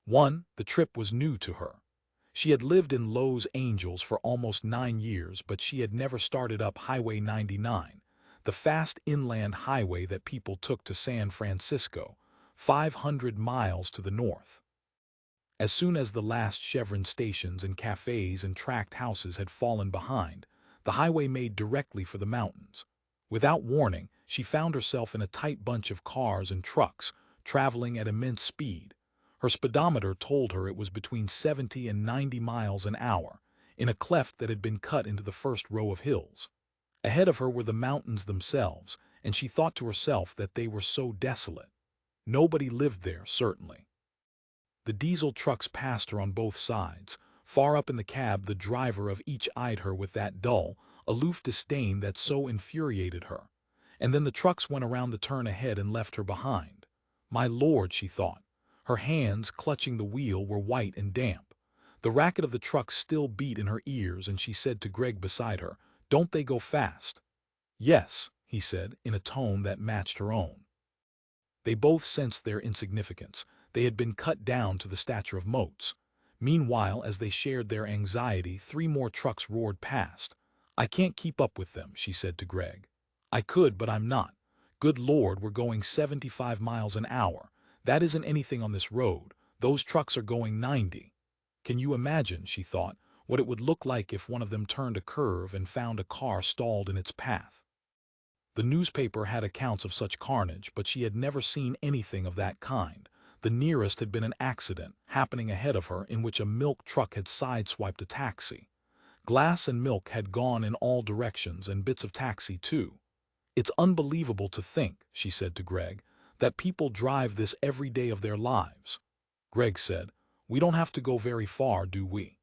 One, the trip was new to her. She had lived in Los Angeles for almost 9 years, but she had never started up Highway 99, the fast inland highway that people took to San Francisco, 500 miles to the north. As soon as the last Chevron stations and cafes and tract houses had fallen behind, the highway made directly for the mountains. Without warning, she found herself in a tight bunch of cars and trucks, traveling at immense speed. Her speedometer told her it was between 70 and 90 miles an hour, in a cleft that had been cut into the first row of hills. Ahead of her were the mountains themselves, and she thought to herself that they were so desolate. Nobody lived there, certainly. The diesel trucks passed her on both sides. Far up in the cab, the driver of each eyed her with that dull, aloof disdain that so infuriated her. And then the trucks went around the turn ahead and left her behind. My Lord, she thought. Her hands, clutching the wheel, were white and damp. The racket of the trucks still beat in her ears, and she said to Gregg beside her, "Don't they go fast?" "Yes," he said, in a tone that matched her own. They both sensed their insignificance. They had been cut down to the stature of motes. Meanwhile, as they shared their anxiety, 3 more trucks roared past. "I can't keep up with them," she said to Gregg. "I could, but I'm not. Good Lord, we're going 75 miles an hour. That isn't anything on this road. Those trucks are going 90. Can you imagine," she thought, "what it would look like if one of them turned a curve and found a car stalled in its path?" The newspaper had accounts of such carnage, but she had never seen anything of that kind. The nearest had been an accident happening ahead of her in which a milk truck had sideswiped a taxi. Glass and milk had gone in all directions, and bits of taxi too. "It's unbelievable to think," she said to Gregg, "that people drive this every day of their lives." Gregg said, "We don't have to go very far, do we?"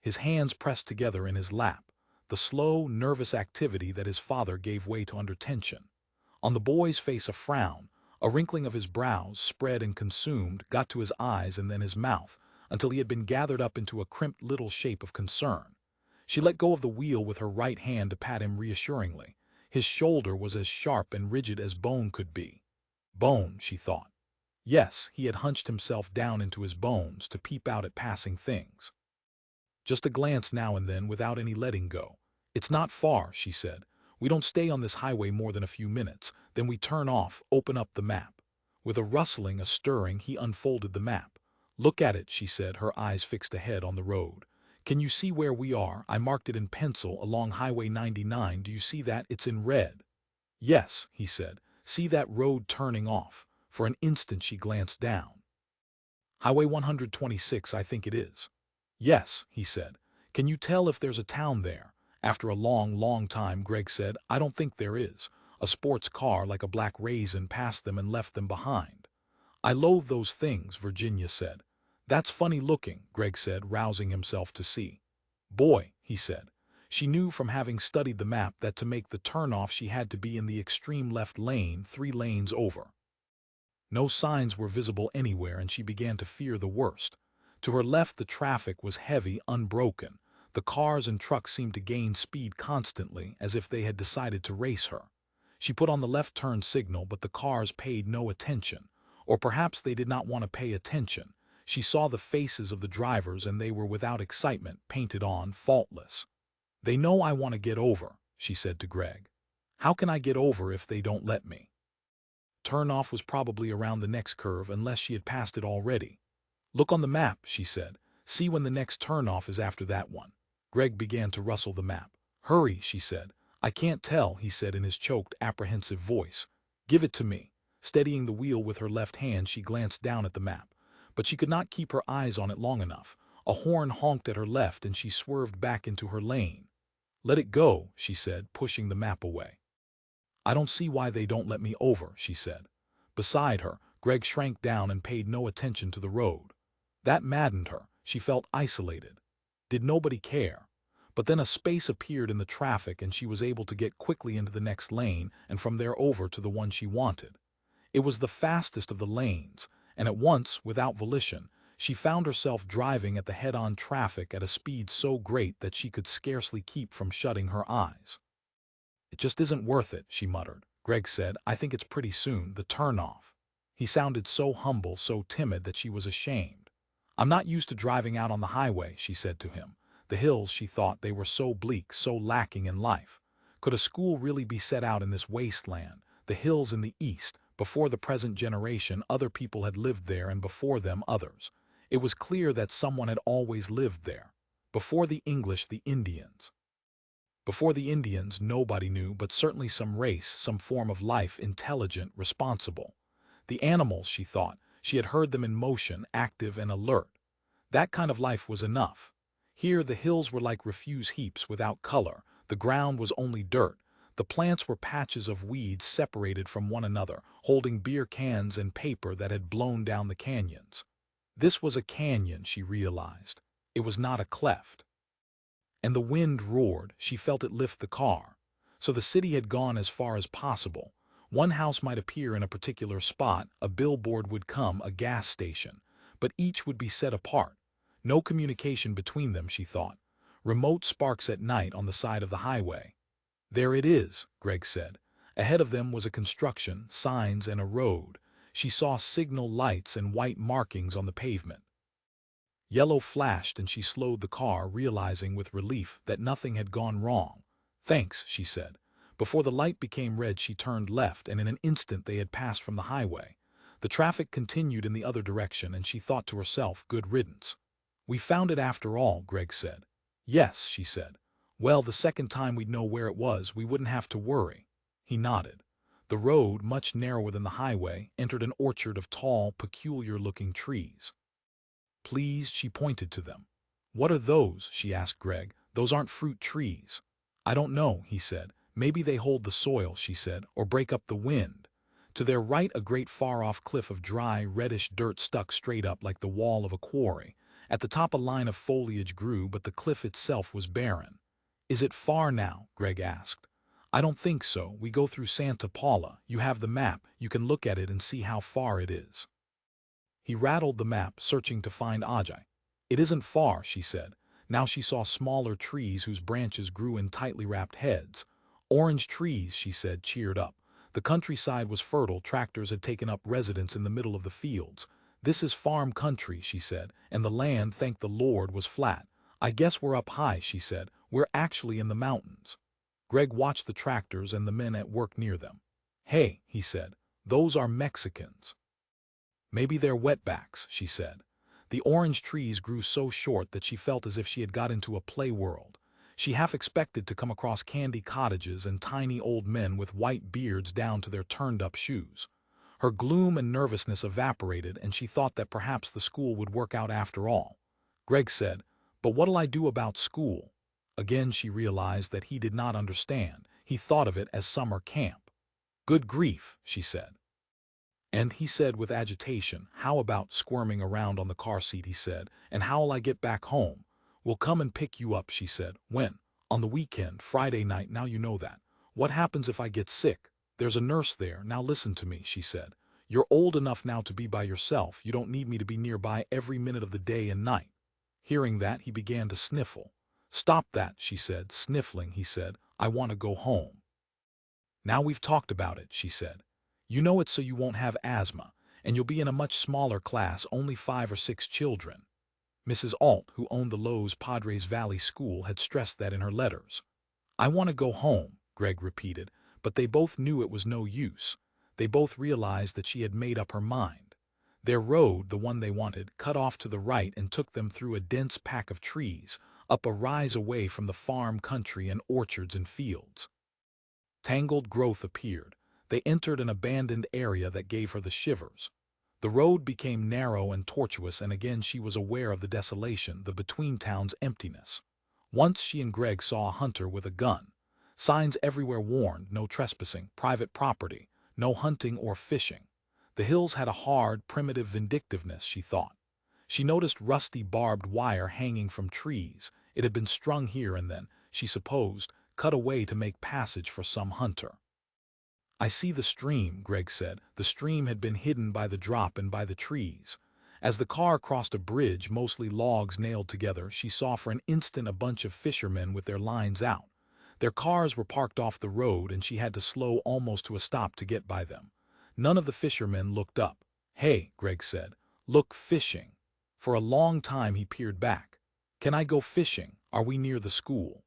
His hands pressed together in his lap, the slow, nervous activity that his father gave way to under tension. On the boy's face a frown, a wrinkling of his brows, spread and consumed, got to his eyes and then his mouth, until he had been gathered up into a crimped little shape of concern. She let go of the wheel with her right hand to pat him reassuringly. His shoulder was as sharp and rigid as bone could be. Bone, she thought. Yes, he had hunched himself down into his bones to peep out at passing things. Just a glance now and then without any letting go. "It's not far," she said. "We don't stay on this highway more than a few minutes. Then we turn off, open up the map." With a rustling, a stirring, he unfolded the map. "Look at it," she said, her eyes fixed ahead on the road. "Can you see where we are? I marked it in pencil along Highway 99. Do you see that? It's in red." "Yes," he said. "See that road turning off?" For an instant she glanced down. "Highway 126, I think it is." "Yes," he said. "Can you tell if there's a town there?" After a long, long time, Gregg said, "I don't think there is." A sports car like a black raisin passed them and left them behind. "I loathe those things," Virginia said. "That's funny looking," Gregg said, rousing himself to see. "Boy," he said. She knew from having studied the map that to make the turnoff she had to be in the extreme left lane, 3 lanes over. No signs were visible anywhere, and she began to fear the worst. To her left the traffic was heavy, unbroken. The cars and trucks seemed to gain speed constantly, as if they had decided to race her. She put on the left turn signal, but the cars paid no attention. Or perhaps they did not want to pay attention. She saw the faces of the drivers, and they were without excitement, painted on, faultless. "They know I want to get over," she said to Gregg. "How can I get over if they don't let me?" Turnoff was probably around the next curve, unless she had passed it already. "Look on the map," she said. "See when the next turnoff is after that one." Gregg began to rustle the map. "Hurry," she said. "I can't tell," he said in his choked, apprehensive voice. "Give it to me." Steadying the wheel with her left hand, she glanced down at the map. But she could not keep her eyes on it long enough. A horn honked at her left, and she swerved back into her lane. "Let it go," she said, pushing the map away. "I don't see why they don't let me over," she said. Beside her, Gregg shrank down and paid no attention to the road. That maddened her. She felt isolated. Did nobody care? But then a space appeared in the traffic, and she was able to get quickly into the next lane and from there over to the one she wanted. It was the fastest of the lanes, and at once, without volition, she found herself driving at the head-on traffic at a speed so great that she could scarcely keep from shutting her eyes. "It just isn't worth it," she muttered. Gregg said, "I think it's pretty soon, the turn-off." He sounded so humble, so timid that she was ashamed. "I'm not used to driving out on the highway," she said to him. The hills, she thought, they were so bleak, so lacking in life. Could a school really be set out in this wasteland? The hills in the east, before the present generation, other people had lived there, and before them others. It was clear that someone had always lived there. Before the English, the Indians. Before the Indians, nobody knew, but certainly some race, some form of life, intelligent, responsible. The animals, she thought, she had heard them in motion, active and alert. That kind of life was enough. Here the hills were like refuse heaps without color, the ground was only dirt, the plants were patches of weeds separated from one another, holding beer cans and paper that had blown down the canyons. This was a canyon, she realized. It was not a cleft. And the wind roared, she felt it lift the car. So the city had gone as far as possible. One house might appear in a particular spot, a billboard would come, a gas station, but each would be set apart. No communication between them, she thought. Remote sparks at night on the side of the highway. "There it is," Gregg said. Ahead of them was a construction, signs and a road. She saw signal lights and white markings on the pavement. Yellow flashed and she slowed the car, realizing with relief that nothing had gone wrong. "Thanks," she said. Before the light became red, she turned left, and in an instant they had passed from the highway. The traffic continued in the other direction, and she thought to herself, good riddance. "We found it after all," Gregg said. "Yes," she said. "Well, the second time we'd know where it was, we wouldn't have to worry." He nodded. The road, much narrower than the highway, entered an orchard of tall, peculiar-looking trees. "Please," she pointed to them. "What are those?" she asked Gregg. "Those aren't fruit trees." "I don't know," he said. "Maybe they hold the soil," she said, "or break up the wind." To their right, a great far-off cliff of dry, reddish dirt stuck straight up like the wall of a quarry. At the top a line of foliage grew, but the cliff itself was barren. "Is it far now?" Gregg asked. "I don't think so. We go through Santa Paula. You have the map. You can look at it and see how far it is." He rattled the map, searching to find Ajay. "It isn't far," she said. Now she saw smaller trees whose branches grew in tightly wrapped heads. "Orange trees," she said, cheered up. The countryside was fertile, tractors had taken up residence in the middle of the fields. "This is farm country," she said, "and the land, thank the Lord, was flat. I guess we're up high," she said. "We're actually in the mountains." Gregg watched the tractors and the men at work near them. "Hey," he said, "those are Mexicans." "Maybe they're wetbacks," she said. The orange trees grew so short that she felt as if she had got into a play world. She half expected to come across candy cottages and tiny old men with white beards down to their turned-up shoes. Her gloom and nervousness evaporated, and she thought that perhaps the school would work out after all. Gregg said, "But what'll I do about school?" Again she realized that he did not understand. He thought of it as summer camp. "Good grief," she said. "And," he said with agitation, "how about squirming around on the car seat," he said, "and how'll I get back home?" "We'll come and pick you up," she said. "When?" "On the weekend, Friday night, now you know that." "What happens if I get sick?" "There's a nurse there. Now listen to me," she said. "You're old enough now to be by yourself. You don't need me to be nearby every minute of the day and night." Hearing that, he began to sniffle. "Stop that," she said. "Sniffling," he said. "I want to go home." "Now we've talked about it," she said. "You know it so you won't have asthma, and you'll be in a much smaller class, only 5 or 6 children." Mrs. Alt, who owned the Lowe's Padres Valley School, had stressed that in her letters. "I want to go home," Gregg repeated, but they both knew it was no use. They both realized that she had made up her mind. Their road, the one they wanted, cut off to the right and took them through a dense pack of trees, up a rise away from the farm country and orchards and fields. Tangled growth appeared. They entered an abandoned area that gave her the shivers. The road became narrow and tortuous, and again she was aware of the desolation, the between-towns emptiness. Once she and Gregg saw a hunter with a gun. Signs everywhere warned, no trespassing, private property, no hunting or fishing. The hills had a hard, primitive vindictiveness, she thought. She noticed rusty barbed wire hanging from trees. It had been strung here and then, she supposed, cut away to make passage for some hunter. "I see the stream," Gregg said. The stream had been hidden by the drop and by the trees. As the car crossed a bridge, mostly logs nailed together, she saw for an instant a bunch of fishermen with their lines out. Their cars were parked off the road, and she had to slow almost to a stop to get by them. None of the fishermen looked up. "Hey," Gregg said. "Look, fishing." For a long time he peered back. "Can I go fishing? Are we near the school?"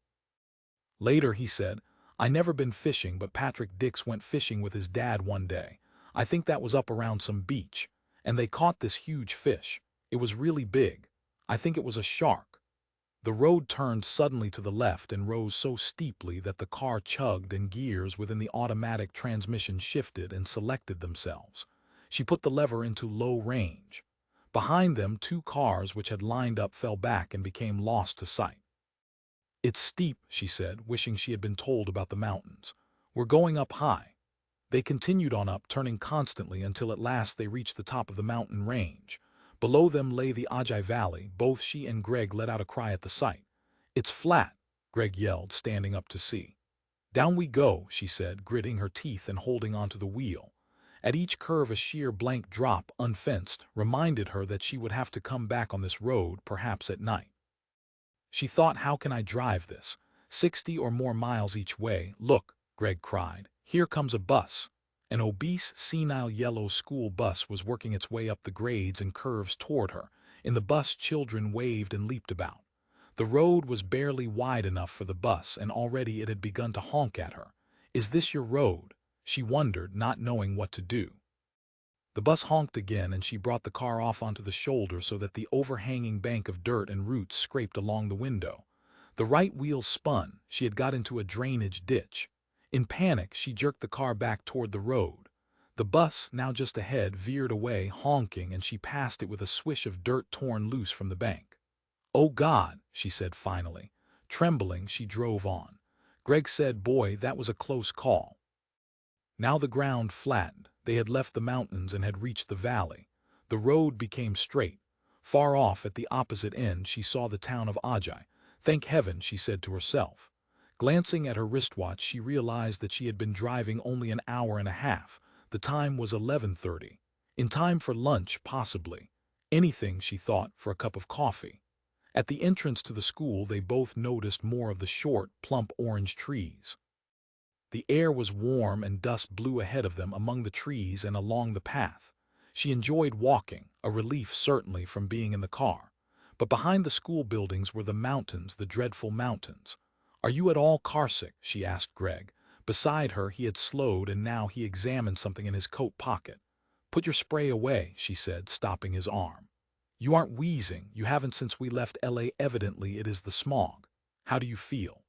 Later he said, "I never been fishing, but Patrick Dix went fishing with his dad one day. I think that was up around some beach. And they caught this huge fish. It was really big. I think it was a shark." The road turned suddenly to the left and rose so steeply that the car chugged and gears within the automatic transmission shifted and selected themselves. She put the lever into low range. Behind them, two cars which had lined up fell back and became lost to sight. "It's steep," she said, wishing she had been told about the mountains. "We're going up high." They continued on up, turning constantly until at last they reached the top of the mountain range. Below them lay the Ajay Valley. Both she and Gregg let out a cry at the sight. "It's flat," Gregg yelled, standing up to see. "Down we go," she said, gritting her teeth and holding onto the wheel. At each curve a sheer blank drop, unfenced, reminded her that she would have to come back on this road, perhaps at night. She thought, how can I drive this? 60 or more miles each way. "Look," Gregg cried. "Here comes a bus." An obese, senile yellow school bus was working its way up the grades and curves toward her. In the bus, children waved and leaped about. The road was barely wide enough for the bus, and already it had begun to honk at her. "Is this your road?" she wondered, not knowing what to do. The bus honked again, and she brought the car off onto the shoulder so that the overhanging bank of dirt and roots scraped along the window. The right wheel spun. She had got into a drainage ditch. In panic, she jerked the car back toward the road. The bus, now just ahead, veered away, honking, and she passed it with a swish of dirt torn loose from the bank. "Oh God," she said finally. Trembling, she drove on. Gregg said, "Boy, that was a close call." Now the ground flattened. They had left the mountains and had reached the valley. The road became straight. Far off at the opposite end she saw the town of Ajay. "Thank heaven," she said to herself. Glancing at her wristwatch, she realized that she had been driving only an hour and a half. The time was 11:30. In time for lunch, possibly. Anything, she thought, for a cup of coffee. At the entrance to the school they both noticed more of the short, plump orange trees. The air was warm and dust blew ahead of them among the trees and along the path. She enjoyed walking, a relief certainly from being in the car. But behind the school buildings were the mountains, the dreadful mountains. "Are you at all carsick?" she asked Gregg. Beside her he had slowed, and now he examined something in his coat pocket. "Put your spray away," she said, stopping his arm. "You aren't wheezing. You haven't since we left LA. Evidently it is the smog. How do you feel?"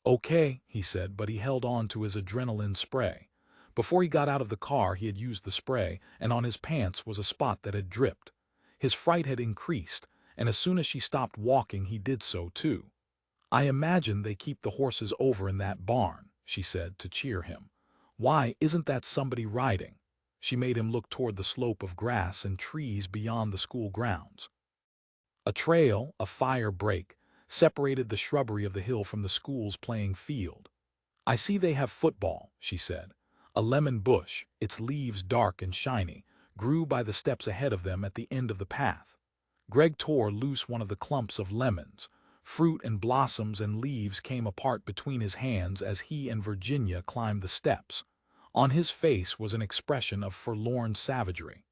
"Okay," he said, but he held on to his adrenaline spray. Before he got out of the car he had used the spray, and on his pants was a spot that had dripped. His fright had increased, and as soon as she stopped walking he did so too. "I imagine they keep the horses over in that barn," she said to cheer him. "Why, isn't that somebody riding?" She made him look toward the slope of grass and trees beyond the school grounds. A trail, a fire break, separated the shrubbery of the hill from the school's playing field. "I see they have football," she said. A lemon bush, its leaves dark and shiny, grew by the steps ahead of them at the end of the path. Gregg tore loose one of the clumps of lemons. Fruit and blossoms and leaves came apart between his hands as he and Virginia climbed the steps. On his face was an expression of forlorn savagery.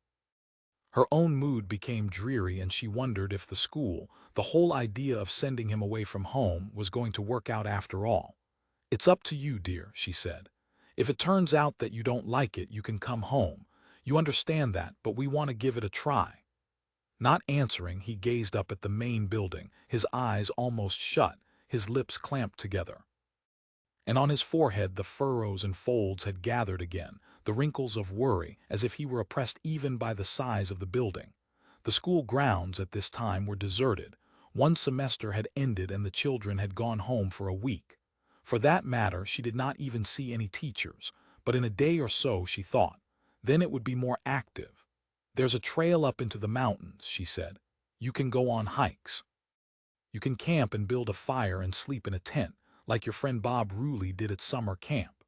Her own mood became dreary, and she wondered if the school, the whole idea of sending him away from home, was going to work out after all. "It's up to you, dear," she said. "If it turns out that you don't like it, you can come home. You understand that, but we want to give it a try." Not answering, he gazed up at the main building, his eyes almost shut, his lips clamped together. And on his forehead the furrows and folds had gathered again, the wrinkles of worry, as if he were oppressed even by the size of the building. The school grounds at this time were deserted. One semester had ended and the children had gone home for a week. For that matter, she did not even see any teachers, but in a day or so, she thought, then it would be more active. "There's a trail up into the mountains," she said. "You can go on hikes. You can camp and build a fire and sleep in a tent, like your friend Bob Rooley did at summer camp."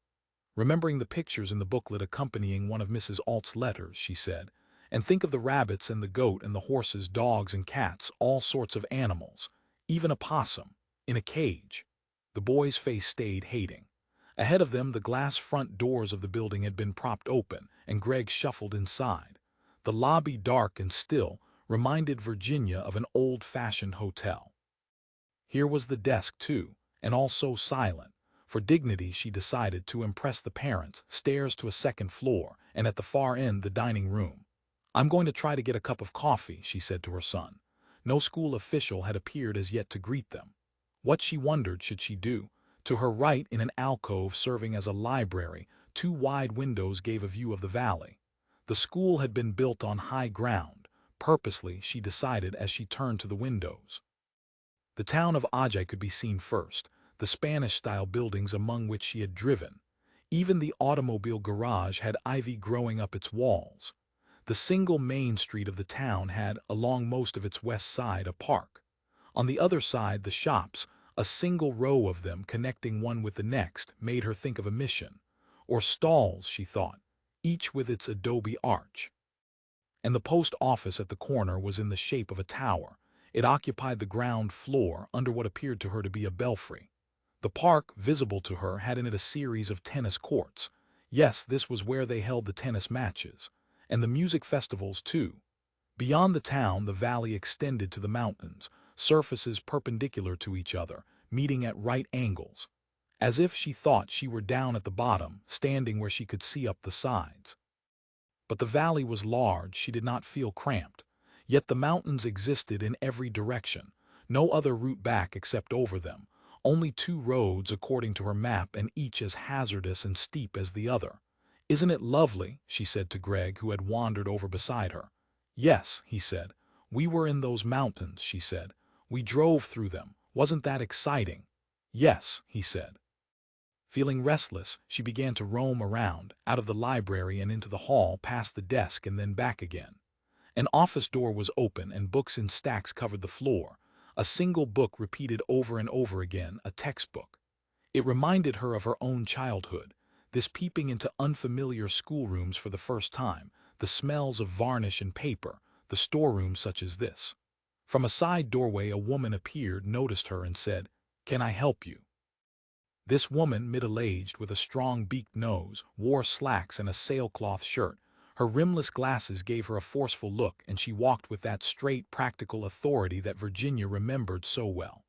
Remembering the pictures in the booklet accompanying one of Mrs. Alt's letters, she said, "And think of the rabbits and the goat and the horses, dogs and cats, all sorts of animals, even a possum, in a cage." The boy's face stayed hating. Ahead of them the glass front doors of the building had been propped open, and Gregg shuffled inside. The lobby dark and still, reminded Virginia of an old-fashioned hotel. Here was the desk, too, and all so silent. For dignity, she decided to impress the parents, stairs to a second floor, and at the far end the dining room. "I'm going to try to get a cup of coffee," she said to her son. No school official had appeared as yet to greet them. What, she wondered, should she do? To her right, in an alcove serving as a library, two wide windows gave a view of the valley. The school had been built on high ground, purposely, she decided as she turned to the windows. The town of Ajay could be seen first, the Spanish-style buildings among which she had driven. Even the automobile garage had ivy growing up its walls. The single main street of the town had, along most of its west side, a park. On the other side, the shops, a single row of them connecting one with the next, made her think of a mission. Or stalls, she thought, each with its adobe arch. And the post office at the corner was in the shape of a tower. It occupied the ground floor under what appeared to her to be a belfry. The park, visible to her, had in it a series of tennis courts. Yes, this was where they held the tennis matches. And the music festivals, too. Beyond the town, the valley extended to the mountains, surfaces perpendicular to each other, meeting at right angles. As if she thought she were down at the bottom, standing where she could see up the sides. But the valley was large, she did not feel cramped. Yet the mountains existed in every direction, no other route back except over them, only two roads according to her map and each as hazardous and steep as the other. "Isn't it lovely?" she said to Gregg, who had wandered over beside her. "Yes," he said. "We were in those mountains," she said. "We drove through them. Wasn't that exciting?" "Yes," he said. Feeling restless, she began to roam around, out of the library and into the hall, past the desk and then back again. An office door was open and books in stacks covered the floor. A single book repeated over and over again, a textbook. It reminded her of her own childhood, this peeping into unfamiliar schoolrooms for the first time, the smells of varnish and paper, the storerooms such as this. From a side doorway a woman appeared, noticed her, and said, "Can I help you?" This woman, middle-aged, with a strong beaked nose, wore slacks and a sailcloth shirt. Her rimless glasses gave her a forceful look, and she walked with that straight, practical authority that Virginia remembered so well.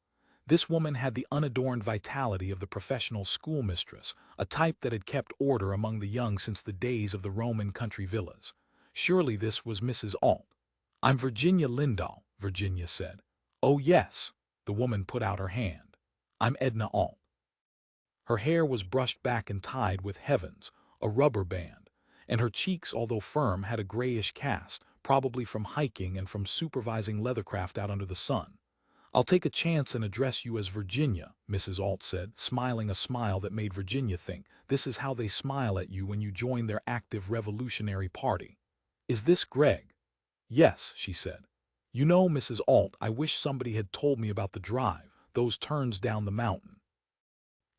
This woman had the unadorned vitality of the professional schoolmistress, a type that had kept order among the young since the days of the Roman country villas. Surely this was Mrs. Alt. "I'm Virginia Lindahl," Virginia said. "Oh yes." The woman put out her hand. "I'm Edna Alt." Her hair was brushed back and tied with, heavens, a rubber band, and her cheeks, although firm, had a grayish cast, probably from hiking and from supervising leathercraft out under the sun. "I'll take a chance and address you as Virginia," Mrs. Alt said, smiling a smile that made Virginia think, this is how they smile at you when you join their active revolutionary party. "Is this Gregg?" "Yes," she said. "You know, Mrs. Alt, I wish somebody had told me about the drive, those turns down the mountain.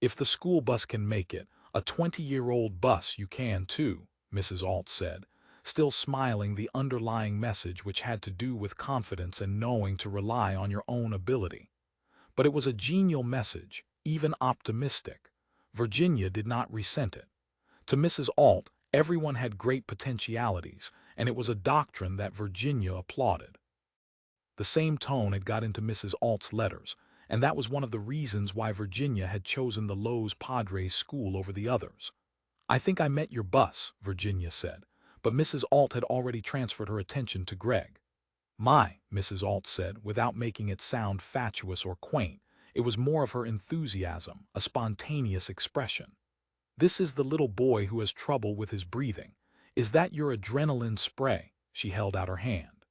If the school bus can make it, a 20-year-old bus you can too," Mrs. Alt said, still smiling, the underlying message which had to do with confidence and knowing to rely on your own ability. But it was a genial message, even optimistic. Virginia did not resent it. To Mrs. Alt, everyone had great potentialities, and it was a doctrine that Virginia applauded. The same tone had got into Mrs. Alt's letters, and that was one of the reasons why Virginia had chosen the Los Padres school over the others. "I think I met your bus," Virginia said, but Mrs. Alt had already transferred her attention to Gregg. "My," Mrs. Alt said, without making it sound fatuous or quaint. It was more of her enthusiasm, a spontaneous expression. "This is the little boy who has trouble with his breathing. Is that your adrenaline spray?" She held out her hand.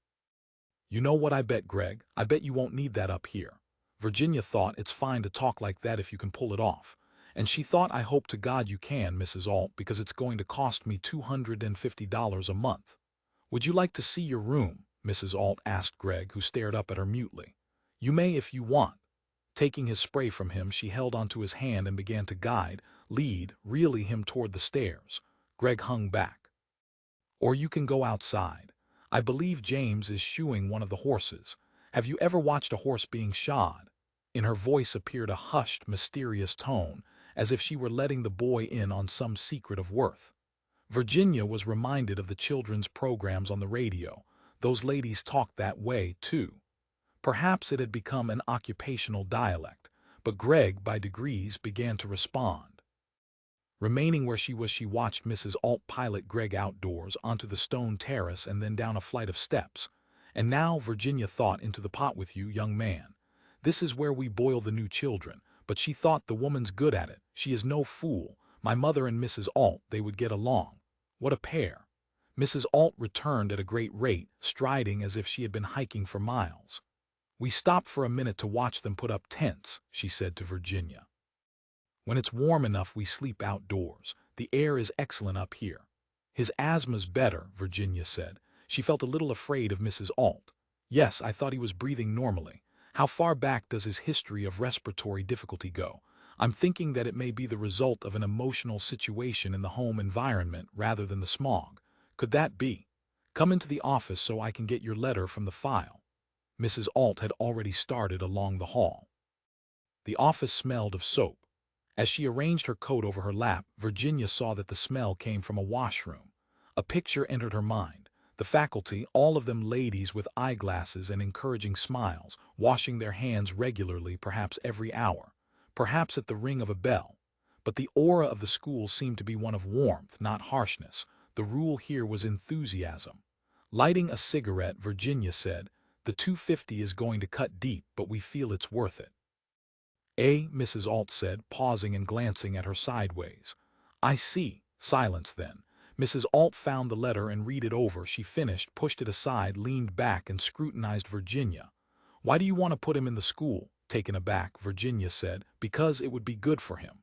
"You know what I bet, Gregg? I bet you won't need that up here." Virginia thought, it's fine to talk like that if you can pull it off. And she thought, I hope to God you can, Mrs. Alt, because it's going to cost me $250 a month. "Would you like to see your room?" Mrs. Alt asked Gregg, who stared up at her mutely. "You may if you want." Taking his spray from him, she held onto his hand and began to guide, lead, really him toward the stairs. Gregg hung back. "Or you can go outside. I believe James is shoeing one of the horses. Have you ever watched a horse being shod?" In her voice appeared a hushed, mysterious tone, as if she were letting the boy in on some secret of worth. Virginia was reminded of the children's programs on the radio, Those ladies talked that way, too. Perhaps it had become an occupational dialect, but Gregg, by degrees, began to respond. Remaining where she was, she watched Mrs. Alt pilot Gregg outdoors onto the stone terrace and then down a flight of steps. And now, Virginia thought, into the pot with you, young man. This is where we boil the new children. But she thought, the woman's good at it. She is no fool. My mother and Mrs. Alt, they would get along. What a pair. Mrs. Alt returned at a great rate, striding as if she had been hiking for miles. We stopped for a minute to watch them put up tents, she said to Virginia. When it's warm enough, we sleep outdoors. The air is excellent up here. His asthma's better, Virginia said. She felt a little afraid of Mrs. Alt. Yes, I thought he was breathing normally. How far back does his history of respiratory difficulty go? I'm thinking that it may be the result of an emotional situation in the home environment rather than the smog. Could that be? Come into the office so I can get your letter from the file. Mrs. Alt had already started along the hall. The office smelled of soap. As she arranged her coat over her lap, Virginia saw that the smell came from a washroom. A picture entered her mind. The faculty, all of them ladies with eyeglasses and encouraging smiles, washing their hands regularly, perhaps every hour, perhaps at the ring of a bell. But the aura of the school seemed to be one of warmth, not harshness. The rule here was enthusiasm. Lighting a cigarette, Virginia said, "The 250 is going to cut deep, but we feel it's worth it." Mrs. Alt said, pausing and glancing at her sideways. "I see." Silence then. Mrs. Alt found the letter and read it over. She finished, pushed it aside, leaned back and scrutinized Virginia. "Why do you want to put him in the school?" Taken aback, Virginia said, "Because it would be good for him."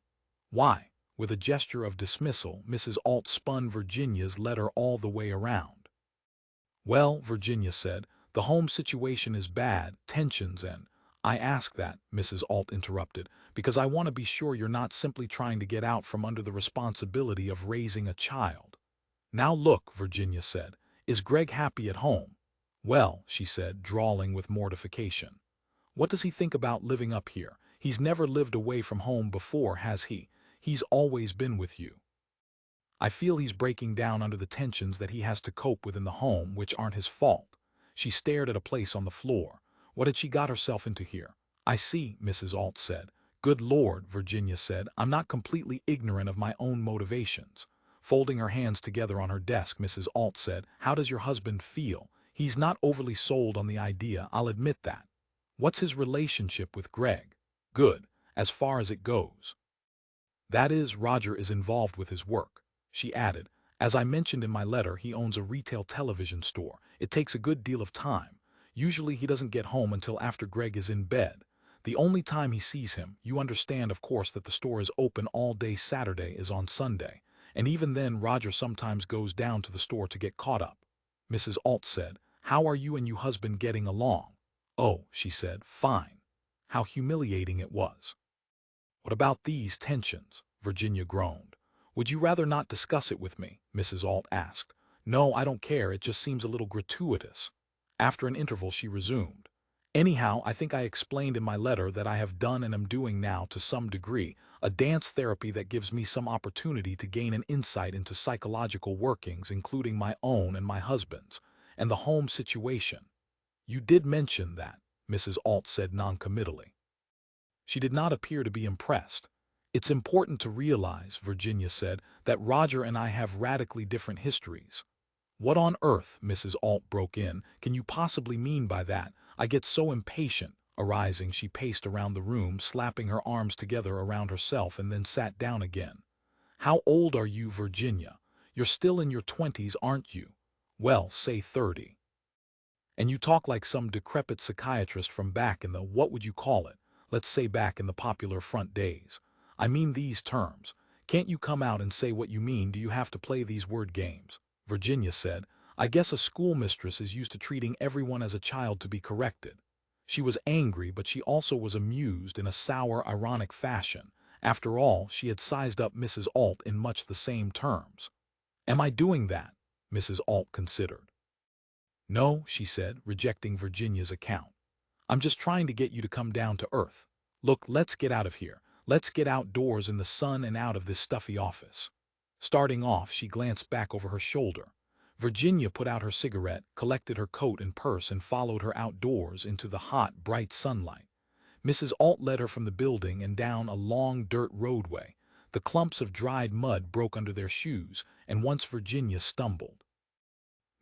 "Why?" With a gesture of dismissal, Mrs. Alt spun Virginia's letter all the way around. "Well," Virginia said, "the home situation is bad, tensions and—" "I ask that," Mrs. Alt interrupted, "because I want to be sure you're not simply trying to get out from under the responsibility of raising a child." "Now look," Virginia said, "is Gregg happy at home?" "Well," she said, drawling with mortification. "What does he think about living up here? He's never lived away from home before, has he? He's always been with you." "I feel he's breaking down under the tensions that he has to cope with in the home, which aren't his fault." She stared at a place on the floor. What had she got herself into here? "I see," Mrs. Alt said. "Good Lord," Virginia said, "I'm not completely ignorant of my own motivations." Folding her hands together on her desk, Mrs. Alt said, "How does your husband feel?" "He's not overly sold on the idea, I'll admit that." "What's his relationship with Gregg?" "Good, as far as it goes. That is, Roger is involved with his work." She added, "As I mentioned in my letter, he owns a retail television store. It takes a good deal of time. Usually he doesn't get home until after Gregg is in bed. The only time he sees him, you understand of course that the store is open all day Saturday, is on Sunday. And even then Roger sometimes goes down to the store to get caught up." Mrs. Alt said, "How are you and your husband getting along?" "Oh," she said, "fine." How humiliating it was. "What about these tensions?" Virginia groaned. "Would you rather not discuss it with me?" Mrs. Alt asked. "No, I don't care, it just seems a little gratuitous." After an interval she resumed. "Anyhow, I think I explained in my letter that I have done and am doing now to some degree a dance therapy that gives me some opportunity to gain an insight into psychological workings, including my own and my husband's, and the home situation." "You did mention that," Mrs. Alt said noncommittally. She did not appear to be impressed. "It's important to realize," Virginia said, "that Roger and I have radically different histories." "What on earth," Mrs. Alt broke in, "can you possibly mean by that? I get so impatient." Arising, she paced around the room, slapping her arms together around herself, and then sat down again. "How old are you, Virginia? You're still in your 20s, aren't you? Well, say 30. And you talk like some decrepit psychiatrist from back in the, what would you call it? Let's say back in the Popular Front days. I mean these terms. Can't you come out and say what you mean? Do you have to play these word games?" Virginia said, "I guess a schoolmistress is used to treating everyone as a child to be corrected." She was angry, but she also was amused in a sour, ironic fashion. After all, she had sized up Mrs. Alt in much the same terms. "Am I doing that?" Mrs. Alt considered. "No," she said, rejecting Virginia's account. "I'm just trying to get you to come down to earth. Look, let's get out of here. Let's get outdoors in the sun and out of this stuffy office." Starting off, she glanced back over her shoulder. Virginia put out her cigarette, collected her coat and purse, and followed her outdoors into the hot, bright sunlight. Mrs. Alt led her from the building and down a long dirt roadway. The clumps of dried mud broke under their shoes, and once Virginia stumbled.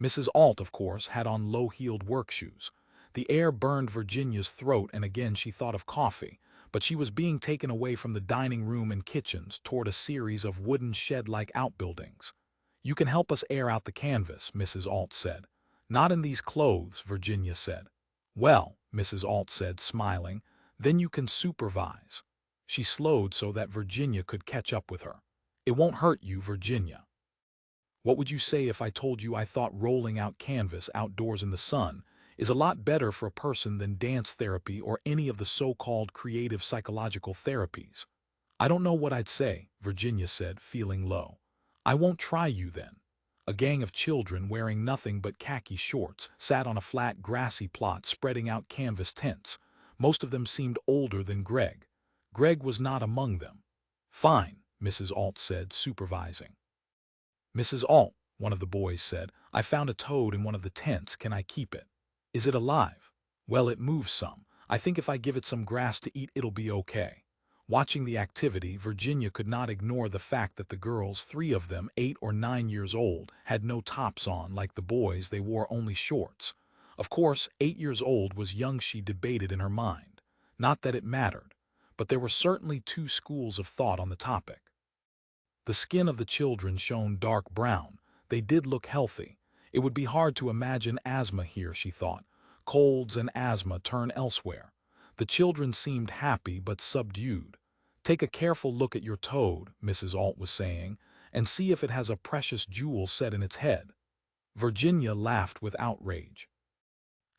Mrs. Alt, of course, had on low-heeled work shoes. The air burned Virginia's throat, and again she thought of coffee, but she was being taken away from the dining room and kitchens toward a series of wooden shed-like outbuildings. "You can help us air out the canvas," Mrs. Alt said. "Not in these clothes," Virginia said. "Well," Mrs. Alt said, smiling, "then you can supervise." She slowed so that Virginia could catch up with her. "It won't hurt you, Virginia. What would you say if I told you I thought rolling out canvas outdoors in the sun is a lot better for a person than dance therapy or any of the so-called creative psychological therapies?" "I don't know what I'd say," Virginia said, feeling low. "I won't try you then." A gang of children wearing nothing but khaki shorts sat on a flat grassy plot spreading out canvas tents. Most of them seemed older than Gregg. Gregg was not among them. "Fine," Mrs. Alt said, supervising. "Mrs. Alt," one of the boys said, "I found a toad in one of the tents. Can I keep it?" "Is it alive?" "Well, it moves some. I think if I give it some grass to eat, it'll be okay." Watching the activity, Virginia could not ignore the fact that the girls, 3 of them 8 or 9 years old, had no tops on. Like the boys, they wore only shorts. Of course, 8 years old was young, she debated in her mind. Not that it mattered, but there were certainly 2 schools of thought on the topic. The skin of the children shone dark brown. They did look healthy. It would be hard to imagine asthma here, she thought. Colds and asthma turn elsewhere. The children seemed happy but subdued. "Take a careful look at your toad," Mrs. Alt was saying, "and see if it has a precious jewel set in its head." Virginia laughed with outrage.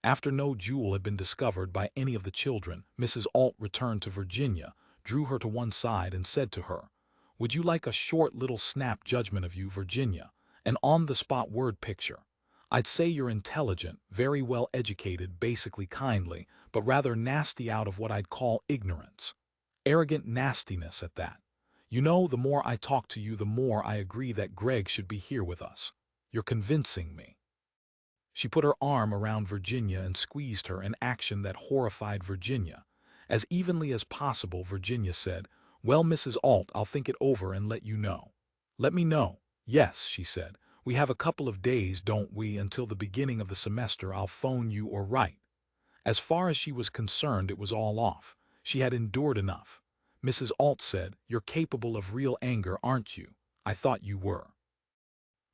After no jewel had been discovered by any of the children, Mrs. Alt returned to Virginia, drew her to one side, and said to her, "Would you like a short little snap judgment of you, Virginia? An on-the-spot word picture. I'd say you're intelligent, very well educated, basically kindly, but rather nasty out of what I'd call ignorance. Arrogant nastiness at that. You know, the more I talk to you, the more I agree that Gregg should be here with us. You're convincing me." She put her arm around Virginia and squeezed her, an action that horrified Virginia. As evenly as possible, Virginia said, "Well, Mrs. Alt, I'll think it over and let you know." "Let me know." "Yes," she said. "We have a couple of days, don't we, until the beginning of the semester. I'll phone you or write." As far as she was concerned, it was all off. She had endured enough. Mrs. Alt said, "You're capable of real anger, aren't you? I thought you were.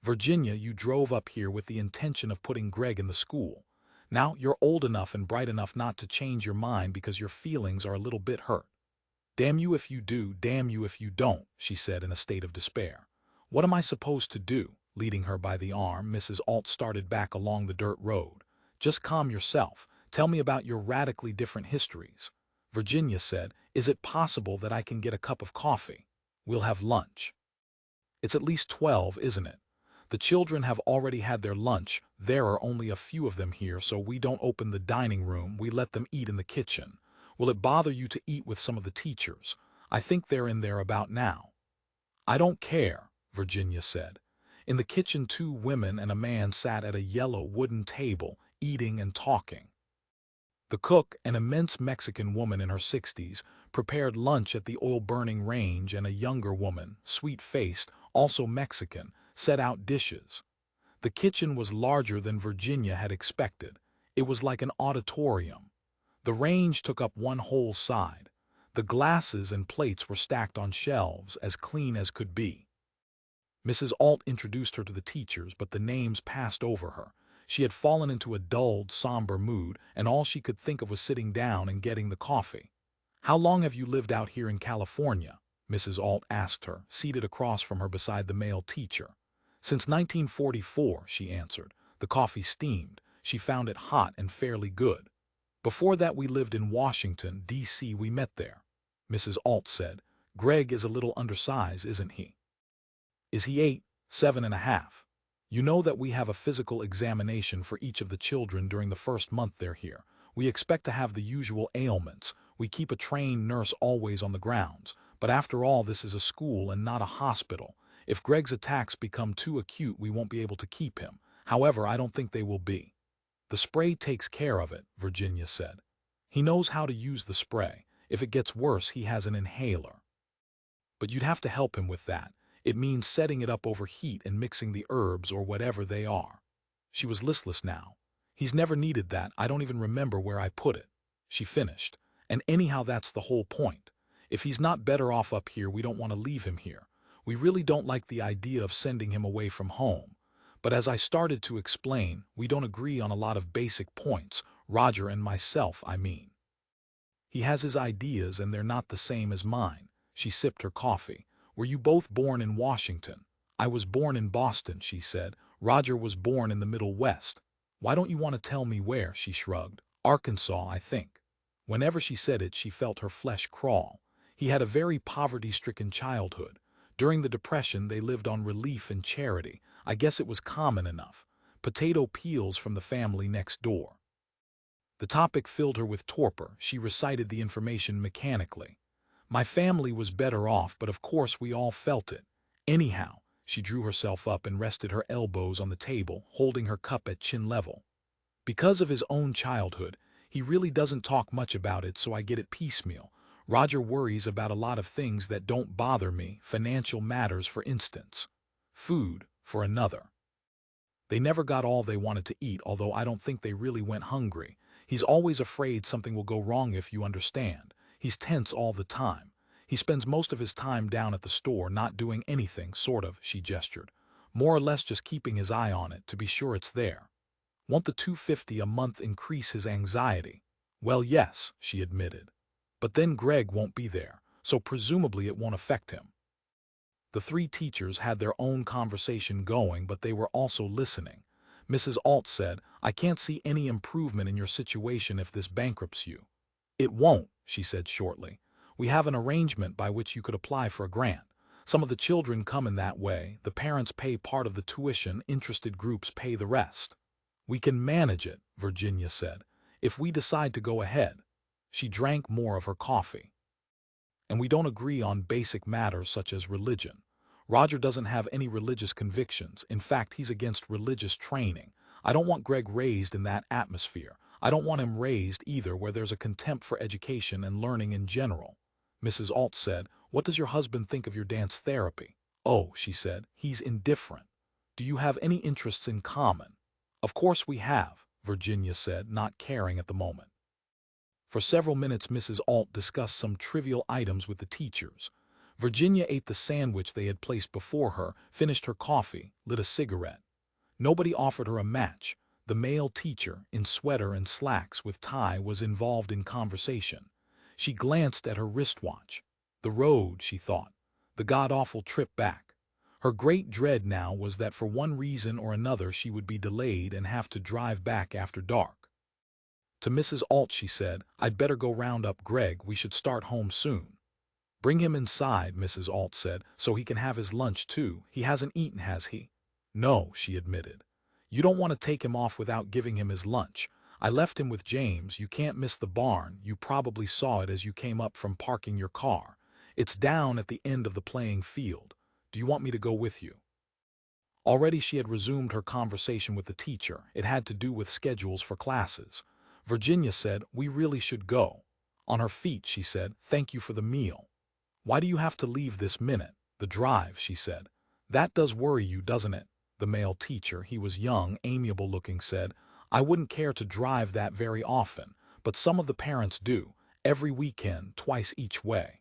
Virginia, you drove up here with the intention of putting Gregg in the school. Now you're old enough and bright enough not to change your mind because your feelings are a little bit hurt. Damn you if you do, damn you if you don't," she said in a state of despair. "What am I supposed to do?" Leading her by the arm, Mrs. Alt started back along the dirt road. "Just calm yourself. Tell me about your radically different histories." Virginia said, "Is it possible that I can get a cup of coffee? We'll have lunch." "It's at least 12, isn't it? The children have already had their lunch. There are only a few of them here, so we don't open the dining room. We let them eat in the kitchen. Will it bother you to eat with some of the teachers? I think they're in there about now." "I don't care," Virginia said. In the kitchen, 2 women and a man sat at a yellow wooden table, eating and talking. The cook, an immense Mexican woman in her 60s, prepared lunch at the oil-burning range, and a younger woman, sweet-faced, also Mexican, set out dishes. The kitchen was larger than Virginia had expected. It was like an auditorium. The range took up one whole side. The glasses and plates were stacked on shelves, as clean as could be. Mrs. Alt introduced her to the teachers, but the names passed over her. She had fallen into a dulled, somber mood, and all she could think of was sitting down and getting the coffee. "How long have you lived out here in California?" Mrs. Alt asked her, seated across from her beside the male teacher. "Since 1944, she answered. The coffee steamed. She found it hot and fairly good. Before that we lived in Washington, D.C. We met there." Mrs. Alt said, "Gregg is a little undersized, isn't he?" "Is he 8, 7.5? You know that we have a physical examination for each of the children during the first month they're here. We expect to have the usual ailments. We keep a trained nurse always on the grounds. But after all, this is a school and not a hospital. If Gregg's attacks become too acute, we won't be able to keep him. However, I don't think they will be. The spray takes care of it, Virginia said. He knows how to use the spray. If it gets worse, he has an inhaler. But you'd have to help him with that. It means setting it up over heat and mixing the herbs or whatever they are. She was listless now. He's never needed that. I don't even remember where I put it. She finished. And anyhow, that's the whole point. If he's not better off up here, we don't want to leave him here. We really don't like the idea of sending him away from home. But as I started to explain, we don't agree on a lot of basic points, Roger and myself, I mean. He has his ideas and they're not the same as mine. She sipped her coffee. Were you both born in Washington? I was born in Boston, she said. Roger was born in the Middle West. Why don't you want to tell me where? She shrugged. Arkansas, I think. Whenever she said it, she felt her flesh crawl. He had a very poverty-stricken childhood. During the Depression, they lived on relief and charity. I guess it was common enough. Potato peels from the family next door. The topic filled her with torpor. She recited the information mechanically. My family was better off, but of course we all felt it. Anyhow, she drew herself up and rested her elbows on the table, holding her cup at chin level. Because of his own childhood, he really doesn't talk much about it, so I get it piecemeal. Roger worries about a lot of things that don't bother me, financial matters for instance. Food, for another. They never got all they wanted to eat, although I don't think they really went hungry. He's always afraid something will go wrong, if you understand. He's tense all the time. He spends most of his time down at the store, not doing anything, sort of, she gestured. More or less just keeping his eye on it, to be sure it's there. Won't the $250 a month increase his anxiety? Well, yes, she admitted. But then Gregg won't be there, so presumably it won't affect him. The three teachers had their own conversation going, but they were also listening. Mrs. Alt said, I can't see any improvement in your situation if this bankrupts you. It won't, she said shortly. We have an arrangement by which you could apply for a grant. Some of the children come in that way. The parents pay part of the tuition, interested groups pay the rest. We can manage it, Virginia said, if we decide to go ahead. She drank more of her coffee. And we don't agree on basic matters such as religion. Roger doesn't have any religious convictions. In fact, he's against religious training. I don't want Gregg raised in that atmosphere. I don't want him raised either where there's a contempt for education and learning in general. Mrs. Alt said, what does your husband think of your dance therapy? Oh, she said, he's indifferent. Do you have any interests in common? Of course we have, Virginia said, not caring at the moment. For several minutes, Mrs. Alt discussed some trivial items with the teachers. Virginia ate the sandwich they had placed before her, finished her coffee, lit a cigarette. Nobody offered her a match. The male teacher, in sweater and slacks with tie, was involved in conversation. She glanced at her wristwatch. The road, she thought. The god-awful trip back. Her great dread now was that for one reason or another she would be delayed and have to drive back after dark. To Mrs. Alt she said, I'd better go round up Gregg. We should start home soon. Bring him inside, Mrs. Alt said, so he can have his lunch too. He hasn't eaten, has he? No, she admitted. You don't want to take him off without giving him his lunch. I left him with James. You can't miss the barn. You probably saw it as you came up from parking your car. It's down at the end of the playing field. Do you want me to go with you? Already she had resumed her conversation with the teacher. It had to do with schedules for classes. Virginia said, we really should go. On her feet, she said, thank you for the meal. Why do you have to leave this minute? The drive, she said. That does worry you, doesn't it? The male teacher, he was young, amiable-looking, said, I wouldn't care to drive that very often, but some of the parents do, every weekend, twice each way.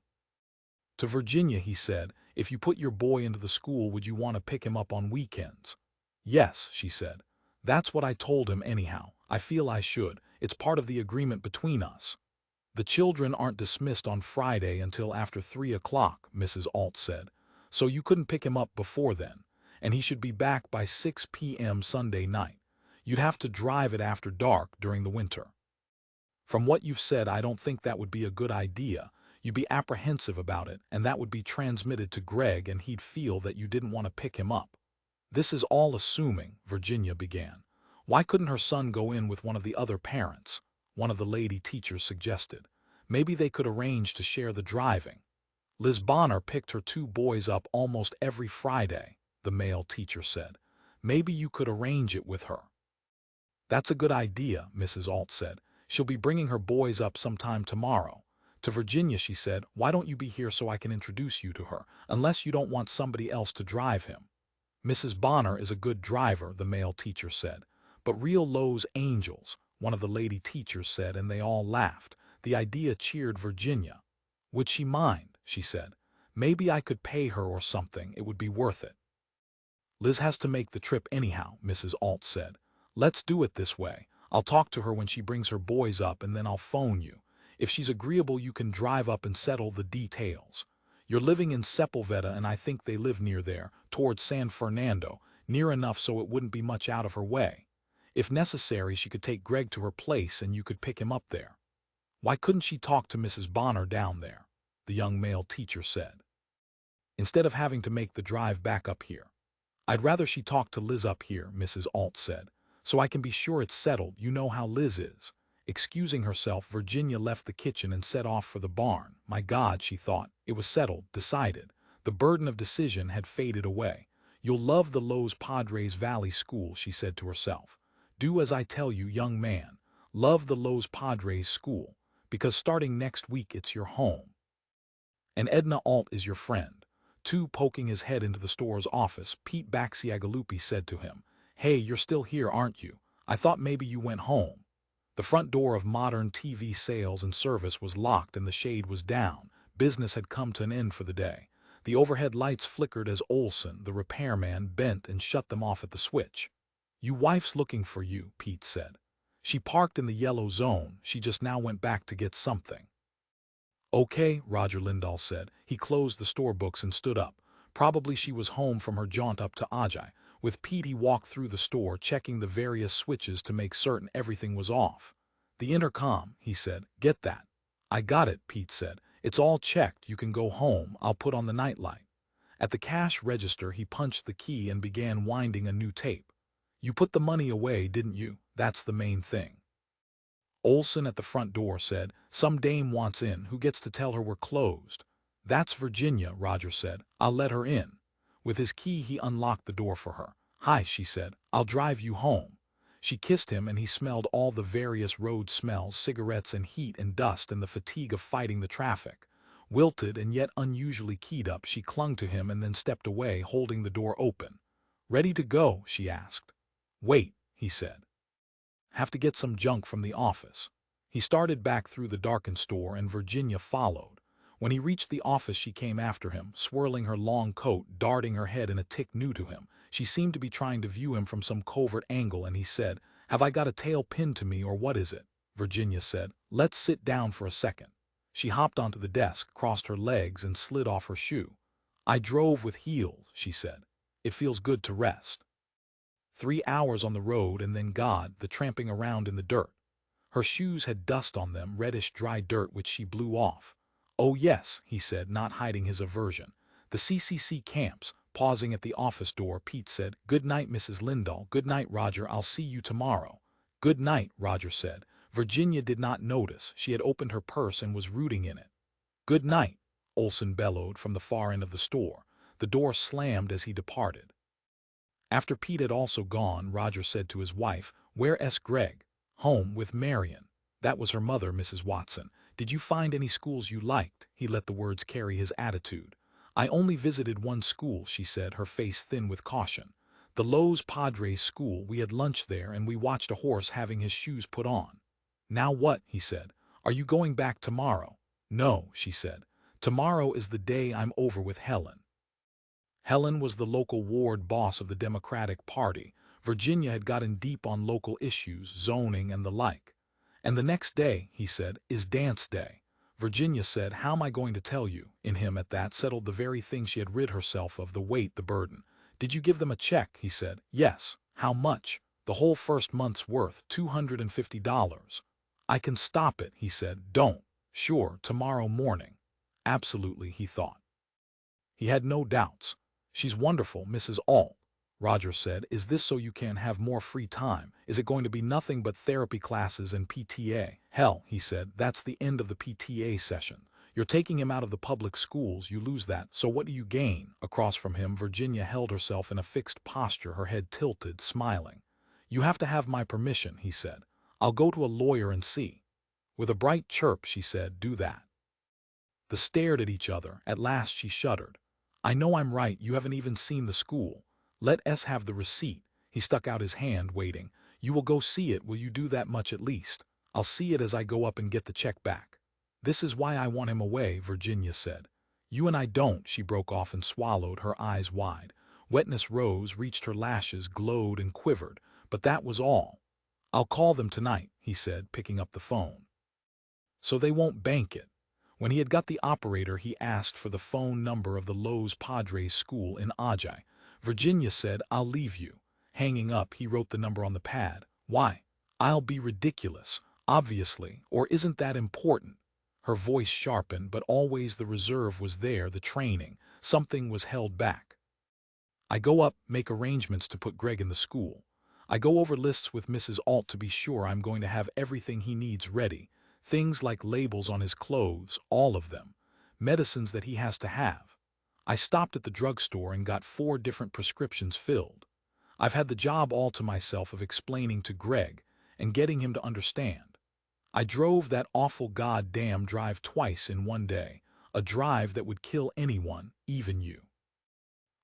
To Virginia, he said, if you put your boy into the school, would you want to pick him up on weekends? Yes, she said. That's what I told him anyhow. I feel I should. It's part of the agreement between us. The children aren't dismissed on Friday until after 3 o'clock, Mrs. Alt said, so you couldn't pick him up before then, and he should be back by 6 p.m. Sunday night. You'd have to drive it after dark during the winter. From what you've said, I don't think that would be a good idea. You'd be apprehensive about it, and that would be transmitted to Gregg, and he'd feel that you didn't want to pick him up. This is all assuming, Virginia began. Why couldn't her son go in with one of the other parents? One of the lady teachers suggested. Maybe they could arrange to share the driving. Liz Bonner picked her 2 boys up almost every Friday, the male teacher said. Maybe you could arrange it with her. That's a good idea, Mrs. Alt said. She'll be bringing her boys up sometime tomorrow. To Virginia, she said, why don't you be here so I can introduce you to her, unless you don't want somebody else to drive him. Mrs. Bonner is a good driver, the male teacher said. But real Lowe's angels, one of the lady teachers said, and they all laughed. The idea cheered Virginia. Would she mind? She said. Maybe I could pay her or something, it would be worth it. Liz has to make the trip anyhow, Mrs. Alt said. Let's do it this way. I'll talk to her when she brings her boys up and then I'll phone you. If she's agreeable, you can drive up and settle the details. You're living in Sepulveda and I think they live near there, towards San Fernando, near enough so it wouldn't be much out of her way. If necessary, she could take Gregg to her place and you could pick him up there. Why couldn't she talk to Mrs. Bonner down there? The young male teacher said. Instead of having to make the drive back up here. I'd rather she talk to Liz up here, Mrs. Alt said, so I can be sure it's settled. You know how Liz is. Excusing herself, Virginia left the kitchen and set off for the barn. My God, she thought, it was settled, decided. The burden of decision had faded away. You'll love the Lowe's Padres Valley School, she said to herself. Do as I tell you, young man. Love the Lowe's Padres School, because starting next week it's your home. And Edna Alt is your friend. Too, poking his head into the store's office, Pete Baxiagalupi said to him, Hey, you're still here, aren't you? I thought maybe you went home. The front door of Modern TV Sales and Service was locked and the shade was down. Business had come to an end for the day. The overhead lights flickered as Olson, the repairman, bent and shut them off at the switch. You wife's looking for you, Pete said. She parked in the yellow zone. She just now went back to get something. Okay, Roger Lindahl said. He closed the store books and stood up. Probably she was home from her jaunt up to Ajay. With Pete he walked through the store, checking the various switches to make certain everything was off. The intercom, he said. Get that. I got it, Pete said. It's all checked. You can go home. I'll put on the nightlight. At the cash register he punched the key and began winding a new tape. You put the money away, didn't you? That's the main thing. Olson at the front door said, Some dame wants in. Who gets to tell her we're closed? That's Virginia, Roger said. I'll let her in. With his key he unlocked the door for her. Hi, she said. I'll drive you home. She kissed him and he smelled all the various road smells, cigarettes and heat and dust and the fatigue of fighting the traffic. Wilted and yet unusually keyed up, she clung to him and then stepped away, holding the door open. Ready to go? She asked. Wait, he said. Have to get some junk from the office. He started back through the darkened store and Virginia followed. When he reached the office she came after him, swirling her long coat, darting her head in a tick new to him. She seemed to be trying to view him from some covert angle and he said, Have I got a tail pinned to me or what is it? Virginia said, Let's sit down for a second. She hopped onto the desk, crossed her legs and slid off her shoe. I drove with heels, she said. It feels good to rest. 3 hours on the road and then God, the tramping around in the dirt. Her shoes had dust on them, reddish dry dirt which she blew off. Oh yes, he said, not hiding his aversion. The CCC camps. Pausing at the office door, Pete said, Good night, Mrs. Lindahl. Good night, Roger. I'll see you tomorrow. Good night, Roger said. Virginia did not notice. She had opened her purse and was rooting in it. Good night, Olson bellowed from the far end of the store. The door slammed as he departed. After Pete had also gone, Roger said to his wife, Where's Gregg? Home with Marion. That was her mother, Mrs. Watson. Did you find any schools you liked? He let the words carry his attitude. I only visited one school, she said, her face thin with caution. The Lowe's Padres School. We had lunch there and we watched a horse having his shoes put on. Now what? He said. Are you going back tomorrow? No, she said. Tomorrow is the day I'm over with Helen. Helen was the local ward boss of the Democratic Party. Virginia had gotten deep on local issues, zoning and the like. And the next day, he said, is dance day. Virginia said, How am I going to tell you? In him at that settled the very thing she had rid herself of, the weight, the burden. Did you give them a check? He said. Yes. How much? The whole first month's worth, $250. I can stop it, he said. Don't. Sure, tomorrow morning. Absolutely, he thought. He had no doubts. She's wonderful, Mrs. Alt. Roger said, Is this so you can have more free time? Is it going to be nothing but therapy classes and PTA? Hell, he said, that's the end of the PTA session. You're taking him out of the public schools, you lose that, so what do you gain? Across from him, Virginia held herself in a fixed posture, her head tilted, smiling. You have to have my permission, he said. I'll go to a lawyer and see. With a bright chirp, she said, do that. They stared at each other. At last she shuddered. I know I'm right, you haven't even seen the school. Let us have the receipt. He stuck out his hand, waiting. You will go see it, will you do that much at least? I'll see it as I go up and get the check back. This is why I want him away, Virginia said. You and I don't, she broke off and swallowed, her eyes wide. Wetness rose, reached her lashes, glowed and quivered, but that was all. I'll call them tonight, he said, picking up the phone. So they won't bank it. When he had got the operator, he asked for the phone number of the Los Padres school in Ajay. Virginia said, I'll leave you. Hanging up, he wrote the number on the pad. Why? I'll be ridiculous, obviously, or isn't that important? Her voice sharpened, but always the reserve was there, the training. Something was held back. I go up, make arrangements to put Gregg in the school. I go over lists with Mrs. Alt to be sure I'm going to have everything he needs ready. Things like labels on his clothes, all of them. Medicines that he has to have. I stopped at the drugstore and got 4 different prescriptions filled. I've had the job all to myself of explaining to Gregg and getting him to understand. I drove that awful goddamn drive twice in one day, a drive that would kill anyone, even you.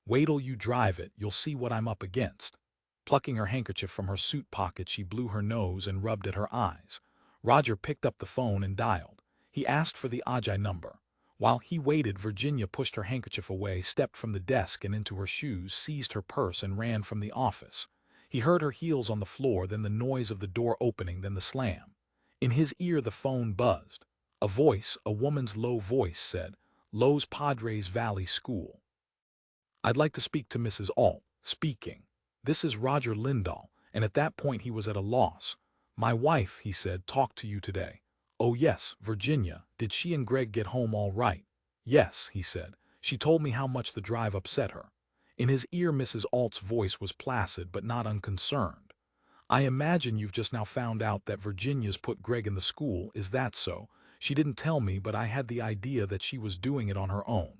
Wait till you drive it, you'll see what I'm up against. Plucking her handkerchief from her suit pocket, she blew her nose and rubbed at her eyes. Roger picked up the phone and dialed. He asked for the Ajay number. While he waited, Virginia pushed her handkerchief away, stepped from the desk and into her shoes, seized her purse and ran from the office. He heard her heels on the floor, then the noise of the door opening, then the slam. In his ear the phone buzzed. A voice, a woman's low voice, said, Los Padres Valley School. I'd like to speak to Mrs. Alt. Speaking. This is Roger Lindahl, and at that point he was at a loss. My wife, he said, talked to you today. Oh yes, Virginia, did she and Gregg get home all right? Yes, he said. She told me how much the drive upset her. In his ear Mrs. Alt's voice was placid but not unconcerned. I imagine you've just now found out that Virginia's put Gregg in the school, is that so? She didn't tell me, but I had the idea that she was doing it on her own.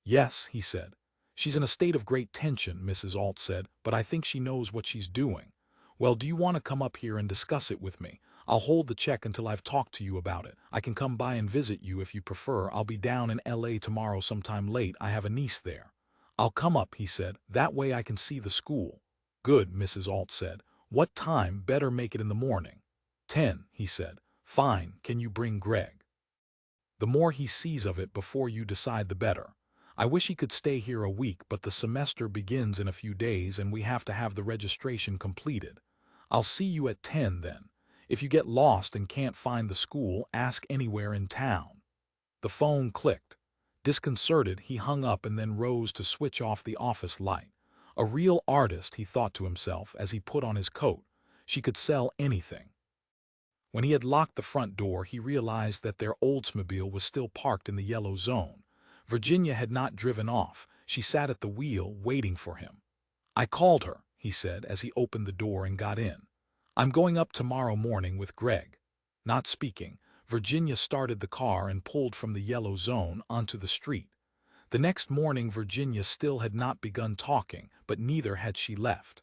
Yes, he said. She's in a state of great tension, Mrs. Alt said, but I think she knows what she's doing. Well, do you want to come up here and discuss it with me? I'll hold the check until I've talked to you about it. I can come by and visit you if you prefer. I'll be down in L.A. tomorrow sometime late. I have a niece there. I'll come up, he said. That way I can see the school. Good, Mrs. Alt said. What time? Better make it in the morning. 10, he said. Fine. Can you bring Gregg? The more he sees of it before you decide, the better. I wish he could stay here a week, but the semester begins in a few days and we have to have the registration completed. I'll see you at 10 then. If you get lost and can't find the school, ask anywhere in town. The phone clicked. Disconcerted, he hung up and then rose to switch off the office light. A real artist, he thought to himself as he put on his coat. She could sell anything. When he had locked the front door, he realized that their Oldsmobile was still parked in the yellow zone. Virginia had not driven off. She sat at the wheel, waiting for him. I called her, he said as he opened the door and got in. I'm going up tomorrow morning with Gregg. Not speaking, Virginia started the car and pulled from the yellow zone onto the street. The next morning Virginia still had not begun talking, but neither had she left.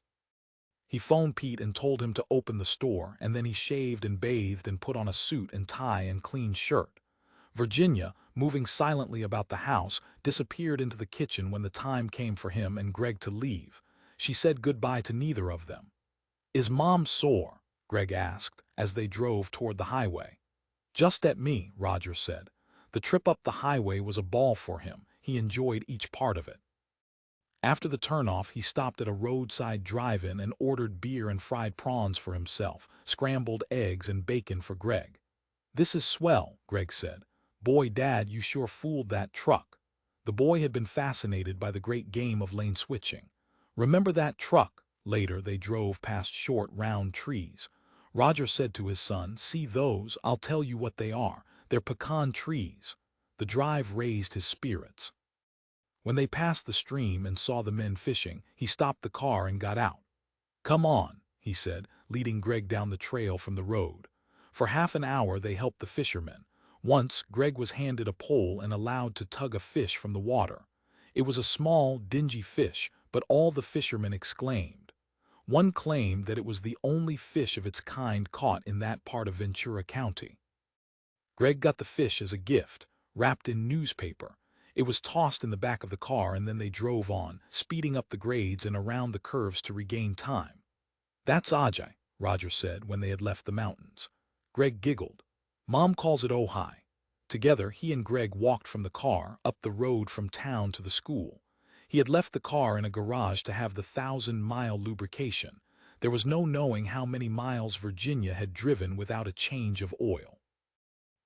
He phoned Pete and told him to open the store, and then he shaved and bathed and put on a suit and tie and clean shirt. Virginia, moving silently about the house, disappeared into the kitchen when the time came for him and Gregg to leave. She said goodbye to neither of them. Is Mom sore? Gregg asked as they drove toward the highway. Just at me, Roger said. The trip up the highway was a ball for him. He enjoyed each part of it. After the turnoff, he stopped at a roadside drive-in and ordered beer and fried prawns for himself, scrambled eggs and bacon for Gregg. This is swell, Gregg said. Boy, Dad, you sure fooled that truck. The boy had been fascinated by the great game of lane switching. Remember that truck? Later, they drove past short, round trees. Roger said to his son, see those? I'll tell you what they are. They're pecan trees. The drive raised his spirits. When they passed the stream and saw the men fishing, he stopped the car and got out. Come on, he said, leading Gregg down the trail from the road. For half an hour they helped the fishermen. Once, Gregg was handed a pole and allowed to tug a fish from the water. It was a small, dingy fish, but all the fishermen exclaimed. One claimed that it was the only fish of its kind caught in that part of Ventura County. Gregg got the fish as a gift, wrapped in newspaper. It was tossed in the back of the car and then they drove on, speeding up the grades and around the curves to regain time. "That's Ajay," Roger said when they had left the mountains. Gregg giggled. "Mom calls it Ojai." Together, he and Gregg walked from the car, up the road from town to the school. He had left the car in a garage to have the 1,000-mile lubrication. There was no knowing how many miles Virginia had driven without a change of oil.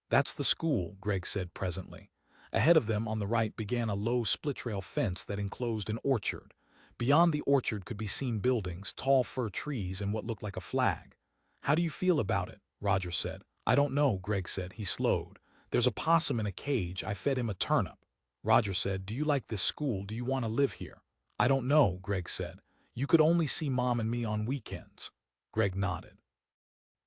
"That's the school," Gregg said presently. Ahead of them on the right began a low split-rail fence that enclosed an orchard. Beyond the orchard could be seen buildings, tall fir trees, and what looked like a flag. "How do you feel about it?" Roger said. "I don't know," Gregg said. He slowed. "There's a possum in a cage. I fed him a turnip." Roger said, "Do you like this school? Do you want to live here?" "I don't know," Gregg said. "You could only see Mom and me on weekends." Gregg nodded.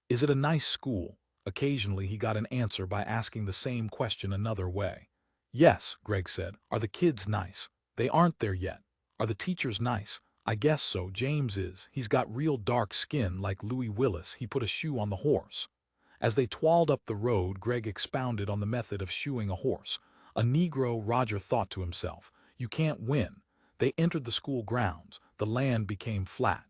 "Is it a nice school?" Occasionally he got an answer by asking the same question another way. "Yes," Gregg said. "Are the kids nice?" "They aren't there yet." "Are the teachers nice?" "I guess so. James is. He's got real dark skin like Louis Willis. He put a shoe on the horse." As they twirled up the road, Gregg expounded on the method of shoeing a horse. "A Negro," Roger thought to himself. "You can't win." They entered the school grounds. The land became flat.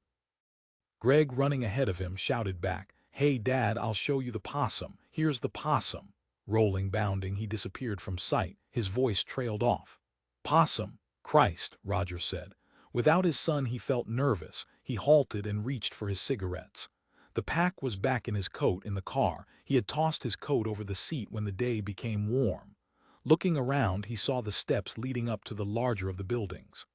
Gregg, running ahead of him, shouted back, "Hey, Dad, I'll show you the possum. Here's the possum." Rolling, bounding, he disappeared from sight. His voice trailed off. "Possum? Christ," Roger said. Without his son he felt nervous. He halted and reached for his cigarettes. The pack was back in his coat in the car. He had tossed his coat over the seat when the day became warm. Looking around, he saw the steps leading up to the larger of the buildings.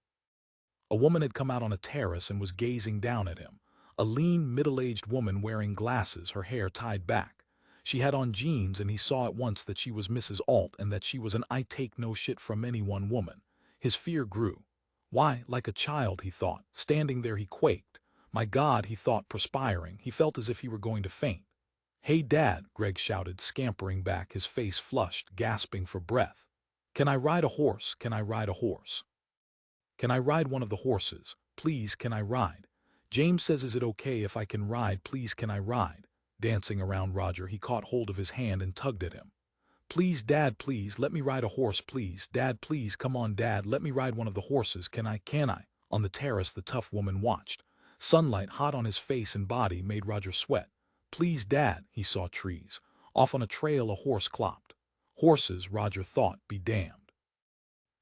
A woman had come out on a terrace and was gazing down at him. A lean, middle-aged woman wearing glasses, her hair tied back. She had on jeans and he saw at once that she was Mrs. Alt and that she was an I-take-no-shit-from-anyone woman. His fear grew. Why, like a child, he thought. Standing there he quaked. My God, he thought, perspiring. He felt as if he were going to faint. "Hey, Dad," Gregg shouted, scampering back, his face flushed, gasping for breath. "Can I ride a horse? Can I ride a horse? Can I ride one of the horses? Please, can I ride? James says, is it okay if I can ride? Please, can I ride?" Dancing around Roger, he caught hold of his hand and tugged at him. "Please, Dad, please, let me ride a horse, please. Dad, please, come on, Dad, let me ride one of the horses. Can I, can I?" On the terrace, the tough woman watched. Sunlight, hot on his face and body, made Roger sweat. "Please, Dad," he saw trees. Off on a trail a horse clopped. Horses, Roger thought, be damned.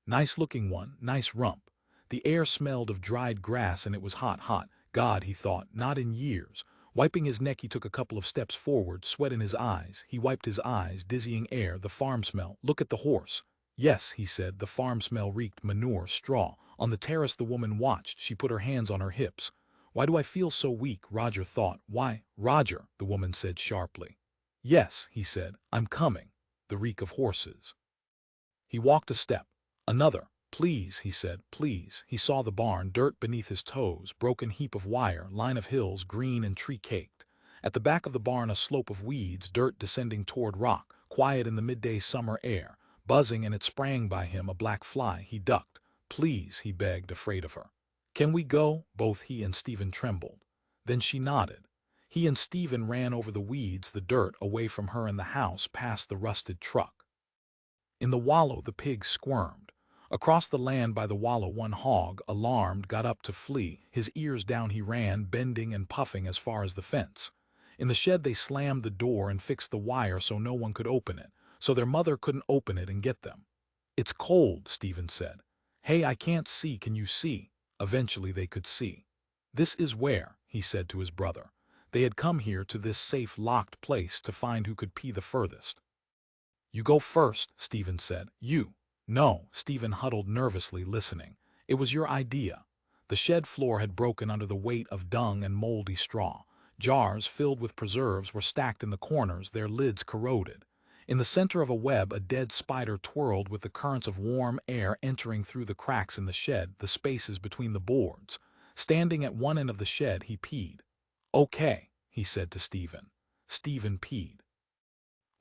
Nice-looking one, nice rump. The air smelled of dried grass and it was hot, hot. God, he thought, not in years. Wiping his neck, he took a couple of steps forward, sweat in his eyes. He wiped his eyes, dizzying air, the farm smell. "Look at the horse." "Yes," he said, the farm smell reeked manure, straw. On the terrace the woman watched. She put her hands on her hips. "Why do I feel so weak?" Roger thought. "Why?" "Roger," the woman said sharply. "Yes," he said, "I'm coming." The reek of horses. He walked a step. Another. "Please," he said, "please." He saw the barn, dirt beneath his toes, broken heap of wire, line of hills, green and tree-caked. At the back of the barn a slope of weeds, dirt descending toward rock, quiet in the midday summer air, buzzing, and it sprang by him, a black fly. He ducked. "Please," he begged, afraid of her. "Can we go?" Both he and Stephen trembled. Then she nodded. He and Stephen ran over the weeds, the dirt, away from her and the house, past the rusted truck. In the wallow the pigs squirmed. Across the land by the wallow one hog, alarmed, got up to flee. His ears down he ran, bending and puffing as far as the fence. In the shed they slammed the door and fixed the wire so no one could open it, so their mother couldn't open it and get them. "It's cold," Stephen said. "Hey, I can't see, can you see?" Eventually they could see. "This is where," he said to his brother. They had come here to this safe, locked place to find who could pee the furthest. "You go first," Stephen said. "You." "No." Stephen huddled nervously, listening. "It was your idea." The shed floor had broken under the weight of dung and moldy straw. Jars filled with preserves were stacked in the corners, their lids corroded. In the center of a web a dead spider twirled with the currents of warm air entering through the cracks in the shed, the spaces between the boards. Standing at one end of the shed he peed. "Okay," he said to Stephen. Stephen peed.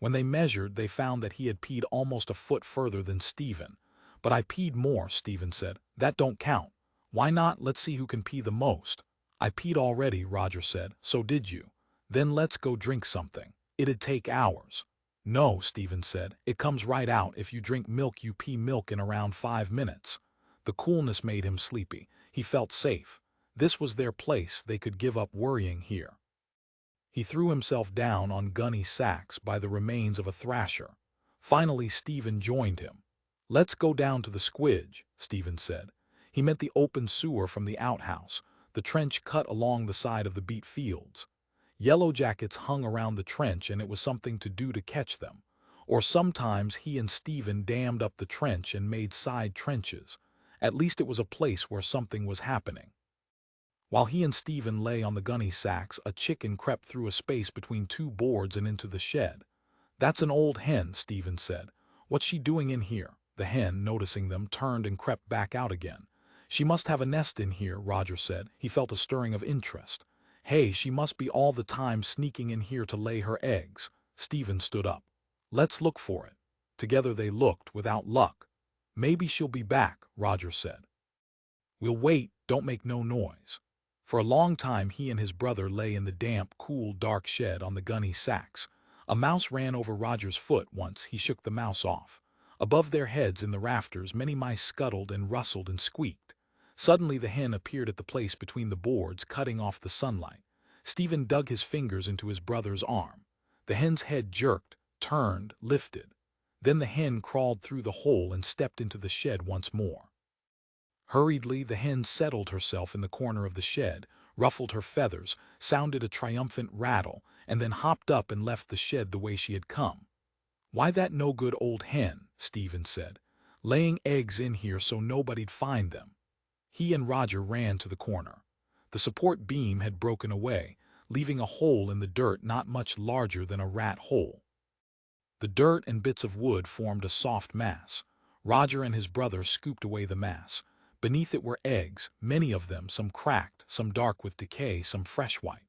When they measured, they found that he had peed almost a foot further than Stephen. "But I peed more," Stephen said. "That don't count. Why not? Let's see who can pee the most." "I peed already," Roger said. "So did you. Then let's go drink something. It'd take hours." "No," Stephen said. "It comes right out. If you drink milk, you pee milk in around 5 minutes." The coolness made him sleepy. He felt safe. This was their place. They could give up worrying here. He threw himself down on gunny sacks by the remains of a thrasher. Finally, Stephen joined him. "Let's go down to the squidge," Stephen said. He meant the open sewer from the outhouse, the trench cut along the side of the beet fields. Yellow jackets hung around the trench, and it was something to do to catch them. Or sometimes he and Stephen dammed up the trench and made side trenches. At least it was a place where something was happening. While he and Stephen lay on the gunny sacks, a chicken crept through a space between two boards and into the shed. "That's an old hen," Stephen said. "What's she doing in here?" The hen, noticing them, turned and crept back out again. "She must have a nest in here," Roger said. He felt a stirring of interest. "Hey, she must be all the time sneaking in here to lay her eggs." Stephen stood up. "Let's look for it." Together they looked, without luck. "Maybe she'll be back," Roger said. "We'll wait. Don't make no noise." For a long time he and his brother lay in the damp, cool, dark shed on the gunny sacks. A mouse ran over Roger's foot once. He shook the mouse off. Above their heads in the rafters, many mice scuttled and rustled and squeaked. Suddenly the hen appeared at the place between the boards, cutting off the sunlight. Stephen dug his fingers into his brother's arm. The hen's head jerked, turned, lifted. Then the hen crawled through the hole and stepped into the shed once more. Hurriedly, the hen settled herself in the corner of the shed, ruffled her feathers, sounded a triumphant rattle, and then hopped up and left the shed the way she had come. "Why, that no-good old hen," Stephen said, "laying eggs in here so nobody'd find them." He and Roger ran to the corner. The support beam had broken away, leaving a hole in the dirt not much larger than a rat hole. The dirt and bits of wood formed a soft mass. Roger and his brother scooped away the mass. Beneath it were eggs, many of them, some cracked, some dark with decay, some fresh white.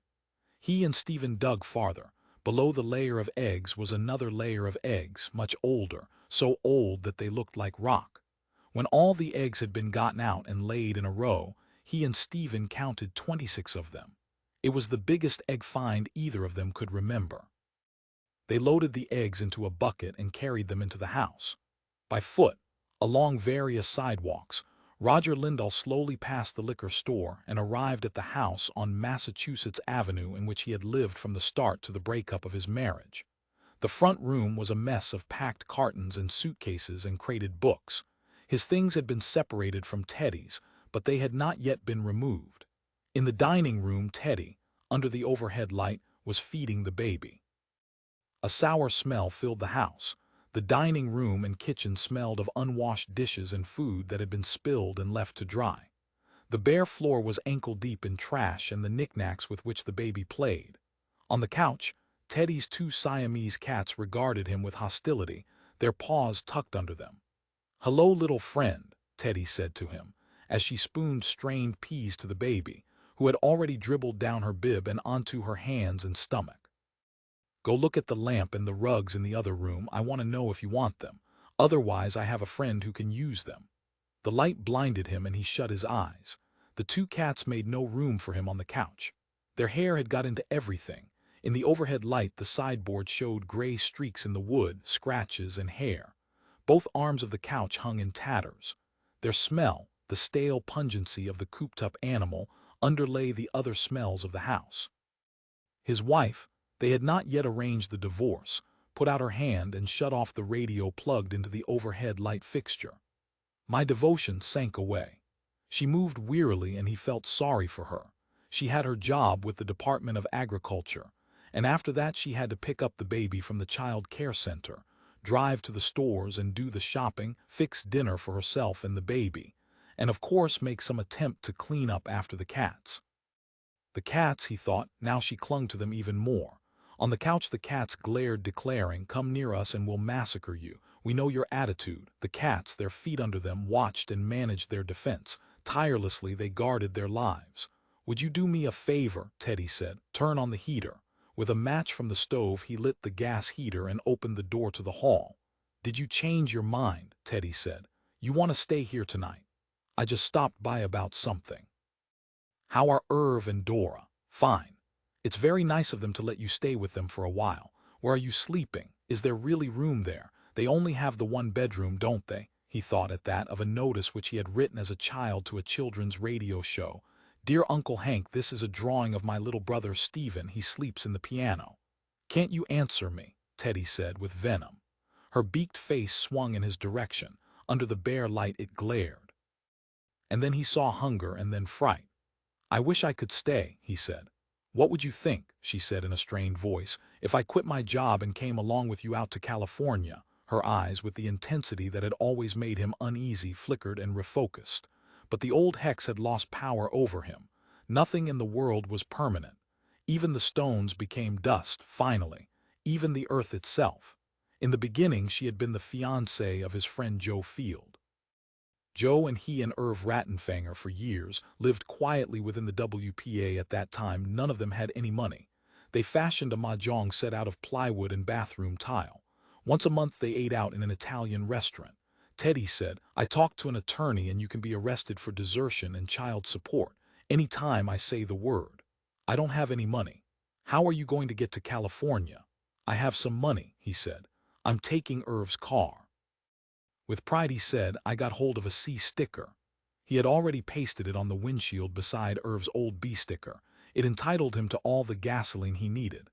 He and Stephen dug farther. Below the layer of eggs was another layer of eggs, much older, so old that they looked like rock. When all the eggs had been gotten out and laid in a row, he and Stephen counted 26 of them. It was the biggest egg find either of them could remember. They loaded the eggs into a bucket and carried them into the house. By foot, along various sidewalks, Roger Lindahl slowly passed the liquor store and arrived at the house on Massachusetts Avenue in which he had lived from the start to the breakup of his marriage. The front room was a mess of packed cartons and suitcases and crated books. His things had been separated from Teddy's, but they had not yet been removed. In the dining room, Teddy, under the overhead light, was feeding the baby. A sour smell filled the house. The dining room and kitchen smelled of unwashed dishes and food that had been spilled and left to dry. The bare floor was ankle-deep in trash and the knickknacks with which the baby played. On the couch, Teddy's two Siamese cats regarded him with hostility, their paws tucked under them. "Hello, little friend," Teddy said to him, as she spooned strained peas to the baby, who had already dribbled down her bib and onto her hands and stomach. "Go look at the lamp and the rugs in the other room. I want to know if you want them. Otherwise, I have a friend who can use them." The light blinded him and he shut his eyes. The two cats made no room for him on the couch. Their hair had got into everything. In the overhead light, the sideboard showed gray streaks in the wood, scratches and hair. Both arms of the couch hung in tatters. Their smell, the stale pungency of the cooped-up animal, underlay the other smells of the house. His wife, they had not yet arranged the divorce, put out her hand and shut off the radio plugged into the overhead light fixture. My devotion sank away. She moved wearily and he felt sorry for her. She had her job with the Department of Agriculture, and after that she had to pick up the baby from the child care center, drive to the stores and do the shopping, fix dinner for herself and the baby, and of course make some attempt to clean up after the cats. The cats, he thought, now she clung to them even more. On the couch the cats glared, declaring, "Come near us and we'll massacre you. We know your attitude." The cats, their feet under them, watched and managed their defense. Tirelessly they guarded their lives. "Would you do me a favor?" Teddy said. "Turn on the heater. With a match from the stove, he lit the gas heater and opened the door to the hall. "Did you change your mind?" Teddy said. "You want to stay here tonight?" "I just stopped by about something." "How are Irv and Dora?" "Fine. It's very nice of them to let you stay with them for a while. Where are you sleeping? Is there really room there? They only have the one bedroom, don't they?" He thought at that of a notice which he had written as a child to a children's radio show. "Dear Uncle Hank, this is a drawing of my little brother Stephen. He sleeps in the piano." "Can't you answer me?" Teddy said with venom. Her beaked face swung in his direction. Under the bare light it glared. And then he saw hunger and then fright. "I wish I could stay," he said. "What would you think," she said in a strained voice, "if I quit my job and came along with you out to California?" Her eyes, with the intensity that had always made him uneasy, flickered and refocused. But the old hex had lost power over him. Nothing in the world was permanent. Even the stones became dust, finally. Even the earth itself. In the beginning she had been the fiancée of his friend Joe Field. Joe and he and Irv Rattenfanger for years lived quietly within the WPA. At that time, none of them had any money. They fashioned a mahjong set out of plywood and bathroom tile. Once a month they ate out in an Italian restaurant. Teddy said, "I talked to an attorney and you can be arrested for desertion and child support any time I say the word." "I don't have any money." "How are you going to get to California?" "I have some money," he said. "I'm taking Irv's car." With pride he said, "I got hold of a C sticker." He had already pasted it on the windshield beside Irv's old B sticker. It entitled him to all the gasoline he needed.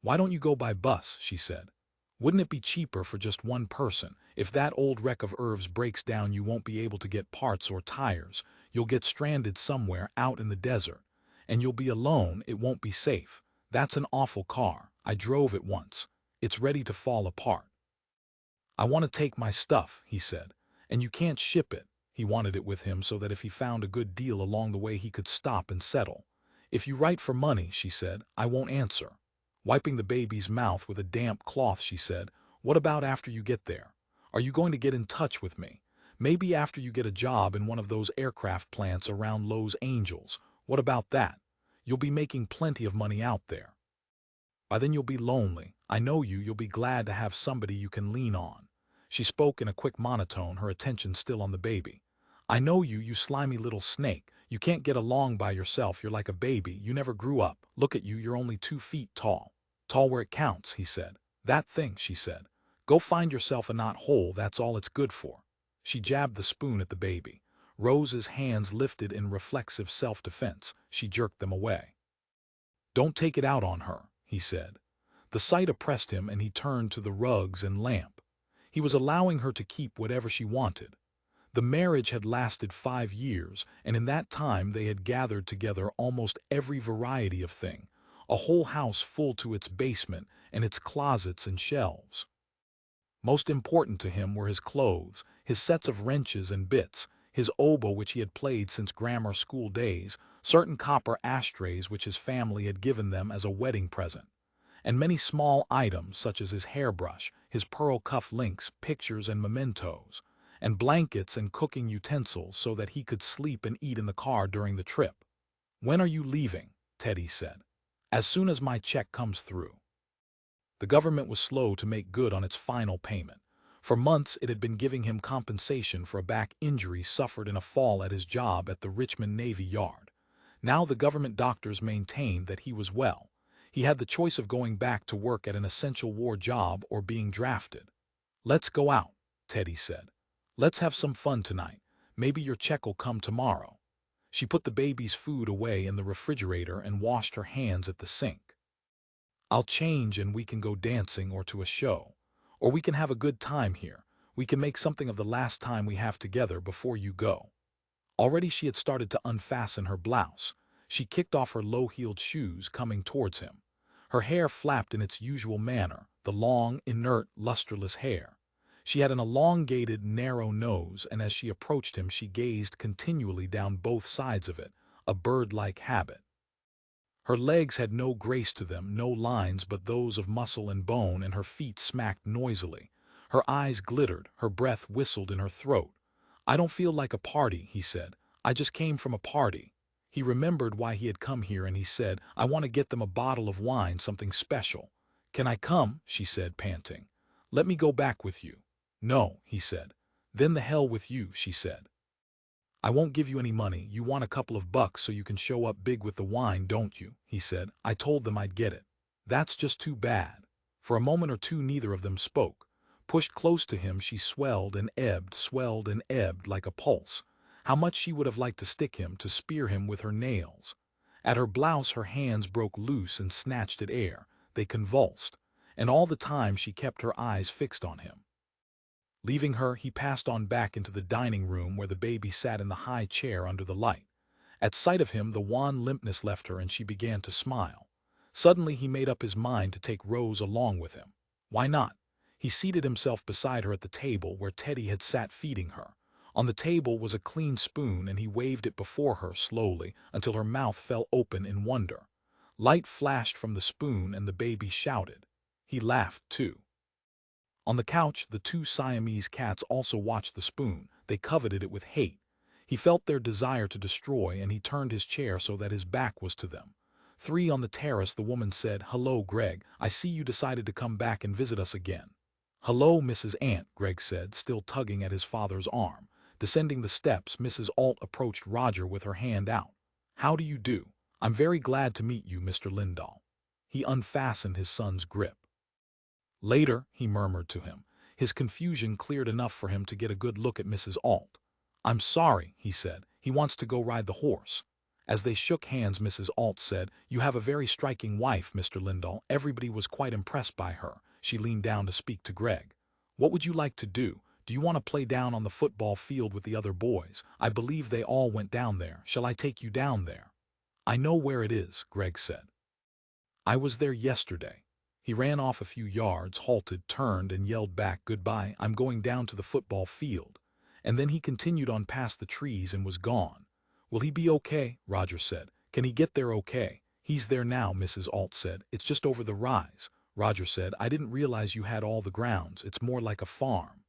"Why don't you go by bus?" she said. "Wouldn't it be cheaper for just one person? If that old wreck of Irv's breaks down, you won't be able to get parts or tires. You'll get stranded somewhere out in the desert. And you'll be alone. It won't be safe. That's an awful car. I drove it once. It's ready to fall apart." "I want to take my stuff," he said. "And you can't ship it." He wanted it with him so that if he found a good deal along the way he could stop and settle. "If you write for money," she said, "I won't answer." Wiping the baby's mouth with a damp cloth, she said, "What about after you get there? Are you going to get in touch with me? Maybe after you get a job in one of those aircraft plants around Los Angeles. What about that? You'll be making plenty of money out there. By then you'll be lonely. I know you'll be glad to have somebody you can lean on." She spoke in a quick monotone, her attention still on the baby. "I know you slimy little snake. You can't get along by yourself. You're like a baby. You never grew up. Look at you, you're only 2 feet tall." "Tall where it counts," he said. "That thing," she said. "Go find yourself a knot hole, that's all it's good for." She jabbed the spoon at the baby. Rose's hands lifted in reflexive self-defense. She jerked them away. "Don't take it out on her," he said. The sight oppressed him and he turned to the rugs and lamp. He was allowing her to keep whatever she wanted. The marriage had lasted 5 years, and in that time they had gathered together almost every variety of thing, a whole house full to its basement and its closets and shelves. Most important to him were his clothes, his sets of wrenches and bits, his oboe which he had played since grammar school days, certain copper ashtrays which his family had given them as a wedding present, and many small items such as his hairbrush, his pearl cuff links, pictures and mementos, and blankets and cooking utensils so that he could sleep and eat in the car during the trip. "When are you leaving?" Teddy said. "As soon as my check comes through." The government was slow to make good on its final payment. For months it had been giving him compensation for a back injury suffered in a fall at his job at the Richmond Navy Yard. Now the government doctors maintained that he was well. He had the choice of going back to work at an essential war job or being drafted. "Let's go out," Teddy said. "Let's have some fun tonight. Maybe your check will come tomorrow." She put the baby's food away in the refrigerator and washed her hands at the sink. "I'll change and we can go dancing or to a show. Or we can have a good time here. We can make something of the last time we have together before you go." Already she had started to unfasten her blouse. She kicked off her low-heeled shoes, coming towards him. Her hair flapped in its usual manner, the long, inert, lusterless hair. She had an elongated, narrow nose, and as she approached him she gazed continually down both sides of it, a bird-like habit. Her legs had no grace to them, no lines but those of muscle and bone, and her feet smacked noisily. Her eyes glittered, her breath whistled in her throat. "I don't feel like a party," he said. "I just came from a party." He remembered why he had come here and he said, "I want to get them a bottle of wine, something special." "Can I come?" she said, panting. "Let me go back with you." "No," he said. "Then the hell with you," she said. "I won't give you any money. You want a couple of bucks so you can show up big with the wine, don't you?" he said. "I told them I'd get it." "That's just too bad." For a moment or two neither of them spoke. Pushed close to him she swelled and ebbed like a pulse. How much she would have liked to stick him, to spear him with her nails. At her blouse her hands broke loose and snatched at air. They convulsed. And all the time she kept her eyes fixed on him. Leaving her, he passed on back into the dining room where the baby sat in the high chair under the light. At sight of him the wan limpness left her and she began to smile. Suddenly he made up his mind to take Rose along with him. Why not? He seated himself beside her at the table where Teddy had sat feeding her. On the table was a clean spoon and he waved it before her slowly until her mouth fell open in wonder. Light flashed from the spoon and the baby shouted. He laughed too. On the couch, the two Siamese cats also watched the spoon. They coveted it with hate. He felt their desire to destroy and he turned his chair so that his back was to them. 3 on the terrace, the woman said, "Hello, Gregg. I see you decided to come back and visit us again." "Hello, Mrs. Ant," Gregg said, still tugging at his father's arm. Descending the steps, Mrs. Alt approached Roger with her hand out. "How do you do? I'm very glad to meet you, Mr. Lindahl." He unfastened his son's grip. "Later," he murmured to him. His confusion cleared enough for him to get a good look at Mrs. Alt. "I'm sorry," he said. "He wants to go ride the horse." As they shook hands, Mrs. Alt said, "You have a very striking wife, Mr. Lindahl. Everybody was quite impressed by her." She leaned down to speak to Gregg. "What would you like to do? Do you want to play down on the football field with the other boys? I believe they all went down there. Shall I take you down there?" "I know where it is," Gregg said. "I was there yesterday." He ran off a few yards, halted, turned, and yelled back, "Goodbye, I'm going down to the football field." And then he continued on past the trees and was gone. "Will he be okay?" Roger said. "Can he get there okay?" "He's there now," Mrs. Alt said. "It's just over the rise." Roger said, "I didn't realize you had all the grounds. It's more like a farm."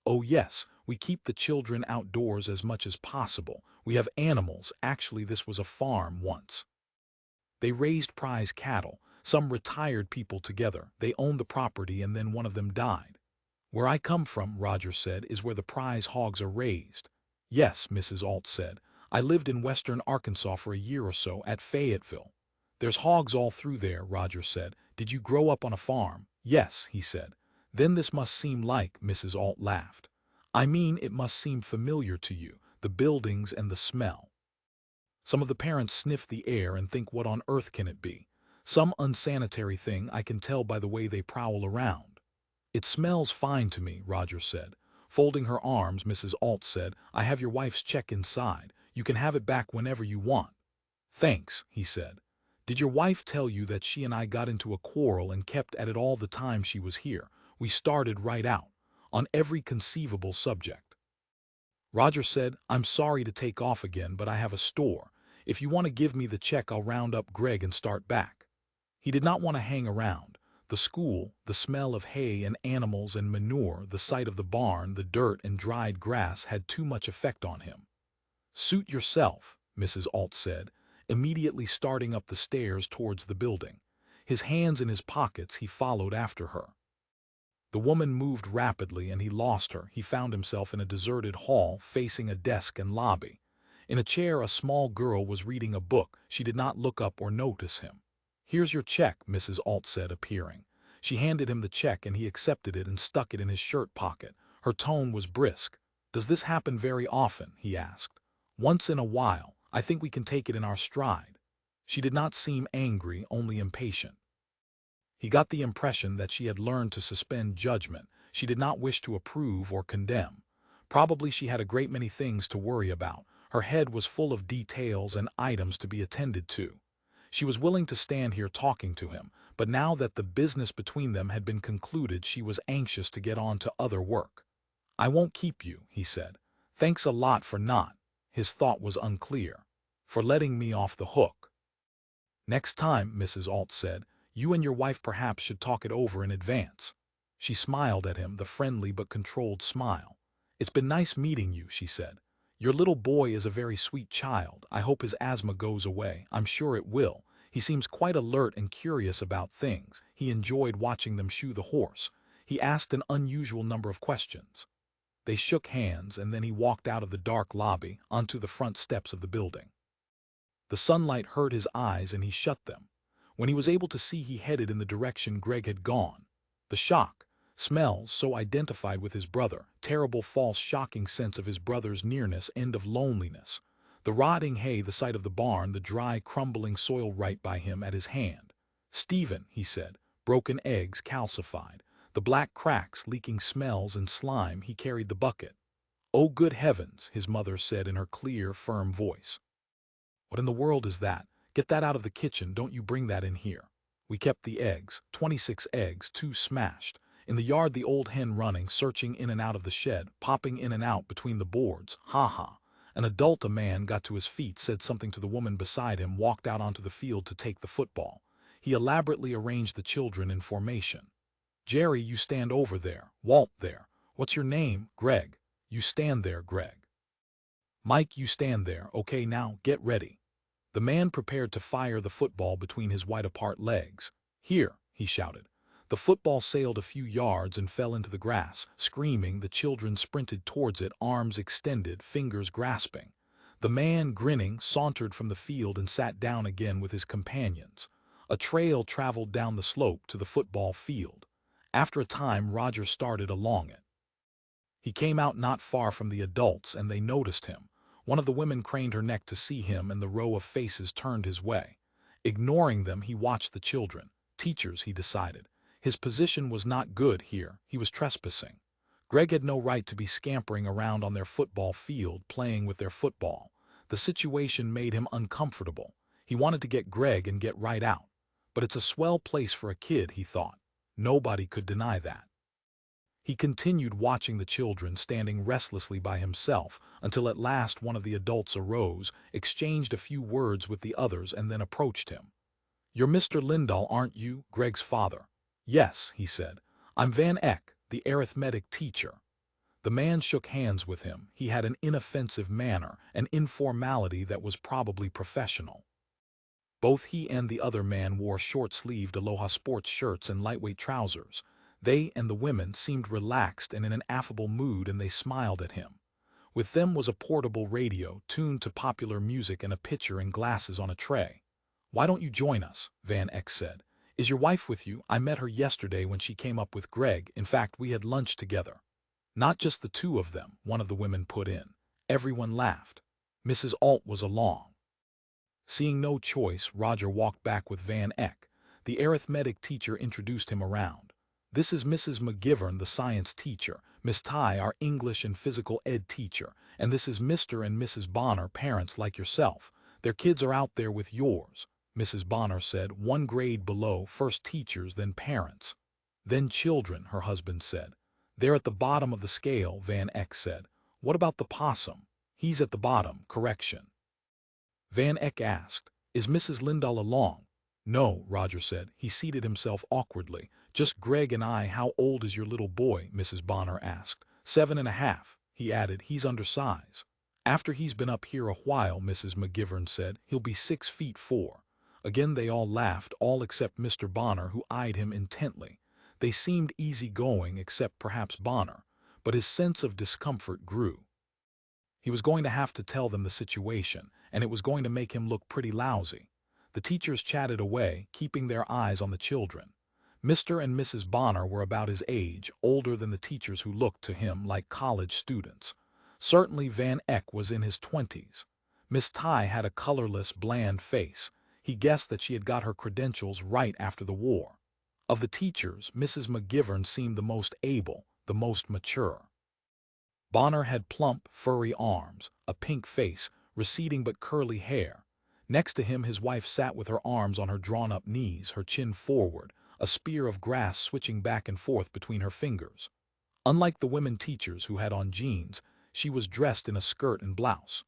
"Oh yes, we keep the children outdoors as much as possible. We have animals. Actually, this was a farm once. They raised prize cattle. Some retired people together. They owned the property and then one of them died." "Where I come from," Roger said, "is where the prize hogs are raised." "Yes," Mrs. Alt said. "I lived in western Arkansas for a year or so, at Fayetteville." "There's hogs all through there," Roger said. "Did you grow up on a farm?" "Yes," he said. "Then this must seem like," Mrs. Alt laughed. "I mean, it must seem familiar to you, the buildings and the smell." Some of the parents sniff the air and think, what on earth can it be? Some unsanitary thing, I can tell by the way they prowl around. "It smells fine to me," Roger said. Folding her arms, Mrs. Alt said, "I have your wife's check inside. You can have it back whenever you want." "Thanks," he said. "Did your wife tell you that she and I got into a quarrel and kept at it all the time she was here? We started right out. On every conceivable subject." Roger said, "I'm sorry to take off again, but I have a store. If you want to give me the check, I'll round up Gregg and start back." He did not want to hang around. The school, the smell of hay and animals and manure, the sight of the barn, the dirt and dried grass had too much effect on him. "Suit yourself," Mrs. Alt said, immediately starting up the stairs towards the building. His hands in his pockets, he followed after her. The woman moved rapidly and he lost her. He found himself in a deserted hall facing a desk and lobby. In a chair a small girl was reading a book. She did not look up or notice him. "Here's your check," Mrs. Alt said, appearing. She handed him the check and he accepted it and stuck it in his shirt pocket. Her tone was brisk. "Does this happen very often?" he asked. "Once in a while. I think we can take it in our stride." She did not seem angry, only impatient. He got the impression that she had learned to suspend judgment. She did not wish to approve or condemn. Probably she had a great many things to worry about. Her head was full of details and items to be attended to. She was willing to stand here talking to him, but now that the business between them had been concluded, she was anxious to get on to other work. "I won't keep you," he said. "Thanks a lot for not," his thought was unclear, "for letting me off the hook." "Next time," Mrs. Alt said, "you and your wife perhaps should talk it over in advance." She smiled at him, the friendly but controlled smile. "It's been nice meeting you," she said. Your little boy is a very sweet child. I hope his asthma goes away. I'm sure it will. He seems quite alert and curious about things. He enjoyed watching them shoe the horse. He asked an unusual number of questions. They shook hands, and then he walked out of the dark lobby onto the front steps of the building. The sunlight hurt his eyes and he shut them. When he was able to see, he headed in the direction Gregg had gone. The shock, smells so identified with his brother, terrible false shocking sense of his brother's nearness and of loneliness. The rotting hay, the sight of the barn, the dry, crumbling soil right by him at his hand. "Stephen," he said, broken eggs calcified, the black cracks leaking smells and slime. He carried the bucket. "Oh, good heavens," his mother said in her clear, firm voice. "What in the world is that? Get that out of the kitchen, don't you bring that in here." We kept the eggs, 26 eggs, 2 smashed. In the yard, the old hen running, searching in and out of the shed, popping in and out between the boards. Ha ha. An adult, a man, got to his feet, said something to the woman beside him, walked out onto the field to take the football. He elaborately arranged the children in formation. "Jerry, you stand over there. Walt, there. What's your name? Gregg. You stand there, Gregg. Mike, you stand there. Okay, now, get ready." The man prepared to fire the football between his wide-apart legs. "Here," he shouted. The football sailed a few yards and fell into the grass. Screaming, the children sprinted towards it, arms extended, fingers grasping. The man, grinning, sauntered from the field and sat down again with his companions. A trail traveled down the slope to the football field. After a time, Roger started along it. He came out not far from the adults, and they noticed him. One of the women craned her neck to see him, and the row of faces turned his way. Ignoring them, he watched the children. Teachers, he decided. His position was not good here. He was trespassing. Gregg had no right to be scampering around on their football field, playing with their football. The situation made him uncomfortable. He wanted to get Gregg and get right out. But it's a swell place for a kid, he thought. Nobody could deny that. He continued watching the children, standing restlessly by himself, until at last one of the adults arose, exchanged a few words with the others, and then approached him. "You're Mr. Lindahl, aren't you, Gregg's father?" "Yes," he said. "I'm Van Eck, the arithmetic teacher." The man shook hands with him. He had an inoffensive manner, an informality that was probably professional. Both he and the other man wore short-sleeved Aloha sports shirts and lightweight trousers. They and the women seemed relaxed and in an affable mood, and they smiled at him. With them was a portable radio, tuned to popular music, and a pitcher and glasses on a tray. "Why don't you join us?" Van Eck said. "Is your wife with you? I met her yesterday when she came up with Gregg. In fact, we had lunch together." "Not just the two of them," one of the women put in. Everyone laughed. Mrs. Alt was along. Seeing no choice, Roger walked back with Van Eck. The arithmetic teacher introduced him around. "This is Mrs. McGivern, the science teacher, Miss Ty, our English and physical ed teacher, and this is Mr. and Mrs. Bonner, parents like yourself. Their kids are out there with yours," Mrs. Bonner said, "one grade below, first teachers, then parents." "Then children," her husband said. "They're at the bottom of the scale," Van Eck said. "What about the possum?" "He's at the bottom, correction." Van Eck asked, "Is Mrs. Lindahl along?" "No," Roger said. He seated himself awkwardly. "Just Gregg and I." "How old is your little boy?" Mrs. Bonner asked. 7.5, he added. "He's undersized." "After he's been up here a while," Mrs. McGivern said, "he'll be 6 feet 4. Again they all laughed, all except Mr. Bonner, who eyed him intently. They seemed easy-going, except perhaps Bonner, but his sense of discomfort grew. He was going to have to tell them the situation, and it was going to make him look pretty lousy. The teachers chatted away, keeping their eyes on the children. Mr. and Mrs. Bonner were about his age, older than the teachers, who looked to him like college students. Certainly Van Eck was in his 20s. Miss Ty had a colorless, bland face. He guessed that she had got her credentials right after the war. Of the teachers, Mrs. McGivern seemed the most able, the most mature. Bonner had plump, furry arms, a pink face, receding but curly hair. Next to him his wife sat with her arms on her drawn-up knees, her chin forward, a spear of grass switching back and forth between her fingers. Unlike the women teachers, who had on jeans, she was dressed in a skirt and blouse.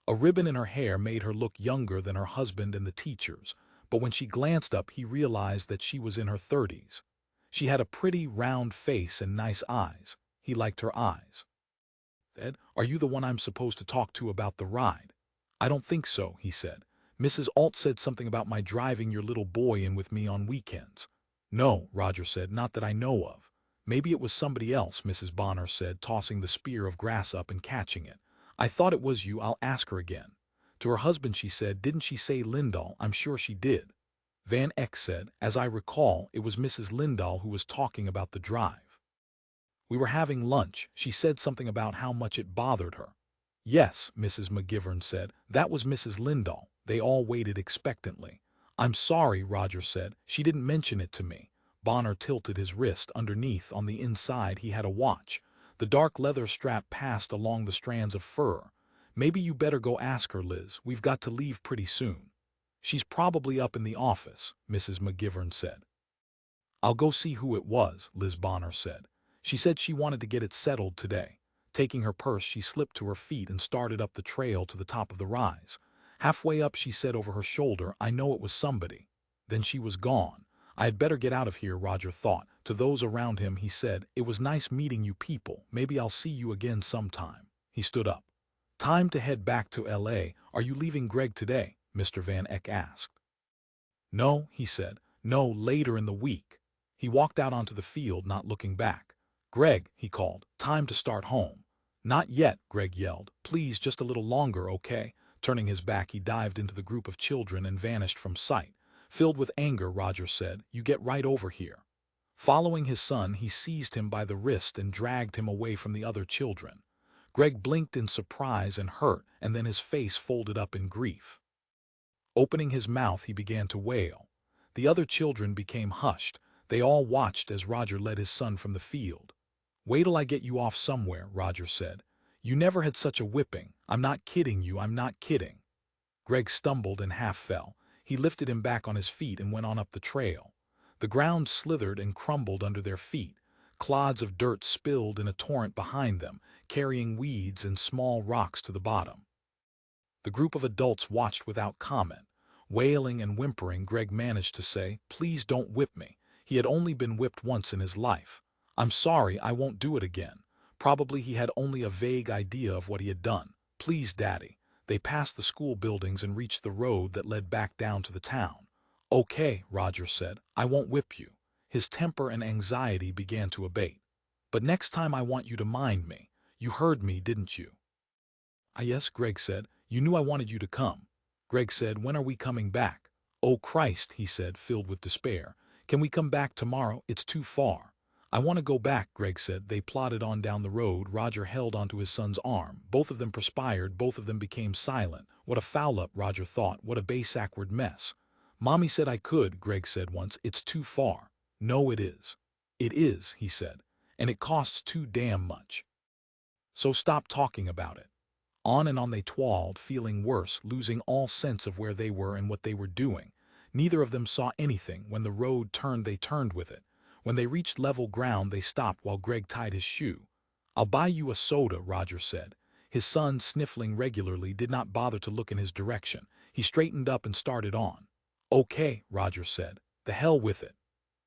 A ribbon in her hair made her look younger than her husband and the teachers, but when she glanced up he realized that she was in her 30s. She had a pretty, round face and nice eyes. He liked her eyes. "Ed, are you the one I'm supposed to talk to about the ride?" "I don't think so," he said. "Mrs. Alt said something about my driving your little boy in with me on weekends." "No," Roger said, "not that I know of." "Maybe it was somebody else," Mrs. Bonner said, tossing the spear of grass up and catching it. "I thought it was you. I'll ask her again." To her husband she said, "Didn't she say Lindahl? I'm sure she did." Van Eck said, "As I recall, it was Mrs. Lindahl who was talking about the drive. We were having lunch. She said something about how much it bothered her." "Yes," Mrs. McGivern said, "that was Mrs. Lindahl." They all waited expectantly. "I'm sorry," Roger said. "She didn't mention it to me." Bonner tilted his wrist. Underneath, on the inside, he had a watch. The dark leather strap passed along the strands of fur. "Maybe you better go ask her, Liz. We've got to leave pretty soon." "She's probably up in the office," Mrs. McGivern said. "I'll go see who it was," Liz Bonner said. "She said she wanted to get it settled today." Taking her purse, she slipped to her feet and started up the trail to the top of the rise. Halfway up, she said over her shoulder, "I know it was somebody." Then she was gone. "I had better get out of here," Roger thought. To those around him, he said, "It was nice meeting you people. Maybe I'll see you again sometime." He stood up. "Time to head back to L.A. Are you leaving Gregg today?" Mr. Van Eck asked. "No," he said. "No, later in the week." He walked out onto the field, not looking back. "Gregg," he called, "time to start home." "Not yet," Gregg yelled. "Please, just a little longer, okay?" Turning his back, he dived into the group of children and vanished from sight. Filled with anger, Roger said, "You get right over here." Following his son, he seized him by the wrist and dragged him away from the other children. Gregg blinked in surprise and hurt, and then his face folded up in grief. Opening his mouth, he began to wail. The other children became hushed. They all watched as Roger led his son from the field. "Wait till I get you off somewhere," Roger said. "You never had such a whipping. I'm not kidding you, I'm not kidding." Gregg stumbled and half fell. He lifted him back on his feet and went on up the trail. The ground slithered and crumbled under their feet. Clods of dirt spilled in a torrent behind them, carrying weeds and small rocks to the bottom. The group of adults watched without comment. Wailing and whimpering, Gregg managed to say, "Please don't whip me." He had only been whipped once in his life. "I'm sorry, I won't do it again." Probably he had only a vague idea of what he had done. "Please, Daddy." They passed the school buildings and reached the road that led back down to the town. "Okay," Roger said, "I won't whip you." His temper and anxiety began to abate. "But next time I want you to mind me. You heard me, didn't you?" Yes," Gregg said. "You knew I wanted you to come." Gregg said, "When are we coming back?" "Oh Christ," he said, filled with despair. "Can we come back tomorrow? It's too far." "I want to go back," Gregg said. They plodded on down the road. Roger held onto his son's arm. Both of them perspired. Both of them became silent. What a foul-up, Roger thought. What a base-awkward mess. "Mommy said I could," Gregg said once. "It's too far." "No, it is." "It is," he said. "And it costs too damn much. So stop talking about it." On and on they twirled, feeling worse, losing all sense of where they were and what they were doing. Neither of them saw anything. When the road turned, they turned with it. When they reached level ground, they stopped while Gregg tied his shoe. "I'll buy you a soda," Roger said. His son, sniffling regularly, did not bother to look in his direction. He straightened up and started on. "Okay," Roger said. "The hell with it."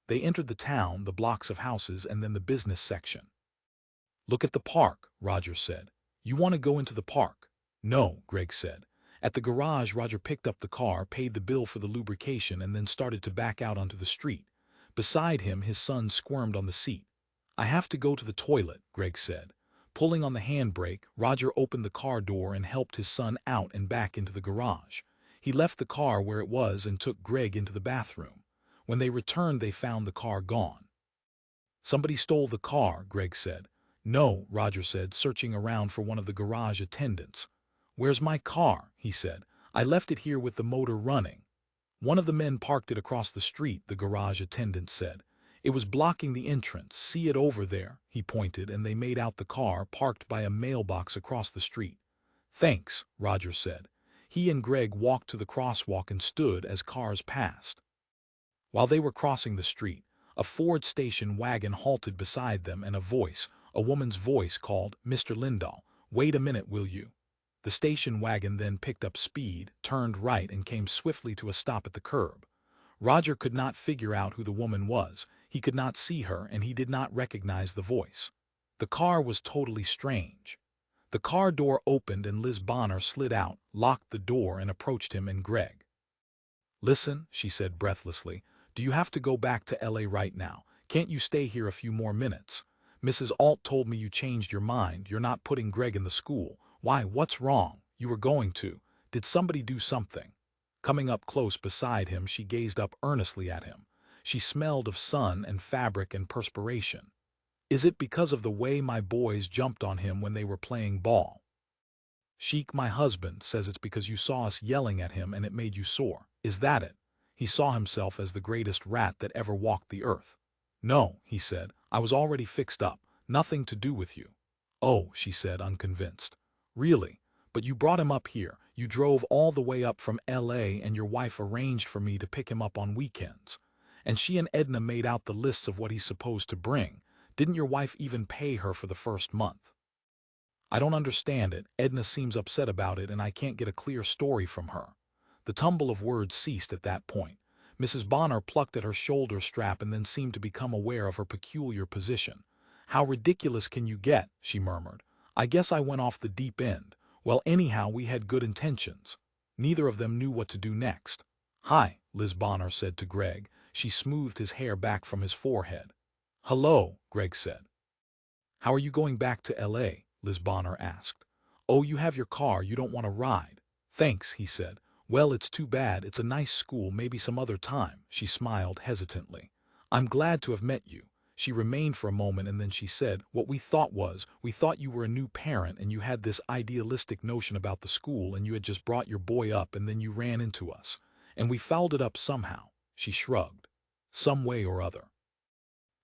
They entered the town, the blocks of houses, and then the business section. "Look at the park," Roger said. "You want to go into the park?" "No," Gregg said. At the garage, Roger picked up the car, paid the bill for the lubrication, and then started to back out onto the street. Beside him, his son squirmed on the seat. "I have to go to the toilet," Gregg said. Pulling on the handbrake, Roger opened the car door and helped his son out and back into the garage. He left the car where it was and took Gregg into the bathroom. When they returned, they found the car gone. "Somebody stole the car," Gregg said. "No," Roger said, searching around for one of the garage attendants. "Where's my car?" he said. "I left it here with the motor running." "One of the men parked it across the street," the garage attendant said. "It was blocking the entrance. See it over there?" He pointed, and they made out the car parked by a mailbox across the street. "Thanks," Roger said. He and Gregg walked to the crosswalk and stood as cars passed. While they were crossing the street, a Ford station wagon halted beside them, and a woman's voice, called, "Mr. Lindahl, wait a minute, will you?" The station wagon then picked up speed, turned right, and came swiftly to a stop at the curb. Roger could not figure out who the woman was. He could not see her, and he did not recognize the voice. The car was totally strange. The car door opened and Liz Bonner slid out, locked the door, and approached him and Gregg. "Listen," she said breathlessly, "do you have to go back to LA right now? Can't you stay here a few more minutes? Mrs. Alt told me you changed your mind. You're not putting Gregg in the school. Why, what's wrong? You were going to. Did somebody do something?" Coming up close beside him, she gazed up earnestly at him. She smelled of sun and fabric and perspiration. "Is it because of the way my boys jumped on him when they were playing ball?" "Sheik, my husband, says it's because you saw us yelling at him and it made you sore. Is that it? He saw himself as the greatest rat that ever walked the earth." "No," he said, "I was already fixed up. Nothing to do with you." "Oh," she said, unconvinced. "Really? But you brought him up here. You drove all the way up from LA and your wife arranged for me to pick him up on weekends. And she and Edna made out the lists of what he's supposed to bring. Didn't your wife even pay her for the first month?" "I don't understand it. Edna seems upset about it and I can't get a clear story from her." The tumble of words ceased at that point. Mrs. Bonner plucked at her shoulder strap and then seemed to become aware of her peculiar position. "How ridiculous can you get?" she murmured. "I guess I went off the deep end. Well, anyhow, we had good intentions." Neither of them knew what to do next. "Hi," Liz Bonner said to Gregg. She smoothed his hair back from his forehead. "Hello," Gregg said. "How are you going back to LA?" Liz Bonner asked. "Oh, you have your car, you don't want to ride." "Thanks," he said. "Well, it's too bad. It's a nice school, maybe some other time." She smiled hesitantly. "I'm glad to have met you." She remained for a moment and then she said, "What we thought you were a new parent and you had this idealistic notion about the school and you had just brought your boy up and then you ran into us. And we fouled it up somehow." She shrugged. "Some way or other.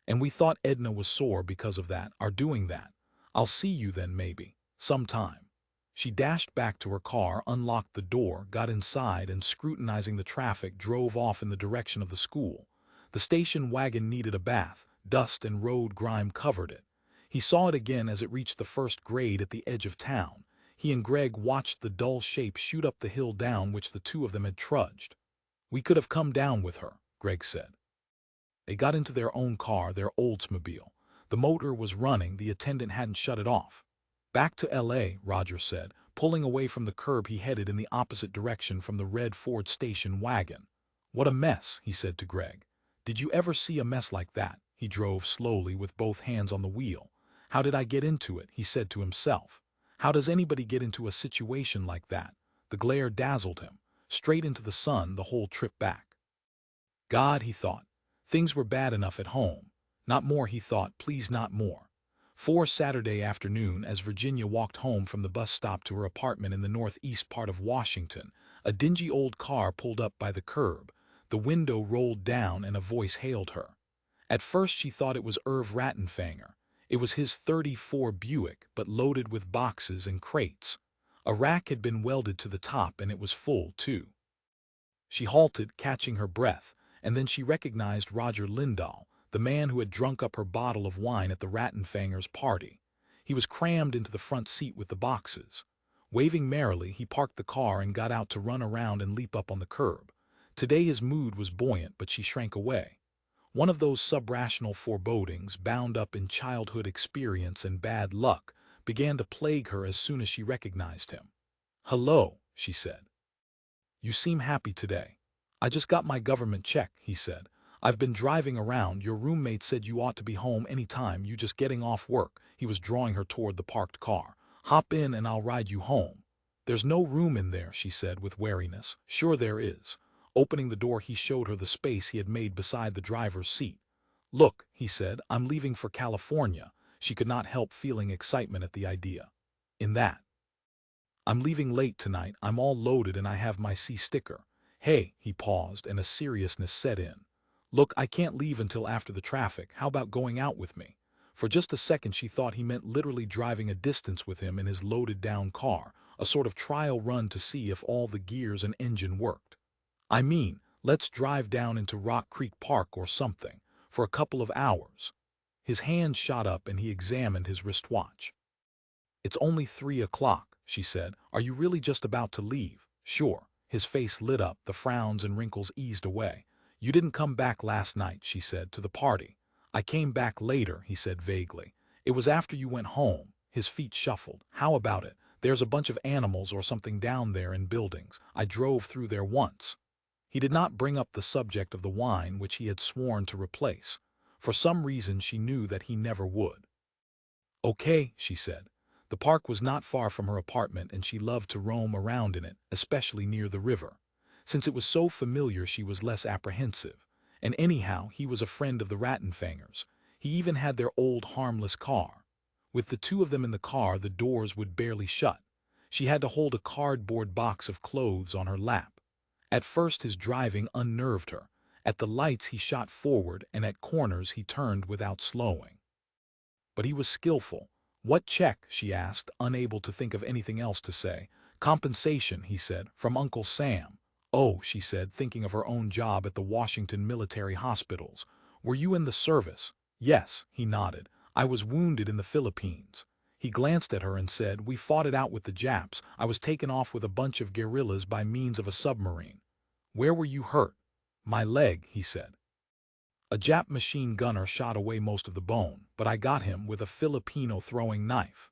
And we thought Edna was sore because of that, our doing that. I'll see you then maybe, sometime." She dashed back to her car, unlocked the door, got inside, and scrutinizing the traffic, drove off in the direction of the school. The station wagon needed a bath. Dust and road grime covered it. He saw it again as it reached the first grade at the edge of town. He and Gregg watched the dull shape shoot up the hill down which the two of them had trudged. "We could have come down with her," Gregg said. They got into their own car, their Oldsmobile. The motor was running, the attendant hadn't shut it off. "Back to LA, Roger said. Pulling away from the curb, he headed in the opposite direction from the red Ford station wagon. "What a mess," he said to Gregg. "Did you ever see a mess like that?" He drove slowly with both hands on the wheel. "How did I get into it?" he said to himself. How does anybody get into a situation like that? The glare dazzled him. Straight into the sun the whole trip back. God, he thought. Things were bad enough at home. Not more, he thought, please not more. Saturday afternoon, as Virginia walked home from the bus stop to her apartment in the northeast part of Washington, a dingy old car pulled up by the curb. The window rolled down and a voice hailed her. At first she thought it was Irv Rattenfanger. It was his '34 Buick, but loaded with boxes and crates. A rack had been welded to the top and it was full, too. She halted, catching her breath, and then she recognized Roger Lindahl, the man who had drunk up her bottle of wine at the Rattenfangers' party. He was crammed into the front seat with the boxes. Waving merrily, he parked the car and got out to run around and leap up on the curb. Today his mood was buoyant, but she shrank away. One of those sub-rational forebodings, bound up in childhood experience and bad luck, began to plague her as soon as she recognized him. "Hello," she said. "You seem happy today." "I just got my government check," he said. "I've been driving around. Your roommate said you ought to be home any time. You just getting off work." He was drawing her toward the parked car. "Hop in and I'll ride you home." "There's no room in there," she said with wariness. "Sure there is." Opening the door, he showed her the space he had made beside the driver's seat. "Look," he said, "I'm leaving for California." She could not help feeling excitement at the idea. "In that?" "I'm leaving late tonight. I'm all loaded and I have my C sticker." "Hey," he paused and a seriousness set in. "Look, I can't leave until after the traffic. How about going out with me?" For just a second she thought he meant literally driving a distance with him in his loaded-down car, a sort of trial run to see if all the gears and engine worked. "I mean, let's drive down into Rock Creek Park or something, for a couple of hours." His hand shot up and he examined his wristwatch. "It's only 3 o'clock, she said. "Are you really just about to leave?" "Sure." His face lit up, the frowns and wrinkles eased away. "You didn't come back last night," she said, "to the party." "I came back later," he said vaguely. "It was after you went home." His feet shuffled. How about it? There's a bunch of animals or something down there in buildings. I drove through there once. He did not bring up the subject of the wine which he had sworn to replace. For some reason she knew that he never would. Okay, she said. The park was not far from her apartment and she loved to roam around in it, especially near the river. Since it was so familiar she was less apprehensive. And anyhow, he was a friend of the Rattenfangers. He even had their old harmless car. With the two of them in the car, the doors would barely shut. She had to hold a cardboard box of clothes on her lap. At first his driving unnerved her. At the lights he shot forward and at corners he turned without slowing. But he was skillful. What check? She asked, unable to think of anything else to say. Compensation, he said, from Uncle Sam. Oh, she said, thinking of her own job at the Washington military hospitals. Were you in the service? Yes, he nodded. I was wounded in the Philippines. He glanced at her and said, we fought it out with the Japs. I was taken off with a bunch of guerrillas by means of a submarine. Where were you hurt? My leg, he said. A Jap machine gunner shot away most of the bone, but I got him with a Filipino throwing knife.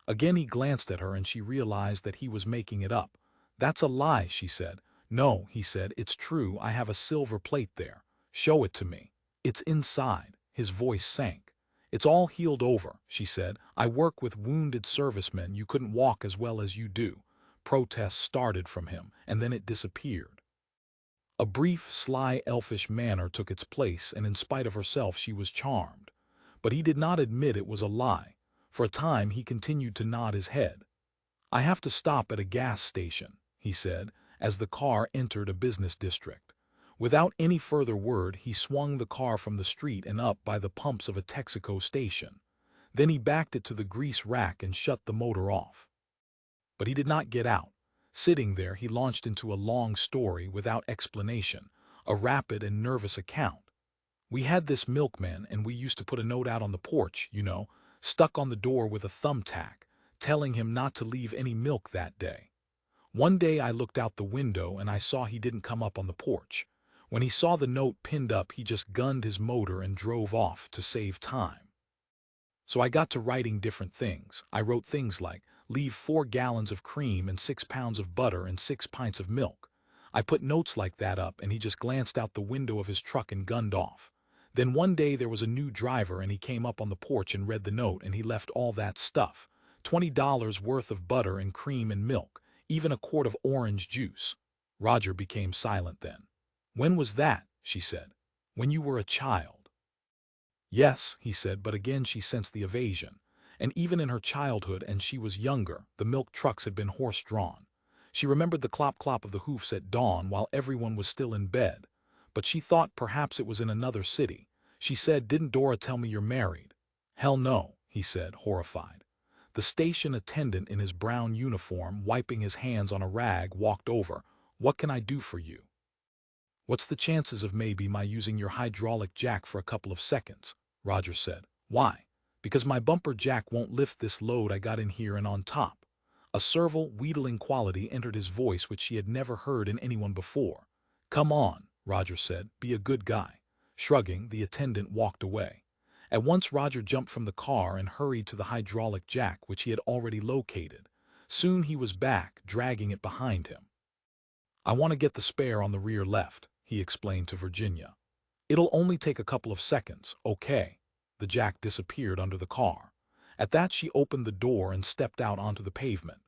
Again he glanced at her and she realized that he was making it up. That's a lie, she said. No, he said, it's true, I have a silver plate there. Show it to me. It's inside. His voice sank. It's all healed over, she said. I work with wounded servicemen. You couldn't walk as well as you do. Protests started from him, and then it disappeared. A brief, sly, elfish manner took its place, and in spite of herself she was charmed. But he did not admit it was a lie. For a time he continued to nod his head. I have to stop at a gas station, he said, as the car entered a business district. Without any further word, he swung the car from the street and up by the pumps of a Texaco station. Then he backed it to the grease rack and shut the motor off. But he did not get out. Sitting there, he launched into a long story without explanation, a rapid and nervous account. We had this milkman, and we used to put a note out on the porch, you know, stuck on the door with a thumbtack, telling him not to leave any milk that day. One day I looked out the window and I saw he didn't come up on the porch. When he saw the note pinned up, he just gunned his motor and drove off to save time. So I got to writing different things. I wrote things like, leave 4 gallons of cream and 6 pounds of butter and 6 pints of milk. I put notes like that up and he just glanced out the window of his truck and gunned off. Then one day there was a new driver and he came up on the porch and read the note and he left all that stuff. $20 worth of butter and cream and milk, even a quart of orange juice. Roger became silent then. When was that? She said. When you were a child. Yes, he said, but again she sensed the evasion. And even in her childhood, and she was younger, the milk trucks had been horse-drawn. She remembered the clop-clop of the hoofs at dawn while everyone was still in bed. But she thought perhaps it was in another city. She said, didn't Dora tell me you're married? Hell no, he said, horrified. The station attendant in his brown uniform, wiping his hands on a rag, walked over. What can I do for you? What's the chances of maybe my using your hydraulic jack for a couple of seconds? Roger said. Why? Because my bumper jack won't lift this load I got in here and on top. A servile, wheedling quality entered his voice which she had never heard in anyone before. Come on, Roger said, be a good guy. Shrugging, the attendant walked away. At once Roger jumped from the car and hurried to the hydraulic jack which he had already located. Soon he was back, dragging it behind him. I want to get the spare on the rear left, he explained to Virginia. It'll only take a couple of seconds, okay? The jack disappeared under the car. At that she opened the door and stepped out onto the pavement.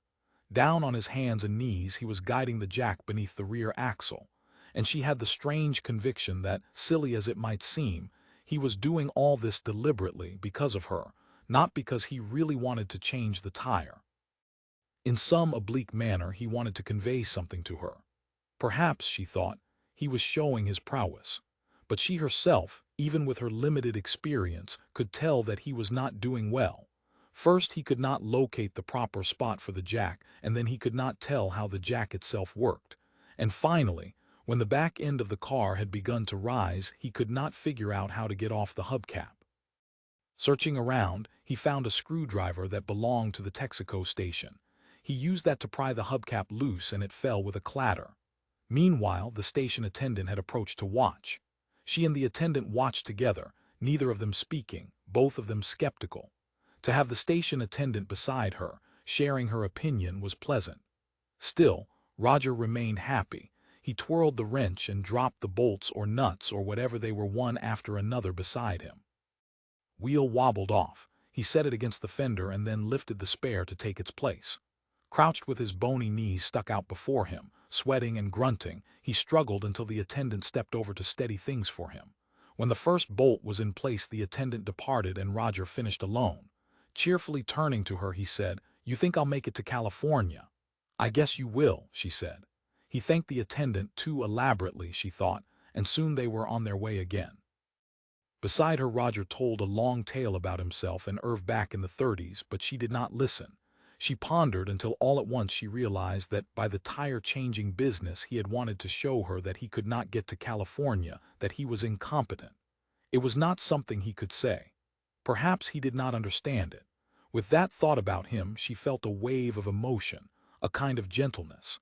Down on his hands and knees he was guiding the jack beneath the rear axle, and she had the strange conviction that, silly as it might seem, he was doing all this deliberately because of her, not because he really wanted to change the tire. In some oblique manner he wanted to convey something to her. Perhaps, she thought, he was showing his prowess. But she herself, even with her limited experience, could tell that he was not doing well. First, he could not locate the proper spot for the jack, and then he could not tell how the jack itself worked. And finally, when the back end of the car had begun to rise, he could not figure out how to get off the hubcap. Searching around, he found a screwdriver that belonged to the Texaco station. He used that to pry the hubcap loose and it fell with a clatter. Meanwhile, the station attendant had approached to watch. She and the attendant watched together, neither of them speaking, both of them skeptical. To have the station attendant beside her, sharing her opinion, was pleasant. Still, Roger remained happy. He twirled the wrench and dropped the bolts or nuts or whatever they were one after another beside him. Wheel wobbled off. He set it against the fender and then lifted the spare to take its place. Crouched with his bony knees stuck out before him, sweating and grunting, he struggled until the attendant stepped over to steady things for him. When the first bolt was in place, the attendant departed and Roger finished alone. Cheerfully turning to her, he said, "You think I'll make it to California?" "I guess you will," she said. He thanked the attendant too elaborately, she thought, and soon they were on their way again. Beside her, Roger told a long tale about himself and Irv back in the 30s, but she did not listen. She pondered until all at once she realized that by the tire-changing business he had wanted to show her that he could not get to California, that he was incompetent. It was not something he could say. Perhaps he did not understand it. With that thought about him, she felt a wave of emotion, a kind of gentleness.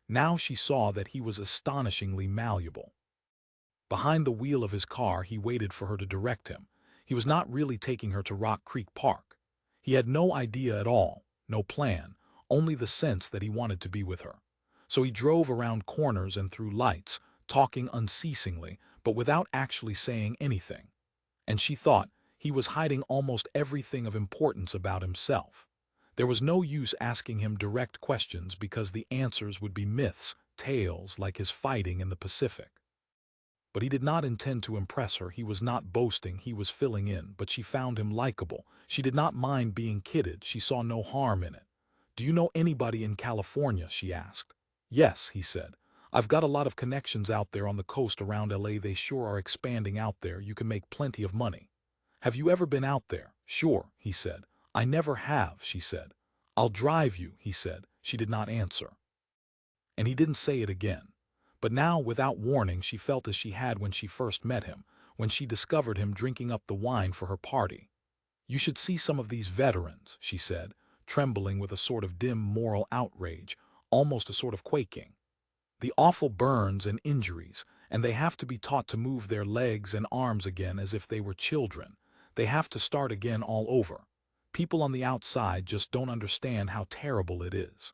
Now she saw that he was astonishingly malleable. Behind the wheel of his car, he waited for her to direct him. He was not really taking her to Rock Creek Park. He had no idea at all, no plan, only the sense that he wanted to be with her. So he drove around corners and through lights, talking unceasingly, but without actually saying anything. And she thought he was hiding almost everything of importance about himself. There was no use asking him direct questions because the answers would be myths, tales like his fighting in the Pacific. But he did not intend to impress her. He was not boasting, he was filling in, but she found him likable. She did not mind being kidded, she saw no harm in it. "Do you know anybody in California?" she asked. "Yes," he said. "I've got a lot of connections out there on the coast around LA. They sure are expanding out there. You can make plenty of money." "Have you ever been out there?" "Sure," he said. "I never have," she said. "I'll drive you," he said. She did not answer. And he didn't say it again. But now, without warning, she felt as she had when she first met him, when she discovered him drinking up the wine for her party. "You should see some of these veterans," she said, trembling with a sort of dim moral outrage, almost a sort of quaking. "The awful burns and injuries, and they have to be taught to move their legs and arms again as if they were children. They have to start again all over. People on the outside just don't understand how terrible it is.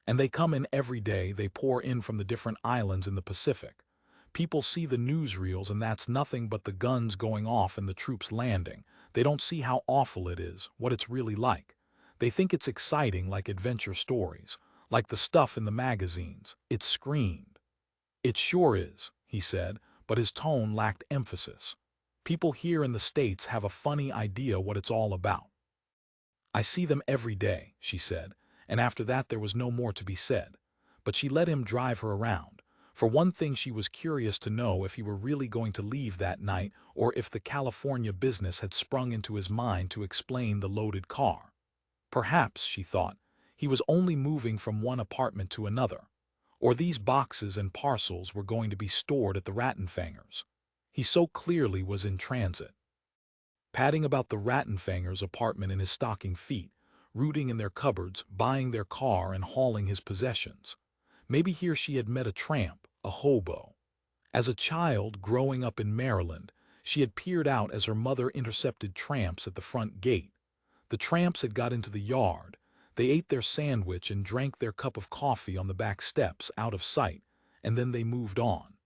And they come in every day, they pour in from the different islands in the Pacific. People see the newsreels and that's nothing but the guns going off and the troops landing. They don't see how awful it is, what it's really like. They think it's exciting, like adventure stories, like the stuff in the magazines. It's screamed." "It sure is," he said, but his tone lacked emphasis. "People here in the States have a funny idea what it's all about." "I see them every day," she said, and after that there was no more to be said. But she let him drive her around. For one thing, she was curious to know if he were really going to leave that night or if the California business had sprung into his mind to explain the loaded car. Perhaps, she thought, he was only moving from one apartment to another. Or these boxes and parcels were going to be stored at the Rattenfangers. He so clearly was in transit. Padding about the Rattenfangers' apartment in his stocking feet, rooting in their cupboards, buying their car and hauling his possessions. Maybe here she had met a tramp, a hobo. As a child growing up in Maryland, she had peered out as her mother intercepted tramps at the front gate. The tramps had got into the yard. They ate their sandwich and drank their cup of coffee on the back steps out of sight, and then they moved on.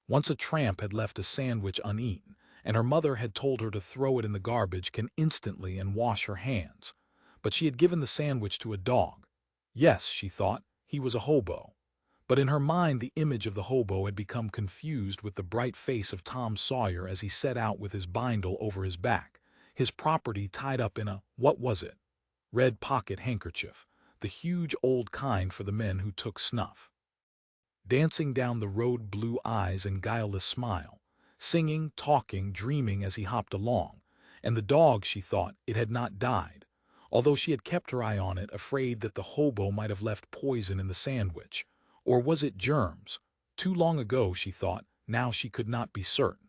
Once a tramp had left a sandwich uneaten, and her mother had told her to throw it in the garbage can instantly and wash her hands. But she had given the sandwich to a dog. Yes, she thought, he was a hobo. But in her mind the image of the hobo had become confused with the bright face of Tom Sawyer as he set out with his bindle over his back, his property tied up in a, what was it? Red pocket handkerchief, the huge old kind for the men who took snuff. Dancing down the road, blue eyes and guileless smile, singing, talking, dreaming as he hopped along. And the dog, she thought, it had not died, although she had kept her eye on it, afraid that the hobo might have left poison in the sandwich. Or was it germs? Too long ago, she thought, now she could not be certain.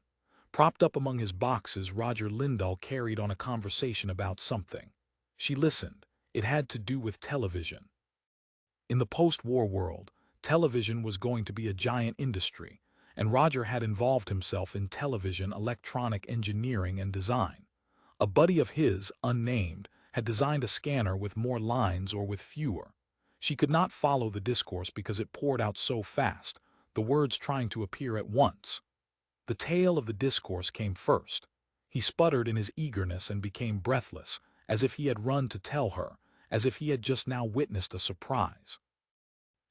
Propped up among his boxes, Roger Lindahl carried on a conversation about something. She listened. It had to do with television. In the post-war world, television was going to be a giant industry, and Roger had involved himself in television, electronic engineering and design. A buddy of his, unnamed, had designed a scanner with more lines or with fewer. She could not follow the discourse because it poured out so fast, the words trying to appear at once. The tail of the discourse came first. He sputtered in his eagerness and became breathless, as if he had run to tell her, as if he had just now witnessed a surprise.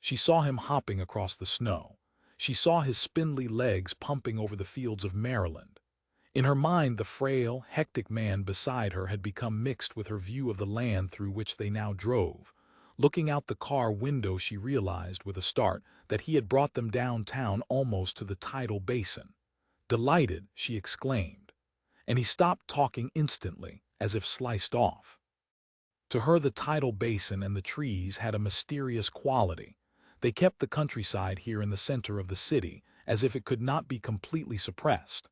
She saw him hopping across the snow. She saw his spindly legs pumping over the fields of Maryland. In her mind, the frail, hectic man beside her had become mixed with her view of the land through which they now drove. Looking out the car window, she realized with a start that he had brought them downtown almost to the tidal basin. Delighted, she exclaimed. And he stopped talking instantly, as if sliced off. To her, the tidal basin and the trees had a mysterious quality. They kept the countryside here in the center of the city, as if it could not be completely suppressed.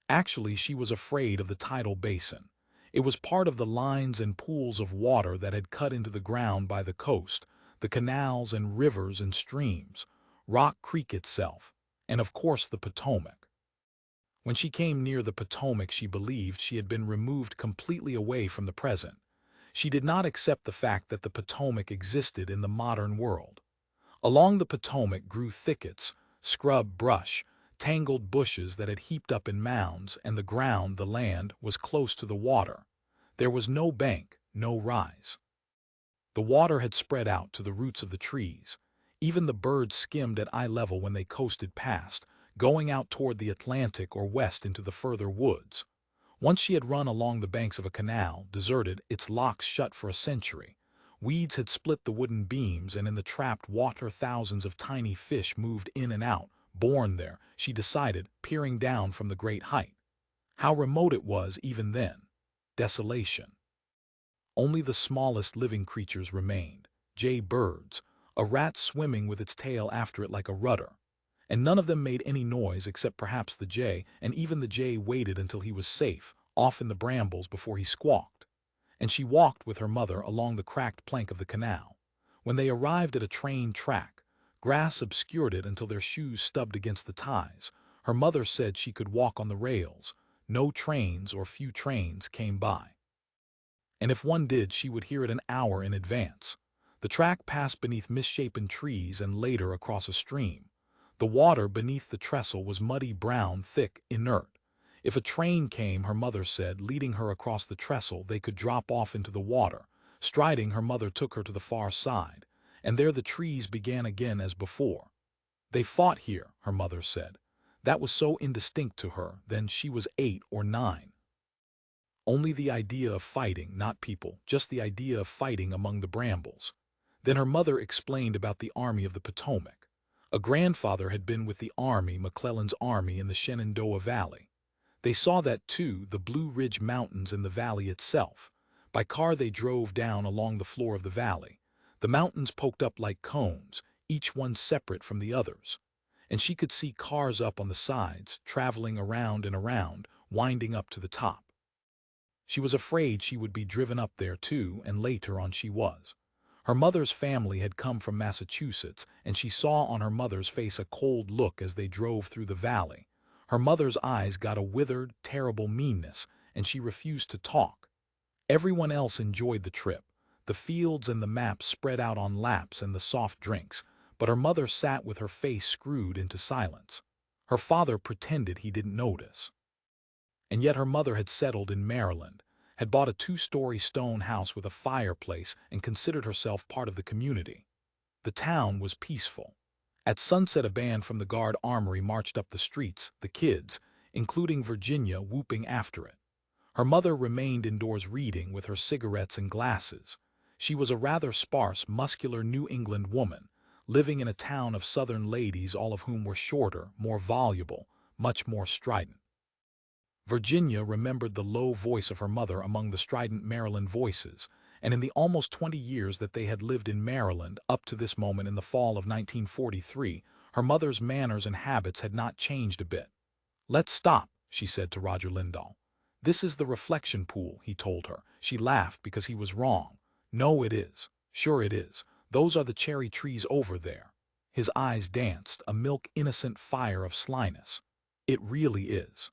Actually, she was afraid of the tidal basin. It was part of the lines and pools of water that had cut into the ground by the coast, the canals and rivers and streams, Rock Creek itself, and of course the Potomac. When she came near the Potomac, she believed she had been removed completely away from the present. She did not accept the fact that the Potomac existed in the modern world. Along the Potomac grew thickets, scrub brush, tangled bushes that had heaped up in mounds, and the ground, the land, was close to the water. There was no bank, no rise. The water had spread out to the roots of the trees. Even the birds skimmed at eye level when they coasted past, going out toward the Atlantic or west into the further woods. Once she had run along the banks of a canal, deserted, its locks shut for a century. Weeds had split the wooden beams, and in the trapped water thousands of tiny fish moved in and out, born there, she decided, peering down from the great height. How remote it was even then. Desolation. Only the smallest living creatures remained, jay birds, a rat swimming with its tail after it like a rudder. And none of them made any noise except perhaps the jay, and even the jay waited until he was safe, off in the brambles, before he squawked. And she walked with her mother along the cracked plank of the canal. When they arrived at a train track, grass obscured it until their shoes stubbed against the ties. Her mother said she could walk on the rails. No trains or few trains came by. And if one did, she would hear it an hour in advance. The track passed beneath misshapen trees and later across a stream. The water beneath the trestle was muddy brown, thick, inert. If a train came, her mother said, leading her across the trestle, they could drop off into the water. Striding, her mother took her to the far side, and there the trees began again as before. They fought here, her mother said. That was so indistinct to her, then she was 8 or 9. Only the idea of fighting, not people, just the idea of fighting among the brambles. Then her mother explained about the Army of the Potomac. A grandfather had been with the army, McClellan's army, in the Shenandoah Valley. They saw that too, the Blue Ridge Mountains in the valley itself. By car they drove down along the floor of the valley. The mountains poked up like cones, each one separate from the others. And she could see cars up on the sides, traveling around and around, winding up to the top. She was afraid she would be driven up there too, and later on she was. Her mother's family had come from Massachusetts, and she saw on her mother's face a cold look as they drove through the valley. Her mother's eyes got a withered, terrible meanness, and she refused to talk. Everyone else enjoyed the trip, the fields and the maps spread out on laps and the soft drinks, but her mother sat with her face screwed into silence. Her father pretended he didn't notice. And yet her mother had settled in Maryland, had bought a 2-story stone house with a fireplace, and considered herself part of the community. The town was peaceful. At sunset, a band from the Guard Armory marched up the streets, the kids, including Virginia, whooping after it. Her mother remained indoors reading with her cigarettes and glasses. She was a rather sparse, muscular New England woman, living in a town of Southern ladies, all of whom were shorter, more voluble, much more strident. Virginia remembered the low voice of her mother among the strident Maryland voices, and in the almost 20 years that they had lived in Maryland, up to this moment in the fall of 1943, her mother's manners and habits had not changed a bit. "Let's stop," she said to Roger Lindahl. "This is the reflection pool," he told her. She laughed because he was wrong. "No, it is. Sure it is. Those are the cherry trees over there." His eyes danced, a milk-innocent fire of slyness. "It really is."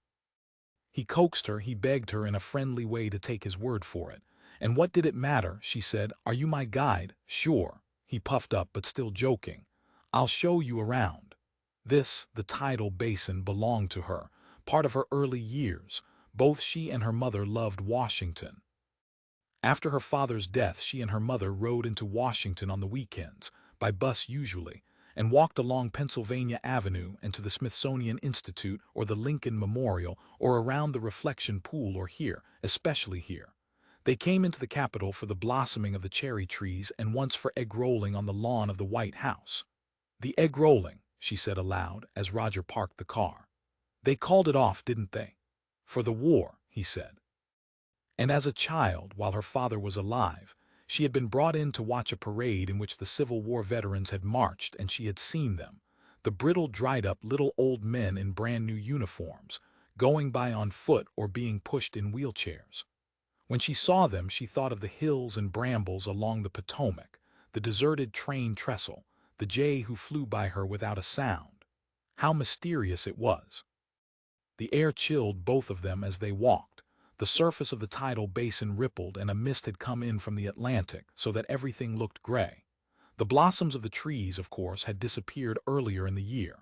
He coaxed her, he begged her in a friendly way to take his word for it. And what did it matter, she said. Are you my guide? Sure. He puffed up, but still joking. I'll show you around. This, the tidal basin, belonged to her, part of her early years. Both she and her mother loved Washington. After her father's death, she and her mother rode into Washington on the weekends, by bus usually, and walked along Pennsylvania Avenue and to the Smithsonian Institute or the Lincoln Memorial or around the Reflection Pool or here, especially here. They came into the Capitol for the blossoming of the cherry trees and once for egg rolling on the lawn of the White House. The egg rolling, she said aloud as Roger parked the car. They called it off, didn't they? For the war, he said. And as a child, while her father was alive, she had been brought in to watch a parade in which the Civil War veterans had marched, and she had seen them, the brittle, dried-up little old men in brand-new uniforms, going by on foot or being pushed in wheelchairs. When she saw them, she thought of the hills and brambles along the Potomac, the deserted train trestle, the jay who flew by her without a sound. How mysterious it was. The air chilled both of them as they walked. The surface of the tidal basin rippled and a mist had come in from the Atlantic so that everything looked gray. The blossoms of the trees, of course, had disappeared earlier in the year.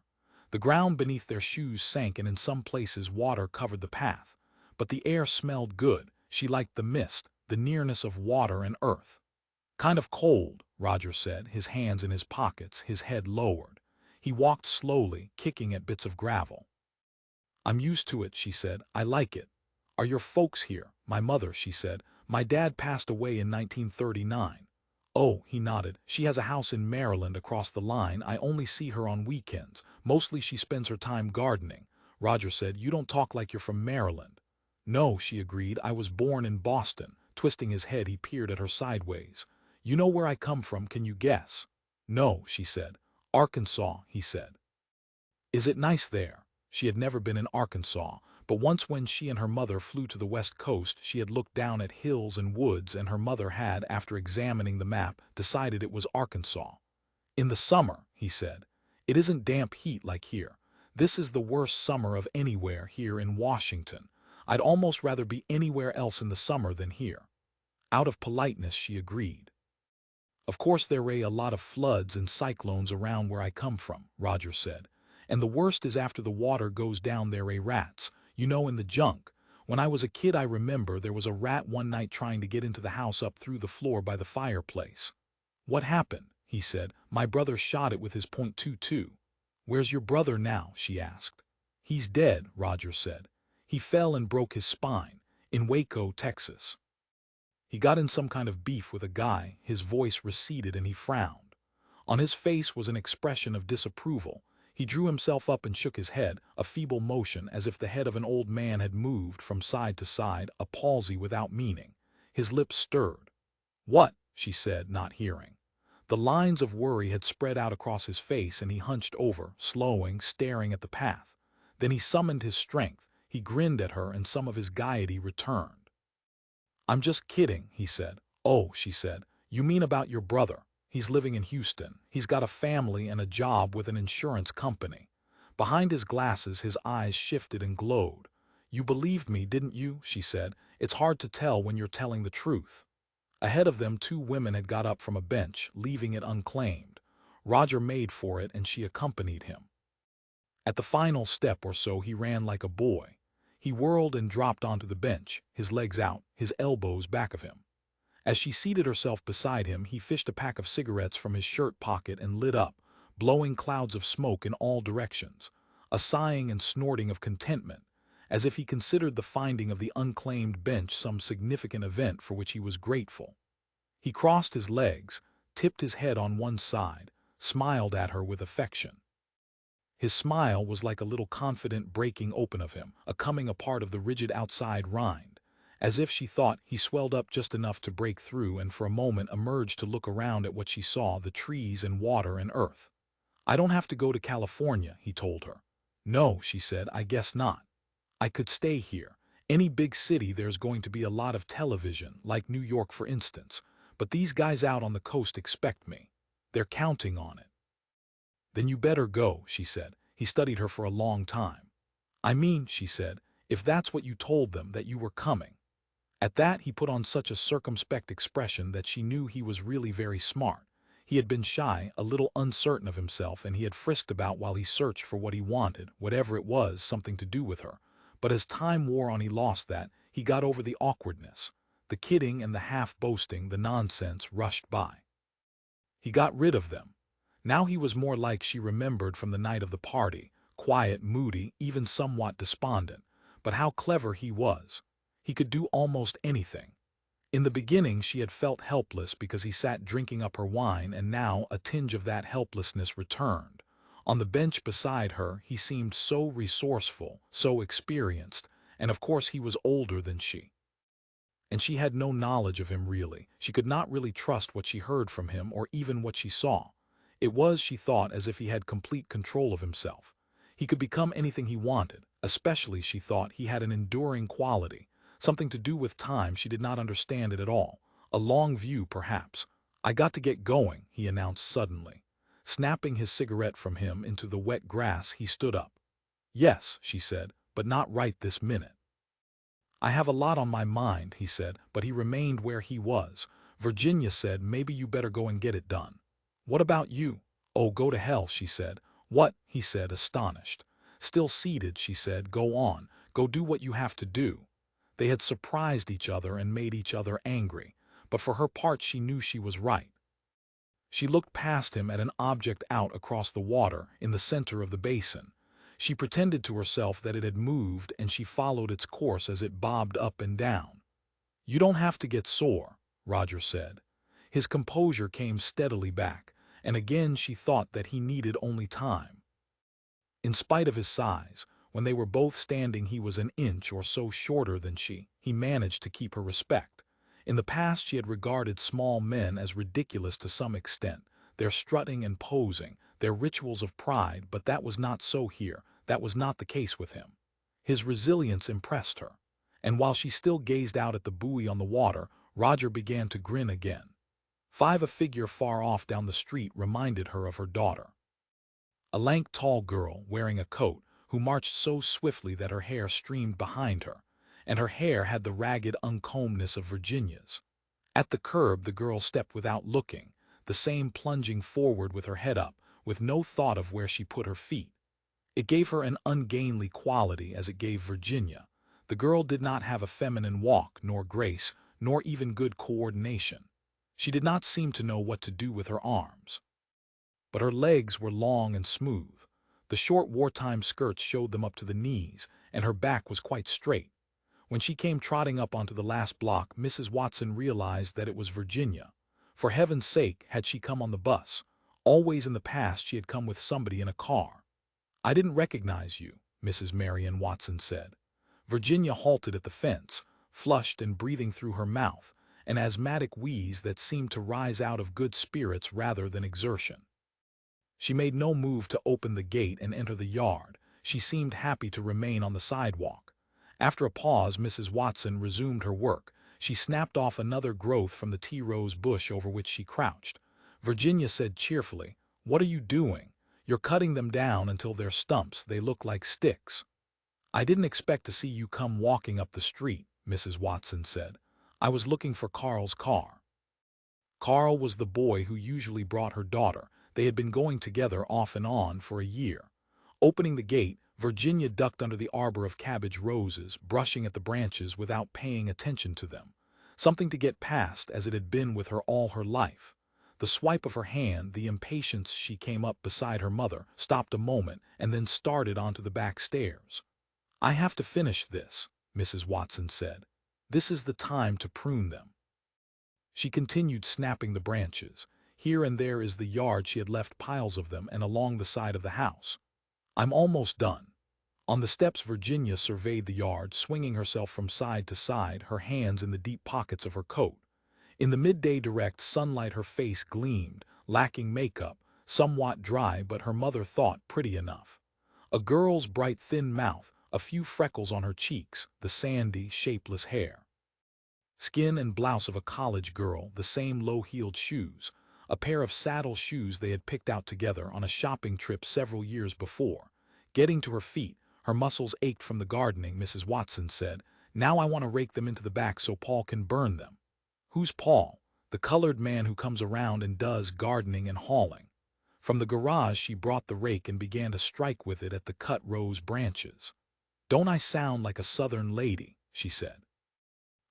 The ground beneath their shoes sank and in some places water covered the path. But the air smelled good. She liked the mist, the nearness of water and earth. Kind of cold, Roger said, his hands in his pockets, his head lowered. He walked slowly, kicking at bits of gravel. I'm used to it, she said. I like it. Are your folks here? My mother, she said. My dad passed away in 1939. Oh, he nodded. She has a house in Maryland across the line. I only see her on weekends. Mostly she spends her time gardening. Roger said, you don't talk like you're from Maryland. No, she agreed. I was born in Boston. Twisting his head, he peered at her sideways. You know where I come from, can you guess? No, she said. Arkansas, he said. Is it nice there? She had never been in Arkansas, but once when she and her mother flew to the West Coast, she had looked down at hills and woods, and her mother had, after examining the map, decided it was Arkansas. In the summer, he said. It isn't damp heat like here. This is the worst summer of anywhere here in Washington. I'd almost rather be anywhere else in the summer than here. Out of politeness, she agreed. Of course there are a lot of floods and cyclones around where I come from, Roger said. And the worst is after the water goes down there are rats, you know, in the junk. When I was a kid I remember there was a rat one night trying to get into the house up through the floor by the fireplace. What happened? He said. My brother shot it with his .22. Where's your brother now? She asked. He's dead, Roger said. He fell and broke his spine, in Waco, Texas. He got in some kind of beef with a guy. His voice receded and he frowned. On his face was an expression of disapproval. He drew himself up and shook his head, a feeble motion as if the head of an old man had moved from side to side, a palsy without meaning. His lips stirred. What? She said, not hearing. The lines of worry had spread out across his face and he hunched over, slowing, staring at the path. Then he summoned his strength. He grinned at her and some of his gaiety returned. I'm just kidding, he said. Oh, she said. You mean about your brother? He's living in Houston. He's got a family and a job with an insurance company. Behind his glasses, his eyes shifted and glowed. You believed me, didn't you? She said. It's hard to tell when you're telling the truth. Ahead of them, two women had got up from a bench, leaving it unclaimed. Roger made for it and she accompanied him. At the final step or so, he ran like a boy. He whirled and dropped onto the bench, his legs out, his elbows back of him. As she seated herself beside him, he fished a pack of cigarettes from his shirt pocket and lit up, blowing clouds of smoke in all directions, a sighing and snorting of contentment, as if he considered the finding of the unclaimed bench some significant event for which he was grateful. He crossed his legs, tipped his head on one side, smiled at her with affection. His smile was like a little confident breaking open of him, a coming apart of the rigid outside rind. As if she thought he swelled up just enough to break through and for a moment emerged to look around at what she saw, the trees and water and earth. I don't have to go to California, he told her. No, she said, I guess not. I could stay here. Any big city there's going to be a lot of television, like New York for instance, but these guys out on the coast expect me. They're counting on it. Then you better go, she said. He studied her for a long time. I mean, she said, If that's what you told them, that you were coming. At that, he put on such a circumspect expression that she knew he was really very smart. He had been shy, a little uncertain of himself, and he had frisked about while he searched for what he wanted, whatever it was, something to do with her. But as time wore on, he lost that. He got over the awkwardness. The kidding and the half-boasting, the nonsense, rushed by. He got rid of them. Now he was more like she remembered from the night of the party, quiet, moody, even somewhat despondent. But how clever he was. He could do almost anything. In the beginning she had felt helpless because he sat drinking up her wine, and now a tinge of that helplessness returned. On the bench beside her he seemed so resourceful, so experienced, and of course he was older than she. And she had no knowledge of him really. She could not really trust what she heard from him or even what she saw. It was, she thought, as if he had complete control of himself. He could become anything he wanted, especially, she thought, he had an enduring quality, something to do with time. She did not understand it at all. A long view, perhaps. "I got to get going," he announced suddenly. Snapping his cigarette from him into the wet grass, he stood up. "Yes," she said, "but not right this minute." "I have a lot on my mind," he said, but he remained where he was. Virginia said, "Maybe you better go and get it done." "What about you?" "Oh, go to hell," she said. "What?" he said, astonished. Still seated, she said, "Go on. Go do what you have to do." They had surprised each other and made each other angry, but for her part she knew she was right. She looked past him at an object out across the water in the center of the basin. She pretended to herself that it had moved, and she followed its course as it bobbed up and down. "You don't have to get sore," Roger said. His composure came steadily back, and again she thought that he needed only time. In spite of his size, when they were both standing he was an inch or so shorter than she. He managed to keep her respect. In the past she had regarded small men as ridiculous to some extent, their strutting and posing, their rituals of pride, but that was not so here. That was not the case with him. His resilience impressed her. And while she still gazed out at the buoy on the water, Roger began to grin again. A figure far off down the street reminded her of her daughter. A lank, tall girl, wearing a coat, who marched so swiftly that her hair streamed behind her, and her hair had the ragged uncombedness of Virginia's. At the curb the girl stepped without looking, the same plunging forward with her head up, with no thought of where she put her feet. It gave her an ungainly quality as it gave Virginia. The girl did not have a feminine walk, nor grace, nor even good coordination. She did not seem to know what to do with her arms. But her legs were long and smooth. The short wartime skirts showed them up to the knees, and her back was quite straight. When she came trotting up onto the last block, Mrs. Watson realized that it was Virginia. For heaven's sake, had she come on the bus? Always in the past she had come with somebody in a car. "I didn't recognize you," Mrs. Marion Watson said. Virginia halted at the fence, flushed and breathing through her mouth, an asthmatic wheeze that seemed to rise out of good spirits rather than exertion. She made no move to open the gate and enter the yard. She seemed happy to remain on the sidewalk. After a pause, Mrs. Watson resumed her work. She snapped off another growth from the tea rose bush over which she crouched. Virginia said cheerfully, "What are you doing? You're cutting them down until they're stumps. They look like sticks." "I didn't expect to see you come walking up the street," Mrs. Watson said. "I was looking for Carl's car." Carl was the boy who usually brought her daughter. They had been going together off and on for a year. Opening the gate, Virginia ducked under the arbor of cabbage roses, brushing at the branches without paying attention to them. Something to get past, as it had been with her all her life. The swipe of her hand, the impatience. She came up beside her mother, stopped a moment, and then started onto the back stairs. "I have to finish this," Mrs. Watson said. "This is the time to prune them." She continued snapping the branches. Here and there is the yard. She had left piles of them, and along the side of the house. "I'm almost done." On the steps Virginia surveyed the yard, swinging herself from side to side, her hands in the deep pockets of her coat. In the midday direct sunlight her face gleamed, lacking makeup, somewhat dry, but her mother thought pretty enough. A girl's bright thin mouth, a few freckles on her cheeks, the sandy, shapeless hair. Skin and blouse of a college girl, the same low-heeled shoes, a pair of saddle shoes they had picked out together on a shopping trip several years before. Getting to her feet, Her muscles ached from the gardening, Mrs. Watson said. Now I want to rake them into the back so Paul can burn them. Who's Paul? The colored man who comes around and does gardening and hauling. From the garage she brought the rake and began to strike with it at the cut rose branches. Don't I sound like a southern lady? She said.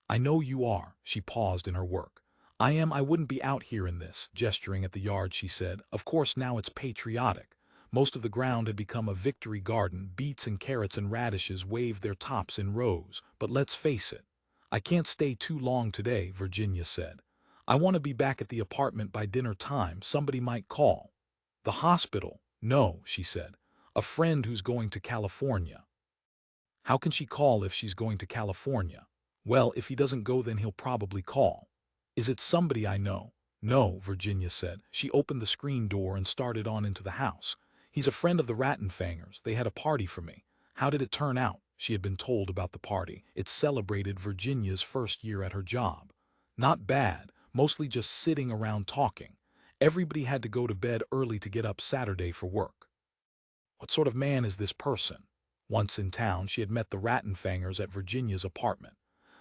I know you are. She paused in her work. I wouldn't be out here in this, gesturing at the yard, she said. Of course now it's patriotic. Most of the ground had become a victory garden. Beets and carrots and radishes waved their tops in rows. But let's face it. I can't stay too long today, Virginia said. I want to be back at the apartment by dinner time. Somebody might call. The hospital? No, she said. A friend who's going to California. How can she call if she's going to California? Well, if he doesn't go, then he'll probably call. Is it somebody I know? No, Virginia said. She opened the screen door and started on into the house. He's a friend of the Rattenfangers. They had a party for me. How did it turn out? She had been told about the party. It celebrated Virginia's first year at her job. Not bad, mostly just sitting around talking. Everybody had to go to bed early to get up Saturday for work. What sort of man is this person? Once in town, she had met the Rattenfangers at Virginia's apartment.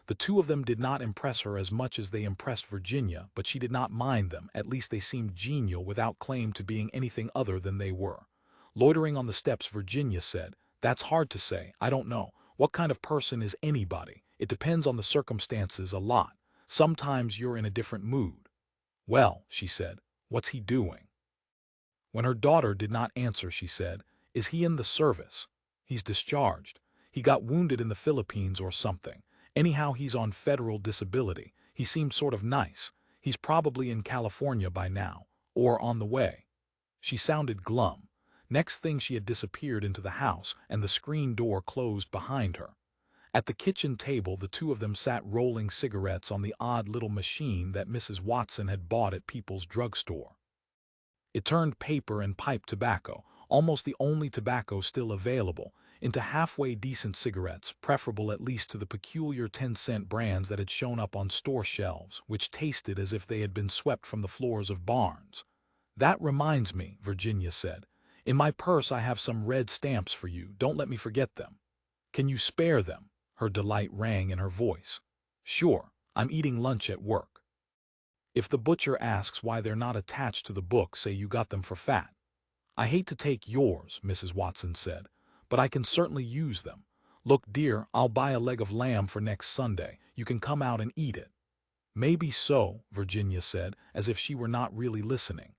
The two of them did not impress her as much as they impressed Virginia, but she did not mind them. At least they seemed genial without claim to being anything other than they were. Loitering on the steps, Virginia said, That's hard to say. I don't know. What kind of person is anybody? It depends on the circumstances a lot. Sometimes you're in a different mood. Well, she said, what's he doing? When her daughter did not answer, she said, Is he in the service? He's discharged. He got wounded in the Philippines or something. Anyhow, he's on federal disability. He seemed sort of nice. He's probably in California by now, or on the way. She sounded glum. Next thing she had disappeared into the house, and the screen door closed behind her. At the kitchen table, the two of them sat rolling cigarettes on the odd little machine that Mrs. Watson had bought at People's drugstore. It turned paper and pipe tobacco, almost the only tobacco still available, into halfway decent cigarettes, preferable at least to the peculiar 10-cent brands that had shown up on store shelves, which tasted as if they had been swept from the floors of barns. That reminds me, Virginia said. In my purse I have some red stamps for you. Don't let me forget them. Can you spare them? Her delight rang in her voice. Sure, I'm eating lunch at work. If the butcher asks why they're not attached to the book, say you got them for fat. I hate to take yours, Mrs. Watson said, but I can certainly use them. Look, dear, I'll buy a leg of lamb for next Sunday. You can come out and eat it. Maybe so, Virginia said, as if she were not really listening.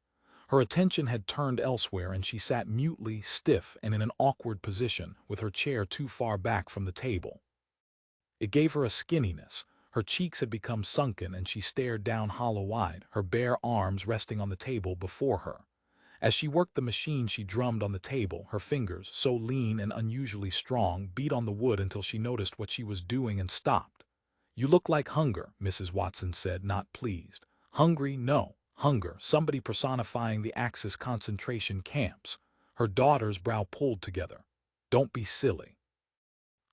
Her attention had turned elsewhere, and she sat mutely, stiff, and in an awkward position, with her chair too far back from the table. It gave her a skinniness. Her cheeks had become sunken, and she stared down hollow-eyed, her bare arms resting on the table before her. As she worked the machine, she drummed on the table. Her fingers, so lean and unusually strong, beat on the wood until she noticed what she was doing and stopped. You look like hunger, Mrs. Watson said, not pleased. Hungry? No. Hunger, somebody personifying the Axis concentration camps. Her daughter's brow pulled together. Don't be silly.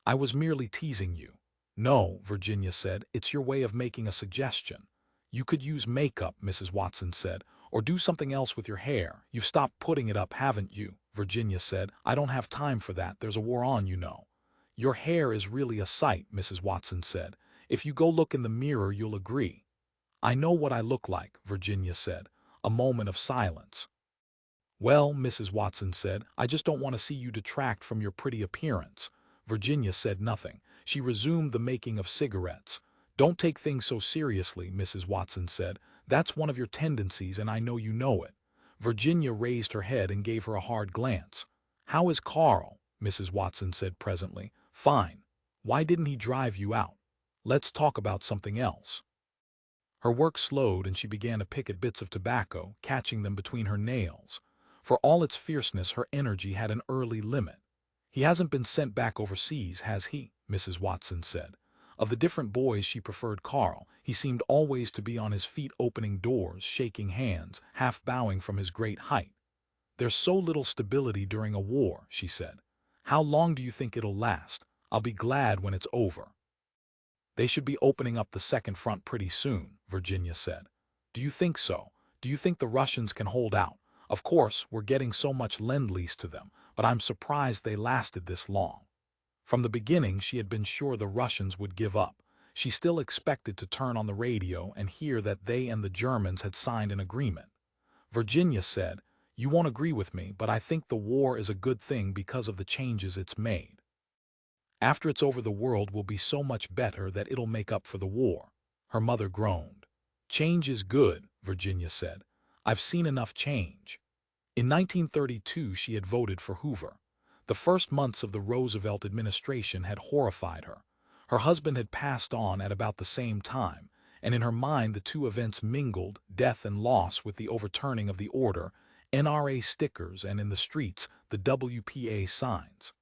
I was merely teasing you. No, Virginia said, it's your way of making a suggestion. You could use makeup, Mrs. Watson said, or do something else with your hair. You've stopped putting it up, haven't you? Virginia said. I don't have time for that. There's a war on, you know. Your hair is really a sight, Mrs. Watson said. If you go look in the mirror, you'll agree. I know what I look like, Virginia said. A moment of silence. Well, Mrs. Watson said, I just don't want to see you detract from your pretty appearance. Virginia said nothing. She resumed the making of cigarettes. Don't take things so seriously, Mrs. Watson said. That's one of your tendencies, and I know you know it. Virginia raised her head and gave her a hard glance. How is Carl? Mrs. Watson said presently. Fine. Why didn't he drive you out? Let's talk about something else. Her work slowed, and she began to pick at bits of tobacco, catching them between her nails. For all its fierceness, her energy had an early limit. He hasn't been sent back overseas, has he? Mrs. Watson said. Of the different boys, she preferred Carl. He seemed always to be on his feet, opening doors, shaking hands, half bowing from his great height. There's so little stability during a war, she said. How long do you think it'll last? I'll be glad when it's over. They should be opening up the second front pretty soon, Virginia said. Do you think so? Do you think the Russians can hold out? Of course, we're getting so much lend-lease to them, but I'm surprised they lasted this long. From the beginning, she had been sure the Russians would give up. She still expected to turn on the radio and hear that they and the Germans had signed an agreement. Virginia said, "You won't agree with me, but I think the war is a good thing because of the changes it's made. After it's over, the world will be so much better that it'll make up for the war." Her mother groaned. "Change is good," Virginia said. "I've seen enough change." In 1932, she had voted for Hoover. The first months of the Roosevelt administration had horrified her. Her husband had passed on at about the same time, and in her mind the two events mingled, death and loss with the overturning of the order, NRA stickers, and in the streets, the WPA signs.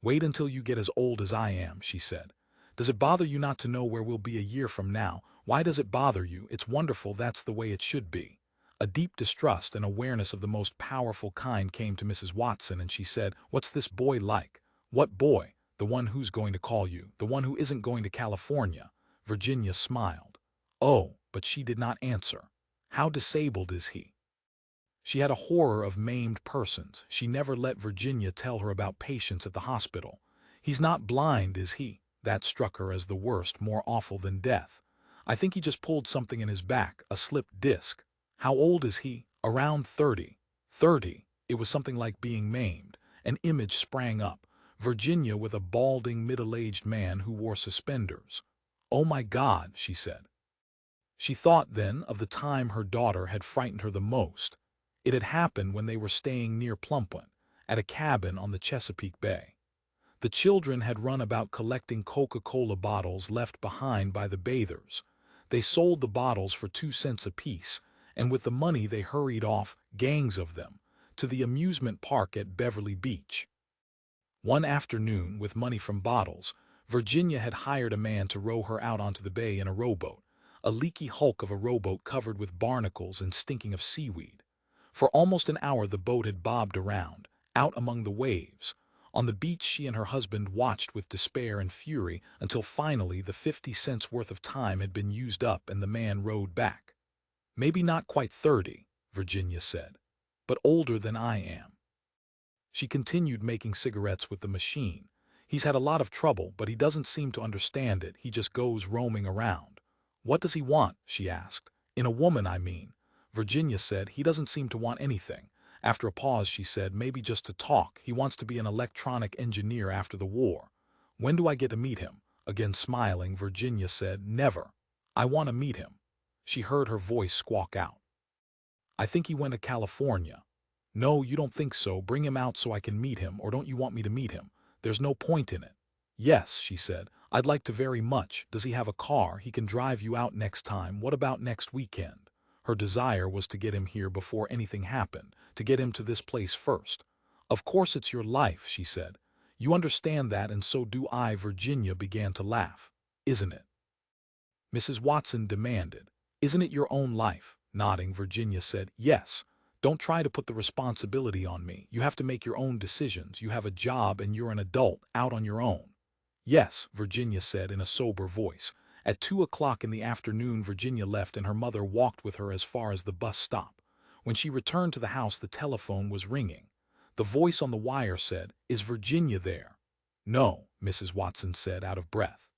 "Wait until you get as old as I am," she said. "Does it bother you not to know where we'll be a year from now? Why does it bother you? It's wonderful, that's the way it should be." A deep distrust and awareness of the most powerful kind came to Mrs. Watson, and she said, "What's this boy like?" "What boy?" "The one who's going to call you, the one who isn't going to California." Virginia smiled. "Oh," but she did not answer. "How disabled is he?" She had a horror of maimed persons. She never let Virginia tell her about patients at the hospital. "He's not blind, is he?" That struck her as the worst, more awful than death. "I think he just pulled something in his back, a slipped disc." "How old is he?" "Around 30. 30. It was something like being maimed. An image sprang up. Virginia with a balding, middle-aged man who wore suspenders. "Oh my God," she said. She thought then of the time her daughter had frightened her the most. It had happened when they were staying near Plumpton, at a cabin on the Chesapeake Bay. The children had run about collecting Coca-Cola bottles left behind by the bathers. They sold the bottles for 2 cents apiece, and with the money they hurried off, gangs of them, to the amusement park at Beverly Beach. One afternoon, with money from bottles, Virginia had hired a man to row her out onto the bay in a rowboat, a leaky hulk of a rowboat covered with barnacles and stinking of seaweed. For almost an hour the boat had bobbed around, out among the waves. On the beach she and her husband watched with despair and fury until finally the 50 cents worth of time had been used up and the man rowed back. "Maybe not quite 30, Virginia said, "but older than I am." She continued making cigarettes with the machine. "He's had a lot of trouble, but he doesn't seem to understand it. He just goes roaming around." "What does he want?" she asked. "In a woman, I mean." Virginia said, "He doesn't seem to want anything." After a pause she said, "Maybe just to talk. He wants to be an electronic engineer after the war." "When do I get to meet him?" Again smiling, Virginia said, "Never. I want to meet him." She heard her voice squawk out. "I think he went to California." "No, you don't think so. Bring him out so I can meet him, or don't you want me to meet him? There's no point in it." "Yes," she said, "I'd like to very much. Does he have a car? He can drive you out next time. What about next weekend?" Her desire was to get him here before anything happened, to get him to this place first. "Of course it's your life," she said. "You understand that, and so do I." Virginia began to laugh. "Isn't it?" Mrs. Watson demanded. "Isn't it your own life?" Nodding, Virginia said, "Yes. Don't try to put the responsibility on me. You have to make your own decisions. You have a job and you're an adult, out on your own." "Yes," Virginia said in a sober voice. At 2 o'clock in the afternoon Virginia left and her mother walked with her as far as the bus stop. When she returned to the house the telephone was ringing. The voice on the wire said, "Is Virginia there?" "No," Mrs. Watson said, out of breath.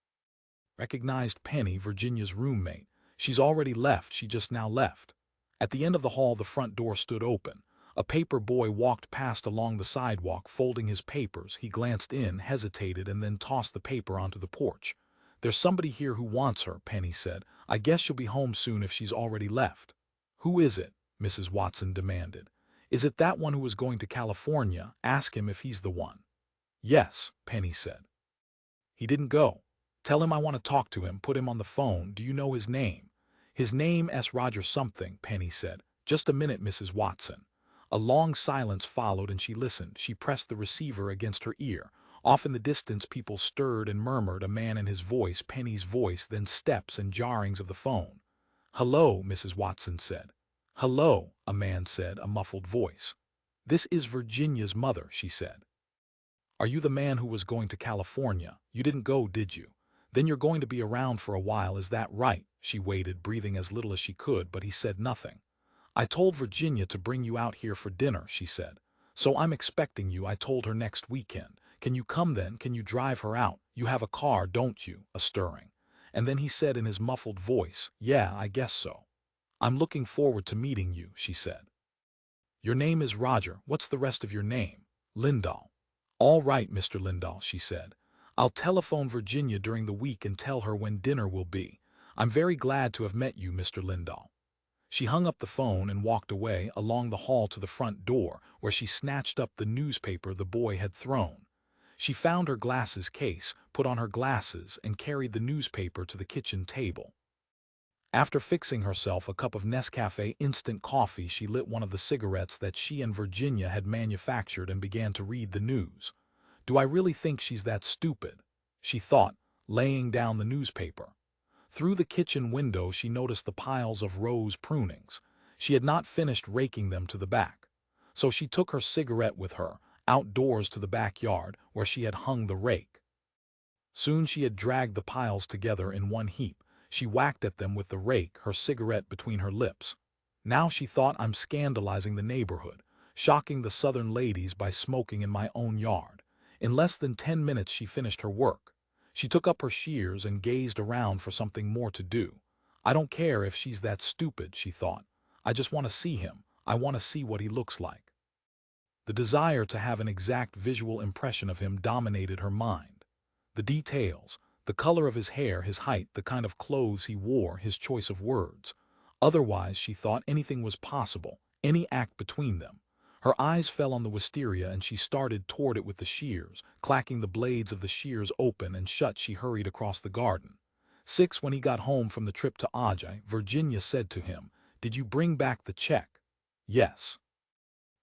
Recognized Penny, Virginia's roommate. "She's already left. She just now left." At the end of the hall the front door stood open. A paper boy walked past along the sidewalk, folding his papers. He glanced in, hesitated, and then tossed the paper onto the porch. "There's somebody here who wants her," Penny said. "I guess she'll be home soon if she's already left." "Who is it?" Mrs. Watson demanded. "Is it that one who was going to California? Ask him if he's the one." "Yes," Penny said. "He didn't go. Tell him I want to talk to him. Put him on the phone. Do you know his name?" "His name S. Roger something," Penny said. "Just a minute, Mrs. Watson." A long silence followed and she listened. She pressed the receiver against her ear. Off in the distance people stirred and murmured, a man and his voice, Penny's voice, then steps and jarrings of the phone. "Hello," Mrs. Watson said. "Hello," a man said, a muffled voice. "This is Virginia's mother," she said. "Are you the man who was going to California? You didn't go, did you? Then you're going to be around for a while, is that right?" She waited, breathing as little as she could, but he said nothing. "I told Virginia to bring you out here for dinner," she said. "So I'm expecting you. I told her next weekend. Can you come then? Can you drive her out? You have a car, don't you? A stirring. And then he said in his muffled voice, yeah, I guess so. I'm looking forward to meeting you, she said. Your name is Roger. What's the rest of your name? Lindahl. All right, Mr. Lindahl, she said. I'll telephone Virginia during the week and tell her when dinner will be. I'm very glad to have met you, Mr. Lindahl. She hung up the phone and walked away along the hall to the front door, where she snatched up the newspaper the boy had thrown. She found her glasses case, put on her glasses, and carried the newspaper to the kitchen table. After fixing herself a cup of Nescafe instant coffee, she lit one of the cigarettes that she and Virginia had manufactured and began to read the news. Do I really think she's that stupid? She thought, laying down the newspaper. Through the kitchen window she noticed the piles of rose prunings. She had not finished raking them to the back. So she took her cigarette with her, outdoors to the backyard, where she had hung the rake. Soon she had dragged the piles together in one heap. She whacked at them with the rake, her cigarette between her lips. Now she thought, I'm scandalizing the neighborhood, shocking the southern ladies by smoking in my own yard. In less than 10 minutes she finished her work. She took up her shears and gazed around for something more to do. I don't care if she's that stupid, she thought. I just want to see him. I want to see what he looks like. The desire to have an exact visual impression of him dominated her mind. The details, the color of his hair, his height, the kind of clothes he wore, his choice of words. Otherwise, she thought, anything was possible, any act between them. Her eyes fell on the wisteria and she started toward it with the shears. Clacking the blades of the shears open and shut, she hurried across the garden. 6. When he got home from the trip to Ajay, Virginia said to him, Did you bring back the check? Yes.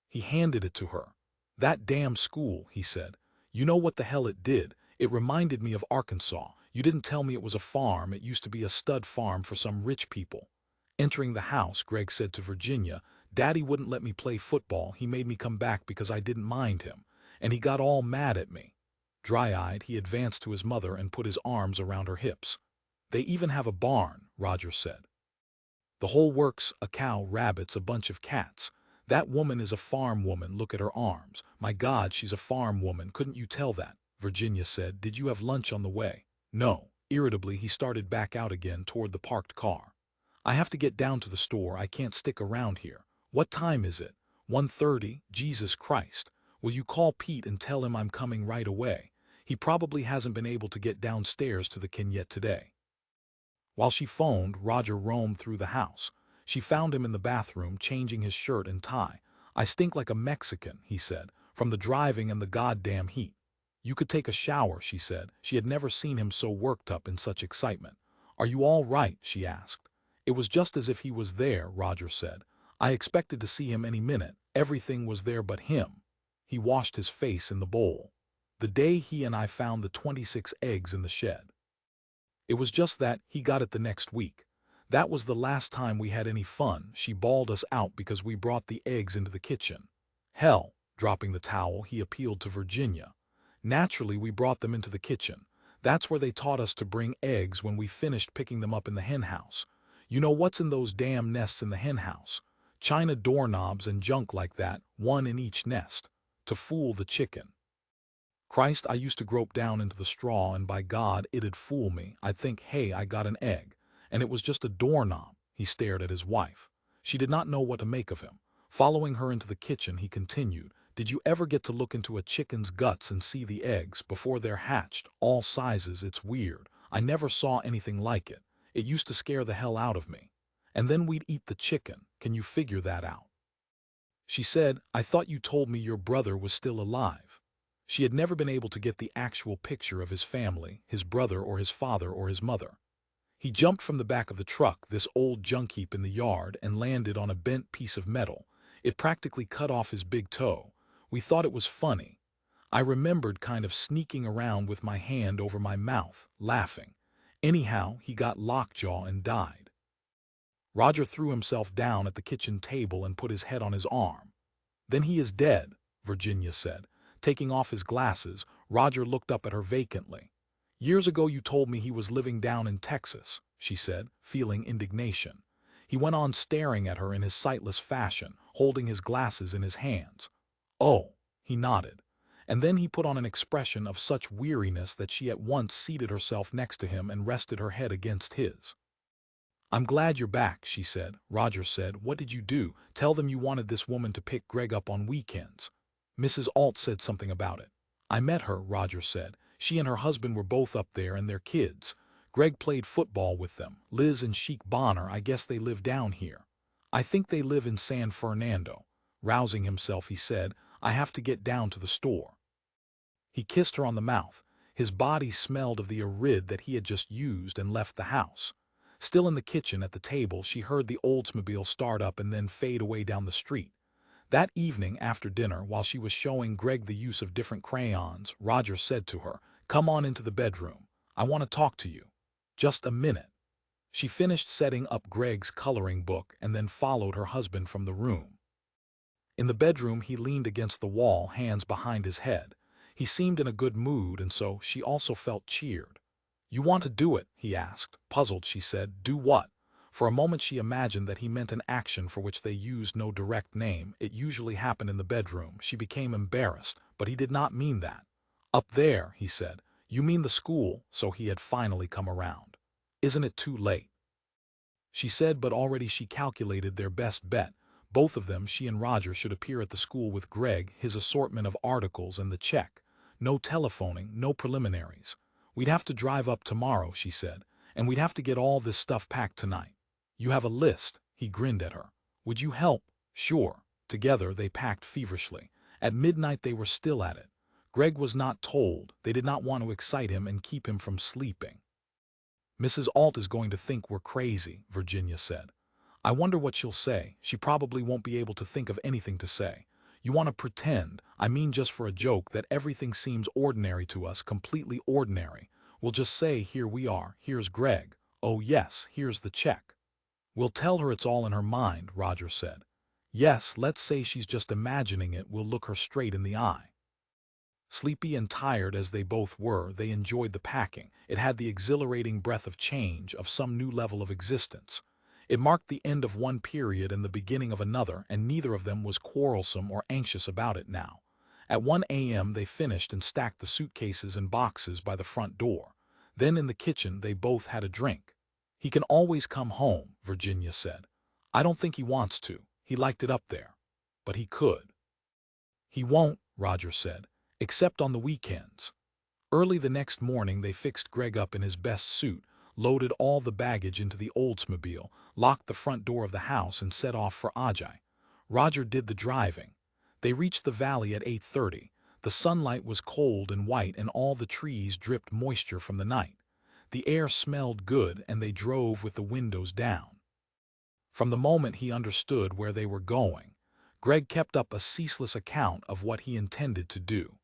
He handed it to her. That damn school, he said. You know what the hell it did? It reminded me of Arkansas. You didn't tell me it was a farm. It used to be a stud farm for some rich people. Entering the house, Gregg said to Virginia, Daddy wouldn't let me play football. He made me come back because I didn't mind him. And he got all mad at me. Dry-eyed, he advanced to his mother and put his arms around her hips. They even have a barn, Roger said. The whole works, a cow, rabbits, a bunch of cats. That woman is a farm woman. Look at her arms. My God, she's a farm woman. Couldn't you tell that? Virginia said. Did you have lunch on the way? No. Irritably, he started back out again toward the parked car. I have to get down to the store. I can't stick around here. What time is it? 1:30. Jesus Christ. Will you call Pete and tell him I'm coming right away? He probably hasn't been able to get downstairs to the kin yet today. While she phoned, Roger roamed through the house. She found him in the bathroom, changing his shirt and tie. I stink like a Mexican, he said, from the driving and the goddamn heat. You could take a shower, she said. She had never seen him so worked up in such excitement. Are you all right? She asked. It was just as if he was there, Roger said. I expected to see him any minute. Everything was there but him. He washed his face in the bowl. The day he and I found the 26 eggs in the shed. It was just that he got it the next week. That was the last time we had any fun. She bawled us out because we brought the eggs into the kitchen. Hell, dropping the towel, he appealed to Virginia. Naturally, we brought them into the kitchen. That's where they taught us to bring eggs when we finished picking them up in the henhouse. You know what's in those damn nests in the henhouse? China doorknobs and junk like that, one in each nest. To fool the chicken. Christ, I used to grope down into the straw and by God, it'd fool me. I'd think, hey, I got an egg. And it was just a doorknob. He stared at his wife. She did not know what to make of him. Following her into the kitchen, he continued, Did you ever get to look into a chicken's guts and see the eggs before they're hatched? All sizes, it's weird. I never saw anything like it. It used to scare the hell out of me. And then we'd eat the chicken. Can you figure that out? She said, I thought you told me your brother was still alive. She had never been able to get the actual picture of his family, his brother or his father or his mother. He jumped from the back of the truck, this old junk heap in the yard, and landed on a bent piece of metal. It practically cut off his big toe. We thought it was funny. I remembered kind of sneaking around with my hand over my mouth, laughing. Anyhow, he got lockjaw and died. Roger threw himself down at the kitchen table and put his head on his arm. Then he is dead, Virginia said. Taking off his glasses, Roger looked up at her vacantly. Years ago you told me he was living down in Texas, she said, feeling indignation. He went on staring at her in his sightless fashion, holding his glasses in his hands. Oh, he nodded. And then he put on an expression of such weariness that she at once seated herself next to him and rested her head against his. "I'm glad you're back," she said. Roger said, "What did you do? Tell them you wanted this woman to pick Gregg up on weekends." Mrs. Alt said something about it. "I met her," Roger said. "She and her husband were both up there and their kids. Gregg played football with them. Liz and Sheik Bonner, I guess they live down here. I think they live in San Fernando." Rousing himself, he said, "I have to get down to the store." He kissed her on the mouth. His body smelled of the arid that he had just used and left the house. Still in the kitchen at the table, she heard the Oldsmobile start up and then fade away down the street. That evening after dinner, while she was showing Gregg the use of different crayons, Roger said to her, "Come on into the bedroom. I want to talk to you. Just a minute." She finished setting up Gregg's coloring book and then followed her husband from the room. In the bedroom, he leaned against the wall, hands behind his head. He seemed in a good mood, and so she also felt cheered. "You want to do it?" he asked. Puzzled, she said, "Do what?" For a moment she imagined that he meant an action for which they used no direct name. It usually happened in the bedroom. She became embarrassed, but he did not mean that. "Up there," he said. "You mean the school," so he had finally come around. "Isn't it too late?" She said, but already she calculated their best bet. Both of them, she and Roger, should appear at the school with Gregg, his assortment of articles, and the check. No telephoning, no preliminaries. "We'd have to drive up tomorrow," she said, "and we'd have to get all this stuff packed tonight. You have a list?" He grinned at her. "Would you help?" "Sure." Together they packed feverishly. At midnight they were still at it. Gregg was not told. They did not want to excite him and keep him from sleeping. "Mrs. Alt is going to think we're crazy," Virginia said. "I wonder what she'll say. She probably won't be able to think of anything to say. You want to pretend, I mean just for a joke, that everything seems ordinary to us, completely ordinary. We'll just say, here we are, here's Gregg. Oh yes, here's the check." "We'll tell her it's all in her mind," Roger said. "Yes, let's say she's just imagining it. We'll look her straight in the eye." Sleepy and tired as they both were, they enjoyed the packing. It had the exhilarating breath of change, of some new level of existence. It marked the end of one period and the beginning of another, and neither of them was quarrelsome or anxious about it now. At 1 a.m. they finished and stacked the suitcases and boxes by the front door. Then in the kitchen they both had a drink. "He can always come home," Virginia said. "I don't think he wants to. He liked it up there. But he could." "He won't," Roger said, "except on the weekends." Early the next morning they fixed Gregg up in his best suit, loaded all the baggage into the Oldsmobile, locked the front door of the house, and set off for Ajay. Roger did the driving. They reached the valley at 8:30. The sunlight was cold and white and all the trees dripped moisture from the night. The air smelled good and they drove with the windows down. From the moment he understood where they were going, Gregg kept up a ceaseless account of what he intended to do.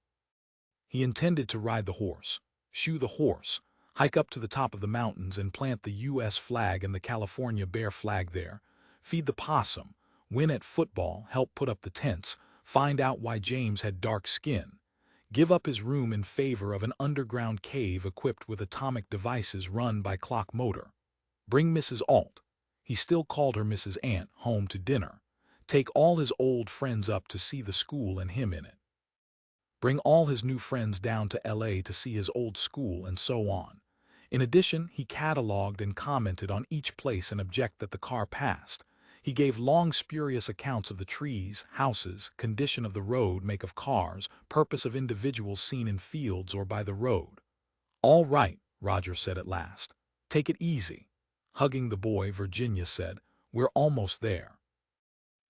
He intended to ride the horse, shoe the horse, hike up to the top of the mountains and plant the U.S. flag and the California bear flag there, feed the possum, win at football, help put up the tents, find out why James had dark skin, give up his room in favor of an underground cave equipped with atomic devices run by clock motor, bring Mrs. Alt, he still called her Mrs. Ant, home to dinner, take all his old friends up to see the school and him in it, bring all his new friends down to L.A. to see his old school, and so on. In addition, he catalogued and commented on each place and object that the car passed. He gave long spurious accounts of the trees, houses, condition of the road, make of cars, purpose of individuals seen in fields or by the road. "All right," Roger said at last. "Take it easy." Hugging the boy, Virginia said, "We're almost there."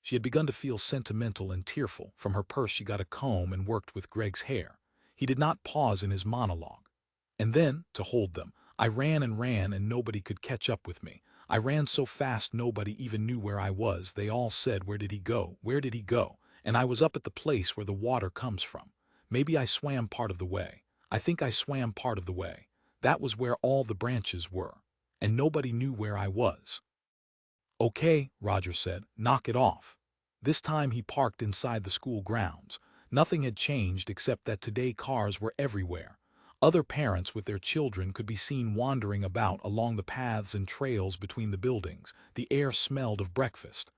She had begun to feel sentimental and tearful. From her purse she got a comb and worked with Gregg's hair. He did not pause in his monologue. "And then, to hold them, I ran and nobody could catch up with me. I ran so fast nobody even knew where I was. They all said, 'Where did he go? Where did he go?' And I was up at the place where the water comes from. Maybe I swam part of the way. I think I swam part of the way. That was where all the branches were. And nobody knew where I was." "Okay," Roger said, "knock it off." This time he parked inside the school grounds. Nothing had changed except that today cars were everywhere. Other parents with their children could be seen wandering about along the paths and trails between the buildings. The air smelled of breakfast.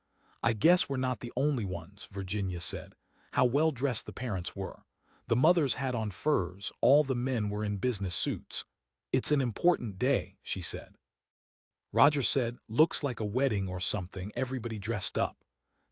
"I guess we're not the only ones," Virginia said. How well dressed the parents were. The mothers had on furs, all the men were in business suits. "It's an important day," she said. Roger said, "Looks like a wedding or something, everybody dressed up."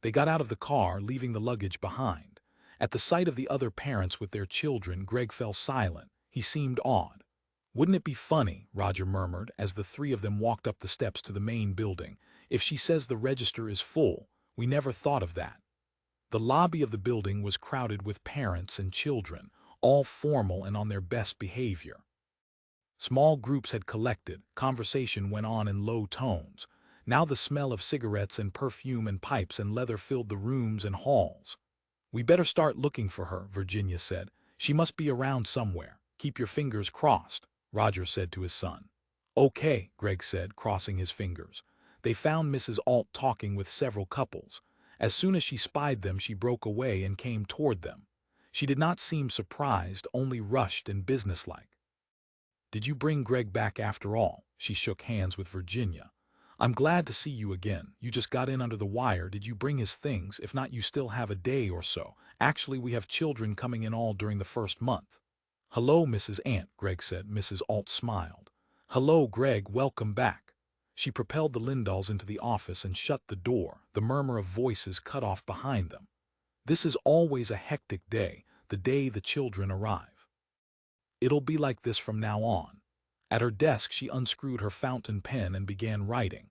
They got out of the car, leaving the luggage behind. At the sight of the other parents with their children, Gregg fell silent. He seemed awed. "Wouldn't it be funny," Roger murmured, as the three of them walked up the steps to the main building, "if she says the register is full? We never thought of that." The lobby of the building was crowded with parents and children, all formal and on their best behavior. Small groups had collected, conversation went on in low tones. Now the smell of cigarettes and perfume and pipes and leather filled the rooms and halls. "We better start looking for her," Virginia said. "She must be around somewhere. Keep your fingers crossed," Roger said to his son. "Okay," Gregg said, crossing his fingers. They found Mrs. Alt talking with several couples. As soon as she spied them, she broke away and came toward them. She did not seem surprised, only rushed and businesslike. "Did you bring Gregg back after all?" She shook hands with Virginia. "I'm glad to see you again. You just got in under the wire. Did you bring his things? If not, you still have a day or so. Actually, we have children coming in all during the first month." "Hello, Mrs. Ant," Gregg said. Mrs. Alt smiled. "Hello, Gregg, welcome back." She propelled the Lindahls into the office and shut the door. The murmur of voices cut off behind them. "This is always a hectic day, the day the children arrive. It'll be like this from now on." At her desk, she unscrewed her fountain pen and began writing.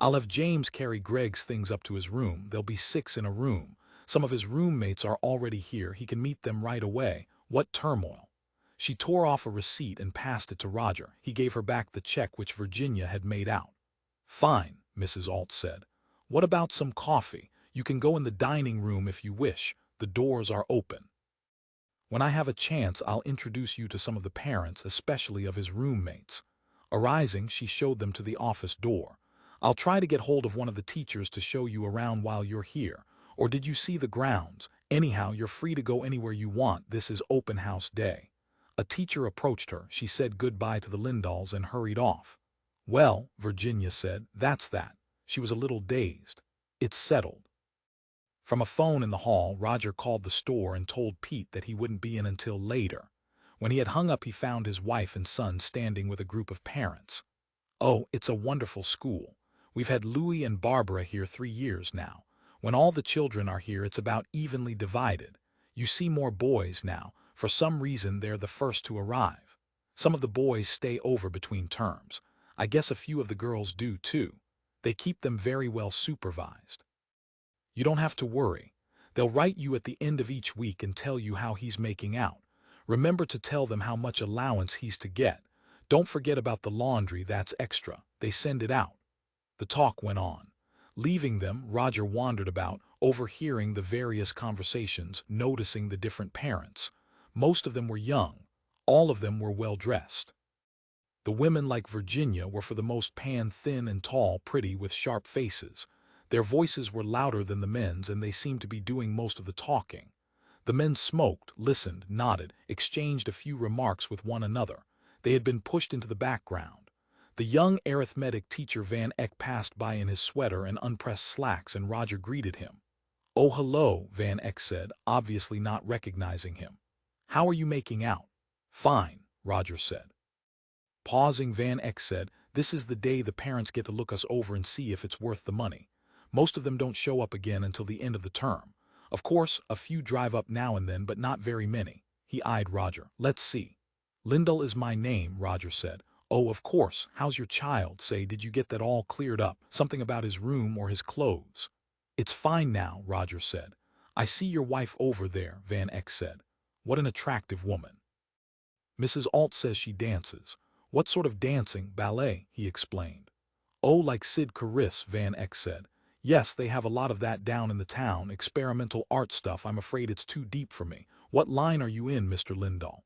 "I'll have James carry Gregg's things up to his room. There'll be 6 in a room. Some of his roommates are already here. He can meet them right away. What turmoil." She tore off a receipt and passed it to Roger. He gave her back the check which Virginia had made out. "Fine," Mrs. Alt said. "What about some coffee? You can go in the dining room if you wish. The doors are open. When I have a chance, I'll introduce you to some of the parents, especially of his roommates." Arising, she showed them to the office door. "I'll try to get hold of one of the teachers to show you around while you're here. Or did you see the grounds? Anyhow, you're free to go anywhere you want. This is open house day." A teacher approached her. She said goodbye to the Lindahls and hurried off. "Well," Virginia said, "that's that." She was a little dazed. "It's settled." From a phone in the hall, Roger called the store and told Pete that he wouldn't be in until later. When he had hung up, he found his wife and son standing with a group of parents. "Oh, it's a wonderful school. We've had Louie and Barbara here 3 years now. When all the children are here, it's about evenly divided. You see more boys now. For some reason, they're the first to arrive. Some of the boys stay over between terms. I guess a few of the girls do too. They keep them very well supervised. You don't have to worry. They'll write you at the end of each week and tell you how he's making out. Remember to tell them how much allowance he's to get. Don't forget about the laundry, that's extra. They send it out." The talk went on. Leaving them, Roger wandered about, overhearing the various conversations, noticing the different parents. Most of them were young. All of them were well dressed. The women, like Virginia, were for the most part thin and tall, pretty, with sharp faces. Their voices were louder than the men's, and they seemed to be doing most of the talking. The men smoked, listened, nodded, exchanged a few remarks with one another. They had been pushed into the background. The young arithmetic teacher Van Eck passed by in his sweater and unpressed slacks, and Roger greeted him. "Oh, hello," Van Eck said, obviously not recognizing him. "How are you making out?" "Fine," Roger said. Pausing, Van Eck said, "This is the day the parents get to look us over and see if it's worth the money. Most of them don't show up again until the end of the term. Of course, a few drive up now and then, but not very many." He eyed Roger. "Let's see." "Lindahl is my name," Roger said. "Oh, of course. How's your child? Say, did you get that all cleared up? Something about his room or his clothes?" "It's fine now," Roger said. "I see your wife over there," Van Eck said. "What an attractive woman." "Mrs. Alt says she dances." "What sort of dancing?" "Ballet," he explained. "Oh, like Sid Caris," Van Eck said. "Yes, they have a lot of that down in the town, experimental art stuff. I'm afraid it's too deep for me." "What line are you in, Mr. Lindahl?"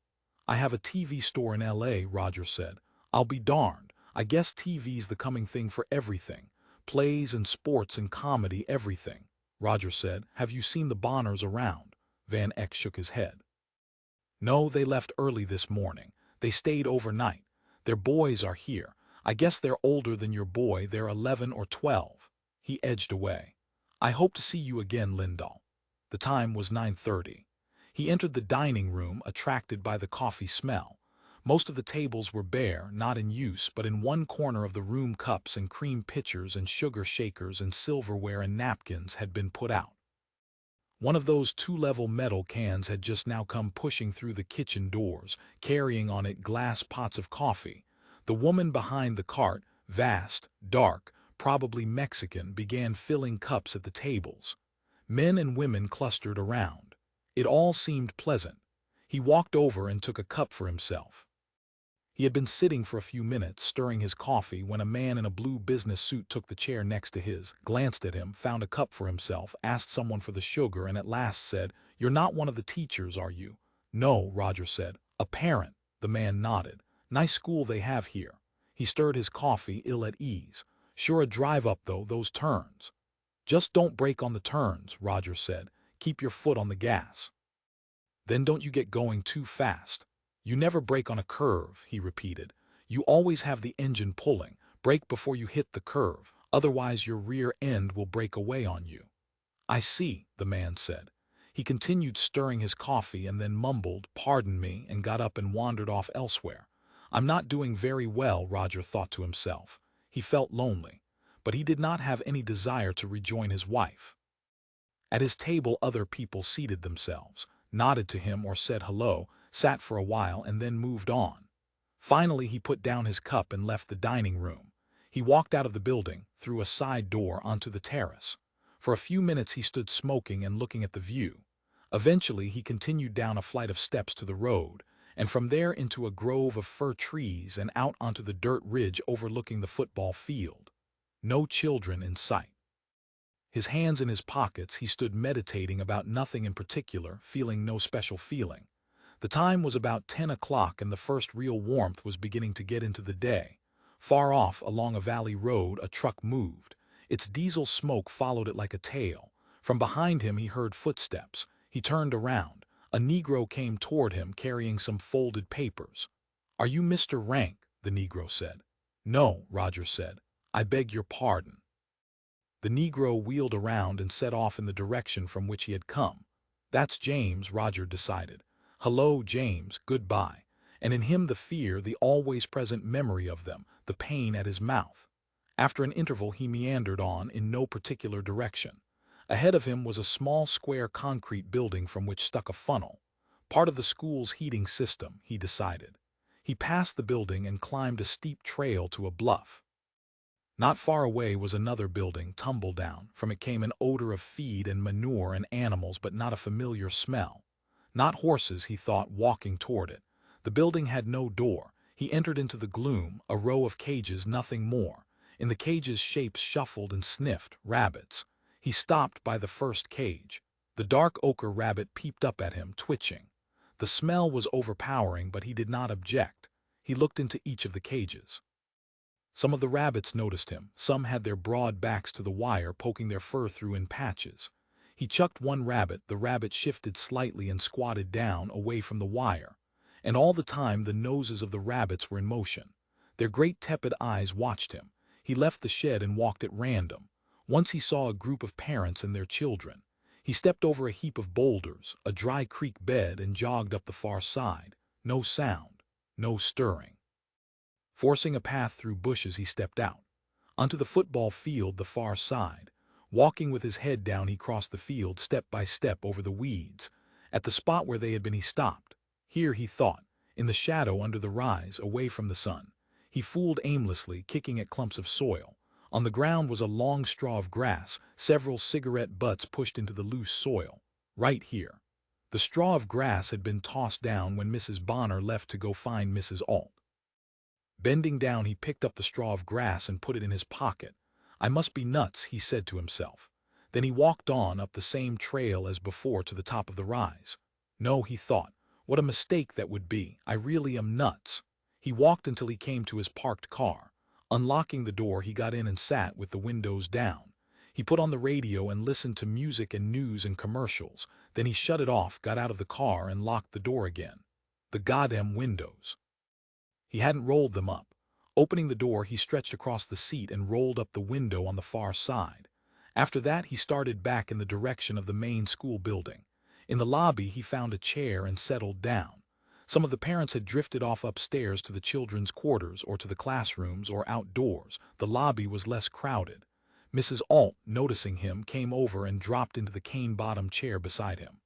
"I have a TV store in L.A., Roger said. "I'll be darned. I guess TV's the coming thing for everything. Plays and sports and comedy, everything." Roger said, "Have you seen the Bonners around?" Van Eck shook his head. "No, they left early this morning. They stayed overnight. Their boys are here. I guess they're older than your boy. They're 11 or 12. He edged away. "I hope to see you again, Lindahl." The time was 9:30. He entered the dining room, attracted by the coffee smell. Most of the tables were bare, not in use, but in one corner of the room cups and cream pitchers and sugar shakers and silverware and napkins had been put out. One of those two-level metal cans had just now come pushing through the kitchen doors, carrying on it glass pots of coffee. The woman behind the cart, vast, dark, probably Mexican, began filling cups at the tables. Men and women clustered around. It all seemed pleasant. He walked over and took a cup for himself. He had been sitting for a few minutes, stirring his coffee, when a man in a blue business suit took the chair next to his, glanced at him, found a cup for himself, asked someone for the sugar, and at last said, "You're not one of the teachers, are you?" "No," Roger said. "A parent." The man nodded. "Nice school they have here." He stirred his coffee, ill at ease. "Sure a drive up, though, those turns." "Just don't brake on the turns," Roger said. "Keep your foot on the gas. Then don't you get going too fast." "You never brake on a curve," he repeated. "You always have the engine pulling. Brake before you hit the curve, otherwise your rear end will break away on you." "I see," the man said. He continued stirring his coffee and then mumbled, "Pardon me," and got up and wandered off elsewhere. "I'm not doing very well," Roger thought to himself. He felt lonely, but he did not have any desire to rejoin his wife. At his table other people seated themselves, nodded to him or said hello, sat for a while and then moved on. Finally he put down his cup and left the dining room. He walked out of the building, through a side door onto the terrace. For a few minutes he stood smoking and looking at the view. Eventually he continued down a flight of steps to the road, and from there into a grove of fir trees and out onto the dirt ridge overlooking the football field. No children in sight. His hands in his pockets, he stood meditating about nothing in particular, feeling no special feeling. The time was about 10 o'clock and the first real warmth was beginning to get into the day. Far off, along a valley road, a truck moved. Its diesel smoke followed it like a tail. From behind him he heard footsteps. He turned around. A Negro came toward him carrying some folded papers. "Are you Mr. Rank?" the Negro said. "No," Roger said. "I beg your pardon." The Negro wheeled around and set off in the direction from which he had come. "That's James," Roger decided. "Hello, James, goodbye." And in him the fear, the always present memory of them, the pain at his mouth. After an interval he meandered on in no particular direction. Ahead of him was a small square concrete building from which stuck a funnel. Part of the school's heating system, he decided. He passed the building and climbed a steep trail to a bluff. Not far away was another building, tumble down. From it came an odor of feed and manure and animals, but not a familiar smell. Not horses, he thought, walking toward it. The building had no door. He entered into the gloom, a row of cages, nothing more. In the cages shapes shuffled and sniffed, rabbits. He stopped by the first cage. The dark ochre rabbit peeped up at him, twitching. The smell was overpowering, but he did not object. He looked into each of the cages. Some of the rabbits noticed him. Some had their broad backs to the wire, poking their fur through in patches. He chucked one rabbit. The rabbit shifted slightly and squatted down, away from the wire. And all the time the noses of the rabbits were in motion. Their great tepid eyes watched him. He left the shed and walked at random. Once he saw a group of parents and their children. He stepped over a heap of boulders, a dry creek bed, and jogged up the far side. No sound, no stirring. Forcing a path through bushes, he stepped out. Onto the football field, the far side. Walking with his head down, he crossed the field step by step over the weeds. At the spot where they had been he stopped. Here, he thought, in the shadow under the rise, away from the sun. He fooled aimlessly, kicking at clumps of soil. On the ground was a long straw of grass, several cigarette butts pushed into the loose soil. Right here. The straw of grass had been tossed down when Mrs. Bonner left to go find Mrs. Alt. Bending down, he picked up the straw of grass and put it in his pocket. "I must be nuts," he said to himself. Then he walked on up the same trail as before to the top of the rise. "No," he thought, "what a mistake that would be. I really am nuts." He walked until he came to his parked car. Unlocking the door, he got in and sat with the windows down. He put on the radio and listened to music and news and commercials. Then he shut it off, got out of the car, and locked the door again. The goddamn windows. He hadn't rolled them up. Opening the door, he stretched across the seat and rolled up the window on the far side. After that, he started back in the direction of the main school building. In the lobby, he found a chair and settled down. Some of the parents had drifted off upstairs to the children's quarters or to the classrooms or outdoors. The lobby was less crowded. Mrs. Alt, noticing him, came over and dropped into the cane-bottomed chair beside him.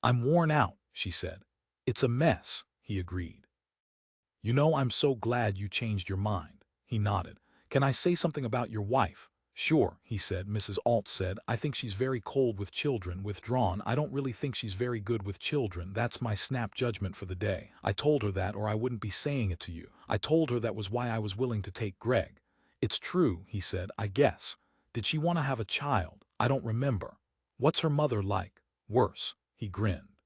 "I'm worn out," she said. "It's a mess," he agreed. "You know, I'm so glad you changed your mind." He nodded. "Can I say something about your wife?" "Sure," he said. Mrs. Alt said, "I think she's very cold with children, withdrawn. I don't really think she's very good with children. That's my snap judgment for the day. I told her that, or I wouldn't be saying it to you. I told her that was why I was willing to take Gregg." "It's true," he said, "I guess. Did she want to have a child? I don't remember." "What's her mother like?" "Worse." He grinned.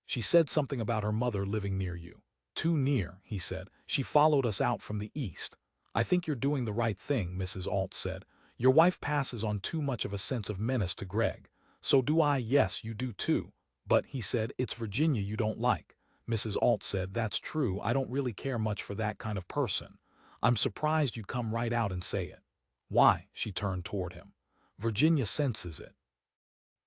"She said something about her mother living near you." "Too near," he said. "She followed us out from the east." "I think you're doing the right thing," Mrs. Alt said. "Your wife passes on too much of a sense of menace to Gregg." "So do I." "Yes, you do too. But," he said, "it's Virginia you don't like." Mrs. Alt said, "That's true. I don't really care much for that kind of person." "I'm surprised you'd come right out and say it." "Why?" She turned toward him. "Virginia senses it.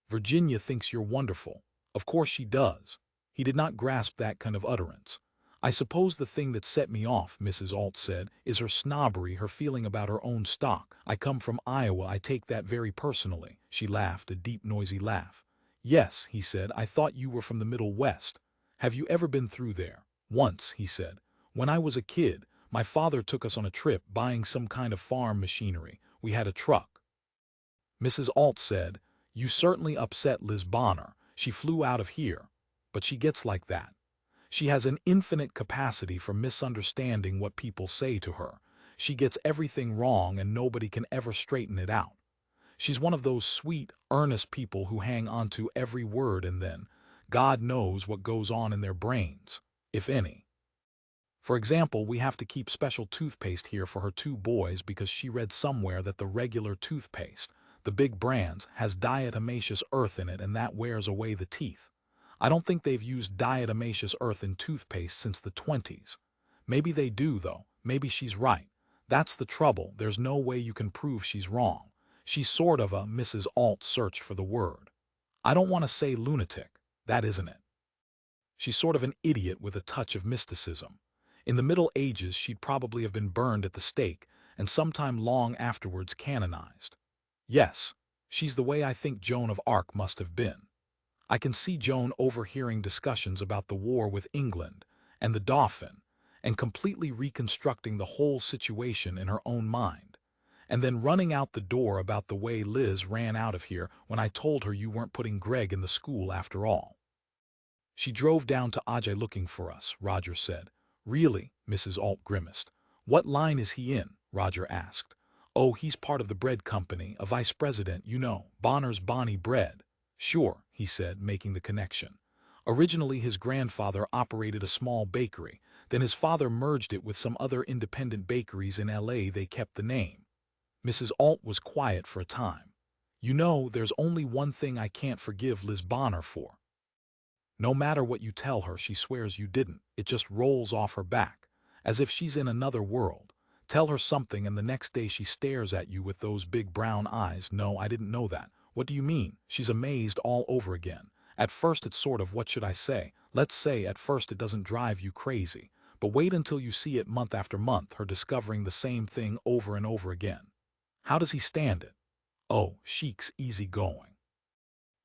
Virginia thinks you're wonderful." "Of course she does." He did not grasp that kind of utterance. "I suppose the thing that set me off," Mrs. Alt said, "is her snobbery, her feeling about her own stock. I come from Iowa. I take that very personally." She laughed, a deep, noisy laugh. "Yes," he said, "I thought you were from the Middle West. Have you ever been through there?" "Once," he said. "When I was a kid, my father took us on a trip buying some kind of farm machinery. We had a truck." Mrs. Alt said, "You certainly upset Liz Bonner. She flew out of here. But she gets like that. She has an infinite capacity for misunderstanding what people say to her. She gets everything wrong and nobody can ever straighten it out. She's one of those sweet, earnest people who hang onto every word and then, God knows what goes on in their brains, if any. For example, we have to keep special toothpaste here for her two boys because she read somewhere that the regular toothpaste, the big brands, has diatomaceous earth in it and that wears away the teeth. I don't think they've used diatomaceous earth in toothpaste since the 20s. Maybe they do, though. Maybe she's right. That's the trouble. There's no way you can prove she's wrong. She's sort of a—" Mrs. Alt searched for the word. "I don't want to say lunatic. That isn't it. She's sort of an idiot with a touch of mysticism. In the Middle Ages, she'd probably have been burned at the stake and sometime long afterwards canonized. Yes, she's the way I think Joan of Arc must have been. I can see Joan overhearing discussions about the war with England and the Dauphin and completely reconstructing the whole situation in her own mind, and then running out the door about the way Liz ran out of here when I told her you weren't putting Gregg in the school after all. She drove down to Ajay looking for us," Roger said. "Really?" Mrs. Alt grimaced. "What line is he in?" Roger asked. "Oh, he's part of the bread company, a vice president, you know, Bonner's Bonnie Bread." "Sure," he said, making the connection. "Originally his grandfather operated a small bakery, then his father merged it with some other independent bakeries in L.A. They kept the name." Mrs. Alt was quiet for a time. "You know, there's only one thing I can't forgive Liz Bonner for. No matter what you tell her, she swears you didn't. It just rolls off her back, as if she's in another world. Tell her something and the next day she stares at you with those big brown eyes. 'No, I didn't know that.' 'What do you mean?' She's amazed all over again. At first it's sort of, what should I say? Let's say at first it doesn't drive you crazy. But wait until you see it month after month, her discovering the same thing over and over again." "How does he stand it?" "Oh, Sheik's easygoing.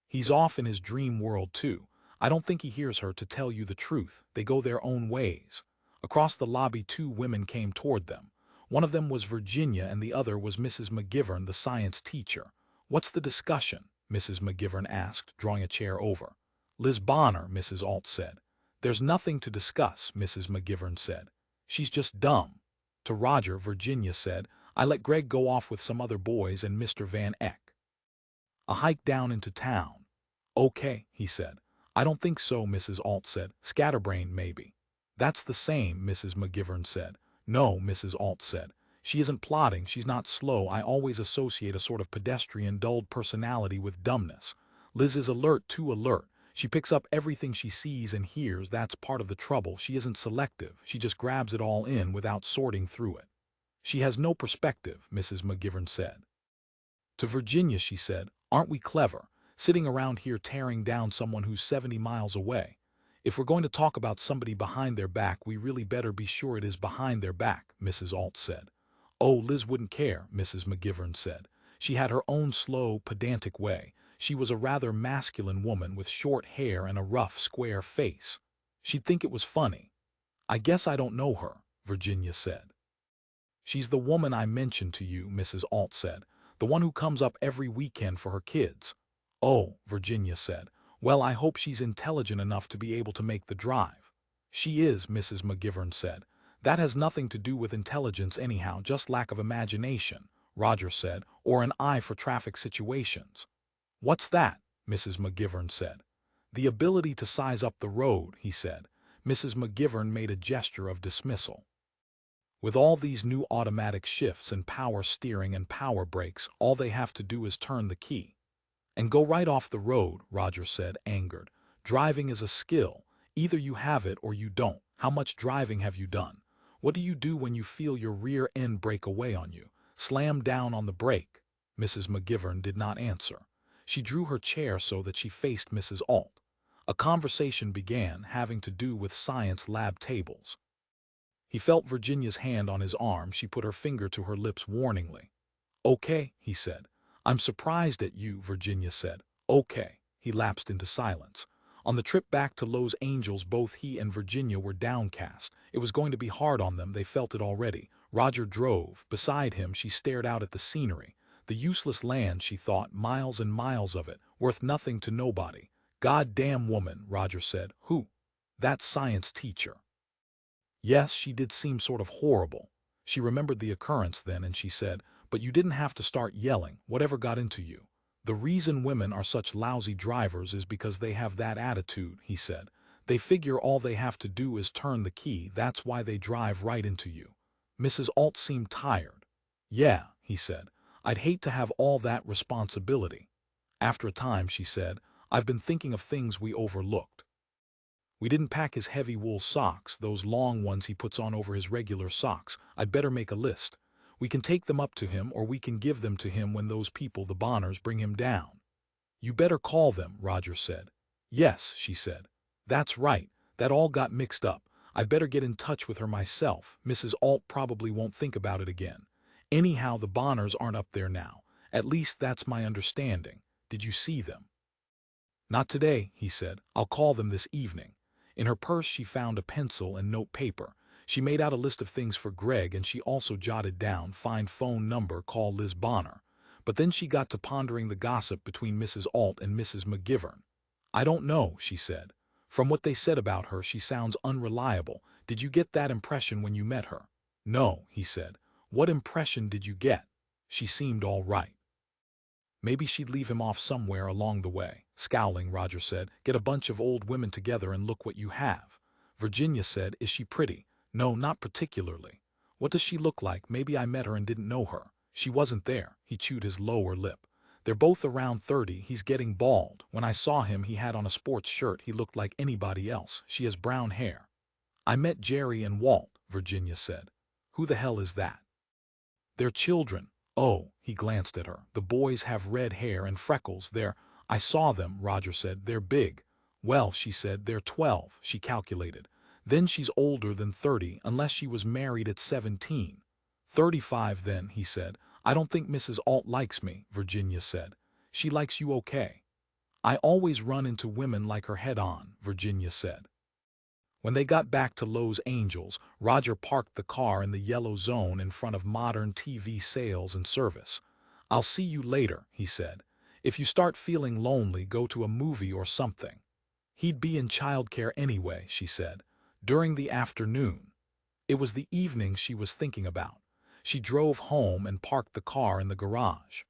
He's off in his dream world too. I don't think he hears her, to tell you the truth. They go their own ways." Across the lobby 2 women came toward them. One of them was Virginia and the other was Mrs. McGivern, the science teacher. "What's the discussion?" Mrs. McGivern asked, drawing a chair over. "Liz Bonner," Mrs. Alt said. "There's nothing to discuss," Mrs. McGivern said. "She's just dumb." To Roger, Virginia said, "I let Gregg go off with some other boys and Mr. Van Eck. A hike down into town." "Okay," he said. "I don't think so," Mrs. Alt said. "Scatterbrained, maybe." "That's the same," Mrs. McGivern said. "No," Mrs. Alt said. "She isn't plotting, she's not slow. I always associate a sort of pedestrian, dulled personality with dumbness. Liz is alert, too alert. She picks up everything she sees and hears. That's part of the trouble. She isn't selective. She just grabs it all in without sorting through it." "She has no perspective," Mrs. McGivern said. To Virginia she said, "Aren't we clever? sitting around here tearing down someone who's 70 miles away. If we're going to talk about somebody behind their back, we really better be sure it is behind their back, Mrs. Alt said. Oh, Liz wouldn't care, Mrs. McGivern said. She had her own slow, pedantic way. She was a rather masculine woman with short hair and a rough, square face. She'd think it was funny. I guess I don't know her, Virginia said. She's the woman I mentioned to you, Mrs. Alt said. The one who comes up every weekend for her kids. Oh, Virginia said. Well, I hope she's intelligent enough to be able to make the drive. She is, Mrs. McGivern said. That has nothing to do with intelligence anyhow, just lack of imagination, Roger said, or an eye for traffic situations. What's that? Mrs. McGivern said. The ability to size up the road, he said. Mrs. McGivern made a gesture of dismissal. With all these new automatic shifts and power steering and power brakes, all they have to do is turn the key. And go right off the road, Roger said, angered. Driving is a skill. Either you have it or you don't. How much driving have you done? What do you do when you feel your rear end break away on you? Slam down on the brake. Mrs. McGivern did not answer. She drew her chair so that she faced Mrs. Alt. A conversation began, having to do with science lab tables. He felt Virginia's hand on his arm. She put her finger to her lips warningly. Okay, he said. I'm surprised at you, Virginia said. Okay. He lapsed into silence. On the trip back to Los Angeles, both he and Virginia were downcast. It was going to be hard on them, they felt it already. Roger drove. Beside him, she stared out at the scenery. The useless land, she thought, miles and miles of it, worth nothing to nobody. Goddamn woman, Roger said. Who? That science teacher. Yes, she did seem sort of horrible. She remembered the occurrence then, and she said, but you didn't have to start yelling. Whatever got into you? The reason women are such lousy drivers is because they have that attitude, he said. They figure all they have to do is turn the key. That's why they drive right into you. Mrs. Alt seemed tired. Yeah, he said. I'd hate to have all that responsibility. After a time, she said, I've been thinking of things we overlooked. We didn't pack his heavy wool socks, those long ones he puts on over his regular socks. I'd better make a list. We can take them up to him, or we can give them to him when those people, the Bonners, bring him down. You better call them, Roger said. Yes, she said. That's right. That all got mixed up. I better get in touch with her myself. Mrs. Alt probably won't think about it again. Anyhow, the Bonners aren't up there now. At least that's my understanding. Did you see them? Not today, he said. I'll call them this evening. In her purse she found a pencil and note paper. She made out a list of things for Gregg, and she also jotted down, find phone number, call Liz Bonner. But then she got to pondering the gossip between Mrs. Alt and Mrs. McGivern. I don't know, she said. From what they said about her, she sounds unreliable. Did you get that impression when you met her? No, he said. What impression did you get? She seemed all right. Maybe she'd leave him off somewhere along the way. Scowling, Roger said, get a bunch of old women together and look what you have. Virginia said, is she pretty? No, not particularly. What does she look like? Maybe I met her and didn't know her. She wasn't there. He chewed his lower lip. They're both around 30. He's getting bald. When I saw him, he had on a sports shirt. He looked like anybody else. She has brown hair. I met Jerry and Walt, Virginia said. Who the hell is that? They're children. Oh, he glanced at her. The boys have red hair and freckles. I saw them, Roger said. They're big. Well, she said, they're 12, she calculated. Then she's older than 30, unless she was married at 17. 35 then, he said. I don't think Mrs. Alt likes me, Virginia said. She likes you okay. I always run into women like her head on, Virginia said. When they got back to Los Angeles, Roger parked the car in the yellow zone in front of modern TV sales and service. I'll see you later, he said. If you start feeling lonely, go to a movie or something. He'd be in childcare anyway, she said. During the afternoon. It was the evening she was thinking about. She drove home and parked the car in the garage.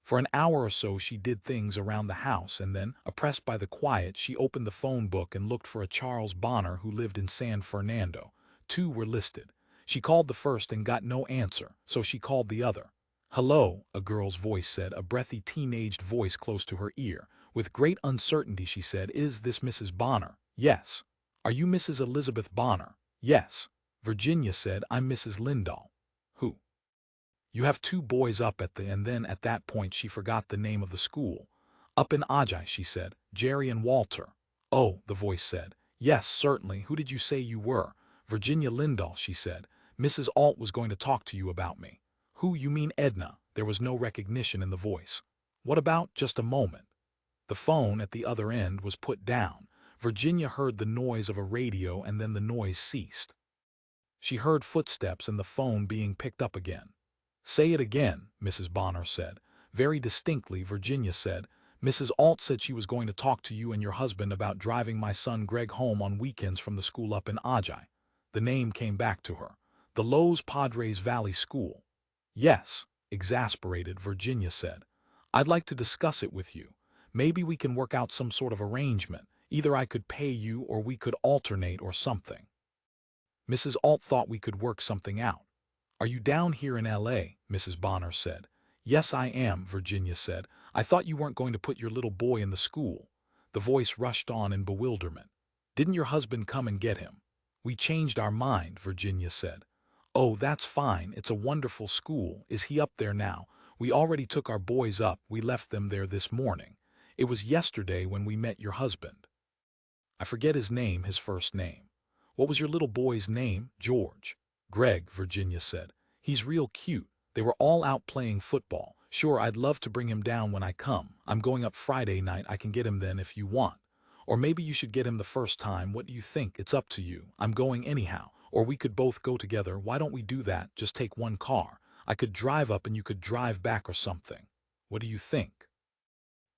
For an hour or so she did things around the house, and then, oppressed by the quiet, she opened the phone book and looked for a Charles Bonner who lived in San Fernando. 2 were listed. She called the first and got no answer, so she called the other. Hello, a girl's voice said, a breathy teenaged voice close to her ear. With great uncertainty she said, is this Mrs. Bonner? Yes. Are you Mrs. Elizabeth Bonner? Yes. Virginia said, I'm Mrs. Lindahl. Who? You have 2 boys up at the, and then at that point she forgot the name of the school. Up in Ajay, she said. Jerry and Walter. Oh, the voice said. Yes, certainly. Who did you say you were? Virginia Lindahl, she said. Mrs. Alt was going to talk to you about me. Who, you mean Edna? There was no recognition in the voice. What about? Just a moment. The phone at the other end was put down. Virginia heard the noise of a radio and then the noise ceased. She heard footsteps and the phone being picked up again. Say it again, Mrs. Bonner said. Very distinctly, Virginia said. Mrs. Alt said she was going to talk to you and your husband about driving my son Gregg home on weekends from the school up in Ajay. The name came back to her. The Los Padres Valley School. Yes, exasperated, Virginia said. I'd like to discuss it with you. Maybe we can work out some sort of arrangement. Either I could pay you or we could alternate or something. Mrs. Alt thought we could work something out. Are you down here in L.A.? Mrs. Bonner said. Yes, I am, Virginia said. I thought you weren't going to put your little boy in the school. The voice rushed on in bewilderment. Didn't your husband come and get him? We changed our mind, Virginia said. Oh, that's fine. It's a wonderful school. Is he up there now? We already took our boys up. We left them there this morning. It was yesterday when we met your husband. I forget his name, his first name. What was your little boy's name? George. Gregg, Virginia said. He's real cute. They were all out playing football. Sure, I'd love to bring him down when I come. I'm going up Friday night. I can get him then if you want. Or maybe you should get him the first time. What do you think? It's up to you. I'm going anyhow. Or we could both go together. Why don't we do that? Just take one car. I could drive up and you could drive back or something. What do you think?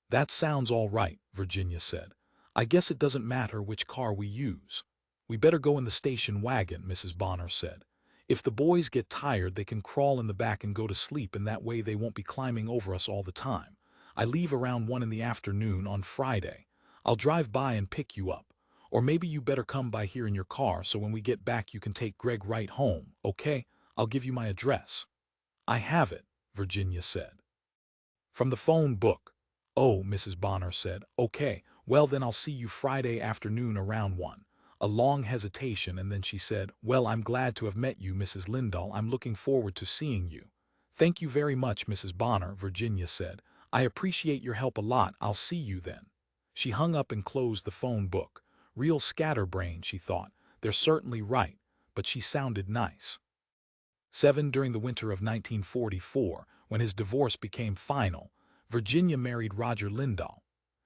That sounds all right, Virginia said. I guess it doesn't matter which car we use. We better go in the station wagon, Mrs. Bonner said. If the boys get tired, they can crawl in the back and go to sleep, and that way they won't be climbing over us all the time. I leave around 1 in the afternoon on Friday. I'll drive by and pick you up. Or maybe you better come by here in your car so when we get back you can take Gregg right home, okay? I'll give you my address. I have it, Virginia said. From the phone book. Oh, Mrs. Bonner said. Okay, well then I'll see you Friday afternoon around 1. A long hesitation, and then she said, Well, I'm glad to have met you, Mrs. Lindahl. I'm looking forward to seeing you. Thank you very much, Mrs. Bonner, Virginia said. I appreciate your help a lot. I'll see you then. She hung up and closed the phone book. Real scatterbrain, she thought. They're certainly right, but she sounded nice. 7. During the winter of 1944, when his divorce became final, Virginia married Roger Lindahl.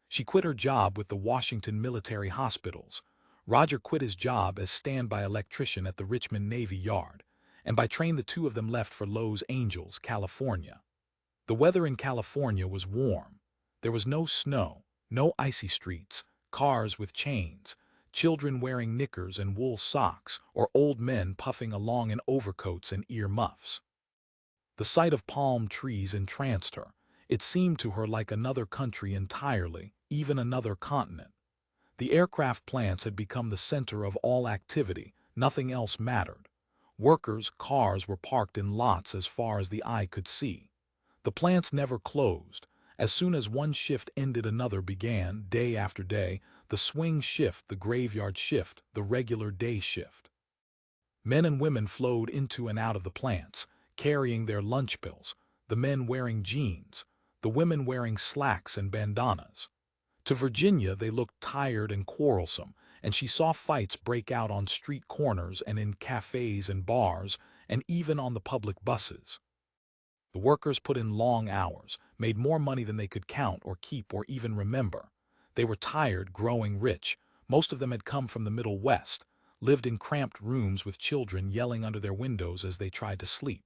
She quit her job with the Washington Military Hospitals. Roger quit his job as standby electrician at the Richmond Navy Yard, and by train the two of them left for Los Angeles, California. The weather in California was warm. There was no snow, no icy streets, cars with chains, children wearing knickers and wool socks, or old men puffing along in overcoats and ear muffs. The sight of palm trees entranced her. It seemed to her like another country entirely, even another continent. The aircraft plants had become the center of all activity. Nothing else mattered. Workers' cars were parked in lots as far as the eye could see. The plants never closed. As soon as one shift ended, another began, day after day, the swing shift, the graveyard shift, the regular day shift. Men and women flowed into and out of the plants, carrying their lunch bills, the men wearing jeans, the women wearing slacks and bandanas. To Virginia they looked tired and quarrelsome, and she saw fights break out on street corners and in cafes and bars, and even on the public buses. The workers put in long hours, made more money than they could count or keep or even remember. They were tired, growing rich. Most of them had come from the Middle West, lived in cramped rooms with children yelling under their windows as they tried to sleep.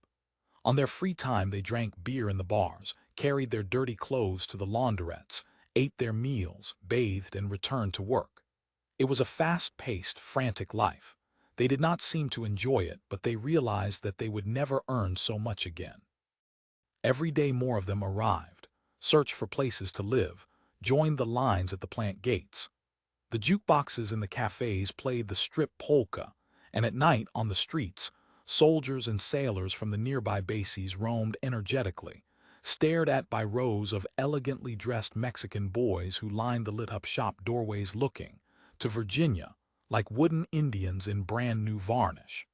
On their free time they drank beer in the bars, carried their dirty clothes to the laundrettes, ate their meals, bathed, and returned to work. It was a fast-paced, frantic life. They did not seem to enjoy it, but they realized that they would never earn so much again. Every day more of them arrived, searched for places to live, joined the lines at the plant gates. The jukeboxes in the cafes played the strip polka, and at night on the streets, soldiers and sailors from the nearby bases roamed energetically, stared at by rows of elegantly dressed Mexican boys who lined the lit-up shop doorways looking, to Virginia, like wooden Indians in brand-new varnish.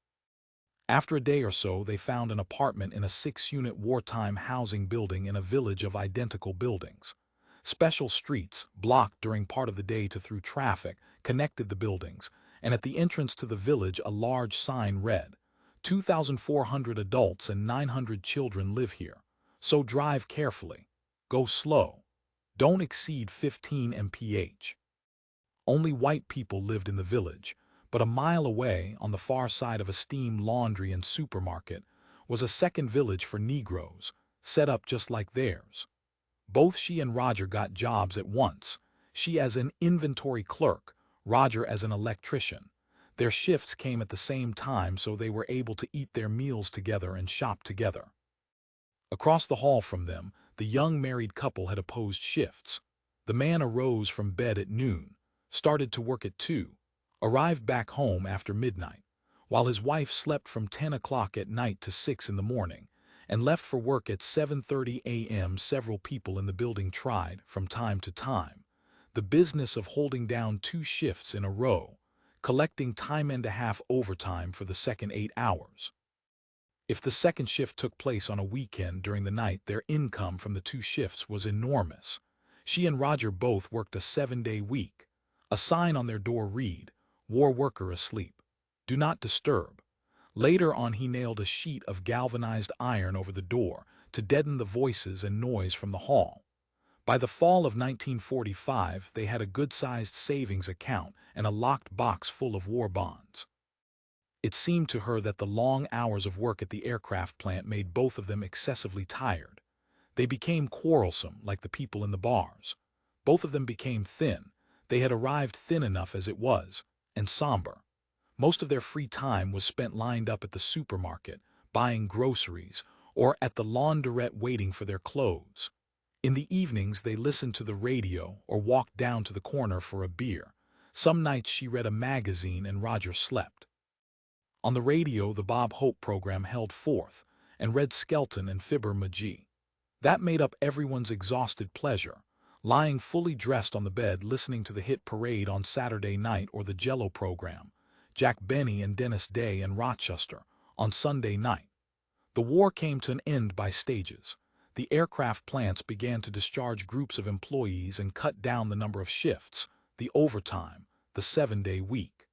After a day or so, they found an apartment in a 6-unit wartime housing building in a village of identical buildings. Special streets, blocked during part of the day to through traffic, connected the buildings, and at the entrance to the village a large sign read, 2,400 adults and 900 children live here, so drive carefully. Go slow. Don't exceed 15 mph. Only white people lived in the village, but a mile away, on the far side of a steam laundry and supermarket, was a second village for Negroes, set up just like theirs. Both she and Roger got jobs at once, she as an inventory clerk, Roger as an electrician. Their shifts came at the same time, so they were able to eat their meals together and shop together. Across the hall from them, the young married couple had opposed shifts. The man arose from bed at noon, started to work at 2, arrived back home after midnight, while his wife slept from 10 o'clock at night to 6 in the morning, and left for work at 7:30 a.m. Several people in the building tried, from time to time, the business of holding down 2 shifts in a row, collecting time and a half overtime for the second 8 hours. If the second shift took place on a weekend during the night, their income from the 2 shifts was enormous. She and Roger both worked a 7-day week. A sign on their door read, "War worker asleep. Do not disturb." Later on he nailed a sheet of galvanized iron over the door to deaden the voices and noise from the hall. By the fall of 1945 they had a good-sized savings account and a locked box full of war bonds. It seemed to her that the long hours of work at the aircraft plant made both of them excessively tired. They became quarrelsome, like the people in the bars. Both of them became thin. They had arrived thin enough as it was, and somber. Most of their free time was spent lined up at the supermarket, buying groceries, or at the laundrette waiting for their clothes. In the evenings they listened to the radio or walked down to the corner for a beer. Some nights she read a magazine and Roger slept. On the radio the Bob Hope program held forth, and Red Skelton and Fibber McGee. That made up everyone's exhausted pleasure, lying fully dressed on the bed listening to the hit parade on Saturday night or the Jell-O program, Jack Benny and Dennis Day and Rochester, on Sunday night. The war came to an end by stages. The aircraft plants began to discharge groups of employees and cut down the number of shifts, the overtime, the 7-day week.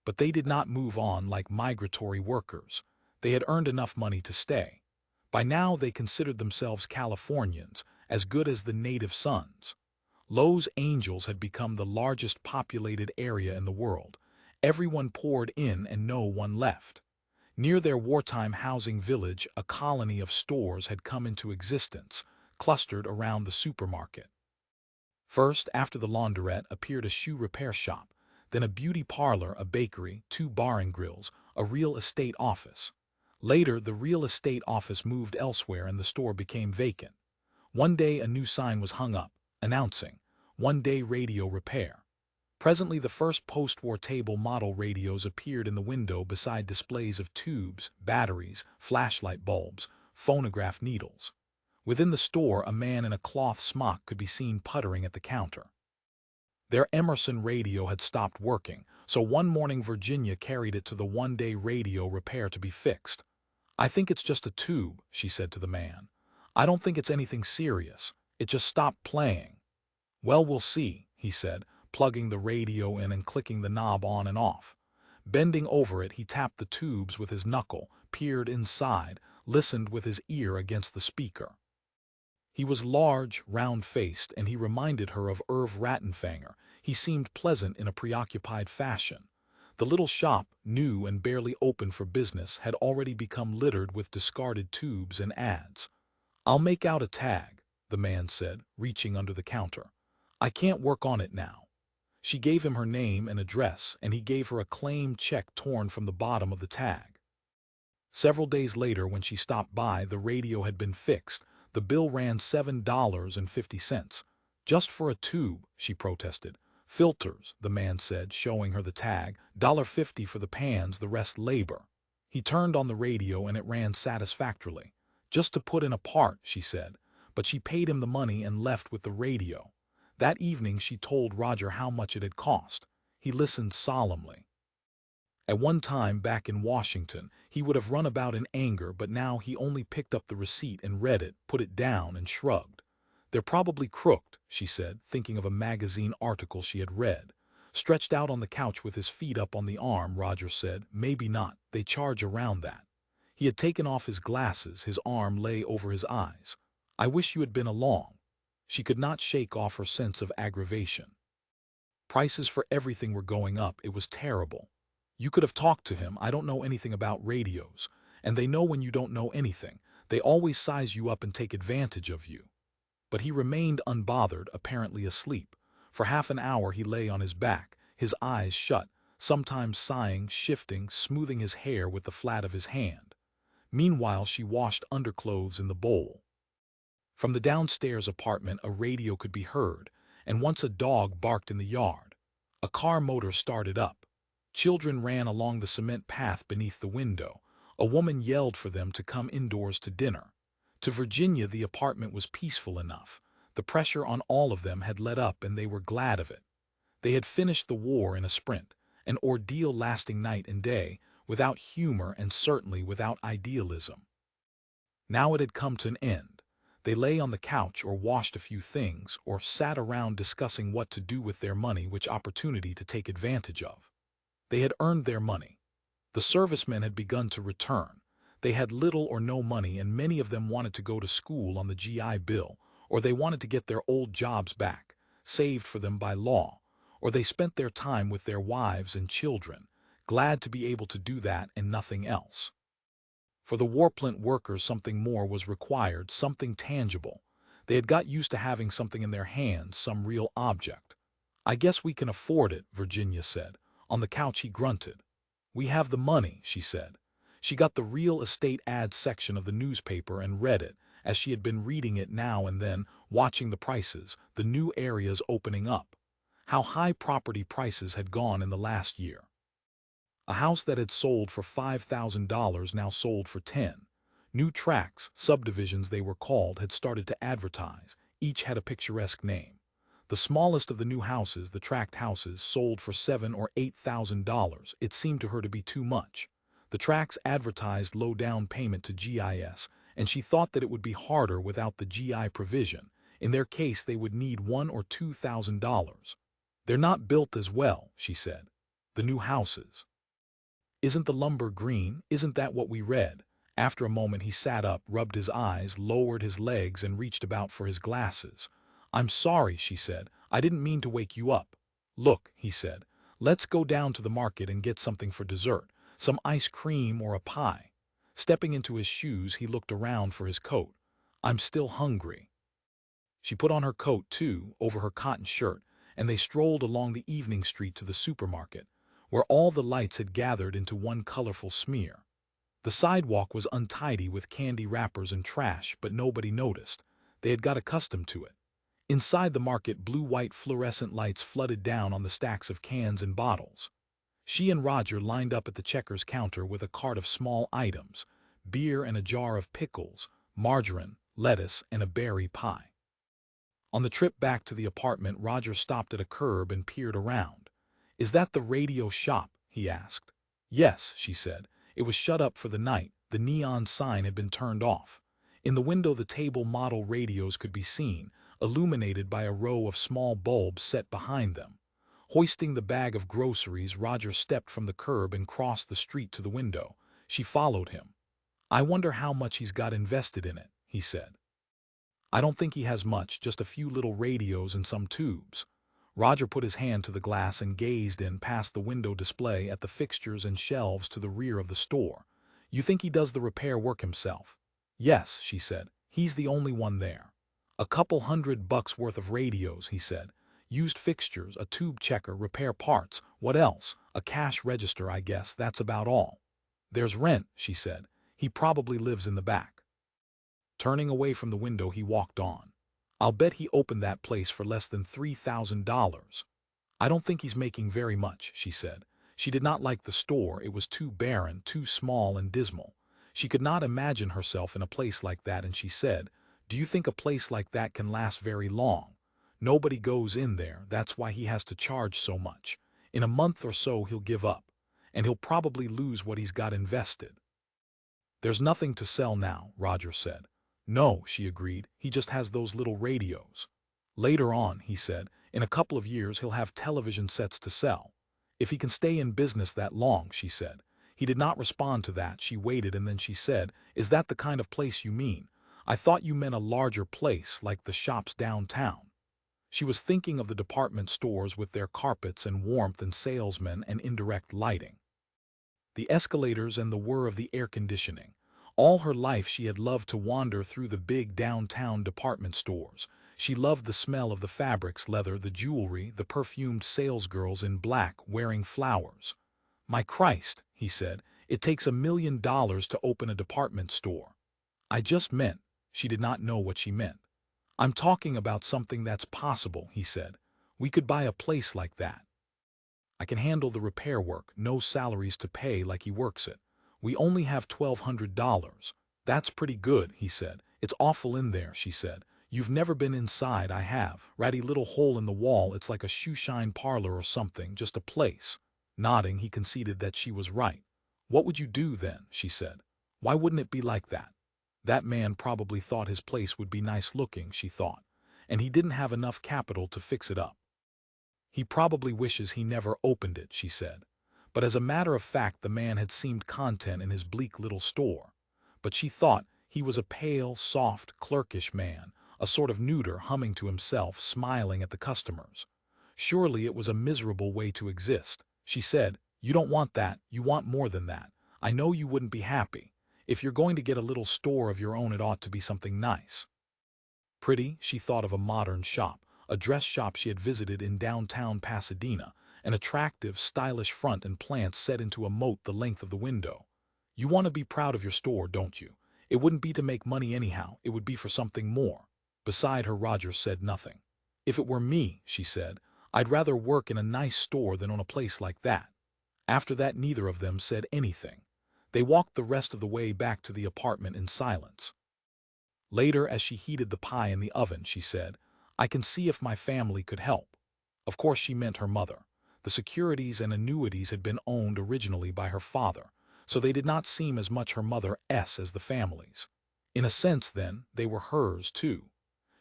But they did not move on like migratory workers. They had earned enough money to stay. By now they considered themselves Californians, as good as the native sons. Los Angeles had become the largest populated area in the world. Everyone poured in and no one left. Near their wartime housing village, a colony of stores had come into existence, clustered around the supermarket. First, after the laundrette, appeared a shoe repair shop, then a beauty parlor, a bakery, 2 bar and grills, a real estate office. Later, the real estate office moved elsewhere and the store became vacant. One day a new sign was hung up, announcing, "One-day radio repair." Presently the first post-war table model radios appeared in the window beside displays of tubes, batteries, flashlight bulbs, phonograph needles. Within the store a man in a cloth smock could be seen puttering at the counter. Their Emerson radio had stopped working, so one morning Virginia carried it to the one-day radio repair to be fixed. "I think it's just a tube," she said to the man. "I don't think it's anything serious. It just stopped playing." "Well, we'll see," he said, plugging the radio in and clicking the knob on and off. Bending over it, he tapped the tubes with his knuckle, peered inside, listened with his ear against the speaker. He was large, round-faced, and he reminded her of Irv Rattenfanger. He seemed pleasant in a preoccupied fashion. The little shop, new and barely open for business, had already become littered with discarded tubes and ads. "I'll make out a tag," the man said, reaching under the counter. "I can't work on it now." She gave him her name and address, and he gave her a claim check torn from the bottom of the tag. Several days later, when she stopped by, the radio had been fixed. The bill ran $7.50. "Just for a tube," she protested. "Filters," the man said, showing her the tag. $1.50 for the pans, the rest labor." He turned on the radio and it ran satisfactorily. "Just to put in a part," she said. But she paid him the money and left with the radio. That evening she told Roger how much it had cost. He listened solemnly. At one time, back in Washington, he would have run about in anger, but now he only picked up the receipt and read it, put it down, and shrugged. "They're probably crooked," she said, thinking of a magazine article she had read. Stretched out on the couch with his feet up on the arm, Roger said, maybe not, they charge around that. He had taken off his glasses, his arm lay over his eyes. I wish you had been along. She could not shake off her sense of aggravation. Prices for everything were going up, it was terrible. You could have talked to him, I don't know anything about radios. And they know when you don't know anything. They always size you up and take advantage of you. But he remained unbothered, apparently asleep. For half an hour he lay on his back, his eyes shut, sometimes sighing, shifting, smoothing his hair with the flat of his hand. Meanwhile she washed underclothes in the bowl. From the downstairs apartment a radio could be heard, and once a dog barked in the yard. A car motor started up. Children ran along the cement path beneath the window. A woman yelled for them to come indoors to dinner. To Virginia the apartment was peaceful enough. The pressure on all of them had let up and they were glad of it. They had finished the war in a sprint, an ordeal lasting night and day, without humor and certainly without idealism. Now it had come to an end. They lay on the couch or washed a few things or sat around discussing what to do with their money, which opportunity to take advantage of. They had earned their money. The servicemen had begun to return. They had little or no money and many of them wanted to go to school on the GI Bill, or they wanted to get their old jobs back, saved for them by law, or they spent their time with their wives and children, glad to be able to do that and nothing else. For the warplant workers something more was required, something tangible. They had got used to having something in their hands, some real object. I guess we can afford it, Virginia said. On the couch he grunted. We have the money, she said. She got the real estate ad section of the newspaper and read it, as she had been reading it now and then, watching the prices, the new areas opening up. How high property prices had gone in the last year. A house that had sold for $5,000 now sold for 10. New tracts, subdivisions they were called, had started to advertise. Each had a picturesque name. The smallest of the new houses, the tract houses, sold for $7,000 or $8,000. It seemed to her to be too much. The tracts advertised low down payment to GIS, and she thought that it would be harder without the GI provision. In their case they would need $1,000 or $2,000. They're not built as well, she said. The new houses. Isn't the lumber green? Isn't that what we read? After a moment he sat up, rubbed his eyes, lowered his legs and reached about for his glasses. I'm sorry, she said. I didn't mean to wake you up. Look, he said. Let's go down to the market and get something for dessert, some ice cream or a pie. Stepping into his shoes he looked around for his coat. I'm still hungry. She put on her coat too, over her cotton shirt, and they strolled along the evening street to the supermarket, where all the lights had gathered into one colorful smear. The sidewalk was untidy with candy wrappers and trash, but nobody noticed. They had got accustomed to it. Inside the market, blue-white fluorescent lights flooded down on the stacks of cans and bottles. She and Roger lined up at the Checkers counter with a cart of small items, beer and a jar of pickles, margarine, lettuce, and a berry pie. On the trip back to the apartment, Roger stopped at a curb and peered around. Is that the radio shop? He asked. Yes, she said. It was shut up for the night. The neon sign had been turned off. In the window the table model radios could be seen, illuminated by a row of small bulbs set behind them. Hoisting the bag of groceries, Roger stepped from the curb and crossed the street to the window. She followed him. I wonder how much he's got invested in it, he said. I don't think he has much, just a few little radios and some tubes. Roger put his hand to the glass and gazed in past the window display at the fixtures and shelves to the rear of the store. You think he does the repair work himself? Yes, she said. He's the only one there. A couple $100 worth of radios, he said. Used fixtures, a tube checker, repair parts. What else? A cash register, I guess. That's about all. There's rent, she said. He probably lives in the back. Turning away from the window, he walked on. I'll bet he opened that place for less than $3,000. I don't think he's making very much, she said. She did not like the store. It was too barren, too small and dismal. She could not imagine herself in a place like that, and she said, Do you think a place like that can last very long? Nobody goes in there, that's why he has to charge so much. In a month or so he'll give up, and he'll probably lose what he's got invested. There's nothing to sell now, Roger said. No, she agreed, he just has those little radios. Later on, he said, in a couple of years he'll have television sets to sell. If he can stay in business that long, she said. He did not respond to that. She waited and then she said, "Is that the kind of place you mean? I thought you meant a larger place like the shops downtown." She was thinking of the department stores with their carpets and warmth and salesmen and indirect lighting. The escalators and the whir of the air conditioning. All her life she had loved to wander through the big downtown department stores. She loved the smell of the fabrics, leather, the jewelry, the perfumed salesgirls in black wearing flowers. "My Christ," he said, "it takes $1 million to open a department store." "I just meant," she did not know what she meant. "I'm talking about something that's possible," he said. "We could buy a place like that. I can handle the repair work, no salaries to pay like he works it. We only have $1,200. That's pretty good," he said. "It's awful in there," she said. "You've never been inside, I have. Ratty little hole in the wall, it's like a shoeshine parlor or something, just a place." Nodding, he conceded that she was right. "What would you do then?" she said. "Why wouldn't it be like that?" That man probably thought his place would be nice looking, she thought, and he didn't have enough capital to fix it up. "He probably wishes he never opened it," she said. But as a matter of fact the man had seemed content in his bleak little store. But she thought he was a pale, soft, clerkish man, a sort of neuter humming to himself, smiling at the customers. Surely it was a miserable way to exist. She said, "You don't want that, you want more than that. I know you wouldn't be happy. If you're going to get a little store of your own it ought to be something nice." Pretty, she thought of a modern shop, a dress shop she had visited in downtown Pasadena, an attractive, stylish front and plants set into a moat the length of the window. "You want to be proud of your store, don't you? It wouldn't be to make money anyhow, it would be for something more." Beside her, Roger said nothing. "If it were me," she said, "I'd rather work in a nice store than on a place like that." After that neither of them said anything. They walked the rest of the way back to the apartment in silence. Later, as she heated the pie in the oven, she said, "I can see if my family could help." Of course she meant her mother. The securities and annuities had been owned originally by her father, so they did not seem as much her mother's as the family's. In a sense, then, they were hers too.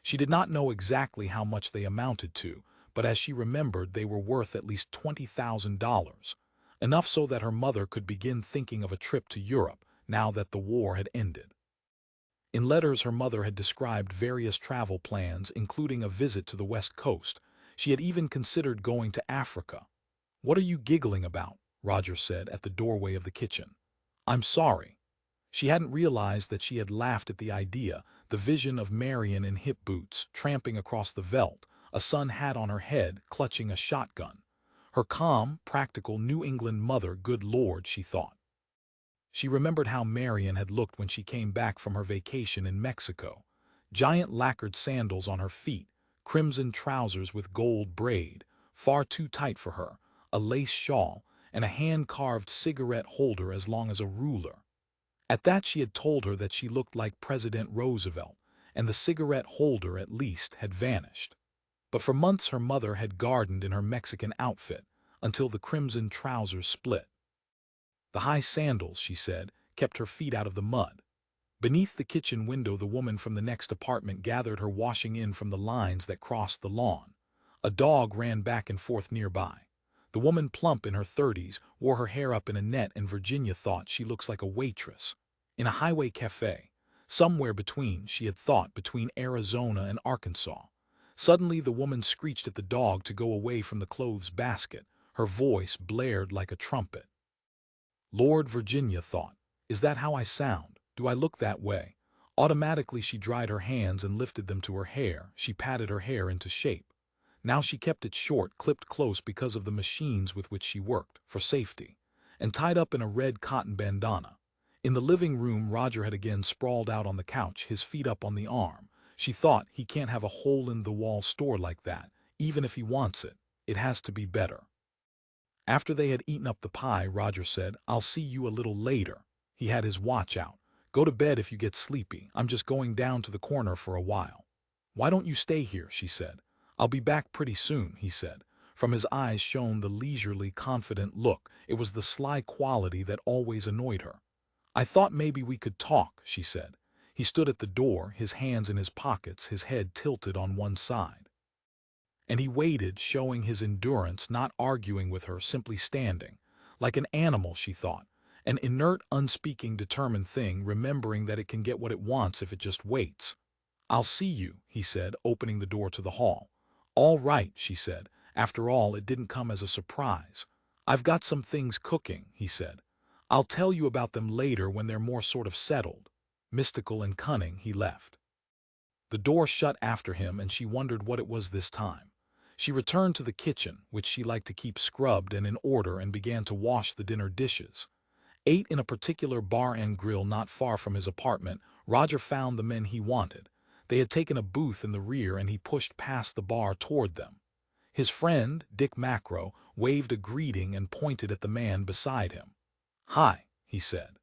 She did not know exactly how much they amounted to, but as she remembered they were worth at least $20,000, enough so that her mother could begin thinking of a trip to Europe now that the war had ended. In letters her mother had described various travel plans, including a visit to the West Coast. She had even considered going to Africa. "What are you giggling about?" Roger said at the doorway of the kitchen. "I'm sorry." She hadn't realized that she had laughed at the idea, the vision of Marion in hip boots, tramping across the veldt, a sun hat on her head, clutching a shotgun. Her calm, practical New England mother, good Lord, she thought. She remembered how Marion had looked when she came back from her vacation in Mexico. Giant lacquered sandals on her feet, crimson trousers with gold braid, far too tight for her, a lace shawl, and a hand-carved cigarette holder as long as a ruler. At that she had told her that she looked like President Roosevelt, and the cigarette holder, at least, had vanished. But for months her mother had gardened in her Mexican outfit, until the crimson trousers split. The high sandals, she said, kept her feet out of the mud. Beneath the kitchen window the woman from the next apartment gathered her washing in from the lines that crossed the lawn. A dog ran back and forth nearby. The woman, plump in her 30s, wore her hair up in a net, and Virginia thought she looks like a waitress. In a highway cafe, somewhere between, she had thought, between Arizona and Arkansas. Suddenly the woman screeched at the dog to go away from the clothes basket. Her voice blared like a trumpet. Lord, Virginia thought, is that how I sound? Do I look that way? Automatically she dried her hands and lifted them to her hair. She patted her hair into shape. Now she kept it short, clipped close because of the machines with which she worked, for safety, and tied up in a red cotton bandana. In the living room Roger had again sprawled out on the couch, his feet up on the arm. She thought, he can't have a hole-in-the-wall store like that, even if he wants it. It has to be better. After they had eaten up the pie, Roger said, "I'll see you a little later." He had his watch out. "Go to bed if you get sleepy. I'm just going down to the corner for a while." "Why don't you stay here?" she said. "I'll be back pretty soon," he said. From his eyes shone the leisurely, confident look. It was the sly quality that always annoyed her. "I thought maybe we could talk," she said. He stood at the door, his hands in his pockets, his head tilted on one side. And he waited, showing his endurance, not arguing with her, simply standing. Like an animal, she thought. An inert, unspeaking, determined thing, remembering that it can get what it wants if it just waits. "I'll see you," he said, opening the door to the hall. "All right," she said. After all, it didn't come as a surprise. "I've got some things cooking," he said. "I'll tell you about them later when they're more sort of settled." Mystical and cunning, he left. The door shut after him, and she wondered what it was this time. She returned to the kitchen, which she liked to keep scrubbed and in order, and began to wash the dinner dishes. Ate in a particular bar and grill not far from his apartment, Roger found the men he wanted. They had taken a booth in the rear, and he pushed past the bar toward them. His friend, Dick Macro, waved a greeting and pointed at the man beside him. "Hi," he said.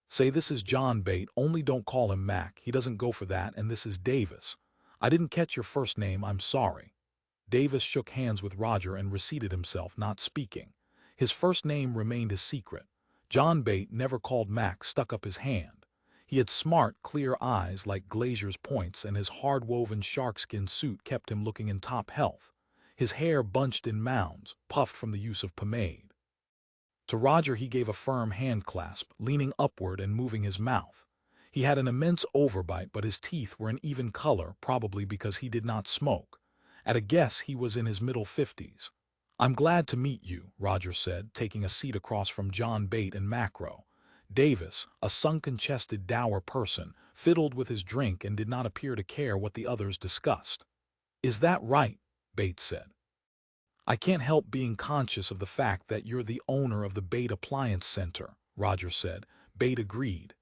"Say, this is John Bate, only don't call him Mac, he doesn't go for that, and this is Davis. I didn't catch your first name, I'm sorry." Davis shook hands with Roger and reseated himself, not speaking. His first name remained a secret. John Bate, never called Mac, stuck up his hand. He had smart, clear eyes like glazier's points, and his hard-woven sharkskin suit kept him looking in top health. His hair bunched in mounds, puffed from the use of pomade. To Roger he gave a firm hand-clasp, leaning upward and moving his mouth. He had an immense overbite, but his teeth were an even color, probably because he did not smoke. At a guess, he was in his middle 50s. "I'm glad to meet you," Roger said, taking a seat across from John Bate and Macro. Davis, a sunken-chested, dour person, fiddled with his drink and did not appear to care what the others discussed. "Is that right?" Bate said. "I can't help being conscious of the fact that you're the owner of the Bate Appliance Center," Roger said. Bate agreed.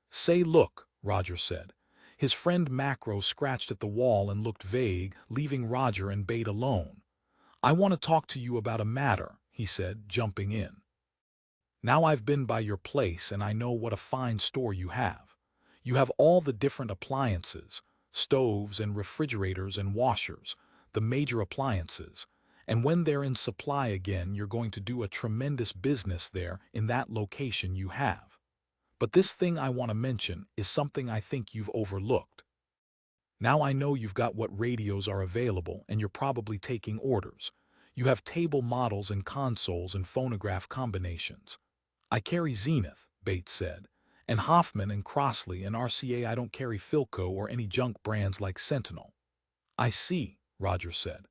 "Say, look," Roger said. His friend Macro scratched at the wall and looked vague, leaving Roger and Bate alone. "I want to talk to you about a matter," he said, jumping in. "Now I've been by your place and I know what a fine store you have. You have all the different appliances, stoves and refrigerators and washers, the major appliances. And when they're in supply again, you're going to do a tremendous business there in that location you have. But this thing I want to mention is something I think you've overlooked. Now I know you've got what radios are available and you're probably taking orders. You have table models and consoles and phonograph combinations. I carry Zenith," Bates said, "and Hoffman and Crossley and RCA. I don't carry Philco or any junk brands like Sentinel." "I see," Roger said.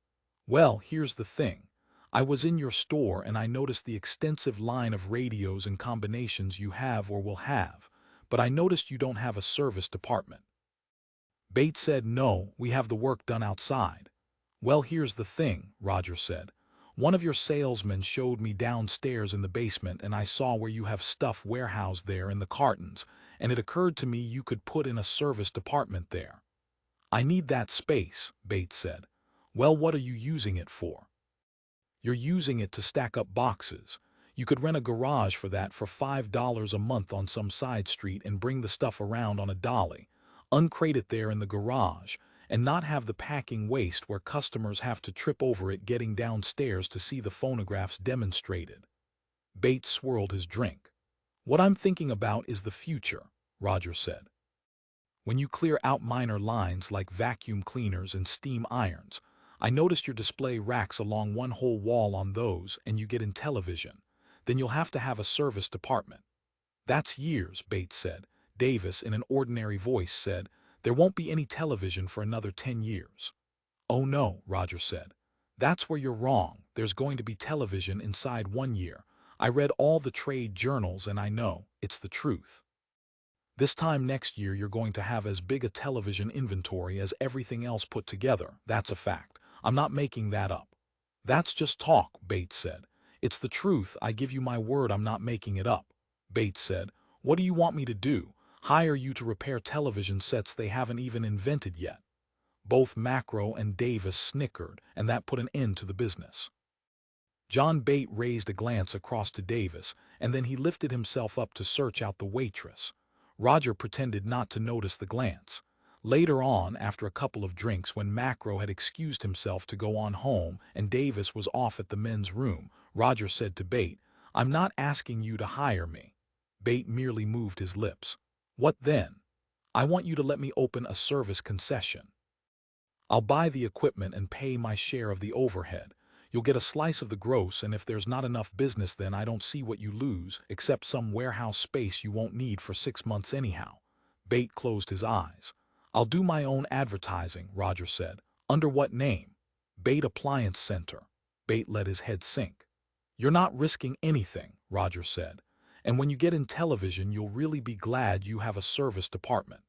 "Well, here's the thing. I was in your store and I noticed the extensive line of radios and combinations you have or will have, but I noticed you don't have a service department." Bates said, "No, we have the work done outside." "Well, here's the thing," Roger said. "One of your salesmen showed me downstairs in the basement, and I saw where you have stuff warehoused there in the cartons, and it occurred to me you could put in a service department there." "I need that space," Bates said. "Well, what are you using it for?" "You're using it to stack up boxes. You could rent a garage for that for $5 a month on some side street and bring the stuff around on a dolly, uncrate it there in the garage, and not have the packing waste where customers have to trip over it getting downstairs to see the phonographs demonstrated." Bates swirled his drink. "What I'm thinking about is the future," Roger said. "When you clear out minor lines like vacuum cleaners and steam irons, I noticed your display racks along one whole wall on those, and you get in television. Then you'll have to have a service department." "That's years," Bates said. Davis, in an ordinary voice, said, "There won't be any television for another 10 years. "Oh no," Roger said. "That's where you're wrong. There's going to be television inside 1 year. I read all the trade journals and I know it's the truth. This time next year you're going to have as big a television inventory as everything else put together. That's a fact. I'm not making that up." "That's just talk," Bates said. "It's the truth. I give you my word I'm not making it up." Bates said, "What do you want me to do? Hire you to repair television sets they haven't even invented yet?" Both Macro and Davis snickered, and that put an end to the business. John Bate raised a glance across to Davis, and then he lifted himself up to search out the waitress. Roger pretended not to notice the glance. Later on, after a couple of drinks, when Macro had excused himself to go on home and Davis was off at the men's room, Roger said to Bate, "I'm not asking you to hire me." Bate merely moved his lips. "What then?" "I want you to let me open a service concession." I'll buy the equipment and pay my share of the overhead. You'll get a slice of the gross, and if there's not enough business, then I don't see what you lose, except some warehouse space you won't need for 6 months anyhow." Bate closed his eyes. "I'll do my own advertising," Roger said. "Under what name?" "Bate Appliance Center." Bate let his head sink. "You're not risking anything," Roger said. "And when you get in television, you'll really be glad you have a service department.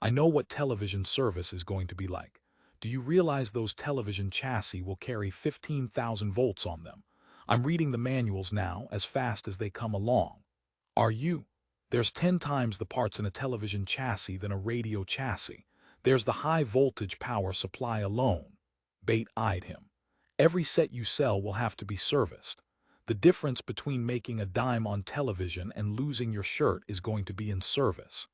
I know what television service is going to be like. Do you realize those television chassis will carry 15,000 volts on them? I'm reading the manuals now as fast as they come along." "Are you?" "There's 10 times the parts in a television chassis than a radio chassis. There's the high voltage power supply alone." Bate eyed him. "Every set you sell will have to be serviced. The difference between making a dime on television and losing your shirt is going to be in service."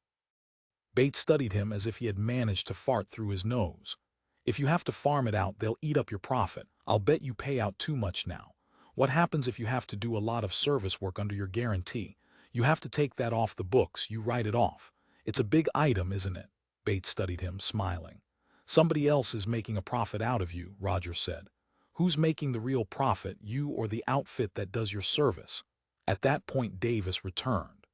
Bate studied him as if he had managed to fart through his nose. "If you have to farm it out, they'll eat up your profit. I'll bet you pay out too much now. What happens if you have to do a lot of service work under your guarantee? You have to take that off the books, you write it off. It's a big item, isn't it?" Bate studied him, smiling. "Somebody else is making a profit out of you," Roger said. "Who's making the real profit, you or the outfit that does your service?" At that point Davis returned.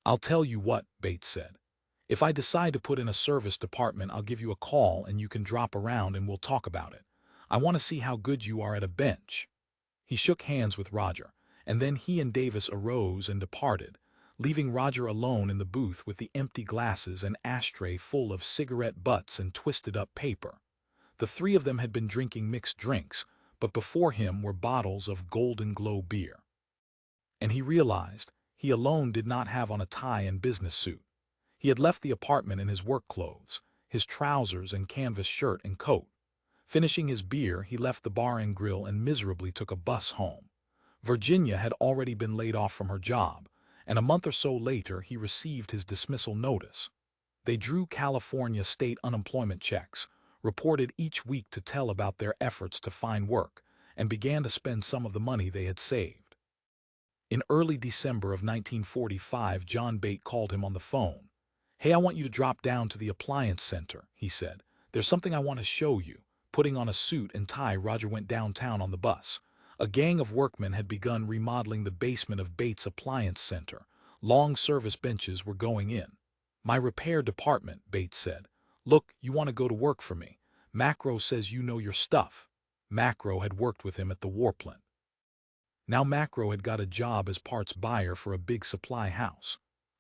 "I'll tell you what," Bate said. "If I decide to put in a service department, I'll give you a call and you can drop around and we'll talk about it. I want to see how good you are at a bench." He shook hands with Roger, and then he and Davis arose and departed, leaving Roger alone in the booth with the empty glasses and ashtray full of cigarette butts and twisted-up paper. The three of them had been drinking mixed drinks, but before him were bottles of Golden Glow beer. And he realized he alone did not have on a tie and business suit. He had left the apartment in his work clothes, his trousers and canvas shirt and coat. Finishing his beer, he left the bar and grill and miserably took a bus home. Virginia had already been laid off from her job, and a month or so later he received his dismissal notice. They drew California state unemployment checks, reported each week to tell about their efforts to find work, and began to spend some of the money they had saved. In early December of 1945, John Bate called him on the phone. "Hey, I want you to drop down to the appliance center," he said. "There's something I want to show you." Putting on a suit and tie, Roger went downtown on the bus. A gang of workmen had begun remodeling the basement of Bates' Appliance Center. Long service benches were going in. "My repair department," Bates said. "Look, you want to go to work for me. Macro says you know your stuff." Macro had worked with him at the war plant. Now Macro had got a job as parts buyer for a big supply house.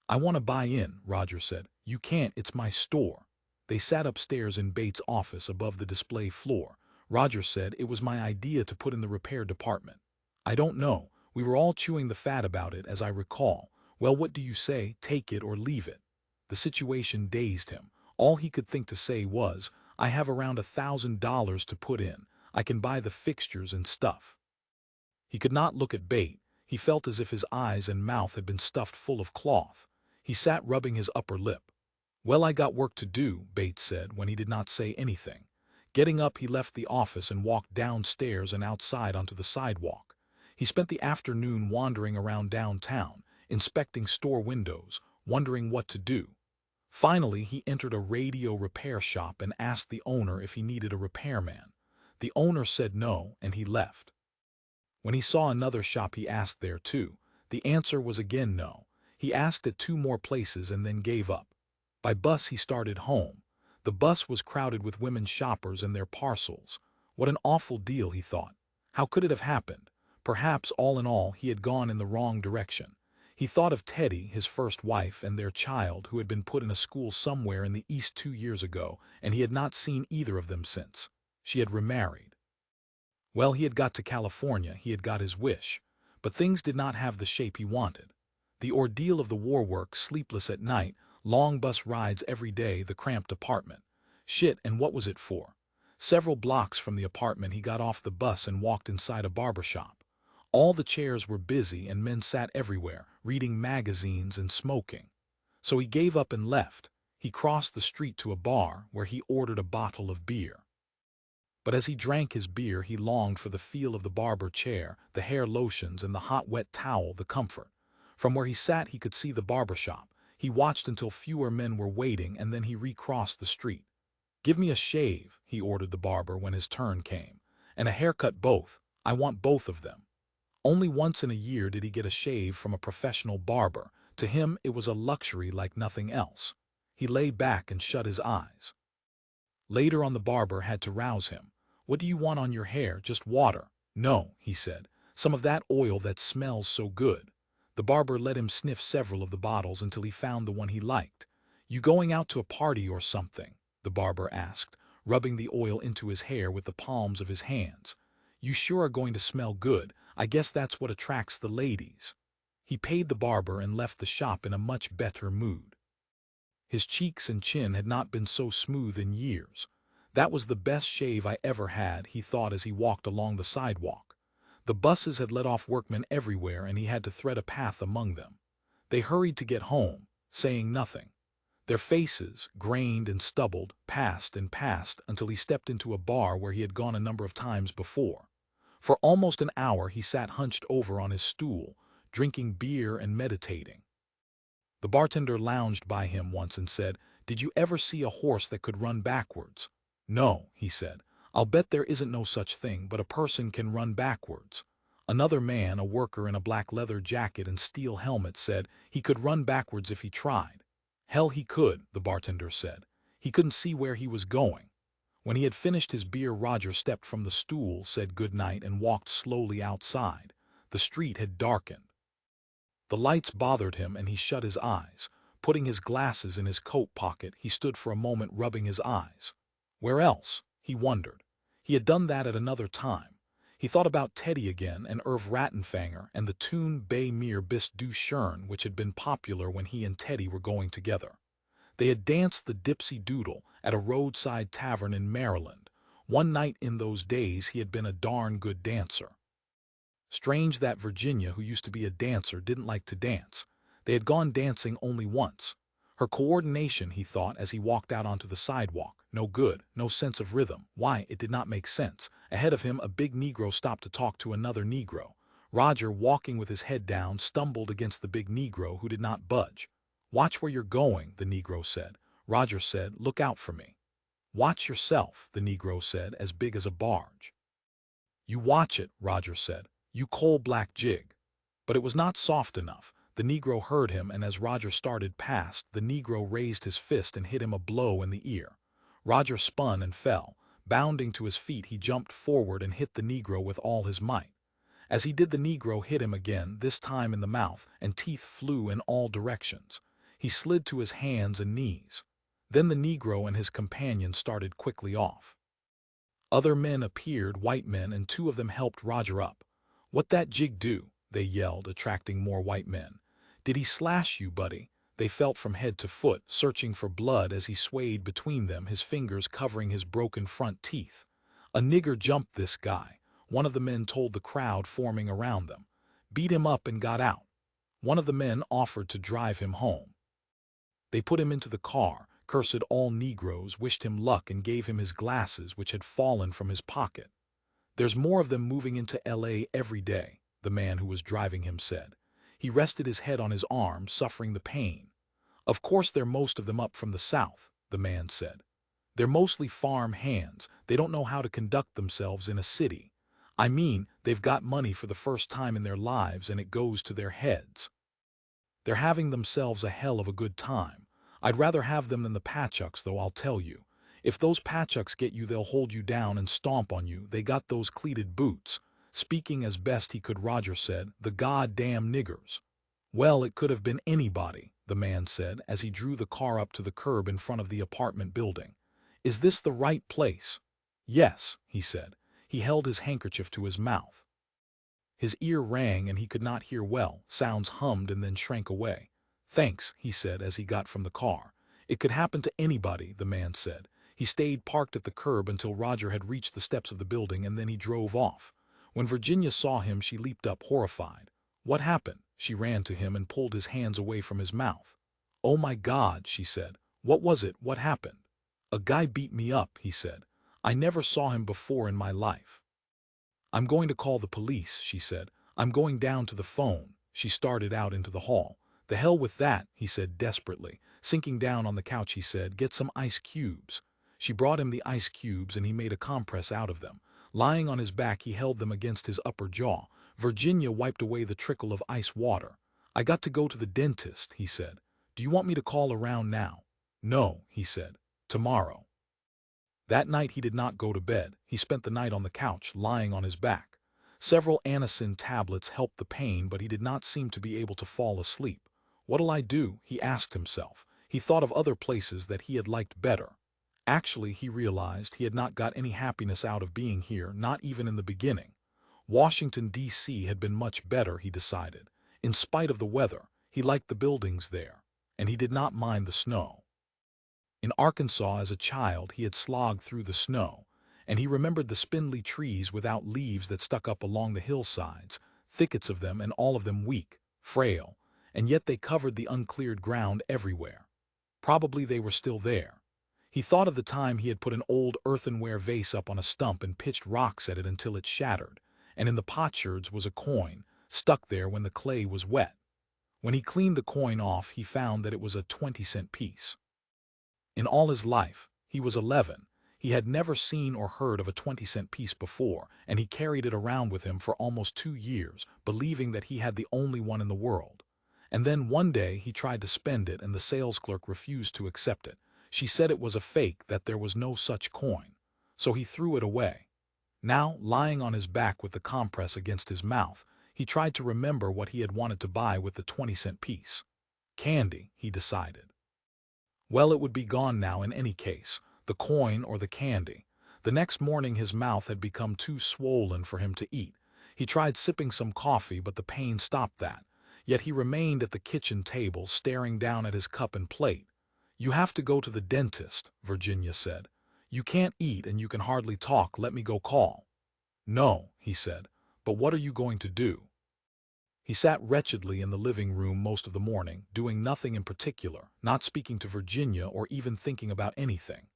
"I want to buy in," Roger said. "You can't, it's my store." They sat upstairs in Bates' office above the display floor. Roger said, "It was my idea to put in the repair department." "I don't know. We were all chewing the fat about it, as I recall." "Well, what do you say? Take it or leave it." The situation dazed him. All he could think to say was, "I have around $1,000 to put in. I can buy the fixtures and stuff." He could not look at Bate. He felt as if his eyes and mouth had been stuffed full of cloth. He sat rubbing his upper lip. "Well, I got work to do," Bates said when he did not say anything. Getting up, he left the office and walked downstairs and outside onto the sidewalk. He spent the afternoon wandering around downtown, inspecting store windows, wondering what to do. Finally, he entered a radio repair shop and asked the owner if he needed a repairman. The owner said no, and he left. When he saw another shop, he asked there too. The answer was again no. He asked at 2 more places and then gave up. By bus he started home. The bus was crowded with women shoppers and their parcels. What an awful deal, he thought. How could it have happened? Perhaps, all in all, he had gone in the wrong direction. He thought of Teddy, his first wife, and their child, who had been put in a school somewhere in the East 2 years ago, and he had not seen either of them since. She had remarried. Well, he had got to California, he had got his wish. But things did not have the shape he wanted. The ordeal of the war work, sleepless at night, long bus rides every day, the cramped apartment. Shit, and what was it for? Several blocks from the apartment he got off the bus and walked inside a barber shop. All the chairs were busy and men sat everywhere, reading magazines and smoking. So he gave up and left. He crossed the street to a bar where he ordered a bottle of beer. But as he drank his beer, he longed for the feel of the barber chair, the hair lotions, and the hot wet towel, the comfort. From where he sat he could see the barber shop. He watched until fewer men were waiting, and then he recrossed the street. "Give me a shave," he ordered the barber when his turn came, "and a haircut both. I want both of them." Only once in a year did he get a shave from a professional barber. To him it was a luxury like nothing else. He lay back and shut his eyes. Later on the barber had to rouse him. "What do you want on your hair? Just water?" "No," he said. "Some of that oil that smells so good." The barber let him sniff several of the bottles until he found the one he liked. "You going out to a party or something?" the barber asked, rubbing the oil into his hair with the palms of his hands. "You sure are going to smell good. I guess that's what attracts the ladies." He paid the barber and left the shop in a much better mood. His cheeks and chin had not been so smooth in years. "That was the best shave I ever had," he thought as he walked along the sidewalk. The buses had let off workmen everywhere and he had to thread a path among them. They hurried to get home, saying nothing. Their faces, grained and stubbled, passed and passed until he stepped into a bar where he had gone a number of times before. For almost an hour he sat hunched over on his stool, drinking beer and meditating. The bartender lounged by him once and said, "Did you ever see a horse that could run backwards?" "No," he said. "I'll bet there isn't no such thing, but a person can run backwards." Another man, a worker in a black leather jacket and steel helmet, said he could run backwards if he tried. "Hell he could," the bartender said. He couldn't see where he was going. When he had finished his beer, Roger stepped from the stool, said good night, and walked slowly outside. The street had darkened. The lights bothered him and he shut his eyes. Putting his glasses in his coat pocket, he stood for a moment rubbing his eyes. Where else? He wondered. He had done that at another time. He thought about Teddy again and Irv Rattenfanger and the tune Bei mir bist du schön, which had been popular when he and Teddy were going together. They had danced the Dipsy Doodle at a roadside tavern in Maryland. One night in those days he had been a darn good dancer. Strange that Virginia, who used to be a dancer, didn't like to dance. They had gone dancing only once. Her coordination, he thought as he walked out onto the sidewalk, no good, no sense of rhythm. Why, it did not make sense. Ahead of him, a big Negro stopped to talk to another Negro. Roger, walking with his head down, stumbled against the big Negro, who did not budge. "Watch where you're going," the Negro said. Roger said, "Look out for me." "Watch yourself," the Negro said, as big as a barge. "You watch it," Roger said. "You coal-black jig." But it was not soft enough. The Negro heard him, and as Roger started past, the Negro raised his fist and hit him a blow in the ear. Roger spun and fell. Bounding to his feet, he jumped forward and hit the Negro with all his might. As he did, the Negro hit him again, this time in the mouth, and teeth flew in all directions. He slid to his hands and knees. Then the Negro and his companion started quickly off. Other men appeared, white men, and two of them helped Roger up. "What that jig do?" they yelled, attracting more white men. "Did he slash you, buddy?" They felt from head to foot, searching for blood as he swayed between them, his fingers covering his broken front teeth. "A nigger jumped this guy," one of the men told the crowd forming around them. "Beat him up and got out." One of the men offered to drive him home. They put him into the car, cursed all Negroes, wished him luck, and gave him his glasses, which had fallen from his pocket. "There's more of them moving into L.A. every day," the man who was driving him said. He rested his head on his arm, suffering the pain. "Of course they're most of them up from the South," the man said. "They're mostly farm hands. They don't know how to conduct themselves in a city. I mean, they've got money for the first time in their lives and it goes to their heads. They're having themselves a hell of a good time. I'd rather have them than the Patchucks, though, I'll tell you. If those Patchucks get you, they'll hold you down and stomp on you. They got those cleated boots." Speaking as best he could, Roger said, "The goddamn niggers." "Well, it could have been anybody," the man said as he drew the car up to the curb in front of the apartment building. "Is this the right place?" "Yes," he said. He held his handkerchief to his mouth. His ear rang and he could not hear well. Sounds hummed and then shrank away. "Thanks," he said as he got from the car. "It could happen to anybody," the man said. He stayed parked at the curb until Roger had reached the steps of the building, and then he drove off. When Virginia saw him, she leaped up, horrified. "What happened?" She ran to him and pulled his hands away from his mouth. "Oh my God," she said. "What was it? What happened?" "A guy beat me up," he said. "I never saw him before in my life." "I'm going to call the police," she said. "I'm going down to the phone." She started out into the hall. "The hell with that," he said desperately. Sinking down on the couch, he said, "Get some ice cubes." She brought him the ice cubes and he made a compress out of them. Lying on his back, he held them against his upper jaw. Virginia wiped away the trickle of ice water. "I got to go to the dentist," he said. "Do you want me to call around now?" "No," he said. "Tomorrow." That night he did not go to bed. He spent the night on the couch, lying on his back. Several Anacin tablets helped the pain, but he did not seem to be able to fall asleep. "What'll I do?" he asked himself. He thought of other places that he had liked better. Actually, he realized he had not got any happiness out of being here, not even in the beginning. Washington, D.C. had been much better, he decided. In spite of the weather, he liked the buildings there, and he did not mind the snow. In Arkansas as a child he had slogged through the snow, and he remembered the spindly trees without leaves that stuck up along the hillsides, thickets of them and all of them weak, frail, and yet they covered the uncleared ground everywhere. Probably they were still there. He thought of the time he had put an old earthenware vase up on a stump and pitched rocks at it until it shattered, and in the potsherds was a coin, stuck there when the clay was wet. When he cleaned the coin off, he found that it was a 20-cent piece. In all his life, he was 11, he had never seen or heard of a 20-cent piece before, and he carried it around with him for almost 2 years, believing that he had the only one in the world. And then one day he tried to spend it and the sales clerk refused to accept it. She said it was a fake, that there was no such coin. So he threw it away. Now, lying on his back with the compress against his mouth, he tried to remember what he had wanted to buy with the 20-cent piece. Candy, he decided. Well, it would be gone now in any case, the coin or the candy. The next morning his mouth had become too swollen for him to eat. He tried sipping some coffee, but the pain stopped that. Yet he remained at the kitchen table, staring down at his cup and plate. "You have to go to the dentist," Virginia said. "You can't eat and you can hardly talk. Let me go call." "No," he said. "But what are you going to do?" He sat wretchedly in the living room most of the morning, doing nothing in particular, not speaking to Virginia or even thinking about anything.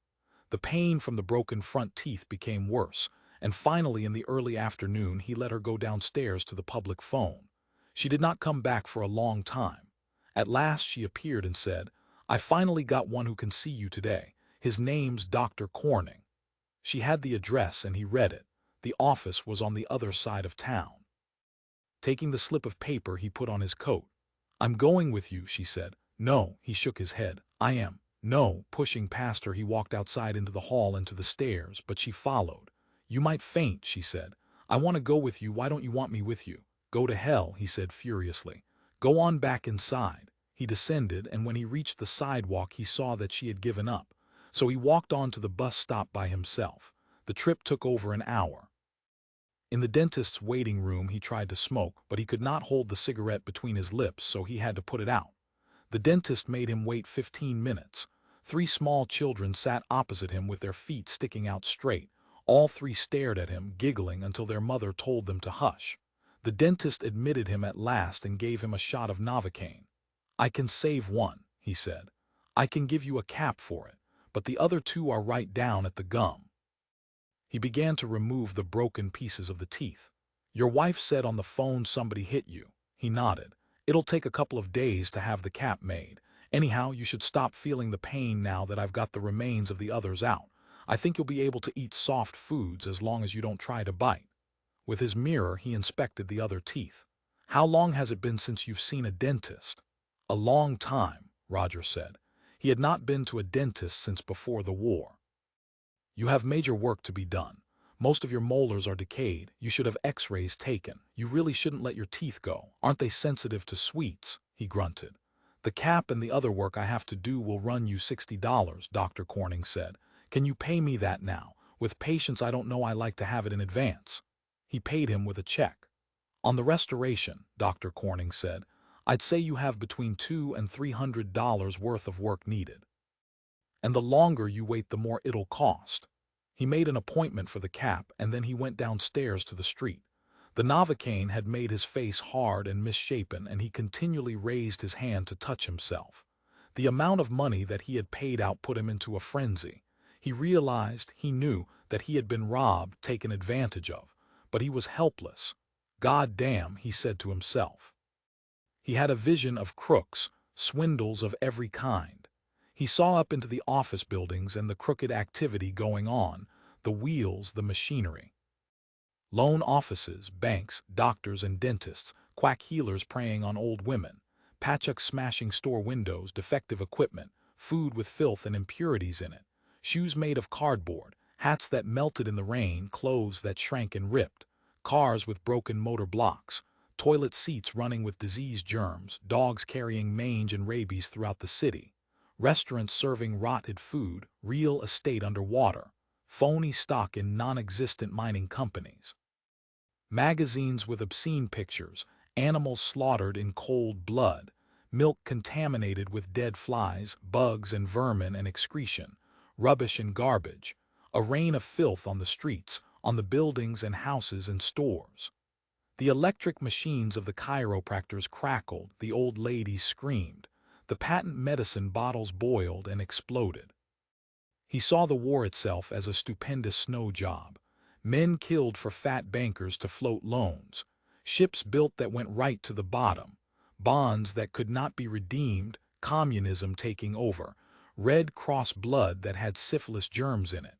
The pain from the broken front teeth became worse, and finally in the early afternoon he let her go downstairs to the public phone. She did not come back for a long time. At last she appeared and said, "I finally got one who can see you today. His name's Dr. Corning." She had the address and he read it. The office was on the other side of town. Taking the slip of paper, he put on his coat. "I'm going with you," she said. "No," he shook his head. "I am." "No." Pushing past her, he walked outside into the hall and to the stairs, but she followed. "You might faint," she said. "I want to go with you. Why don't you want me with you?" "Go to hell," he said furiously. "Go on back inside." He descended, and when he reached the sidewalk he saw that she had given up. So he walked on to the bus stop by himself. The trip took over an hour. In the dentist's waiting room he tried to smoke, but he could not hold the cigarette between his lips, so he had to put it out. The dentist made him wait 15 minutes. 3 small children sat opposite him with their feet sticking out straight. All 3 stared at him, giggling until their mother told them to hush. The dentist admitted him at last and gave him a shot of Novocaine. "I can save one," he said. "I can give you a cap for it, but the other 2 are right down at the gum." He began to remove the broken pieces of the teeth. "Your wife said on the phone somebody hit you." He nodded. "It'll take a couple of days to have the cap made. Anyhow, you should stop feeling the pain now that I've got the remains of the others out. I think you'll be able to eat soft foods as long as you don't try to bite." With his mirror he inspected the other teeth. "How long has it been since you've seen a dentist?" "A long time," Roger said. He had not been to a dentist since before the war. "You have major work to be done. Most of your molars are decayed. You should have x-rays taken. You really shouldn't let your teeth go. Aren't they sensitive to sweets?" he grunted. "The cap and the other work I have to do will run you $60, Dr. Corning said. Can you pay me that now? With patients I don't know, I like to have it in advance." He paid him with a check. "On the restoration," Dr. Corning said, "I'd say you have between $200 and $300 worth of work needed. And the longer you wait, the more it'll cost." He made an appointment for the cap, and then he went downstairs to the street. The Novocaine had made his face hard and misshapen, and he continually raised his hand to touch himself. The amount of money that he had paid out put him into a frenzy. He realized, he knew, that he had been robbed, taken advantage of, but he was helpless. "God damn," he said to himself. He had a vision of crooks, swindles of every kind. He saw up into the office buildings and the crooked activity going on, the wheels, the machinery. Loan offices, banks, doctors and dentists, quack healers preying on old women, patchucks smashing store windows, defective equipment, food with filth and impurities in it, shoes made of cardboard, hats that melted in the rain, clothes that shrank and ripped, cars with broken motor blocks, toilet seats running with disease germs, dogs carrying mange and rabies throughout the city, restaurants serving rotted food, real estate underwater, phony stock in non-existent mining companies. Magazines with obscene pictures, animals slaughtered in cold blood, milk contaminated with dead flies, bugs and vermin and excretion, rubbish and garbage, a rain of filth on the streets, on the buildings and houses and stores. The electric machines of the chiropractors crackled, the old ladies screamed, the patent medicine bottles boiled and exploded. He saw the war itself as a stupendous snow job. Men killed for fat bankers to float loans, ships built that went right to the bottom, bonds that could not be redeemed, communism taking over, Red Cross blood that had syphilis germs in it.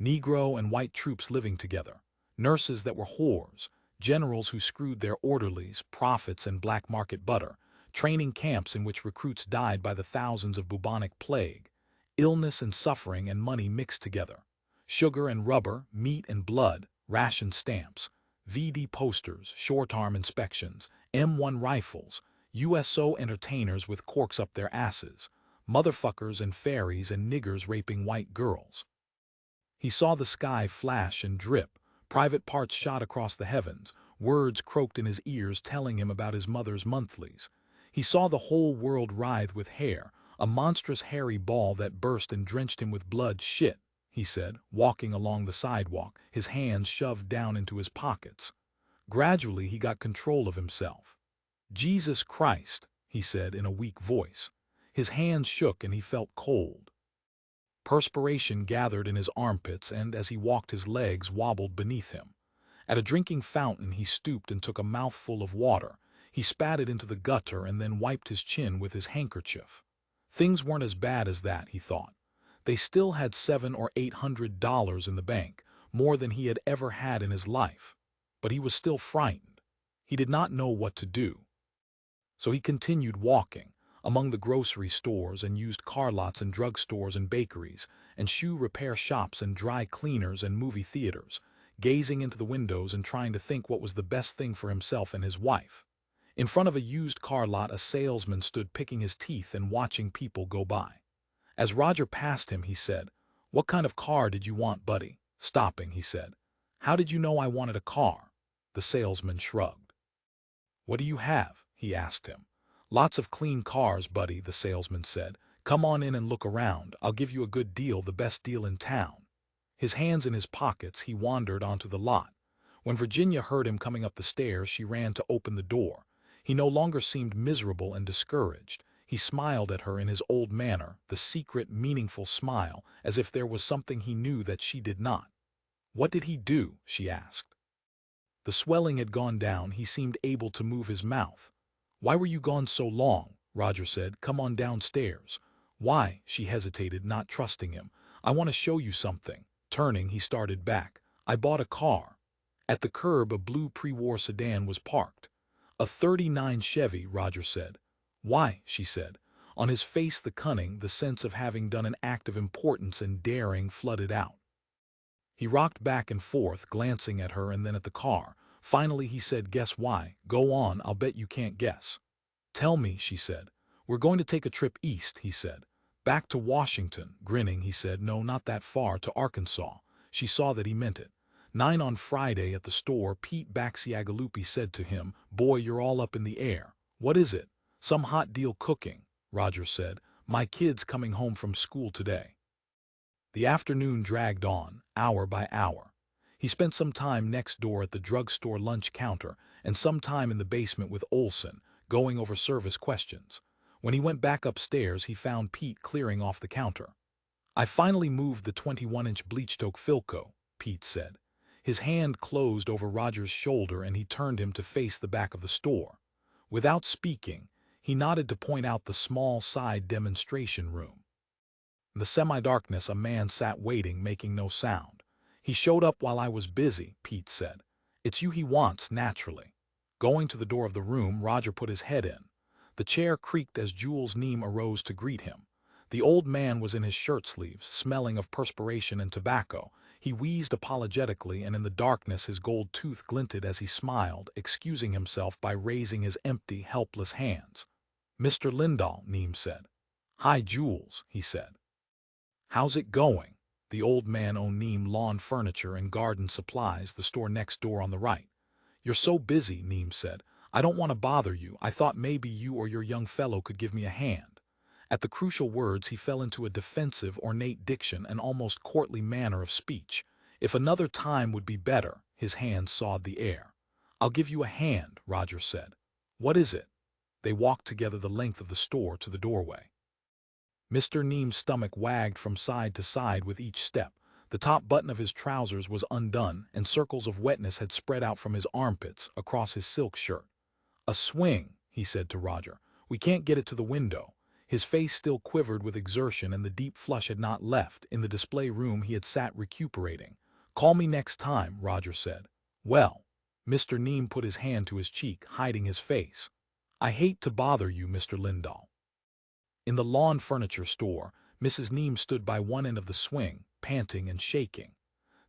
Negro and white troops living together, nurses that were whores, generals who screwed their orderlies, prophets and black market butter, training camps in which recruits died by the thousands of bubonic plague, illness and suffering and money mixed together. Sugar and rubber, meat and blood, ration stamps, VD posters, short-arm inspections, M1 rifles, USO entertainers with corks up their asses, motherfuckers and fairies and niggers raping white girls. He saw the sky flash and drip, private parts shot across the heavens, words croaked in his ears telling him about his mother's monthlies. He saw the whole world writhe with hair, a monstrous hairy ball that burst and drenched him with blood. Shit, he said, walking along the sidewalk, his hands shoved down into his pockets. Gradually he got control of himself. Jesus Christ, he said in a weak voice. His hands shook and he felt cold. Perspiration gathered in his armpits and, as he walked, his legs wobbled beneath him. At a drinking fountain he stooped and took a mouthful of water. He spat it into the gutter and then wiped his chin with his handkerchief. Things weren't as bad as that, he thought. They still had $700 or $800 in the bank, more than he had ever had in his life. But he was still frightened. He did not know what to do. So he continued walking, among the grocery stores and used car lots and drugstores and bakeries, and shoe repair shops and dry cleaners and movie theaters, gazing into the windows and trying to think what was the best thing for himself and his wife. In front of a used car lot, a salesman stood picking his teeth and watching people go by. As Roger passed him, he said, "What kind of car did you want, buddy?" Stopping, he said, "How did you know I wanted a car?" The salesman shrugged. "What do you have?" he asked him. "Lots of clean cars, buddy," the salesman said. "Come on in and look around. I'll give you a good deal, the best deal in town." His hands in his pockets, he wandered onto the lot. When Virginia heard him coming up the stairs, she ran to open the door. He no longer seemed miserable and discouraged. He smiled at her in his old manner, the secret, meaningful smile, as if there was something he knew that she did not. "What did he do?" she asked. The swelling had gone down. He seemed able to move his mouth. "Why were you gone so long?" Roger said. "Come on downstairs." "Why?" She hesitated, not trusting him. "I want to show you something." Turning, he started back. "I bought a car." At the curb, a blue pre-war sedan was parked. "A '39 Chevy," Roger said. "Why?" she said. On his face the cunning, the sense of having done an act of importance and daring flooded out. He rocked back and forth, glancing at her and then at the car. Finally he said, "Guess why?" "Go on, I'll bet you can't guess." "Tell me," she said. "We're going to take a trip east," he said. "Back to Washington." Grinning, he said, "No, not that far, to Arkansas." She saw that he meant it. 9 on Friday at the store, Pete Baxiagalupi said to him, "Boy, you're all up in the air." "What is it?" "Some hot deal cooking," Roger said. "My kid's coming home from school today." The afternoon dragged on, hour by hour. He spent some time next door at the drugstore lunch counter and some time in the basement with Olson, going over service questions. When he went back upstairs, he found Pete clearing off the counter. "I finally moved the 21-inch bleached oak Philco," Pete said. His hand closed over Roger's shoulder and he turned him to face the back of the store. Without speaking, He nodded to point out the small side demonstration room. In the semi-darkness, a man sat waiting, making no sound. "He showed up while I was busy," Pete said. "It's you he wants, naturally." Going to the door of the room, Roger put his head in. The chair creaked as Jules Neem arose to greet him. The old man was in his shirt sleeves, smelling of perspiration and tobacco. He wheezed apologetically, and in the darkness his gold tooth glinted as he smiled, excusing himself by raising his empty, helpless hands. "Mr. Lindahl," Neem said. "Hi, Jules," he said. "How's it going?" The old man owned Neem Lawn Furniture and Garden Supplies, the store next door on the right. "You're so busy," Neem said. "I don't want to bother you. I thought maybe you or your young fellow could give me a hand." At the crucial words he fell into a defensive, ornate diction, an almost courtly manner of speech. If another time would be better, his hands sawed the air. "I'll give you a hand," Roger said. "What is it?" They walked together the length of the store to the doorway. Mr. Neem's stomach wagged from side to side with each step. The top button of his trousers was undone, and circles of wetness had spread out from his armpits across his silk shirt. "A swing," he said to Roger. "We can't get it to the window." His face still quivered with exertion, and the deep flush had not left. In the display room he had sat recuperating. "Call me next time," Roger said. "Well." Mr. Neem put his hand to his cheek, hiding his face. "I hate to bother you, Mr. Lindahl." In the lawn furniture store, Mrs. Neem stood by one end of the swing, panting and shaking.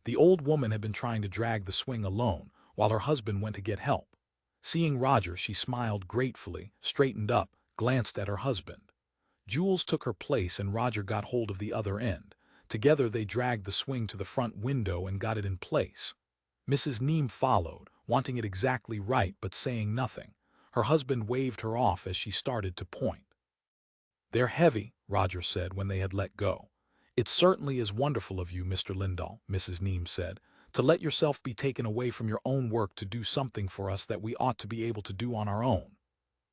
The old woman had been trying to drag the swing alone, while her husband went to get help. Seeing Roger, she smiled gratefully, straightened up, glanced at her husband. Jules took her place and Roger got hold of the other end. Together they dragged the swing to the front window and got it in place. Mrs. Neem followed, wanting it exactly right but saying nothing. Her husband waved her off as she started to point. "They're heavy," Roger said when they had let go. "It certainly is wonderful of you, Mr. Lindahl," Mrs. Neem said, "to let yourself be taken away from your own work to do something for us that we ought to be able to do on our own."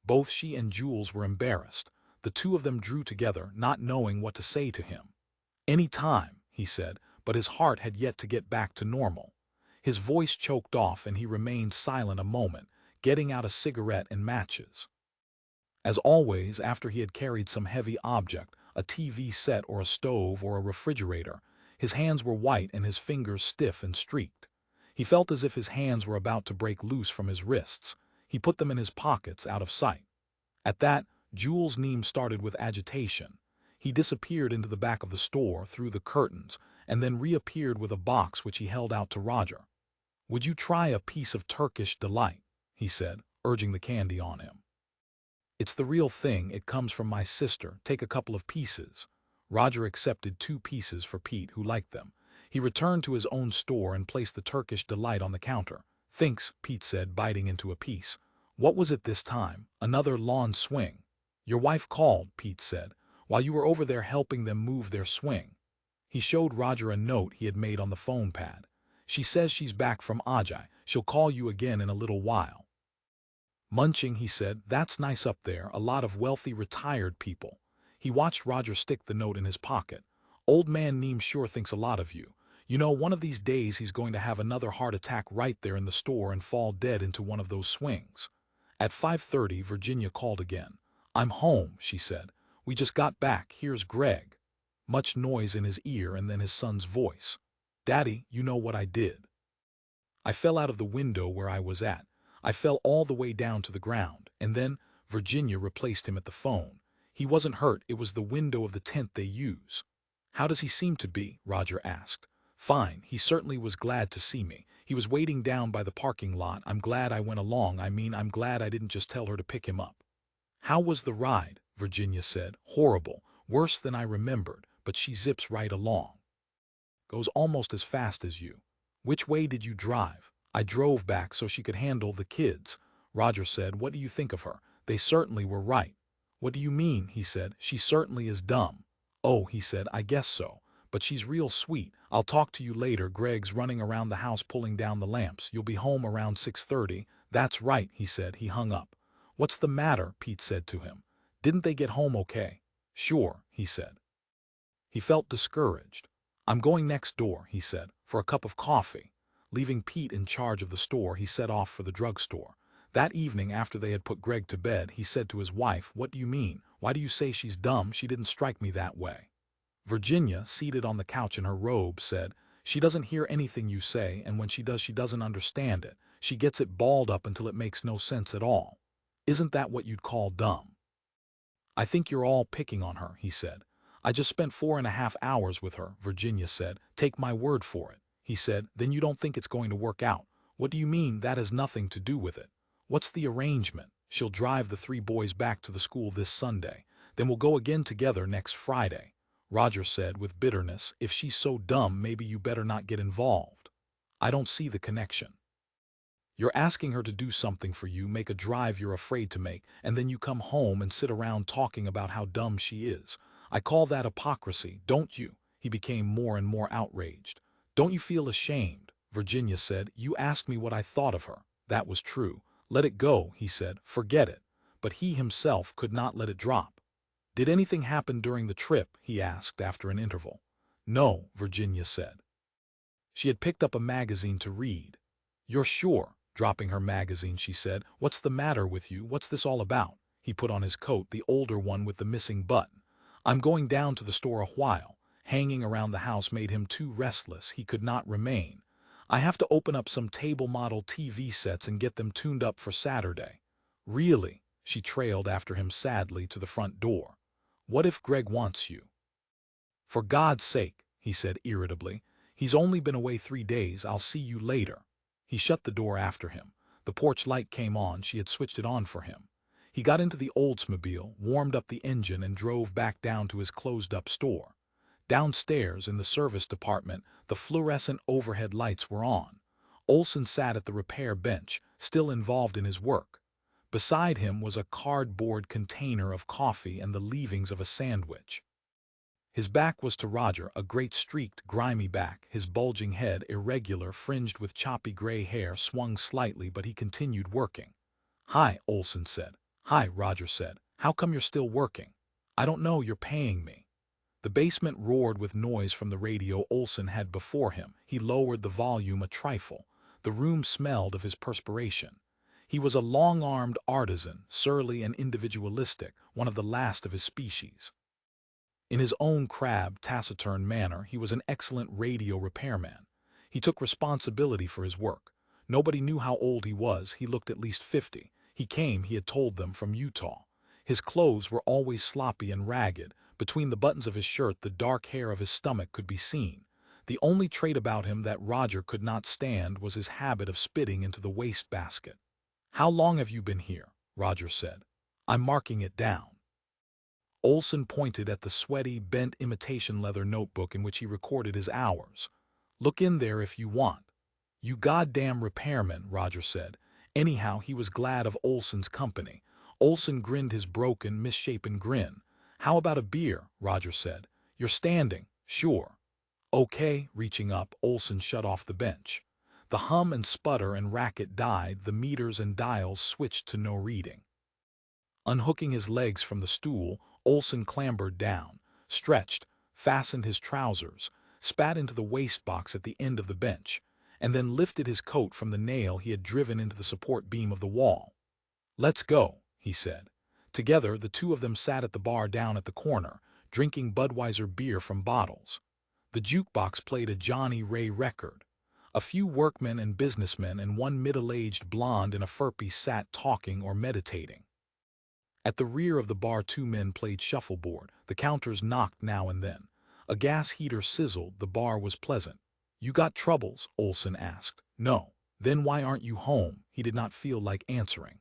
Both she and Jules were embarrassed. The two of them drew together, not knowing what to say to him. "Any time," he said, but his heart had yet to get back to normal. His voice choked off and he remained silent a moment, getting out a cigarette and matches. As always, after he had carried some heavy object, a TV set or a stove or a refrigerator, his hands were white and his fingers stiff and streaked. He felt as if his hands were about to break loose from his wrists. He put them in his pockets, out of sight. At that, Jules Neem started with agitation. He disappeared into the back of the store, through the curtains, and then reappeared with a box which he held out to Roger. "Would you try a piece of Turkish delight?" he said, urging the candy on him. "It's the real thing. It comes from my sister. Take a couple of pieces." Roger accepted 2 pieces for Pete, who liked them. He returned to his own store and placed the Turkish delight on the counter. "Thanks," Pete said, biting into a piece. "What was it this time? Another lawn swing?" "Your wife called," Pete said, "while you were over there helping them move their swing." He showed Roger a note he had made on the phone pad. "She says she's back from Ajay. She'll call you again in a little while." Munching, he said, "That's nice up there, a lot of wealthy retired people." He watched Roger stick the note in his pocket. "Old man Neem sure thinks a lot of you. You know, one of these days he's going to have another heart attack right there in the store and fall dead into one of those swings." At 5:30, Virginia called again. "I'm home," she said. "We just got back. Here's Gregg." Much noise in his ear and then his son's voice. "Daddy, you know what I did. I fell out of the window where I was at. I fell all the way down to the ground, and then Virginia replaced him at the phone. He wasn't hurt, it was the window of the tent they use." "How does he seem to be?" Roger asked. "Fine, he certainly was glad to see me. He was waiting down by the parking lot. I'm glad I went along. I'm glad I didn't just tell her to pick him up." "How was the ride?" Virginia said. "Horrible, worse than I remembered, but she zips right along. Goes almost as fast as you." "Which way did you drive?" "I drove back so she could handle the kids." Roger said, "What do you think of her? They certainly were right." "What do you mean?" he said. "She certainly is dumb." "Oh," he said, "I guess so. But she's real sweet. I'll talk to you later." Gregg's running around the house pulling down the lamps. "You'll be home around 6:30. "That's right," he said. He hung up. "What's the matter?" Pete said to him. "Didn't they get home okay?" "Sure," he said. He felt discouraged. "I'm going next door," he said, "for a cup of coffee." Leaving Pete in charge of the store, he set off for the drugstore. That evening, after they had put Gregg to bed, he said to his wife, "What do you mean? Why do you say she's dumb? She didn't strike me that way." Virginia, seated on the couch in her robe, said, "She doesn't hear anything you say, and when she does, she doesn't understand it. She gets it balled up until it makes no sense at all. Isn't that what you'd call dumb?" "I think you're all picking on her," he said. "I just spent 4.5 hours with her," Virginia said. "Take my word for it," he said. "Then you don't think it's going to work out? What do you mean that has nothing to do with it? What's the arrangement? She'll drive the 3 boys back to the school this Sunday. Then we'll go again together next Friday." Roger said with bitterness, "If she's so dumb, maybe you better not get involved. I don't see the connection. You're asking her to do something for you, make a drive you're afraid to make, and then you come home and sit around talking about how dumb she is. I call that hypocrisy, don't you?" He became more and more outraged. "Don't you feel ashamed?" Virginia said. "You asked me what I thought of her. That was true. Let it go," he said. "Forget it." But he himself could not let it drop. "Did anything happen during the trip?" he asked after an interval. "No," Virginia said. She had picked up a magazine to read. "You're sure?" Dropping her magazine, she said. "What's the matter with you? What's this all about?" He put on his coat, the older one with the missing button. "I'm going down to the store a while." Hanging around the house made him too restless. He could not remain. "I have to open up some table model TV sets and get them tuned up for Saturday." "Really?" She trailed after him sadly to the front door. "What if Gregg wants you?" "For God's sake," he said irritably. "He's only been away 3 days. I'll see you later." He shut the door after him. The porch light came on. She had switched it on for him. He got into the Oldsmobile, warmed up the engine, and drove back down to his closed-up store. Downstairs, in the service department, the fluorescent overhead lights were on. Olson sat at the repair bench, still involved in his work. Beside him was a cardboard container of coffee and the leavings of a sandwich. His back was to Roger, a great streaked, grimy back. His bulging head, irregular, fringed with choppy gray hair, swung slightly, but he continued working. "Hi," Olson said. "Hi," Roger said. "How come you're still working?" "I don't know, you're paying me." The basement roared with noise from the radio Olson had before him. He lowered the volume a trifle. The room smelled of his perspiration. He was a long-armed artisan, surly and individualistic, one of the last of his species. In his own crabbed, taciturn manner, he was an excellent radio repairman. He took responsibility for his work. Nobody knew how old he was. He looked at least 50. He came, he had told them, from Utah. His clothes were always sloppy and ragged. Between the buttons of his shirt, the dark hair of his stomach could be seen. The only trait about him that Roger could not stand was his habit of spitting into the wastebasket. "How long have you been here?" Roger said. "I'm marking it down." Olson pointed at the sweaty, bent imitation leather notebook in which he recorded his hours. "Look in there if you want." "You goddamn repairman," Roger said. Anyhow, he was glad of Olson's company. Olson grinned his broken, misshapen grin. "How about a beer?" Roger said. "You're standing." "Sure." "Okay." Reaching up, Olson shut off the bench. The hum and sputter and racket died. The meters and dials switched to no reading. Unhooking his legs from the stool, Olson clambered down, stretched, fastened his trousers, spat into the wastebox at the end of the bench, and then lifted his coat from the nail he had driven into the support beam of the wall. "Let's go," he said. Together, the two of them sat at the bar down at the corner, drinking Budweiser beer from bottles. The jukebox played a Johnny Ray record. A few workmen and businessmen and one middle-aged blonde in a furpy sat talking or meditating. At the rear of the bar, 2 men played shuffleboard. The counters knocked now and then. A gas heater sizzled. The bar was pleasant. "You got troubles?" Olson asked. "No." "Then why aren't you home?" He did not feel like answering.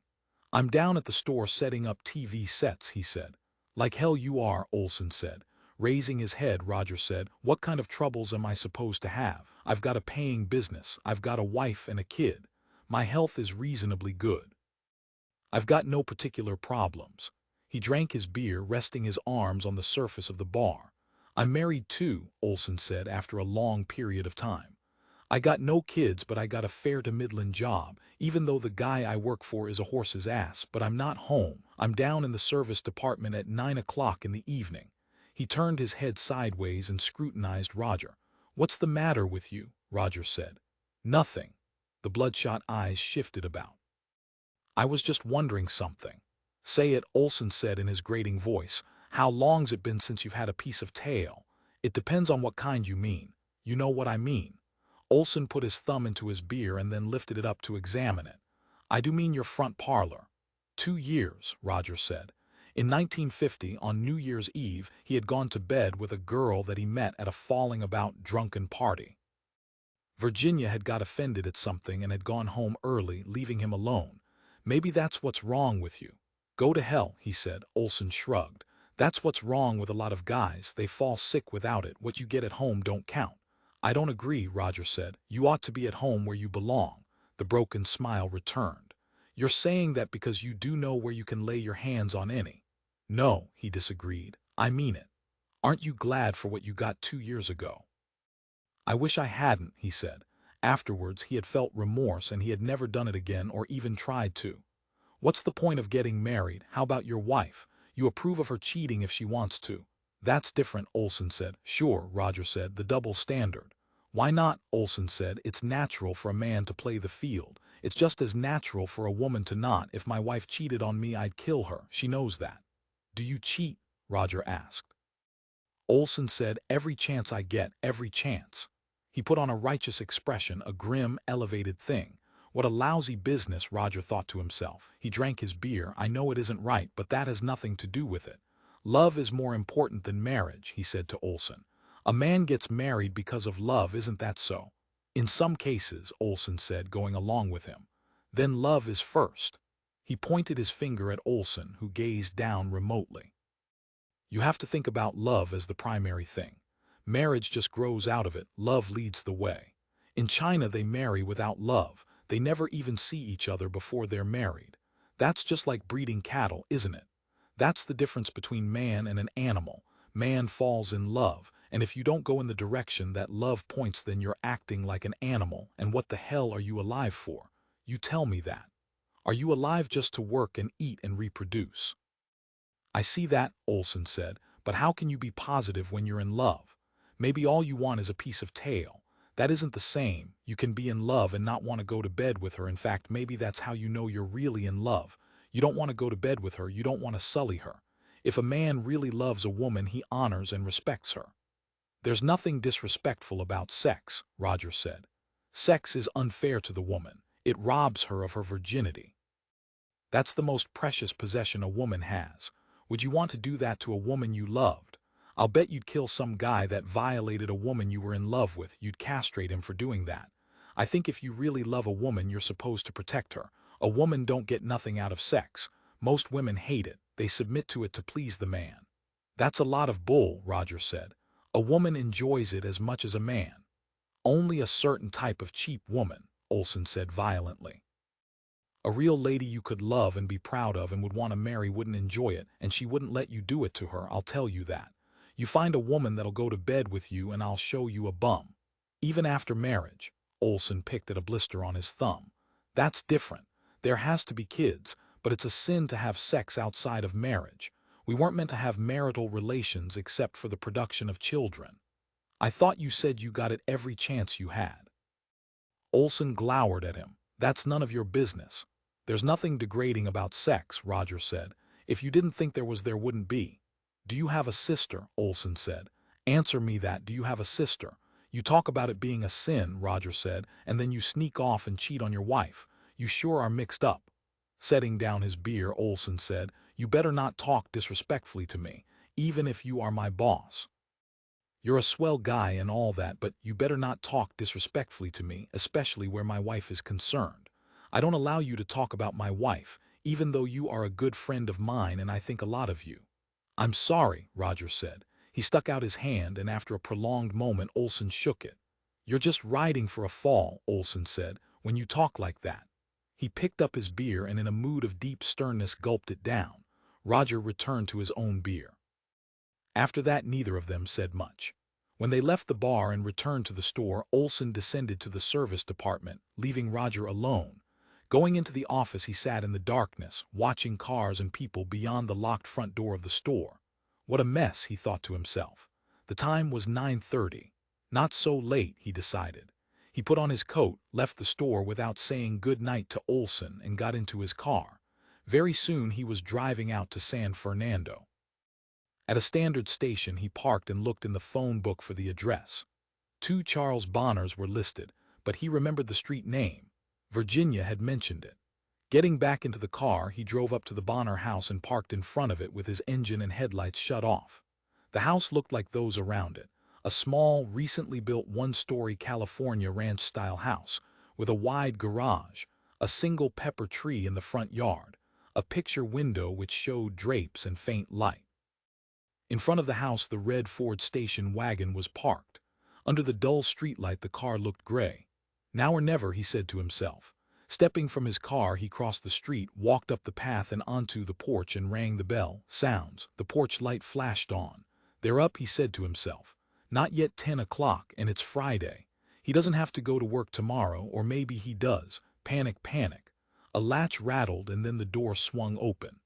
"I'm down at the store setting up TV sets," he said. "Like hell you are," Olson said. Raising his head, Roger said, "What kind of troubles am I supposed to have? I've got a paying business. I've got a wife and a kid. My health is reasonably good. I've got no particular problems." He drank his beer, resting his arms on the surface of the bar. "I'm married too," Olson said after a long period of time. "I got no kids, but I got a fair to middling job, even though the guy I work for is a horse's ass. But I'm not home. I'm down in the service department at 9 o'clock in the evening." He turned his head sideways and scrutinized Roger. "What's the matter with you?" Roger said. "Nothing." The bloodshot eyes shifted about. I was just wondering something. Say it, Olson said in his grating voice. How long's it been since you've had a piece of tail? It depends on what kind you mean. You know what I mean. Olson put his thumb into his beer and then lifted it up to examine it. I do mean your front parlor. 2 years, Roger said. In 1950, on New Year's Eve, he had gone to bed with a girl that he met at a falling about drunken party. Virginia had got offended at something and had gone home early, leaving him alone. Maybe that's what's wrong with you. Go to hell, he said. Olson shrugged. That's what's wrong with a lot of guys. They fall sick without it. What you get at home don't count. I don't agree, Roger said. You ought to be at home where you belong. The broken smile returned. You're saying that because you do know where you can lay your hands on any. No, he disagreed. I mean it. Aren't you glad for what you got 2 years ago? I wish I hadn't, he said. Afterwards, he had felt remorse and he had never done it again or even tried to. What's the point of getting married? How about your wife? You approve of her cheating if she wants to. That's different, Olson said. Sure, Roger said, the double standard. Why not, Olson said. It's natural for a man to play the field. It's just as natural for a woman to not. If my wife cheated on me, I'd kill her. She knows that. Do you cheat? Roger asked. Olson said, every chance I get, every chance. He put on a righteous expression, a grim, elevated thing. What a lousy business, Roger thought to himself. He drank his beer. I know it isn't right, but that has nothing to do with it. Love is more important than marriage, he said to Olson. A man gets married because of love, isn't that so? In some cases, Olson said, going along with him. Then love is first. He pointed his finger at Olson, who gazed down remotely. You have to think about love as the primary thing. Marriage just grows out of it. Love leads the way. In China, they marry without love. They never even see each other before they're married. That's just like breeding cattle, isn't it? That's the difference between man and an animal. Man falls in love, and if you don't go in the direction that love points, then you're acting like an animal. And what the hell are you alive for? You tell me that. Are you alive just to work and eat and reproduce? I see that, Olson said, but how can you be positive when you're in love? Maybe all you want is a piece of tail. That isn't the same. You can be in love and not want to go to bed with her. In fact, maybe that's how you know you're really in love. You don't want to go to bed with her. You don't want to sully her. If a man really loves a woman, he honors and respects her. There's nothing disrespectful about sex, Roger said. Sex is unfair to the woman. It robs her of her virginity. That's the most precious possession a woman has. Would you want to do that to a woman you loved? I'll bet you'd kill some guy that violated a woman you were in love with. You'd castrate him for doing that. I think if you really love a woman, you're supposed to protect her. A woman don't get nothing out of sex. Most women hate it. They submit to it to please the man. That's a lot of bull, Roger said. A woman enjoys it as much as a man. Only a certain type of cheap woman, Olson said violently. A real lady you could love and be proud of and would want to marry wouldn't enjoy it, and she wouldn't let you do it to her, I'll tell you that. You find a woman that'll go to bed with you and I'll show you a bum. Even after marriage, Olson picked at a blister on his thumb. That's different. There has to be kids, but it's a sin to have sex outside of marriage. We weren't meant to have marital relations except for the production of children. I thought you said you got it every chance you had. Olson glowered at him. That's none of your business. There's nothing degrading about sex, Roger said. If you didn't think there was, there wouldn't be. Do you have a sister? Olson said. Answer me that. Do you have a sister? You talk about it being a sin, Roger said, and then you sneak off and cheat on your wife. You sure are mixed up. Setting down his beer, Olson said, you better not talk disrespectfully to me, even if you are my boss. You're a swell guy and all that, but you better not talk disrespectfully to me, especially where my wife is concerned. I don't allow you to talk about my wife, even though you are a good friend of mine and I think a lot of you. I'm sorry, Roger said. He stuck out his hand and after a prolonged moment Olson shook it. You're just riding for a fall, Olson said, when you talk like that. He picked up his beer and in a mood of deep sternness gulped it down. Roger returned to his own beer. After that, neither of them said much. When they left the bar and returned to the store, Olson descended to the service department, leaving Roger alone. Going into the office, he sat in the darkness, watching cars and people beyond the locked front door of the store. What a mess, he thought to himself. The time was 9:30. Not so late, he decided. He put on his coat, left the store without saying good night to Olson, and got into his car. Very soon he was driving out to San Fernando. At a standard station he parked and looked in the phone book for the address. 2 Charles Bonners were listed, but he remembered the street name. Virginia had mentioned it. Getting back into the car, he drove up to the Bonner house and parked in front of it with his engine and headlights shut off. The house looked like those around it, a small, recently built one-story California ranch-style house, with a wide garage, a single pepper tree in the front yard, a picture window which showed drapes and faint light. In front of the house the red Ford station wagon was parked. Under the dull streetlight the car looked gray. Now or never, he said to himself. Stepping from his car, he crossed the street, walked up the path and onto the porch and rang the bell. Sounds. The porch light flashed on. They're up, he said to himself. Not yet 10 o'clock, and it's Friday. He doesn't have to go to work tomorrow, or maybe he does. Panic, panic. A latch rattled and then the door swung open.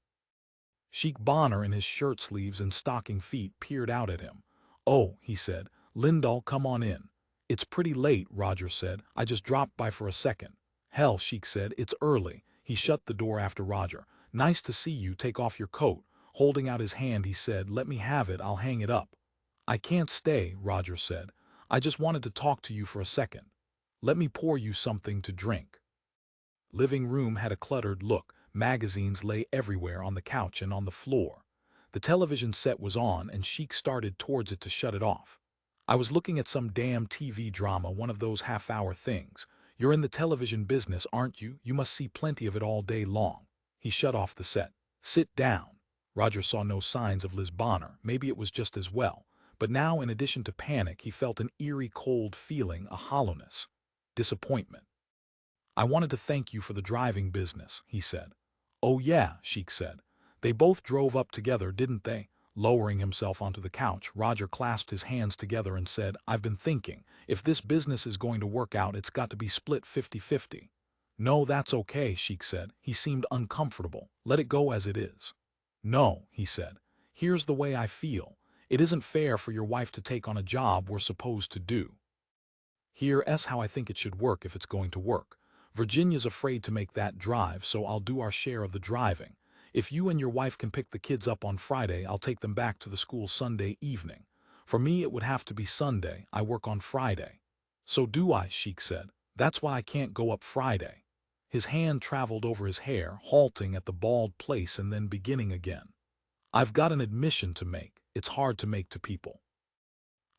Sheik Bonner in his shirt sleeves and stocking feet peered out at him. Oh, he said. Lindahl, come on in. It's pretty late, Roger said. I just dropped by for a second. Hell, Sheik said, it's early. He shut the door after Roger. Nice to see you, take off your coat. Holding out his hand, he said, let me have it, I'll hang it up. I can't stay, Roger said. I just wanted to talk to you for a second. Let me pour you something to drink. Living room had a cluttered look. Magazines lay everywhere on the couch and on the floor. The television set was on and Sheik started towards it to shut it off. I was looking at some damn TV drama, one of those half-hour things. You're in the television business, aren't you? You must see plenty of it all day long. He shut off the set. Sit down. Roger saw no signs of Liz Bonner. Maybe it was just as well. But now, in addition to panic, he felt an eerie cold feeling, a hollowness. Disappointment. I wanted to thank you for the driving business, he said. Oh yeah, Sheik said. They both drove up together, didn't they? Lowering himself onto the couch, Roger clasped his hands together and said, I've been thinking, if this business is going to work out, it's got to be split 50-50. No, that's okay, Sheik said. He seemed uncomfortable. Let it go as it is. No, he said. Here's the way I feel. It isn't fair for your wife to take on a job we're supposed to do. Here's how I think it should work if it's going to work. Virginia's afraid to make that drive, so I'll do our share of the driving. If you and your wife can pick the kids up on Friday, I'll take them back to the school Sunday evening. For me, it would have to be Sunday. I work on Friday. So do I, Sheik said. That's why I can't go up Friday. His hand traveled over his hair, halting at the bald place and then beginning again. I've got an admission to make. It's hard to make to people.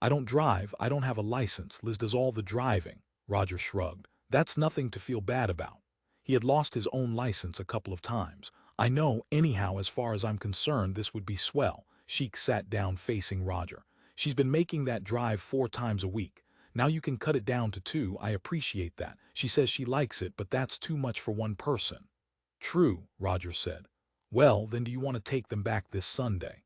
I don't drive. I don't have a license. Liz does all the driving. Roger shrugged. That's nothing to feel bad about. He had lost his own license a couple of times. I know, anyhow, as far as I'm concerned, this would be swell. Sheik sat down facing Roger. She's been making that drive 4 times a week. Now you can cut it down to 2. I appreciate that. She says she likes it, but that's too much for one person. True, Roger said. Well, then do you want to take them back this Sunday?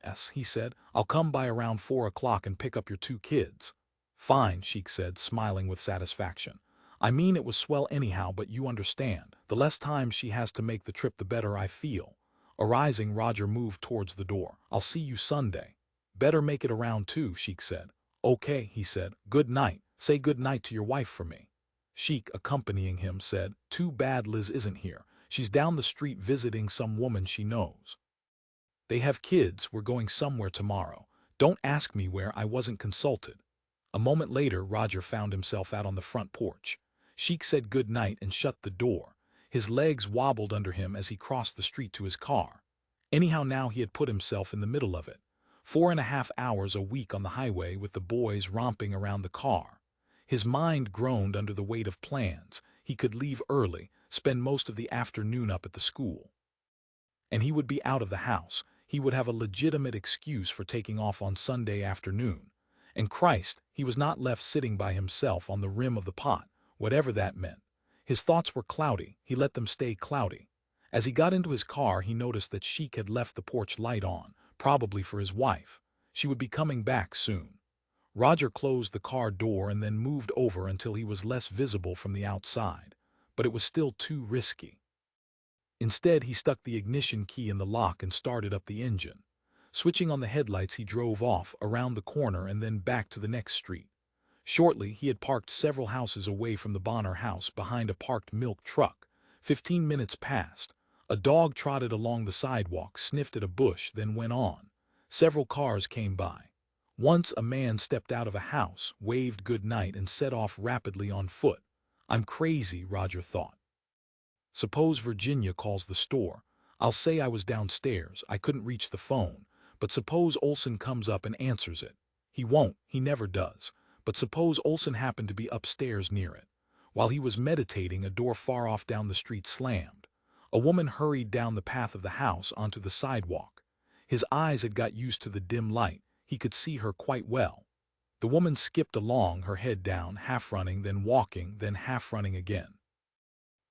Yes, he said. I'll come by around 4 o'clock and pick up your 2 kids. Fine, Sheik said, smiling with satisfaction. I mean, it was swell anyhow, but you understand. The less time she has to make the trip, the better I feel. Arising, Roger moved towards the door. I'll see you Sunday. Better make it around 2, Sheik said. Okay, he said. Good night. Say good night to your wife for me. Sheik, accompanying him, said, Too bad Liz isn't here. She's down the street visiting some woman she knows. They have kids. We're going somewhere tomorrow. Don't ask me where, I wasn't consulted. A moment later, Roger found himself out on the front porch. Sheik said good night and shut the door. His legs wobbled under him as he crossed the street to his car. Anyhow, now he had put himself in the middle of it. 4.5 hours a week on the highway with the boys romping around the car. His mind groaned under the weight of plans. He could leave early, spend most of the afternoon up at the school. And he would be out of the house. He would have a legitimate excuse for taking off on Sunday afternoon. And Christ, he was not left sitting by himself on the rim of the pot, whatever that meant. His thoughts were cloudy. He let them stay cloudy. As he got into his car, he noticed that Sheik had left the porch light on, probably for his wife. She would be coming back soon. Roger closed the car door and then moved over until he was less visible from the outside, but it was still too risky. Instead, he stuck the ignition key in the lock and started up the engine. Switching on the headlights, he drove off, around the corner and then back to the next street. Shortly, he had parked several houses away from the Bonner house behind a parked milk truck. 15 minutes passed. A dog trotted along the sidewalk, sniffed at a bush, then went on. Several cars came by. Once a man stepped out of a house, waved good night, and set off rapidly on foot. I'm crazy, Roger thought. Suppose Virginia calls the store. I'll say I was downstairs, I couldn't reach the phone. But suppose Olson comes up and answers it. He won't, he never does. But suppose Olson happened to be upstairs near it. While he was meditating, a door far off down the street slammed. A woman hurried down the path of the house onto the sidewalk. His eyes had got used to the dim light. He could see her quite well. The woman skipped along, her head down, half running, then walking, then half running again.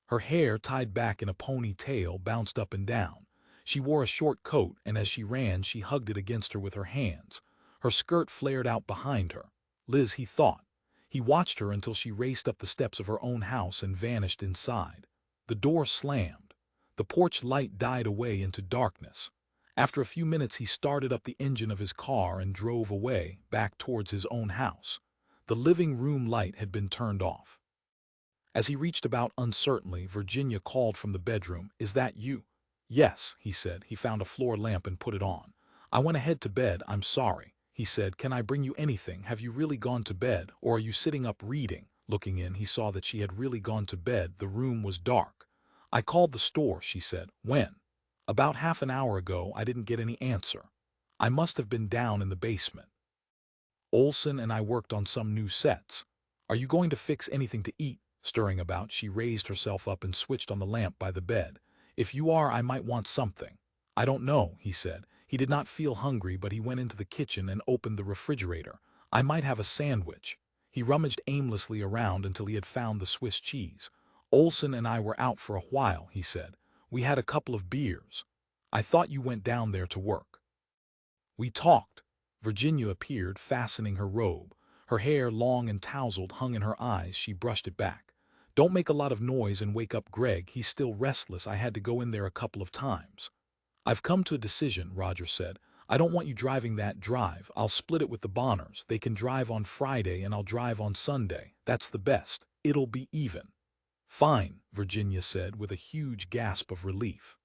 Her hair, tied back in a ponytail, bounced up and down. She wore a short coat, and as she ran, she hugged it against her with her hands. Her skirt flared out behind her. Liz, he thought. He watched her until she raced up the steps of her own house and vanished inside. The door slammed. The porch light died away into darkness. After a few minutes, he started up the engine of his car and drove away, back towards his own house. The living room light had been turned off. As he reached about uncertainly, Virginia called from the bedroom, "Is that you?" "Yes," he said. He found a floor lamp and put it on. "I went ahead to bed, I'm sorry," he said. "Can I bring you anything? Have you really gone to bed, or are you sitting up reading?" Looking in, he saw that she had really gone to bed. The room was dark. "I called the store," she said. "When?" "About half an hour ago. I didn't get any answer. I must have been down in the basement. Olson and I worked on some new sets. Are you going to fix anything to eat?" Stirring about, she raised herself up and switched on the lamp by the bed. "If you are, I might want something." "I don't know," he said. He did not feel hungry, but he went into the kitchen and opened the refrigerator. "I might have a sandwich." He rummaged aimlessly around until he had found the Swiss cheese. "Olson and I were out for a while," he said. "We had a couple of beers. I thought you went down there to work." "We talked." Virginia appeared, fastening her robe. Her hair, long and tousled, hung in her eyes. She brushed it back. "Don't make a lot of noise and wake up Gregg. He's still restless. I had to go in there a couple of times." "I've come to a decision," Roger said. "I don't want you driving that drive. I'll split it with the Bonners. They can drive on Friday and I'll drive on Sunday. That's the best. It'll be even." "Fine," Virginia said with a huge gasp of relief.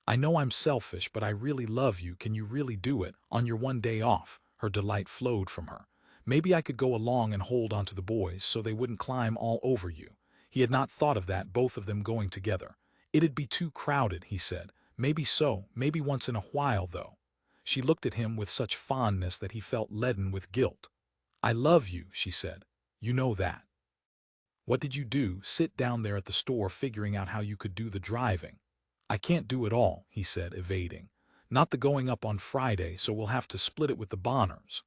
"I know I'm selfish, but I really love you. Can you really do it, on your one day off?" Her delight flowed from her. "Maybe I could go along and hold onto the boys so they wouldn't climb all over you." He had not thought of that, both of them going together. "It'd be too crowded," he said. "Maybe so, maybe once in a while, though." She looked at him with such fondness that he felt leaden with guilt. "I love you," she said. "You know that." "What did you do? Sit down there at the store figuring out how you could do the driving?" "I can't do it all," he said, evading. "Not the going up on Friday, so we'll have to split it with the Bonners."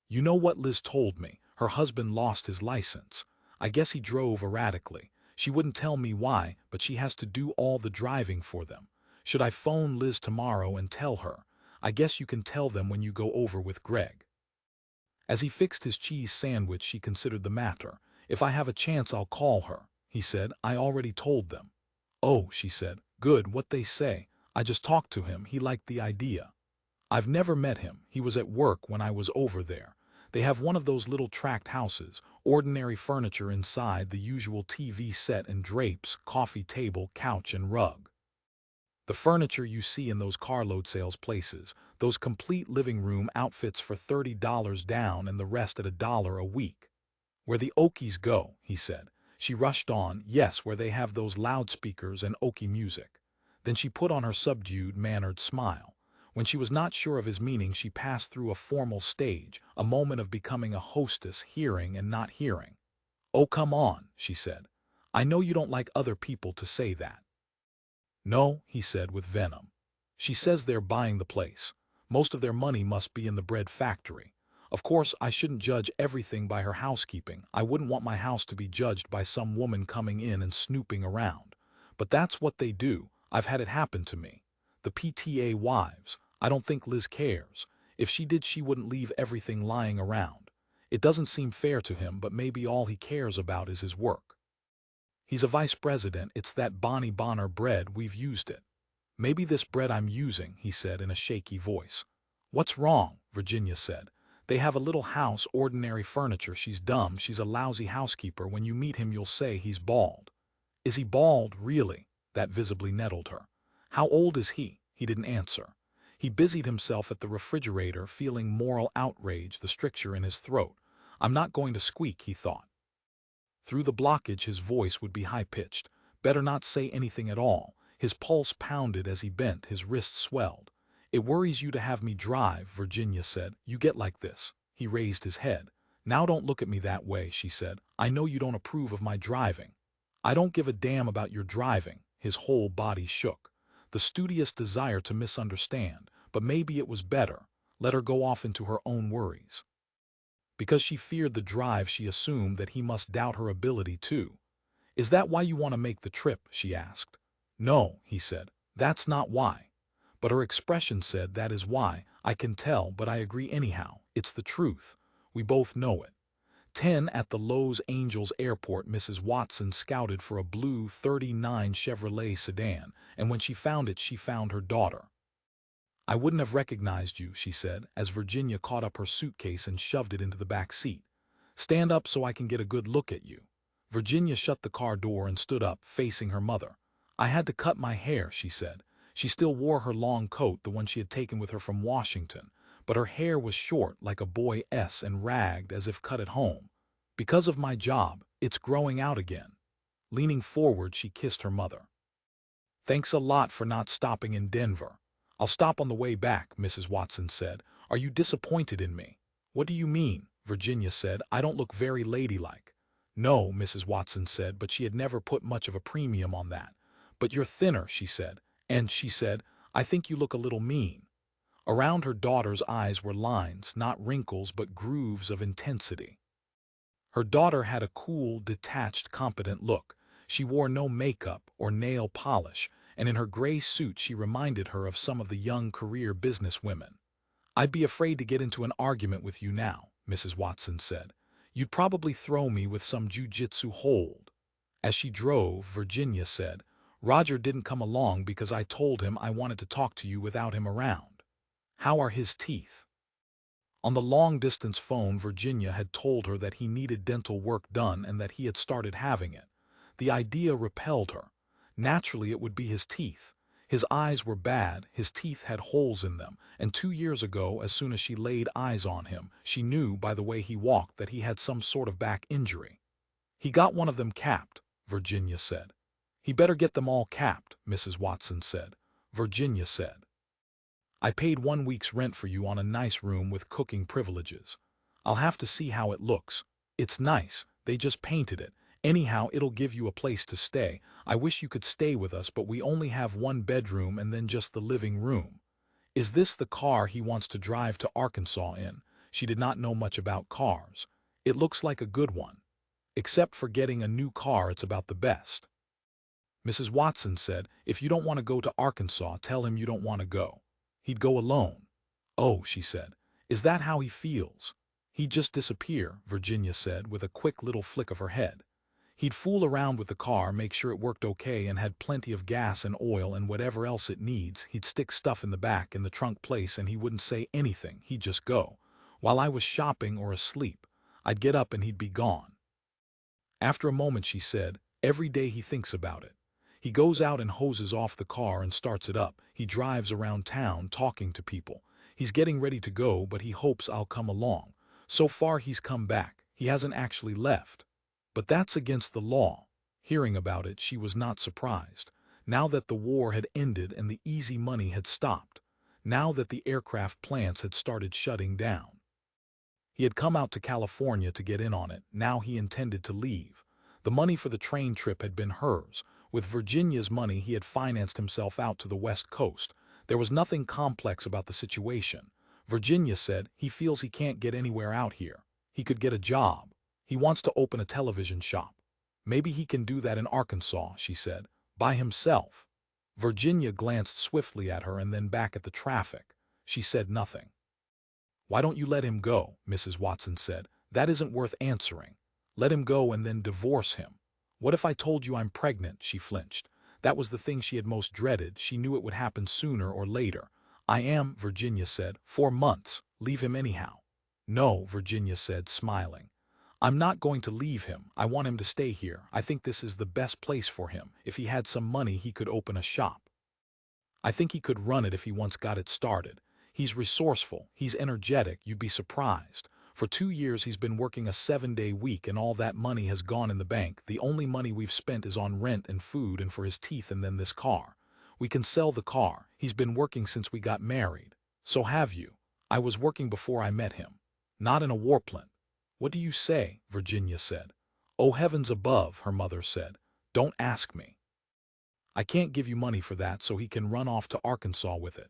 "You know what Liz told me? Her husband lost his license. I guess he drove erratically. She wouldn't tell me why, but she has to do all the driving for them. Should I phone Liz tomorrow and tell her? I guess you can tell them when you go over with Gregg." As he fixed his cheese sandwich, she considered the matter. "If I have a chance, I'll call her," he said. "I already told them." "Oh," she said. "Good. What they say?" "I just talked to him. He liked the idea." "I've never met him. He was at work when I was over there. They have one of those little tract houses, ordinary furniture inside, the usual TV set and drapes, coffee table, couch and rug. The furniture you see in those carload sales places, those complete living room outfits for $30 down and the rest at $1 a week. Where the Okies go," he said. She rushed on. "Yes, where they have those loudspeakers and Okie music." Then she put on her subdued, mannered smile. When she was not sure of his meaning, she passed through a formal stage, a moment of becoming a hostess, hearing and not hearing. "Oh, come on," she said. "I know you don't like other people to say that." "No," he said with venom. "She says they're buying the place. Most of their money must be in the bread factory. Of course, I shouldn't judge everything by her housekeeping. I wouldn't want my house to be judged by some woman coming in and snooping around. But that's what they do. I've had it happen to me. The PTA wives. I don't think Liz cares. If she did, she wouldn't leave everything lying around. It doesn't seem fair to him, but maybe all he cares about is his work. He's a vice president. It's that Bonnie Bonner bread. We've used it. Maybe this bread I'm using," he said in a shaky voice. "What's wrong?" Virginia said. They have a little house, ordinary furniture. She's dumb, she's a lousy housekeeper. When you meet him you'll say he's bald. Is he bald, really? That visibly nettled her. How old is he? He didn't answer. He busied himself at the refrigerator, feeling moral outrage, the stricture in his throat. I'm not going to squeak, he thought. Through the blockage his voice would be high-pitched. Better not say anything at all. His pulse pounded as he bent, his wrists swelled. It worries you to have me drive, Virginia said. You get like this. He raised his head. Now don't look at me that way, she said. I know you don't approve of my driving. I don't give a damn about your driving. His whole body shook. The studious desire to misunderstand, but maybe it was better. Let her go off into her own worries. Because she feared the drive, she assumed that he must doubt her ability too. Is that why you want to make the trip? She asked. No, he said. That's not why. But her expression said that is why. I can tell, but I agree anyhow. It's the truth. We both know it. 10 at the Los Angeles airport, Mrs. Watson scouted for a blue '39 Chevrolet sedan, and when she found it, she found her daughter. I wouldn't have recognized you, she said, as Virginia caught up her suitcase and shoved it into the back seat. Stand up so I can get a good look at you. Virginia shut the car door and stood up, facing her mother. I had to cut my hair, she said. She still wore her long coat, the one she had taken with her from Washington, but her hair was short like a boy's and ragged as if cut at home. Because of my job, it's growing out again. Leaning forward, she kissed her mother. Thanks a lot for not stopping in Denver. I'll stop on the way back, Mrs. Watson said. Are you disappointed in me? What do you mean? Virginia said. I don't look very ladylike. No, Mrs. Watson said, but she had never put much of a premium on that. But you're thinner, she said. And she said, I think you look a little mean. Around her daughter's eyes were lines, not wrinkles, but grooves of intensity. Her daughter had a cool, detached, competent look. She wore no makeup or nail polish, and in her gray suit she reminded her of some of the young career business women. I'd be afraid to get into an argument with you now, Mrs. Watson said. You'd probably throw me with some jiu-jitsu hold. As she drove, Virginia said, Roger didn't come along because I told him I wanted to talk to you without him around. How are his teeth? On the long-distance phone, Virginia had told her that he needed dental work done and that he had started having it. The idea repelled her. Naturally, it would be his teeth. His eyes were bad, his teeth had holes in them, and 2 years ago, as soon as she laid eyes on him, she knew by the way he walked that he had some sort of back injury. He got one of them capped, Virginia said. He better get them all capped, Mrs. Watson said. Virginia said. I paid 1 week's rent for you on a nice room with cooking privileges. I'll have to see how it looks. It's nice, they just painted it. Anyhow, it'll give you a place to stay. I wish you could stay with us, but we only have 1 bedroom and then just the living room. Is this the car he wants to drive to Arkansas in? She did not know much about cars. It looks like a good one. Except for getting a new car, it's about the best. Mrs. Watson said, if you don't want to go to Arkansas, tell him you don't want to go. He'd go alone. Oh, she said. Is that how he feels? He'd just disappear, Virginia said with a quick little flick of her head. He'd fool around with the car, make sure it worked okay and had plenty of gas and oil and whatever else it needs. He'd stick stuff in the back in the trunk place and he wouldn't say anything. He'd just go. While I was shopping or asleep, I'd get up and he'd be gone. After a moment she said, every day he thinks about it. He goes out and hoses off the car and starts it up. He drives around town talking to people. He's getting ready to go, but he hopes I'll come along. So far he's come back. He hasn't actually left. But that's against the law. Hearing about it, she was not surprised. Now that the war had ended and the easy money had stopped. Now that the aircraft plants had started shutting down. He had come out to California to get in on it. Now he intended to leave. The money for the train trip had been hers. With Virginia's money, he had financed himself out to the West Coast. There was nothing complex about the situation. Virginia said he feels he can't get anywhere out here. He could get a job. He wants to open a television shop. Maybe he can do that in Arkansas, she said, by himself. Virginia glanced swiftly at her and then back at the traffic. She said nothing. Why don't you let him go? Mrs. Watson said. That isn't worth answering. Let him go and then divorce him. What if I told you I'm pregnant? She flinched. That was the thing she had most dreaded. She knew it would happen sooner or later. I am, Virginia said. 4 months. Leave him anyhow. No, Virginia said, smiling. I'm not going to leave him. I want him to stay here. I think this is the best place for him. If he had some money, he could open a shop. I think he could run it if he once got it started. He's resourceful. He's energetic. You'd be surprised. For 2 years he's been working a 7-day week and all that money has gone in the bank. The only money we've spent is on rent and food and for his teeth and then this car. We can sell the car. He's been working since we got married. So have you. I was working before I met him. Not in a warplant. What do you say? Virginia said. Oh, heavens above, her mother said. Don't ask me. I can't give you money for that, so he can run off to Arkansas with it.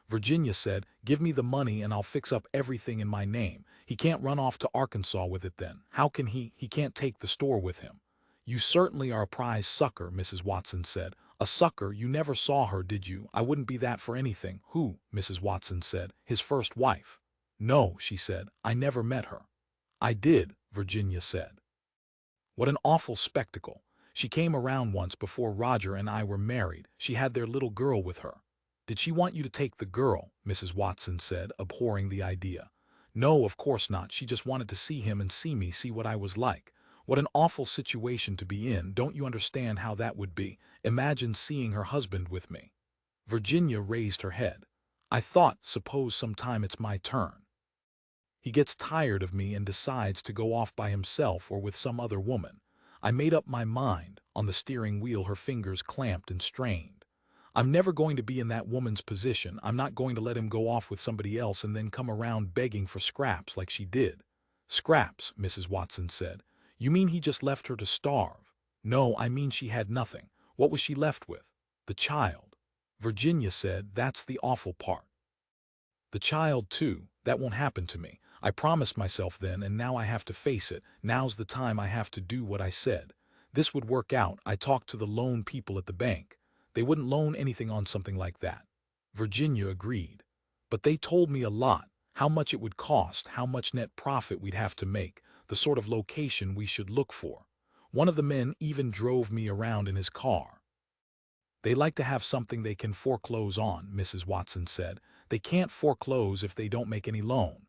Virginia said, give me the money and I'll fix up everything in my name. He can't run off to Arkansas with it then. How can he? He can't take the store with him. You certainly are a prize sucker, Mrs. Watson said. A sucker? You never saw her, did you? I wouldn't be that for anything. Who? Mrs. Watson said. His first wife. No, she said. I never met her. I did, Virginia said. What an awful spectacle. She came around once before Roger and I were married. She had their little girl with her. Did she want you to take the girl? Mrs. Watson said, abhorring the idea. No, of course not. She just wanted to see him and see me, see what I was like. What an awful situation to be in. Don't you understand how that would be? Imagine seeing her husband with me. Virginia raised her head. I thought, suppose sometime it's my turn. He gets tired of me and decides to go off by himself or with some other woman. I made up my mind. On the steering wheel her fingers clamped and strained. I'm never going to be in that woman's position. I'm not going to let him go off with somebody else and then come around begging for scraps like she did. Scraps, Mrs. Watson said. You mean he just left her to starve? No, I mean she had nothing. What was she left with? The child. Virginia said, that's the awful part. The child too. That won't happen to me. I promised myself then, and now I have to face it. Now's the time I have to do what I said. This would work out. I talked to the loan people at the bank. They wouldn't loan anything on something like that. Virginia agreed. But they told me a lot. How much it would cost, how much net profit we'd have to make, the sort of location we should look for. One of the men even drove me around in his car. They like to have something they can foreclose on, Mrs. Watson said. They can't foreclose if they don't make any loan.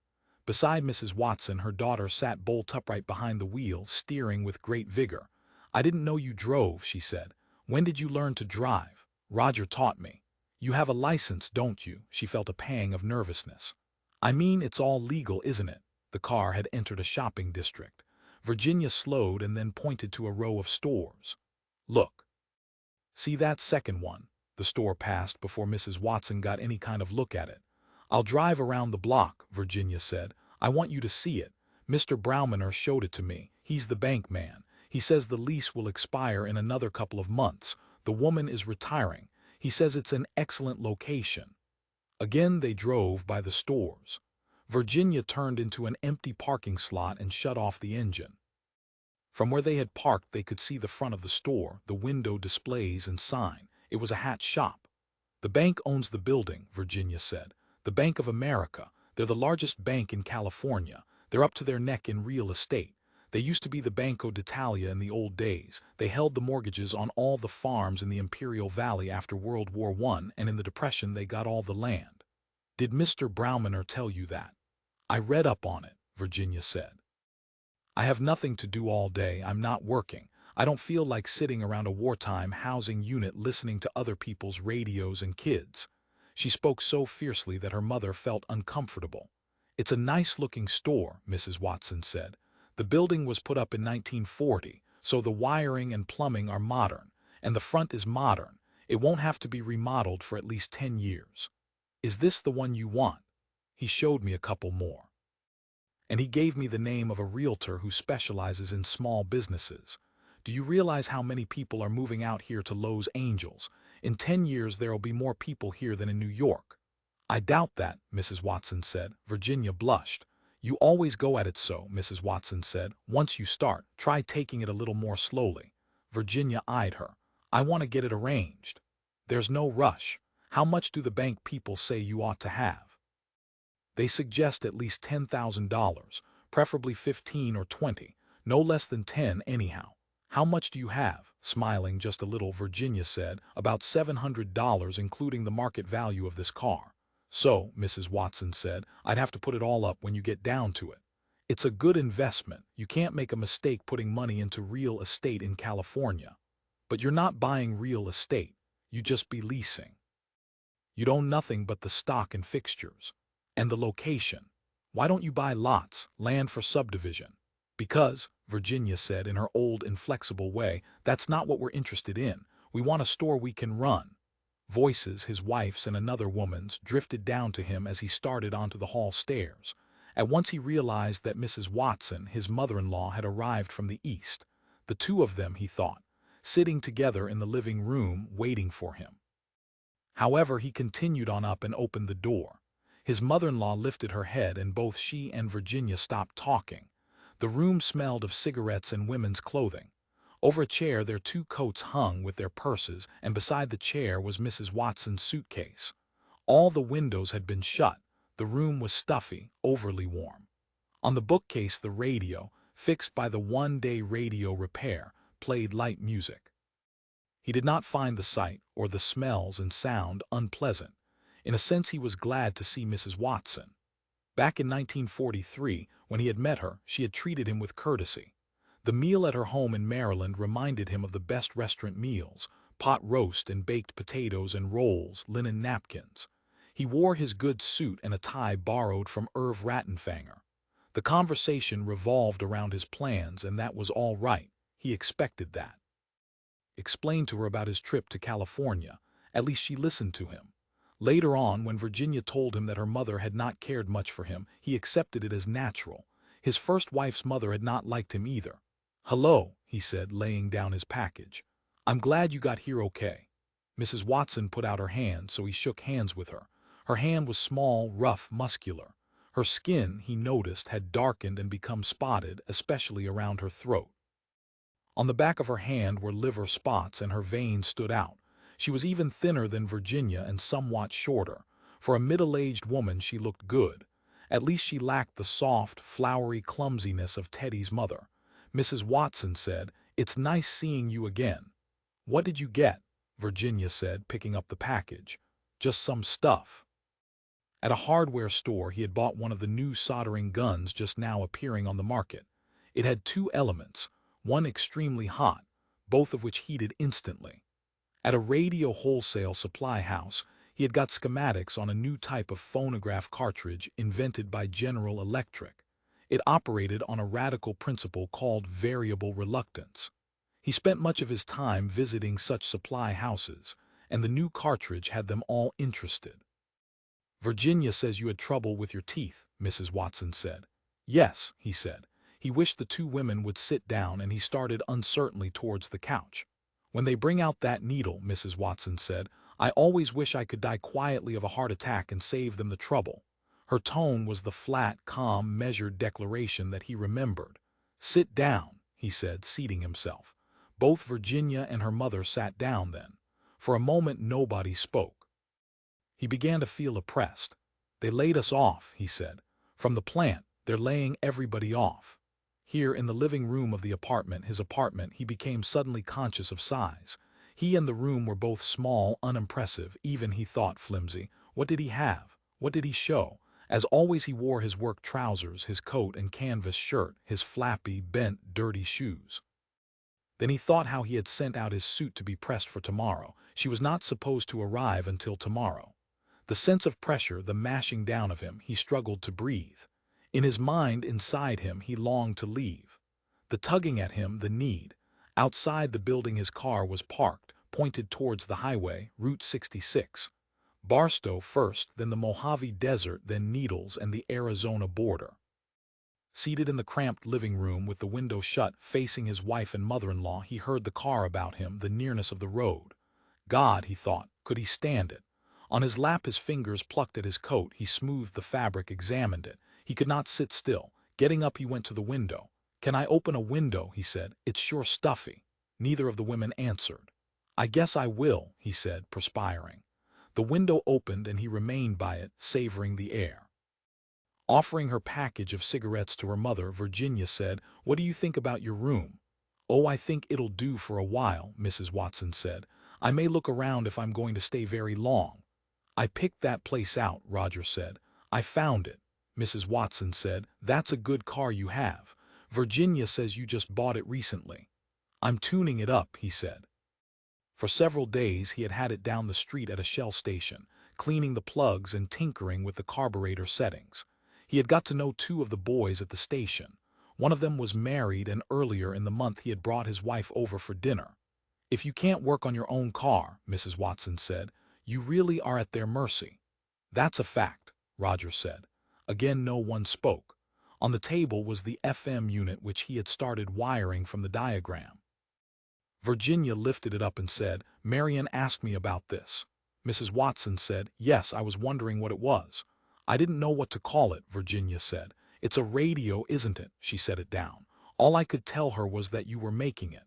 Beside Mrs. Watson, her daughter sat bolt upright behind the wheel, steering with great vigor. I didn't know you drove, she said. When did you learn to drive? Roger taught me. You have a license, don't you? She felt a pang of nervousness. I mean, it's all legal, isn't it? The car had entered a shopping district. Virginia slowed and then pointed to a row of stores. Look. See that second one? The store passed before Mrs. Watson got any kind of look at it. I'll drive around the block, Virginia said. I want you to see it. Mr. Browmaner showed it to me. He's the bank man. He says the lease will expire in another couple of months. The woman is retiring. He says it's an excellent location. Again they drove by the stores. Virginia turned into an empty parking slot and shut off the engine. From where they had parked they could see the front of the store, the window displays and sign. It was a hat shop. The bank owns the building, Virginia said. The Bank of America. They're the largest bank in California. They're up to their neck in real estate. They used to be the Banco d'Italia in the old days. They held the mortgages on all the farms in the Imperial Valley after World War I, and in the Depression they got all the land. Did Mr. Browmaner tell you that? I read up on it, Virginia said. I have nothing to do all day. I'm not working. I don't feel like sitting around a wartime housing unit listening to other people's radios and kids. She spoke so fiercely that her mother felt uncomfortable. It's a nice-looking store, Mrs. Watson said. The building was put up in 1940, so the wiring and plumbing are modern, and the front is modern. It won't have to be remodeled for at least 10 years. Is this the one you want? He showed me a couple more. And he gave me the name of a realtor who specializes in small businesses. Do you realize how many people are moving out here to Los Angeles? In 10 years there will be more people here than in New York. I doubt that, Mrs. Watson said. Virginia blushed. You always go at it so, Mrs. Watson said. Once you start, try taking it a little more slowly. Virginia eyed her. I want to get it arranged. There's no rush. How much do the bank people say you ought to have? They suggest at least $10,000, preferably 15 or 20, no less than 10 anyhow. How much do you have? Smiling just a little, Virginia said, about $700 including the market value of this car. So, Mrs. Watson said, I'd have to put it all up when you get down to it. It's a good investment. You can't make a mistake putting money into real estate in California. But you're not buying real estate. You just be leasing. You'd own nothing but the stock and fixtures. And the location. Why don't you buy lots, land for subdivision? Because, Virginia said in her old inflexible way, that's not what we're interested in. We want a store we can run. Voices, his wife's and another woman's, drifted down to him as he started onto the hall stairs. At once he realized that Mrs. Watson, his mother-in-law, had arrived from the east. The two of them, he thought, sitting together in the living room, waiting for him. However, he continued on up and opened the door. His mother-in-law lifted her head and both she and Virginia stopped talking. The room smelled of cigarettes and women's clothing. Over a chair their two coats hung with their purses, and beside the chair was Mrs. Watson's suitcase. All the windows had been shut. The room was stuffy, overly warm. On the bookcase the radio, fixed by the one-day radio repair, played light music. He did not find the sight, or the smells and sound, unpleasant. In a sense he was glad to see Mrs. Watson. Back in 1943, when he had met her, she had treated him with courtesy. The meal at her home in Maryland reminded him of the best restaurant meals, pot roast and baked potatoes and rolls, linen napkins. He wore his good suit and a tie borrowed from Irv Rattenfanger. The conversation revolved around his plans, and that was all right. He expected that. Explained to her about his trip to California. At least she listened to him. Later on, when Virginia told him that her mother had not cared much for him, he accepted it as natural. His first wife's mother had not liked him either. "Hello," he said, laying down his package. "I'm glad you got here okay." Mrs. Watson put out her hand, so he shook hands with her. Her hand was small, rough, muscular. Her skin, he noticed, had darkened and become spotted, especially around her throat. On the back of her hand were liver spots and her veins stood out. She was even thinner than Virginia and somewhat shorter. For a middle-aged woman she looked good. At least she lacked the soft, flowery clumsiness of Teddy's mother. Mrs. Watson said, "It's nice seeing you again." "What did you get?" Virginia said, picking up the package. "Just some stuff." At a hardware store he had bought one of the new soldering guns just now appearing on the market. It had two elements, one extremely hot, both of which heated instantly. At a radio wholesale supply house, he had got schematics on a new type of phonograph cartridge invented by General Electric. It operated on a radical principle called variable reluctance. He spent much of his time visiting such supply houses, and the new cartridge had them all interested. "Virginia says you had trouble with your teeth," Mrs. Watson said. "Yes," he said. He wished the two women would sit down, and he started uncertainly towards the couch. "When they bring out that needle," Mrs. Watson said, "I always wish I could die quietly of a heart attack and save them the trouble." Her tone was the flat, calm, measured declaration that he remembered. "Sit down," he said, seating himself. Both Virginia and her mother sat down then. For a moment nobody spoke. He began to feel oppressed. "They laid us off," he said. "From the plant, they're laying everybody off." Here, in the living room of the apartment, his apartment, he became suddenly conscious of size. He and the room were both small, unimpressive, even, he thought, flimsy. What did he have? What did he show? As always he wore his work trousers, his coat and canvas shirt, his flappy, bent, dirty shoes. Then he thought how he had sent out his suit to be pressed for tomorrow. She was not supposed to arrive until tomorrow. The sense of pressure, the mashing down of him, he struggled to breathe. In his mind, inside him, he longed to leave. The tugging at him, the need. Outside the building his car was parked, pointed towards the highway, Route 66. Barstow first, then the Mojave Desert, then Needles and the Arizona border. Seated in the cramped living room with the window shut, facing his wife and mother-in-law, he heard the car about him, the nearness of the road. God, he thought, could he stand it? On his lap his fingers plucked at his coat, he smoothed the fabric, examined it. He could not sit still. Getting up he went to the window. "Can I open a window?" he said. "It's sure stuffy." Neither of the women answered. "I guess I will," he said, perspiring. The window opened and he remained by it, savoring the air. Offering her package of cigarettes to her mother, Virginia said, "What do you think about your room?" "Oh, I think it'll do for a while," Mrs. Watson said. "I may look around if I'm going to stay very long." I picked that place out, Roger said. I found it. Mrs. Watson said, that's a good car you have. Virginia says you just bought it recently. I'm tuning it up, he said. For several days he had had it down the street at a Shell station, cleaning the plugs and tinkering with the carburetor settings. He had got to know two of the boys at the station. One of them was married, and earlier in the month he had brought his wife over for dinner. If you can't work on your own car, Mrs. Watson said, you really are at their mercy. That's a fact, Roger said. Again no one spoke. On the table was the FM unit which he had started wiring from the diagram. Virginia lifted it up and said, Marion asked me about this. Mrs. Watson said, yes, I was wondering what it was. I didn't know what to call it, Virginia said. It's a radio, isn't it? She set it down. All I could tell her was that you were making it.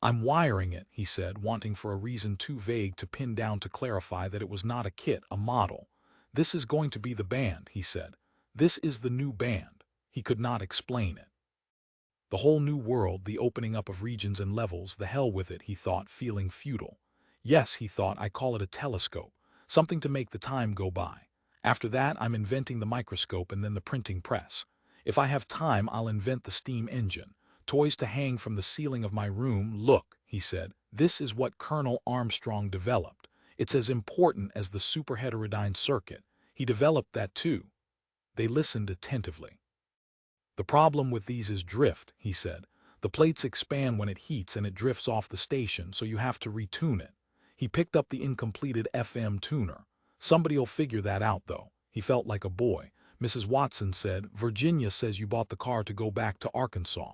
I'm wiring it, he said, wanting for a reason too vague to pin down to clarify that it was not a kit, a model. This is going to be the band, he said. This is the new band. He could not explain it. The whole new world, the opening up of regions and levels, the hell with it, he thought, feeling futile. Yes, he thought, I call it a telescope, something to make the time go by. After that, I'm inventing the microscope and then the printing press. If I have time, I'll invent the steam engine. Toys to hang from the ceiling of my room. Look, he said, this is what Colonel Armstrong developed. It's as important as the superheterodyne circuit. He developed that too. They listened attentively. The problem with these is drift, he said. The plates expand when it heats and it drifts off the station, so you have to retune it. He picked up the incompleted FM tuner. Somebody'll figure that out, though. He felt like a boy. Mrs. Watson said, Virginia says you bought the car to go back to Arkansas.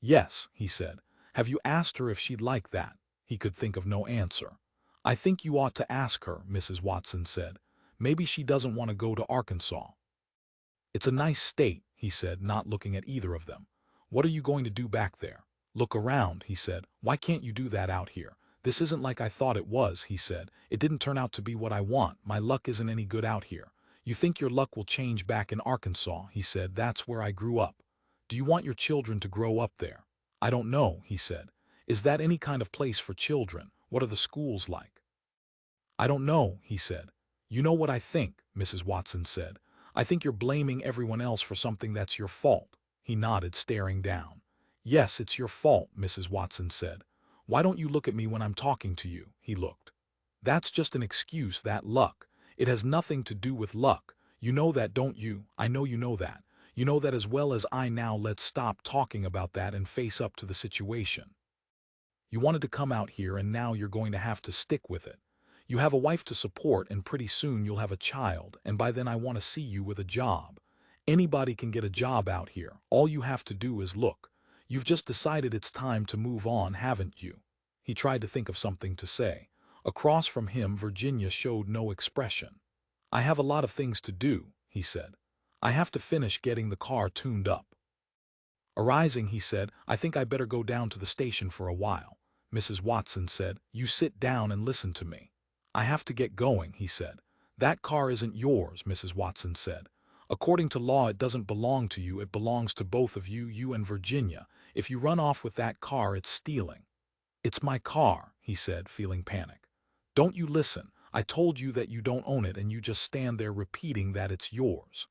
Yes, he said. Have you asked her if she'd like that? He could think of no answer. I think you ought to ask her, Mrs. Watson said. Maybe she doesn't want to go to Arkansas. It's a nice state, he said, not looking at either of them. What are you going to do back there? Look around, he said. Why can't you do that out here? This isn't like I thought it was, he said. It didn't turn out to be what I want. My luck isn't any good out here. You think your luck will change back in Arkansas, he said. That's where I grew up. Do you want your children to grow up there? I don't know, he said. Is that any kind of place for children? What are the schools like? I don't know, he said. You know what I think, Mrs. Watson said. I think you're blaming everyone else for something that's your fault. He nodded, staring down. Yes, it's your fault, Mrs. Watson said. Why don't you look at me when I'm talking to you? He looked. That's just an excuse, that luck. It has nothing to do with luck. You know that, don't you? I know you know that. You know that as well as I. Now let's stop talking about that and face up to the situation. You wanted to come out here, and now you're going to have to stick with it. You have a wife to support, and pretty soon you'll have a child, and by then I want to see you with a job. Anybody can get a job out here. All you have to do is look. You've just decided it's time to move on, haven't you? He tried to think of something to say. Across from him, Virginia showed no expression. I have a lot of things to do, he said. I have to finish getting the car tuned up. Arising, he said, I think I better go down to the station for a while. Mrs. Watson said, you sit down and listen to me. I have to get going, he said. That car isn't yours, Mrs. Watson said. According to law, it doesn't belong to you. It belongs to both of you, you and Virginia. If you run off with that car, it's stealing. It's my car, he said, feeling panic. Don't you listen. I told you that you don't own it, and you just stand there repeating that it's yours.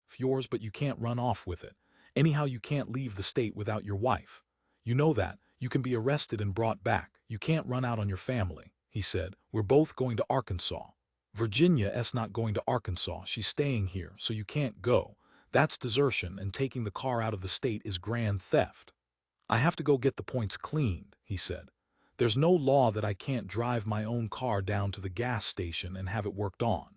It's yours, but you can't run off with it. Anyhow, you can't leave the state without your wife. You know that. You can be arrested and brought back. You can't run out on your family, he said. We're both going to Arkansas. Virginia's not going to Arkansas. She's staying here, so you can't go. That's desertion, and taking the car out of the state is grand theft. I have to go get the points cleaned, he said. There's no law that I can't drive my own car down to the gas station and have it worked on.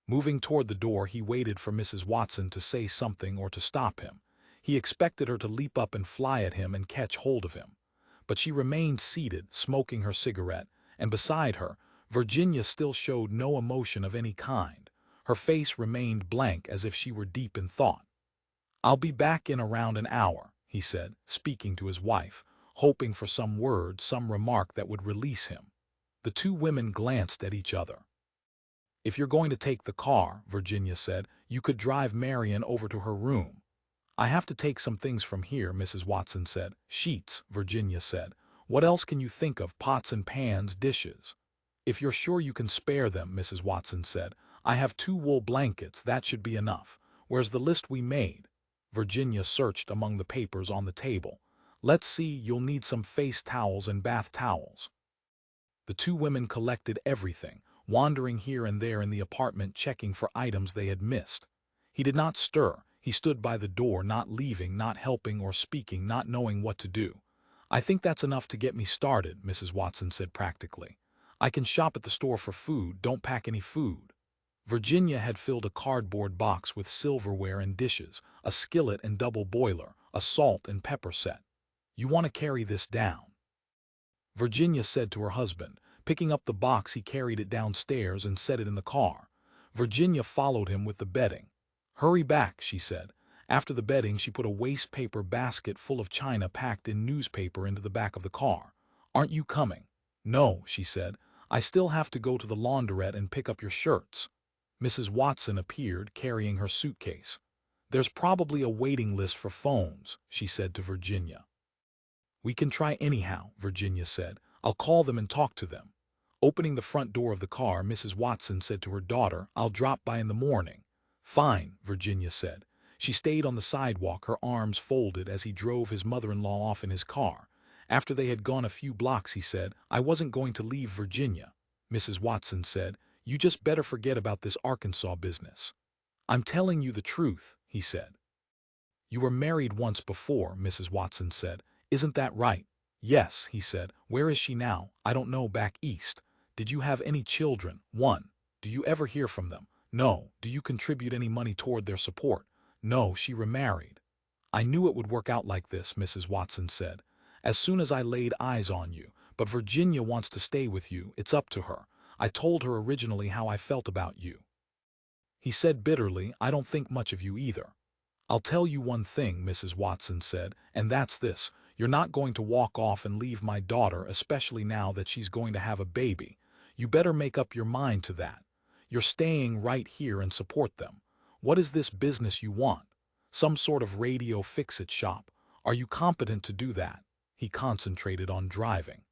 Moving toward the door, he waited for Mrs. Watson to say something or to stop him. He expected her to leap up and fly at him and catch hold of him. But she remained seated, smoking her cigarette, and beside her, Virginia still showed no emotion of any kind. Her face remained blank, as if she were deep in thought. I'll be back in around an hour, he said, speaking to his wife, hoping for some word, some remark that would release him. The two women glanced at each other. If you're going to take the car, Virginia said, you could drive Marion over to her room. I have to take some things from here, Mrs. Watson said. Sheets, Virginia said. What else can you think of? Pots and pans, dishes. If you're sure you can spare them, Mrs. Watson said, I have 2 wool blankets, that should be enough. Where's the list we made? Virginia searched among the papers on the table. Let's see, you'll need some face towels and bath towels. The 2 women collected everything, wandering here and there in the apartment checking for items they had missed. He did not stir. He stood by the door, not leaving, not helping or speaking, not knowing what to do. I think that's enough to get me started, Mrs. Watson said practically. I can shop at the store for food, don't pack any food. Virginia had filled a cardboard box with silverware and dishes, a skillet and double boiler, a salt and pepper set. You want to carry this down? Virginia said to her husband. Picking up the box, he carried it downstairs and set it in the car. Virginia followed him with the bedding. Hurry back, she said. After the bedding, she put a waste paper basket full of china packed in newspaper into the back of the car. Aren't you coming? No, she said. I still have to go to the laundrette and pick up your shirts. Mrs. Watson appeared, carrying her suitcase. There's probably a waiting list for phones, she said to Virginia. We can try anyhow, Virginia said. I'll call them and talk to them. Opening the front door of the car, Mrs. Watson said to her daughter, I'll drop by in the morning. Fine, Virginia said. She stayed on the sidewalk, her arms folded as he drove his mother-in-law off in his car. After they had gone a few blocks, he said, I wasn't going to leave Virginia. Mrs. Watson said, You just better forget about this Arkansas business. I'm telling you the truth, he said. You were married once before, Mrs. Watson said. Isn't that right? Yes, he said. Where is she now? I don't know, back east. Did you have any children? 1. Do you ever hear from them? No. Do you contribute any money toward their support? No, she remarried. I knew it would work out like this, Mrs. Watson said. As soon as I laid eyes on you. But Virginia wants to stay with you. It's up to her. I told her originally how I felt about you. He said bitterly, I don't think much of you either. I'll tell you one thing, Mrs. Watson said, and that's this. You're not going to walk off and leave my daughter, especially now that she's going to have a baby. You better make up your mind to that. You're staying right here and support them. What is this business you want? Some sort of radio fix-it shop. Are you competent to do that? He concentrated on driving.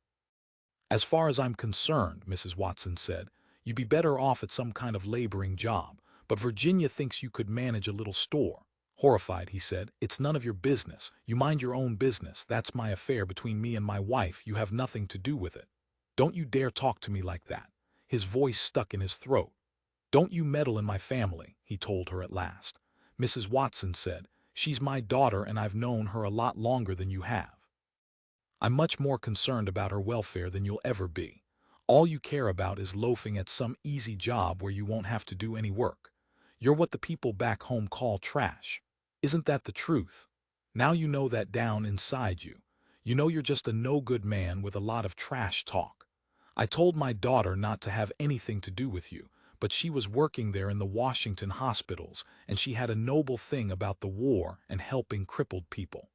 As far as I'm concerned, Mrs. Watson said, you'd be better off at some kind of laboring job, but Virginia thinks you could manage a little store. Horrified, he said, It's none of your business. You mind your own business. That's my affair between me and my wife. You have nothing to do with it. Don't you dare talk to me like that. His voice stuck in his throat. Don't you meddle in my family, he told her at last. Mrs. Watson said, She's my daughter and I've known her a lot longer than you have. I'm much more concerned about her welfare than you'll ever be. All you care about is loafing at some easy job where you won't have to do any work. You're what the people back home call trash. Isn't that the truth? Now you know that down inside you. You know you're just a no-good man with a lot of trash talk. I told my daughter not to have anything to do with you, but she was working there in the Washington hospitals, and she had a noble thing about the war and helping crippled people.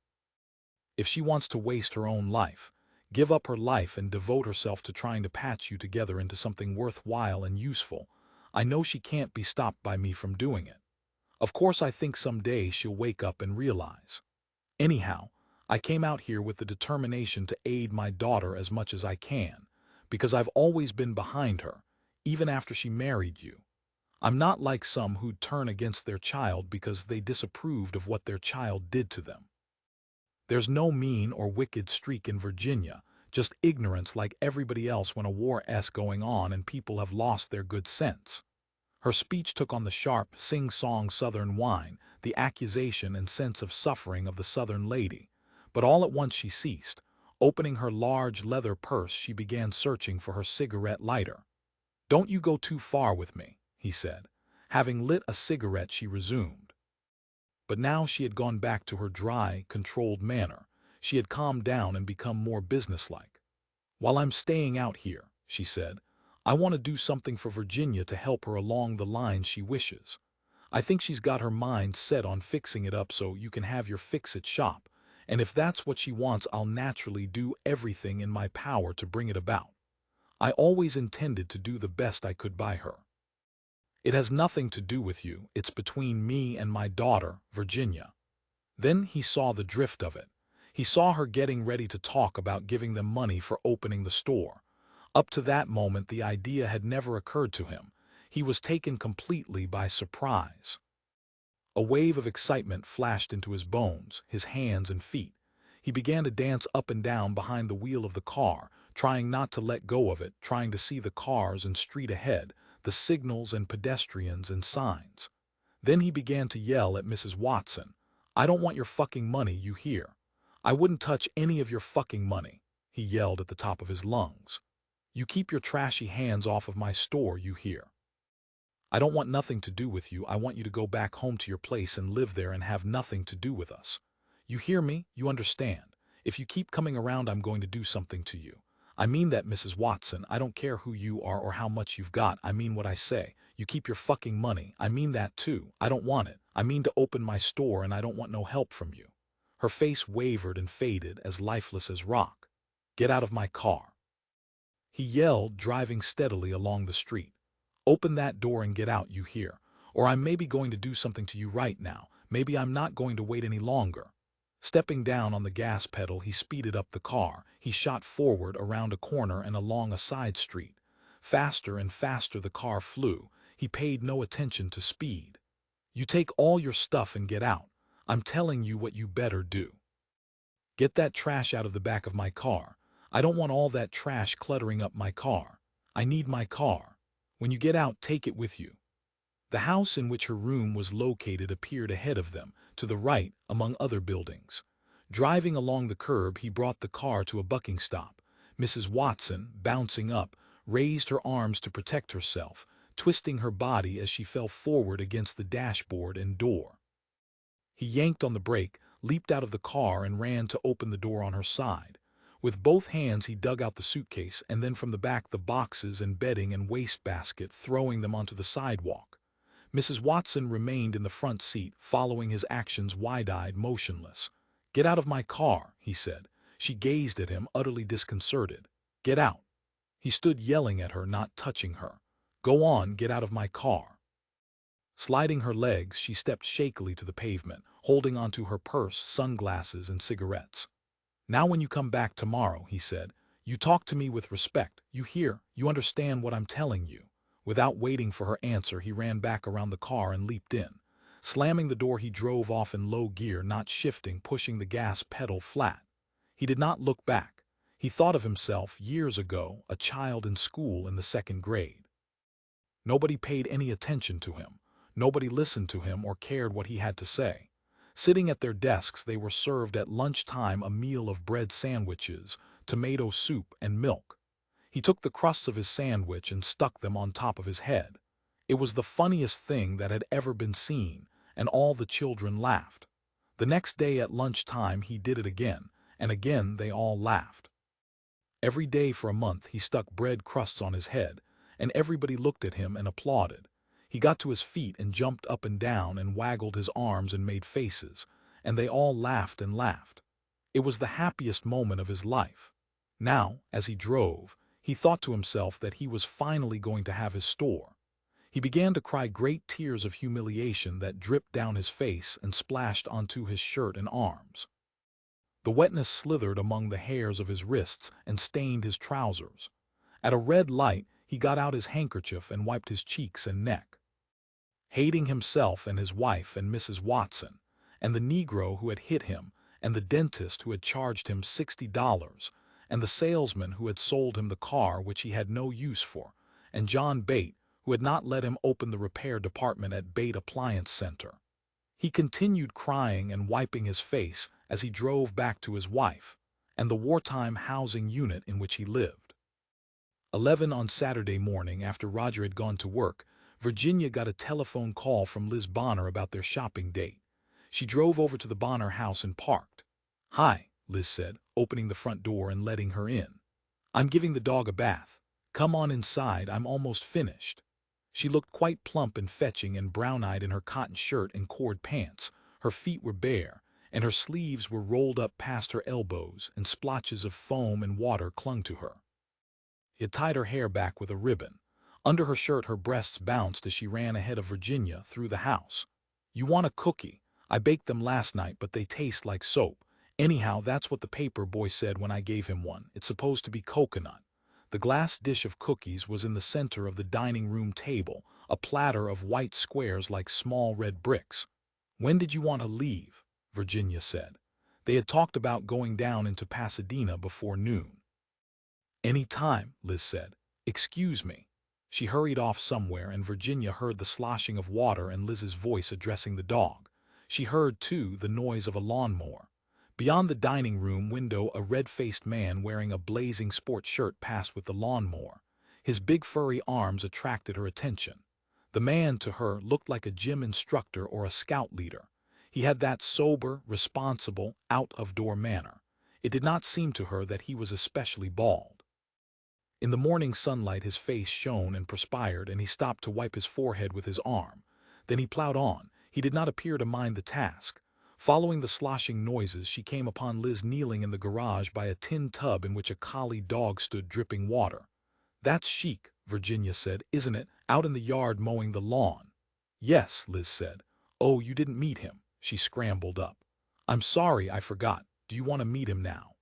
If she wants to waste her own life, give up her life and devote herself to trying to patch you together into something worthwhile and useful, I know she can't be stopped by me from doing it. Of course, I think someday she'll wake up and realize. Anyhow, I came out here with the determination to aid my daughter as much as I can, because I've always been behind her, even after she married you. I'm not like some who'd turn against their child because they disapproved of what their child did to them. There's no mean or wicked streak in Virginia, just ignorance like everybody else when a war-'s going on and people have lost their good sense. Her speech took on the sharp, sing-song Southern whine, the accusation and sense of suffering of the Southern lady. But all at once she ceased. Opening her large leather purse, she began searching for her cigarette lighter. Don't you go too far with me, he said. Having lit a cigarette, she resumed. But now she had gone back to her dry, controlled manner. She had calmed down and become more businesslike. While I'm staying out here, she said, I want to do something for Virginia to help her along the lines she wishes. I think she's got her mind set on fixing it up so you can have your fix-it shop, and if that's what she wants, I'll naturally do everything in my power to bring it about. I always intended to do the best I could by her. It has nothing to do with you, it's between me and my daughter, Virginia. Then he saw the drift of it. He saw her getting ready to talk about giving them money for opening the store. Up to that moment, the idea had never occurred to him. He was taken completely by surprise. A wave of excitement flashed into his bones, his hands and feet. He began to dance up and down behind the wheel of the car, trying not to let go of it, trying to see the cars and street ahead, the signals and pedestrians and signs. Then he began to yell at Mrs. Watson, "I don't want your fucking money, you hear? I wouldn't touch any of your fucking money," he yelled at the top of his lungs. "You keep your trashy hands off of my store, you hear? I don't want nothing to do with you. I want you to go back home to your place and live there and have nothing to do with us. You hear me? You understand? If you keep coming around, I'm going to do something to you. I mean that, Mrs. Watson. I don't care who you are or how much you've got. I mean what I say. You keep your fucking money. I mean that too. I don't want it. I mean to open my store and I don't want no help from you." Her face wavered and faded, as lifeless as rock. "Get out of my car," he yelled, driving steadily along the street. "Open that door and get out, you hear? Or I'm maybe going to do something to you right now. Maybe I'm not going to wait any longer." Stepping down on the gas pedal, he speeded up the car. He shot forward, around a corner and along a side street. Faster and faster the car flew. He paid no attention to speed. "You take all your stuff and get out. I'm telling you what you better do. Get that trash out of the back of my car. I don't want all that trash cluttering up my car. I need my car. When you get out, take it with you." The house in which her room was located appeared ahead of them, to the right, among other buildings. Driving along the curb, he brought the car to a bucking stop. Mrs. Watson, bouncing up, raised her arms to protect herself, twisting her body as she fell forward against the dashboard and door. He yanked on the brake, leaped out of the car and ran to open the door on her side. With both hands he dug out the suitcase and then from the back the boxes and bedding and wastebasket, throwing them onto the sidewalk. Mrs. Watson remained in the front seat, following his actions wide-eyed, motionless. "Get out of my car," he said. She gazed at him, utterly disconcerted. "Get out." He stood yelling at her, not touching her. "Go on, get out of my car." Sliding her legs, she stepped shakily to the pavement, holding onto her purse, sunglasses, and cigarettes. "Now when you come back tomorrow," he said, "you talk to me with respect. You hear? You understand what I'm telling you?" Without waiting for her answer, he ran back around the car and leaped in. Slamming the door, he drove off in low gear, not shifting, pushing the gas pedal flat. He did not look back. He thought of himself, years ago, a child in school in the 2nd grade. Nobody paid any attention to him. Nobody listened to him or cared what he had to say. Sitting at their desks, they were served at lunchtime a meal of bread sandwiches, tomato soup, and milk. He took the crusts of his sandwich and stuck them on top of his head. It was the funniest thing that had ever been seen, and all the children laughed. The next day at lunchtime he did it again, and again they all laughed. Every day for a month he stuck bread crusts on his head, and everybody looked at him and applauded. He got to his feet and jumped up and down and waggled his arms and made faces, and they all laughed and laughed. It was the happiest moment of his life. Now, as he drove, he thought to himself that he was finally going to have his store. He began to cry great tears of humiliation that dripped down his face and splashed onto his shirt and arms. The wetness slithered among the hairs of his wrists and stained his trousers. At a red light, he got out his handkerchief and wiped his cheeks and neck. Hating himself and his wife and Mrs. Watson, and the Negro who had hit him, and the dentist who had charged him $60, and the salesman who had sold him the car which he had no use for, and John Bate, who had not let him open the repair department at Bate Appliance Center. He continued crying and wiping his face as he drove back to his wife, and the wartime housing unit in which he lived. 11 on Saturday morning, after Roger had gone to work, Virginia got a telephone call from Liz Bonner about their shopping date. She drove over to the Bonner house and parked. "Hi," Liz said, opening the front door and letting her in. "I'm giving the dog a bath. Come on inside, I'm almost finished." She looked quite plump and fetching and brown-eyed in her cotton shirt and cord pants. Her feet were bare, and her sleeves were rolled up past her elbows, and splotches of foam and water clung to her. She had tied her hair back with a ribbon. Under her shirt her breasts bounced as she ran ahead of Virginia through the house. "You want a cookie? I baked them last night, but they taste like soap. Anyhow, that's what the paper boy said when I gave him one. It's supposed to be coconut. The glass dish of cookies was in the center of the dining room table, a platter of white squares like small red bricks. "When did you want to leave?" Virginia said. They had talked about going down into Pasadena before noon. "Any time," Liz said. "Excuse me." She hurried off somewhere, and Virginia heard the sloshing of water and Liz's voice addressing the dog. She heard, too, the noise of a lawnmower. Beyond the dining room window, a red-faced man wearing a blazing sports shirt passed with the lawnmower. His big furry arms attracted her attention. The man, to her, looked like a gym instructor or a scout leader. He had that sober, responsible, out-of-door manner. It did not seem to her that he was especially bald. In the morning sunlight his face shone and perspired, and he stopped to wipe his forehead with his arm. Then he plowed on. He did not appear to mind the task. Following the sloshing noises, she came upon Liz kneeling in the garage by a tin tub in which a collie dog stood dripping water. "That's Chic," Virginia said, "isn't it? Out in the yard mowing the lawn." "Yes," Liz said. "Oh, you didn't meet him." She scrambled up. "I'm sorry, I forgot. Do you want to meet him now?"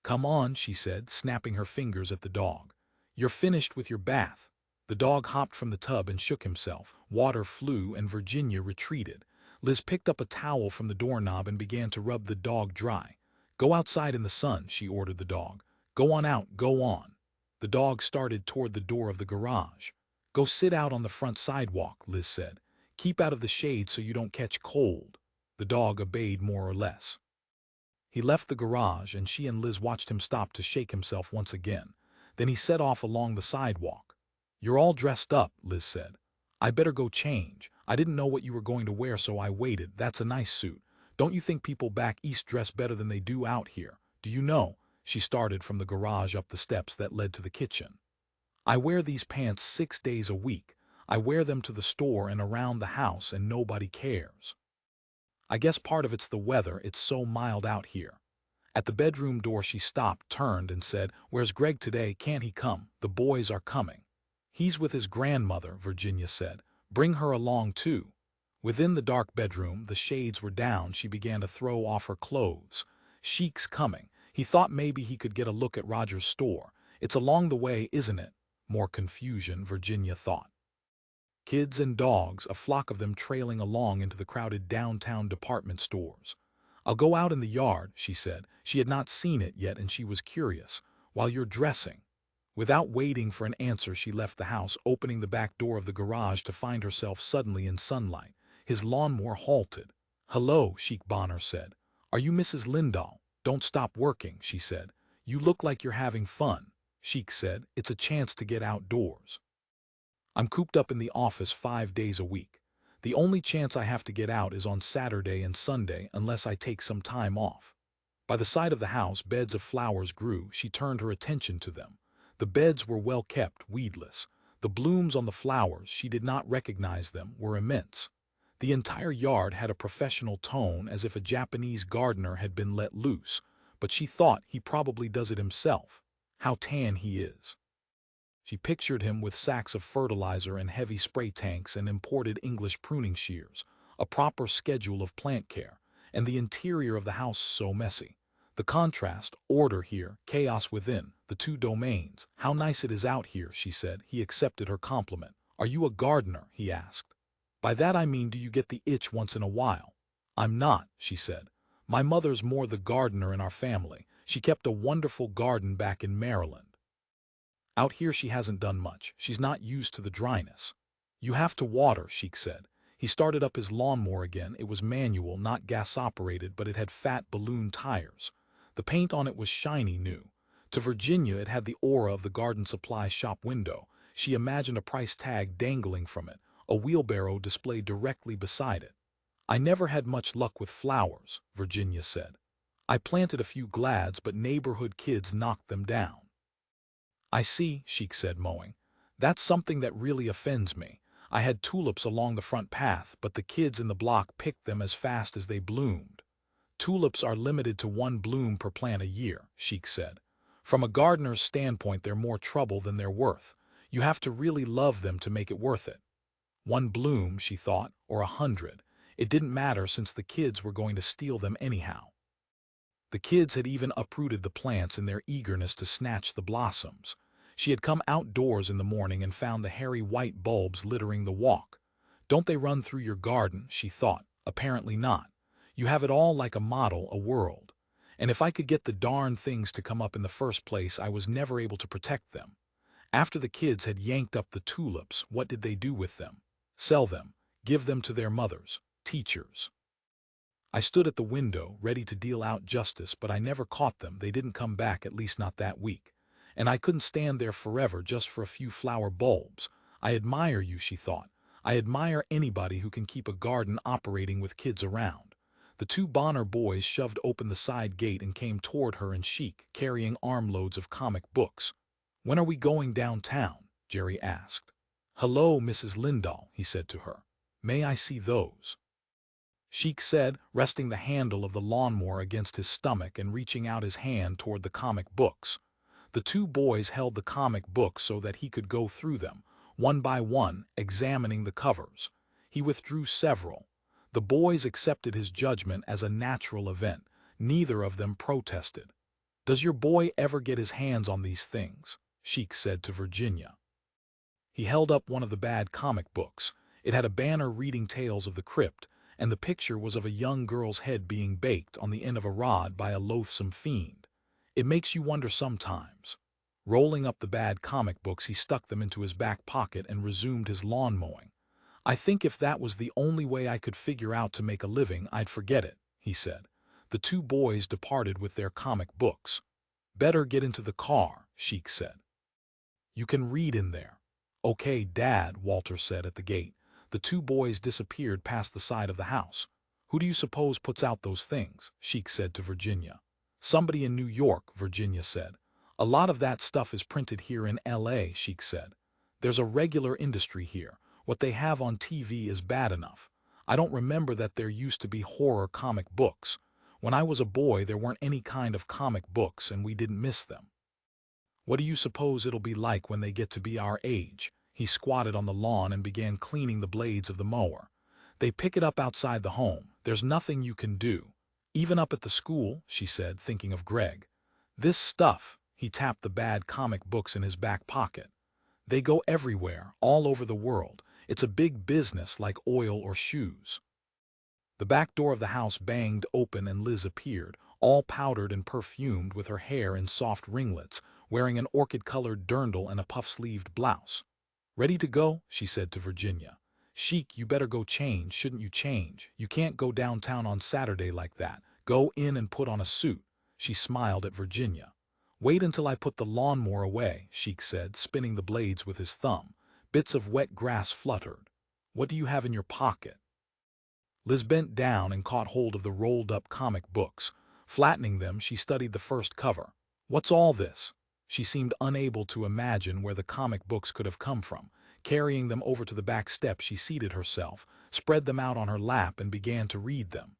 "Come on," she said, snapping her fingers at the dog. "You're finished with your bath." The dog hopped from the tub and shook himself. Water flew, and Virginia retreated. Liz picked up a towel from the doorknob and began to rub the dog dry. "Go outside in the sun," she ordered the dog. "Go on out, go on." The dog started toward the door of the garage. "Go sit out on the front sidewalk," Liz said. "Keep out of the shade so you don't catch cold." The dog obeyed more or less. He left the garage, and she and Liz watched him stop to shake himself once again. Then he set off along the sidewalk. "You're all dressed up," Liz said. "I better go change. I didn't know what you were going to wear, so I waited. That's a nice suit. Don't you think people back east dress better than they do out here? Do you know?" She started from the garage up the steps that led to the kitchen. "I wear these pants 6 days a week. I wear them to the store and around the house, and nobody cares. I guess part of it's the weather, it's so mild out here." At the bedroom door she stopped, turned, and said, "Where's Gregg today? Can't he come? The boys are coming." "He's with his grandmother," Virginia said. "Bring her along, too." Within the dark bedroom, the shades were down, she began to throw off her clothes. "Chic's coming. He thought maybe he could get a look at Roger's store. It's along the way, isn't it?" More confusion, Virginia thought. Kids and dogs, a flock of them trailing along into the crowded downtown department stores. "I'll go out in the yard," she said. She had not seen it yet, and she was curious. "While you're dressing." Without waiting for an answer, she left the house, opening the back door of the garage to find herself suddenly in sunlight. His lawnmower halted. "Hello," Sheik Bonner said. "Are you Mrs. Lindahl?" "Don't stop working," she said. "You look like you're having fun." Sheik said, "It's a chance to get outdoors. I'm cooped up in the office 5 days a week. The only chance I have to get out is on Saturday and Sunday, unless I take some time off." By the side of the house, beds of flowers grew. She turned her attention to them. The beds were well kept, weedless. The blooms on the flowers, she did not recognize them, were immense. The entire yard had a professional tone, as if a Japanese gardener had been let loose, but she thought he probably does it himself. How tan he is. She pictured him with sacks of fertilizer and heavy spray tanks and imported English pruning shears, a proper schedule of plant care, and the interior of the house so messy. The contrast, order here, chaos within, the two domains. "How nice it is out here," she said. He accepted her compliment. "Are you a gardener?" he asked. "By that I mean, do you get the itch once in a while?" "I'm not," she said. "My mother's more the gardener in our family. She kept a wonderful garden back in Maryland. Out here she hasn't done much. She's not used to the dryness." "You have to water," Sheik said. He started up his lawnmower again. It was manual, not gas-operated, but it had fat balloon tires. The paint on it was shiny new. To Virginia it had the aura of the garden supply shop window. She imagined a price tag dangling from it, a wheelbarrow displayed directly beside it. "I never had much luck with flowers," Virginia said. "I planted a few glads, but neighborhood kids knocked them down." "I see," Sheik said, mowing. "That's something that really offends me. I had tulips along the front path, but the kids in the block picked them as fast as they bloomed." "Tulips are limited to 1 bloom per plant a year," Sheik said. "From a gardener's standpoint, they're more trouble than they're worth. You have to really love them to make it worth it." 1 bloom, she thought, or 100. It didn't matter, since the kids were going to steal them anyhow. The kids had even uprooted the plants in their eagerness to snatch the blossoms. She had come outdoors in the morning and found the hairy white bulbs littering the walk. Don't they run through your garden, she thought. Apparently not. You have it all like a model, a world. And if I could get the darn things to come up in the first place, I was never able to protect them. After the kids had yanked up the tulips, what did they do with them? Sell them, give them to their mothers, teachers. I stood at the window, ready to deal out justice, but I never caught them. They didn't come back, at least not that week. And I couldn't stand there forever just for a few flower bulbs. I admire you, she thought. I admire anybody who can keep a garden operating with kids around. The two Bonner boys shoved open the side gate and came toward her and Chic, carrying armloads of comic books. When are we going downtown? Jerry asked. Hello, Mrs. Lindahl, he said to her. May I see those? Chic said, resting the handle of the lawnmower against his stomach and reaching out his hand toward the comic books. The two boys held the comic books so that he could go through them, one by one, examining the covers. He withdrew several. The boys accepted his judgment as a natural event. Neither of them protested. Does your boy ever get his hands on these things? Chic said to Virginia. He held up one of the bad comic books. It had a banner reading Tales of the Crypt, and the picture was of a young girl's head being baked on the end of a rod by a loathsome fiend. It makes you wonder sometimes. Rolling up the bad comic books, he stuck them into his back pocket and resumed his lawn mowing. I think if that was the only way I could figure out to make a living, I'd forget it, he said. The two boys departed with their comic books. Better get into the car, Chic said. You can read in there. Okay, Dad, Walter said at the gate. The two boys disappeared past the side of the house. Who do you suppose puts out those things? Chic said to Virginia. Somebody in New York, Virginia said. A lot of that stuff is printed here in L.A., Chic said. There's a regular industry here. What they have on TV is bad enough. I don't remember that there used to be horror comic books. When I was a boy, there weren't any kind of comic books, and we didn't miss them. What do you suppose it'll be like when they get to be our age? He squatted on the lawn and began cleaning the blades of the mower. They pick it up outside the home. There's nothing you can do. Even up at the school, she said, thinking of Gregg. This stuff, he tapped the bad comic books in his back pocket. They go everywhere, all over the world. It's a big business like oil or shoes. The back door of the house banged open and Liz appeared, all powdered and perfumed, with her hair in soft ringlets, wearing an orchid-colored dirndl and a puff-sleeved blouse. Ready to go? She said to Virginia. Chic, you better go change, shouldn't you change? You can't go downtown on Saturday like that. Go in and put on a suit. She smiled at Virginia. Wait until I put the lawnmower away, Chic said, spinning the blades with his thumb. Bits of wet grass fluttered. What do you have in your pocket? Liz bent down and caught hold of the rolled-up comic books. Flattening them, she studied the first cover. What's all this? She seemed unable to imagine where the comic books could have come from. Carrying them over to the back step, she seated herself, spread them out on her lap, and began to read them.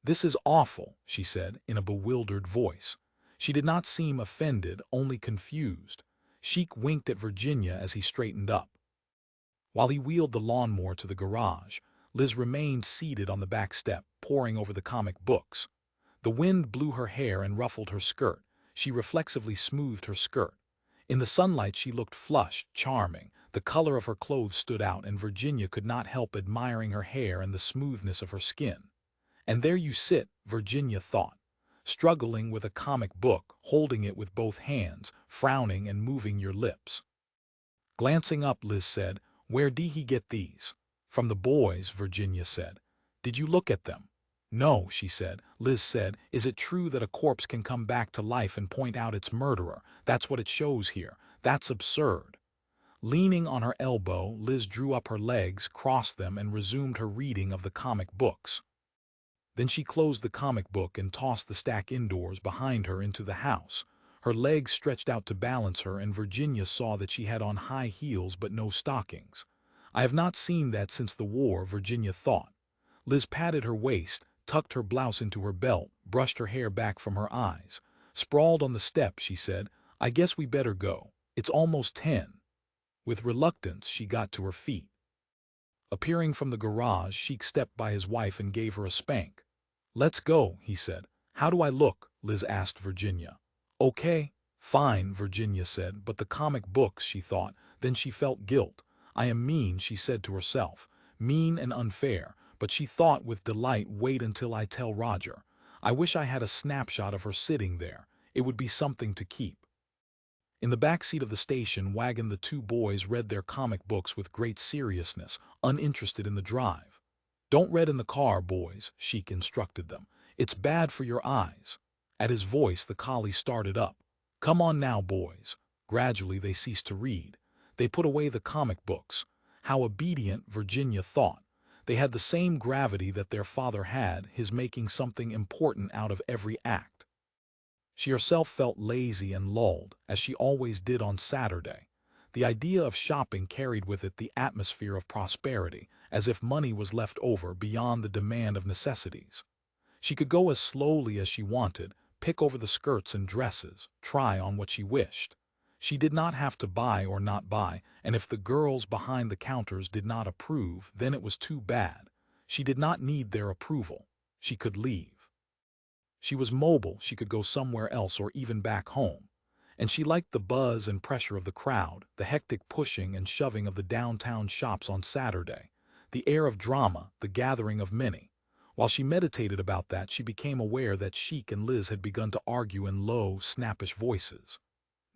This is awful, she said, in a bewildered voice. She did not seem offended, only confused. Chic winked at Virginia as he straightened up. While he wheeled the lawnmower to the garage, Liz remained seated on the back step, poring over the comic books. The wind blew her hair and ruffled her skirt. She reflexively smoothed her skirt. In the sunlight she looked flushed, charming. The color of her clothes stood out, and Virginia could not help admiring her hair and the smoothness of her skin. And there you sit, Virginia thought, struggling with a comic book, holding it with both hands, frowning and moving your lips. Glancing up, Liz said, Where did he get these? From the boys, Virginia said. Did you look at them? No, she said. Liz said, Is it true that a corpse can come back to life and point out its murderer? That's what it shows here. That's absurd. Leaning on her elbow, Liz drew up her legs, crossed them, and resumed her reading of the comic books. Then she closed the comic book and tossed the stack indoors behind her into the house. Her legs stretched out to balance her, and Virginia saw that she had on high heels but no stockings. I have not seen that since the war, Virginia thought. Liz patted her waist, tucked her blouse into her belt, brushed her hair back from her eyes. Sprawled on the step, she said, I guess we better go. It's almost 10. With reluctance, she got to her feet. Appearing from the garage, Chic stepped by his wife and gave her a spank. Let's go, he said. How do I look? Liz asked Virginia. Okay, Fine, Virginia said, but the comic books, she thought. Then she felt guilt. I am mean, she said to herself. Mean and unfair, but she thought with delight, wait until I tell Roger. I wish I had a snapshot of her sitting there. It would be something to keep. In the back seat of the station wagon, the two boys read their comic books with great seriousness, uninterested in the drive. Don't read in the car, boys, Sheik instructed them. It's bad for your eyes. At his voice, the collie started up. Come on now, boys. Gradually, they ceased to read. They put away the comic books. How obedient, Virginia thought. They had the same gravity that their father had, his making something important out of every act. She herself felt lazy and lulled, as she always did on Saturday. The idea of shopping carried with it the atmosphere of prosperity, as if money was left over beyond the demand of necessities. She could go as slowly as she wanted, pick over the skirts and dresses, try on what she wished. She did not have to buy or not buy, and if the girls behind the counters did not approve, then it was too bad. She did not need their approval. She could leave. She was mobile, she could go somewhere else or even back home. And she liked the buzz and pressure of the crowd, the hectic pushing and shoving of the downtown shops on Saturday, the air of drama, the gathering of many. While she meditated about that, she became aware that Sheik and Liz had begun to argue in low, snappish voices.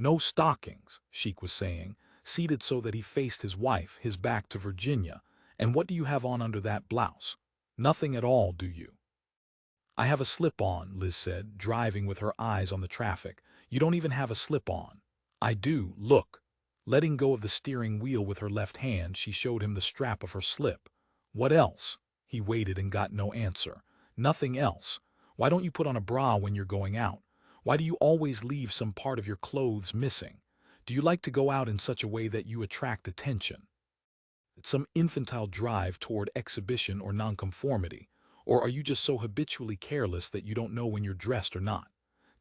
No stockings, Sheik was saying, seated so that he faced his wife, his back to Virginia. And what do you have on under that blouse? Nothing at all, do you? I have a slip-on, Liz said, driving with her eyes on the traffic. You don't even have a slip-on. I do, look. Letting go of the steering wheel with her left hand, she showed him the strap of her slip. What else? He waited and got no answer. Nothing else. Why don't you put on a bra when you're going out? Why do you always leave some part of your clothes missing? Do you like to go out in such a way that you attract attention? It's some infantile drive toward exhibition or nonconformity. Or are you just so habitually careless that you don't know when you're dressed or not?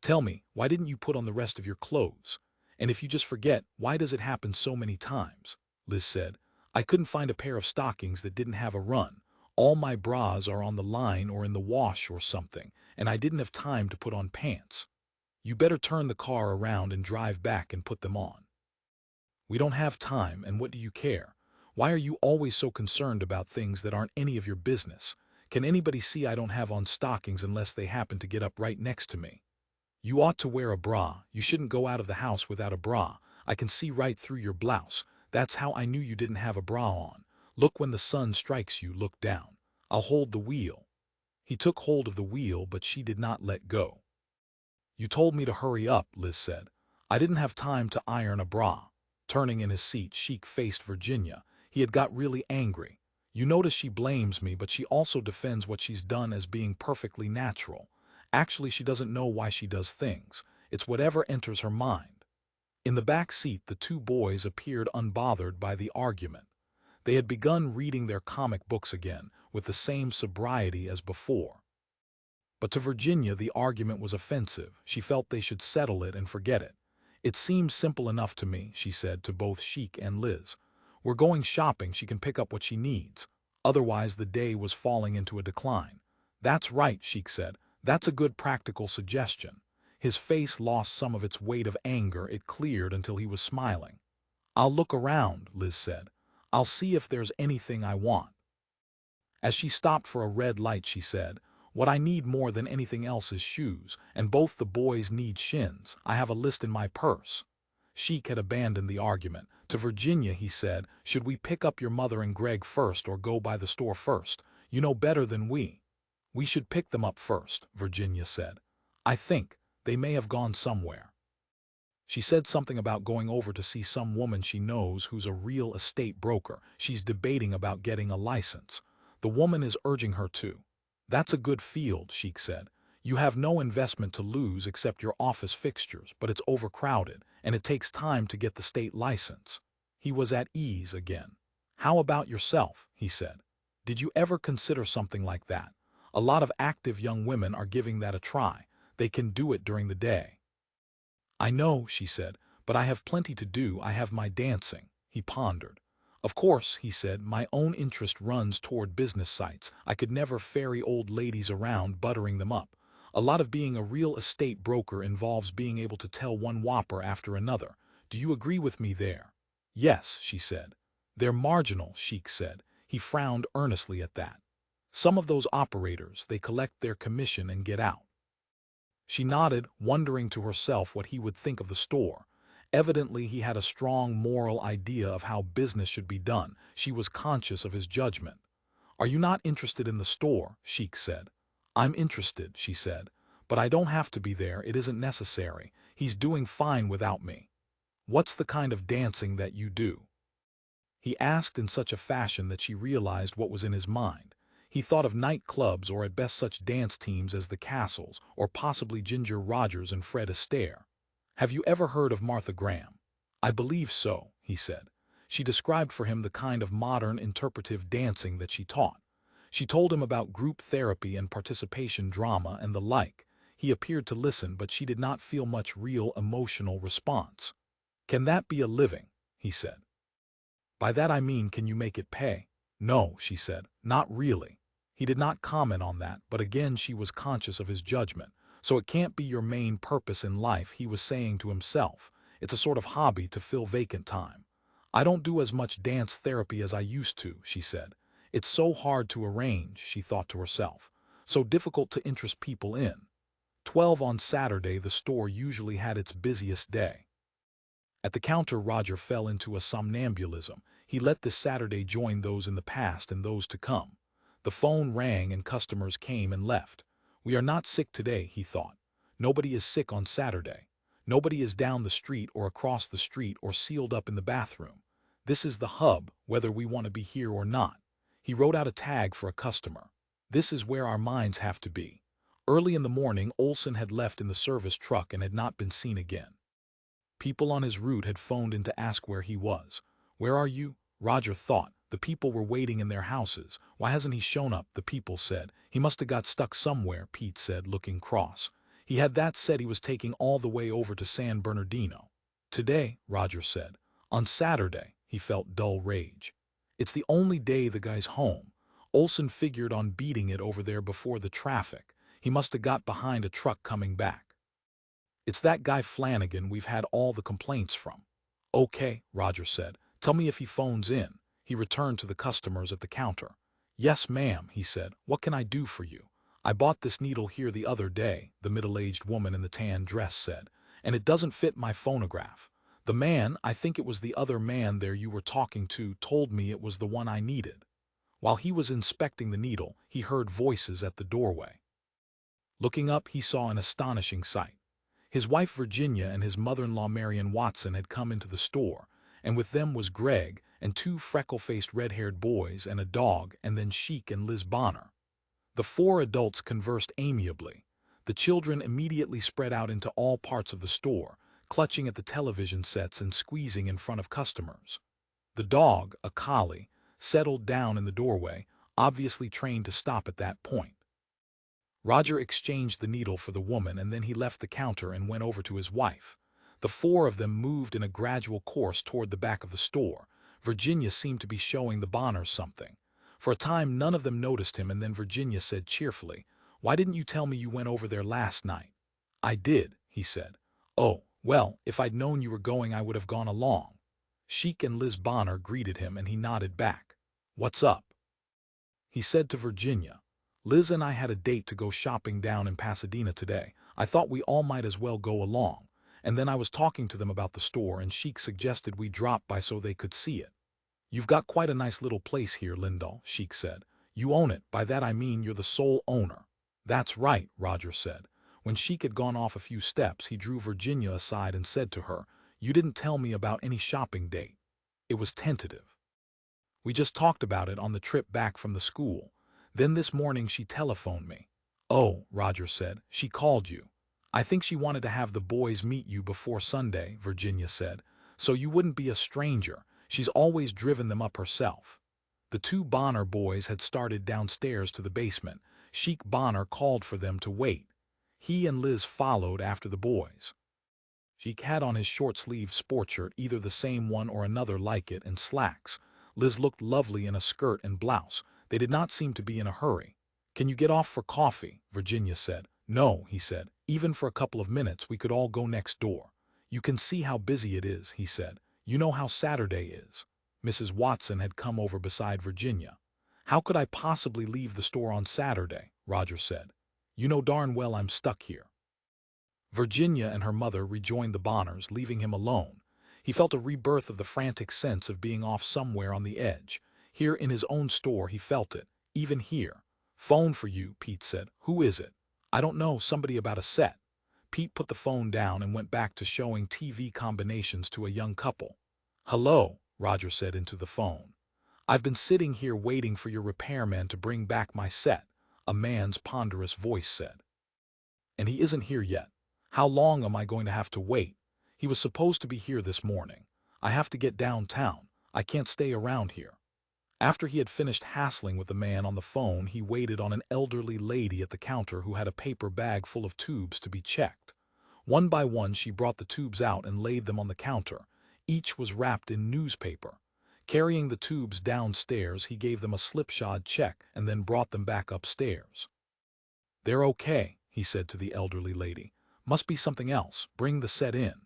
Tell me, why didn't you put on the rest of your clothes? And if you just forget, why does it happen so many times? Liz said. I couldn't find a pair of stockings that didn't have a run. All my bras are on the line or in the wash or something, and I didn't have time to put on pants. You better turn the car around and drive back and put them on. We don't have time, and what do you care? Why are you always so concerned about things that aren't any of your business? Can anybody see I don't have on stockings unless they happen to get up right next to me? You ought to wear a bra. You shouldn't go out of the house without a bra. I can see right through your blouse. That's how I knew you didn't have a bra on. Look, when the sun strikes you, look down. I'll hold the wheel. He took hold of the wheel, but she did not let go. You told me to hurry up, Liz said. I didn't have time to iron a bra. Turning in his seat, Sheik faced Virginia. He had got really angry. You notice she blames me, but she also defends what she's done as being perfectly natural. Actually, she doesn't know why she does things. It's whatever enters her mind. In the back seat, the two boys appeared unbothered by the argument. They had begun reading their comic books again, with the same sobriety as before. But to Virginia, the argument was offensive. She felt they should settle it and forget it. It seems simple enough to me, she said to both Sheik and Liz. We're going shopping, she can pick up what she needs. Otherwise, the day was falling into a decline. That's right, Sheik said. That's a good practical suggestion. His face lost some of its weight of anger. It cleared until he was smiling. I'll look around, Liz said. I'll see if there's anything I want. As she stopped for a red light, she said, what I need more than anything else is shoes, and both the boys need shins. I have a list in my purse. Sheik had abandoned the argument. To Virginia, he said, should we pick up your mother and Gregg first or go by the store first? You know better than we. We should pick them up first, Virginia said. I think they may have gone somewhere. She said something about going over to see some woman she knows who's a real estate broker. She's debating about getting a license. The woman is urging her to. That's a good field, Sheik said. You have no investment to lose except your office fixtures, but it's overcrowded, and it takes time to get the state license. He was at ease again. How about yourself, he said. Did you ever consider something like that? A lot of active young women are giving that a try. They can do it during the day. I know, she said, but I have plenty to do. I have my dancing. He pondered. Of course, he said, my own interest runs toward business sites. I could never ferry old ladies around buttering them up. A lot of being a real estate broker involves being able to tell one whopper after another. Do you agree with me there? Yes, she said. They're marginal, Sheik said. He frowned earnestly at that. Some of those operators, they collect their commission and get out. She nodded, wondering to herself what he would think of the store. Evidently, he had a strong moral idea of how business should be done. She was conscious of his judgment. Are you not interested in the store? Sheik said. I'm interested, she said. But I don't have to be there, it isn't necessary. He's doing fine without me. What's the kind of dancing that you do? He asked in such a fashion that she realized what was in his mind. He thought of nightclubs or at best such dance teams as the Castles, or possibly Ginger Rogers and Fred Astaire. Have you ever heard of Martha Graham? I believe so, he said. She described for him the kind of modern interpretive dancing that she taught. She told him about group therapy and participation drama and the like. He appeared to listen, but she did not feel much real emotional response. Can that be a living? He said. By that I mean, can you make it pay? No, she said, not really. He did not comment on that, but again she was conscious of his judgment. So it can't be your main purpose in life, he was saying to himself. It's a sort of hobby to fill vacant time. I don't do as much dance therapy as I used to, she said. It's so hard to arrange, she thought to herself. So difficult to interest people in. 12 on Saturday, the store usually had its busiest day. At the counter, Roger fell into a somnambulism. He let this Saturday join those in the past and those to come. The phone rang and customers came and left. We are not sick today, he thought. Nobody is sick on Saturday. Nobody is down the street or across the street or sealed up in the bathroom. This is the hub, whether we want to be here or not. He wrote out a tag for a customer. This is where our minds have to be. Early in the morning, Olson had left in the service truck and had not been seen again. People on his route had phoned in to ask where he was. Where are you? Roger thought. The people were waiting in their houses. Why hasn't he shown up? The people said. He must have got stuck somewhere, Pete said, looking cross. He had that said he was taking all the way over to San Bernardino. Today, Roger said. On Saturday, he felt dull rage. It's the only day the guy's home. Olson figured on beating it over there before the traffic. He must have got behind a truck coming back. It's that guy Flanagan we've had all the complaints from. Okay, Roger said. Tell me if he phones in. He returned to the customers at the counter. Yes, ma'am, he said. What can I do for you? I bought this needle here the other day, the middle-aged woman in the tan dress said, and it doesn't fit my phonograph. The man, I think it was the other man there you were talking to, told me it was the one I needed. While he was inspecting the needle, he heard voices at the doorway. Looking up, he saw an astonishing sight. His wife Virginia and his mother-in-law Marion Watson had come into the store, and with them was Gregg and two freckle-faced red-haired boys and a dog, and then Sheik and Liz Bonner. The four adults conversed amiably. The children immediately spread out into all parts of the store, clutching at the television sets and squeezing in front of customers. The dog, a collie, settled down in the doorway, obviously trained to stop at that point. Roger exchanged the needle for the woman, and then he left the counter and went over to his wife. The four of them moved in a gradual course toward the back of the store. Virginia seemed to be showing the Bonners something. For a time none of them noticed him, and then Virginia said cheerfully, "Why didn't you tell me you went over there last night?" "I did," he said. "Oh, well, if I'd known you were going I would have gone along." Sheik and Liz Bonner greeted him and he nodded back. "What's up?" He said to Virginia. "Liz and I had a date to go shopping down in Pasadena today. I thought we all might as well go along. And then I was talking to them about the store, and Sheik suggested we drop by so they could see it." "You've got quite a nice little place here, Lindahl," Sheik said. "You own it. By that I mean you're the sole owner." "That's right," Roger said. When Sheik had gone off a few steps, he drew Virginia aside and said to her, "You didn't tell me about any shopping date." It was tentative. "We just talked about it on the trip back from the school. Then this morning she telephoned me." "Oh," Roger said, "she called you." "I think she wanted to have the boys meet you before Sunday," Virginia said, "so you wouldn't be a stranger. She's always driven them up herself." The two Bonner boys had started downstairs to the basement. Sheik Bonner called for them to wait. He and Liz followed after the boys. Sheik had on his short-sleeved sport shirt, either the same one or another like it, and slacks. Liz looked lovely in a skirt and blouse. They did not seem to be in a hurry. "Can you get off for coffee?" Virginia said. "No," he said. "Even for a couple of minutes we could all go next door." "You can see how busy it is," he said. "You know how Saturday is." Mrs. Watson had come over beside Virginia. "How could I possibly leave the store on Saturday?" Roger said. "You know darn well I'm stuck here." Virginia and her mother rejoined the Bonners, leaving him alone. He felt a rebirth of the frantic sense of being off somewhere on the edge. Here in his own store he felt it, even here. "Phone for you," Pete said. "Who is it?" "I don't know, somebody about a set." Pete put the phone down and went back to showing TV combinations to a young couple. "Hello," Roger said into the phone. "I've been sitting here waiting for your repairman to bring back my set," a man's ponderous voice said. "And he isn't here yet. How long am I going to have to wait? He was supposed to be here this morning. I have to get downtown. I can't stay around here." After he had finished hassling with the man on the phone, he waited on an elderly lady at the counter who had a paper bag full of tubes to be checked. One by one she brought the tubes out and laid them on the counter. Each was wrapped in newspaper. Carrying the tubes downstairs, he gave them a slipshod check and then brought them back upstairs. "They're okay," he said to the elderly lady. "Must be something else. Bring the set in."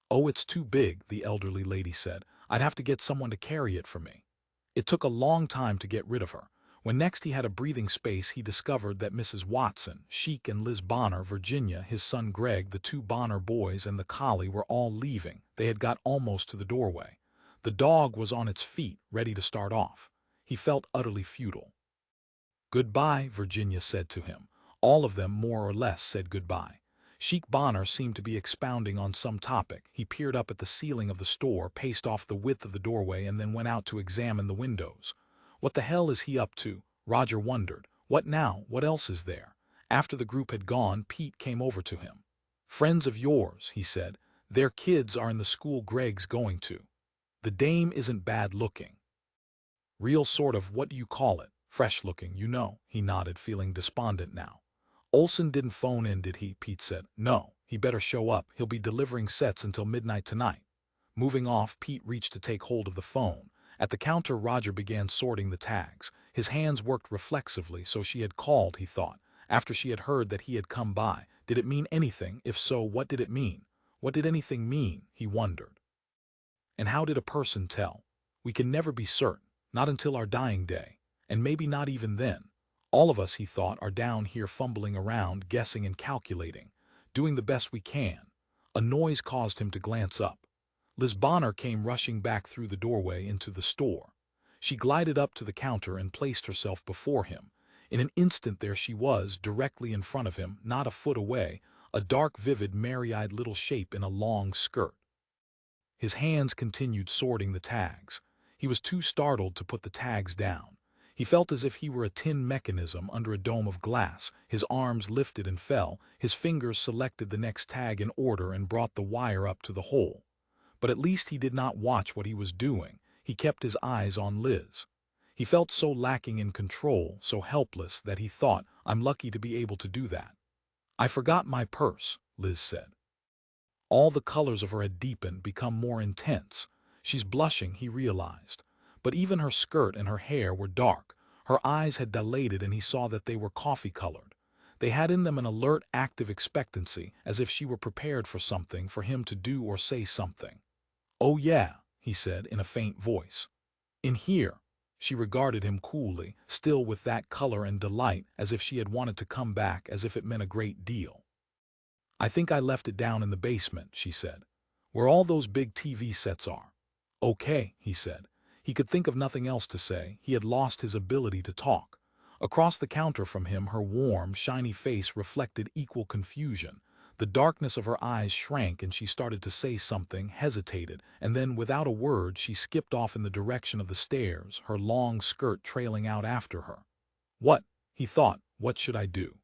"Oh, it's too big," the elderly lady said. "I'd have to get someone to carry it for me." It took a long time to get rid of her. When next he had a breathing space, he discovered that Mrs. Watson, Sheik and Liz Bonner, Virginia, his son Gregg, the two Bonner boys, and the collie were all leaving. They had got almost to the doorway. The dog was on its feet, ready to start off. He felt utterly futile. "Goodbye," Virginia said to him. All of them more or less said goodbye. Sheik Bonner seemed to be expounding on some topic. He peered up at the ceiling of the store, paced off the width of the doorway, and then went out to examine the windows. What the hell is he up to? Roger wondered. What now? What else is there? After the group had gone, Pete came over to him. "Friends of yours," he said. "Their kids are in the school Gregg's going to. The dame isn't bad looking. Real sort of, what do you call it? Fresh looking, you know." He nodded, feeling despondent now. "Olson didn't phone in, did he?" Pete said. "No. He better show up. He'll be delivering sets until midnight tonight." Moving off, Pete reached to take hold of the phone. At the counter, Roger began sorting the tags. His hands worked reflexively, so she had called, he thought. After she had heard that he had come by, did it mean anything? If so, what did it mean? What did anything mean, he wondered. And how did a person tell? We can never be certain, not until our dying day, and maybe not even then. All of us, he thought, are down here fumbling around, guessing and calculating, doing the best we can. A noise caused him to glance up. Liz Bonner came rushing back through the doorway into the store. She glided up to the counter and placed herself before him. In an instant there she was, directly in front of him, not a foot away, a dark, vivid, merry-eyed little shape in a long skirt. His hands continued sorting the tags. He was too startled to put the tags down. He felt as if he were a tin mechanism under a dome of glass. His arms lifted and fell. His fingers selected the next tag in order and brought the wire up to the hole. But at least he did not watch what he was doing. He kept his eyes on Liz. He felt so lacking in control, so helpless, that he thought, "I'm lucky to be able to do that." "I forgot my purse," Liz said. All the colors of her had deepened, become more intense. She's blushing, he realized. But even her skirt and her hair were dark. Her eyes had dilated and he saw that they were coffee-colored. They had in them an alert, active expectancy, as if she were prepared for something, for him to do or say something. "Oh yeah," he said in a faint voice. "In here." She regarded him coolly, still with that color and delight, as if she had wanted to come back, as if it meant a great deal. "I think I left it down in the basement," she said. "Where all those big TV sets are." "Okay," he said. He could think of nothing else to say. He had lost his ability to talk. Across the counter from him, her warm, shiny face reflected equal confusion. The darkness of her eyes shrank and she started to say something, hesitated, and then, without a word, she skipped off in the direction of the stairs, her long skirt trailing out after her. "What?" he thought. "What should I do?"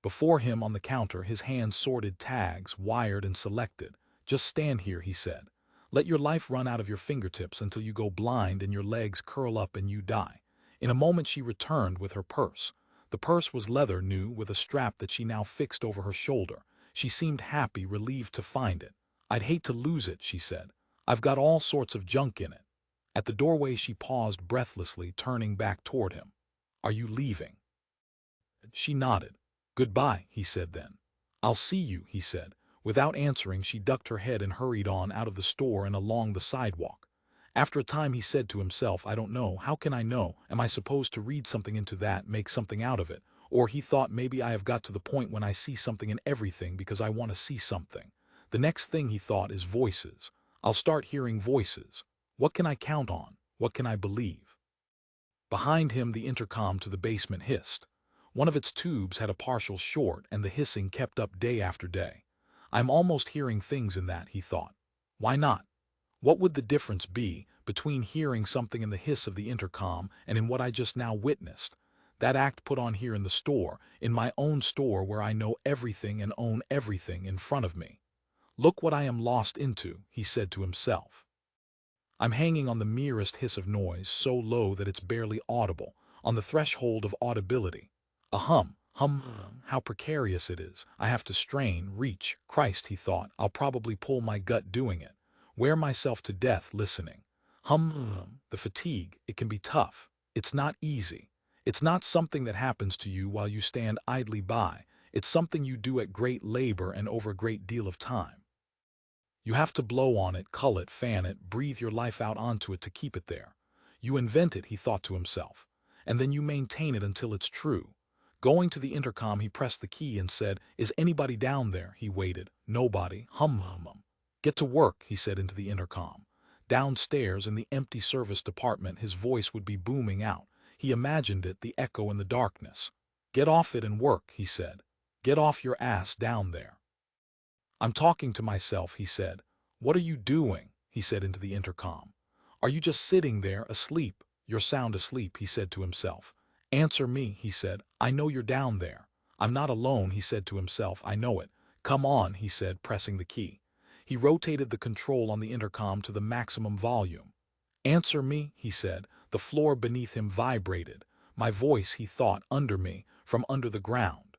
Before him on the counter, his hands sorted tags, wired and selected. "Just stand here," he said. "Let your life run out of your fingertips until you go blind and your legs curl up and you die." In a moment she returned with her purse. The purse was leather, new, with a strap that she now fixed over her shoulder. She seemed happy, relieved to find it. "I'd hate to lose it," she said. "I've got all sorts of junk in it." At the doorway she paused breathlessly, turning back toward him. "Are you leaving?" She nodded. "Goodbye," he said then. "I'll see you," he said. Without answering, she ducked her head and hurried on out of the store and along the sidewalk. After a time he said to himself, "I don't know, how can I know? Am I supposed to read something into that, make something out of it? Or," he thought, "maybe I have got to the point when I see something in everything because I want to see something. The next thing," he thought, "is voices. I'll start hearing voices. What can I count on? What can I believe?" Behind him the intercom to the basement hissed. One of its tubes had a partial short and the hissing kept up day after day. "I'm almost hearing things in that," he thought. Why not? What would the difference be between hearing something in the hiss of the intercom and in what I just now witnessed? That act put on here in the store, in my own store where I know everything and own everything in front of me. "Look what I am lost into," he said to himself. "I'm hanging on the merest hiss of noise, so low that it's barely audible, on the threshold of audibility. A hum, how precarious it is. I have to strain, reach. Christ," he thought, "I'll probably pull my gut doing it. Wear myself to death listening. The fatigue, it can be tough. It's not easy. It's not something that happens to you while you stand idly by. It's something you do at great labor and over a great deal of time. You have to blow on it, cull it, fan it, breathe your life out onto it to keep it there. You invent it," he thought to himself, "and then you maintain it until it's true." Going to the intercom, he pressed the key and said, "Is anybody down there?" He waited. Nobody. "Get to work," he said into the intercom. Downstairs in the empty service department his voice would be booming out. He imagined it, the echo in the darkness. "Get off it and work," he said. "Get off your ass down there." "I'm talking to myself," he said. "What are you doing?" he said into the intercom. "Are you just sitting there, asleep? You're sound asleep," he said to himself. "Answer me," he said. "I know you're down there. I'm not alone," he said to himself. "I know it. Come on," he said, pressing the key. He rotated the control on the intercom to the maximum volume. "Answer me," he said. The floor beneath him vibrated. My voice, he thought, under me, from under the ground.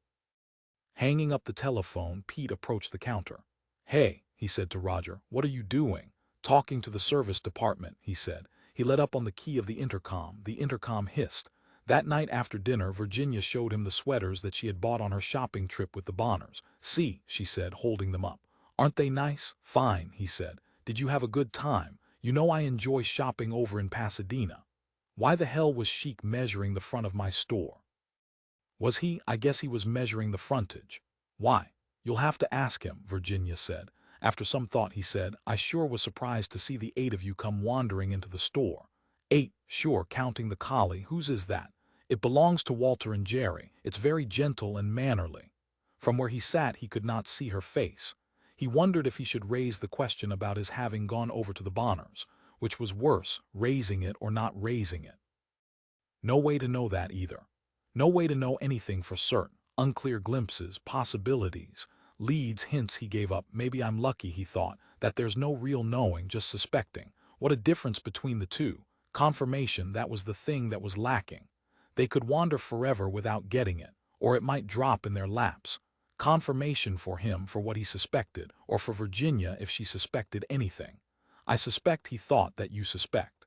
Hanging up the telephone, Pete approached the counter. "Hey," he said to Roger, "what are you doing?" "Talking to the service department," he said. He let up on the key of the intercom. The intercom hissed. That night after dinner, Virginia showed him the sweaters that she had bought on her shopping trip with the Bonners. "See," she said, holding them up. "Aren't they nice?" "Fine," he said. "Did you have a good time? You know I enjoy shopping over in Pasadena." Why the hell was Sheik measuring the front of my store? Was he? I guess he was measuring the frontage. Why? You'll have to ask him, Virginia said. After some thought he said, "I sure was surprised to see the 8 of you come wandering into the store." 8, sure, counting the collie. "Whose is that?" "It belongs to Walter and Jerry. It's very gentle and mannerly." From where he sat he could not see her face. He wondered if he should raise the question about his having gone over to the Bonners, which was worse, raising it or not raising it. No way to know that either. No way to know anything for certain. Unclear glimpses, possibilities, leads, hints. He gave up. Maybe I'm lucky, he thought, that there's no real knowing, just suspecting. What a difference between the two. Confirmation, that was the thing that was lacking. They could wander forever without getting it, or it might drop in their laps. Confirmation for him for what he suspected, or for Virginia if she suspected anything. "I suspect," he thought, "that you suspect."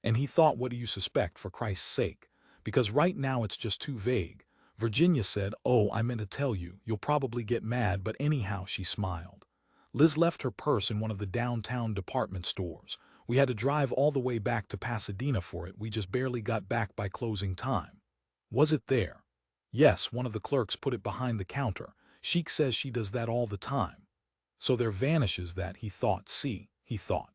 And he thought, what do you suspect, for Christ's sake? Because right now it's just too vague. Virginia said, "Oh, I meant to tell you, you'll probably get mad, but anyhow," she smiled. "Liz left her purse in one of the downtown department stores. We had to drive all the way back to Pasadena for it. We just barely got back by closing time." "Was it there?" "Yes, one of the clerks put it behind the counter. Sheik says she does that all the time." So there vanishes that, he thought. See, he thought.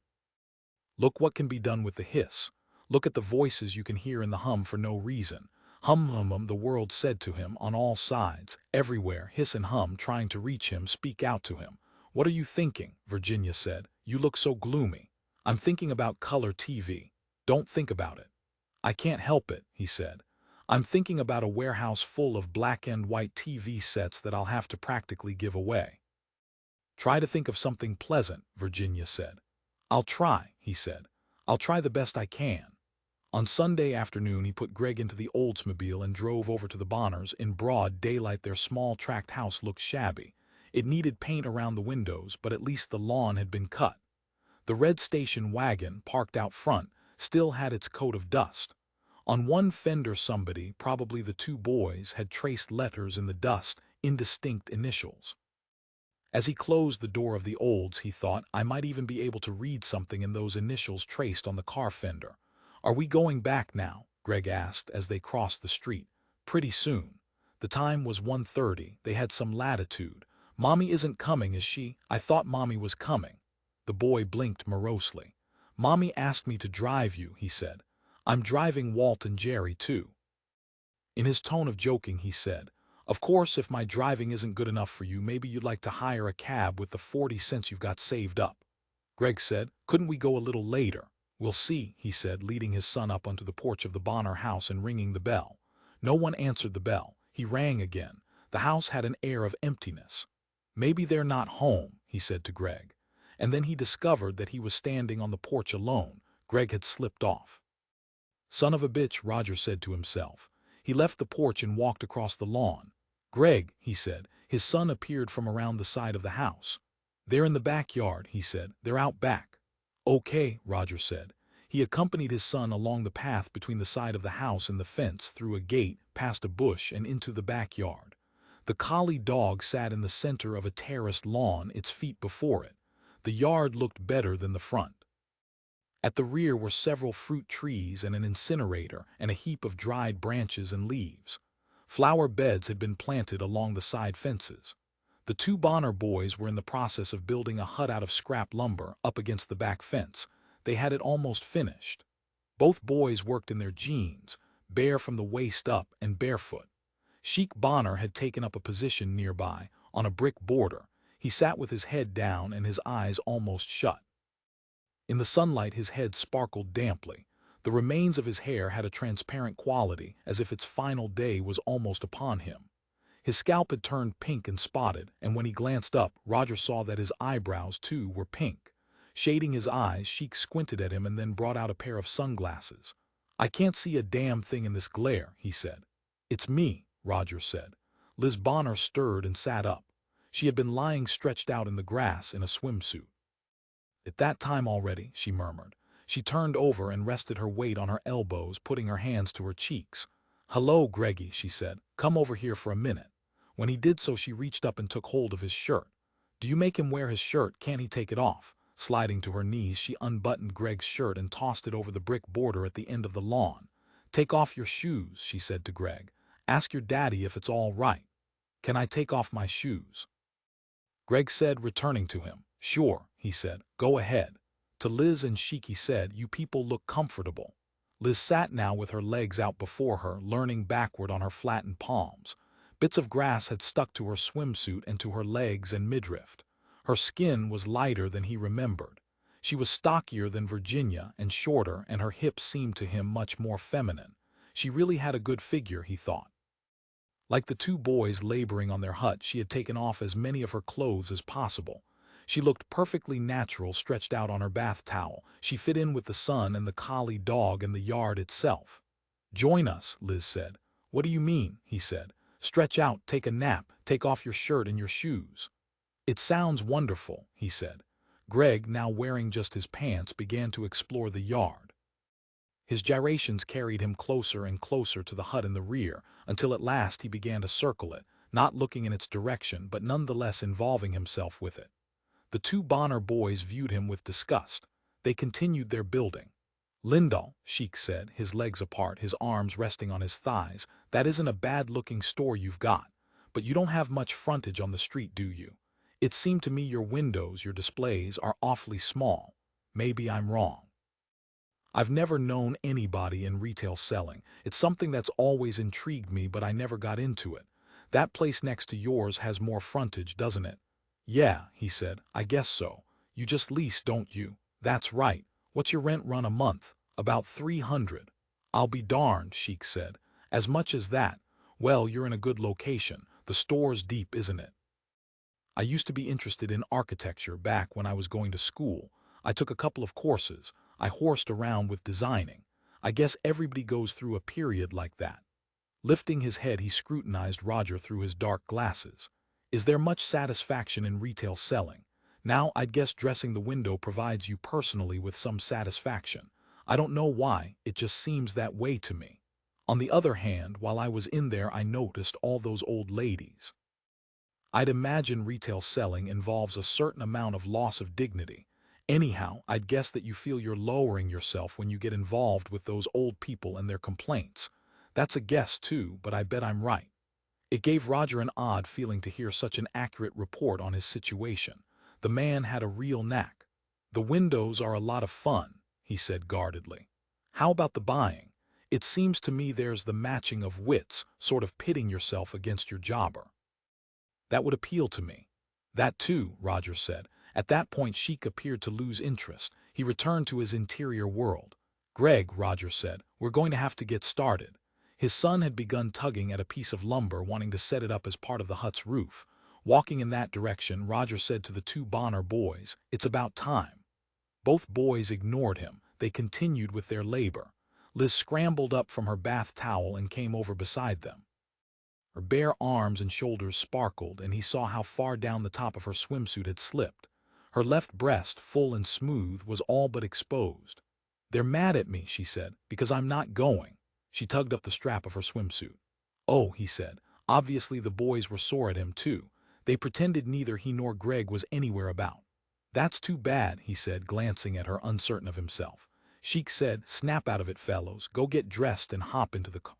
Look what can be done with the hiss. Look at the voices you can hear in the hum for no reason. Hum, the world said to him, on all sides, everywhere, hiss and hum, trying to reach him, speak out to him. "What are you thinking?" Virginia said. "You look so gloomy." "I'm thinking about color TV." "Don't think about it." "I can't help it," he said. "I'm thinking about a warehouse full of black and white TV sets that I'll have to practically give away." "Try to think of something pleasant," Virginia said. "I'll try," he said. "I'll try the best I can." On Sunday afternoon he put Gregg into the Oldsmobile and drove over to the Bonners. In broad daylight their small tract house looked shabby. It needed paint around the windows, but at least the lawn had been cut. The red station wagon, parked out front, still had its coat of dust. On one fender somebody, probably the two boys, had traced letters in the dust, indistinct initials. As he closed the door of the Olds, he thought, I might even be able to read something in those initials traced on the car fender. Are we going back now? Gregg asked as they crossed the street. Pretty soon. The time was 1:30. They had some latitude. Mommy isn't coming, is she? I thought Mommy was coming. The boy blinked morosely. Mommy asked me to drive you, he said. I'm driving Walt and Jerry, too. In his tone of joking, he said, of course, if my driving isn't good enough for you, maybe you'd like to hire a cab with the 40 cents you've got saved up. Gregg said, couldn't we go a little later? We'll see, he said, leading his son up onto the porch of the Bonner house and ringing the bell. No one answered the bell. He rang again. The house had an air of emptiness. Maybe they're not home, he said to Gregg. And then he discovered that he was standing on the porch alone. Gregg had slipped off. Son of a bitch, Roger said to himself. He left the porch and walked across the lawn. Gregg, he said. His son appeared from around the side of the house. They're in the backyard, he said. They're out back. Okay, Roger said. He accompanied his son along the path between the side of the house and the fence, through a gate, past a bush, and into the backyard. The collie dog sat in the center of a terraced lawn, its feet before it. The yard looked better than the front. At the rear were several fruit trees and an incinerator and a heap of dried branches and leaves. Flower beds had been planted along the side fences. The two Bonner boys were in the process of building a hut out of scrap lumber up against the back fence. They had it almost finished. Both boys worked in their jeans, bare from the waist up and barefoot. Sheik Bonner had taken up a position nearby, on a brick border. He sat with his head down and his eyes almost shut. In the sunlight his head sparkled damply. The remains of his hair had a transparent quality, as if its final day was almost upon him. His scalp had turned pink and spotted, and when he glanced up, Roger saw that his eyebrows, too, were pink. Shading his eyes, Sheik squinted at him and then brought out a pair of sunglasses. I can't see a damn thing in this glare, he said. It's me, Roger said. Liz Bonner stirred and sat up. She had been lying stretched out in the grass in a swimsuit. At that time already, she murmured. She turned over and rested her weight on her elbows, putting her hands to her cheeks. Hello, Greggy, she said. Come over here for a minute. When he did so, she reached up and took hold of his shirt. Do you make him wear his shirt? Can't he take it off? Sliding to her knees, she unbuttoned Gregg's shirt and tossed it over the brick border at the end of the lawn. Take off your shoes, she said to Gregg. Ask your daddy if it's all right. Can I take off my shoes? Gregg said, returning to him. Sure, he said. Go ahead. To Liz and Sheik he said, you people look comfortable. Liz sat now with her legs out before her, leaning backward on her flattened palms. Bits of grass had stuck to her swimsuit and to her legs and midriff. Her skin was lighter than he remembered. She was stockier than Virginia and shorter, and her hips seemed to him much more feminine. She really had a good figure, he thought. Like the two boys laboring on their hut, she had taken off as many of her clothes as possible. She looked perfectly natural stretched out on her bath towel. She fit in with the sun and the collie dog and the yard itself. Join us, Liz said. What do you mean? He said. Stretch out, take a nap, take off your shirt and your shoes. It sounds wonderful, he said. Gregg, now wearing just his pants, began to explore the yard. His gyrations carried him closer and closer to the hut in the rear, until at last he began to circle it, not looking in its direction but nonetheless involving himself with it. The two Bonner boys viewed him with disgust. They continued their building. Lindahl, Sheik said, his legs apart, his arms resting on his thighs, that isn't a bad-looking store you've got. But you don't have much frontage on the street, do you? It seemed to me your windows, your displays, are awfully small. Maybe I'm wrong. I've never known anybody in retail selling. It's something that's always intrigued me, but I never got into it. That place next to yours has more frontage, doesn't it? Yeah, he said, I guess so. You just lease, don't you? That's right. What's your rent run a month? About 300. I'll be darned, Sheik said. As much as that? Well, you're in a good location. The store's deep, isn't it? I used to be interested in architecture back when I was going to school. I took a couple of courses. I horsed around with designing. I guess everybody goes through a period like that. Lifting his head, he scrutinized Roger through his dark glasses. Is there much satisfaction in retail selling? Now, I'd guess dressing the window provides you personally with some satisfaction. I don't know why, it just seems that way to me. On the other hand, while I was in there, I noticed all those old ladies. I'd imagine retail selling involves a certain amount of loss of dignity. Anyhow, I'd guess that you feel you're lowering yourself when you get involved with those old people and their complaints. That's a guess too, but I bet I'm right. It gave Roger an odd feeling to hear such an accurate report on his situation. The man had a real knack. The windows are a lot of fun, he said guardedly. How about the buying? It seems to me there's the matching of wits, sort of pitting yourself against your jobber. That would appeal to me. That too, Roger said. At that point, Sheik appeared to lose interest. He returned to his interior world. Gregg, Roger said, we're going to have to get started. His son had begun tugging at a piece of lumber, wanting to set it up as part of the hut's roof. Walking in that direction, Roger said to the two Bonner boys, it's about time. Both boys ignored him. They continued with their labor. Liz scrambled up from her bath towel and came over beside them. Her bare arms and shoulders sparkled, and he saw how far down the top of her swimsuit had slipped. Her left breast, full and smooth, was all but exposed. They're mad at me, she said, because I'm not going. She tugged up the strap of her swimsuit. Oh, he said. Obviously the boys were sore at him too. They pretended neither he nor Gregg was anywhere about. That's too bad, he said, glancing at her, uncertain of himself. Sheik said, snap out of it, fellows. Go get dressed and hop into the car.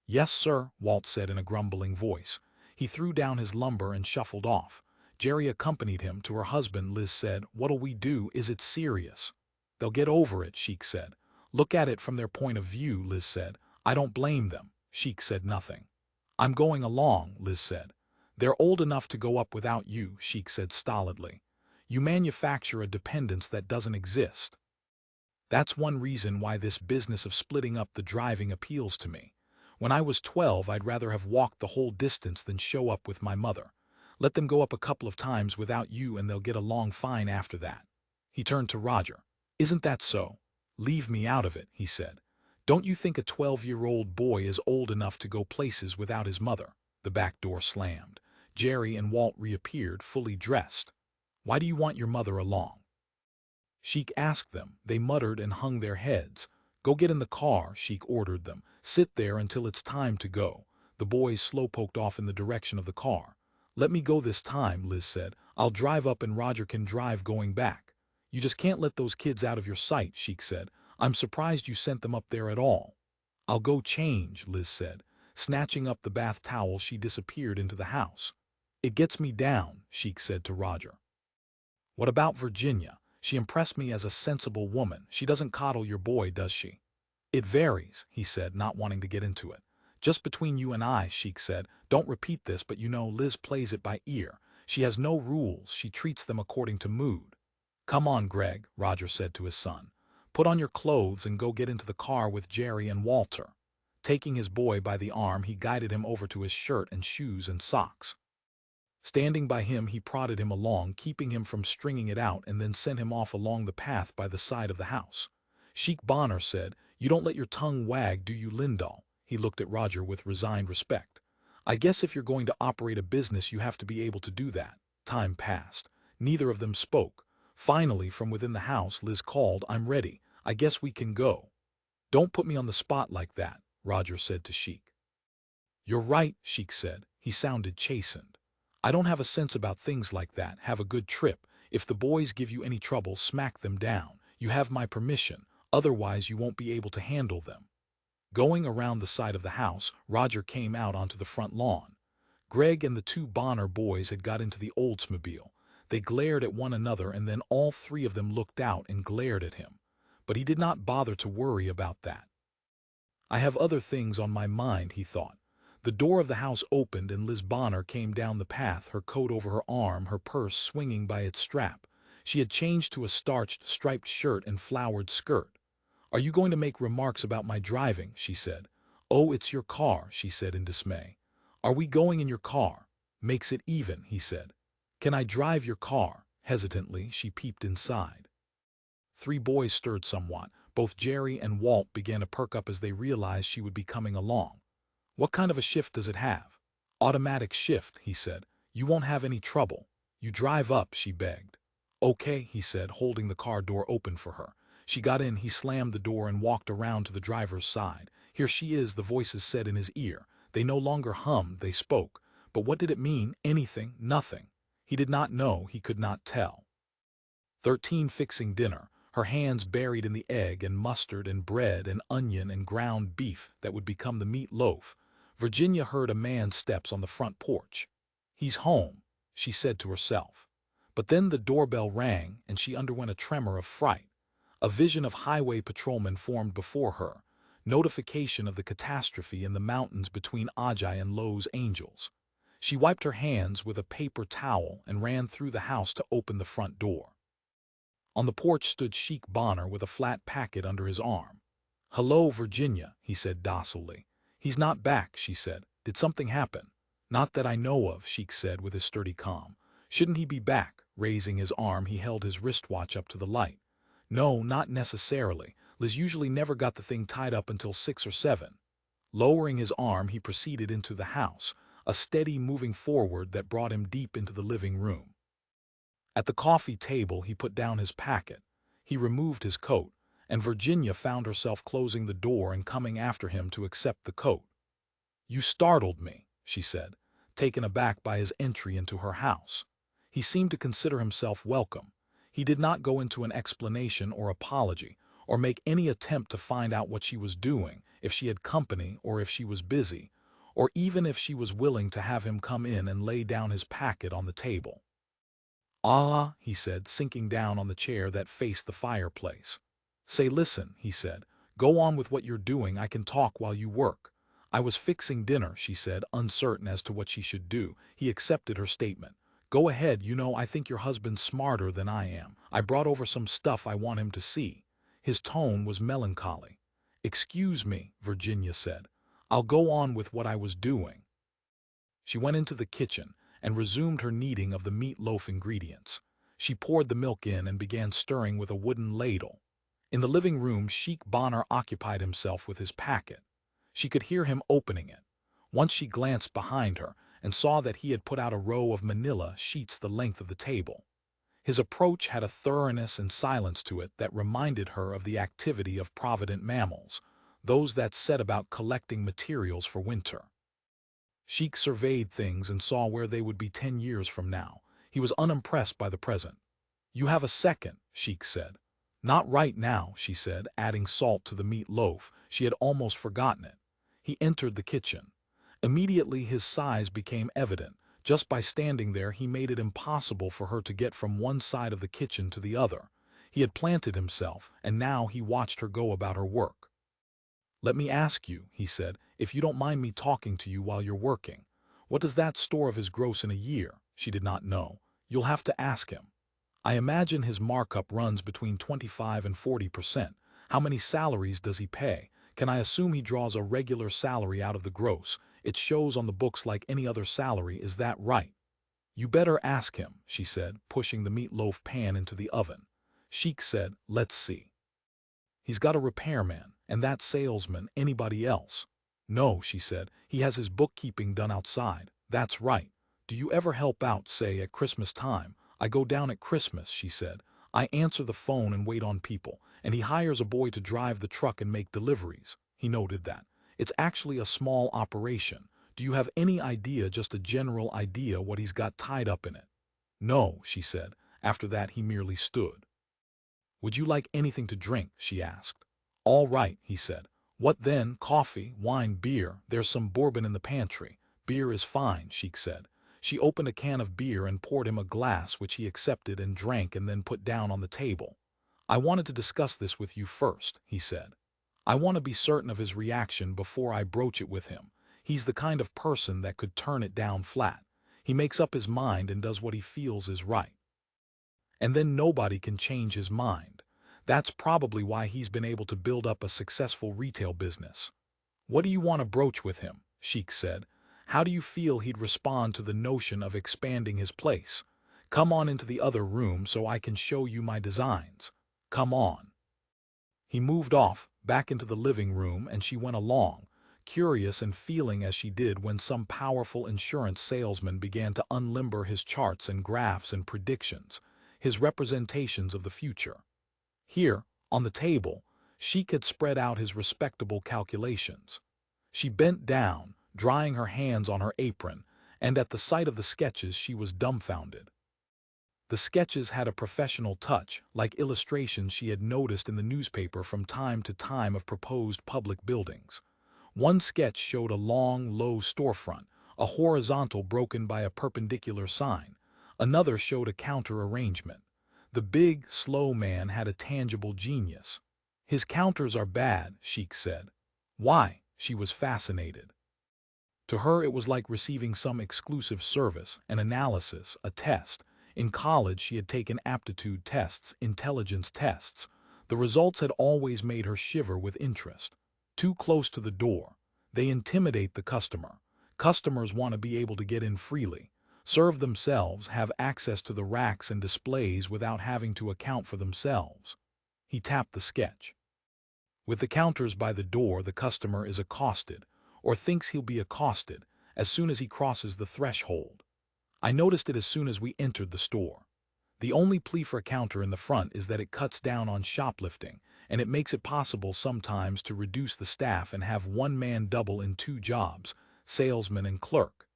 Yes, sir, Walt said in a grumbling voice. He threw down his lumber and shuffled off. Jerry accompanied him to her husband. Liz said, what'll we do? Is it serious? They'll get over it, Sheik said. Look at it from their point of view, Liz said. I don't blame them. Sheik said nothing. I'm going along, Liz said. They're old enough to go up without you, Sheik said stolidly. You manufacture a dependence that doesn't exist. That's one reason why this business of splitting up the driving appeals to me. When I was 12, I'd rather have walked the whole distance than show up with my mother. Let them go up a couple of times without you and they'll get along fine after that. He turned to Roger. Isn't that so? Leave me out of it, he said. Don't you think a 12-year-old boy is old enough to go places without his mother? The back door slammed. Jerry and Walt reappeared, fully dressed. Why do you want your mother along? Sheik asked them. They muttered and hung their heads. Go get in the car, Sheik ordered them. Sit there until it's time to go. The boys slowpoked off in the direction of the car. Let me go this time, Liz said. I'll drive up and Roger can drive going back. You just can't let those kids out of your sight, Sheik said. I'm surprised you sent them up there at all. I'll go change, Liz said. Snatching up the bath towel, she disappeared into the house. It gets me down, Sheik said to Roger. What about Virginia? She impressed me as a sensible woman. She doesn't coddle your boy, does she? It varies, he said, not wanting to get into it. Just between you and I, Sheik said. Don't repeat this, but you know Liz plays it by ear. She has no rules. She treats them according to mood. Come on, Gregg, Roger said to his son. Put on your clothes and go get into the car with Jerry and Walter. Taking his boy by the arm, he guided him over to his shirt and shoes and socks. Standing by him, he prodded him along, keeping him from stringing it out, and then sent him off along the path by the side of the house. Sheik Bonner said, You don't let your tongue wag, do you, Lindahl? He looked at Roger with resigned respect. I guess if you're going to operate a business, you have to be able to do that. Time passed. Neither of them spoke. Finally, from within the house, Liz called, I'm ready. I guess we can go. Don't put me on the spot like that, Roger said to Sheik. You're right, Sheik said. He sounded chastened. I don't have a sense about things like that. Have a good trip. If the boys give you any trouble, smack them down. You have my permission. Otherwise, you won't be able to handle them. Going around the side of the house, Roger came out onto the front lawn. Gregg and the two Bonner boys had got into the Oldsmobile. They glared at one another, and then all three of them looked out and glared at him. But he did not bother to worry about that. I have other things on my mind, he thought. The door of the house opened and Liz Bonner came down the path, her coat over her arm, her purse swinging by its strap. She had changed to a starched, striped shirt and flowered skirt. Are you going to make remarks about my driving? She said. Oh, it's your car, she said in dismay. Are we going in your car? Makes it even, he said. Can I drive your car? Hesitantly, she peeped inside. Three boys stirred somewhat. Both Jerry and Walt began to perk up as they realized she would be coming along. What kind of a shift does it have? Automatic shift, he said. You won't have any trouble. You drive up, she begged. Okay, he said, holding the car door open for her. She got in, he slammed the door and walked around to the driver's side. Here she is, the voices said in his ear. They no longer hummed, they spoke. But what did it mean? Anything, nothing. He did not know, he could not tell. 13 fixing dinner, her hands buried in the egg and mustard and bread and onion and ground beef that would become the meat loaf. Virginia heard a man's steps on the front porch. He's home, she said to herself. But then the doorbell rang and she underwent a tremor of fright. A vision of highway patrolmen formed before her, notification of the catastrophe in the mountains between Ajay and Los Angeles. She wiped her hands with a paper towel and ran through the house to open the front door. On the porch stood Sheik Bonner with a flat packet under his arm. "Hello, Virginia," he said docilely. "He's not back," she said. "Did something happen?" "Not that I know of," Sheik said with his sturdy calm. "Shouldn't he be back?" Raising his arm, he held his wristwatch up to the light. "No, not necessarily. Liz usually never got the thing tied up until 6 or 7. Lowering his arm, he proceeded into the house, a steady moving forward that brought him deep into the living room. At the coffee table, he put down his packet. He removed his coat, and Virginia found herself closing the door and coming after him to accept the coat. "You startled me," she said, taken aback by his entry into her house. He seemed to consider himself welcome. He did not go into an explanation or apology, or make any attempt to find out what she was doing, if she had company or if she was busy, or even if she was willing to have him come in and lay down his packet on the table. "Ah," he said, sinking down on the chair that faced the fireplace. "Say, listen," he said. "Go on with what you're doing. I can talk while you work." "I was fixing dinner," she said, uncertain as to what she should do. He accepted her statement. "Go ahead, I think your husband's smarter than I am. I brought over some stuff I want him to see." His tone was melancholy. "Excuse me," Virginia said. "I'll go on with what I was doing." She went into the kitchen and resumed her kneading of the meatloaf ingredients. She poured the milk in and began stirring with a wooden ladle. In the living room, Sheik Bonner occupied himself with his packet. She could hear him opening it. Once she glanced behind her and saw that he had put out a row of manila sheets the length of the table. His approach had a thoroughness and silence to it that reminded her of the activity of provident mammals, those that set about collecting materials for winter. Sheik surveyed things and saw where they would be 10 years from now. He was unimpressed by the present. "You have a second," Sheik said. "Not right now," she said, adding salt to the meat loaf. She had almost forgotten it. He entered the kitchen. Immediately his size became evident. Just by standing there, he made it impossible for her to get from one side of the kitchen to the other. He had planted himself, and now he watched her go about her work. "Let me ask you," he said, "if you don't mind me talking to you while you're working. What does that store of his gross in a year?" She did not know. "You'll have to ask him." "I imagine his markup runs between 25 and 40%. How many salaries does he pay? Can I assume he draws a regular salary out of the gross? It shows on the books like any other salary, is that right?" "You better ask him," she said, pushing the meatloaf pan into the oven. Sheik said, "Let's see. He's got a repairman, and that salesman, anybody else?" "No," she said, "he has his bookkeeping done outside." "That's right. Do you ever help out, say, at Christmas time?" "I go down at Christmas," she said. "I answer the phone and wait on people, and he hires a boy to drive the truck and make deliveries." He noted that. "It's actually a small operation. Do you have any idea, just a general idea, what he's got tied up in it?" "No," she said. After that he merely stood. "Would you like anything to drink?" she asked. "All right," he said. "What then? Coffee, wine, beer? There's some bourbon in the pantry." "Beer is fine," Sheik said. She opened a can of beer and poured him a glass, which he accepted and drank and then put down on the table. "I wanted to discuss this with you first," he said. "I want to be certain of his reaction before I broach it with him. He's the kind of person that could turn it down flat. He makes up his mind and does what he feels is right. And then nobody can change his mind. That's probably why he's been able to build up a successful retail business." "What do you want to broach with him?" Sheik said. "How do you feel he'd respond to the notion of expanding his place? Come on into the other room so I can show you my designs. Come on." He moved off, back into the living room, and she went along, curious and feeling as she did when some powerful insurance salesman began to unlimber his charts and graphs and predictions, his representations of the future. Here, On the table, Sheik had spread out his respectable calculations. She bent down, drying her hands on her apron, and at the sight of the sketches she was dumbfounded. The sketches had a professional touch, like illustrations she had noticed in the newspaper from time to time of proposed public buildings. One sketch showed a long, low storefront, a horizontal broken by a perpendicular sign. Another showed a counter arrangement. The big, slow man had a tangible genius. His counters are bad, Sheik said. Why? She was fascinated. To her it was like receiving some exclusive service, an analysis, a test. In college she had taken aptitude tests, intelligence tests. The results had always made her shiver with interest. Too close to the door. They intimidate the customer. Customers want to be able to get in freely, serve themselves, have access to the racks and displays without having to account for themselves. He tapped the sketch. With the counters by the door, the customer is accosted, or thinks he'll be accosted, as soon as he crosses the threshold. I noticed it as soon as we entered the store. The only plea for a counter in the front is that it cuts down on shoplifting, and it makes it possible sometimes to reduce the staff and have one man double in two jobs, salesman and clerk.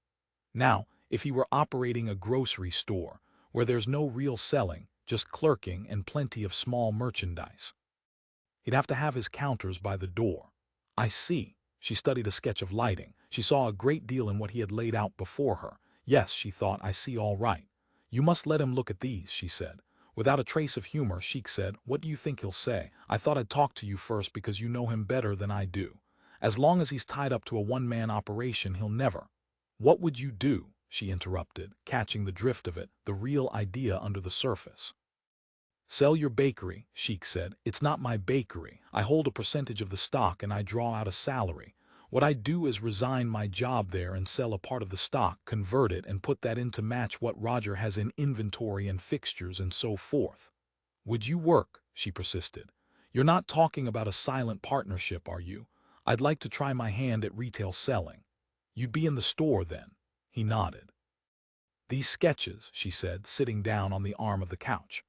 Now, if he were operating a grocery store, where there's no real selling, just clerking and plenty of small merchandise, he'd have to have his counters by the door. I see. She studied a sketch of lighting. She saw a great deal in what he had laid out before her. Yes, she thought, I see all right. You must let him look at these, she said. Without a trace of humor, Sheik said, what do you think he'll say? I thought I'd talk to you first because you know him better than I do. As long as he's tied up to a one-man operation, he'll never. What would you do? She interrupted, catching the drift of it, the real idea under the surface. Sell your bakery, Sheik said. It's not my bakery. I hold a percentage of the stock and I draw out a salary. What I do is resign my job there and sell a part of the stock, convert it, and put that in to match what Roger has in inventory and fixtures and so forth. Would you work? She persisted. You're not talking about a silent partnership, are you? I'd like to try my hand at retail selling. You'd be in the store then. He nodded. These sketches, she said, sitting down on the arm of the couch.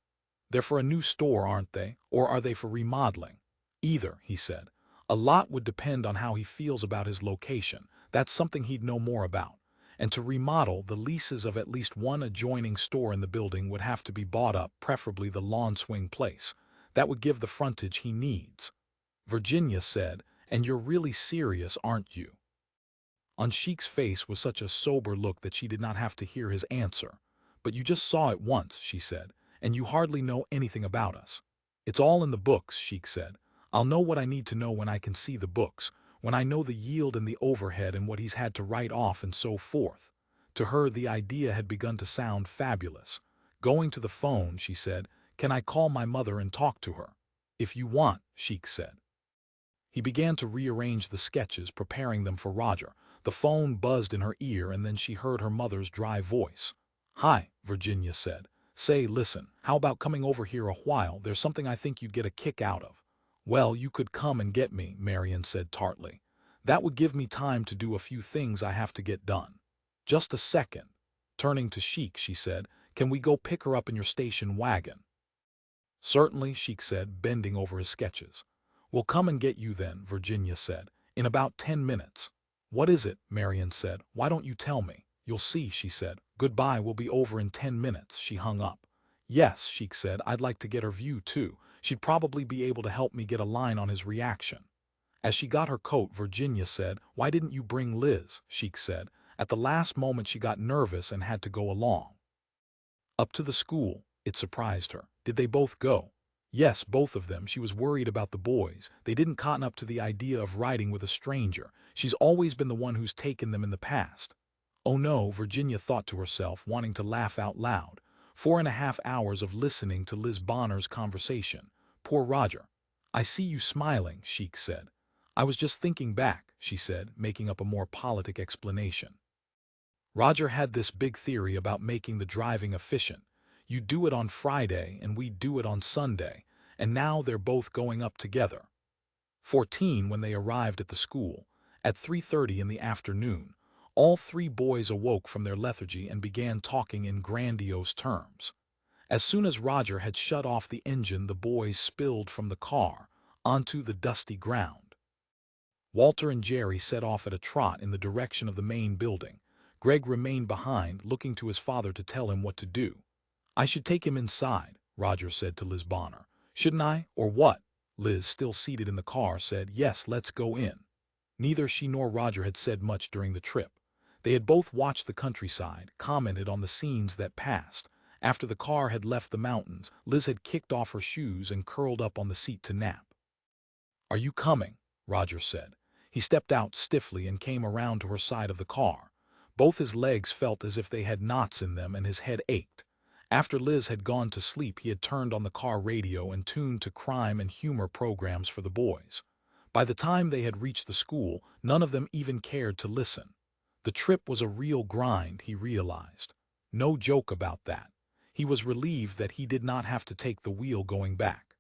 They're for a new store, aren't they? Or are they for remodeling? Either, he said. A lot would depend on how he feels about his location. That's something he'd know more about. And to remodel, the leases of at least one adjoining store in the building would have to be bought up, preferably the lawn swing place. That would give the frontage he needs. Virginia said, and you're really serious, aren't you? On Sheik's face was such a sober look that she did not have to hear his answer. But you just saw it once, she said, and you hardly know anything about us. It's all in the books, Sheik said. I'll know what I need to know when I can see the books, when I know the yield and the overhead and what he's had to write off and so forth. To her, the idea had begun to sound fabulous. Going to the phone, she said, can I call my mother and talk to her? If you want, Sheik said. He began to rearrange the sketches, preparing them for Roger. The phone buzzed in her ear and then she heard her mother's dry voice. Hi, Virginia said. Say, listen, how about coming over here a while? There's something I think you'd get a kick out of. Well, you could come and get me, Marion said tartly. That would give me time to do a few things I have to get done. Just a second. Turning to Sheik, she said, can we go pick her up in your station wagon? Certainly, Sheik said, bending over his sketches. We'll come and get you then, Virginia said, in about 10 minutes. What is it? Marion said. Why don't you tell me? You'll see, she said. Goodbye, we'll be over in 10 minutes, she hung up. Yes, Sheik said, I'd like to get her view too. She'd probably be able to help me get a line on his reaction. As she got her coat, Virginia said, why didn't you bring Liz? Sheik said. At the last moment she got nervous and had to go along. Up to the school, it surprised her. Did they both go? Yes, both of them. She was worried about the boys. They didn't cotton up to the idea of riding with a stranger. She's always been the one who's taken them in the past. Oh no, Virginia thought to herself, wanting to laugh out loud. 4.5 hours of listening to Liz Bonner's conversation. Poor Roger. I see you smiling, Sheik said. I was just thinking back, she said, making up a more politic explanation. Roger had this big theory about making the driving efficient. You do it on Friday and we do it on Sunday, and now they're both going up together. 14 when they arrived at the school. At 3:30 in the afternoon, all three boys awoke from their lethargy and began talking in grandiose terms. As soon as Roger had shut off the engine, the boys spilled from the car onto the dusty ground. Walter and Jerry set off at a trot in the direction of the main building. Gregg remained behind, looking to his father to tell him what to do. "I should take him inside," Roger said to Liz Bonner. "Shouldn't I, or what?" Liz, still seated in the car, said, "Yes, let's go in." Neither she nor Roger had said much during the trip. They had both watched the countryside, commented on the scenes that passed. After the car had left the mountains, Liz had kicked off her shoes and curled up on the seat to nap. "Are you coming?" Roger said. He stepped out stiffly and came around to her side of the car. Both his legs felt as if they had knots in them and his head ached. After Liz had gone to sleep, he had turned on the car radio and tuned to crime and humor programs for the boys. By the time they had reached the school, none of them even cared to listen. The trip was a real grind, he realized. No joke about that. He was relieved that he did not have to take the wheel going back.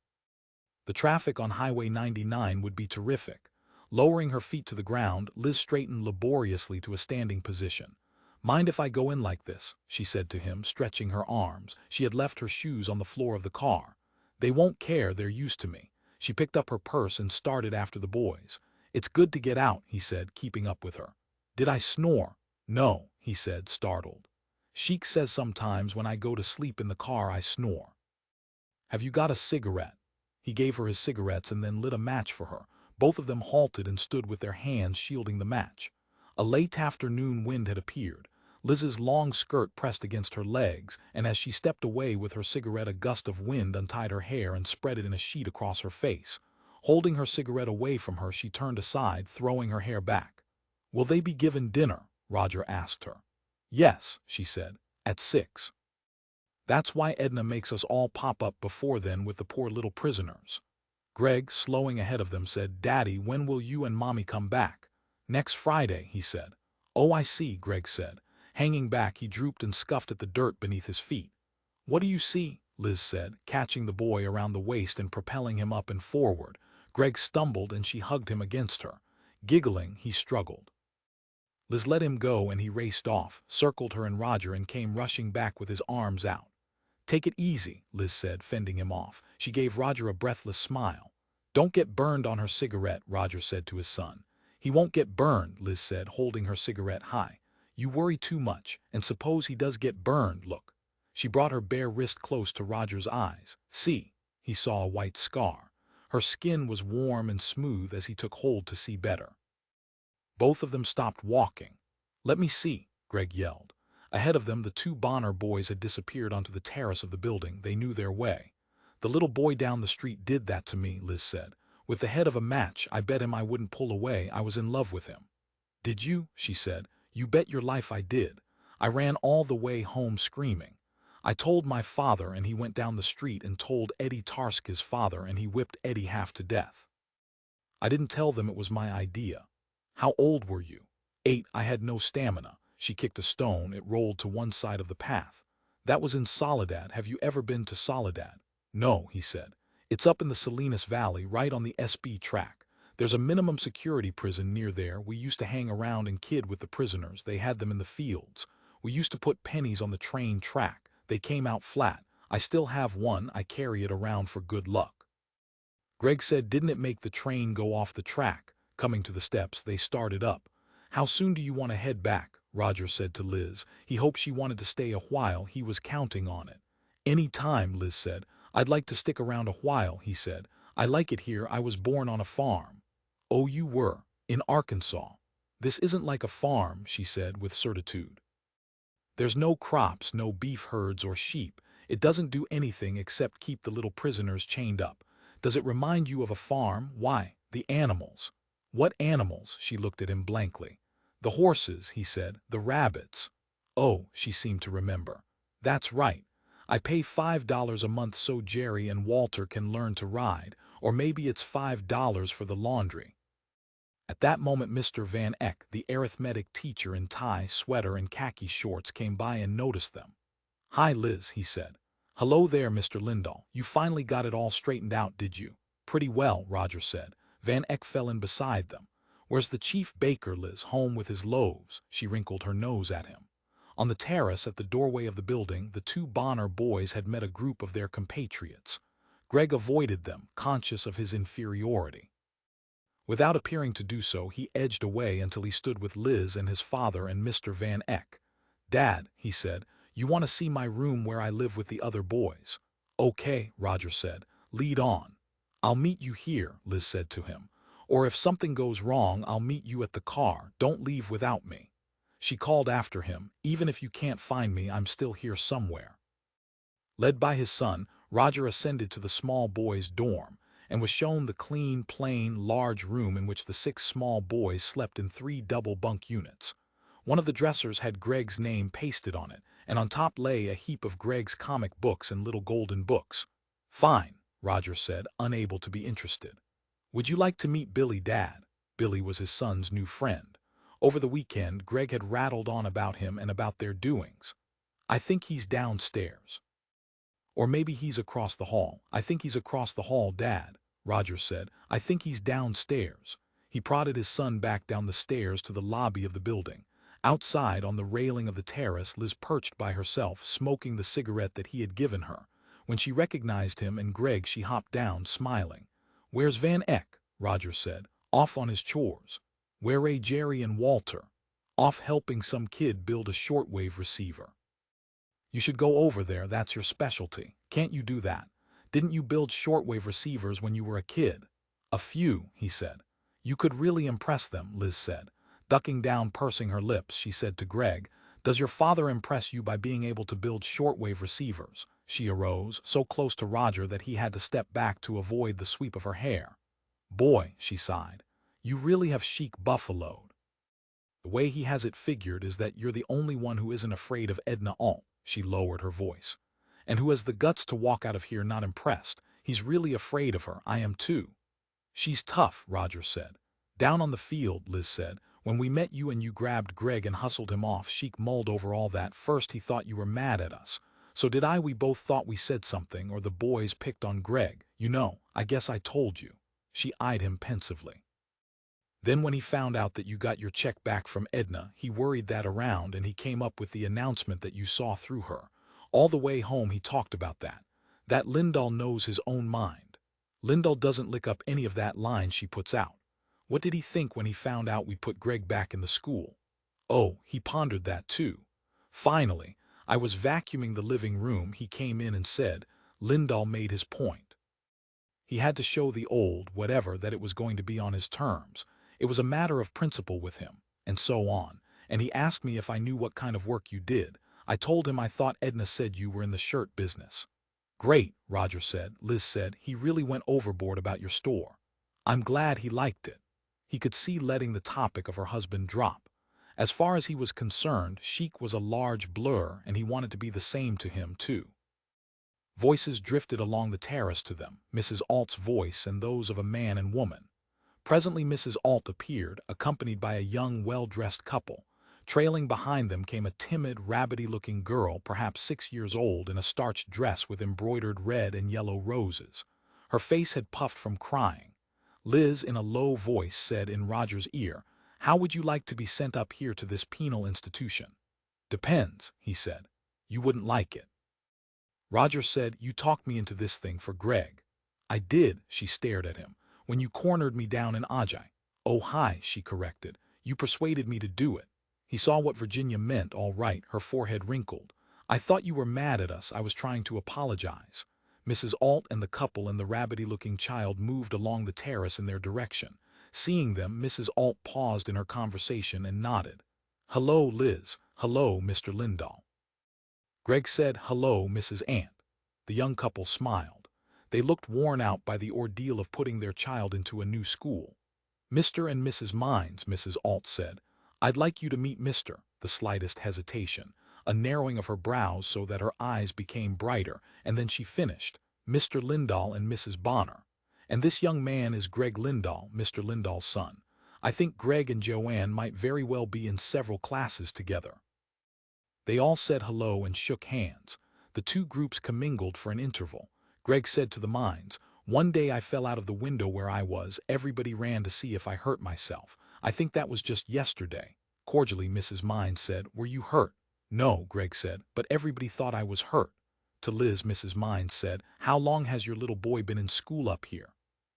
The traffic on Highway 99 would be terrific. Lowering her feet to the ground, Liz straightened laboriously to a standing position. "Mind if I go in like this?" she said to him, stretching her arms. She had left her shoes on the floor of the car. "They won't care, they're used to me." She picked up her purse and started after the boys. "It's good to get out," he said, keeping up with her. "Did I snore?" "No," he said, startled. "Sheik says sometimes when I go to sleep in the car I snore." "Have you got a cigarette?" He gave her his cigarettes and then lit a match for her. Both of them halted and stood with their hands shielding the match. A late afternoon wind had appeared. Liz's long skirt pressed against her legs, and as she stepped away with her cigarette, a gust of wind untied her hair and spread it in a sheet across her face. Holding her cigarette away from her, she turned aside, throwing her hair back. "Will they be given dinner?" Roger asked her. "Yes," she said, "at 6. That's why Edna makes us all pop up before then with the poor little prisoners." Gregg, slowing ahead of them, said, "Daddy, when will you and Mommy come back?" "Next Friday," he said. "Oh, I see," Gregg said. Hanging back, he drooped and scuffed at the dirt beneath his feet. "What do you see?" Liz said, catching the boy around the waist and propelling him up and forward. Gregg stumbled and she hugged him against her. Giggling, he struggled. Liz let him go and he raced off, circled her and Roger, and came rushing back with his arms out. "Take it easy," Liz said, fending him off. She gave Roger a breathless smile. "Don't get burned on her cigarette," Roger said to his son. "He won't get burned," Liz said, holding her cigarette high. "You worry too much, and suppose he does get burned, look." She brought her bare wrist close to Roger's eyes. "See." He saw a white scar. Her skin was warm and smooth as he took hold to see better. Both of them stopped walking. "Let me see," Gregg yelled. Ahead of them, the two Bonner boys had disappeared onto the terrace of the building. They knew their way. "The little boy down the street did that to me," Liz said. "With the head of a match. I bet him I wouldn't pull away. I was in love with him." "Did you?" she said. "You bet your life I did. I ran all the way home screaming. I told my father, and he went down the street and told Eddie Tarska's father, and he whipped Eddie half to death. I didn't tell them it was my idea." "How old were you?" 8. I had no stamina." She kicked a stone. It rolled to one side of the path. "That was in Soledad. Have you ever been to Soledad?" "No," he said. "It's up in the Salinas Valley, right on the SB track. There's a minimum security prison near there. We used to hang around and kid with the prisoners. They had them in the fields. We used to put pennies on the train track. They came out flat. I still have one. I carry it around for good luck." Gregg said, "Didn't it make the train go off the track?" Coming to the steps, they started up. "How soon do you want to head back?" Roger said to Liz. He hoped she wanted to stay a while. He was counting on it. "Any time," Liz said. "I'd like to stick around a while," he said. "I like it here. I was born on a farm." "Oh, you were? In Arkansas?" "This isn't like a farm," she said with certitude. "There's no crops, no beef herds or sheep. It doesn't do anything except keep the little prisoners chained up. Does it remind you of a farm? Why, the animals." "What animals?" She looked at him blankly. "The horses," he said, "the rabbits." "Oh," she seemed to remember. "That's right. I pay $5 a month so Jerry and Walter can learn to ride, or maybe it's $5 for the laundry." At that moment Mr. Van Eck, the arithmetic teacher in tie, sweater, and khaki shorts, came by and noticed them. "Hi, Liz," he said. "Hello there, Mr. Lindahl. You finally got it all straightened out, did you?" "Pretty well," Roger said. Van Eck fell in beside them. "Where's the chief baker, Liz? Home with his loaves?" She wrinkled her nose at him. On the terrace at the doorway of the building, the two Bonner boys had met a group of their compatriots. Gregg avoided them, conscious of his inferiority. Without appearing to do so, he edged away until he stood with Liz and his father and Mr. Van Eck. "Dad," he said, "you want to see my room where I live with the other boys?" "Okay," Roger said. "Lead on." "I'll meet you here," Liz said to him. "Or if something goes wrong, I'll meet you at the car. Don't leave without me." She called after him, "Even if you can't find me, I'm still here somewhere." Led by his son, Roger ascended to the small boys' dorm, and was shown the clean, plain, large room in which the 6 small boys slept in 3 double-bunk units. One of the dressers had Gregg's name pasted on it, and on top lay a heap of Gregg's comic books and little golden books. "Fine," Roger said, unable to be interested. "Would you like to meet Billy, Dad?" Billy was his son's new friend. Over the weekend, Gregg had rattled on about him and about their doings. "I think he's downstairs. Or maybe he's across the hall." "I think he's across the hall, Dad," Roger said. "I think he's downstairs." He prodded his son back down the stairs to the lobby of the building. Outside, on the railing of the terrace, Liz perched by herself, smoking the cigarette that he had given her. When she recognized him and Gregg, she hopped down, smiling. "Where's Van Eck?" Roger said. "Off on his chores." "Where are Jerry and Walter?" "Off helping some kid build a shortwave receiver." "You should go over there, that's your specialty. Can't you do that? Didn't you build shortwave receivers when you were a kid?" "A few," he said. "You could really impress them," Liz said. Ducking down, pursing her lips, she said to Gregg, "Does your father impress you by being able to build shortwave receivers?" She arose, so close to Roger that he had to step back to avoid the sweep of her hair. "Boy," she sighed, "you really have chic buffaloed. The way he has it figured is that you're the only one who isn't afraid of Edna Alt." She lowered her voice. "And who has the guts to walk out of here not impressed. He's really afraid of her. I am too." "She's tough," Roger said. "Down on the field," Liz said, "when we met you and you grabbed Gregg and hustled him off, Sheik mulled over all that. First he thought you were mad at us. So did I. We both thought we said something, or the boys picked on Gregg. You know, I guess I told you." She eyed him pensively. "Then when he found out that you got your check back from Edna, he worried that around and he came up with the announcement that you saw through her. All the way home he talked about that. That Lindahl knows his own mind. Lindahl doesn't lick up any of that line she puts out. What did he think when he found out we put Gregg back in the school? Oh, he pondered that too. Finally, I was vacuuming the living room, he came in and said, Lindahl made his point. He had to show the old whatever that it was going to be on his terms. It was a matter of principle with him, and so on. And he asked me if I knew what kind of work you did. I told him I thought Edna said you were in the shirt business." "Great," Roger said. Liz said, "He really went overboard about your store." "I'm glad he liked it." He could see letting the topic of her husband drop. As far as he was concerned, Sheik was a large blur, and he wanted to be the same to him, too. Voices drifted along the terrace to them, Mrs. Alt's voice and those of a man and woman. Presently Mrs. Alt appeared, accompanied by a young, well-dressed couple. Trailing behind them came a timid, rabbity-looking girl, perhaps 6 years old, in a starched dress with embroidered red and yellow roses. Her face had puffed from crying. Liz, in a low voice, said in Roger's ear, "How would you like to be sent up here to this penal institution?" "Depends," he said. "You wouldn't like it." Roger said, "You talked me into this thing for Gregg." "I did," she stared at him, "when you cornered me down in Ajay." "Oh, hi," she corrected. "You persuaded me to do it." He saw what Virginia meant, all right, her forehead wrinkled. "I thought you were mad at us. I was trying to apologize." Mrs. Alt and the couple and the rabbity-looking child moved along the terrace in their direction. Seeing them, Mrs. Alt paused in her conversation and nodded. "Hello, Liz. Hello, Mr. Lindahl." Gregg said, "Hello, Mrs. Ant." The young couple smiled. They looked worn out by the ordeal of putting their child into a new school. "Mr. and Mrs. Mines," Mrs. Alt said. "I'd like you to meet Mr." The slightest hesitation, a narrowing of her brows so that her eyes became brighter, and then she finished, "Mr. Lindahl and Mrs. Bonner. And this young man is Gregg Lindahl, Mr. Lindahl's son. I think Gregg and Joanne might very well be in several classes together." They all said hello and shook hands. The two groups commingled for an interval. Gregg said to the Mines, "One day I fell out of the window where I was. Everybody ran to see if I hurt myself. I think that was just yesterday." Cordially, Mrs. Mines said, "Were you hurt?" No, Gregg said, but everybody thought I was hurt. To Liz, Mrs. Mines said, how long has your little boy been in school up here?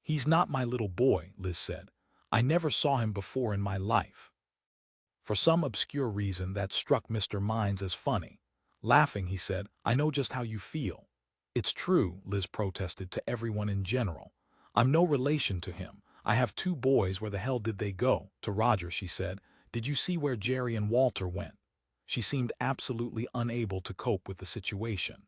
He's not my little boy, Liz said. I never saw him before in my life. For some obscure reason that struck Mr. Mines as funny. Laughing, he said, I know just how you feel. It's true, Liz protested to everyone in general. I'm no relation to him. I have 2 boys. Where the hell did they go? To Roger, she said, did you see where Jerry and Walter went? She seemed absolutely unable to cope with the situation.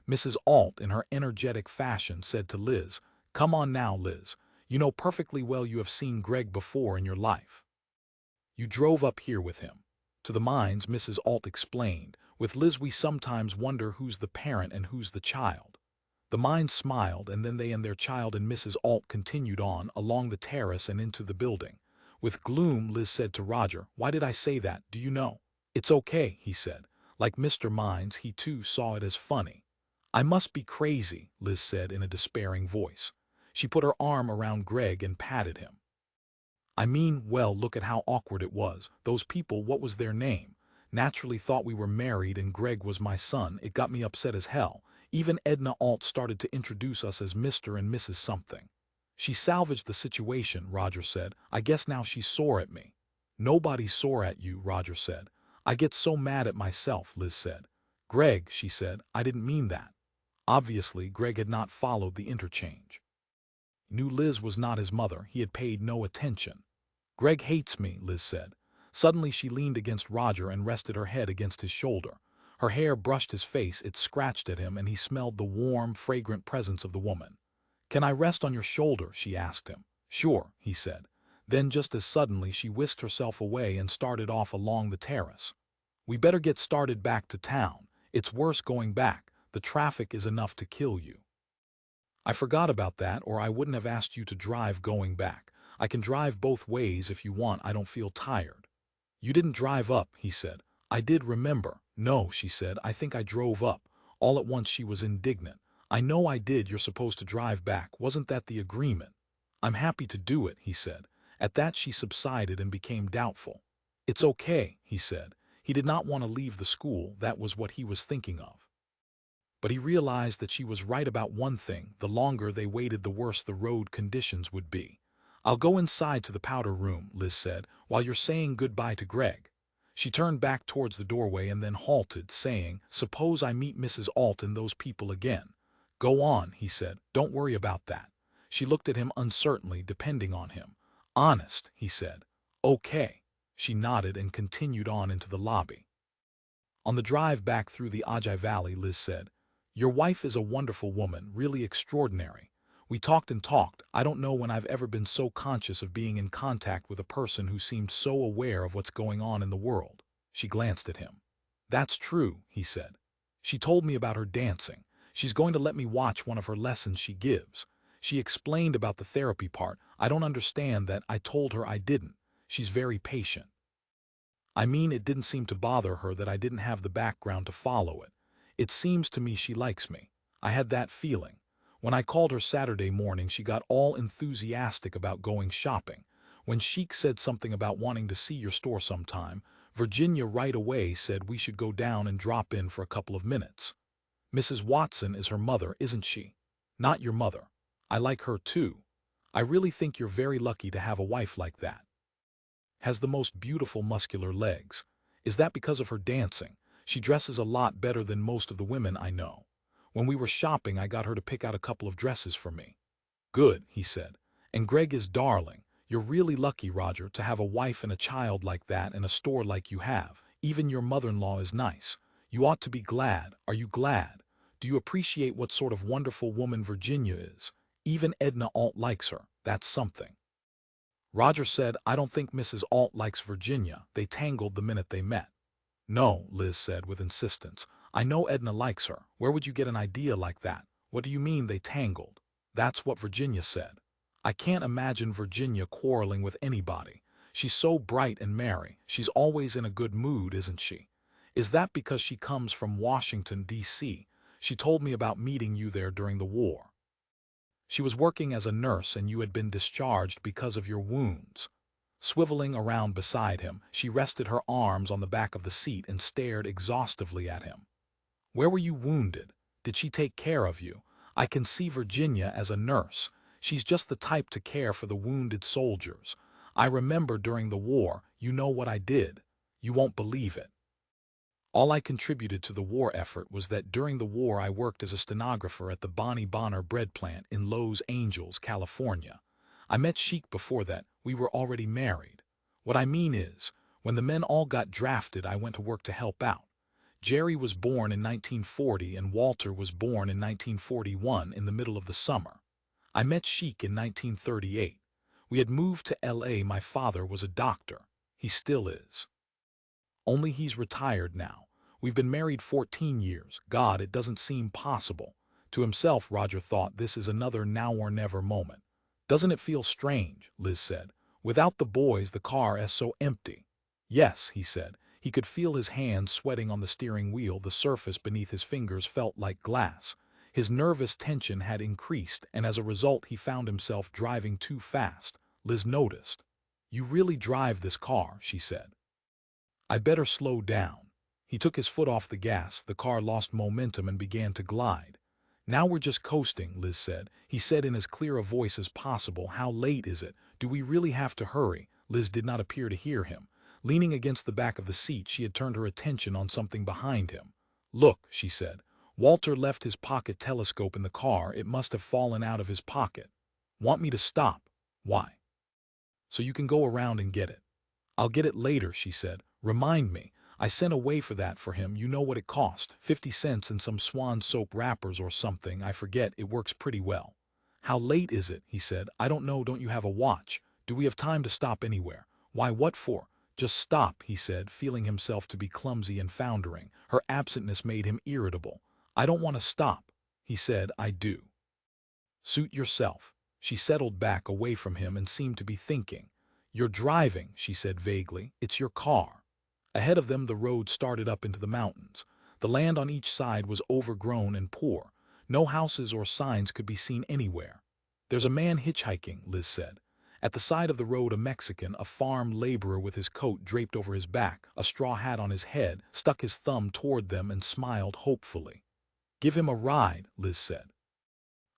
Mrs. Alt, in her energetic fashion, said to Liz, come on now, Liz. You know perfectly well you have seen Gregg before in your life. You drove up here with him. To the Mines, Mrs. Alt explained, with Liz we sometimes wonder who's the parent and who's the child. The Mines smiled, and then they and their child and Mrs. Alt continued on, along the terrace and into the building. With gloom, Liz said to Roger, why did I say that, do you know? It's okay, he said. Like Mr. Mines, he too saw it as funny. I must be crazy, Liz said in a despairing voice. She put her arm around Gregg and patted him. I mean, well, look at how awkward it was. Those people, what was their name? Naturally thought we were married and Gregg was my son. It got me upset as hell. Even Edna Alt started to introduce us as Mr. and Mrs. something. She salvaged the situation, Roger said. I guess now she's sore at me. Nobody's sore at you, Roger said. I get so mad at myself, Liz said. Gregg, she said, I didn't mean that. Obviously, Gregg had not followed the interchange. Knew Liz was not his mother. He had paid no attention. Gregg hates me, Liz said. Suddenly she leaned against Roger and rested her head against his shoulder. Her hair brushed his face, it scratched at him, and he smelled the warm, fragrant presence of the woman. Can I rest on your shoulder? She asked him. Sure, he said. Then just as suddenly she whisked herself away and started off along the terrace. We better get started back to town. It's worse going back. The traffic is enough to kill you. I forgot about that, or I wouldn't have asked you to drive going back. I can drive both ways if you want. I don't feel tired. You didn't drive up, he said. I did, remember. No, she said. I think I drove up. All at once she was indignant. I know I did. You're supposed to drive back. Wasn't that the agreement? I'm happy to do it, he said. At that she subsided and became doubtful. It's okay, he said. He did not want to leave the school. That was what he was thinking of. But he realized that she was right about one thing. The longer they waited, the worse the road conditions would be. I'll go inside to the powder room, Liz said, while you're saying goodbye to Gregg. She turned back towards the doorway and then halted, saying, suppose I meet Mrs. Alt and those people again. Go on, he said. Don't worry about that. She looked at him uncertainly, depending on him. Honest, he said. Okay. She nodded and continued on into the lobby. On the drive back through the Ajay Valley, Liz said, your wife is a wonderful woman, really extraordinary. We talked and talked. I don't know when I've ever been so conscious of being in contact with a person who seemed so aware of what's going on in the world. She glanced at him. That's true, he said. She told me about her dancing. She's going to let me watch one of her lessons she gives. She explained about the therapy part. I don't understand that. I told her I didn't. She's very patient. I mean, it didn't seem to bother her that I didn't have the background to follow it. It seems to me she likes me. I had that feeling. When I called her Saturday morning, she got all enthusiastic about going shopping. When Sheik said something about wanting to see your store sometime, Virginia right away said we should go down and drop in for a couple of minutes. Mrs. Watson is her mother, isn't she? Not your mother. I like her too. I really think you're very lucky to have a wife like that. Has the most beautiful muscular legs. Is that because of her dancing? She dresses a lot better than most of the women I know. When we were shopping, I got her to pick out a couple of dresses for me. Good, he said. And Gregg is darling. You're really lucky, Roger, to have a wife and a child like that and a store like you have. Even your mother-in-law is nice. You ought to be glad. Are you glad? Do you appreciate what sort of wonderful woman Virginia is? Even Edna Alt likes her. That's something. Roger said, I don't think Mrs. Alt likes Virginia. They tangled the minute they met. No, Liz said with insistence. I know Edna likes her. Where would you get an idea like that? What do you mean they tangled? That's what Virginia said. I can't imagine Virginia quarreling with anybody. She's so bright and merry. She's always in a good mood, isn't she? Is that because she comes from Washington, D.C.? She told me about meeting you there during the war. She was working as a nurse and you had been discharged because of your wounds. Swiveling around beside him, she rested her arms on the back of the seat and stared exhaustively at him. "Where were you wounded? Did she take care of you? I can see Virginia as a nurse. She's just the type to care for the wounded soldiers. I remember during the war, you know what I did. You won't believe it. All I contributed to the war effort was that during the war I worked as a stenographer at the Bonnie Bonner bread plant in Los Angeles, California. I met Sheik before that. We were already married. What I mean is, when the men all got drafted, I went to work to help out. Jerry was born in 1940 and Walter was born in 1941 in the middle of the summer. I met Sheik in 1938. We had moved to L.A. My father was a doctor. He still is. Only he's retired now. We've been married 14 years. God, it doesn't seem possible. To himself, Roger thought, this is another now or never moment. Doesn't it feel strange, Liz said. Without the boys, the car is so empty. Yes, he said. He could feel his hands sweating on the steering wheel. The surface beneath his fingers felt like glass. His nervous tension had increased, and as a result he found himself driving too fast. Liz noticed. "You really drive this car," she said. "I better slow down." He took his foot off the gas, the car lost momentum and began to glide. "Now we're just coasting," Liz said. He said in as clear a voice as possible, "How late is it? Do we really have to hurry?" Liz did not appear to hear him. Leaning against the back of the seat, she had turned her attention on something behind him. "Look," she said. "Walter left his pocket telescope in the car. It must have fallen out of his pocket." "Want me to stop?" "Why?" "So you can go around and get it." "I'll get it later," she said. "Remind me. I sent away for that for him. You know what it cost? 50 cents and some Swan soap wrappers or something. I forget. It works pretty well." "How late is it?" he said. "I don't know. Don't you have a watch? Do we have time to stop anywhere?" "Why, what for?" "Just stop," he said, feeling himself to be clumsy and foundering. Her absentness made him irritable. "I don't want to stop." He said, "I do." "Suit yourself." She settled back away from him and seemed to be thinking. "You're driving," she said vaguely. "It's your car." Ahead of them the road started up into the mountains. The land on each side was overgrown and poor. No houses or signs could be seen anywhere. "There's a man hitchhiking," Liz said. At the side of the road a Mexican, a farm laborer with his coat draped over his back, a straw hat on his head, stuck his thumb toward them and smiled hopefully. "Give him a ride," Liz said.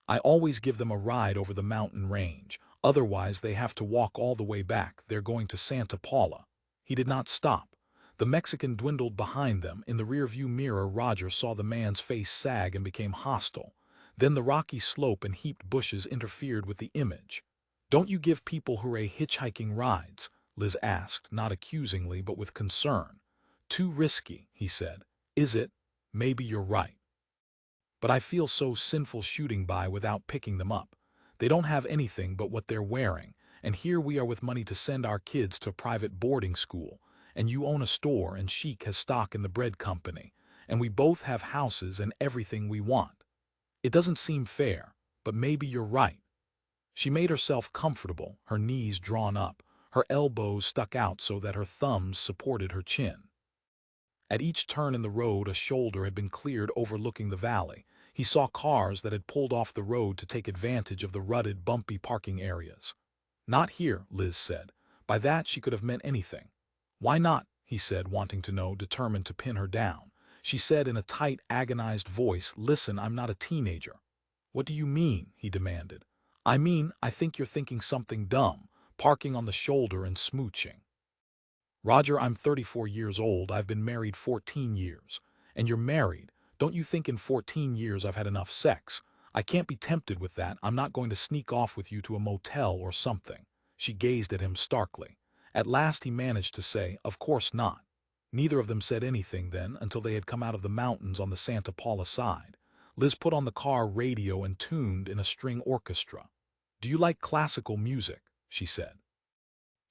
"I always give them a ride over the mountain range. Otherwise they have to walk all the way back. They're going to Santa Paula." He did not stop. The Mexican dwindled behind them. In the rearview mirror Roger saw the man's face sag and became hostile. Then the rocky slope and heaped bushes interfered with the image. "Don't you give people who are hitchhiking rides?" Liz asked, not accusingly but with concern. "Too risky," he said. "Is it? Maybe you're right. But I feel so sinful shooting by without picking them up. They don't have anything but what they're wearing, and here we are with money to send our kids to a private boarding school, and you own a store and Sheik has stock in the bread company, and we both have houses and everything we want. It doesn't seem fair, but maybe you're right." She made herself comfortable, her knees drawn up, her elbows stuck out so that her thumbs supported her chin. At each turn in the road a shoulder had been cleared overlooking the valley. He saw cars that had pulled off the road to take advantage of the rutted, bumpy parking areas. "Not here," Liz said. By that she could have meant anything. "Why not?" he said, wanting to know, determined to pin her down. She said in a tight, agonized voice, "Listen, I'm not a teenager." "What do you mean?" he demanded. "I mean, I think you're thinking something dumb, parking on the shoulder and smooching." "Roger, I'm 34 years old. I've been married 14 years. And you're married. Don't you think in 14 years I've had enough sex? I can't be tempted with that. I'm not going to sneak off with you to a motel or something." She gazed at him starkly. At last he managed to say, "Of course not." Neither of them said anything then until they had come out of the mountains on the Santa Paula side. Liz put on the car radio and tuned in a string orchestra. "Do you like classical music?" she said.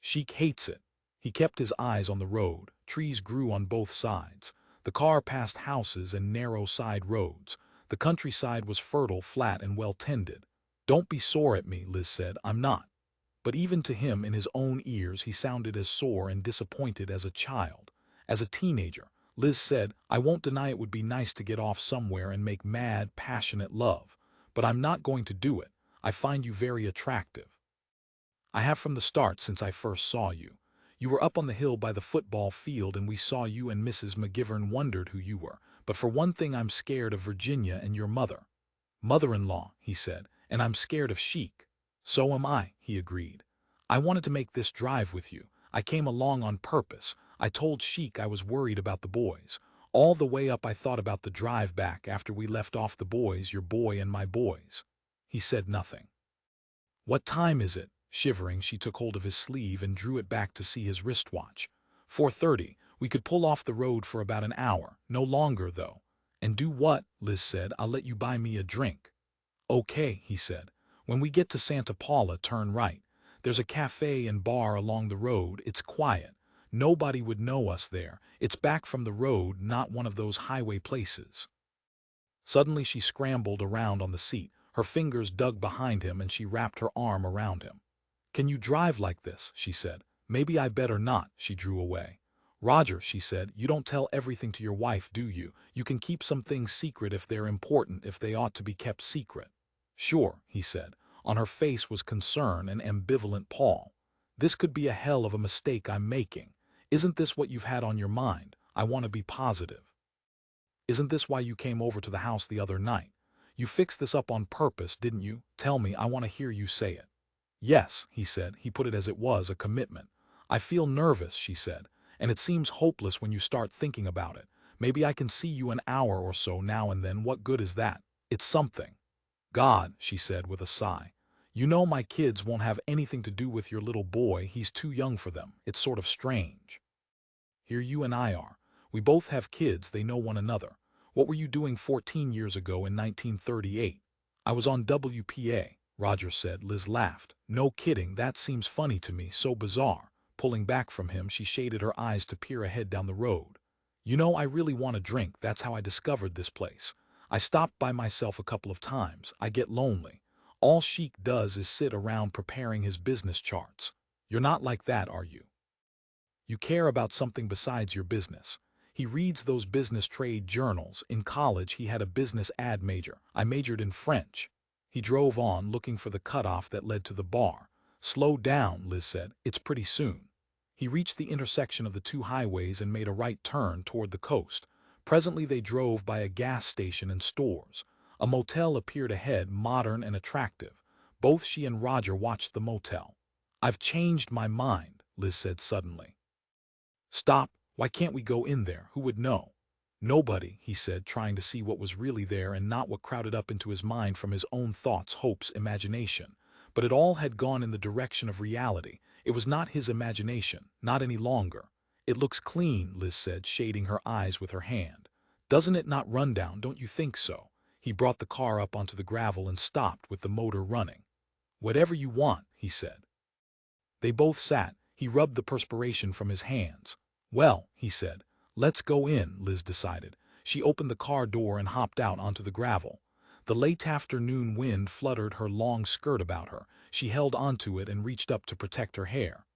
"Sheik hates it." He kept his eyes on the road. Trees grew on both sides. The car passed houses and narrow side roads. The countryside was fertile, flat, and well tended. "Don't be sore at me," Liz said. "I'm not." But even to him, in his own ears, he sounded as sore and disappointed as a child. As a teenager, Liz said, "I won't deny it would be nice to get off somewhere and make mad, passionate love. But I'm not going to do it. I find you very attractive." I have from the start since I first saw you. You were up on the hill by the football field and we saw you and Mrs. McGivern wondered who you were. But for one thing I'm scared of Virginia and your mother. Mother-in-law, he said, and I'm scared of Sheik. So am I, he agreed. I wanted to make this drive with you. I came along on purpose. I told Sheik I was worried about the boys. All the way up I thought about the drive back after we left off the boys, your boy and my boys. He said nothing. What time is it? Shivering, she took hold of his sleeve and drew it back to see his wristwatch. 4:30. We could pull off the road for about an hour. No longer, though. And do what? Liz said. I'll let you buy me a drink. Okay, he said. When we get to Santa Paula, turn right. There's a cafe and bar along the road. It's quiet. Nobody would know us there. It's back from the road, not one of those highway places. Suddenly she scrambled around on the seat. Her fingers dug behind him and she wrapped her arm around him. Can you drive like this? She said. Maybe I better not. She drew away. Roger, she said, you don't tell everything to your wife, do you? You can keep some things secret if they're important, if they ought to be kept secret. Sure, he said. On her face was concern and ambivalent Paul. This could be a hell of a mistake I'm making. Isn't this what you've had on your mind? I want to be positive. Isn't this why you came over to the house the other night? You fixed this up on purpose, didn't you? Tell me, I want to hear you say it. Yes, he said. He put it as it was, a commitment. I feel nervous, she said, and it seems hopeless when you start thinking about it. Maybe I can see you an hour or so now and then. What good is that? It's something. God, she said with a sigh. You know my kids won't have anything to do with your little boy. He's too young for them. It's sort of strange. Here you and I are. We both have kids. They know one another. What were you doing 14 years ago in 1938? I was on WPA, Roger said. Liz laughed. No kidding, that seems funny to me, so bizarre. Pulling back from him, she shaded her eyes to peer ahead down the road. You know, I really want a drink. That's how I discovered this place. I stopped by myself a couple of times. I get lonely. All Sheik does is sit around preparing his business charts. You're not like that, are you? You care about something besides your business. He reads those business trade journals. In college, he had a business ad major. I majored in French. He drove on, looking for the cutoff that led to the bar. Slow down, Liz said. It's pretty soon. He reached the intersection of the two highways and made a right turn toward the coast. Presently they drove by a gas station and stores. A motel appeared ahead, modern and attractive. Both she and Roger watched the motel. I've changed my mind, Liz said suddenly. Stop. Why can't we go in there? Who would know? Nobody, he said, trying to see what was really there and not what crowded up into his mind from his own thoughts, hopes, imagination. But it all had gone in the direction of reality. It was not his imagination, not any longer. It looks clean, Liz said, shading her eyes with her hand. Doesn't it not run down, don't you think so? He brought the car up onto the gravel and stopped with the motor running. Whatever you want, he said. They both sat. He rubbed the perspiration from his hands. Well, he said, let's go in, Liz decided. She opened the car door and hopped out onto the gravel. The late afternoon wind fluttered her long skirt about her. She held onto it and reached up to protect her hair.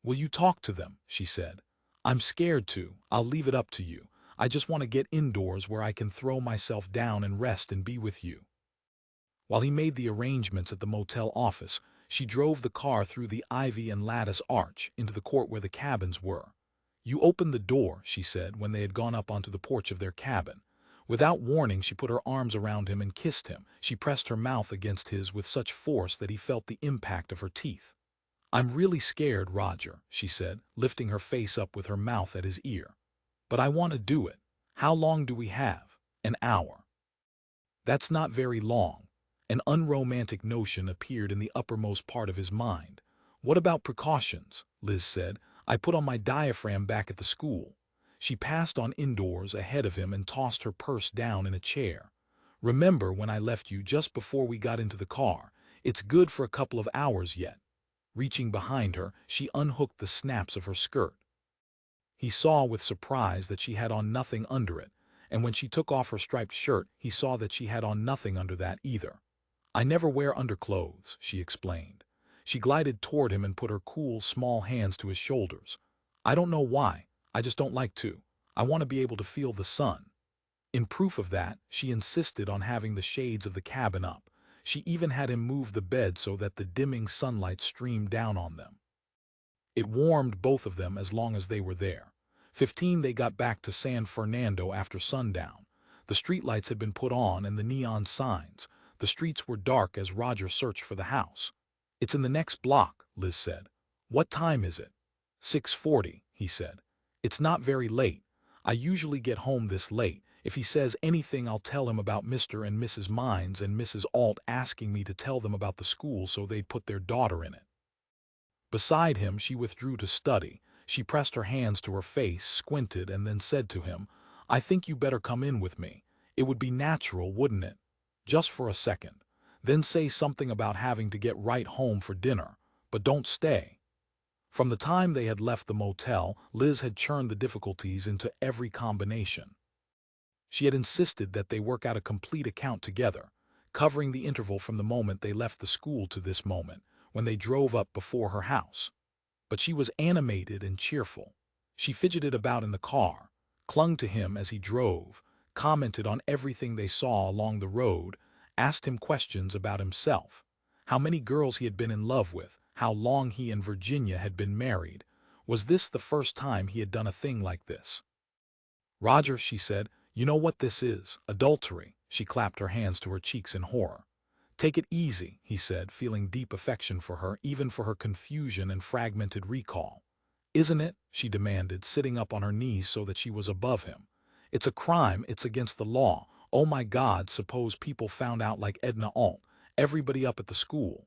Will you talk to them? She said. I'm scared to. I'll leave it up to you. I just want to get indoors where I can throw myself down and rest and be with you. While he made the arrangements at the motel office, she drove the car through the ivy and lattice arch into the court where the cabins were. You opened the door, she said, when they had gone up onto the porch of their cabin. Without warning, she put her arms around him and kissed him. She pressed her mouth against his with such force that he felt the impact of her teeth. I'm really scared, Roger, she said, lifting her face up with her mouth at his ear. But I want to do it. How long do we have? An hour. That's not very long. An unromantic notion appeared in the uppermost part of his mind. What about precautions? Liz said. I put on my diaphragm back at the school. She passed on indoors ahead of him and tossed her purse down in a chair. Remember when I left you just before we got into the car? It's good for a couple of hours yet. Reaching behind her, she unhooked the snaps of her skirt. He saw with surprise that she had on nothing under it, and when she took off her striped shirt, he saw that she had on nothing under that either. I never wear underclothes, she explained. She glided toward him and put her cool, small hands to his shoulders. I don't know why, I just don't like to. I want to be able to feel the sun. In proof of that, she insisted on having the shades of the cabin up. She even had him move the bed so that the dimming sunlight streamed down on them. It warmed both of them as long as they were there. 15 They got back to San Fernando after sundown. The streetlights had been put on and the neon signs. The streets were dark as Roger searched for the house. "It's in the next block," Liz said. "What time is it?" 6:40, he said. "It's not very late. I usually get home this late. If he says anything, I'll tell him about Mr. and Mrs. Mines and Mrs. Alt asking me to tell them about the school so they'd put their daughter in it." Beside him, she withdrew to study. She pressed her hands to her face, squinted, and then said to him, "I think you better come in with me. It would be natural, wouldn't it? Just for a second. Then say something about having to get right home for dinner. But don't stay." From the time they had left the motel, Liz had churned the difficulties into every combination. She had insisted that they work out a complete account together, covering the interval from the moment they left the school to this moment, when they drove up before her house. But she was animated and cheerful. She fidgeted about in the car, clung to him as he drove, commented on everything they saw along the road, asked him questions about himself, how many girls he had been in love with, how long he and Virginia had been married. Was this the first time he had done a thing like this? "Roger," she said, "you know what this is, adultery." She clapped her hands to her cheeks in horror. "Take it easy," he said, feeling deep affection for her, even for her confusion and fragmented recall. "Isn't it?" she demanded, sitting up on her knees so that she was above him. "It's a crime, it's against the law. Oh my God, suppose people found out like Edna Alt, everybody up at the school."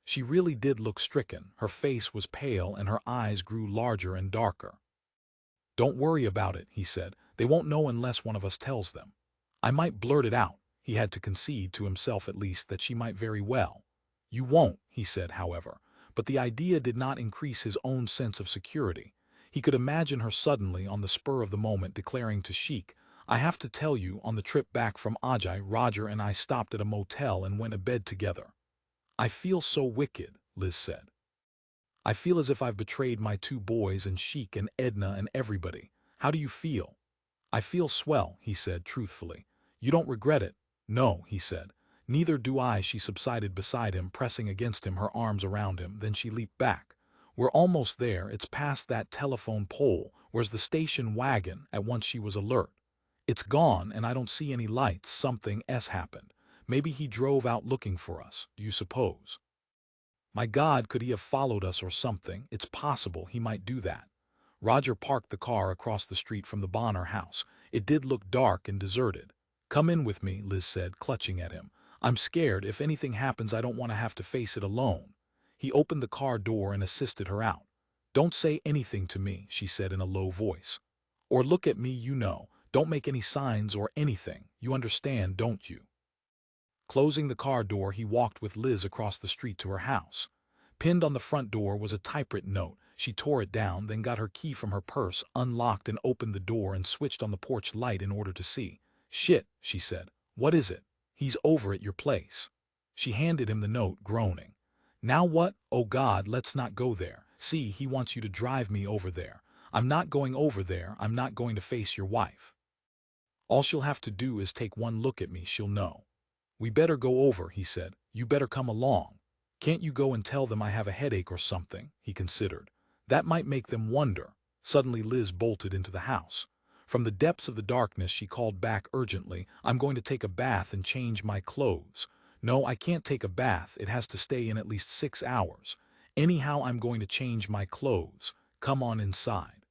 She really did look stricken. Her face was pale and her eyes grew larger and darker. "Don't worry about it," he said. "They won't know unless one of us tells them. I might blurt it out." He had to concede, to himself at least, that she might very well. "You won't," he said, however. But the idea did not increase his own sense of security. He could imagine her suddenly, on the spur of the moment, declaring to Sheik, "I have to tell you, on the trip back from Ajay, Roger and I stopped at a motel and went to bed together." "I feel so wicked," Liz said. "I feel as if I've betrayed my two boys and Sheik and Edna and everybody. How do you feel?" "I feel swell," he said truthfully. "You don't regret it?" "No," he said. "Neither do I." She subsided beside him, pressing against him, her arms around him. Then she leaped back. "We're almost there. It's past that telephone pole. Where's the station wagon?" At once she was alert. "It's gone, and I don't see any lights. Something else happened. Maybe he drove out looking for us, do you suppose? My God, could he have followed us or something? It's possible he might do that." Roger parked the car across the street from the Bonner house. It did look dark and deserted. "Come in with me," Liz said, clutching at him. "I'm scared. If anything happens, I don't want to have to face it alone." He opened the car door and assisted her out. "Don't say anything to me," she said in a low voice. "Or look at me, you know. Don't make any signs or anything. You understand, don't you?" Closing the car door, he walked with Liz across the street to her house. Pinned on the front door was a typewritten note. She tore it down, then got her key from her purse, unlocked and opened the door and switched on the porch light in order to see. "Shit," she said. "What is it?" "He's over at your place." She handed him the note, groaning. "Now what? Oh God, let's not go there. See, he wants you to drive me over there." "I'm not going over there. I'm not going to face your wife. All she'll have to do is take one look at me, she'll know." "We better go over," he said. "You better come along." "Can't you go and tell them I have a headache or something?" he considered. "That might make them wonder." Suddenly Liz bolted into the house. From the depths of the darkness she called back urgently, "I'm going to take a bath and change my clothes." "No, I can't take a bath. It has to stay in at least 6 hours. Anyhow, I'm going to change my clothes. Come on inside."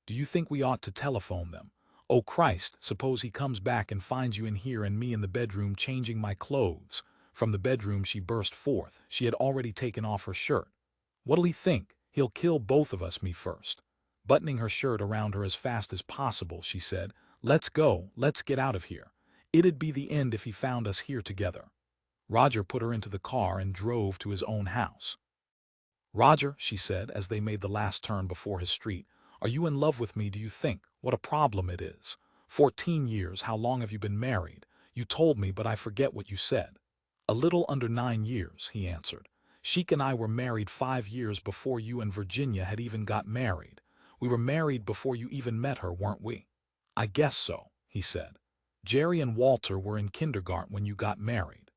"Do you think we ought to telephone them?" "Oh Christ, suppose he comes back and finds you in here and me in the bedroom changing my clothes." From the bedroom she burst forth. She had already taken off her shirt. "What'll he think? He'll kill both of us, me first." Buttoning her shirt around her as fast as possible, she said, "Let's go, let's get out of here. It'd be the end if he found us here together." Roger put her into the car and drove to his own house. "Roger," she said as they made the last turn before his street, "are you in love with me, do you think? What a problem it is. 14 years, how long have you been married? You told me, but I forget what you said." "A little under 9 years," he answered. "Sheik and I were married 5 years before you and Virginia had even got married. We were married before you even met her, weren't we?" "I guess so," he said. "Jerry and Walter were in kindergarten when you got married."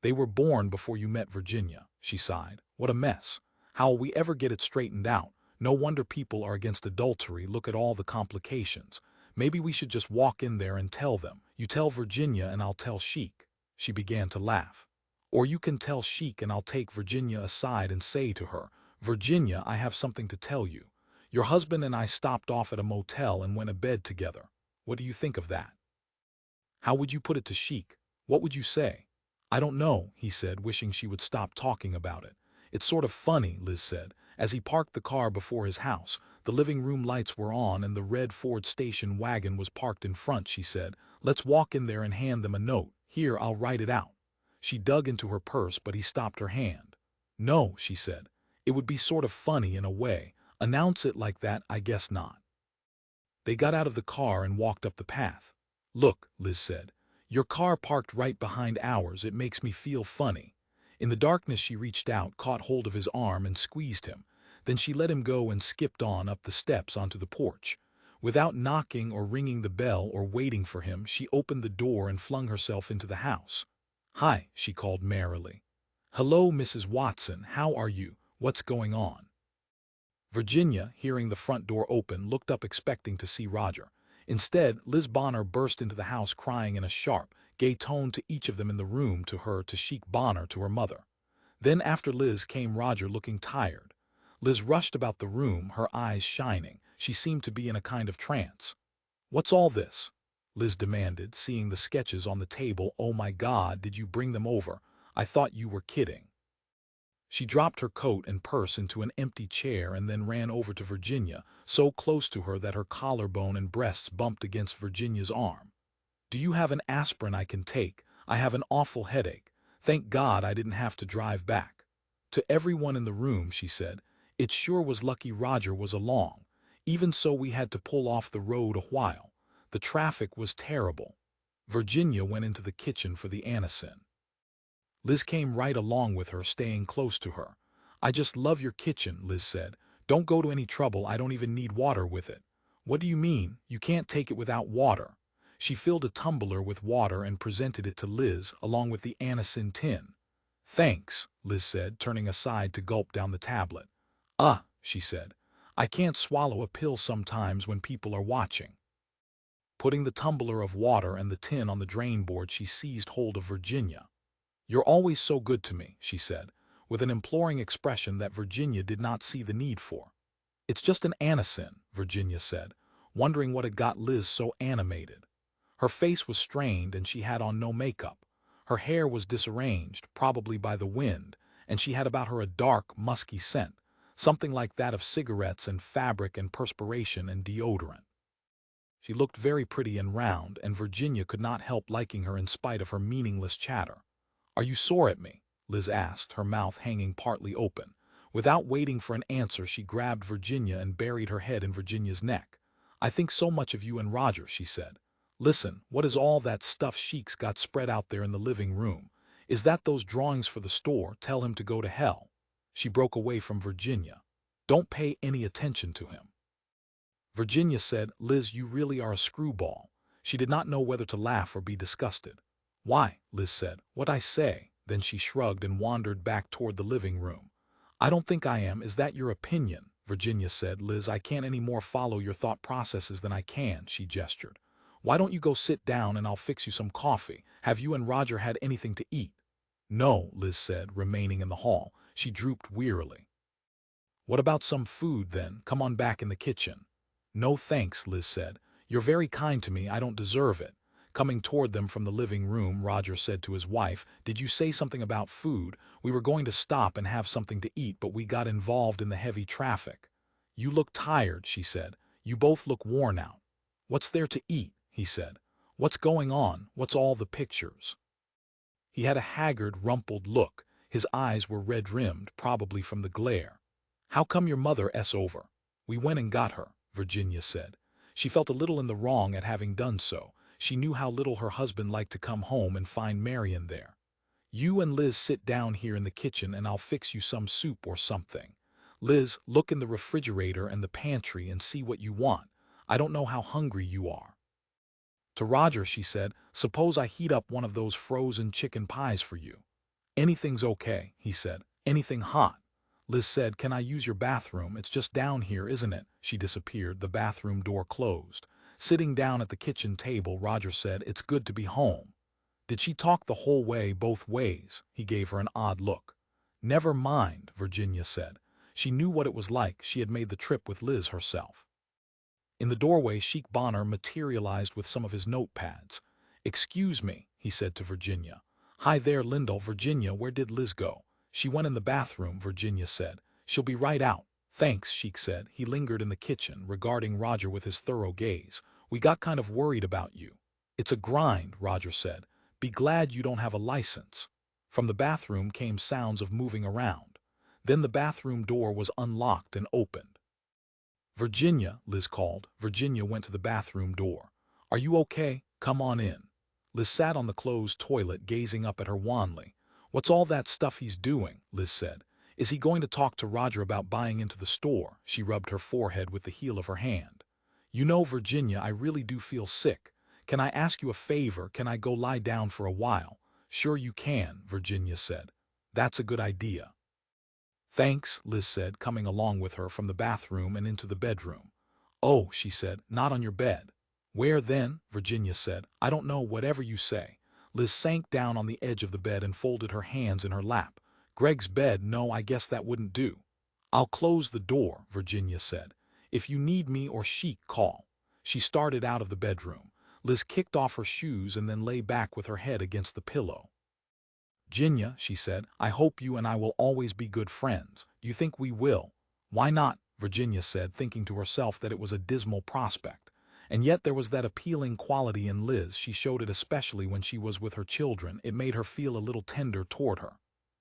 They were born before you met Virginia, she sighed. What a mess. How will we ever get it straightened out? No wonder people are against adultery. Look at all the complications. Maybe we should just walk in there and tell them. You tell Virginia and I'll tell Sheik. She began to laugh. Or you can tell Sheik and I'll take Virginia aside and say to her, Virginia, I have something to tell you. Your husband and I stopped off at a motel and went to bed together. What do you think of that? How would you put it to Sheik? What would you say? I don't know, he said, wishing she would stop talking about it. It's sort of funny, Liz said. As he parked the car before his house, the living room lights were on and the red Ford station wagon was parked in front, she said. Let's walk in there and hand them a note. Here, I'll write it out. She dug into her purse, but he stopped her hand. No, she said. It would be sort of funny in a way. Announce it like that, I guess not. They got out of the car and walked up the path. Look, Liz said. Your car parked right behind ours. It makes me feel funny. In the darkness she reached out, caught hold of his arm and squeezed him. Then she let him go and skipped on up the steps onto the porch. Without knocking or ringing the bell or waiting for him, she opened the door and flung herself into the house. Hi, she called merrily. Hello, Mrs. Watson, how are you? What's going on? Virginia, hearing the front door open, looked up expecting to see Roger. Instead, Liz Bonner burst into the house crying in a sharp, gay tone to each of them in the room, to her, to Sheik Bonner, to her mother. Then after Liz came Roger, looking tired. Liz rushed about the room, her eyes shining. She seemed to be in a kind of trance. What's all this? Liz demanded, seeing the sketches on the table. Oh my God, did you bring them over? I thought you were kidding. She dropped her coat and purse into an empty chair and then ran over to Virginia, so close to her that her collarbone and breasts bumped against Virginia's arm. Do you have an aspirin I can take? I have an awful headache. Thank God I didn't have to drive back. To everyone in the room, she said, it sure was lucky Roger was along. Even so, we had to pull off the road a while. The traffic was terrible. Virginia went into the kitchen for the anisin. Liz came right along with her, staying close to her. I just love your kitchen, Liz said. Don't go to any trouble. I don't even need water with it. What do you mean? You can't take it without water. She filled a tumbler with water and presented it to Liz, along with the anisin tin. Thanks, Liz said, turning aside to gulp down the tablet. She said. I can't swallow a pill sometimes when people are watching. Putting the tumbler of water and the tin on the drain board, she seized hold of Virginia. You're always so good to me, she said, with an imploring expression that Virginia did not see the need for. It's just an anisin, Virginia said, wondering what had got Liz so animated. Her face was strained and she had on no makeup. Her hair was disarranged, probably by the wind, and she had about her a dark, musky scent, something like that of cigarettes and fabric and perspiration and deodorant. She looked very pretty and round, and Virginia could not help liking her in spite of her meaningless chatter. Are you sore at me? Liz asked, her mouth hanging partly open. Without waiting for an answer, she grabbed Virginia and buried her head in Virginia's neck. I think so much of you and Roger, she said. Listen, what is all that stuff Sheik's got spread out there in the living room? Is that those drawings for the store? Tell him to go to hell. She broke away from Virginia. Don't pay any attention to him. Virginia said, Liz, you really are a screwball. She did not know whether to laugh or be disgusted. Why? Liz said. What I say? Then she shrugged and wandered back toward the living room. I don't think I am. Is that your opinion? Virginia said. Liz, I can't any more follow your thought processes than I can, she gestured. Why don't you go sit down and I'll fix you some coffee? Have you and Roger had anything to eat? No, Liz said, remaining in the hall. She drooped wearily. What about some food then? Come on back in the kitchen. No thanks, Liz said. You're very kind to me. I don't deserve it. Coming toward them from the living room, Roger said to his wife, Did you say something about food? We were going to stop and have something to eat, but we got involved in the heavy traffic. You look tired, she said. You both look worn out. What's there to eat? He said. What's going on? What's all the pictures? He had a haggard, rumpled look. His eyes were red-rimmed, probably from the glare. How come your mother's over? We went and got her, Virginia said. She felt a little in the wrong at having done so. She knew how little her husband liked to come home and find Marion there. You and Liz sit down here in the kitchen and I'll fix you some soup or something. Liz, look in the refrigerator and the pantry and see what you want. I don't know how hungry you are. To Roger, she said, Suppose I heat up one of those frozen chicken pies for you. Anything's okay, he said. Anything hot? Liz said, can I use your bathroom? It's just down here, isn't it? She disappeared. The bathroom door closed. Sitting down at the kitchen table, Roger said, it's good to be home. Did she talk the whole way both ways? He gave her an odd look. Never mind, Virginia said. She knew what it was like. She had made the trip with Liz herself. In the doorway, Sheik Bonner materialized with some of his notepads. Excuse me, he said to Virginia. Hi there, Lindahl. Virginia, where did Liz go? She went in the bathroom, Virginia said. She'll be right out. Thanks, Sheik said. He lingered in the kitchen, regarding Roger with his thorough gaze. We got kind of worried about you. It's a grind, Roger said. Be glad you don't have a license. From the bathroom came sounds of moving around. Then the bathroom door was unlocked and opened. Virginia, Liz called. Virginia went to the bathroom door. Are you okay? Come on in. Liz sat on the closed toilet, gazing up at her wanly. What's all that stuff he's doing? Liz said. Is he going to talk to Roger about buying into the store? She rubbed her forehead with the heel of her hand. You know, Virginia, I really do feel sick. Can I ask you a favor? Can I go lie down for a while? Sure you can, Virginia said. That's a good idea. Thanks, Liz said, coming along with her from the bathroom and into the bedroom. Oh, she said, not on your bed. Where then? Virginia said. I don't know, whatever you say. Liz sank down on the edge of the bed and folded her hands in her lap. Gregg's bed? No, I guess that wouldn't do. I'll close the door, Virginia said. If you need me or Sheik, call. She started out of the bedroom. Liz kicked off her shoes and then lay back with her head against the pillow. Virginia, she said, I hope you and I will always be good friends. Do you think we will? Why not? Virginia said, thinking to herself that it was a dismal prospect. And yet there was that appealing quality in Liz. She showed it especially when she was with her children. It made her feel a little tender toward her.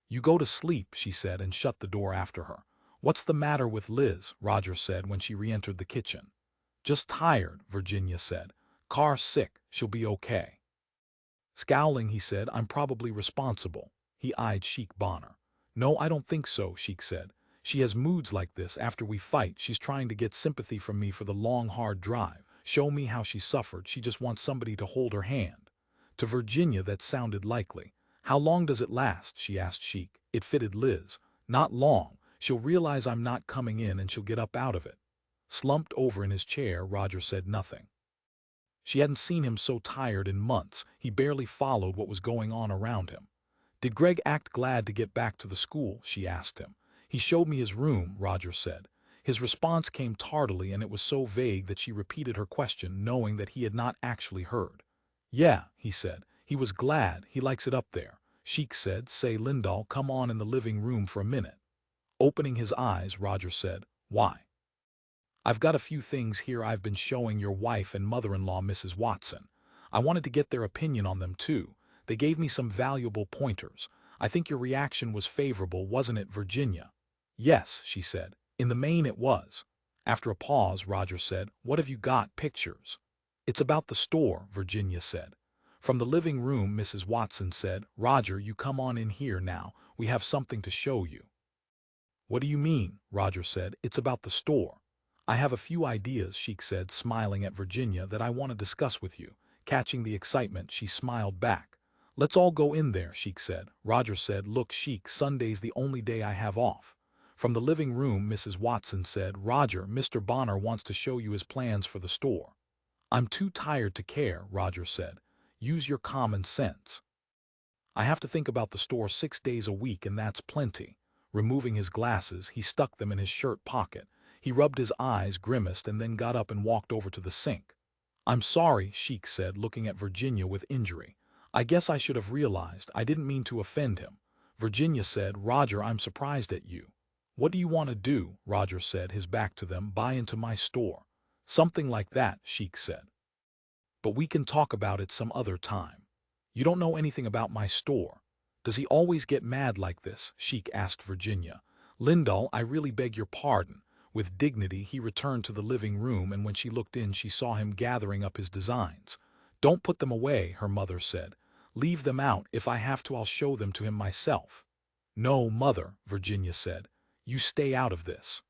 You go to sleep, she said, and shut the door after her. What's the matter with Liz? Roger said when she re-entered the kitchen. Just tired, Virginia said. Car's sick. She'll be okay. Scowling, he said, I'm probably responsible. He eyed Sheik Bonner. No, I don't think so, Sheik said. She has moods like this after we fight. She's trying to get sympathy from me for the long, hard drive. Show me how she suffered. She just wants somebody to hold her hand. To Virginia, that sounded likely. How long does it last? She asked Sheik. It fitted Liz. Not long. She'll realize I'm not coming in and she'll get up out of it. Slumped over in his chair, Roger said nothing. She hadn't seen him so tired in months. He barely followed what was going on around him. Did Gregg act glad to get back to the school? She asked him. He showed me his room, Roger said. His response came tardily, and it was so vague that she repeated her question, knowing that he had not actually heard. Yeah, he said. He was glad. He likes it up there. Sheik said, say, Lindahl, come on in the living room for a minute. Opening his eyes, Roger said, why? I've got a few things here I've been showing your wife and mother-in-law, Mrs. Watson. I wanted to get their opinion on them, too. They gave me some valuable pointers. I think your reaction was favorable, wasn't it, Virginia? Yes, she said. In the main it was. After a pause, Roger said, what have you got? Pictures? It's about the store, Virginia said. From the living room, Mrs. Watson said, Roger, you come on in here now. We have something to show you. What do you mean? Roger said. It's about the store. I have a few ideas, Sheik said, smiling at Virginia, that I want to discuss with you. Catching the excitement, she smiled back. Let's all go in there, Sheik said. Roger said, look, Sheik, Sunday's the only day I have off. From the living room, Mrs. Watson said, Roger, Mr. Bonner wants to show you his plans for the store. I'm too tired to care, Roger said. Use your common sense. I have to think about the store 6 days a week, and that's plenty. Removing his glasses, he stuck them in his shirt pocket. He rubbed his eyes, grimaced, and then got up and walked over to the sink. I'm sorry, Sheik said, looking at Virginia with injury. I guess I should have realized. I didn't mean to offend him. Virginia said, Roger, I'm surprised at you. What do you want to do? Roger said, his back to them. Buy into my store. Something like that, Sheik said. But we can talk about it some other time. You don't know anything about my store. Does he always get mad like this? Sheik asked Virginia. Lindahl, I really beg your pardon. With dignity, he returned to the living room, and when she looked in, she saw him gathering up his designs. Don't put them away, her mother said. Leave them out. If I have to, I'll show them to him myself. No, mother, Virginia said. You stay out of this.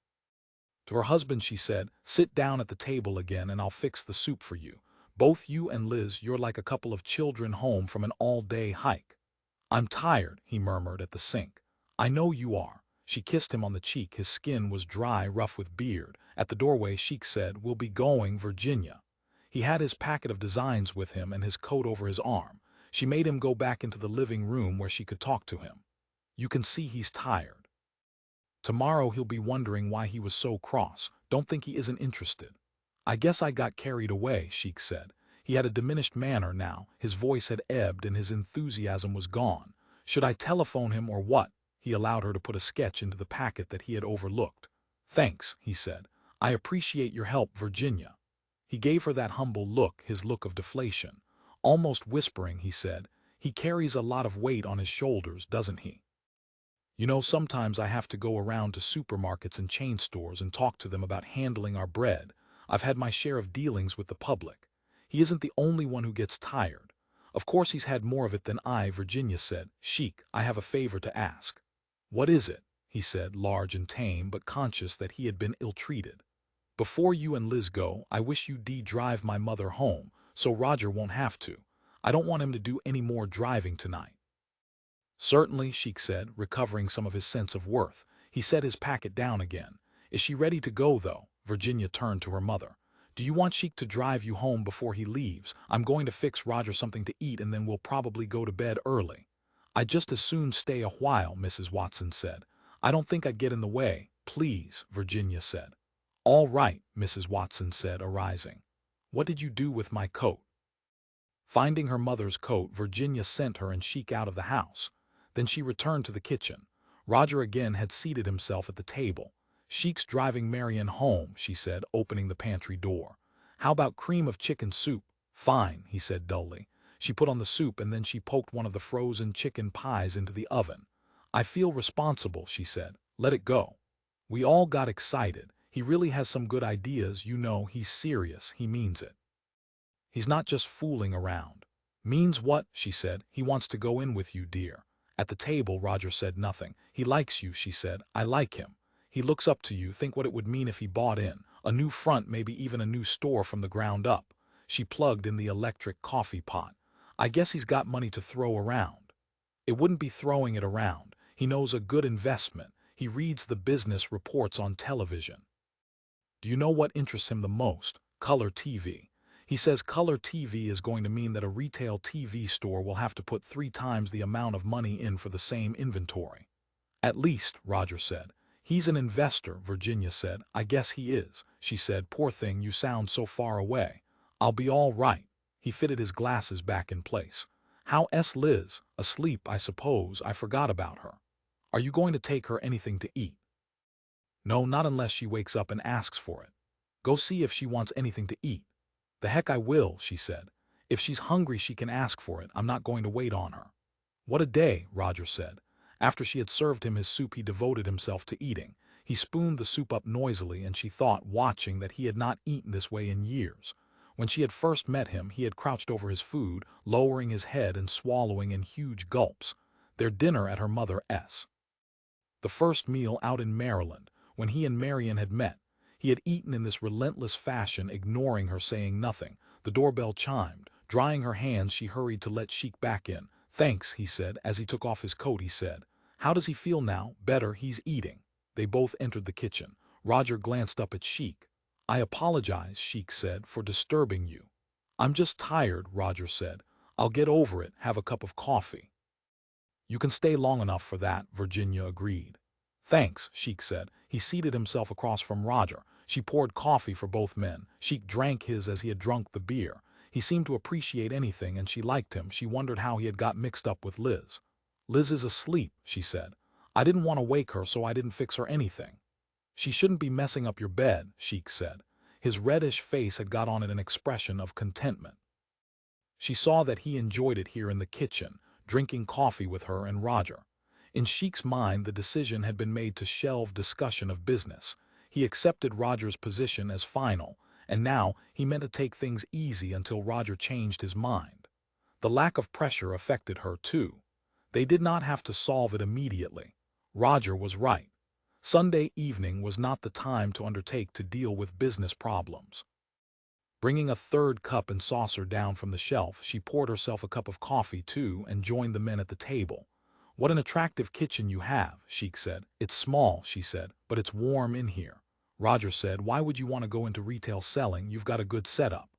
To her husband, she said, sit down at the table again and I'll fix the soup for you. Both you and Liz, you're like a couple of children home from an all-day hike. "I'm tired," he murmured at the sink. "I know you are." She kissed him on the cheek. His skin was dry, rough with beard. At the doorway, Sheik said, "We'll be going, Virginia." He had his packet of designs with him and his coat over his arm. She made him go back into the living room where she could talk to him. "You can see he's tired. Tomorrow he'll be wondering why he was so cross. Don't think he isn't interested." "I guess I got carried away," Sheik said. He had a diminished manner now. His voice had ebbed and his enthusiasm was gone. "Should I telephone him or what?" He allowed her to put a sketch into the packet that he had overlooked. "Thanks," he said. "I appreciate your help, Virginia." He gave her that humble look, his look of deflation. Almost whispering, he said, "He carries a lot of weight on his shoulders, doesn't he? You know, sometimes I have to go around to supermarkets and chain stores and talk to them about handling our bread. I've had my share of dealings with the public. He isn't the only one who gets tired. Of course he's had more of it than I," Virginia said. "Sheik, I have a favor to ask." "What is it?" he said, large and tame, but conscious that he had been ill-treated. "Before you and Liz go, I wish you'd drive my mother home, so Roger won't have to. I don't want him to do any more driving tonight." "Certainly," Sheik said, recovering some of his sense of worth. He set his packet down again. "Is she ready to go, though?" Virginia turned to her mother. "Do you want Sheik to drive you home before he leaves? I'm going to fix Roger something to eat and then we'll probably go to bed early." "I'd just as soon stay a while," Mrs. Watson said. "I don't think I'd get in the way." "Please," Virginia said. "All right," Mrs. Watson said, arising. "What did you do with my coat?" Finding her mother's coat, Virginia sent her and Sheik out of the house. Then she returned to the kitchen. Roger again had seated himself at the table. "Sheik's driving Marion home," she said, opening the pantry door. "How about cream of chicken soup?" "Fine," he said dully. She put on the soup and then she poked one of the frozen chicken pies into the oven. "I feel responsible," she said. "Let it go." We all got excited. "He really has some good ideas, you know. He's serious, he means it. He's not just fooling around." "Means what?" she said. "He wants to go in with you, dear." At the table, Roger said nothing. "He likes you," she said. "I like him. He looks up to you. Think what it would mean if he bought in. A new front, maybe even a new store from the ground up." She plugged in the electric coffee pot. "I guess he's got money to throw around." "It wouldn't be throwing it around. He knows a good investment. He reads the business reports on television. Do you know what interests him the most? Color TV. He says color TV is going to mean that a retail TV store will have to put 3 times the amount of money in for the same inventory." "At least," Roger said. "He's an investor," Virginia said. "I guess he is." She said, "Poor thing, you sound so far away." "I'll be all right." He fitted his glasses back in place. "How's Liz? Asleep, I suppose. I forgot about her. Are you going to take her anything to eat?" "No, not unless she wakes up and asks for it." "Go see if she wants anything to eat." "The heck I will," she said. "If she's hungry she can ask for it. I'm not going to wait on her." "What a day," Roger said. After she had served him his soup he devoted himself to eating. He spooned the soup up noisily and she thought, watching, that he had not eaten this way in years. When she had first met him he had crouched over his food, lowering his head and swallowing in huge gulps. Their dinner at her mother's. The first meal out in Maryland, when he and Marion had met. He had eaten in this relentless fashion, ignoring her, saying nothing. The doorbell chimed. Drying her hands, she hurried to let Sheik back in. "Thanks," he said. As he took off his coat, he said, "How does he feel now?" "Better, he's eating." They both entered the kitchen. Roger glanced up at Sheik. "I apologize," Sheik said, "for disturbing you." "I'm just tired," Roger said. "I'll get over it. Have a cup of coffee." "You can stay long enough for that," Virginia agreed. "Thanks," Sheik said. He seated himself across from Roger. She poured coffee for both men. Sheik drank his as he had drunk the beer. He seemed to appreciate anything and she liked him. She wondered how he had got mixed up with Liz. "Liz is asleep," she said. "I didn't want to wake her, so I didn't fix her anything." "She shouldn't be messing up your bed," Sheik said. His reddish face had got on it an expression of contentment. She saw that he enjoyed it here in the kitchen, drinking coffee with her and Roger. In Sheik's mind, the decision had been made to shelve discussion of business. He accepted Roger's position as final, and now he meant to take things easy until Roger changed his mind. The lack of pressure affected her, too. They did not have to solve it immediately. Roger was right. Sunday evening was not the time to undertake to deal with business problems. Bringing a third cup and saucer down from the shelf, she poured herself a cup of coffee too and joined the men at the table. "What an attractive kitchen you have," Sheik said. "It's small," she said, "but it's warm in here." Roger said, "Why would you want to go into retail selling? You've got a good setup."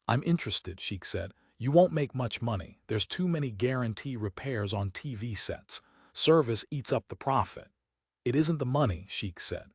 "I'm interested," Sheik said. "You won't make much money. There's too many guarantee repairs on TV sets. Service eats up the profit." "It isn't the money," Sheik said.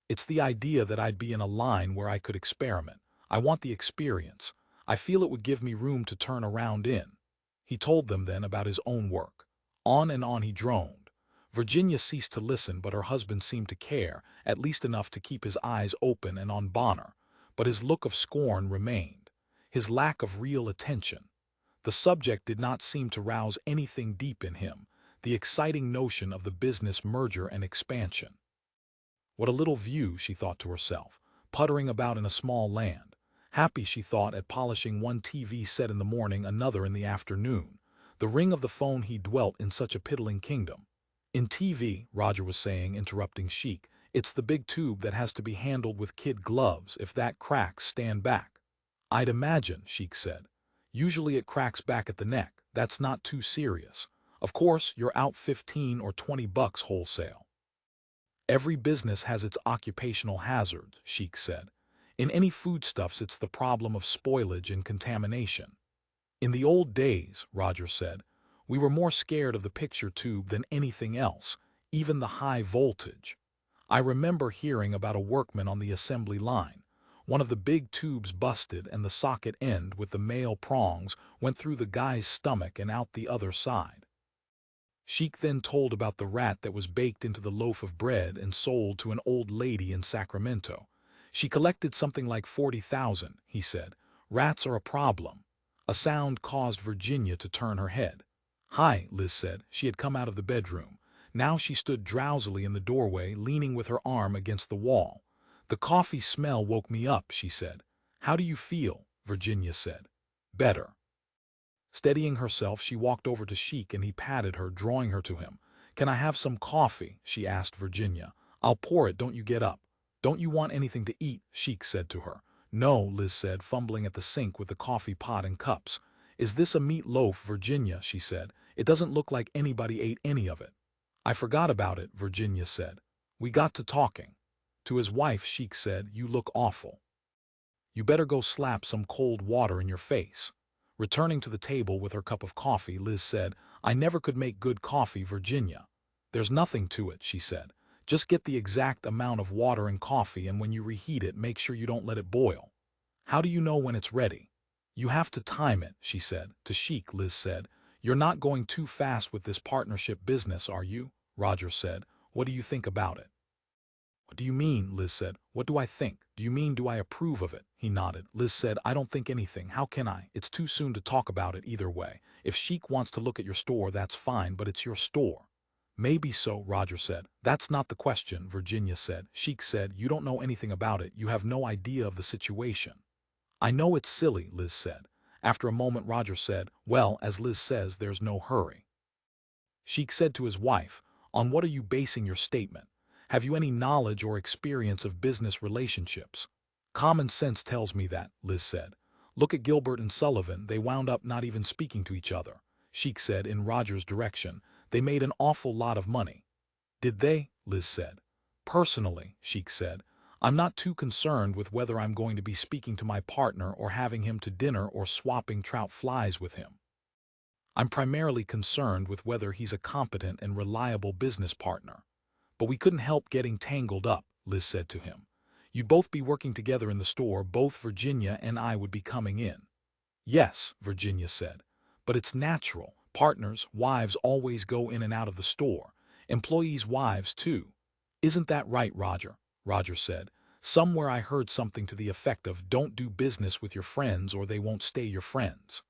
"It's the idea that I'd be in a line where I could experiment. I want the experience. I feel it would give me room to turn around in." He told them then about his own work. On and on he droned. Virginia ceased to listen, but her husband seemed to care, at least enough to keep his eyes open and on Bonner. But his look of scorn remained. His lack of real attention. The subject did not seem to rouse anything deep in him, the exciting notion of the business merger and expansion. What a little view, she thought to herself, puttering about in a small land. Happy, she thought, at polishing one TV set in the morning, another in the afternoon. The ring of the phone, he dwelt in such a piddling kingdom. "In TV," Roger was saying, interrupting Sheik, "it's the big tube that has to be handled with kid gloves. If that cracks, stand back." "I'd imagine," Sheik said. "Usually it cracks back at the neck. That's not too serious. Of course, you're out 15 or 20 bucks wholesale." "Every business has its occupational hazards," Sheik said. "In any foodstuffs it's the problem of spoilage and contamination." "In the old days," Roger said, "we were more scared of the picture tube than anything else, even the high voltage. I remember hearing about a workman on the assembly line. One of the big tubes busted and the socket end with the male prongs went through the guy's stomach and out the other side." Sheik then told about the rat that was baked into the loaf of bread and sold to an old lady in Sacramento. "She collected something like 40,000, he said. "Rats are a problem." A sound caused Virginia to turn her head. "Hi," Liz said. She had come out of the bedroom. Now she stood drowsily in the doorway, leaning with her arm against the wall. "The coffee smell woke me up," she said. "How do you feel?" Virginia said. "Better." Steadying herself, she walked over to Sheik and he patted her, drawing her to him. "Can I have some coffee?" she asked Virginia. "I'll pour it, don't you get up." "Don't you want anything to eat?" Sheik said to her. "No," Liz said, fumbling at the sink with the coffee pot and cups. "Is this a meat loaf, Virginia?" she said. "It doesn't look like anybody ate any of it." "I forgot about it," Virginia said. "We got to talking." To his wife, Sheik said, "You look awful. You better go slap some cold water in your face." Returning to the table with her cup of coffee, Liz said, "I never could make good coffee, Virginia." "There's nothing to it," she said. "Just get the exact amount of water in coffee, and when you reheat it, make sure you don't let it boil." "How do you know when it's ready?" "You have to time it," she said. To Sheik, Liz said, "You're not going too fast with this partnership business, are you?" Roger said, "What do you think about it?" "What do you mean?" Liz said. "What do I think? Do you mean do I approve of it?" He nodded. Liz said, "I don't think anything. How can I? It's too soon to talk about it either way. If Sheik wants to look at your store, that's fine, but it's your store." "Maybe so," Roger said. "That's not the question," Virginia said. Sheik said, "You don't know anything about it. You have no idea of the situation." "I know it's silly," Liz said. After a moment, Roger said, "Well, as Liz says, there's no hurry." Sheik said to his wife, "On what are you basing your statement? Have you any knowledge or experience of business relationships?" "Common sense tells me that," Liz said. "Look at Gilbert and Sullivan. They wound up not even speaking to each other." Sheik said in Roger's direction, "They made an awful lot of money." "Did they?" Liz said. "Personally," Sheik said, "I'm not too concerned with whether I'm going to be speaking to my partner or having him to dinner or swapping trout flies with him. I'm primarily concerned with whether he's a competent and reliable business partner." "But we couldn't help getting tangled up," Liz said to him. "You'd both be working together in the store. Both Virginia and I would be coming in." "Yes," Virginia said. "But it's natural. Partners, wives always go in and out of the store. Employees' wives, too." "Isn't that right, Roger?" Roger said. "Somewhere I heard something to the effect of don't do business with your friends or they won't stay your friends."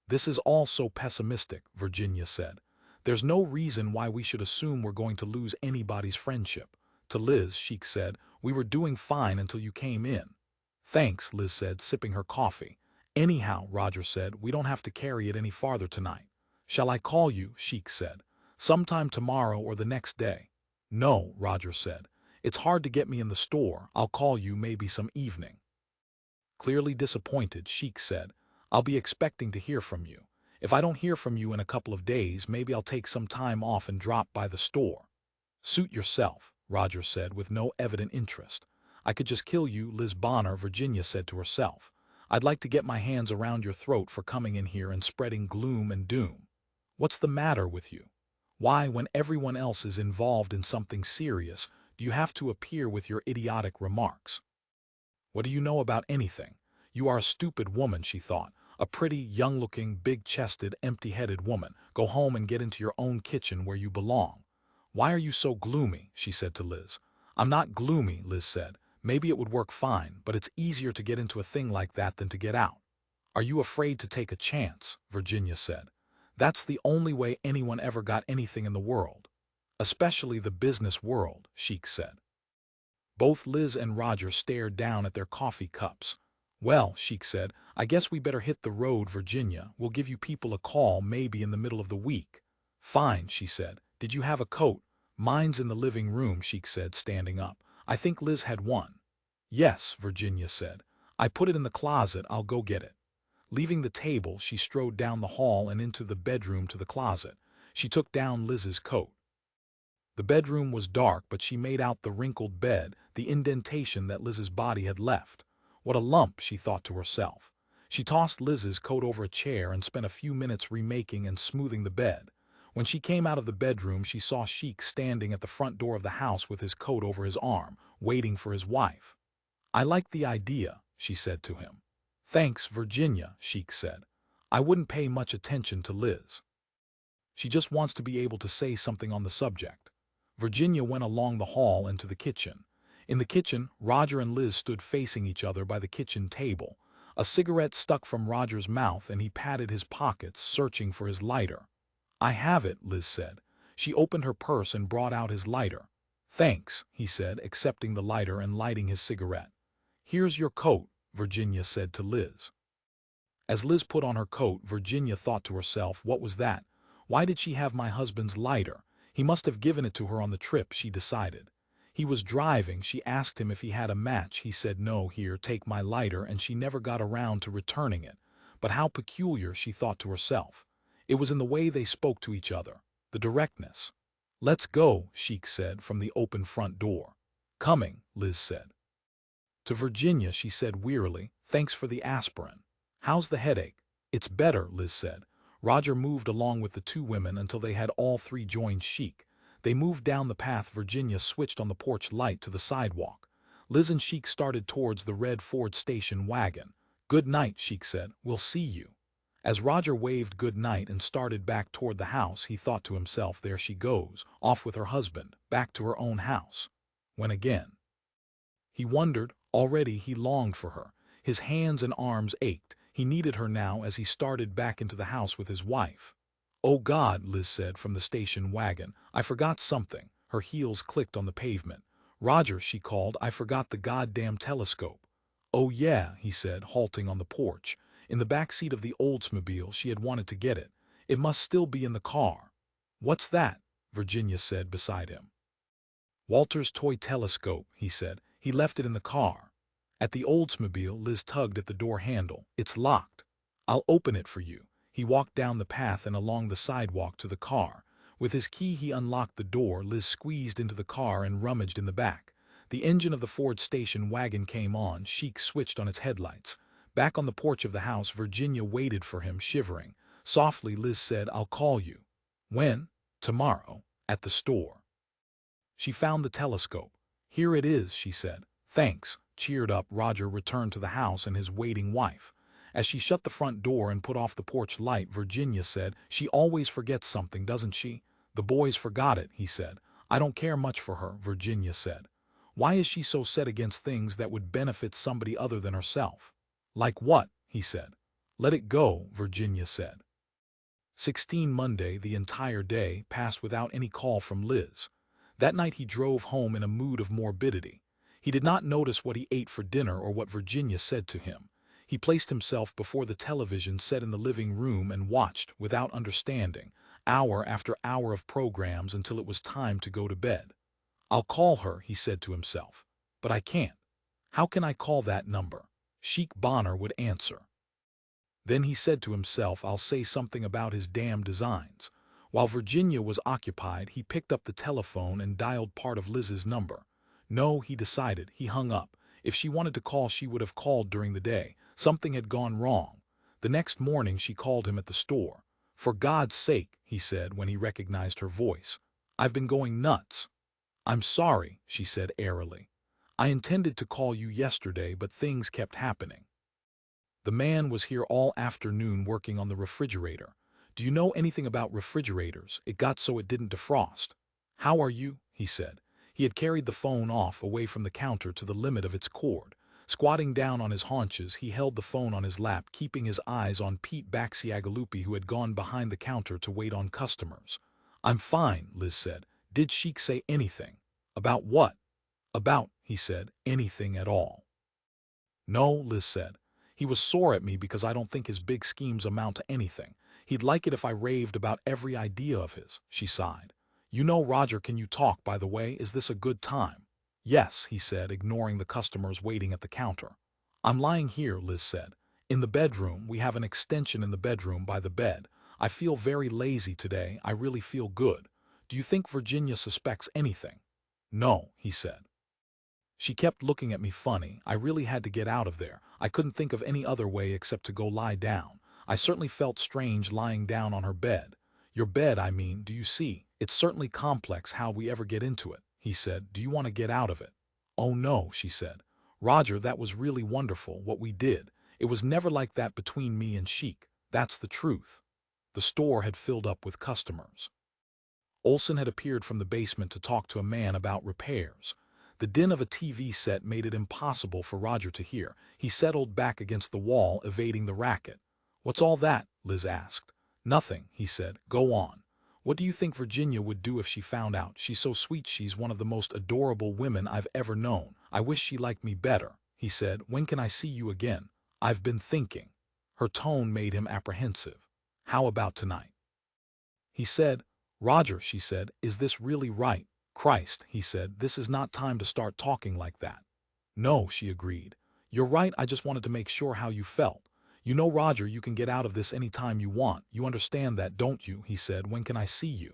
"This is all so pessimistic," Virginia said. "There's no reason why we should assume we're going to lose anybody's friendship." To Liz, Sheik said, "We were doing fine until you came in." "Thanks," Liz said, sipping her coffee. "Anyhow," Roger said, "we don't have to carry it any farther tonight." "Shall I call you?" Sheik said. "Sometime tomorrow or the next day." "No," Roger said. "It's hard to get me in the store. I'll call you maybe some evening." Clearly disappointed, Sheik said, "I'll be expecting to hear from you. If I don't hear from you in a couple of days, maybe I'll take some time off and drop by the store." "Suit yourself," Roger said with no evident interest. "I could just kill you, Liz Bonner," Virginia said to herself. "I'd like to get my hands around your throat for coming in here and spreading gloom and doom. What's the matter with you? Why, when everyone else is involved in something serious, do you have to appear with your idiotic remarks? What do you know about anything? You are a stupid woman," she thought. "A pretty, young-looking, big-chested, empty-headed woman. Go home and get into your own kitchen where you belong." "Why are you so gloomy?" she said to Liz. "I'm not gloomy," Liz said. "Maybe it would work fine, but it's easier to get into a thing like that than to get out." "Are you afraid to take a chance?" Virginia said. "That's the only way anyone ever got anything in the world. Especially the business world," Sheik said. Both Liz and Roger stared down at their coffee cups. "Well," Sheik said, "I guess we better hit the road, Virginia. We'll give you people a call maybe in the middle of the week." "Fine," she said. "Did you have a coat?" "Mine's in the living room," Sheik said, standing up. "I think Liz had one." "Yes," Virginia said. "I put it in the closet. I'll go get it." Leaving the table, she strode down the hall and into the bedroom to the closet. She took down Liz's coat. The bedroom was dark, but she made out the wrinkled bed, the indentation that Liz's body had left. "What a lump," she thought to herself. She tossed Liz's coat over a chair and spent a few minutes remaking and smoothing the bed. When she came out of the bedroom, she saw Sheik standing at the front door of the house with his coat over his arm, waiting for his wife. "I like the idea," she said to him. "Thanks, Virginia," Sheik said. "I wouldn't pay much attention to Liz. She just wants to be able to say something on the subject." Virginia went along the hall and to the kitchen. In the kitchen, Roger and Liz stood facing each other by the kitchen table. A cigarette stuck from Roger's mouth and he patted his pockets, searching for his lighter. "I have it," Liz said. She opened her purse and brought out his lighter. "Thanks," he said, accepting the lighter and lighting his cigarette. "Here's your coat," Virginia said to Liz. As Liz put on her coat, Virginia thought to herself, what was that? Why did she have my husband's lighter? He must have given it to her on the trip, she decided. He was driving. She asked him if he had a match. He said, "No, here, take my lighter," and she never got around to returning it. But how peculiar, she thought to herself. It was in the way they spoke to each other, the directness. "Let's go," Sheik said from the open front door. "Coming," Liz said. To Virginia, she said wearily, "Thanks for the aspirin. How's the headache?" "It's better," Liz said. Roger moved along with the two women until they had all three joined Sheik. They moved down the path. Virginia switched on the porch light to the sidewalk. Liz and Sheik started towards the red Ford station wagon. "Good night," Sheik said. "We'll see you." As Roger waved good night and started back toward the house, he thought to himself, there she goes, off with her husband, back to her own house. When again? He wondered. Already he longed for her. His hands and arms ached. He needed her now as he started back into the house with his wife. "Oh God," Liz said from the station wagon, "I forgot something." Her heels clicked on the pavement. "Roger," she called, "I forgot the goddamn telescope." "Oh yeah," he said, halting on the porch. In the back seat of the Oldsmobile, she had wanted to get it. It must still be in the car. "What's that?" Virginia said beside him. "Walter's toy telescope," he said. "He left it in the car." At the Oldsmobile, Liz tugged at the door handle. "It's locked." "I'll open it for you." He walked down the path and along the sidewalk to the car. With his key he unlocked the door. Liz squeezed into the car and rummaged in the back. The engine of the Ford station wagon came on. Sheik switched on its headlights. Back on the porch of the house, Virginia waited for him, shivering. Softly, Liz said, "I'll call you." "When?" "Tomorrow. At the store." She found the telescope. "Here it is," she said. "Thanks." Cheered up, Roger returned to the house and his waiting wife. As she shut the front door and put off the porch light, Virginia said, "She always forgets something, doesn't she?" "The boys forgot it," he said. "I don't care much for her," Virginia said. "Why is she so set against things that would benefit somebody other than herself?" "Like what?" he said. "Let it go," Virginia said. 16 Monday, the entire day, passed without any call from Liz. That night he drove home in a mood of morbidity. He did not notice what he ate for dinner or what Virginia said to him. He placed himself before the television set in the living room and watched, without understanding, hour after hour of programs until it was time to go to bed. "I'll call her," he said to himself. "But I can't. How can I call that number? Sheik Bonner would answer. Then he said to himself, I'll say something about his damn designs. While Virginia was occupied, he picked up the telephone and dialed part of Liz's number. No, he decided, he hung up. If she wanted to call, she would have called during the day. Something had gone wrong. The next morning she called him at the store. For God's sake, he said when he recognized her voice. I've been going nuts. I'm sorry, she said airily. I intended to call you yesterday, but things kept happening. The man was here all afternoon working on the refrigerator. Do you know anything about refrigerators? It got so it didn't defrost. How are you? He said. He had carried the phone off away from the counter to the limit of its cord. Squatting down on his haunches, he held the phone on his lap, keeping his eyes on Pete Baxiagalupi, who had gone behind the counter to wait on customers. I'm fine, Liz said. Did Sheik say anything? About what? About, he said, anything at all. No, Liz said. He was sore at me because I don't think his big schemes amount to anything. He'd like it if I raved about every idea of his, she sighed. You know, Roger, can you talk, by the way? Is this a good time? Yes, he said, ignoring the customers waiting at the counter. I'm lying here, Liz said. In the bedroom. We have an extension in the bedroom by the bed. I feel very lazy today. I really feel good. Do you think Virginia suspects anything? No, he said. She kept looking at me funny. I really had to get out of there. I couldn't think of any other way except to go lie down. I certainly felt strange lying down on her bed. Your bed, I mean, do you see? It's certainly complex how we ever get into it, he said. Do you want to get out of it? Oh no, she said. Roger, that was really wonderful, what we did. It was never like that between me and Sheik. That's the truth. The store had filled up with customers. Olson had appeared from the basement to talk to a man about repairs. The din of a TV set made it impossible for Roger to hear. He settled back against the wall, evading the racket. What's all that? Liz asked. Nothing, he said. Go on. What do you think Virginia would do if she found out? She's so sweet. She's one of the most adorable women I've ever known. I wish she liked me better, he said. When can I see you again? I've been thinking. Her tone made him apprehensive. How about tonight? He said. Roger, she said, is this really right? Christ, he said, this is not time to start talking like that. No, she agreed. You're right, I just wanted to make sure how you felt. You know, Roger, you can get out of this any time you want. You understand that, don't you? He said. When can I see you?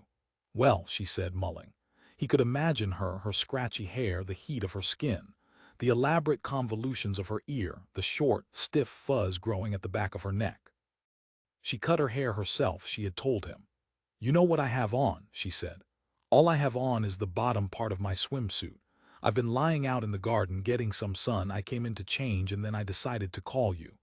Well, she said, mulling. He could imagine her scratchy hair, the heat of her skin, the elaborate convolutions of her ear, the short, stiff fuzz growing at the back of her neck. She cut her hair herself, she had told him. You know what I have on, she said. All I have on is the bottom part of my swimsuit. I've been lying out in the garden getting some sun. I came in to change and then I decided to call you.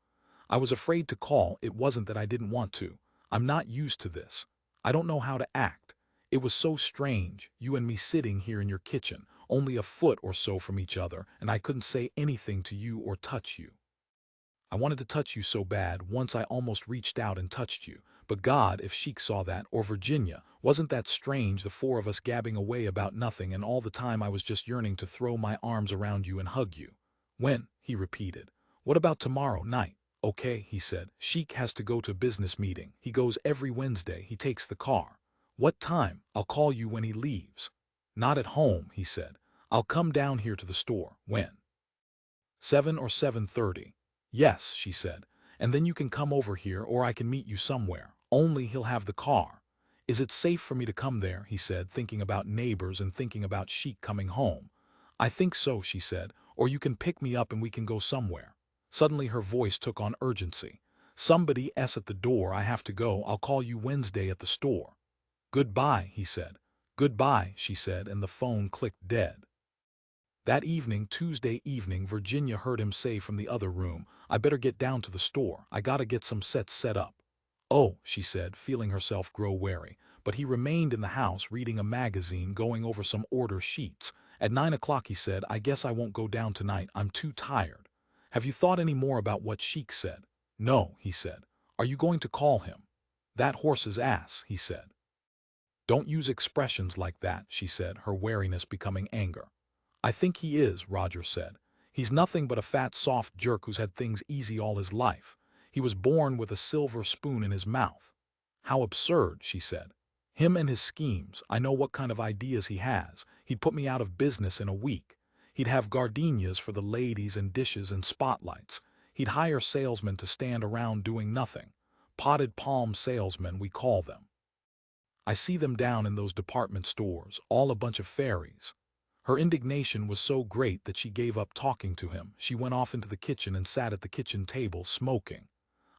I was afraid to call. It wasn't that I didn't want to. I'm not used to this. I don't know how to act. It was so strange, you and me sitting here in your kitchen, only a foot or so from each other, and I couldn't say anything to you or touch you. I wanted to touch you so bad, once I almost reached out and touched you. But God, if Sheik saw that, or Virginia, wasn't that strange, the four of us gabbing away about nothing, and all the time I was just yearning to throw my arms around you and hug you. When? He repeated. What about tomorrow night? Okay, he said. Sheik has to go to a business meeting. He goes every Wednesday. He takes the car. What time? I'll call you when he leaves. Not at home, he said. I'll come down here to the store. When? 7 or 7:30. Yes, she said. And then you can come over here, or I can meet you somewhere. Only he'll have the car. Is it safe for me to come there? He said, thinking about neighbors and thinking about Sheik coming home. I think so, she said. Or you can pick me up and we can go somewhere. Suddenly her voice took on urgency. Somebody's at the door. I have to go. I'll call you Wednesday at the store. Goodbye, he said. Goodbye, she said, and the phone clicked dead. That evening, Tuesday evening, Virginia heard him say from the other room, I better get down to the store. I gotta get some sets set up. Oh, she said, feeling herself grow wary. But he remained in the house reading a magazine, going over some order sheets. At 9 o'clock he said, I guess I won't go down tonight. I'm too tired. Have you thought any more about what Sheik said? No, he said. Are you going to call him? That horse's ass, he said. Don't use expressions like that, she said, her wariness becoming anger. I think he is, Roger said. He's nothing but a fat, soft jerk who's had things easy all his life. He was born with a silver spoon in his mouth. How absurd, she said. Him and his schemes, I know what kind of ideas he has. He'd put me out of business in a week. He'd have gardenias for the ladies and dishes and spotlights. He'd hire salesmen to stand around doing nothing. Potted palm salesmen, we call them. I see them down in those department stores, all a bunch of fairies. Her indignation was so great that she gave up talking to him. She went off into the kitchen and sat at the kitchen table, smoking.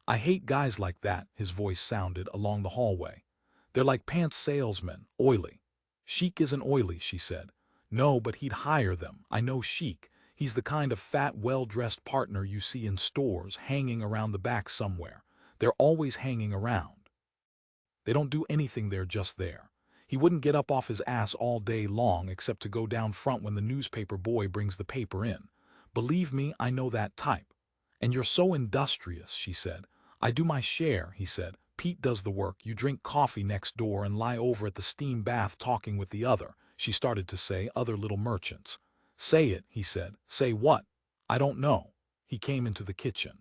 I hate guys like that, his voice sounded along the hallway. They're like pants salesmen, oily. Sheik isn't oily, she said. No, but he'd hire them. I know Sheik. He's the kind of fat, well-dressed partner you see in stores, hanging around the back somewhere. They're always hanging around. They don't do anything, they're just there. He wouldn't get up off his ass all day long except to go down front when the newspaper boy brings the paper in. Believe me, I know that type. And you're so industrious, she said. I do my share, he said. Pete does the work. You drink coffee next door and lie over at the steam bath talking with the other, she started to say, other little merchants. Say it, he said. Say what? I don't know. He came into the kitchen.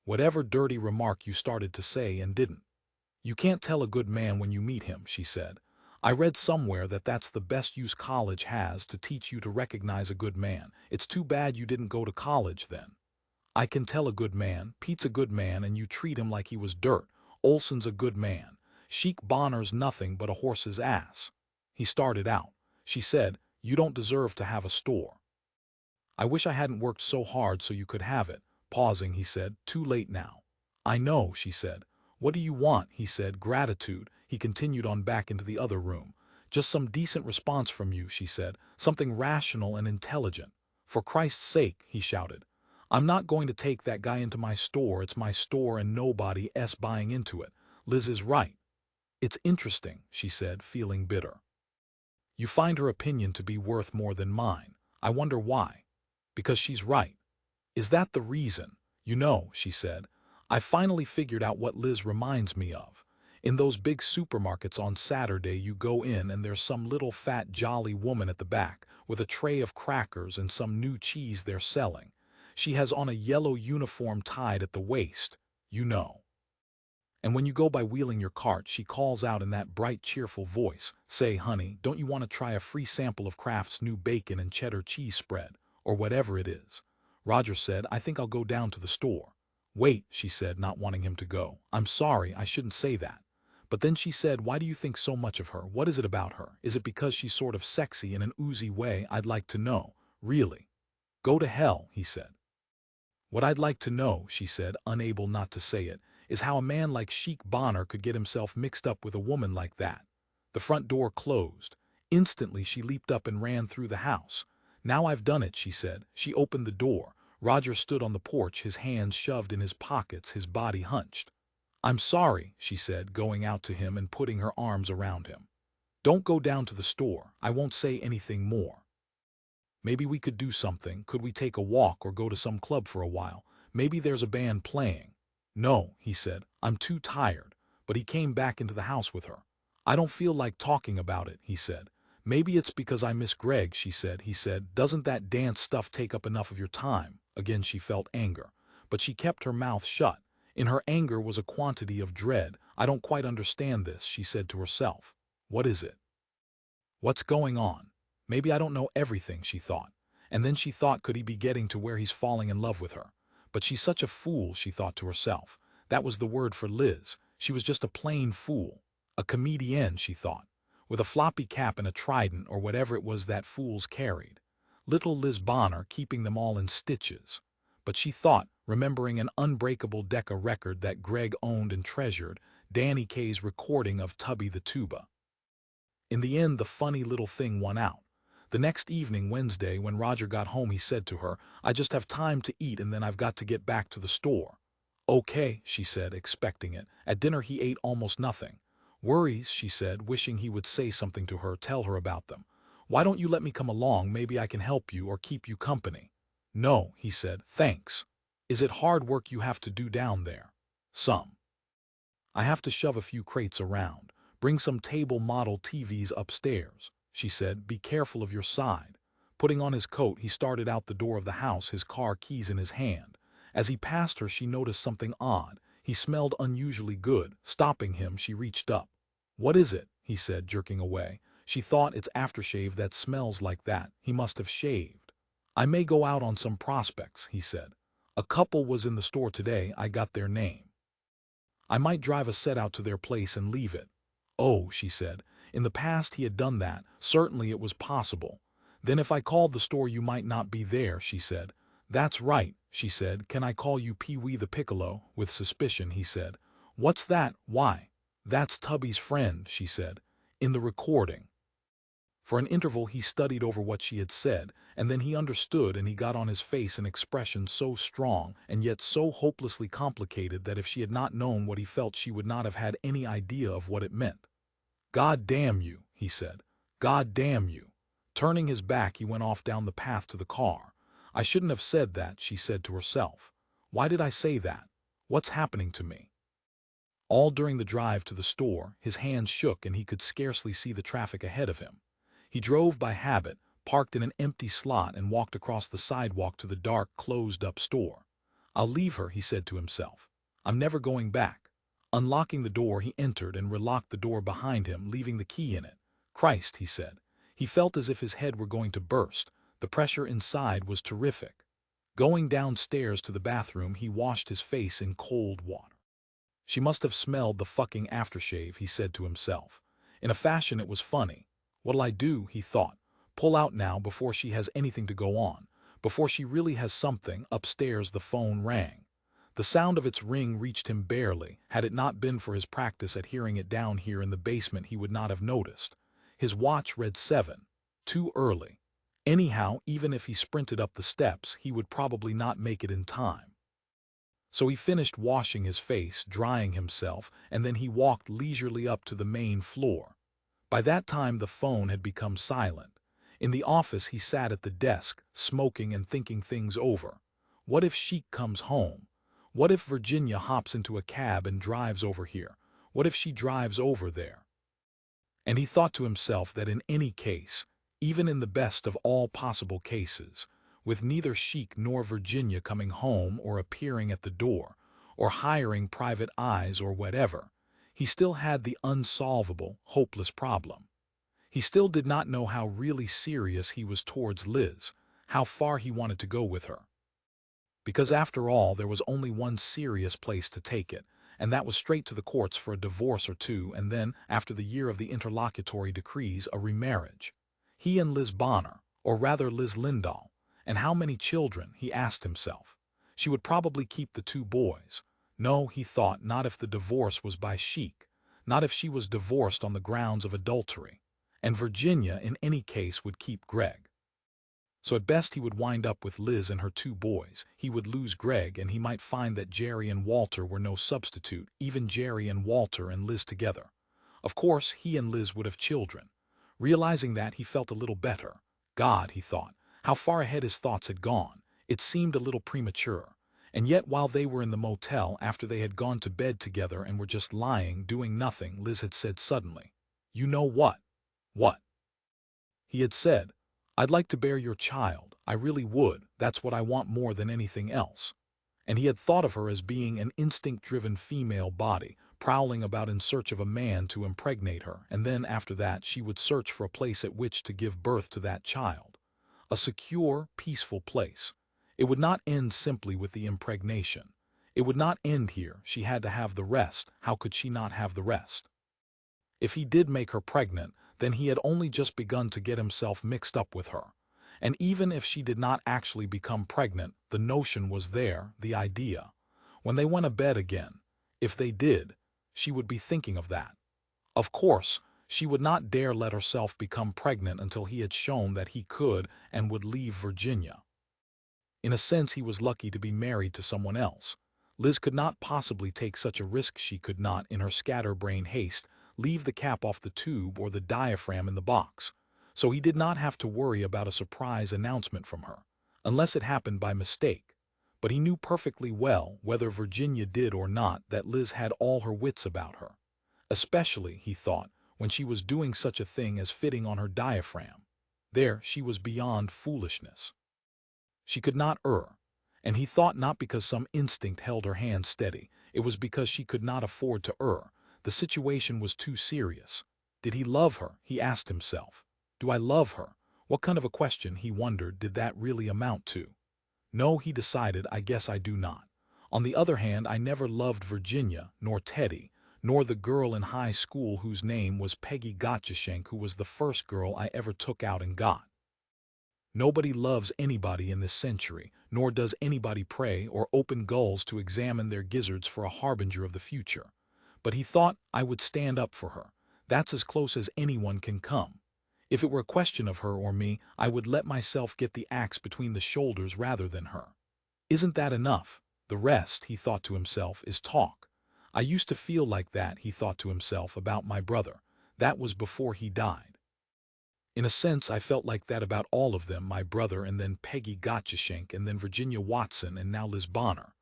Whatever dirty remark you started to say and didn't. You can't tell a good man when you meet him, she said. I read somewhere that that's the best use college has to teach you to recognize a good man. It's too bad you didn't go to college then. I can tell a good man, Pete's a good man, and you treat him like he was dirt. Olson's a good man. Sheik Bonner's nothing but a horse's ass. He started out. She said, you don't deserve to have a store. I wish I hadn't worked so hard so you could have it. Pausing, he said, too late now. I know, she said. What do you want? He said, gratitude. He continued on back into the other room. Just some decent response from you, she said, something rational and intelligent. For Christ's sake, he shouted. I'm not going to take that guy into my store. It's my store and nobody else buying into it. Liz is right. It's interesting, she said, feeling bitter. You find her opinion to be worth more than mine. I wonder why. Because she's right. Is that the reason? You know, she said, I finally figured out what Liz reminds me of. In those big supermarkets on Saturday you go in and there's some little fat jolly woman at the back with a tray of crackers and some new cheese they're selling. She has on a yellow uniform tied at the waist, you know. And when you go by wheeling your cart, she calls out in that bright, cheerful voice, say, honey, don't you want to try a free sample of Kraft's new bacon and cheddar cheese spread, or whatever it is? Roger said, I think I'll go down to the store. Wait, she said, not wanting him to go. I'm sorry, I shouldn't say that. But then she said, why do you think so much of her? What is it about her? Is it because she's sort of sexy in an oozy way? I'd like to know. Really? Go to hell, he said. What I'd like to know, she said, unable not to say it, is how a man like Sheik Bonner could get himself mixed up with a woman like that. The front door closed. Instantly she leaped up and ran through the house. Now I've done it, she said. She opened the door. Roger stood on the porch, his hands shoved in his pockets, his body hunched. I'm sorry, she said, going out to him and putting her arms around him. Don't go down to the store. I won't say anything more. Maybe we could do something. Could we take a walk or go to some club for a while? Maybe there's a band playing. No, he said, I'm too tired. But he came back into the house with her. I don't feel like talking about it, he said. Maybe it's because I miss Gregg, she said. He said, doesn't that dance stuff take up enough of your time? Again she felt anger. But she kept her mouth shut. In her anger was a quantity of dread. I don't quite understand this, she said to herself. What is it? What's going on? Maybe I don't know everything, she thought. And then she thought, could he be getting to where he's falling in love with her? But she's such a fool, she thought to herself. That was the word for Liz. She was just a plain fool. A comedienne, she thought, with a floppy cap and a trident or whatever it was that fools carried. Little Liz Bonner keeping them all in stitches. But she thought, remembering an unbreakable Decca record that Gregg owned and treasured, Danny Kaye's recording of Tubby the Tuba. In the end, the funny little thing won out. The next evening, Wednesday, when Roger got home, he said to her, I just have time to eat and then I've got to get back to the store. Okay, she said, expecting it. At dinner he ate almost nothing. Worries, she said, wishing he would say something to her, tell her about them. Why don't you let me come along? Maybe I can help you or keep you company. No, he said, thanks. Is it hard work you have to do down there? Some. I have to shove a few crates around. Bring some table model TVs upstairs. She said, be careful of your side. Putting on his coat, he started out the door of the house, his car keys in his hand. As he passed her, she noticed something odd. He smelled unusually good. Stopping him, she reached up. What is it? He said, jerking away. She thought, it's aftershave that smells like that. He must have shaved. I may go out on some prospects, he said. A couple was in the store today, I got their name. I might drive a set out to their place and leave it. Oh, she said. In the past he had done that, certainly it was possible. Then if I called the store you might not be there, she said. That's right, she said. Can I call you Pee-wee the Piccolo? With suspicion, he said. What's that? Why? That's Tubby's friend, she said. In the recording. For an interval he studied over what she had said, and then he understood and he got on his face an expression so strong and yet so hopelessly complicated that if she had not known what he felt she would not have had any idea of what it meant. God damn you, he said. God damn you. Turning his back he went off down the path to the car. I shouldn't have said that, she said to herself. Why did I say that? What's happening to me? All during the drive to the store, his hands shook and he could scarcely see the traffic ahead of him. He drove by habit, parked in an empty slot and walked across the sidewalk to the dark, closed-up store. I'll leave her, he said to himself. I'm never going back. Unlocking the door, he entered and relocked the door behind him, leaving the key in it. Christ, he said. He felt as if his head were going to burst. The pressure inside was terrific. Going downstairs to the bathroom, he washed his face in cold water. She must have smelled the fucking aftershave, he said to himself. In a fashion it was funny. What'll I do, he thought. Pull out now before she has anything to go on, before she really has something. Upstairs the phone rang. The sound of its ring reached him barely. Had it not been for his practice at hearing it down here in the basement he would not have noticed. His watch read 7. Too early. Anyhow, even if he sprinted up the steps, he would probably not make it in time. So he finished washing his face, drying himself, and then he walked leisurely up to the main floor. By that time the phone had become silent. In the office he sat at the desk, smoking and thinking things over. What if Sheik comes home? What if Virginia hops into a cab and drives over here? What if she drives over there? And he thought to himself that in any case, even in the best of all possible cases, with neither Sheik nor Virginia coming home or appearing at the door, or hiring private eyes or whatever, he still had the unsolvable, hopeless problem. He still did not know how really serious he was towards Liz, how far he wanted to go with her. Because after all, there was only one serious place to take it, and that was straight to the courts for a divorce or two, and then, after the year of the interlocutory decrees, a remarriage. He and Liz Bonner, or rather Liz Lindahl, and how many children, he asked himself. She would probably keep the 2 boys. No, he thought, not if the divorce was by Sheik, not if she was divorced on the grounds of adultery. And Virginia, in any case, would keep Gregg. So at best he would wind up with Liz and her 2 boys. He would lose Gregg, and he might find that Jerry and Walter were no substitute, even Jerry and Walter and Liz together. Of course, he and Liz would have children. Realizing that, he felt a little better. God, he thought, how far ahead his thoughts had gone. It seemed a little premature. And yet while they were in the motel, after they had gone to bed together and were just lying, doing nothing, Liz had said suddenly, "You know what?" "What?" He had said, "I'd like to bear your child, I really would, that's what I want more than anything else." And he had thought of her as being an instinct-driven female body, prowling about in search of a man to impregnate her, and then after that she would search for a place at which to give birth to that child. A secure, peaceful place. It would not end simply with the impregnation. It would not end here. She had to have the rest. How could she not have the rest? If he did make her pregnant, then he had only just begun to get himself mixed up with her. And even if she did not actually become pregnant, the notion was there, the idea. When they went to bed again, if they did, she would be thinking of that. Of course, she would not dare let herself become pregnant until he had shown that he could and would leave Virginia. In a sense, he was lucky to be married to someone else. Liz could not possibly take such a risk. She could not, in her scatterbrain haste, leave the cap off the tube or the diaphragm in the box. So he did not have to worry about a surprise announcement from her, unless it happened by mistake. But he knew perfectly well, whether Virginia did or not, that Liz had all her wits about her. Especially, he thought, when she was doing such a thing as fitting on her diaphragm. There, she was beyond foolishness. She could not err, and he thought not because some instinct held her hand steady, it was because she could not afford to err. The situation was too serious. Did he love her? He asked himself. Do I love her? What kind of a question, he wondered, did that really amount to? No, he decided, I guess I do not. On the other hand, I never loved Virginia, nor Teddy, nor the girl in high school whose name was Peggy Gottschalk, who was the first girl I ever took out and got. Nobody loves anybody in this century, nor does anybody pray or open gulls to examine their gizzards for a harbinger of the future. But he thought I would stand up for her. That's as close as anyone can come. If it were a question of her or me, I would let myself get the axe between the shoulders rather than her. Isn't that enough? The rest, he thought to himself, is talk. I used to feel like that, he thought to himself, about my brother. That was before he died. In a sense, I felt like that about all of them, my brother and then Peggy Gottschalk and then Virginia Watson and now Liz Bonner.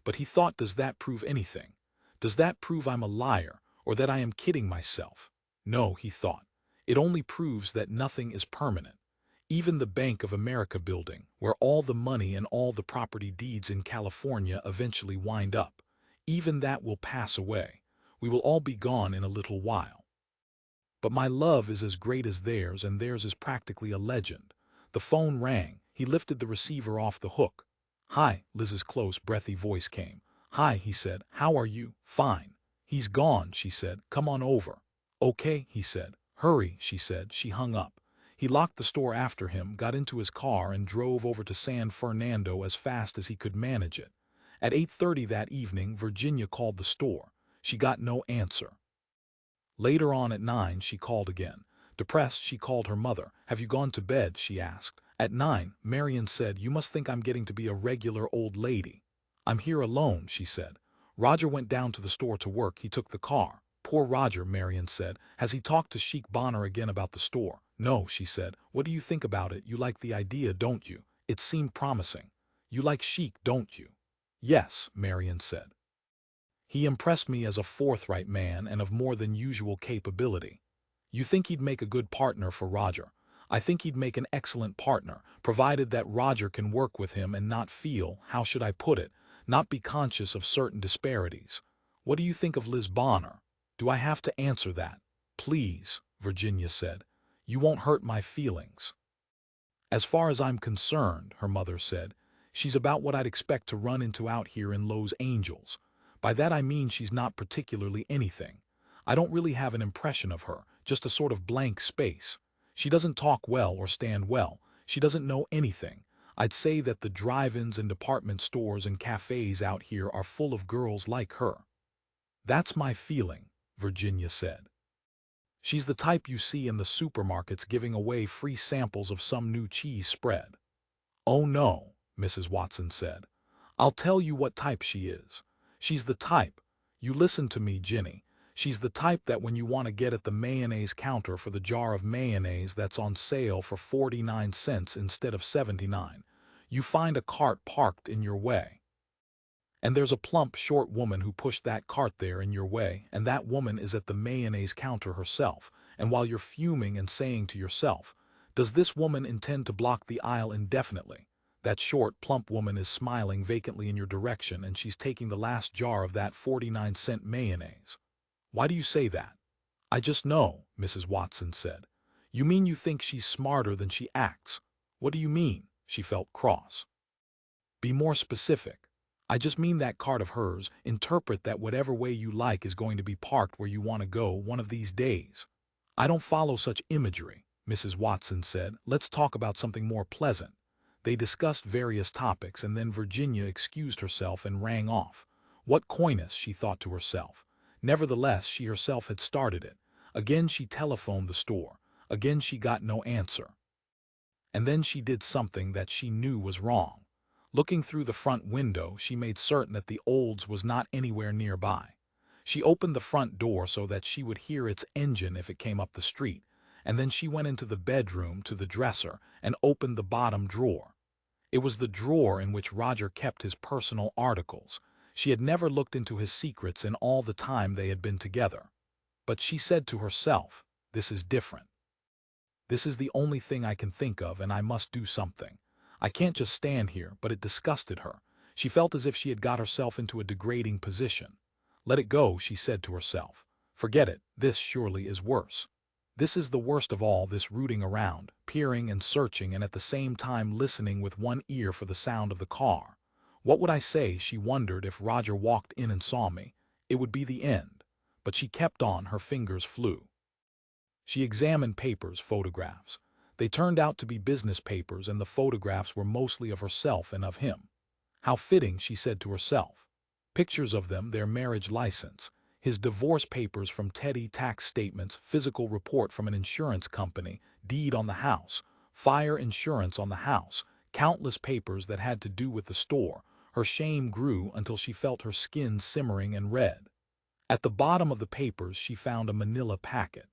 But he thought, does that prove anything? Does that prove I'm a liar or that I am kidding myself? No, he thought. It only proves that nothing is permanent. Even the Bank of America building, where all the money and all the property deeds in California eventually wind up, even that will pass away. We will all be gone in a little while. But my love is as great as theirs, and theirs is practically a legend. The phone rang. He lifted the receiver off the hook. Hi, Liz's close, breathy voice came. Hi, he said. How are you? Fine. He's gone, she said. Come on over. Okay, he said. Hurry, she said. She hung up. He locked the store after him, got into his car, and drove over to San Fernando as fast as he could manage it. At 8:30 that evening, Virginia called the store. She got no answer. Later on at 9, she called again. Depressed, she called her mother. Have you gone to bed? She asked. At 9, Marion said, you must think I'm getting to be a regular old lady. I'm here alone, she said. Roger went down to the store to work. He took the car. Poor Roger, Marion said. Has he talked to Sheik Bonner again about the store? No, she said. What do you think about it? You like the idea, don't you? It seemed promising. You like Sheik, don't you? Yes, Marion said. He impressed me as a forthright man and of more than usual capability. You think he'd make a good partner for Roger? I think he'd make an excellent partner, provided that Roger can work with him and not feel, how should I put it, not be conscious of certain disparities. What do you think of Liz Bonner? Do I have to answer that? Please, Virginia said. You won't hurt my feelings. As far as I'm concerned, her mother said, she's about what I'd expect to run into out here in Los Angeles. By that I mean she's not particularly anything. I don't really have an impression of her, just a sort of blank space. She doesn't talk well or stand well. She doesn't know anything. I'd say that the drive-ins and department stores and cafes out here are full of girls like her. That's my feeling, Virginia said. She's the type you see in the supermarkets giving away free samples of some new cheese spread. Oh no, Mrs. Watson said. I'll tell you what type she is. She's the type, you listen to me, Ginny, she's the type that when you want to get at the mayonnaise counter for the jar of mayonnaise that's on sale for 49 cents instead of 79, you find a cart parked in your way. And there's a plump, short woman who pushed that cart there in your way, and that woman is at the mayonnaise counter herself, and while you're fuming and saying to yourself, does this woman intend to block the aisle indefinitely? That short, plump woman is smiling vacantly in your direction, and she's taking the last jar of that 49-cent mayonnaise. Why do you say that? I just know, Mrs. Watson said. You mean you think she's smarter than she acts? What do you mean? She felt cross. Be more specific. I just mean that cart of hers, interpret that whatever way you like is going to be parked where you want to go one of these days. I don't follow such imagery, Mrs. Watson said. Let's talk about something more pleasant. They discussed various topics, and then Virginia excused herself and rang off. What coyness, she thought to herself. Nevertheless, she herself had started it. Again she telephoned the store. Again she got no answer. And then she did something that she knew was wrong. Looking through the front window, she made certain that the Olds was not anywhere nearby. She opened the front door so that she would hear its engine if it came up the street, and then she went into the bedroom to the dresser and opened the bottom drawer. It was the drawer in which Roger kept his personal articles. She had never looked into his secrets in all the time they had been together. But she said to herself, this is different. This is the only thing I can think of, and I must do something. I can't just stand here, but it disgusted her. She felt as if she had got herself into a degrading position. Let it go, she said to herself. Forget it, this surely is worse. This is the worst of all, this rooting around, peering and searching and at the same time listening with one ear for the sound of the car. What would I say, she wondered, if Roger walked in and saw me? It would be the end. But she kept on, her fingers flew. She examined papers, photographs. They turned out to be business papers, and the photographs were mostly of herself and of him. How fitting, she said to herself. Pictures of them, their marriage license, his divorce papers from Teddy, tax statements, physical report from an insurance company, deed on the house, fire insurance on the house, countless papers that had to do with the store. Her shame grew until she felt her skin simmering and red. At the bottom of the papers she found a manila packet.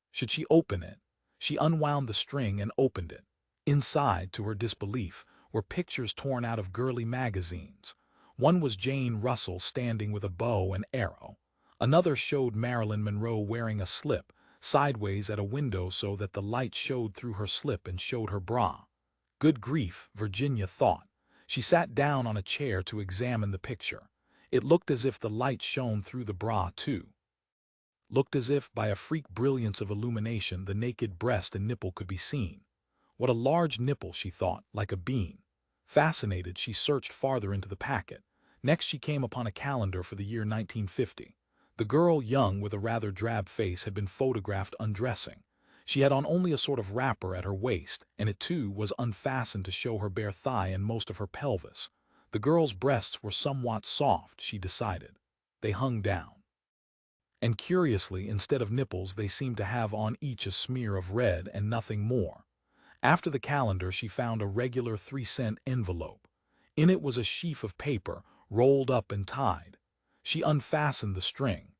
Should she open it? She unwound the string and opened it. Inside, to her disbelief, were pictures torn out of girly magazines. One was Jane Russell standing with a bow and arrow. Another showed Marilyn Monroe wearing a slip, sideways at a window so that the light showed through her slip and showed her bra. Good grief, Virginia thought. She sat down on a chair to examine the picture. It looked as if the light shone through the bra, too. Looked as if, by a freak brilliance of illumination, the naked breast and nipple could be seen. What a large nipple, she thought, like a bean. Fascinated, she searched farther into the packet. Next she came upon a calendar for the year 1950. The girl, young with a rather drab face, had been photographed undressing. She had on only a sort of wrapper at her waist, and it too was unfastened to show her bare thigh and most of her pelvis. The girl's breasts were somewhat soft, she decided. They hung down. And curiously, instead of nipples, they seemed to have on each a smear of red and nothing more. After the calendar she found a regular 3-cent envelope. In it was a sheaf of paper, rolled up and tied. She unfastened the string.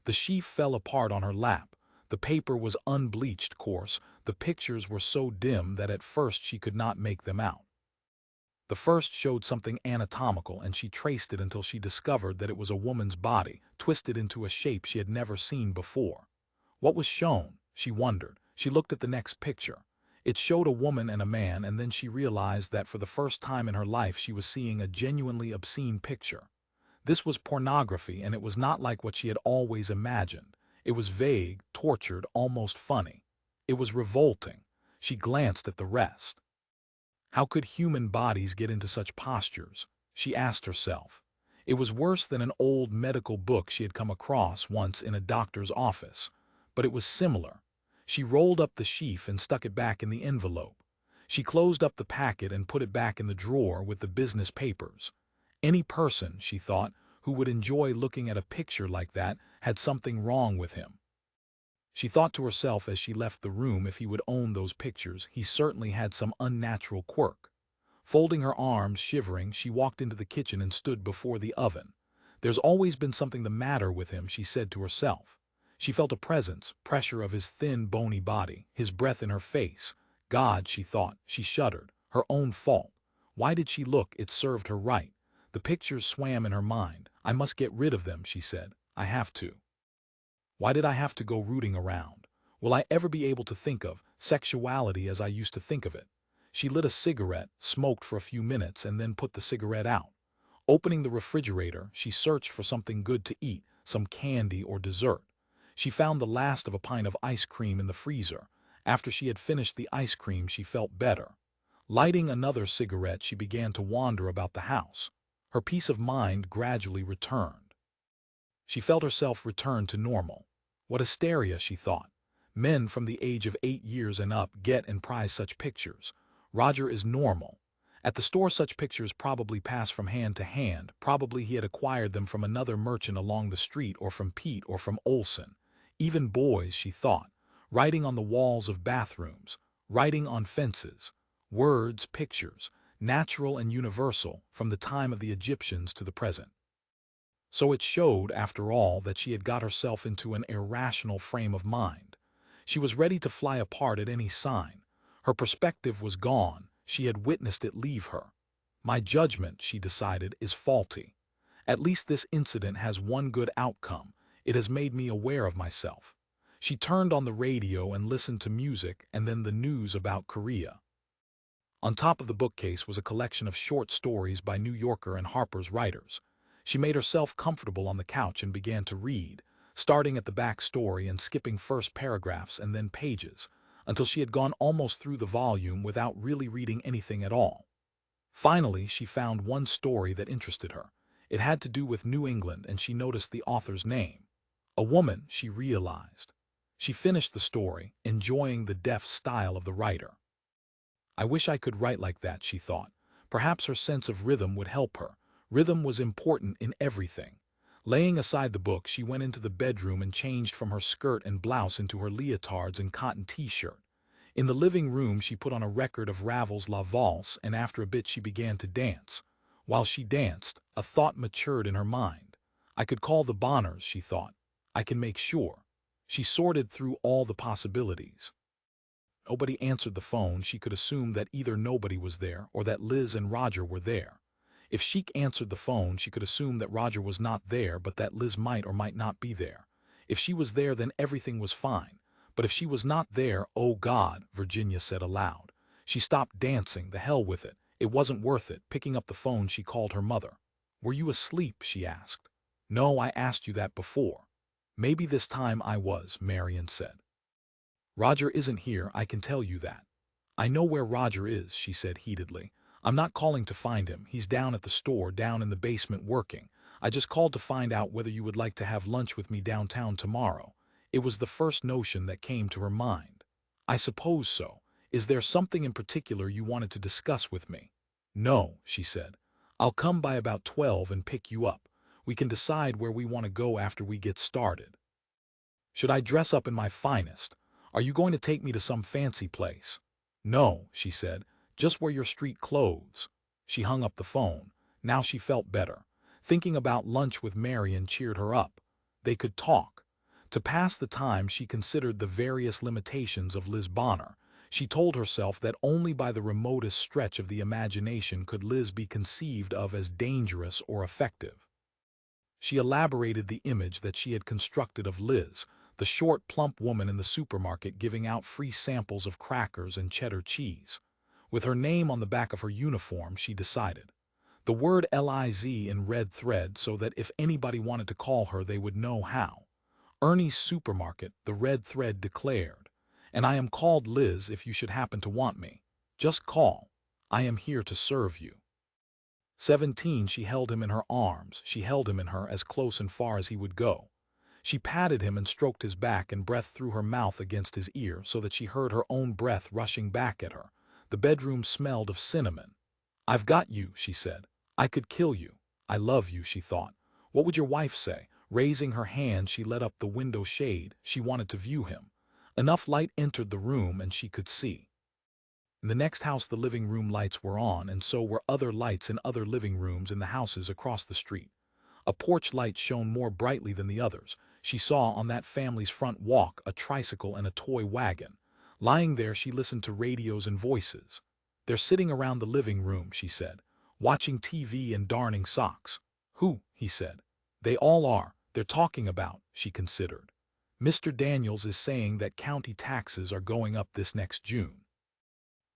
The sheaf fell apart on her lap. The paper was unbleached, coarse. The pictures were so dim that at first she could not make them out. The first showed something anatomical, and she traced it until she discovered that it was a woman's body, twisted into a shape she had never seen before. What was shown? She wondered. She looked at the next picture. It showed a woman and a man, and then she realized that for the first time in her life she was seeing a genuinely obscene picture. This was pornography, and it was not like what she had always imagined. It was vague, tortured, almost funny. It was revolting. She glanced at the rest. How could human bodies get into such postures? She asked herself. It was worse than an old medical book she had come across once in a doctor's office, but it was similar. She rolled up the sheaf and stuck it back in the envelope. She closed up the packet and put it back in the drawer with the business papers. Any person, she thought, who would enjoy looking at a picture like that had something wrong with him. She thought to herself as she left the room, if he would own those pictures, he certainly had some unnatural quirk. Folding her arms, shivering, she walked into the kitchen and stood before the oven. There's always been something the matter with him, she said to herself. She felt a presence, pressure of his thin, bony body, his breath in her face. God, she thought. She shuddered. Her own fault. Why did she look? It served her right. The pictures swam in her mind. I must get rid of them, she said. I have to. Why did I have to go rooting around? Will I ever be able to think of sexuality as I used to think of it? She lit a cigarette, smoked for a few minutes, and then put the cigarette out. Opening the refrigerator, she searched for something good to eat, some candy or dessert. She found the last of a pint of ice cream in the freezer. After she had finished the ice cream, she felt better. Lighting another cigarette, she began to wander about the house. Her peace of mind gradually returned. She felt herself return to normal. What hysteria, she thought. Men from the age of 8 years and up get and prize such pictures. Roger is normal. At the store such pictures probably pass from hand to hand. Probably he had acquired them from another merchant along the street, or from Pete, or from Olson. Even boys, she thought, writing on the walls of bathrooms, writing on fences. Words, pictures, natural and universal, from the time of the Egyptians to the present. So it showed, after all, that she had got herself into an irrational frame of mind. She was ready to fly apart at any sign. Her perspective was gone. She had witnessed it leave her. My judgment, she decided, is faulty. At least this incident has one good outcome. It has made me aware of myself. She turned on the radio and listened to music and then the news about Korea. On top of the bookcase was a collection of short stories by New Yorker and Harper's writers. She made herself comfortable on the couch and began to read. starting at the back story and skipping first paragraphs and then pages, until she had gone almost through the volume without really reading anything at all. Finally, she found one story that interested her. It had to do with New England, and she noticed the author's name. A woman, she realized. She finished the story, enjoying the deft style of the writer. I wish I could write like that, she thought. Perhaps her sense of rhythm would help her. Rhythm was important in everything. Laying aside the book, she went into the bedroom and changed from her skirt and blouse into her leotards and cotton t-shirt. In the living room, she put on a record of Ravel's La Valse, and after a bit she began to dance. While she danced, a thought matured in her mind. I could call the Bonners, she thought. I can make sure. She sorted through all the possibilities. Nobody answered the phone. She could assume that either nobody was there or that Liz and Roger were there. If Sheik answered the phone, she could assume that Roger was not there but that Liz might or might not be there. If she was there, then everything was fine. But if she was not there, oh God, Virginia said aloud. She stopped dancing. The hell with it. It wasn't worth it. Picking up the phone, she called her mother. Were you asleep? She asked. No, I asked you that before. Maybe this time I was, Marion said. Roger isn't here, I can tell you that. I know where Roger is, she said heatedly. I'm not calling to find him. He's down at the store, down in the basement working. I just called to find out whether you would like to have lunch with me downtown tomorrow. It was the first notion that came to her mind. I suppose so. Is there something in particular you wanted to discuss with me? No, she said. I'll come by about 12 and pick you up. We can decide where we want to go after we get started. Should I dress up in my finest? Are you going to take me to some fancy place? No, she said, just wear your street clothes. She hung up the phone. Now she felt better. Thinking about lunch with Marion cheered her up. They could talk. To pass the time, she considered the various limitations of Liz Bonner. She told herself that only by the remotest stretch of the imagination could Liz be conceived of as dangerous or effective. She elaborated the image that she had constructed of Liz, the short, plump woman in the supermarket giving out free samples of crackers and cheddar cheese. With her name on the back of her uniform, she decided. The word Liz in red thread so that if anybody wanted to call her, they would know how. Ernie's Supermarket, the red thread declared. And I am called Liz if you should happen to want me. Just call. I am here to serve you. 17, she held him in her arms. She held him in her as close and far as he would go. She patted him and stroked his back and breathed through her mouth against his ear so that she heard her own breath rushing back at her. The bedroom smelled of cinnamon. I've got you, she said. I could kill you. I love you, she thought. What would your wife say? Raising her hand, she let up the window shade. She wanted to view him. Enough light entered the room and she could see. In the next house, the living room lights were on, and so were other lights in other living rooms in the houses across the street. A porch light shone more brightly than the others. She saw on that family's front walk a tricycle and a toy wagon. Lying there, she listened to radios and voices. They're sitting around the living room, she said, watching TV and darning socks. Who? He said. They all are. They're talking about, she considered. Mr. Daniels is saying that county taxes are going up this next June.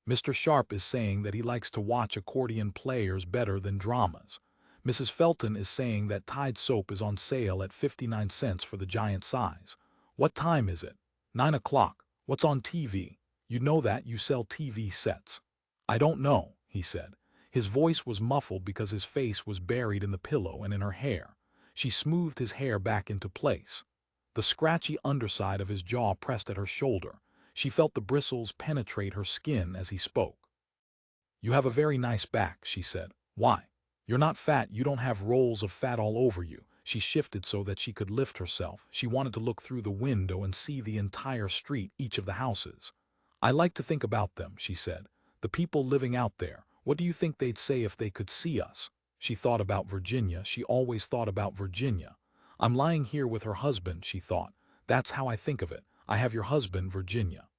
Mr. Sharp is saying that he likes to watch accordion players better than dramas. Mrs. Felton is saying that Tide soap is on sale at 59 cents for the giant size. What time is it? 9 o'clock. What's on TV? You know that, you sell TV sets. I don't know, he said. His voice was muffled because his face was buried in the pillow and in her hair. She smoothed his hair back into place. The scratchy underside of his jaw pressed at her shoulder. She felt the bristles penetrate her skin as he spoke. You have a very nice back, she said. Why? You're not fat, you don't have rolls of fat all over you. She shifted so that she could lift herself. She wanted to look through the window and see the entire street, each of the houses. I like to think about them, she said. The people living out there. What do you think they'd say if they could see us? She thought about Virginia. She always thought about Virginia. I'm lying here with her husband, she thought. That's how I think of it. I have your husband, Virginia.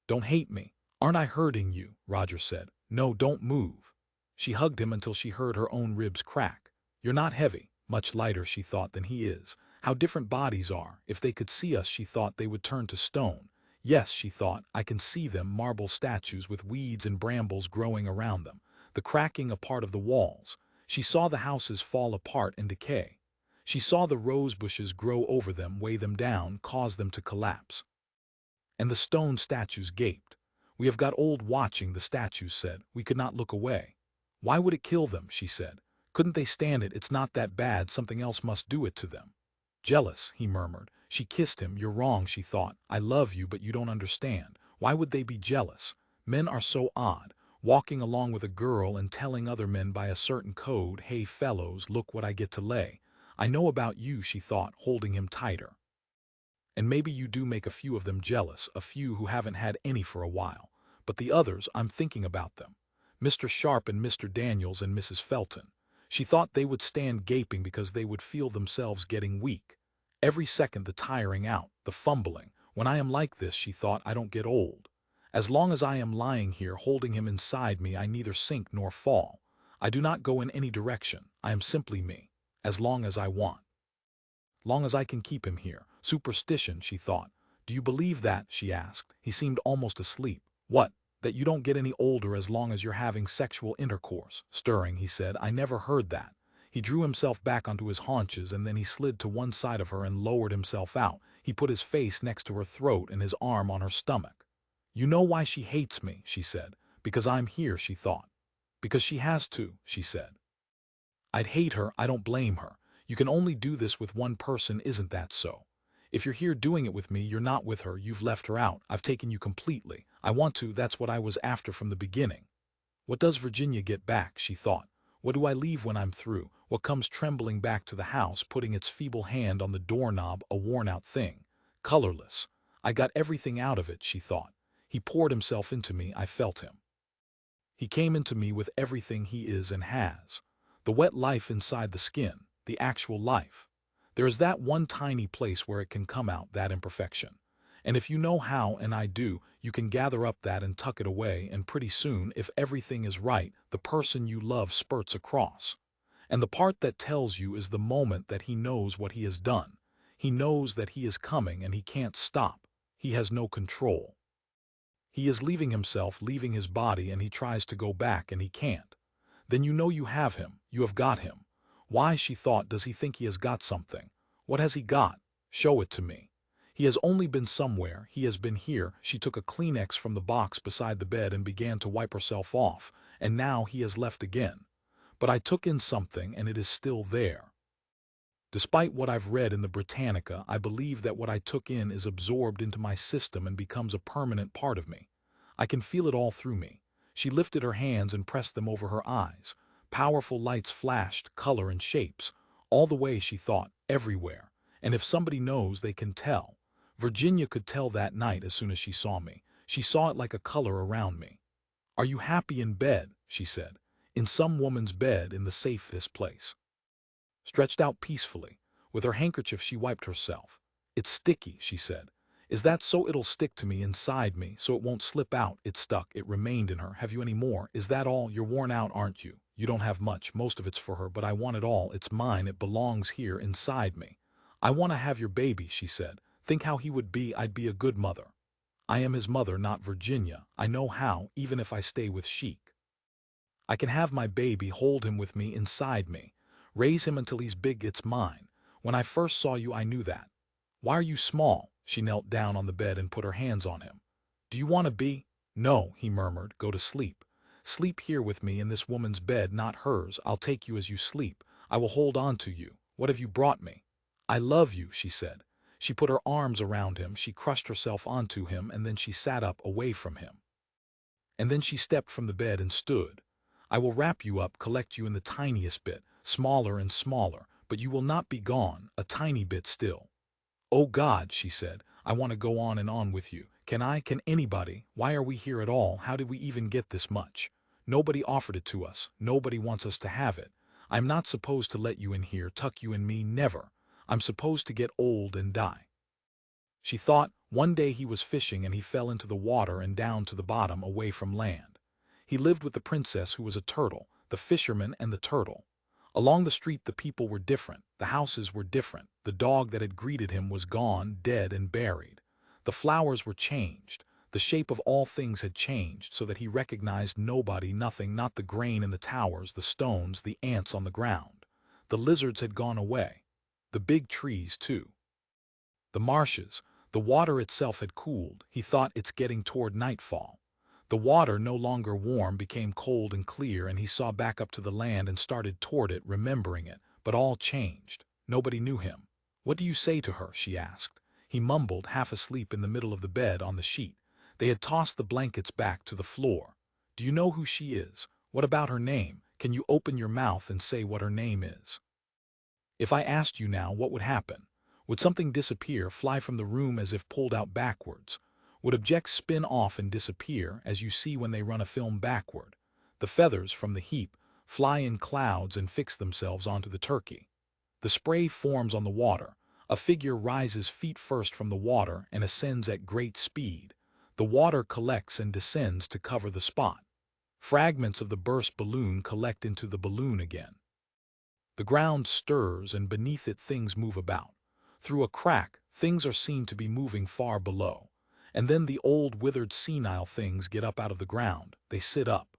Don't hate me. Aren't I hurting you? Roger said. No, don't move. She hugged him until she heard her own ribs crack. You're not heavy. Much lighter, she thought, than he is. How different bodies are. If they could see us, she thought, they would turn to stone. Yes, she thought, I can see them, marble statues with weeds and brambles growing around them. The cracking apart of the walls. She saw the houses fall apart and decay. She saw the rose bushes grow over them, weigh them down, cause them to collapse. And the stone statues gaped. "We have got old watching," the statues said. "We could not look away." "Why would it kill them?" she said. "Couldn't they stand it? It's not that bad. Something else must do it to them." "Jealous," he murmured. She kissed him. "You're wrong," she thought. "I love you, but you don't understand. Why would they be jealous? Men are so odd, walking along with a girl and telling other men by a certain code, 'Hey fellows, look what I get to lay.' I know about you," she thought, holding him tighter. "And maybe you do make a few of them jealous, a few who haven't had any for a while. But the others, I'm thinking about them. Mr. Sharp and Mr. Daniels and Mrs. Felton." She thought they would stand gaping because they would feel themselves getting weak. Every second the tiring out, the fumbling. "When I am like this," she thought, "I don't get old. As long as I am lying here holding him inside me, I neither sink nor fall. I do not go in any direction. I am simply me. As long as I want. Long as I can keep him here." Superstition, she thought. "Do you believe that?" she asked. He seemed almost asleep. "What? That you don't get any older as long as you're having sexual intercourse?" Stirring, he said. "I never heard that." He drew himself back onto his haunches, and then he slid to one side of her and lowered himself out. He put his face next to her throat and his arm on her stomach. "You know why she hates me," she said. "Because I'm here," she thought. "Because she has to," she said. "I'd hate her. I don't blame her. You can only do this with one person, isn't that so? If you're here doing it with me, you're not with her. You've left her out. I've taken you completely. I want to. That's what I was after from the beginning." "What does Virginia get back?" she thought. "What do I leave when I'm through? What comes trembling back to the house, putting its feeble hand on the doorknob, a worn-out thing? Colorless. I got everything out of it," she thought. "He poured himself into me. I felt him. He came into me with everything he is and has. The wet life inside the skin, the actual life. There is that one tiny place where it can come out, that imperfection. And if you know how, and I do, you can gather up that and tuck it away, and pretty soon, if everything is right, the person you love spurts across. And the part that tells you is the moment that he knows what he has done. He knows that he is coming and he can't stop. He has no control. He is leaving himself, leaving his body, and he tries to go back and he can't. Then you know you have him, you have got him. Why, she thought, does he think he has got something? What has he got? Show it to me. He has only been somewhere, he has been here." She took a Kleenex from the box beside the bed and began to wipe herself off, "and now he has left again. But I took in something and it is still there. Despite what I've read in the Britannica, I believe that what I took in is absorbed into my system and becomes a permanent part of me. I can feel it all through me." She lifted her hands and pressed them over her eyes. Powerful lights flashed, color and shapes. All the way, she thought, everywhere. And if somebody knows, they can tell. Virginia could tell that night as soon as she saw me. She saw it like a color around me. "Are you happy in bed?" she said. "In some woman's bed, in the safest place. Stretched out peacefully. With her handkerchief she wiped herself. "It's sticky," she said. "Is that so? It'll stick to me, inside me, so it won't slip out." It stuck, it remained in her. "Have you any more? Is that all? You're worn out, aren't you? You don't have much. Most of it's for her, but I want it all. It's mine. It belongs here, inside me." "I want to have your baby," she said. "Think how he would be. I'd be a good mother. I am his mother, not Virginia. I know how, even if I stay with Sheik. I can have my baby, hold him with me, inside me. Raise him until he's big. It's mine. When I first saw you, I knew that. Why are you small?" She knelt down on the bed and put her hands on him. "Do you want to be?" "No," he murmured. "Go to sleep. Sleep here with me in this woman's bed, not hers. I'll take you as you sleep. I will hold on to you. What have you brought me?" "I love you," she said. She put her arms around him, she crushed herself onto him, and then she sat up, away from him. And then she stepped from the bed and stood. "I will wrap you up, collect you in the tiniest bit, smaller and smaller, but you will not be gone, a tiny bit still." "Oh God," she said, "I want to go on and on with you. Can I? Can anybody? Why are we here at all? How did we even get this much? Nobody offered it to us. Nobody wants us to have it. I'm not supposed to let you in here, tuck you in me, never. I'm supposed to get old and die." She thought, one day he was fishing and he fell into the water and down to the bottom, away from land. He lived with the princess who was a turtle, the fisherman and the turtle. Along the street the people were different, the houses were different, the dog that had greeted him was gone, dead and buried. The flowers were changed, the shape of all things had changed so that he recognized nobody, nothing, not the grain in the towers, the stones, the ants on the ground. The lizards had gone away. The big trees, too. The marshes, the water itself had cooled. He thought it's getting toward nightfall. The water, no longer warm, became cold and clear, and he saw back up to the land and started toward it, remembering it. But all changed. Nobody knew him. "What do you say to her?" she asked. He mumbled, half asleep in the middle of the bed on the sheet. They had tossed the blankets back to the floor. "Do you know who she is? What about her name? Can you open your mouth and say what her name is?" "If I asked you now, what would happen? Would something disappear, fly from the room as if pulled out backwards? Would objects spin off and disappear, as you see when they run a film backward? The feathers from the heap fly in clouds and fix themselves onto the turkey. The spray forms on the water. A figure rises feet first from the water and ascends at great speed. The water collects and descends to cover the spot. Fragments of the burst balloon collect into the balloon again. The ground stirs, and beneath it things move about. Through a crack, things are seen to be moving far below. And then the old, withered, senile things get up out of the ground. They sit up.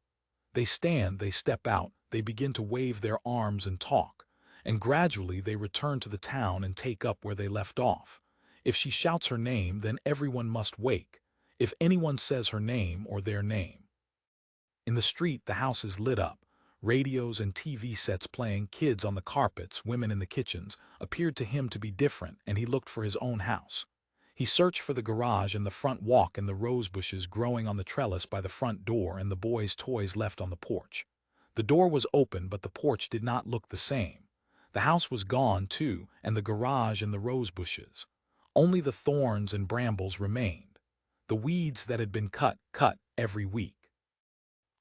They stand, they step out, they begin to wave their arms and talk. And gradually they return to the town and take up where they left off. If she shouts her name, then everyone must wake. If anyone says her name or their name. In the street, the house is lit up. Radios and TV sets playing, kids on the carpets, women in the kitchens, appeared to him to be different, and he looked for his own house. He searched for the garage and the front walk and the rose bushes growing on the trellis by the front door and the boys' toys left on the porch. The door was open, but the porch did not look the same. The house was gone, too, and the garage and the rose bushes. Only the thorns and brambles remained. The weeds that had been cut every week.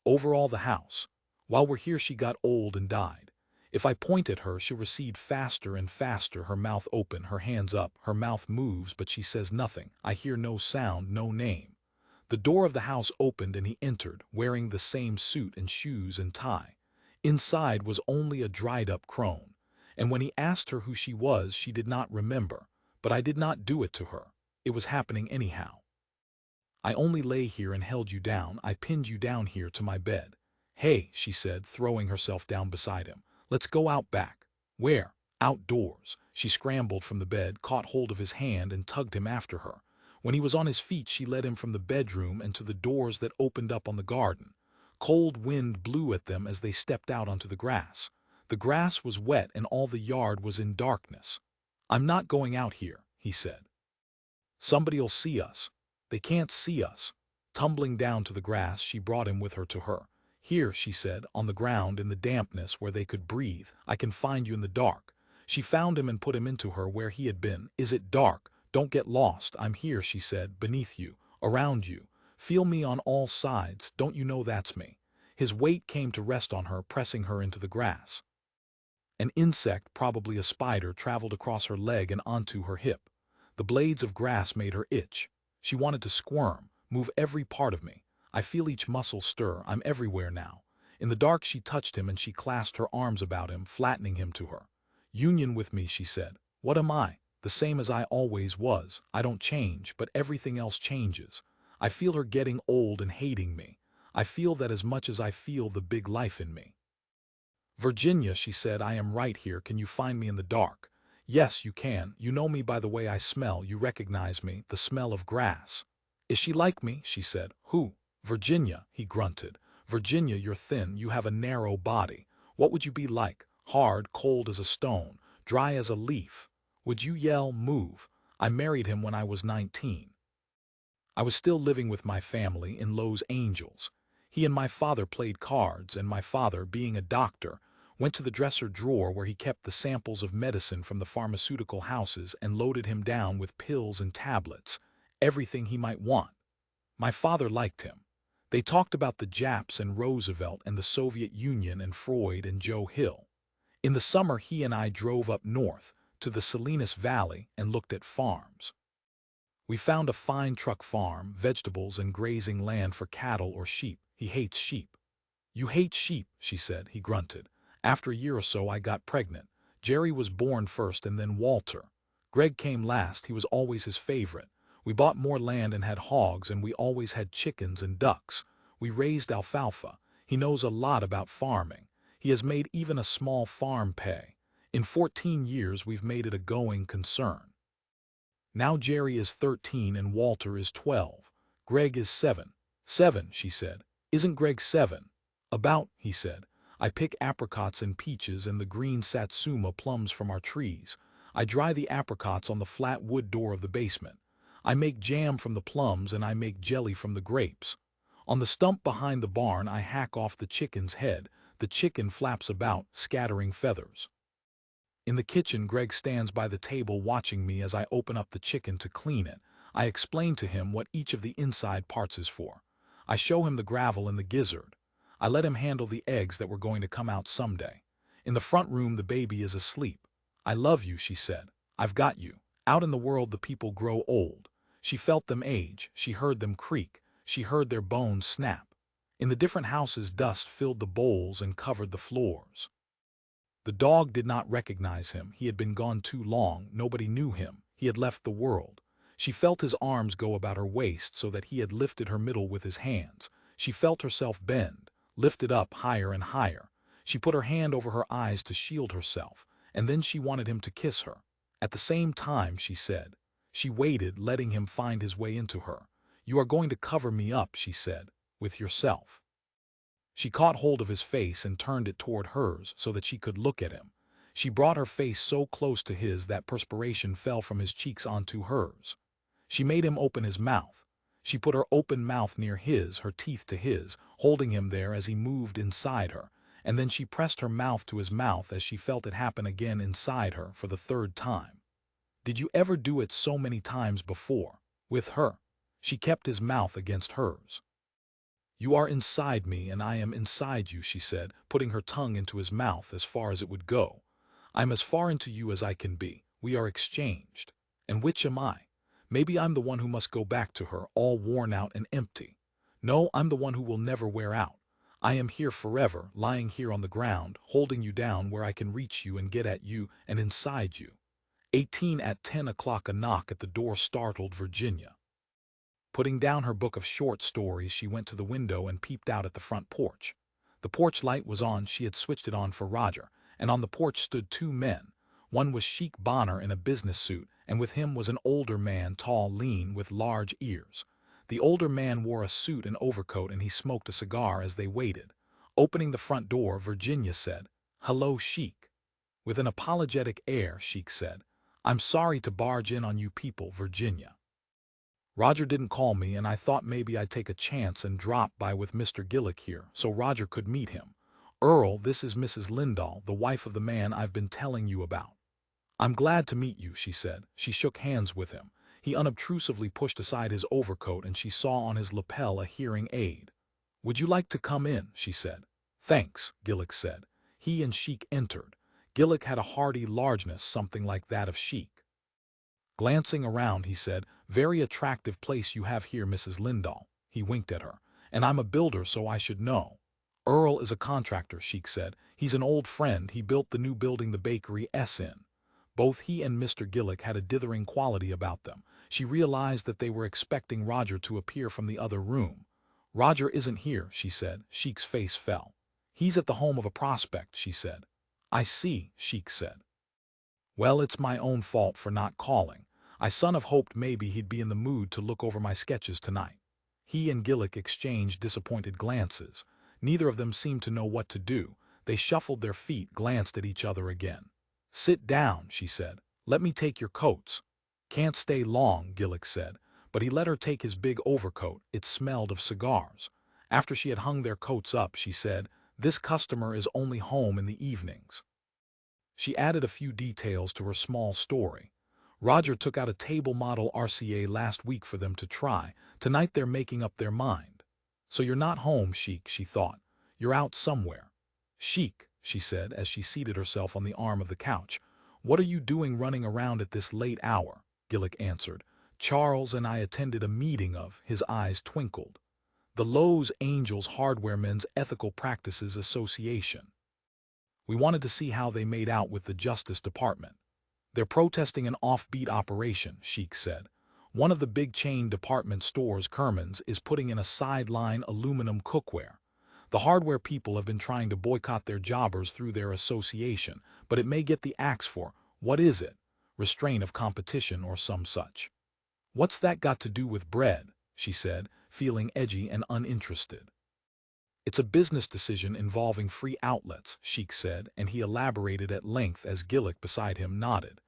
Over all the house. While we're here, she got old and died. If I point at her, she'll recede faster and faster, her mouth open, her hands up. Her mouth moves, but she says nothing. I hear no sound, no name. The door of the house opened and he entered, wearing the same suit and shoes and tie. Inside was only a dried-up crone. And when he asked her who she was, she did not remember. But I did not do it to her. It was happening anyhow. I only lay here and held you down. I pinned you down here to my bed. "Hey," she said, throwing herself down beside him. "Let's go out back." "Where?" "Outdoors." She scrambled from the bed, caught hold of his hand, and tugged him after her. When he was on his feet, she led him from the bedroom and to the doors that opened up on the garden. Cold wind blew at them as they stepped out onto the grass. The grass was wet and all the yard was in darkness. "I'm not going out here," he said. "Somebody'll see us." "They can't see us." Tumbling down to the grass, she brought him with her to her. "Here," she said, "on the ground in the dampness where they could breathe. I can find you in the dark." She found him and put him into her where he had been. "Is it dark? Don't get lost. I'm here," she said, "beneath you, around you. Feel me on all sides. Don't you know that's me?" His weight came to rest on her, pressing her into the grass. An insect, probably a spider, traveled across her leg and onto her hip. The blades of grass made her itch. She wanted to squirm, move every part of me. I feel each muscle stir. I'm everywhere now. In the dark she touched him and she clasped her arms about him, flattening him to her. "Union with me," she said. "What am I? The same as I always was. I don't change, but everything else changes. I feel her getting old and hating me. I feel that as much as I feel the big life in me." "Virginia," she said, "I am right here. Can you find me in the dark?" "Yes, you can. You know me by the way I smell. You recognize me, the smell of grass." "Is she like me?" she said. "Who?" "Virginia," he grunted. "Virginia, you're thin. You have a narrow body. What would you be like? Hard, cold as a stone, dry as a leaf. Would you yell, 'Move'?" I married him when I was 19. I was still living with my family in Los Angeles. He and my father played cards, and my father, being a doctor, went to the dresser drawer where he kept the samples of medicine from the pharmaceutical houses and loaded him down with pills and tablets, everything he might want. My father liked him. They talked about the Japs and Roosevelt and the Soviet Union and Freud and Joe Hill. In the summer he and I drove up north to the Salinas Valley and looked at farms. We found a fine truck farm, vegetables and grazing land for cattle or sheep. He hates sheep. "You hate sheep," she said. He grunted. "After a year or so I got pregnant. Jerry was born first and then Walter. Gregg came last. He was always his favorite. We bought more land and had hogs, and we always had chickens and ducks. We raised alfalfa. He knows a lot about farming. He has made even a small farm pay. In 14 years, we've made it a going concern. Now Jerry is 13 and Walter is 12. Gregg is 7. 7, she said. Isn't Gregg 7? About, he said. I pick apricots and peaches and the green satsuma plums from our trees. I dry the apricots on the flat wood door of the basement. I make jam from the plums and I make jelly from the grapes. On the stump behind the barn I hack off the chicken's head. The chicken flaps about, scattering feathers. In the kitchen, Gregg stands by the table watching me as I open up the chicken to clean it. I explain to him what each of the inside parts is for. I show him the gravel and the gizzard. I let him handle the eggs that were going to come out someday. In the front room, the baby is asleep. I love you, she said. I've got you. Out in the world, the people grow old. She felt them age. She heard them creak. She heard their bones snap. In the different houses, dust filled the bowls and covered the floors. The dog did not recognize him. He had been gone too long. Nobody knew him. He had left the world. She felt his arms go about her waist so that he had lifted her middle with his hands. She felt herself bend, lifted up higher and higher. She put her hand over her eyes to shield herself, and then she wanted him to kiss her. At the same time, she said. She waited, letting him find his way into her. You are going to cover me up, she said, with yourself. She caught hold of his face and turned it toward hers so that she could look at him. She brought her face so close to his that perspiration fell from his cheeks onto hers. She made him open his mouth. She put her open mouth near his, her teeth to his, holding him there as he moved inside her, and then she pressed her mouth to his mouth as she felt it happen again inside her for the third time. Did you ever do it so many times before? With her? She kept his mouth against hers. You are inside me and I am inside you, she said, putting her tongue into his mouth as far as it would go. I'm as far into you as I can be. We are exchanged. And which am I? Maybe I'm the one who must go back to her, all worn out and empty. No, I'm the one who will never wear out. I am here forever, lying here on the ground, holding you down where I can reach you and get at you and inside you. 18 at 10 o'clock, a knock at the door startled Virginia. Putting down her book of short stories, she went to the window and peeped out at the front porch. The porch light was on. She had switched it on for Roger, and on the porch stood two men. One was Sheik Bonner in a business suit, and with him was an older man, tall, lean, with large ears. The older man wore a suit and overcoat, and he smoked a cigar as they waited. Opening the front door, Virginia said, "Hello, Sheik." With an apologetic air, Sheik said, "I'm sorry to barge in on you people, Virginia. Roger didn't call me, and I thought maybe I'd take a chance and drop by with Mr. Gillick here, so Roger could meet him. Earl, this is Mrs. Lindahl, the wife of the man I've been telling you about." "I'm glad to meet you," she said. She shook hands with him. He unobtrusively pushed aside his overcoat, and she saw on his lapel a hearing aid. "Would you like to come in?" she said. "Thanks," Gillick said. He and Sheik entered. Gillick had a hearty largeness, something like that of Sheik. Glancing around, he said, "Very attractive place you have here, Mrs. Lindahl." He winked at her. "And I'm a builder, so I should know." "Earl is a contractor," Sheik said. "He's an old friend. He built the new building the bakery S in." Both he and Mr. Gillick had a dithering quality about them. She realized that they were expecting Roger to appear from the other room. "Roger isn't here," she said. Sheik's face fell. "He's at the home of a prospect," she said. "I see," Sheik said. "Well, it's my own fault for not calling. I son of hoped maybe he'd be in the mood to look over my sketches tonight." He and Gillick exchanged disappointed glances. Neither of them seemed to know what to do. They shuffled their feet, glanced at each other again. "Sit down," she said. "Let me take your coats." "Can't stay long," Gillick said, but he let her take his big overcoat. It smelled of cigars. After she had hung their coats up, she said, "This customer is only home in the evenings." She added a few details to her small story. "Roger took out a table model RCA last week for them to try. Tonight they're making up their mind." "So you're not home, Sheik," she thought. "You're out somewhere." "Sheik," she said as she seated herself on the arm of the couch. "What are you doing running around at this late hour?" Gillick answered. "Charles and I attended a meeting of," his eyes twinkled, "the Lowe's Angels Hardwaremen's Ethical Practices Association. We wanted to see how they made out with the Justice Department. They're protesting an offbeat operation," Sheik said. "One of the big chain department stores, Kerman's, is putting in a sideline aluminum cookware. The hardware people have been trying to boycott their jobbers through their association, but it may get the axe for, what is it? Restraint of competition or some such. What's that got to do with bread? She said, feeling edgy and uninterested. It's a business decision involving free outlets, Sheik said, and he elaborated at length as Gillick beside him nodded.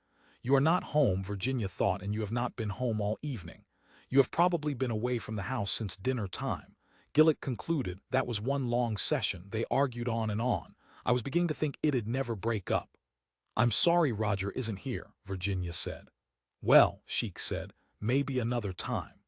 You are not home, Virginia thought, and you have not been home all evening. You have probably been away from the house since dinner time. Gillick concluded that was one long session. They argued on and on. I was beginning to think it'd never break up. I'm sorry Roger isn't here, Virginia said. Well, Sheik said, maybe another time.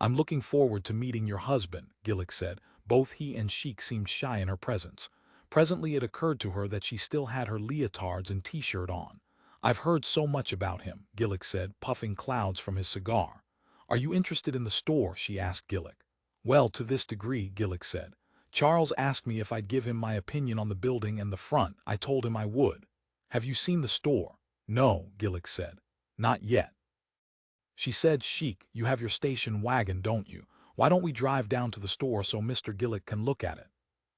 I'm looking forward to meeting your husband, Gillick said. Both he and Sheik seemed shy in her presence. Presently it occurred to her that she still had her leotards and t-shirt on. I've heard so much about him, Gillick said, puffing clouds from his cigar. Are you interested in the store? She asked Gillick. Well, to this degree, Gillick said. Charles asked me if I'd give him my opinion on the building and the front. I told him I would. Have you seen the store? No, Gillick said. Not yet. She said, Sheik, you have your station wagon, don't you? Why don't we drive down to the store so Mr. Gillick can look at it?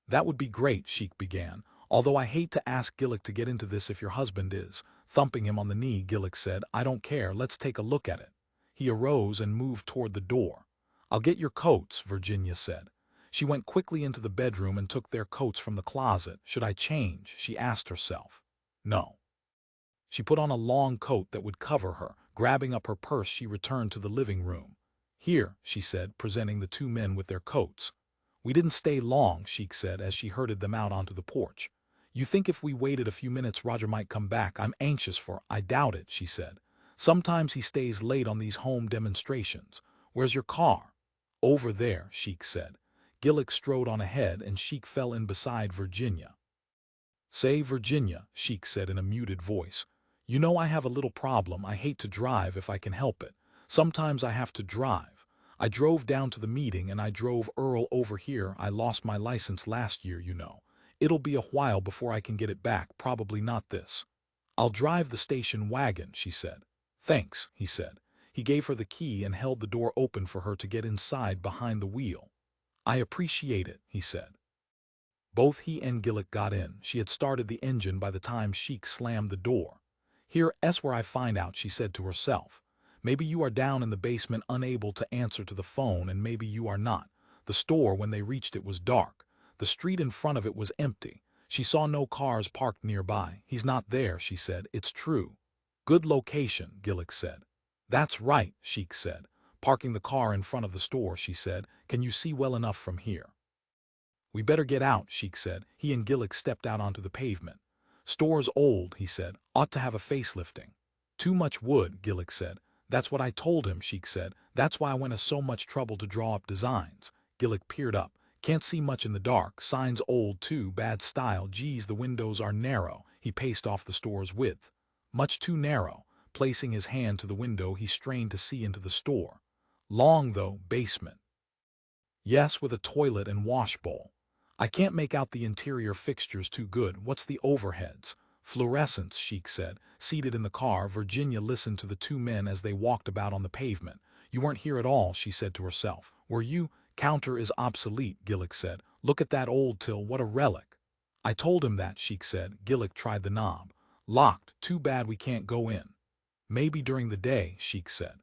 That would be great, Sheik began. Although I hate to ask Gillick to get into this if your husband is. Thumping him on the knee, Gillick said, I don't care, let's take a look at it. He arose and moved toward the door. I'll get your coats, Virginia said. She went quickly into the bedroom and took their coats from the closet. Should I change? She asked herself. No. She put on a long coat that would cover her. Grabbing up her purse, she returned to the living room. Here, she said, presenting the two men with their coats. We didn't stay long, Sheik said as she herded them out onto the porch. You think if we waited a few minutes Roger might come back? I'm anxious for. I doubt it, she said. Sometimes he stays late on these home demonstrations. Where's your car? Over there, Sheik said. Gillick strode on ahead and Sheik fell in beside Virginia. Say, Virginia, Sheik said in a muted voice. You know I have a little problem. I hate to drive if I can help it. Sometimes I have to drive. I drove down to the meeting and I drove Earl over here. I lost my license last year, you know. It'll be a while before I can get it back, probably not this. I'll drive the station wagon, she said. Thanks, he said. He gave her the key and held the door open for her to get inside behind the wheel. I appreciate it, he said. Both he and Gillick got in. She had started the engine by the time Sheik slammed the door. Here's where I find out, she said to herself. Maybe you are down in the basement unable to answer to the phone, and maybe you are not. The store, when they reached it, was dark. The street in front of it was empty. She saw no cars parked nearby. He's not there, she said. It's true. Good location, Gillick said. That's right, Sheik said. Parking the car in front of the store, she said. Can you see well enough from here? We better get out, Sheik said. He and Gillick stepped out onto the pavement. Store's old, he said. Ought to have a facelifting. Too much wood, Gillick said. That's what I told him, Sheik said. That's why I went to so much trouble to draw up designs. Gillick peered up. Can't see much in the dark. Sign's old too, bad style. Geez, the windows are narrow. He paced off the store's width. Much too narrow. Placing his hand to the window, he strained to see into the store. Long, though, basement. Yes, with a toilet and wash bowl. I can't make out the interior fixtures too good. What's the overheads? Fluorescents, Sheik said. Seated in the car, Virginia listened to the two men as they walked about on the pavement. You weren't here at all, she said to herself. Were you? Counter is obsolete, Gillick said. Look at that old till, what a relic. I told him that, Sheik said. Gillick tried the knob. Locked. Too bad we can't go in. Maybe during the day, Sheik said.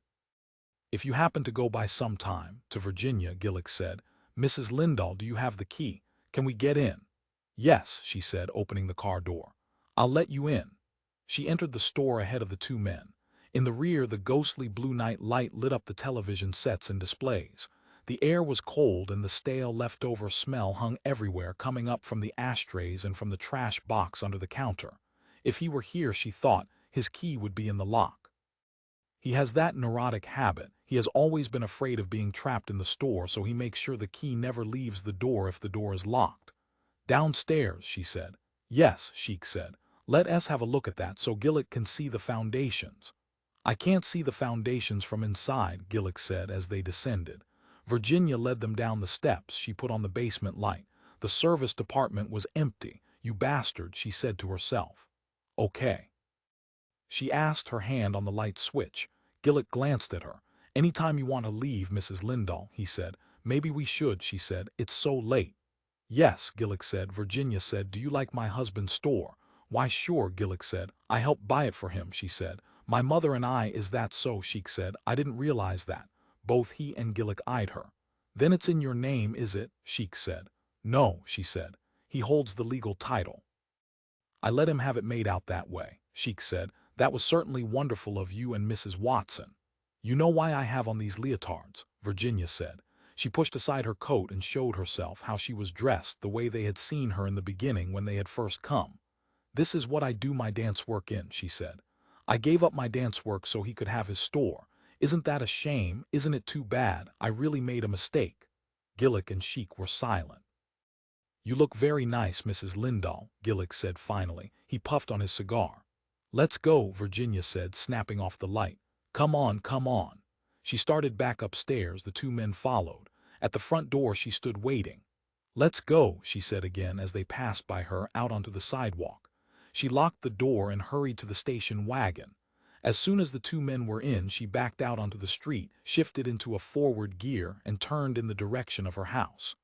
If you happen to go by some time, to Virginia, Gillick said. Mrs. Lindahl, do you have the key? Can we get in? Yes, she said, opening the car door. I'll let you in. She entered the store ahead of the two men. In the rear, the ghostly blue night light lit up the television sets and displays. The air was cold and the stale leftover smell hung everywhere, coming up from the ashtrays and from the trash box under the counter. If he were here, she thought, his key would be in the lock. He has that neurotic habit. He has always been afraid of being trapped in the store, so he makes sure the key never leaves the door if the door is locked. Downstairs, she said. Yes, Sheik said. Let us have a look at that so Gillick can see the foundations. I can't see the foundations from inside, Gillick said as they descended. Virginia led them down the steps. She put on the basement light. The service department was empty. You bastard, she said to herself. Okay. She asked, her hand on the light switch. Gillick glanced at her. Anytime you want to leave, Mrs. Lindahl, he said. Maybe we should, she said. It's so late. Yes, Gillick said. Virginia said, do you like my husband's store? Why sure, Gillick said. I helped buy it for him, she said. My mother and I. Is that so? Sheik said. I didn't realize that. Both he and Gillick eyed her. Then it's in your name, is it? Sheik said. No, she said. He holds the legal title. I let him have it made out that way, Sheik said. That was certainly wonderful of you and Mrs. Watson. You know why I have on these leotards, Virginia said. She pushed aside her coat and showed herself how she was dressed the way they had seen her in the beginning when they had first come. This is what I do my dance work in, she said. I gave up my dance work so he could have his store. Isn't that a shame? Isn't it too bad? I really made a mistake. Gillick and Sheik were silent. You look very nice, Mrs. Lindahl, Gillick said finally. He puffed on his cigar. Let's go, Virginia said, snapping off the light. Come on, come on. She started back upstairs. The two men followed. At the front door she stood waiting. Let's go, she said again as they passed by her out onto the sidewalk. She locked the door and hurried to the station wagon. As soon as the two men were in, she backed out onto the street, shifted into a forward gear, and turned in the direction of her house.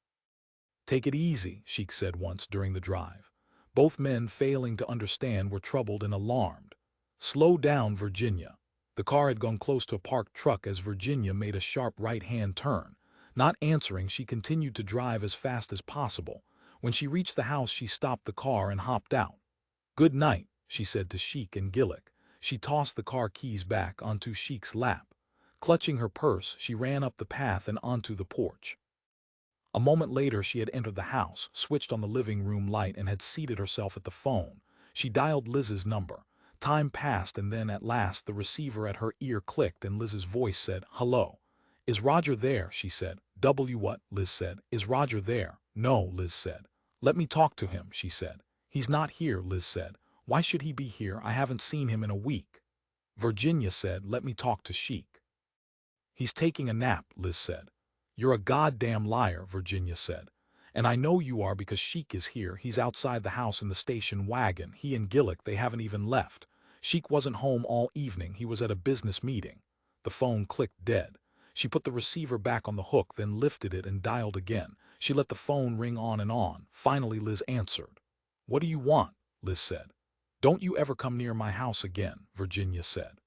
Take it easy, Sheik said once during the drive. Both men, failing to understand, were troubled and alarmed. Slow down, Virginia. The car had gone close to a parked truck as Virginia made a sharp right-hand turn. Not answering, she continued to drive as fast as possible. When she reached the house, she stopped the car and hopped out. Good night, she said to Sheik and Gillick. She tossed the car keys back onto Sheik's lap. Clutching her purse, she ran up the path and onto the porch. A moment later she had entered the house, switched on the living room light, and had seated herself at the phone. She dialed Liz's number. Time passed, and then at last the receiver at her ear clicked and Liz's voice said, "Hello." "Is Roger there?" she said. What?" Liz said. "Is Roger there?" "No," Liz said. "Let me talk to him," she said. "He's not here," Liz said. "Why should he be here? I haven't seen him in a week." Virginia said, "Let me talk to Sheik." "He's taking a nap," Liz said. "You're a goddamn liar," Virginia said. "And I know you are because Sheik is here. He's outside the house in the station wagon. He and Gillick, they haven't even left. Sheik wasn't home all evening. He was at a business meeting." The phone clicked dead. She put the receiver back on the hook, then lifted it and dialed again. She let the phone ring on and on. Finally Liz answered. "What do you want?" Liz said. "Don't you ever come near my house again," Virginia said.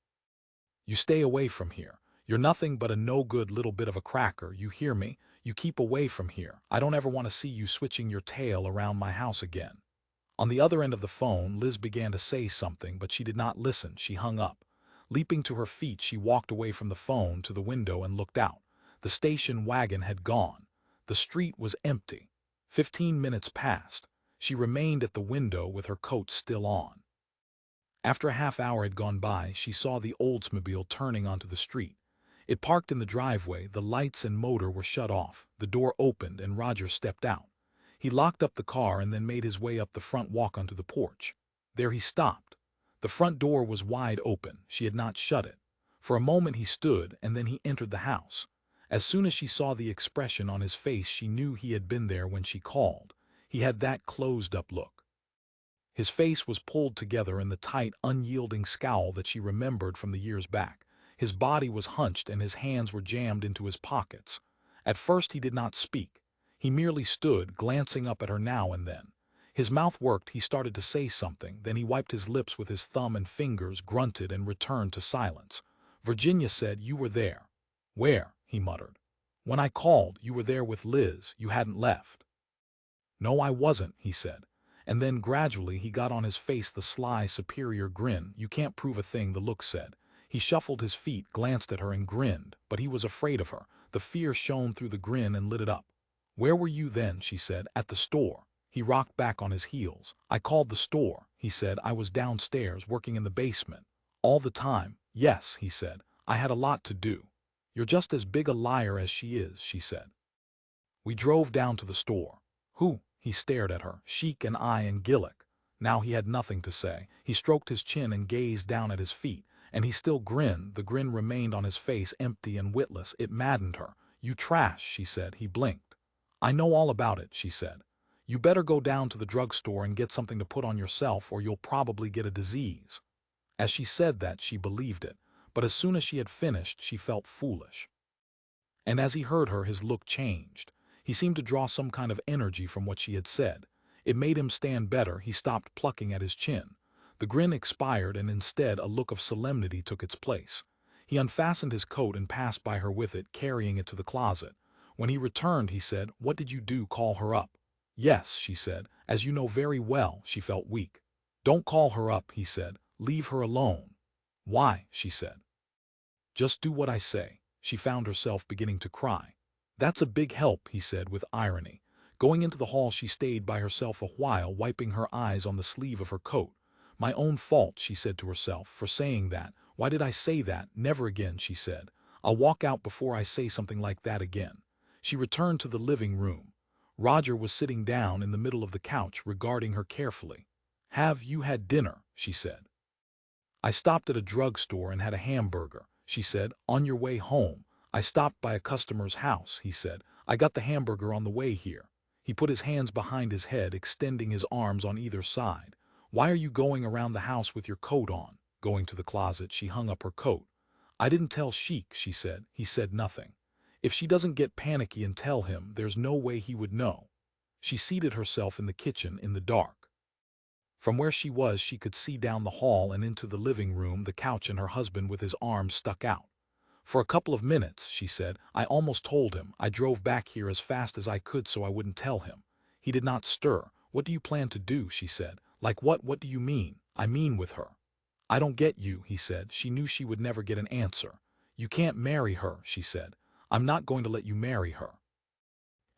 "You stay away from here. You're nothing but a no-good little bit of a cracker, you hear me? You keep away from here. I don't ever want to see you switching your tail around my house again." On the other end of the phone, Liz began to say something, but she did not listen. She hung up. Leaping to her feet, she walked away from the phone to the window and looked out. The station wagon had gone. The street was empty. 15 minutes passed. She remained at the window with her coat still on. After a half hour had gone by, she saw the Oldsmobile turning onto the street. It parked in the driveway. The lights and motor were shut off. The door opened and Roger stepped out. He locked up the car and then made his way up the front walk onto the porch. There he stopped. The front door was wide open. She had not shut it. For a moment he stood, and then he entered the house. As soon as she saw the expression on his face, she knew he had been there when she called. He had that closed-up look. His face was pulled together in the tight, unyielding scowl that she remembered from the years back. His body was hunched and his hands were jammed into his pockets. At first he did not speak. He merely stood, glancing up at her now and then. His mouth worked. He started to say something, then he wiped his lips with his thumb and fingers, grunted, and returned to silence. Virginia said, "You were there." "Where?" he muttered. "When I called, you were there with Liz. You hadn't left." "No, I wasn't," he said. And then gradually he got on his face the sly, superior grin. "You can't prove a thing," the look said. He shuffled his feet, glanced at her, and grinned, but he was afraid of her. The fear shone through the grin and lit it up. "Where were you then?" she said. "At the store." He rocked back on his heels. "I called the store," he said. "I was downstairs, working in the basement." "All the time?" "Yes," he said. "I had a lot to do." "You're just as big a liar as she is," she said. "We drove down to the store." "Who?" He stared at her. "Sheik and I and Gillick." Now he had nothing to say. He stroked his chin and gazed down at his feet. And he still grinned. The grin remained on his face, empty and witless. It maddened her. "You trash," she said. He blinked. "I know all about it," she said. "You better go down to the drugstore and get something to put on yourself, or you'll probably get a disease." As she said that, she believed it. But as soon as she had finished, she felt foolish. And as he heard her, his look changed. He seemed to draw some kind of energy from what she had said. It made him stand better. He stopped plucking at his chin. The grin expired, and instead a look of solemnity took its place. He unfastened his coat and passed by her with it, carrying it to the closet. When he returned, he said, "What did you do, call her up?" "Yes," she said. "As you know very well." She felt weak. "Don't call her up," he said. "Leave her alone." "Why?" she said. "Just do what I say." She found herself beginning to cry. "That's a big help," he said with irony. Going into the hall, she stayed by herself a while, wiping her eyes on the sleeve of her coat. "My own fault," she said to herself, "for saying that. Why did I say that? Never again," she said. "I'll walk out before I say something like that again." She returned to the living room. Roger was sitting down in the middle of the couch, regarding her carefully. "Have you had dinner?" she said. "I stopped at a drugstore and had a hamburger," she said. "On your way home?" "I stopped by a customer's house," he said. "I got the hamburger on the way here." He put his hands behind his head, extending his arms on either side. "Why are you going around the house with your coat on?" Going to the closet, she hung up her coat. "I didn't tell Sheik," she said. He said nothing. If she doesn't get panicky and tell him, there's no way he would know. She seated herself in the kitchen in the dark. From where she was, she could see down the hall and into the living room, the couch, and her husband with his arms stuck out. "For a couple of minutes," she said, "I almost told him. I drove back here as fast as I could so I wouldn't tell him." He did not stir. "What do you plan to do?" she said. "Like what? What do you mean?" "I mean with her." "I don't get you," he said. She knew she would never get an answer. "You can't marry her," she said. "I'm not going to let you marry her."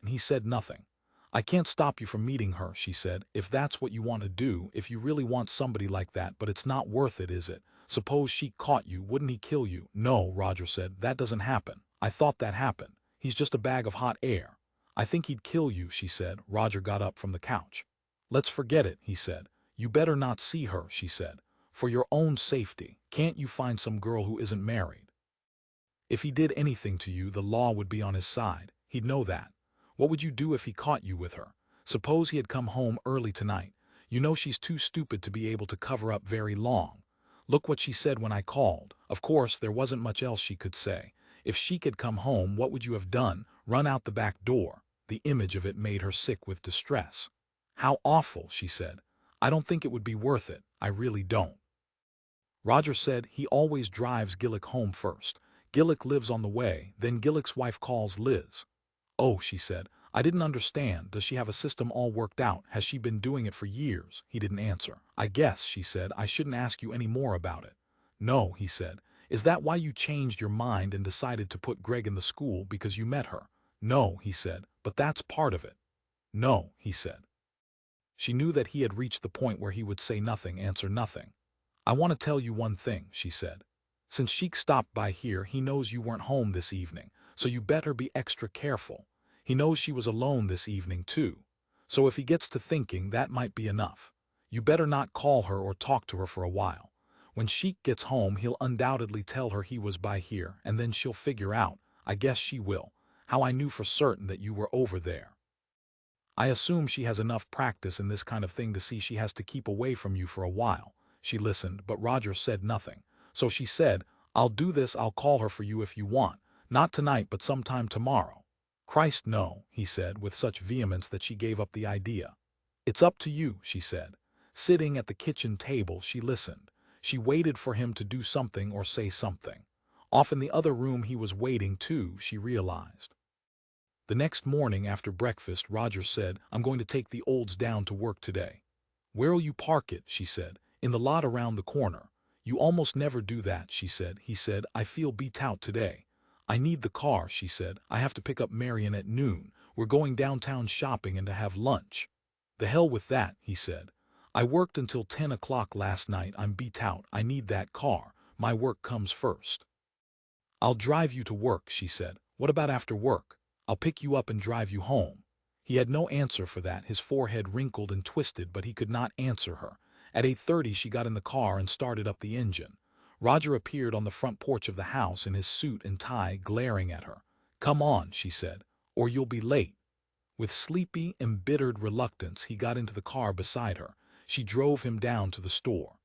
And he said nothing. "I can't stop you from meeting her," she said, "if that's what you want to do, if you really want somebody like that, but it's not worth it, is it? Suppose she caught you, wouldn't he kill you?" "No," Roger said, "that doesn't happen. I thought that happened. He's just a bag of hot air." "I think he'd kill you," she said. Roger got up from the couch. "Let's forget it," he said. "You better not see her," she said. "For your own safety. Can't you find some girl who isn't married?" "If he did anything to you, the law would be on his side. He'd know that. What would you do if he caught you with her? Suppose he had come home early tonight. You know she's too stupid to be able to cover up very long. Look what she said when I called." Of course, there wasn't much else she could say. If Sheik had come home, what would you have done? Run out the back door? The image of it made her sick with distress. "How awful," she said. "I don't think it would be worth it. I really don't." Roger said he always drives Gillick home first. Gillick lives on the way, then Gillick's wife calls Liz. "Oh," she said, "I didn't understand. Does she have a system all worked out? Has she been doing it for years?" He didn't answer. "I guess," she said, "I shouldn't ask you any more about it." "No," he said. "Is that why you changed your mind and decided to put Gregg in the school, because you met her?" "No," he said, "but that's part of it." "No," he said. She knew that he had reached the point where he would say nothing, answer nothing. "I want to tell you one thing," she said. "Since Sheik stopped by here, he knows you weren't home this evening, so you better be extra careful. He knows she was alone this evening, too. So if he gets to thinking, that might be enough. You better not call her or talk to her for a while. When Sheik gets home, he'll undoubtedly tell her he was by here, and then she'll figure out, I guess she will, how I knew for certain that you were over there. I assume she has enough practice in this kind of thing to see she has to keep away from you for a while." She listened, but Roger said nothing. So she said, "I'll do this. I'll call her for you if you want. Not tonight, but sometime tomorrow." "Christ, no," he said with such vehemence that she gave up the idea. "It's up to you," she said. Sitting at the kitchen table, she listened. She waited for him to do something or say something. Off in the other room he was waiting too, she realized. The next morning after breakfast, Roger said, "I'm going to take the Olds down to work today." "Where'll you park it?" she said. "In the lot around the corner." "You almost never do that," she said. He said, "I feel beat out today." "I need the car," she said. "I have to pick up Marion at noon. We're going downtown shopping and to have lunch." "The hell with that," he said. "I worked until 10 o'clock last night. I'm beat out. I need that car. My work comes first." "I'll drive you to work," she said. "What about after work? I'll pick you up and drive you home." He had no answer for that. His forehead wrinkled and twisted, but he could not answer her. At 8:30 she got in the car and started up the engine. Roger appeared on the front porch of the house in his suit and tie, glaring at her. "Come on," she said, "or you'll be late." With sleepy, embittered reluctance, he got into the car beside her. She drove him down to the store.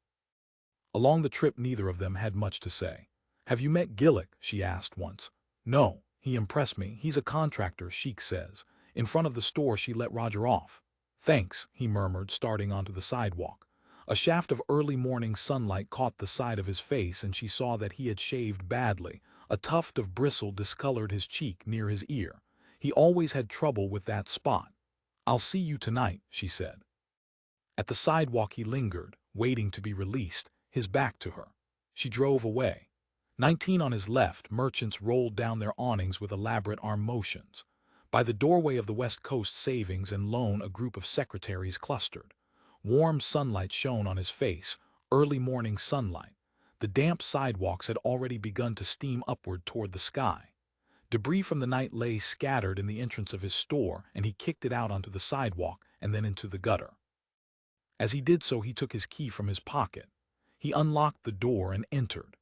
Along the trip, neither of them had much to say. "Have you met Gillick?" she asked once. "No. He impressed me. He's a contractor, Sheik says. In front of the store, she let Roger off. "Thanks," he murmured, starting onto the sidewalk. A shaft of early morning sunlight caught the side of his face, and she saw that he had shaved badly. A tuft of bristle discolored his cheek near his ear. He always had trouble with that spot. "I'll see you tonight," she said. At the sidewalk he lingered, waiting to be released, his back to her. She drove away. 19 on his left, merchants rolled down their awnings with elaborate arm motions. By the doorway of the West Coast Savings and Loan, a group of secretaries clustered. Warm sunlight shone on his face, early morning sunlight. The damp sidewalks had already begun to steam upward toward the sky. Debris from the night lay scattered in the entrance of his store, and he kicked it out onto the sidewalk and then into the gutter. As he did so, he took his key from his pocket. He unlocked the door and entered.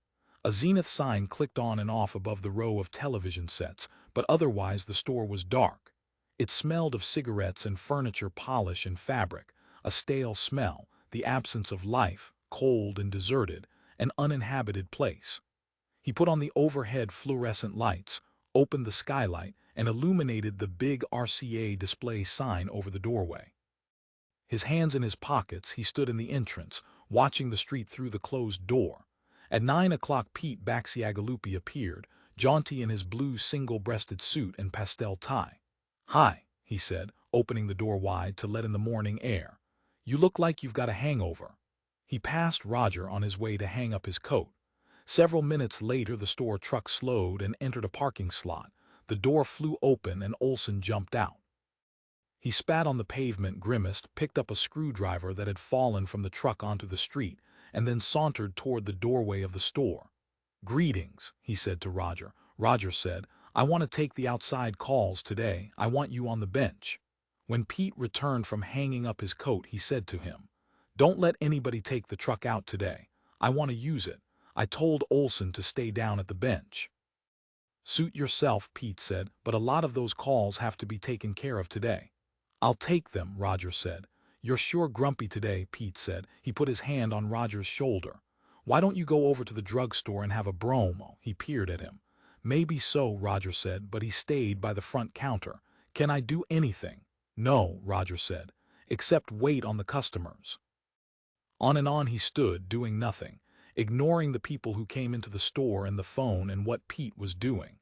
A zenith sign clicked on and off above the row of television sets, but otherwise the store was dark. It smelled of cigarettes and furniture polish and fabric, a stale smell, the absence of life, cold and deserted, an uninhabited place. He put on the overhead fluorescent lights, opened the skylight, and illuminated the big RCA display sign over the doorway. His hands in his pockets, he stood in the entrance, watching the street through the closed door. At 9 o'clock, Pete Baxiagalupi appeared, jaunty in his blue single-breasted suit and pastel tie. "Hi," he said, opening the door wide to let in the morning air. "You look like you've got a hangover." He passed Roger on his way to hang up his coat. Several minutes later, the store truck slowed and entered a parking slot. The door flew open and Olson jumped out. He spat on the pavement, grimaced, picked up a screwdriver that had fallen from the truck onto the street, and then sauntered toward the doorway of the store. "Greetings," he said to Roger. Roger said, "I want to take the outside calls today. I want you on the bench." When Pete returned from hanging up his coat, he said to him, "Don't let anybody take the truck out today. I want to use it. I told Olson to stay down at the bench." "Suit yourself," Pete said, "but a lot of those calls have to be taken care of today." "I'll take them," Roger said. "You're sure grumpy today," Pete said. He put his hand on Roger's shoulder. "Why don't you go over to the drugstore and have a bromo?" He peered at him. "Maybe so," Roger said, but he stayed by the front counter. "Can I do anything?" "No," Roger said, "except wait on the customers." On and on he stood, doing nothing, ignoring the people who came into the store and the phone and what Pete was doing.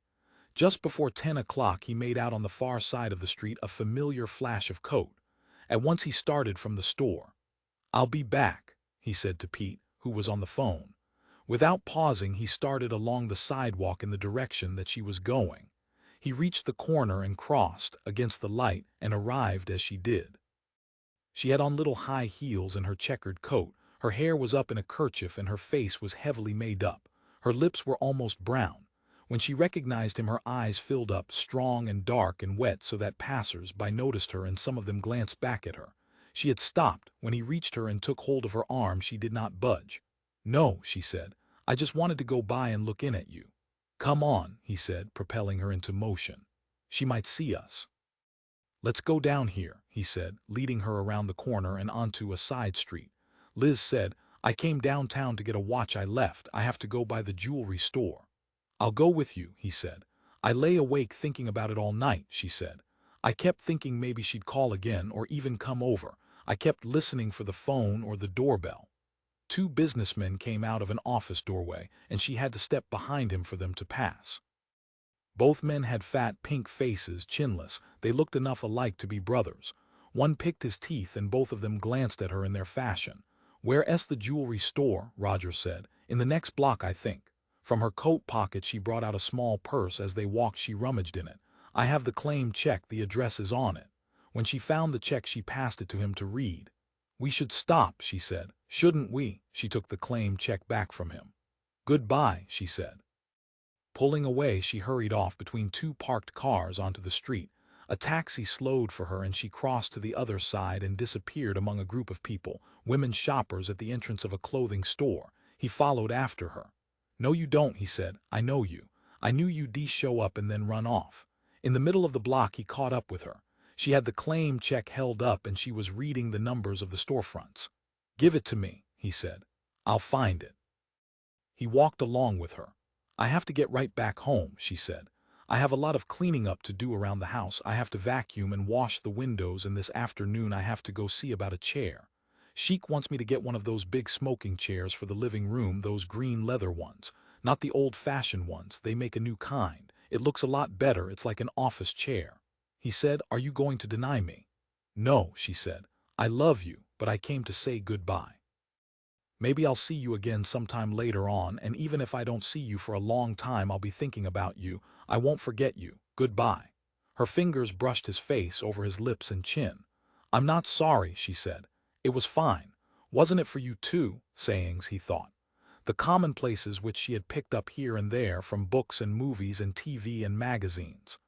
Just before 10 o'clock, he made out on the far side of the street a familiar flash of coat. At once he started from the store. "I'll be back," he said to Pete, who was on the phone. Without pausing, he started along the sidewalk in the direction that she was going. He reached the corner and crossed against the light and arrived as she did. She had on little high heels and her checkered coat. Her hair was up in a kerchief and her face was heavily made up. Her lips were almost brown. When she recognized him, her eyes filled up, strong and dark and wet, so that passers-by noticed her and some of them glanced back at her. She had stopped. When he reached her and took hold of her arm, she did not budge. "No," she said. "I just wanted to go by and look in at you." "Come on," he said, propelling her into motion. "She might see us." "Let's go down here," he said, leading her around the corner and onto a side street. Liz said, "I came downtown to get a watch I left. I have to go by the jewelry store." "I'll go with you," he said. "I lay awake thinking about it all night," she said. "I kept thinking maybe she'd call again or even come over. I kept listening for the phone or the doorbell." Two businessmen came out of an office doorway, and she had to step behind him for them to pass. Both men had fat, pink faces, chinless. They looked enough alike to be brothers. One picked his teeth, and both of them glanced at her in their fashion. "Where's the jewelry store?" Roger said. "In the next block, I think." From her coat pocket she brought out a small purse. As they walked, she rummaged in it. "I have the claim check. The address is on it." When she found the check, she passed it to him to read. "We should stop," she said. "Shouldn't we?" She took the claim check back from him. "Goodbye," she said. Pulling away, she hurried off between two parked cars onto the street. A taxi slowed for her and she crossed to the other side and disappeared among a group of people, women shoppers at the entrance of a clothing store. He followed after her. "No you don't," he said. "I know you. I knew you'd show up and then run off." In the middle of the block he caught up with her. She had the claim check held up and she was reading the numbers of the storefronts. "Give it to me," he said. "I'll find it." He walked along with her. "I have to get right back home," she said. I have a lot of cleaning up to do around the house. I have to vacuum and wash the windows, and this afternoon I have to go see about a chair. Sheik wants me to get one of those big smoking chairs for the living room, those green leather ones. Not the old-fashioned ones, they make a new kind. It looks a lot better, it's like an office chair. He said, "Are you going to deny me?" "No," she said. "I love you, but I came to say goodbye. Maybe I'll see you again sometime later on, and even if I don't see you for a long time, I'll be thinking about you. I won't forget you. Goodbye." Her fingers brushed his face over his lips and chin. "I'm not sorry," she said. "It was fine. Wasn't it for you too?" Sayings, he thought. The commonplaces which she had picked up here and there from books and movies and TV and magazines.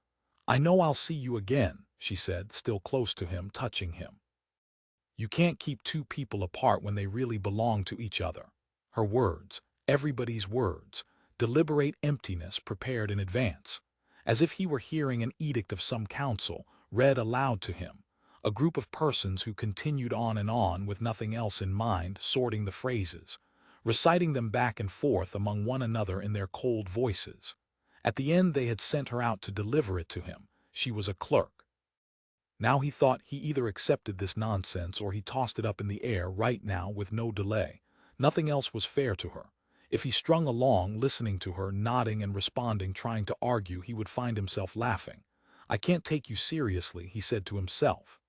"I know I'll see you again," she said, still close to him, touching him. "You can't keep two people apart when they really belong to each other." Her words, everybody's words, deliberate emptiness prepared in advance, as if he were hearing an edict of some council, read aloud to him. A group of persons who continued on and on with nothing else in mind, sorting the phrases, reciting them back and forth among one another in their cold voices. At the end they had sent her out to deliver it to him. She was a clerk. Now he thought he either accepted this nonsense or he tossed it up in the air right now with no delay. Nothing else was fair to her. If he strung along, listening to her, nodding and responding, trying to argue, he would find himself laughing. "I can't take you seriously," he said to himself.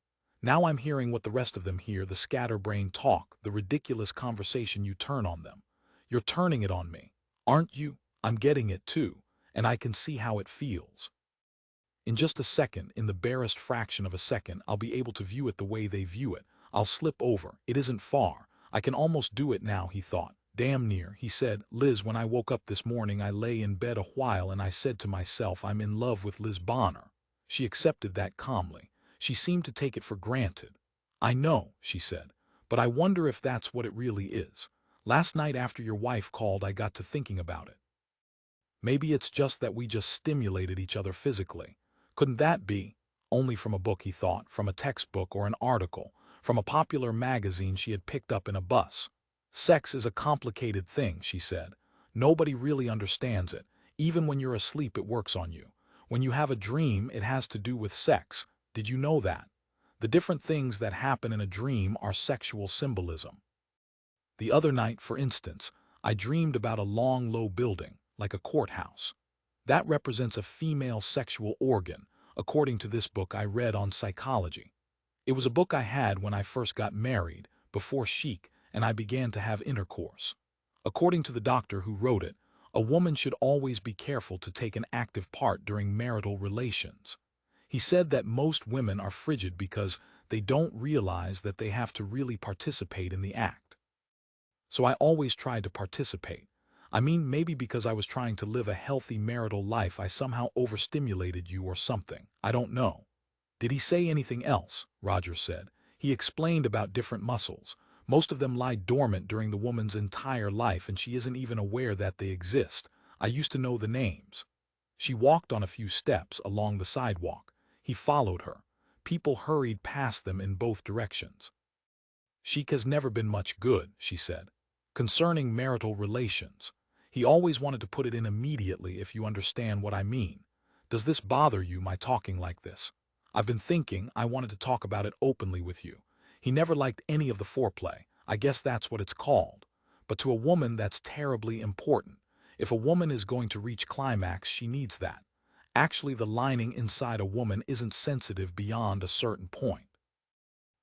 "Now I'm hearing what the rest of them hear, the scatterbrain talk, the ridiculous conversation you turn on them. You're turning it on me, aren't you? I'm getting it too, and I can see how it feels. In just a second, in the barest fraction of a second, I'll be able to view it the way they view it. I'll slip over. It isn't far. I can almost do it now," he thought. "Damn near," he said. "Liz, when I woke up this morning, I lay in bed a while and I said to myself, I'm in love with Liz Bonner." She accepted that calmly. She seemed to take it for granted. "I know," she said, "but I wonder if that's what it really is. Last night after your wife called, I got to thinking about it. Maybe it's just that we just stimulated each other physically. Couldn't that be? Only from a book," he thought, from a textbook or an article, from a popular magazine she had picked up in a bus. "Sex is a complicated thing," she said. "Nobody really understands it. Even when you're asleep, it works on you. When you have a dream, it has to do with sex. Did you know that? The different things that happen in a dream are sexual symbolism. The other night, for instance, I dreamed about a long, low building, like a courthouse. That represents a female sexual organ, according to this book I read on psychology. It was a book I had when I first got married, before chic, and I began to have intercourse. According to the doctor who wrote it, a woman should always be careful to take an active part during marital relations. He said that most women are frigid because they don't realize that they have to really participate in the act. So I always tried to participate. I mean, maybe because I was trying to live a healthy marital life, I somehow overstimulated you or something. I don't know." "Did he say anything else?" Roger said. "He explained about different muscles. Most of them lie dormant during the woman's entire life, and she isn't even aware that they exist. I used to know the names." She walked on a few steps along the sidewalk. He followed her. People hurried past them in both directions. "Sheik has never been much good," she said. "Concerning marital relations. He always wanted to put it in immediately, if you understand what I mean. Does this bother you, my talking like this? I've been thinking I wanted to talk about it openly with you. He never liked any of the foreplay. I guess that's what it's called. But to a woman, that's terribly important. If a woman is going to reach climax, she needs that. Actually, the lining inside a woman isn't sensitive beyond a certain point.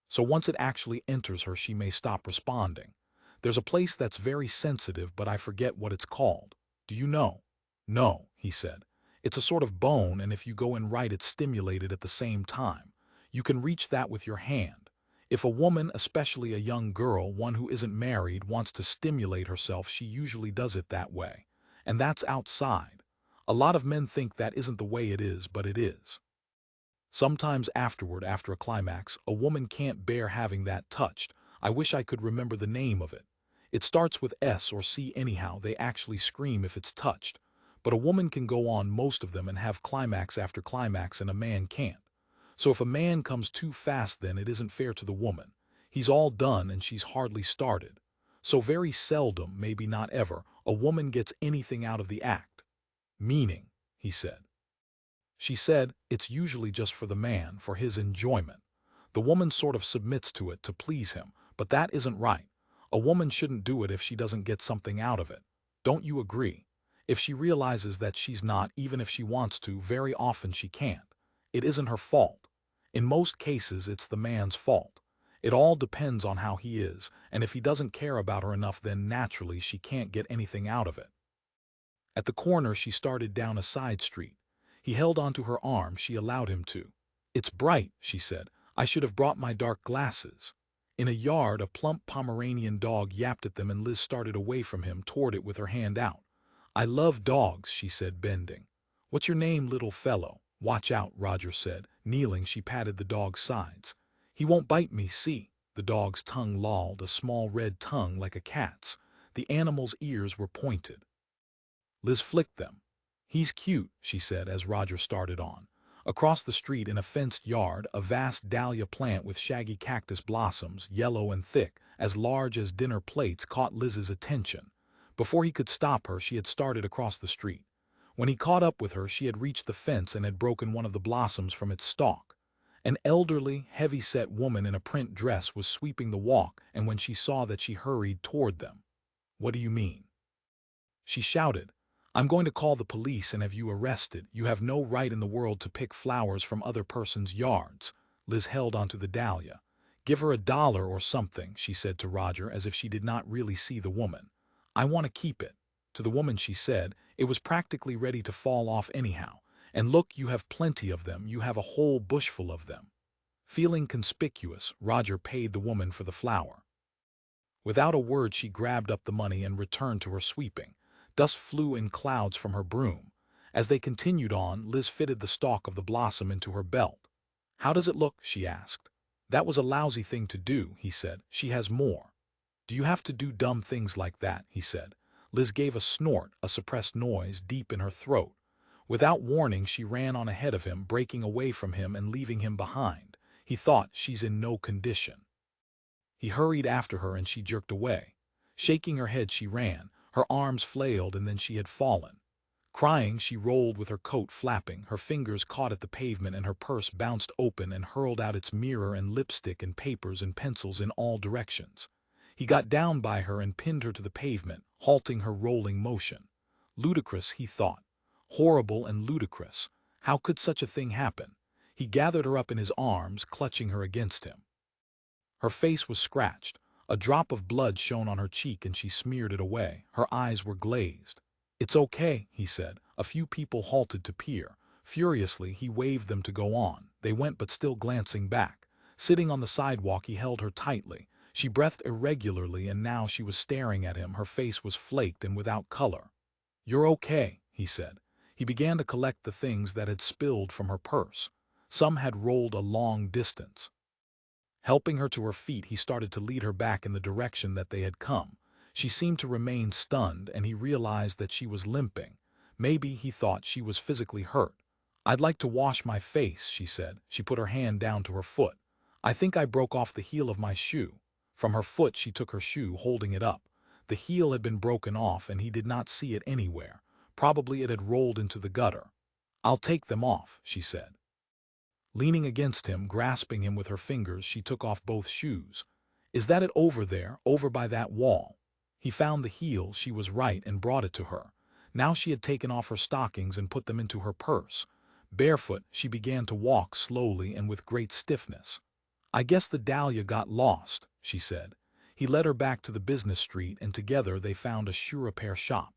So once it actually enters her, she may stop responding. There's a place that's very sensitive, but I forget what it's called. Do you know?" "No," he said. "It's a sort of bone, and if you go in right, it's stimulated at the same time. You can reach that with your hand. If a woman, especially a young girl, one who isn't married, wants to stimulate herself, she usually does it that way. And that's outside. A lot of men think that isn't the way it is, but it is. Sometimes afterward, after a climax, a woman can't bear having that touched. I wish I could remember the name of it. It starts with S or C anyhow. They actually scream if it's touched. But a woman can go on, most of them, and have climax after climax, and a man can't. So if a man comes too fast, then it isn't fair to the woman. He's all done and she's hardly started. So very seldom, maybe not ever, a woman gets anything out of the act. Meaning," he said. She said, it's usually just for the man, for his enjoyment. The woman sort of submits to it to please him, but that isn't right. A woman shouldn't do it if she doesn't get something out of it. Don't you agree? If she realizes that she's not, even if she wants to, very often she can't. It isn't her fault. In most cases, it's the man's fault. It all depends on how he is, and if he doesn't care about her enough, then naturally she can't get anything out of it. At the corner, she started down a side street. He held onto her arm. She allowed him to. It's bright, she said. I should have brought my dark glasses. In a yard, a plump Pomeranian dog yapped at them, and Liz started away from him toward it with her hand out. I love dogs, she said, bending. What's your name, little fellow? Watch out, Roger said. Kneeling, she patted the dog's sides. He won't bite me, see? The dog's tongue lolled, a small red tongue like a cat's. The animal's ears were pointed. Liz flicked them. He's cute, she said as Roger started on. Across the street in a fenced yard, a vast dahlia plant with shaggy cactus blossoms, yellow and thick, as large as dinner plates, caught Liz's attention. Before he could stop her, she had started across the street. When he caught up with her, she had reached the fence and had broken one of the blossoms from its stalk. An elderly, heavy-set woman in a print dress was sweeping the walk, and when she saw that, she hurried toward them. What do you mean? She shouted. I'm going to call the police and have you arrested. You have no right in the world to pick flowers from other person's yards. Liz held onto the dahlia. Give her $1 or something, she said to Roger, as if she did not really see the woman. I want to keep it. To the woman she said, it was practically ready to fall off anyhow. And look, you have plenty of them. You have a whole bushful of them. Feeling conspicuous, Roger paid the woman for the flower. Without a word, she grabbed up the money and returned to her sweeping. Dust flew in clouds from her broom. As they continued on, Liz fitted the stalk of the blossom into her belt. How does it look? She asked. That was a lousy thing to do, he said. She has more. Do you have to do dumb things like that? He said. Liz gave a snort, a suppressed noise deep in her throat. Without warning, she ran on ahead of him, breaking away from him and leaving him behind. He thought, she's in no condition. He hurried after her and she jerked away. Shaking her head, she ran. Her arms flailed and then she had fallen. Crying, she rolled with her coat flapping. Her fingers caught at the pavement and her purse bounced open and hurled out its mirror and lipstick and papers and pencils in all directions. He got down by her and pinned her to the pavement, halting her rolling motion. Ludicrous, he thought. Horrible and ludicrous. How could such a thing happen? He gathered her up in his arms, clutching her against him. Her face was scratched. A drop of blood shone on her cheek and she smeared it away. Her eyes were glazed. It's okay, he said. A few people halted to peer. Furiously, he waved them to go on. They went, but still glancing back. Sitting on the sidewalk, he held her tightly. She breathed irregularly and now she was staring at him. Her face was flaked and without color. You're okay, he said. He began to collect the things that had spilled from her purse. Some had rolled a long distance. Helping her to her feet, he started to lead her back in the direction that they had come. She seemed to remain stunned, and he realized that she was limping. Maybe, he thought, she was physically hurt. I'd like to wash my face, she said. She put her hand down to her foot. I think I broke off the heel of my shoe. From her foot, she took her shoe, holding it up. The heel had been broken off, and he did not see it anywhere. Probably it had rolled into the gutter. I'll take them off, she said. Leaning against him, grasping him with her fingers, she took off both shoes. Is that it over there, over by that wall? He found the heel, she was right, and brought it to her. Now she had taken off her stockings and put them into her purse. Barefoot, she began to walk slowly and with great stiffness. I guess the dahlia got lost, she said. He led her back to the business street, and together they found a shoe repair shop.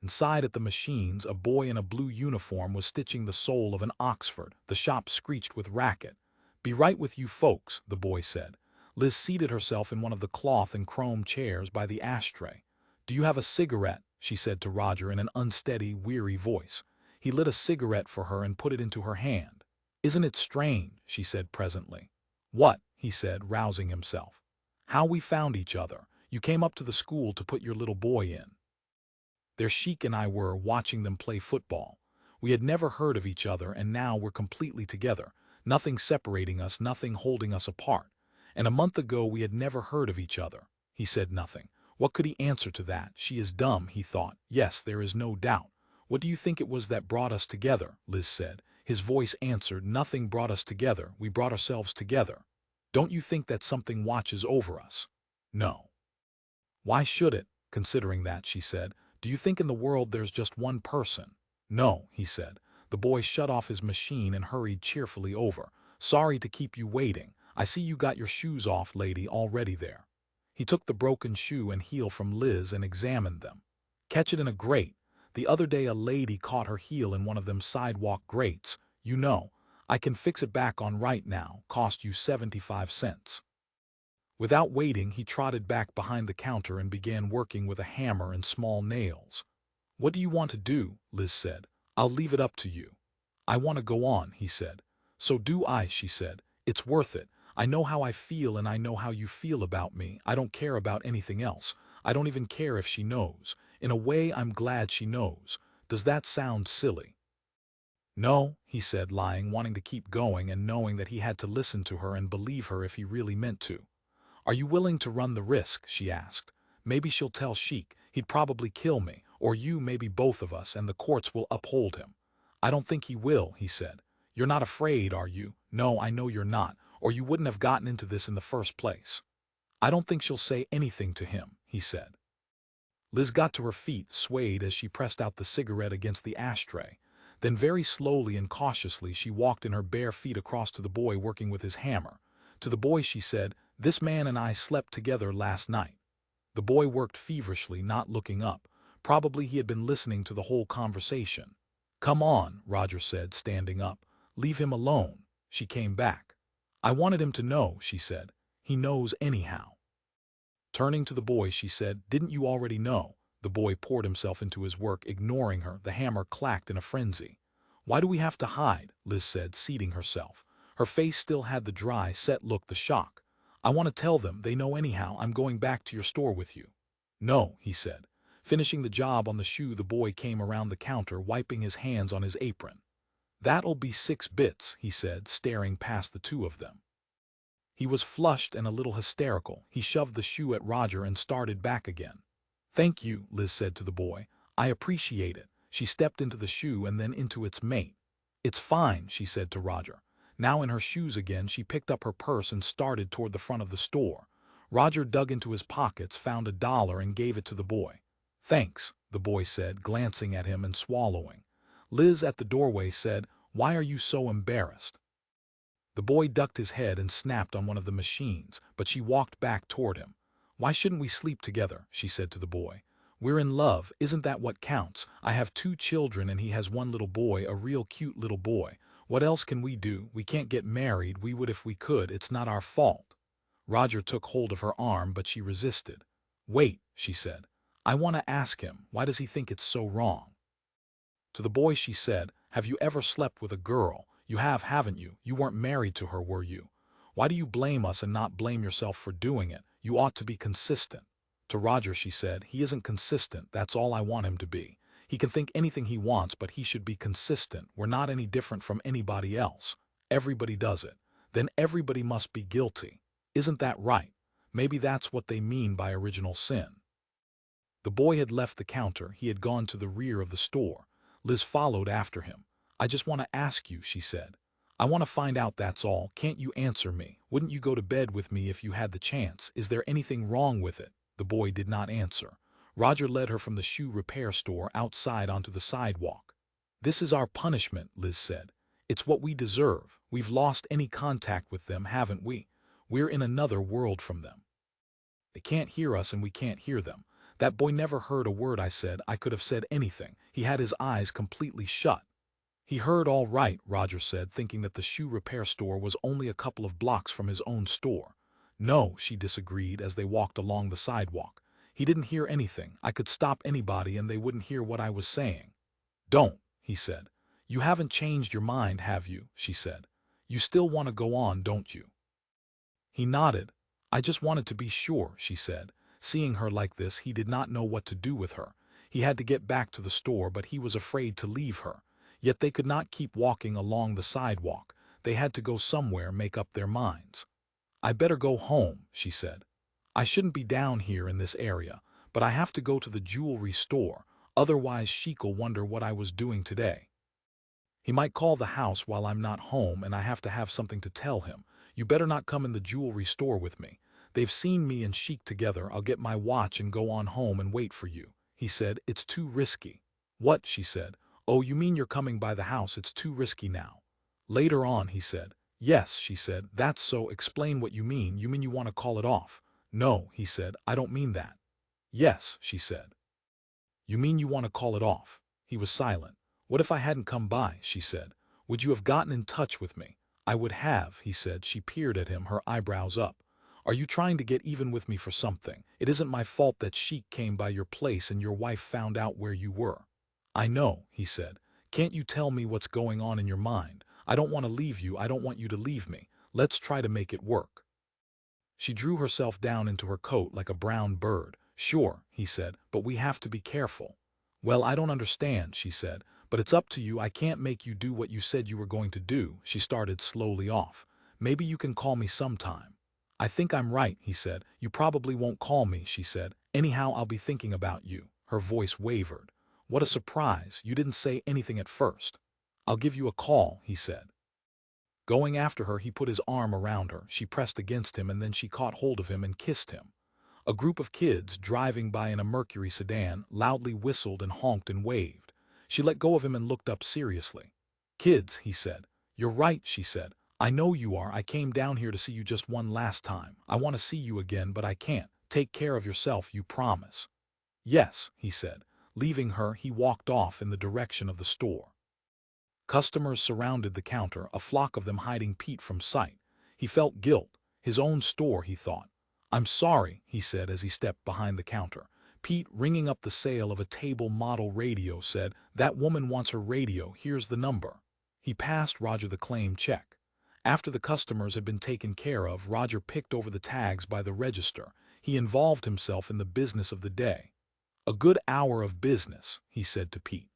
Inside at the machines, a boy in a blue uniform was stitching the sole of an Oxford. The shop screeched with racket. Be right with you folks, the boy said. Liz seated herself in one of the cloth and chrome chairs by the ashtray. Do you have a cigarette? She said to Roger in an unsteady, weary voice. He lit a cigarette for her and put it into her hand. Isn't it strange? She said presently. What? He said, rousing himself. How we found each other. You came up to the school to put your little boy in. There Sheik and I were, watching them play football. We had never heard of each other, and now we're completely together. Nothing separating us, nothing holding us apart. And a month ago we had never heard of each other. He said nothing. What could he answer to that? She is dumb, he thought. Yes, there is no doubt. What do you think it was that brought us together? Liz said. His voice answered, nothing brought us together, we brought ourselves together. Don't you think that something watches over us? No. Why should it, considering that, she said. Do you think in the world there's just one person? No, he said. The boy shut off his machine and hurried cheerfully over. Sorry to keep you waiting. I see you got your shoes off, lady, already there. He took the broken shoe and heel from Liz and examined them. Catch it in a grate. The other day a lady caught her heel in one of them sidewalk grates. You know, I can fix it back on right now, cost you 75 cents. Without waiting, he trotted back behind the counter and began working with a hammer and small nails. What do you want to do? Liz said. I'll leave it up to you. I want to go on, he said. So do I, she said. It's worth it. I know how I feel and I know how you feel about me. I don't care about anything else. I don't even care if she knows. In a way, I'm glad she knows. Does that sound silly? No, he said, lying, wanting to keep going and knowing that he had to listen to her and believe her if he really meant to. Are you willing to run the risk? She asked. Maybe she'll tell Sheik. He'd probably kill me, or you, maybe both of us, and the courts will uphold him. I don't think he will, he said. You're not afraid, are you? No, I know you're not, or you wouldn't have gotten into this in the first place. I don't think she'll say anything to him, he said. Liz got to her feet, swayed as she pressed out the cigarette against the ashtray. Then very slowly and cautiously she walked in her bare feet across to the boy working with his hammer. To the boy she said, "This man and I slept together last night." The boy worked feverishly, not looking up. Probably he had been listening to the whole conversation. "Come on," Roger said, standing up. "Leave him alone." She came back. "I wanted him to know," she said. "He knows anyhow." Turning to the boy, she said, "Didn't you already know?" The boy poured himself into his work, ignoring her. The hammer clacked in a frenzy. "Why do we have to hide?" Liz said, seating herself. Her face still had the dry, set look, the shock. "I want to tell them. They know anyhow. I'm going back to your store with you." "No," he said. Finishing the job on the shoe, the boy came around the counter, wiping his hands on his apron. "That'll be 6 bits," he said, staring past the two of them. He was flushed and a little hysterical. He shoved the shoe at Roger and started back again. "Thank you," Liz said to the boy. "I appreciate it." She stepped into the shoe and then into its mate. "It's fine," she said to Roger. Now in her shoes again, she picked up her purse and started toward the front of the store. Roger dug into his pockets, found $1 and gave it to the boy. "Thanks," the boy said, glancing at him and swallowing. Liz at the doorway said, "Why are you so embarrassed?" The boy ducked his head and snapped on one of the machines, but she walked back toward him. "Why shouldn't we sleep together?" she said to the boy. "We're in love, isn't that what counts? I have 2 children and he has 1 little boy, a real cute little boy. What else can we do? We can't get married, we would if we could, it's not our fault." Roger took hold of her arm, but she resisted. "Wait," she said. "I want to ask him, why does he think it's so wrong?" To the boy she said, "Have you ever slept with a girl? You have, haven't you? You weren't married to her, were you? Why do you blame us and not blame yourself for doing it? You ought to be consistent." To Roger she said, "He isn't consistent, that's all I want him to be. He can think anything he wants, but he should be consistent. We're not any different from anybody else. Everybody does it. Then everybody must be guilty. Isn't that right? Maybe that's what they mean by original sin." The boy had left the counter. He had gone to the rear of the store. Liz followed after him. "I just want to ask you," she said. "I want to find out, that's all. Can't you answer me? Wouldn't you go to bed with me if you had the chance? Is there anything wrong with it?" The boy did not answer. Roger led her from the shoe repair store outside onto the sidewalk. "This is our punishment," Liz said. "It's what we deserve. We've lost any contact with them, haven't we? We're in another world from them. They can't hear us and we can't hear them. That boy never heard a word I said. I could have said anything. He had his eyes completely shut." "He heard all right," Roger said, thinking that the shoe repair store was only a couple of blocks from his own store. "No," she disagreed as they walked along the sidewalk. "He didn't hear anything. I could stop anybody and they wouldn't hear what I was saying." "Don't," he said. "You haven't changed your mind, have you?" she said. "You still want to go on, don't you?" He nodded. "I just wanted to be sure," she said. Seeing her like this, he did not know what to do with her. He had to get back to the store, but he was afraid to leave her. Yet they could not keep walking along the sidewalk. They had to go somewhere, make up their minds. "I better go home," she said. "I shouldn't be down here in this area, but I have to go to the jewelry store. Otherwise Sheik'll wonder what I was doing today. He might call the house while I'm not home and I have to have something to tell him. You better not come in the jewelry store with me. They've seen me and Sheik together. I'll get my watch and go on home and wait for you. He said, it's too risky. What? She said. Oh, you mean you're coming by the house? It's too risky now. Later on, he said. Yes, she said. That's so. Explain what you mean. You mean you want to call it off? No, he said. I don't mean that. Yes, she said. You mean you want to call it off? He was silent. What if I hadn't come by? She said. Would you have gotten in touch with me? I would have, he said. She peered at him, her eyebrows up. Are you trying to get even with me for something? It isn't my fault that Sheik came by your place and your wife found out where you were. I know, he said. Can't you tell me what's going on in your mind? I don't want to leave you. I don't want you to leave me. Let's try to make it work. She drew herself down into her coat like a brown bird. Sure, he said, but we have to be careful. Well, I don't understand, she said, but it's up to you. I can't make you do what you said you were going to do. She started slowly off. Maybe you can call me sometime. I think I'm right, he said. You probably won't call me, she said. Anyhow, I'll be thinking about you. Her voice wavered. What a surprise. You didn't say anything at first. I'll give you a call, he said. Going after her, he put his arm around her. She pressed against him and then she caught hold of him and kissed him. A group of kids driving by in a Mercury sedan loudly whistled and honked and waved. She let go of him and looked up seriously. Kids, he said. You're right, she said. I know you are. I came down here to see you just one last time. I want to see you again, but I can't. Take care of yourself, you promise. Yes, he said. Leaving her, he walked off in the direction of the store. Customers surrounded the counter, a flock of them hiding Pete from sight. He felt guilt. His own store, he thought. I'm sorry, he said as he stepped behind the counter. Pete, ringing up the sale of a table model radio, said, That woman wants her radio. Here's the number. He passed Roger the claim check. After the customers had been taken care of, Roger picked over the tags by the register. He involved himself in the business of the day. A good hour of business, he said to Pete.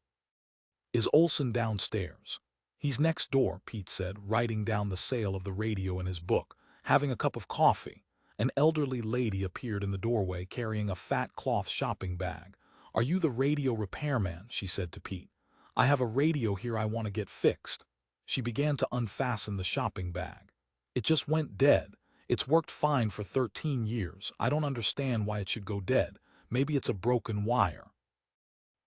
Is Olson downstairs? He's next door, Pete said, writing down the sale of the radio in his book. Having a cup of coffee. An elderly lady appeared in the doorway carrying a fat cloth shopping bag. Are you the radio repairman? She said to Pete. I have a radio here I want to get fixed. She began to unfasten the shopping bag. It just went dead. It's worked fine for 13 years. I don't understand why it should go dead. Maybe it's a broken wire.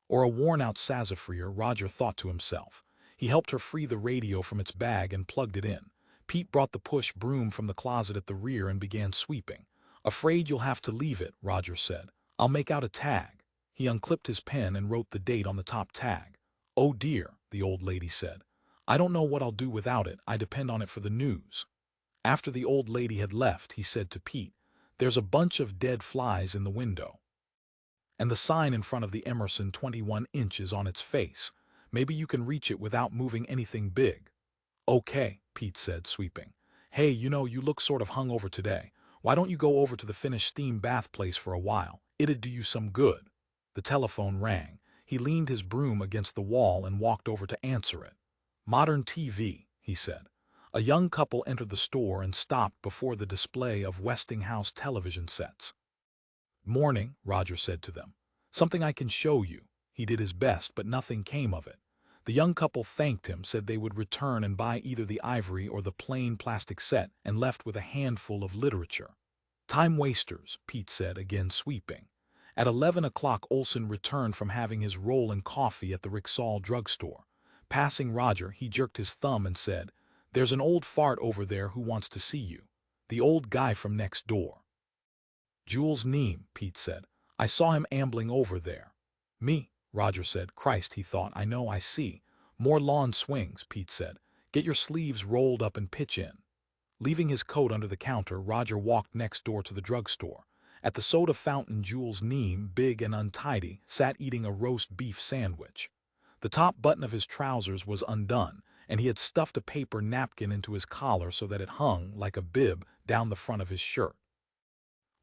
Or a worn-out sassafras, Roger thought to himself. He helped her free the radio from its bag and plugged it in. Pete brought the push broom from the closet at the rear and began sweeping. Afraid you'll have to leave it, Roger said. I'll make out a tag. He unclipped his pen and wrote the date on the top tag. Oh dear, the old lady said. I don't know what I'll do without it. I depend on it for the news. After the old lady had left, he said to Pete, There's a bunch of dead flies in the window. And the sign in front of the Emerson 21 inches on its face. Maybe you can reach it without moving anything big. Okay, Pete said, sweeping. Hey, you look sort of hungover today. Why don't you go over to the Finnish steam bath place for a while? It'd do you some good. The telephone rang. He leaned his broom against the wall and walked over to answer it. Modern TV, he said. A young couple entered the store and stopped before the display of Westinghouse television sets. Morning, Roger said to them. Something I can show you. He did his best, but nothing came of it. The young couple thanked him, said they would return and buy either the ivory or the plain plastic set, and left with a handful of literature. Time wasters, Pete said, again sweeping. At 11 o'clock Olson returned from having his roll and coffee at the Rixall drugstore. Passing Roger, he jerked his thumb and said, There's an old fart over there who wants to see you. The old guy from next door. Jules Neem, Pete said. I saw him ambling over there. Me, Roger said. Christ, he thought. I know, I see. More lawn swings, Pete said. Get your sleeves rolled up and pitch in. Leaving his coat under the counter, Roger walked next door to the drugstore. At the soda fountain, Jules Neem, big and untidy, sat eating a roast beef sandwich. The top button of his trousers was undone, and he had stuffed a paper napkin into his collar so that it hung, like a bib, down the front of his shirt.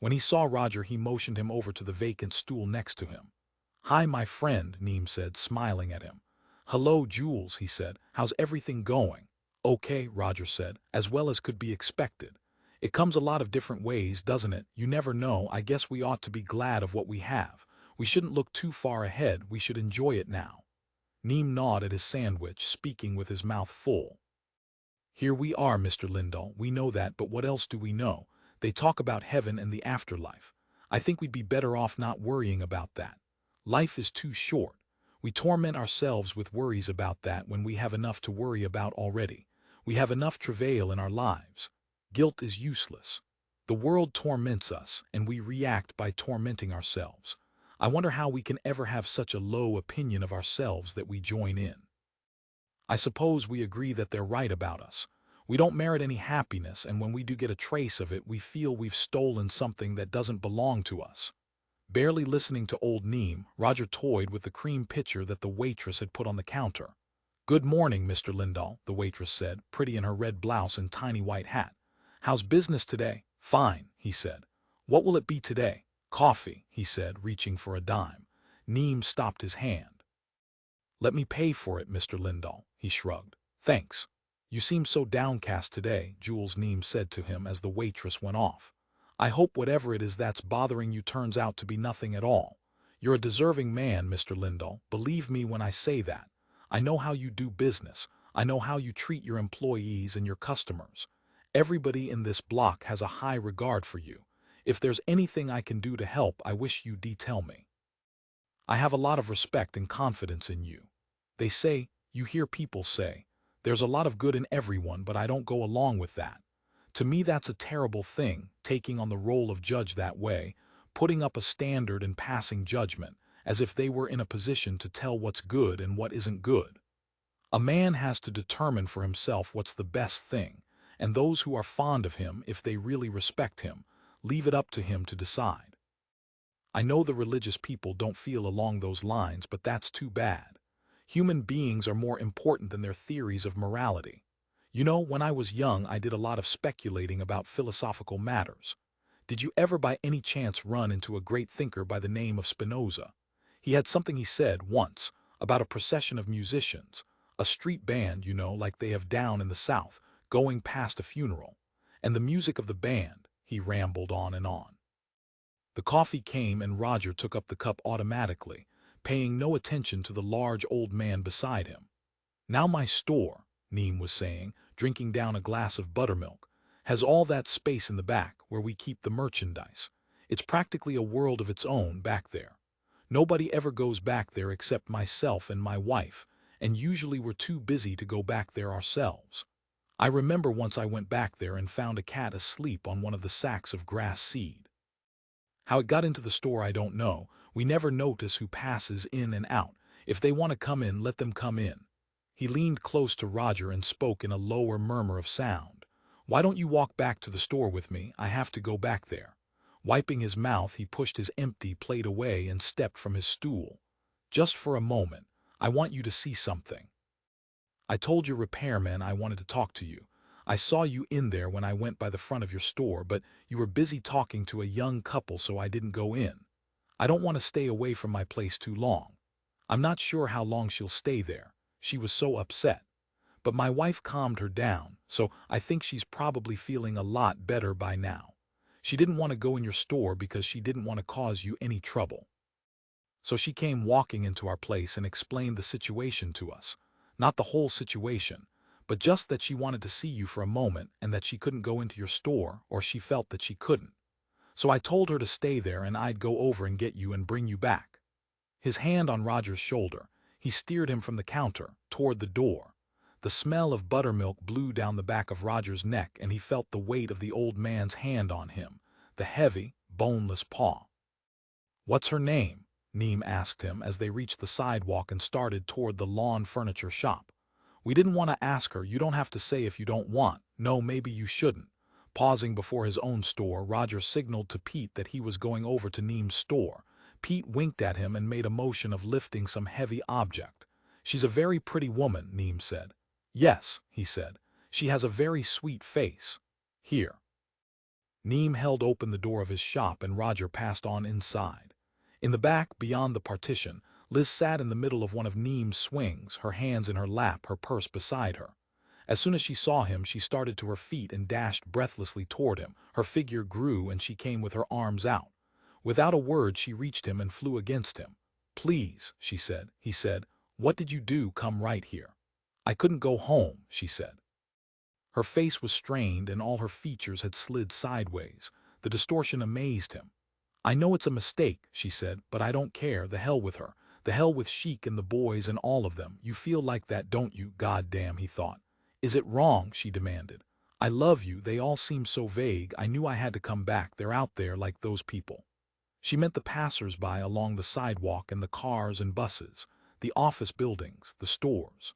When he saw Roger, he motioned him over to the vacant stool next to him. Hi, my friend, Neem said, smiling at him. Hello, Jules, he said. How's everything going? Okay, Roger said, as well as could be expected. It comes a lot of different ways, doesn't it? You never know. I guess we ought to be glad of what we have. We shouldn't look too far ahead, we should enjoy it now. Neem gnawed at his sandwich, speaking with his mouth full. Here we are, Mr. Lindahl, we know that, but what else do we know? They talk about heaven and the afterlife. I think we'd be better off not worrying about that. Life is too short. We torment ourselves with worries about that when we have enough to worry about already. We have enough travail in our lives. Guilt is useless. The world torments us, and we react by tormenting ourselves. I wonder how we can ever have such a low opinion of ourselves that we join in. I suppose we agree that they're right about us. We don't merit any happiness, and when we do get a trace of it, we feel we've stolen something that doesn't belong to us. Barely listening to old Neem, Roger toyed with the cream pitcher that the waitress had put on the counter. "Good morning, Mr. Lindahl," the waitress said, pretty in her red blouse and tiny white hat. "How's business today?" "Fine," he said. "What will it be today?" "Coffee," he said, reaching for a dime. Neem stopped his hand. "Let me pay for it, Mr. Lindahl," he shrugged. "Thanks." "You seem so downcast today," Jules Neem said to him as the waitress went off. "I hope whatever it is that's bothering you turns out to be nothing at all. You're a deserving man, Mr. Lindahl. Believe me when I say that. I know how you do business. I know how you treat your employees and your customers. Everybody in this block has a high regard for you. If there's anything I can do to help, I wish you'd tell me. I have a lot of respect and confidence in you. They say, you hear people say, there's a lot of good in everyone, but I don't go along with that. To me, that's a terrible thing, taking on the role of judge that way, putting up a standard and passing judgment, as if they were in a position to tell what's good and what isn't good. A man has to determine for himself what's the best thing, and those who are fond of him, if they really respect him, leave it up to him to decide. I know the religious people don't feel along those lines, but that's too bad. Human beings are more important than their theories of morality. You know, when I was young, I did a lot of speculating about philosophical matters. Did you ever by any chance run into a great thinker by the name of Spinoza? He had something he said once about a procession of musicians, a street band, you know, like they have down in the South, going past a funeral. And the music of the band, he rambled on and on. The coffee came and Roger took up the cup automatically, paying no attention to the large old man beside him. "Now my store," Neem was saying, drinking down a glass of buttermilk, "has all that space in the back where we keep the merchandise. It's practically a world of its own back there. Nobody ever goes back there except myself and my wife, and usually we're too busy to go back there ourselves. I remember once I went back there and found a cat asleep on one of the sacks of grass seed. How it got into the store I don't know. We never notice who passes in and out. If they want to come in, let them come in." He leaned close to Roger and spoke in a lower murmur of sound. "Why don't you walk back to the store with me? I have to go back there." Wiping his mouth, he pushed his empty plate away and stepped from his stool. "Just for a moment. I want you to see something. I told your repairman I wanted to talk to you. I saw you in there when I went by the front of your store, but you were busy talking to a young couple, so I didn't go in. I don't want to stay away from my place too long. I'm not sure how long she'll stay there. She was so upset. But my wife calmed her down, so I think she's probably feeling a lot better by now. She didn't want to go in your store because she didn't want to cause you any trouble. So she came walking into our place and explained the situation to us. Not the whole situation, but just that she wanted to see you for a moment and that she couldn't go into your store, or she felt that she couldn't. So I told her to stay there and I'd go over and get you and bring you back." His hand on Roger's shoulder, he steered him from the counter, toward the door. The smell of buttermilk blew down the back of Roger's neck and he felt the weight of the old man's hand on him, the heavy, boneless paw. "What's her name?" Neem asked him as they reached the sidewalk and started toward the lawn furniture shop. "We didn't want to ask her. You don't have to say if you don't want. No, maybe you shouldn't." Pausing before his own store, Roger signaled to Pete that he was going over to Neem's store. Pete winked at him and made a motion of lifting some heavy object. "She's a very pretty woman," Neem said. "Yes," he said. "She has a very sweet face. Here." Neem held open the door of his shop and Roger passed on inside. In the back, beyond the partition, Liz sat in the middle of one of Neem's swings, her hands in her lap, her purse beside her. As soon as she saw him, she started to her feet and dashed breathlessly toward him. Her figure grew and she came with her arms out. Without a word, she reached him and flew against him. "Please," she said. He said, "What did you do? Come right here." "I couldn't go home," she said. Her face was strained and all her features had slid sideways. The distortion amazed him. "I know it's a mistake," she said, "but I don't care. The hell with her. The hell with Sheik and the boys and all of them. You feel like that, don't you?" "God damn," he thought. "Is it wrong?" she demanded. "I love you. They all seem so vague. I knew I had to come back. They're out there like those people." She meant the passers-by along the sidewalk and the cars and buses, the office buildings, the stores.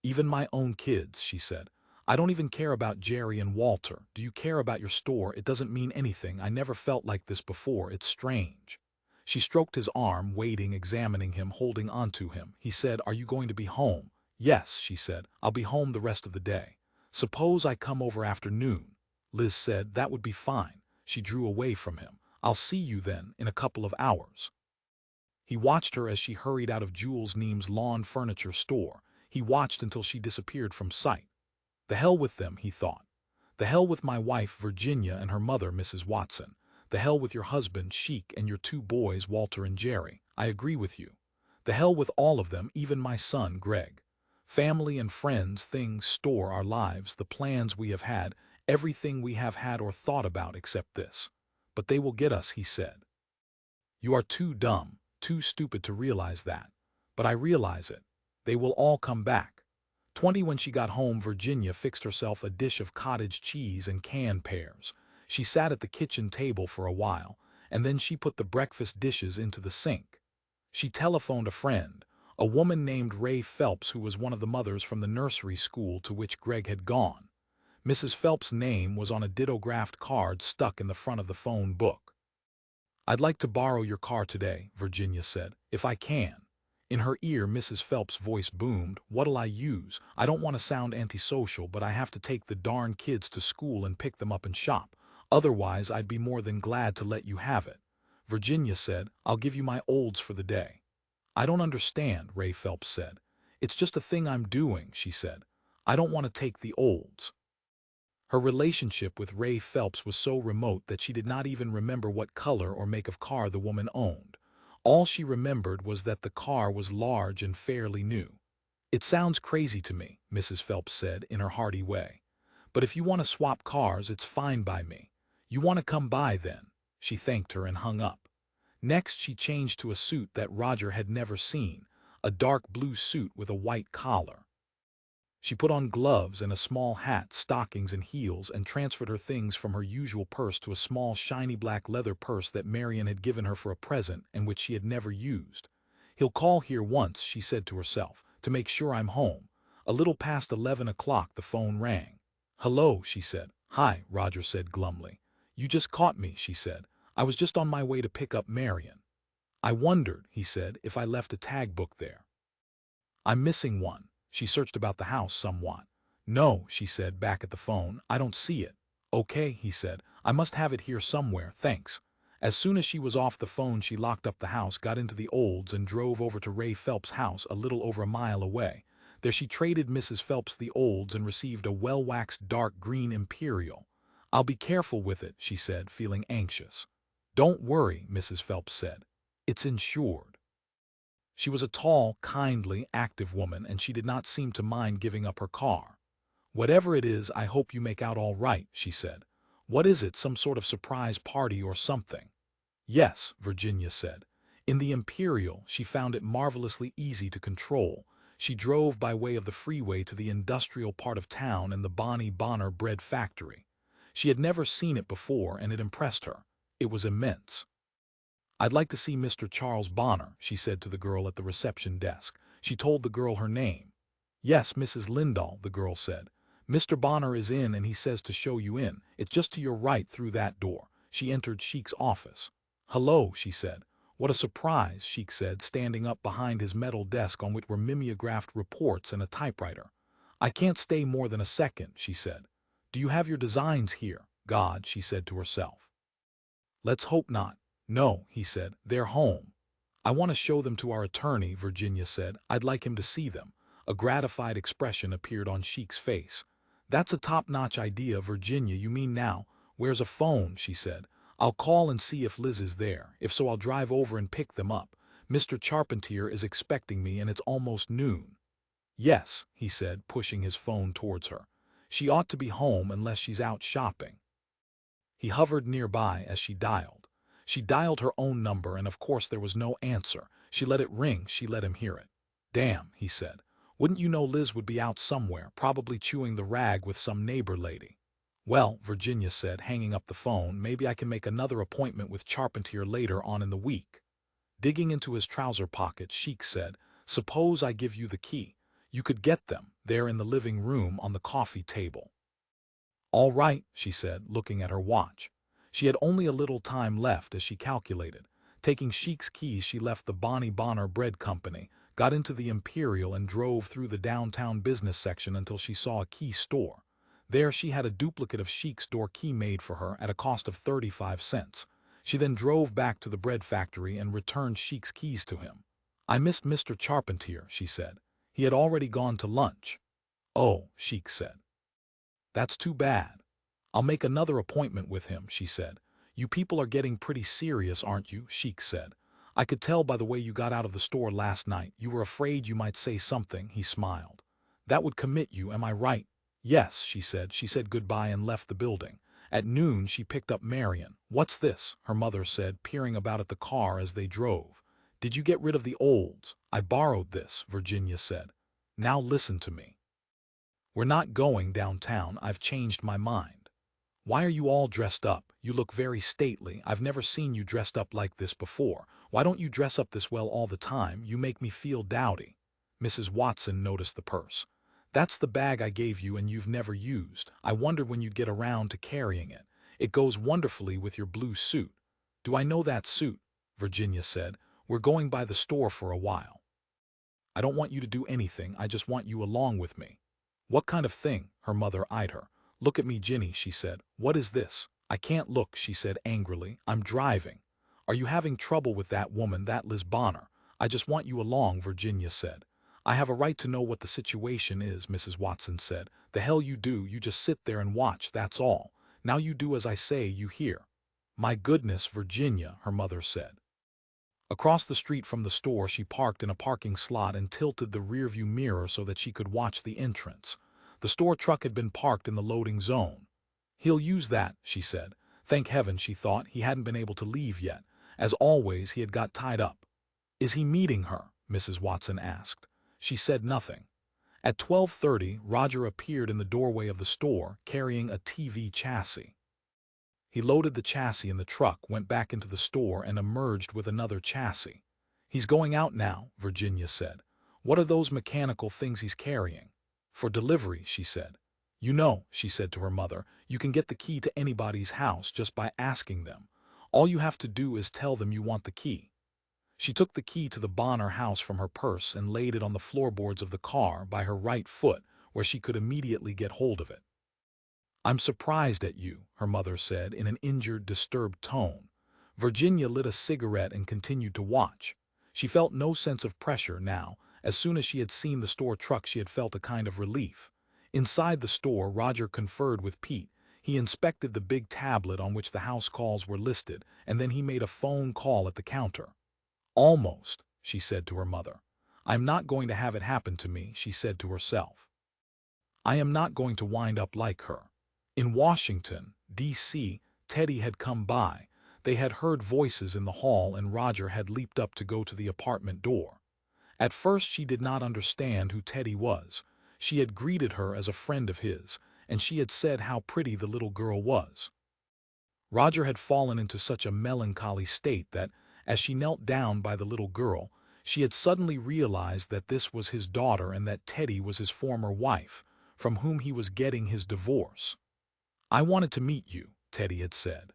"Even my own kids," she said. "I don't even care about Jerry and Walter. Do you care about your store? It doesn't mean anything. I never felt like this before. It's strange." She stroked his arm, waiting, examining him, holding onto him. He said, "Are you going to be home?" "Yes," she said. "I'll be home the rest of the day." "Suppose I come over after noon?" Liz said, "That would be fine." She drew away from him. "I'll see you then, in a couple of hours." He watched her as she hurried out of Jules Neem's lawn furniture store. He watched until she disappeared from sight. The hell with them, he thought. The hell with my wife, Virginia, and her mother, Mrs. Watson. The hell with your husband, Sheik, and your two boys, Walter and Jerry. I agree with you. The hell with all of them, even my son, Gregg. Family and friends, things, store, our lives, the plans we have had, everything we have had or thought about except this. But they will get us, he said. You are too dumb, too stupid to realize that. But I realize it. They will all come back. 20 when she got home, Virginia fixed herself a dish of cottage cheese and canned pears. She sat at the kitchen table for a while, and then she put the breakfast dishes into the sink. She telephoned a friend, a woman named Ray Phelps, who was one of the mothers from the nursery school to which Gregg had gone. Mrs. Phelps' name was on a didographed card stuck in the front of the phone book. "I'd like to borrow your car today," Virginia said, "if I can." In her ear, Mrs. Phelps' voice boomed, "What'll I use? I don't want to sound antisocial, but I have to take the darn kids to school and pick them up and shop. Otherwise, I'd be more than glad to let you have it." Virginia said, "I'll give you my olds for the day." "I don't understand," Ray Phelps said. "It's just a thing I'm doing," she said. "I don't want to take the olds." Her relationship with Ray Phelps was so remote that she did not even remember what color or make of car the woman owned. All she remembered was that the car was large and fairly new. "It sounds crazy to me," Mrs. Phelps said in her hearty way. "But if you want to swap cars, it's fine by me. You want to come by then?" She thanked her and hung up. Next, she changed to a suit that Roger had never seen, a dark blue suit with a white collar. She put on gloves and a small hat, stockings and heels, and transferred her things from her usual purse to a small shiny black leather purse that Marion had given her for a present and which she had never used. "He'll call here once," she said to herself, "to make sure I'm home." A little past 11 o'clock the phone rang. "Hello," she said. "Hi," Roger said glumly. "You just caught me," she said. "I was just on my way to pick up Marion." "I wondered," he said, "if I left a tag book there." "I'm missing one." She searched about the house somewhat. "No," she said back at the phone, "I don't see it." "Okay," he said, "I must have it here somewhere, thanks." As soon as she was off the phone, she locked up the house, got into the Olds, and drove over to Ray Phelps' house a little over a mile away. There she traded Mrs. Phelps the Olds and received a well-waxed dark green Imperial. "I'll be careful with it," she said, feeling anxious. "Don't worry," Mrs. Phelps said. "It's insured." She was a tall, kindly, active woman, and she did not seem to mind giving up her car. "Whatever it is, I hope you make out all right," she said. "What is it, some sort of surprise party or something?" "Yes," Virginia said. In the Imperial, she found it marvelously easy to control. She drove by way of the freeway to the industrial part of town and the Bonnie Bonner bread factory. She had never seen it before, and it impressed her. It was immense. "I'd like to see Mr. Charles Bonner," she said to the girl at the reception desk. She told the girl her name. "Yes, Mrs. Lindahl," the girl said. "Mr. Bonner is in and he says to show you in. It's just to your right through that door." She entered Sheik's office. "Hello," she said. "What a surprise," Sheik said, standing up behind his metal desk on which were mimeographed reports and a typewriter. "I can't stay more than a second," she said. "Do you have your designs here?" "God," she said to herself. "Let's hope not." "No," he said, "they're home." "I want to show them to our attorney," Virginia said. "I'd like him to see them." A gratified expression appeared on Sheik's face. "That's a top-notch idea, Virginia. You mean now, where's a phone?" she said. I'll call and see if Liz is there. If so, I'll drive over and pick them up. Mr. Charpentier is expecting me and it's almost noon. Yes, he said, pushing his phone towards her. She ought to be home unless she's out shopping. He hovered nearby as she dialed. She dialed her own number and of course there was no answer. She let it ring, she let him hear it. Damn, he said. Wouldn't you know Liz would be out somewhere, probably chewing the rag with some neighbor lady. Well, Virginia said, hanging up the phone, maybe I can make another appointment with Charpentier later on in the week. Digging into his trouser pocket, Sheik said, suppose I give you the key. You could get them, there in the living room on the coffee table. All right, she said, looking at her watch. She had only a little time left as she calculated. Taking Sheik's keys, she left the Bonnie Bonner Bread Company, got into the Imperial and drove through the downtown business section until she saw a key store. There she had a duplicate of Sheik's door key made for her at a cost of 35 cents. She then drove back to the bread factory and returned Sheik's keys to him. I missed Mr. Charpentier, she said. He had already gone to lunch. Oh, Sheik said. That's too bad. I'll make another appointment with him, she said. You people are getting pretty serious, aren't you? Sheik said. I could tell by the way you got out of the store last night. You were afraid you might say something, he smiled. That would commit you, am I right? Yes, she said. She said goodbye and left the building. At noon, she picked up Marion. What's this? Her mother said, peering about at the car as they drove. Did you get rid of the olds? I borrowed this, Virginia said. Now listen to me. We're not going downtown. I've changed my mind. Why are you all dressed up? You look very stately. I've never seen you dressed up like this before. Why don't you dress up this well all the time? You make me feel dowdy. Mrs. Watson noticed the purse. That's the bag I gave you and you've never used. I wondered when you'd get around to carrying it. It goes wonderfully with your blue suit. Do I know that suit? Virginia said. We're going by the store for a while. I don't want you to do anything. I just want you along with me. What kind of thing? Her mother eyed her. Look at me, Ginny, she said. What is this? I can't look, she said angrily. I'm driving. Are you having trouble with that woman, that Liz Bonner? I just want you along, Virginia said. I have a right to know what the situation is, Mrs. Watson said. The hell you do, you just sit there and watch, that's all. Now you do as I say, you hear. My goodness, Virginia, her mother said. Across the street from the store, she parked in a parking slot and tilted the rearview mirror so that she could watch the entrance. The store truck had been parked in the loading zone. He'll use that, she said. Thank heaven, she thought, he hadn't been able to leave yet. As always, he had got tied up. Is he meeting her? Mrs. Watson asked. She said nothing. At 12:30, Roger appeared in the doorway of the store, carrying a TV chassis. He loaded the chassis in the truck, went back into the store, and emerged with another chassis. He's going out now, Virginia said. What are those mechanical things he's carrying? For delivery, she said. You know, she said to her mother, you can get the key to anybody's house just by asking them. All you have to do is tell them you want the key. She took the key to the Bonner house from her purse and laid it on the floorboards of the car by her right foot, where she could immediately get hold of it. I'm surprised at you, her mother said in an injured, disturbed tone. Virginia lit a cigarette and continued to watch. She felt no sense of pressure now. As soon as she had seen the store truck, she had felt a kind of relief. Inside the store, Roger conferred with Pete. He inspected the big tablet on which the house calls were listed, and then he made a phone call at the counter. Almost, she said to her mother. I'm not going to have it happen to me, she said to herself. I am not going to wind up like her. In Washington, D.C., Teddy had come by. They had heard voices in the hall and Roger had leaped up to go to the apartment door. At first she did not understand who Teddy was. She had greeted her as a friend of his, and she had said how pretty the little girl was. Roger had fallen into such a melancholy state that, as she knelt down by the little girl, she had suddenly realized that this was his daughter and that Teddy was his former wife, from whom he was getting his divorce. I wanted to meet you, Teddy had said.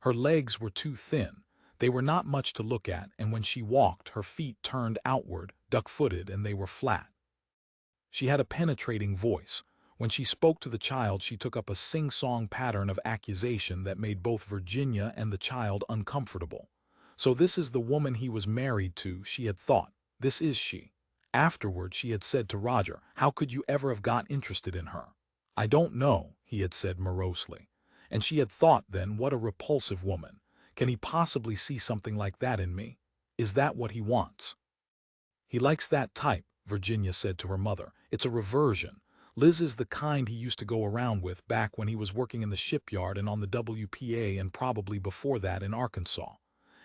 Her legs were too thin. They were not much to look at, and when she walked, her feet turned outward, duck-footed, and they were flat. She had a penetrating voice. When she spoke to the child, she took up a sing-song pattern of accusation that made both Virginia and the child uncomfortable. So this is the woman he was married to, she had thought. This is she. Afterward, she had said to Roger, how could you ever have got interested in her? I don't know, he had said morosely. And she had thought then, what a repulsive woman. Can he possibly see something like that in me? Is that what he wants? He likes that type, Virginia said to her mother. It's a reversion. Liz is the kind he used to go around with back when he was working in the shipyard and on the WPA and probably before that in Arkansas.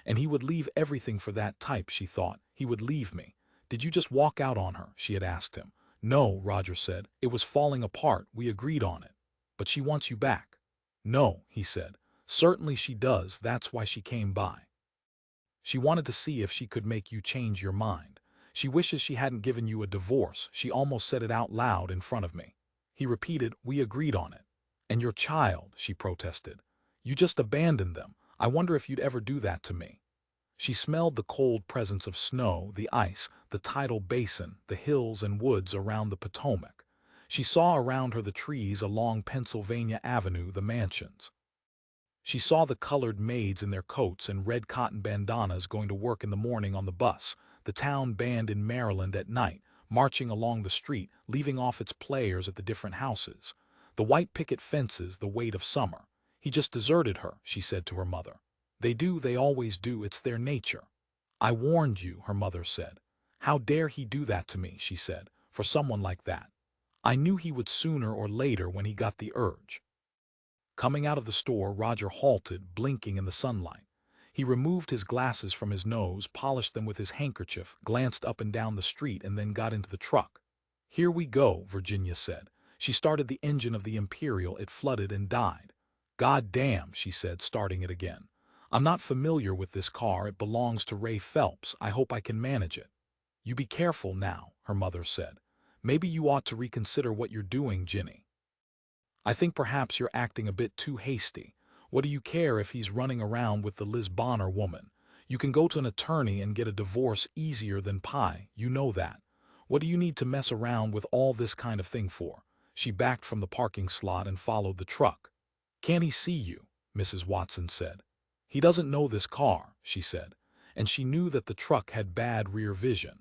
And he would leave everything for that type, she thought. He would leave me. Did you just walk out on her? She had asked him. No, Roger said. It was falling apart. We agreed on it. But she wants you back. No, he said. Certainly she does. That's why she came by. She wanted to see if she could make you change your mind. She wishes she hadn't given you a divorce. She almost said it out loud in front of me. He repeated, we agreed on it. And your child, she protested. You just abandoned them. I wonder if you'd ever do that to me. She smelled the cold presence of snow, the ice, the tidal basin, the hills and woods around the Potomac. She saw around her the trees along Pennsylvania Avenue, the mansions. She saw the colored maids in their coats and red cotton bandanas going to work in the morning on the bus, the town band in Maryland at night, marching along the street, leaving off its players at the different houses. The white picket fences, the weight of summer. He just deserted her, she said to her mother. They always do, it's their nature. I warned you, her mother said. How dare he do that to me, she said, for someone like that. I knew he would sooner or later when he got the urge. Coming out of the store, Roger halted, blinking in the sunlight. He removed his glasses from his nose, polished them with his handkerchief, glanced up and down the street, and then got into the truck. Here we go, Virginia said. She started the engine of the Imperial. It flooded and died. God damn, she said, starting it again. I'm not familiar with this car. It belongs to Ray Phelps. I hope I can manage it. You be careful now, her mother said. Maybe you ought to reconsider what you're doing, Ginny. I think perhaps you're acting a bit too hasty. What do you care if he's running around with the Liz Bonner woman? You can go to an attorney and get a divorce easier than pie, you know that. What do you need to mess around with all this kind of thing for? She backed from the parking slot and followed the truck. Can't he see you? Mrs. Watson said. He doesn't know this car, she said, and she knew that the truck had bad rear vision.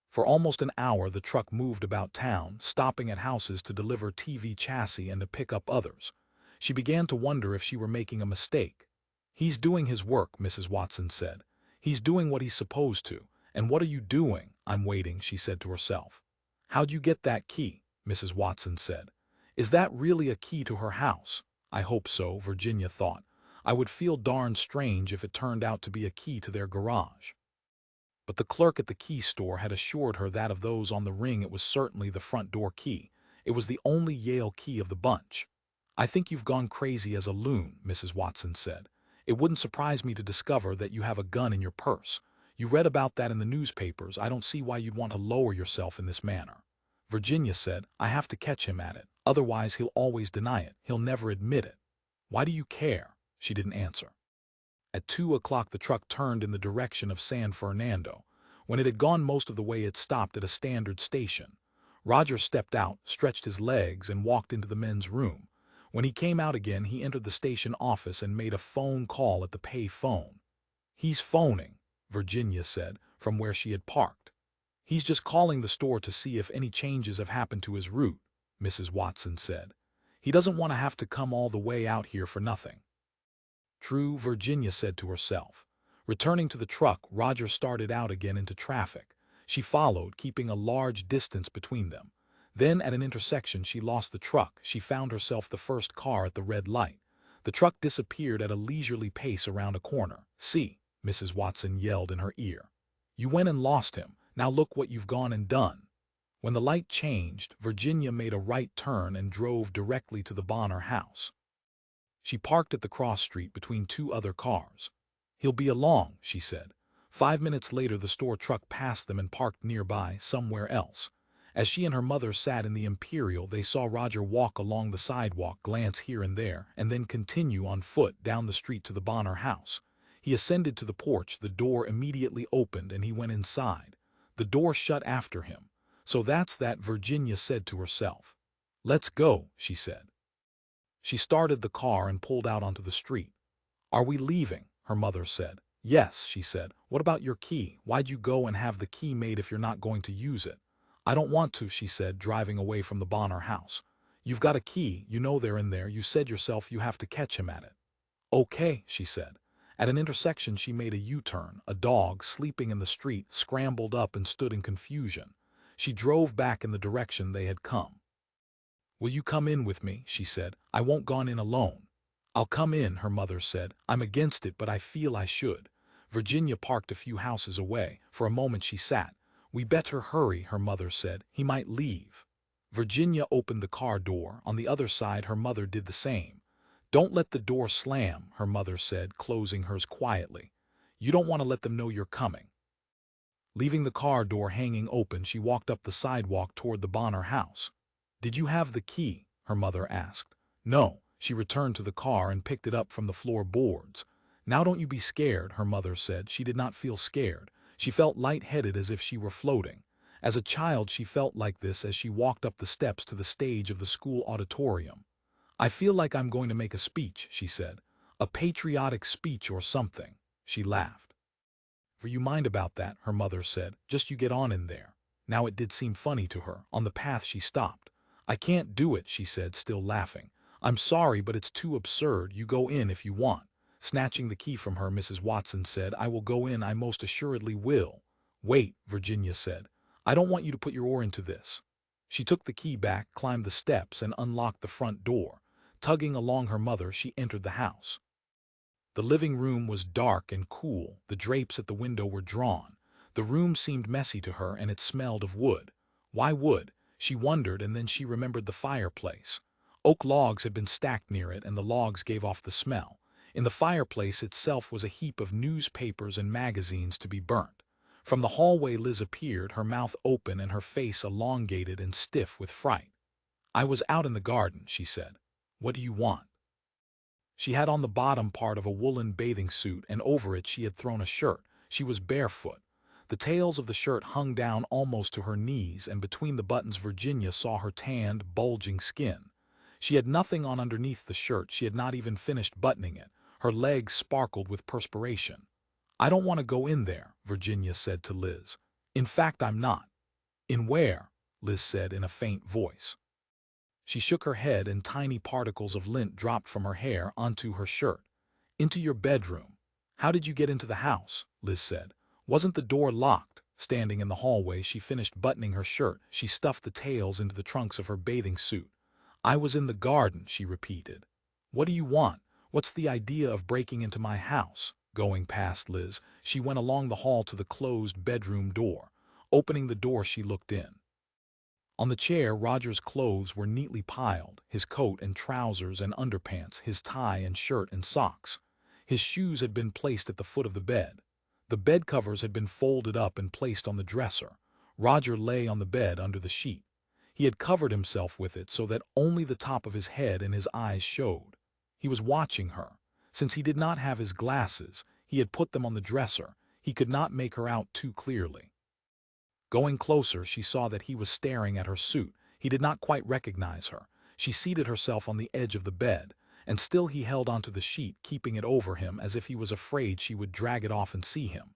For almost an hour the truck moved about town, stopping at houses to deliver TV chassis and to pick up others. She began to wonder if she were making a mistake. He's doing his work, Mrs. Watson said. He's doing what he's supposed to. And what are you doing? I'm waiting, she said to herself. How'd you get that key? Mrs. Watson said. Is that really a key to her house? I hope so, Virginia thought. I would feel darn strange if it turned out to be a key to their garage. But the clerk at the key store had assured her that of those on the ring it was certainly the front door key. It was the only Yale key of the bunch. I think you've gone crazy as a loon, Mrs. Watson said. It wouldn't surprise me to discover that you have a gun in your purse. You read about that in the newspapers. I don't see why you'd want to lower yourself in this manner. Virginia said, I have to catch him at it. Otherwise he'll always deny it. He'll never admit it. Why do you care? She didn't answer. At 2 o'clock the truck turned in the direction of San Fernando. When it had gone most of the way it stopped at a standard station. Roger stepped out, stretched his legs, and walked into the men's room. When he came out again he entered the station office and made a phone call at the pay phone. He's phoning, Virginia said, from where she had parked. He's just calling the store to see if any changes have happened to his route, Mrs. Watson said. He doesn't want to have to come all the way out here for nothing. True, Virginia said to herself. Returning to the truck, Roger started out again into traffic. She followed, keeping a large distance between them. Then, at an intersection, she lost the truck. She found herself the first car at the red light. The truck disappeared at a leisurely pace around a corner. See, Mrs. Watson yelled in her ear. You went and lost him. Now look what you've gone and done. When the light changed, Virginia made a right turn and drove directly to the Bonner house. She parked at the cross street between two other cars. He'll be along, she said. 5 minutes later the store truck passed them and parked nearby, somewhere else. As she and her mother sat in the Imperial, they saw Roger walk along the sidewalk, glance here and there, and then continue on foot down the street to the Bonner house. He ascended to the porch, the door immediately opened, and he went inside. The door shut after him. So that's that, Virginia said to herself. Let's go, she said. She started the car and pulled out onto the street. Are we leaving? Her mother said. Yes, she said. What about your key? Why'd you go and have the key made if you're not going to use it? I don't want to, she said, driving away from the Bonner house. You've got a key, you know they're in there, you said yourself you have to catch him at it. Okay, she said. At an intersection she made a U-turn. A dog, sleeping in the street, scrambled up and stood in confusion. She drove back in the direction they had come. "Will you come in with me?" she said. "I won't go in alone." "I'll come in," her mother said. "I'm against it, but I feel I should." Virginia parked a few houses away. For a moment she sat. "We better hurry," her mother said. "He might leave." Virginia opened the car door. On the other side her mother did the same. "Don't let the door slam," her mother said, closing hers quietly. "You don't want to let them know you're coming." Leaving the car door hanging open, she walked up the sidewalk toward the Bonner house. "Did you have the key?" her mother asked. "No." She returned to the car and picked it up from the floorboards. "Now don't you be scared," her mother said. She did not feel scared. She felt lightheaded, as if she were floating. As a child she felt like this as she walked up the steps to the stage of the school auditorium. "I feel like I'm going to make a speech," she said. "A patriotic speech or something." She laughed. "For you mind about that," her mother said. "Just you get on in there." Now it did seem funny to her. On the path she stopped. "I can't do it," she said, still laughing. "I'm sorry, but it's too absurd. You go in if you want." Snatching the key from her, Mrs. Watson said, "I will go in, I most assuredly will." "Wait," Virginia said. "I don't want you to put your oar into this." She took the key back, climbed the steps, and unlocked the front door. Tugging along her mother, she entered the house. The living room was dark and cool. The drapes at the window were drawn. The room seemed messy to her, and it smelled of wood. Why wood? She wondered, and then she remembered the fireplace. Oak logs had been stacked near it, and the logs gave off the smell. In the fireplace itself was a heap of newspapers and magazines to be burnt. From the hallway Liz appeared, her mouth open and her face elongated and stiff with fright. "I was out in the garden," she said. "What do you want?" She had on the bottom part of a woolen bathing suit, and over it she had thrown a shirt. She was barefoot. The tails of the shirt hung down almost to her knees, and between the buttons Virginia saw her tanned, bulging skin. She had nothing on underneath the shirt. She had not even finished buttoning it. Her legs sparkled with perspiration. "I don't want to go in there," Virginia said to Liz. "In fact, I'm not." "In where?" Liz said in a faint voice. She shook her head, and tiny particles of lint dropped from her hair onto her shirt. "Into your bedroom." "How did you get into the house?" Liz said. "Wasn't the door locked?" Standing in the hallway, she finished buttoning her shirt. She stuffed the tails into the trunks of her bathing suit. "I was in the garden," she repeated. "What do you want? What's the idea of breaking into my house?" Going past Liz, she went along the hall to the closed bedroom door. Opening the door, she looked in. On the chair, Roger's clothes were neatly piled, his coat and trousers and underpants, his tie and shirt and socks. His shoes had been placed at the foot of the bed. The bed covers had been folded up and placed on the dresser. Roger lay on the bed under the sheet. He had covered himself with it so that only the top of his head and his eyes showed. He was watching her. Since he did not have his glasses, he had put them on the dresser. He could not make her out too clearly. Going closer, she saw that he was staring at her suit. He did not quite recognize her. She seated herself on the edge of the bed, and still he held onto the sheet, keeping it over him as if he was afraid she would drag it off and see him.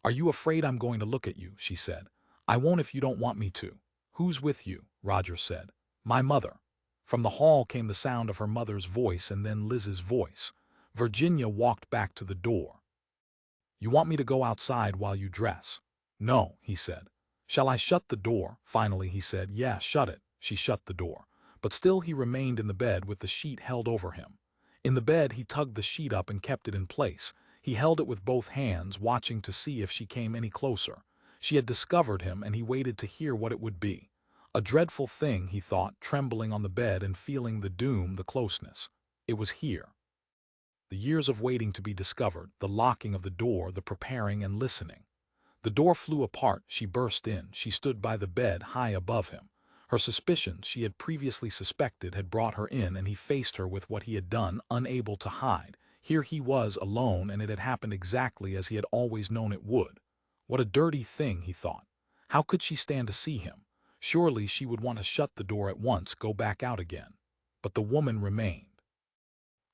"Are you afraid I'm going to look at you?" she said. "I won't if you don't want me to." "Who's with you?" Roger said. "My mother." From the hall came the sound of her mother's voice and then Liz's voice. Virginia walked back to the door. "You want me to go outside while you dress?" "No," he said. "Shall I shut the door?" Finally he said. "Yeah, shut it." She shut the door. But still he remained in the bed with the sheet held over him. In the bed he tugged the sheet up and kept it in place. He held it with both hands, watching to see if she came any closer. She had discovered him, and he waited to hear what it would be. A dreadful thing, he thought, trembling on the bed and feeling the doom, the closeness. It was here. The years of waiting to be discovered, the locking of the door, the preparing and listening. The door flew apart. She burst in. She stood by the bed, high above him. Her suspicions, she had previously suspected, had brought her in, and he faced her with what he had done, unable to hide. Here he was, alone, and it had happened exactly as he had always known it would. What a dirty thing, he thought. How could she stand to see him? Surely she would want to shut the door at once, go back out again. But the woman remained.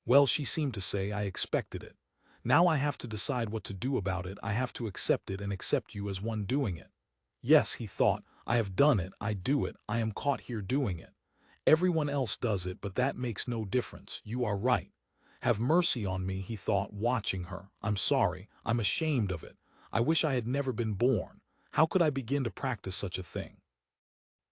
"Well," she seemed to say, "I expected it. Now I have to decide what to do about it. I have to accept it and accept you as one doing it." Yes, he thought, I have done it, I do it, I am caught here doing it. Everyone else does it, but that makes no difference. You are right. Have mercy on me, he thought, watching her. I'm sorry. I'm ashamed of it. I wish I had never been born. How could I begin to practice such a thing?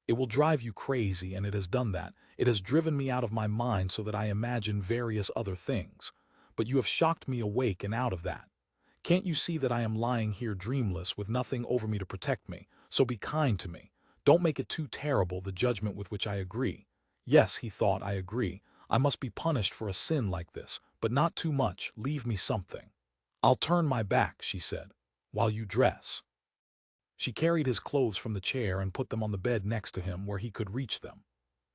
It will drive you crazy, and it has done that. It has driven me out of my mind so that I imagine various other things. But you have shocked me awake and out of that. Can't you see that I am lying here dreamless with nothing over me to protect me? So be kind to me. Don't make it too terrible, the judgment with which I agree. Yes, he thought, I agree. I must be punished for a sin like this, but not too much. Leave me something. I'll turn my back, she said, while you dress. She carried his clothes from the chair and put them on the bed next to him where he could reach them.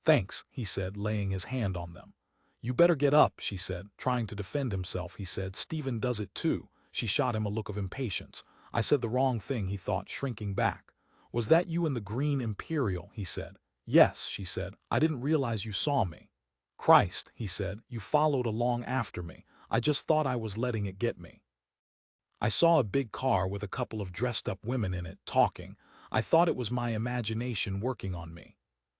Thanks, he said, laying his hand on them. You better get up, she said, trying to defend himself. He said, Stephen does it too. She shot him a look of impatience. I said the wrong thing, he thought, shrinking back. Was that you in the green Imperial? He said. Yes, she said. I didn't realize you saw me. Christ, he said, you followed along after me. I just thought I was letting it get me. I saw a big car with a couple of dressed-up women in it, talking. I thought it was my imagination working on me.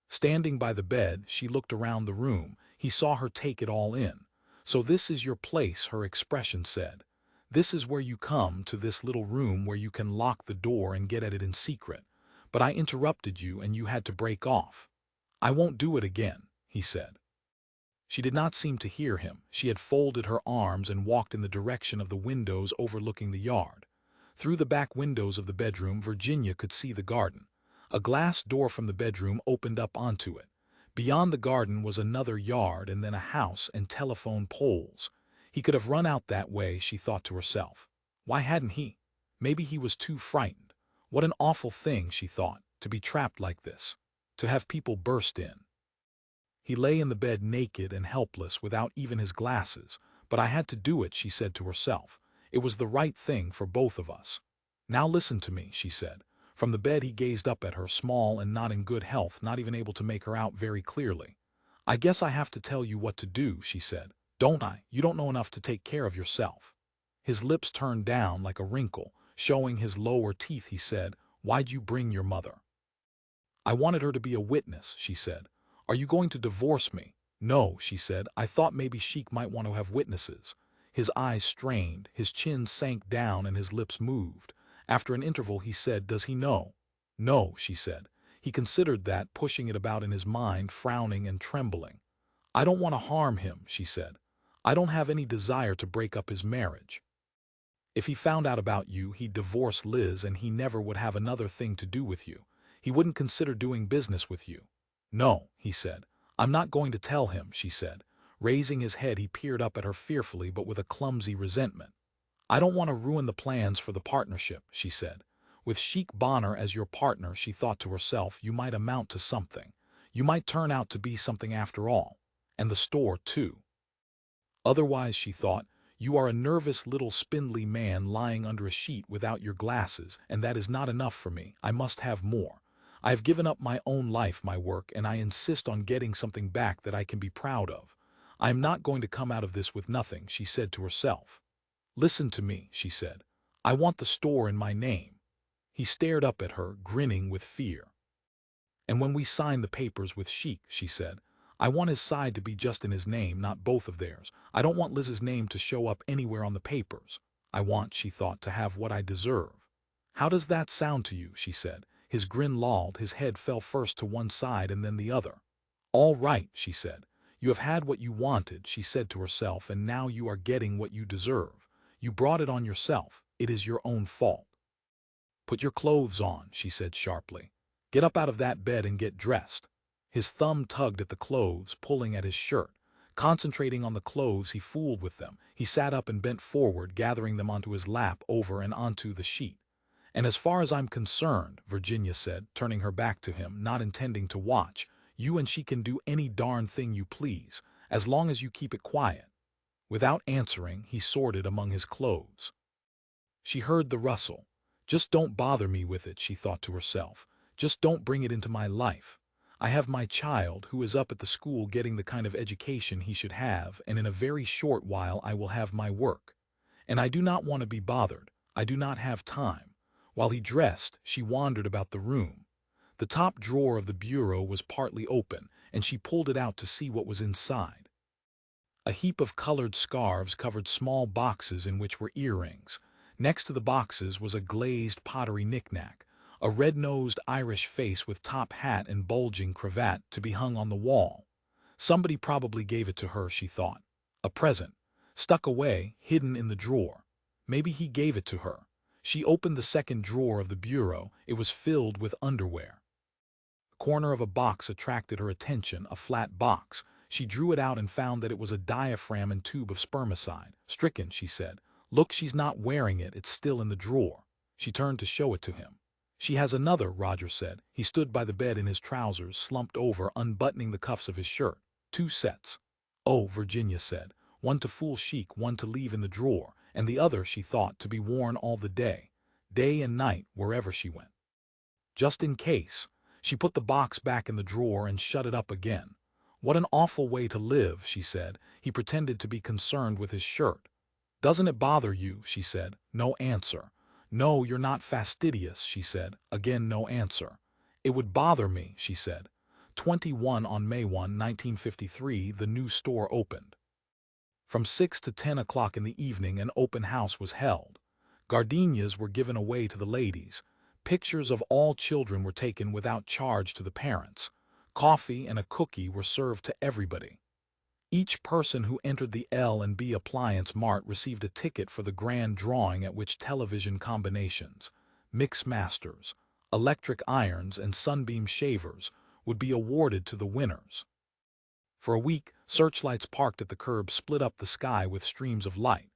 Standing by the bed, she looked around the room. He saw her take it all in. So this is your place, her expression said. This is where you come, to this little room where you can lock the door and get at it in secret. But I interrupted you and you had to break off. I won't do it again, he said. She did not seem to hear him. She had folded her arms and walked in the direction of the windows overlooking the yard. Through the back windows of the bedroom, Virginia could see the garden. A glass door from the bedroom opened up onto it. Beyond the garden was another yard and then a house and telephone poles. He could have run out that way, she thought to herself. Why hadn't he? Maybe he was too frightened. What an awful thing, she thought, to be trapped like this. To have people burst in. He lay in the bed naked and helpless without even his glasses. But I had to do it, she said to herself. It was the right thing for both of us. Now listen to me, she said. From the bed he gazed up at her, small and not in good health, not even able to make her out very clearly. I guess I have to tell you what to do, she said. Don't I? You don't know enough to take care of yourself. His lips turned down like a wrinkle, showing his lower teeth. He said, Why'd you bring your mother? I wanted her to be a witness, she said. Are you going to divorce me? No, she said. I thought maybe Sheik might want to have witnesses. His eyes strained, his chin sank down and his lips moved. After an interval he said, Does he know? No, she said. He considered that, pushing it about in his mind, frowning and trembling. I don't want to harm him, she said. I don't have any desire to break up his marriage. If he found out about you, he'd divorce Liz and he never would have another thing to do with you. He wouldn't consider doing business with you. No, he said. I'm not going to tell him, she said. Raising his head, he peered up at her fearfully but with a clumsy resentment. I don't want to ruin the plans for the partnership, she said. With Sheik Bonner as your partner, she thought to herself, you might amount to something. You might turn out to be something after all. And the store, too. Otherwise, she thought, you are a nervous little spindly man lying under a sheet without your glasses, and that is not enough for me. I must have more. I have given up my own life, my work, and I insist on getting something back that I can be proud of. I am not going to come out of this with nothing, she said to herself. Listen to me, she said. I want the store in my name. He stared up at her, grinning with fear. And when we sign the papers with Sheik, she said, I want his side to be just in his name, not both of theirs. I don't want Liz's name to show up anywhere on the papers. I want, she thought, to have what I deserve. How does that sound to you, she said. His grin lolled, his head fell first to one side and then the other. All right, she said. You have had what you wanted, she said to herself, and now you are getting what you deserve. You brought it on yourself. It is your own fault. Put your clothes on, she said sharply. Get up out of that bed and get dressed. His thumb tugged at the clothes, pulling at his shirt. Concentrating on the clothes, he fooled with them. He sat up and bent forward, gathering them onto his lap, over and onto the sheet. And as far as I'm concerned, Virginia said, turning her back to him, not intending to watch, you and she can do any darn thing you please, as long as you keep it quiet. Without answering, he sorted among his clothes. She heard the rustle. Just don't bother me with it, she thought to herself. Just don't bring it into my life. I have my child, who is up at the school getting the kind of education he should have, and in a very short while I will have my work. And I do not want to be bothered. I do not have time. While he dressed, she wandered about the room. The top drawer of the bureau was partly open, and she pulled it out to see what was inside. A heap of colored scarves covered small boxes in which were earrings. Next to the boxes was a glazed pottery knick-knack, a red-nosed Irish face with top hat and bulging cravat to be hung on the wall. Somebody probably gave it to her, she thought. A present, stuck away, hidden in the drawer. Maybe he gave it to her. She opened the second drawer of the bureau. It was filled with underwear. The corner of a box attracted her attention, a flat box. She drew it out and found that it was a diaphragm and tube of spermicide. Stricken, she said. Look, she's not wearing it. It's still in the drawer. She turned to show it to him. She has another, Roger said. He stood by the bed in his trousers, slumped over, unbuttoning the cuffs of his shirt. 2 sets. Oh, Virginia said. One to fool chic, one to leave in the drawer, and the other, she thought, to be worn all the day and night, wherever she went. Just in case. She put the box back in the drawer and shut it up again. What an awful way to live, she said. He pretended to be concerned with his shirt. Doesn't it bother you, she said. No answer. No, you're not fastidious, she said. Again, no answer. It would bother me, she said. 21 on May 1, 1953, the new store opened. From 6 to 10 o'clock in the evening, an open house was held. Gardenias were given away to the ladies. Pictures of all children were taken without charge to the parents. Coffee and a cookie were served to everybody. Each person who entered the L&B Appliance Mart received a ticket for the grand drawing, at which television combinations, mix masters, electric irons, and sunbeam shavers would be awarded to the winners. For a week, searchlights parked at the curb split up the sky with streams of light,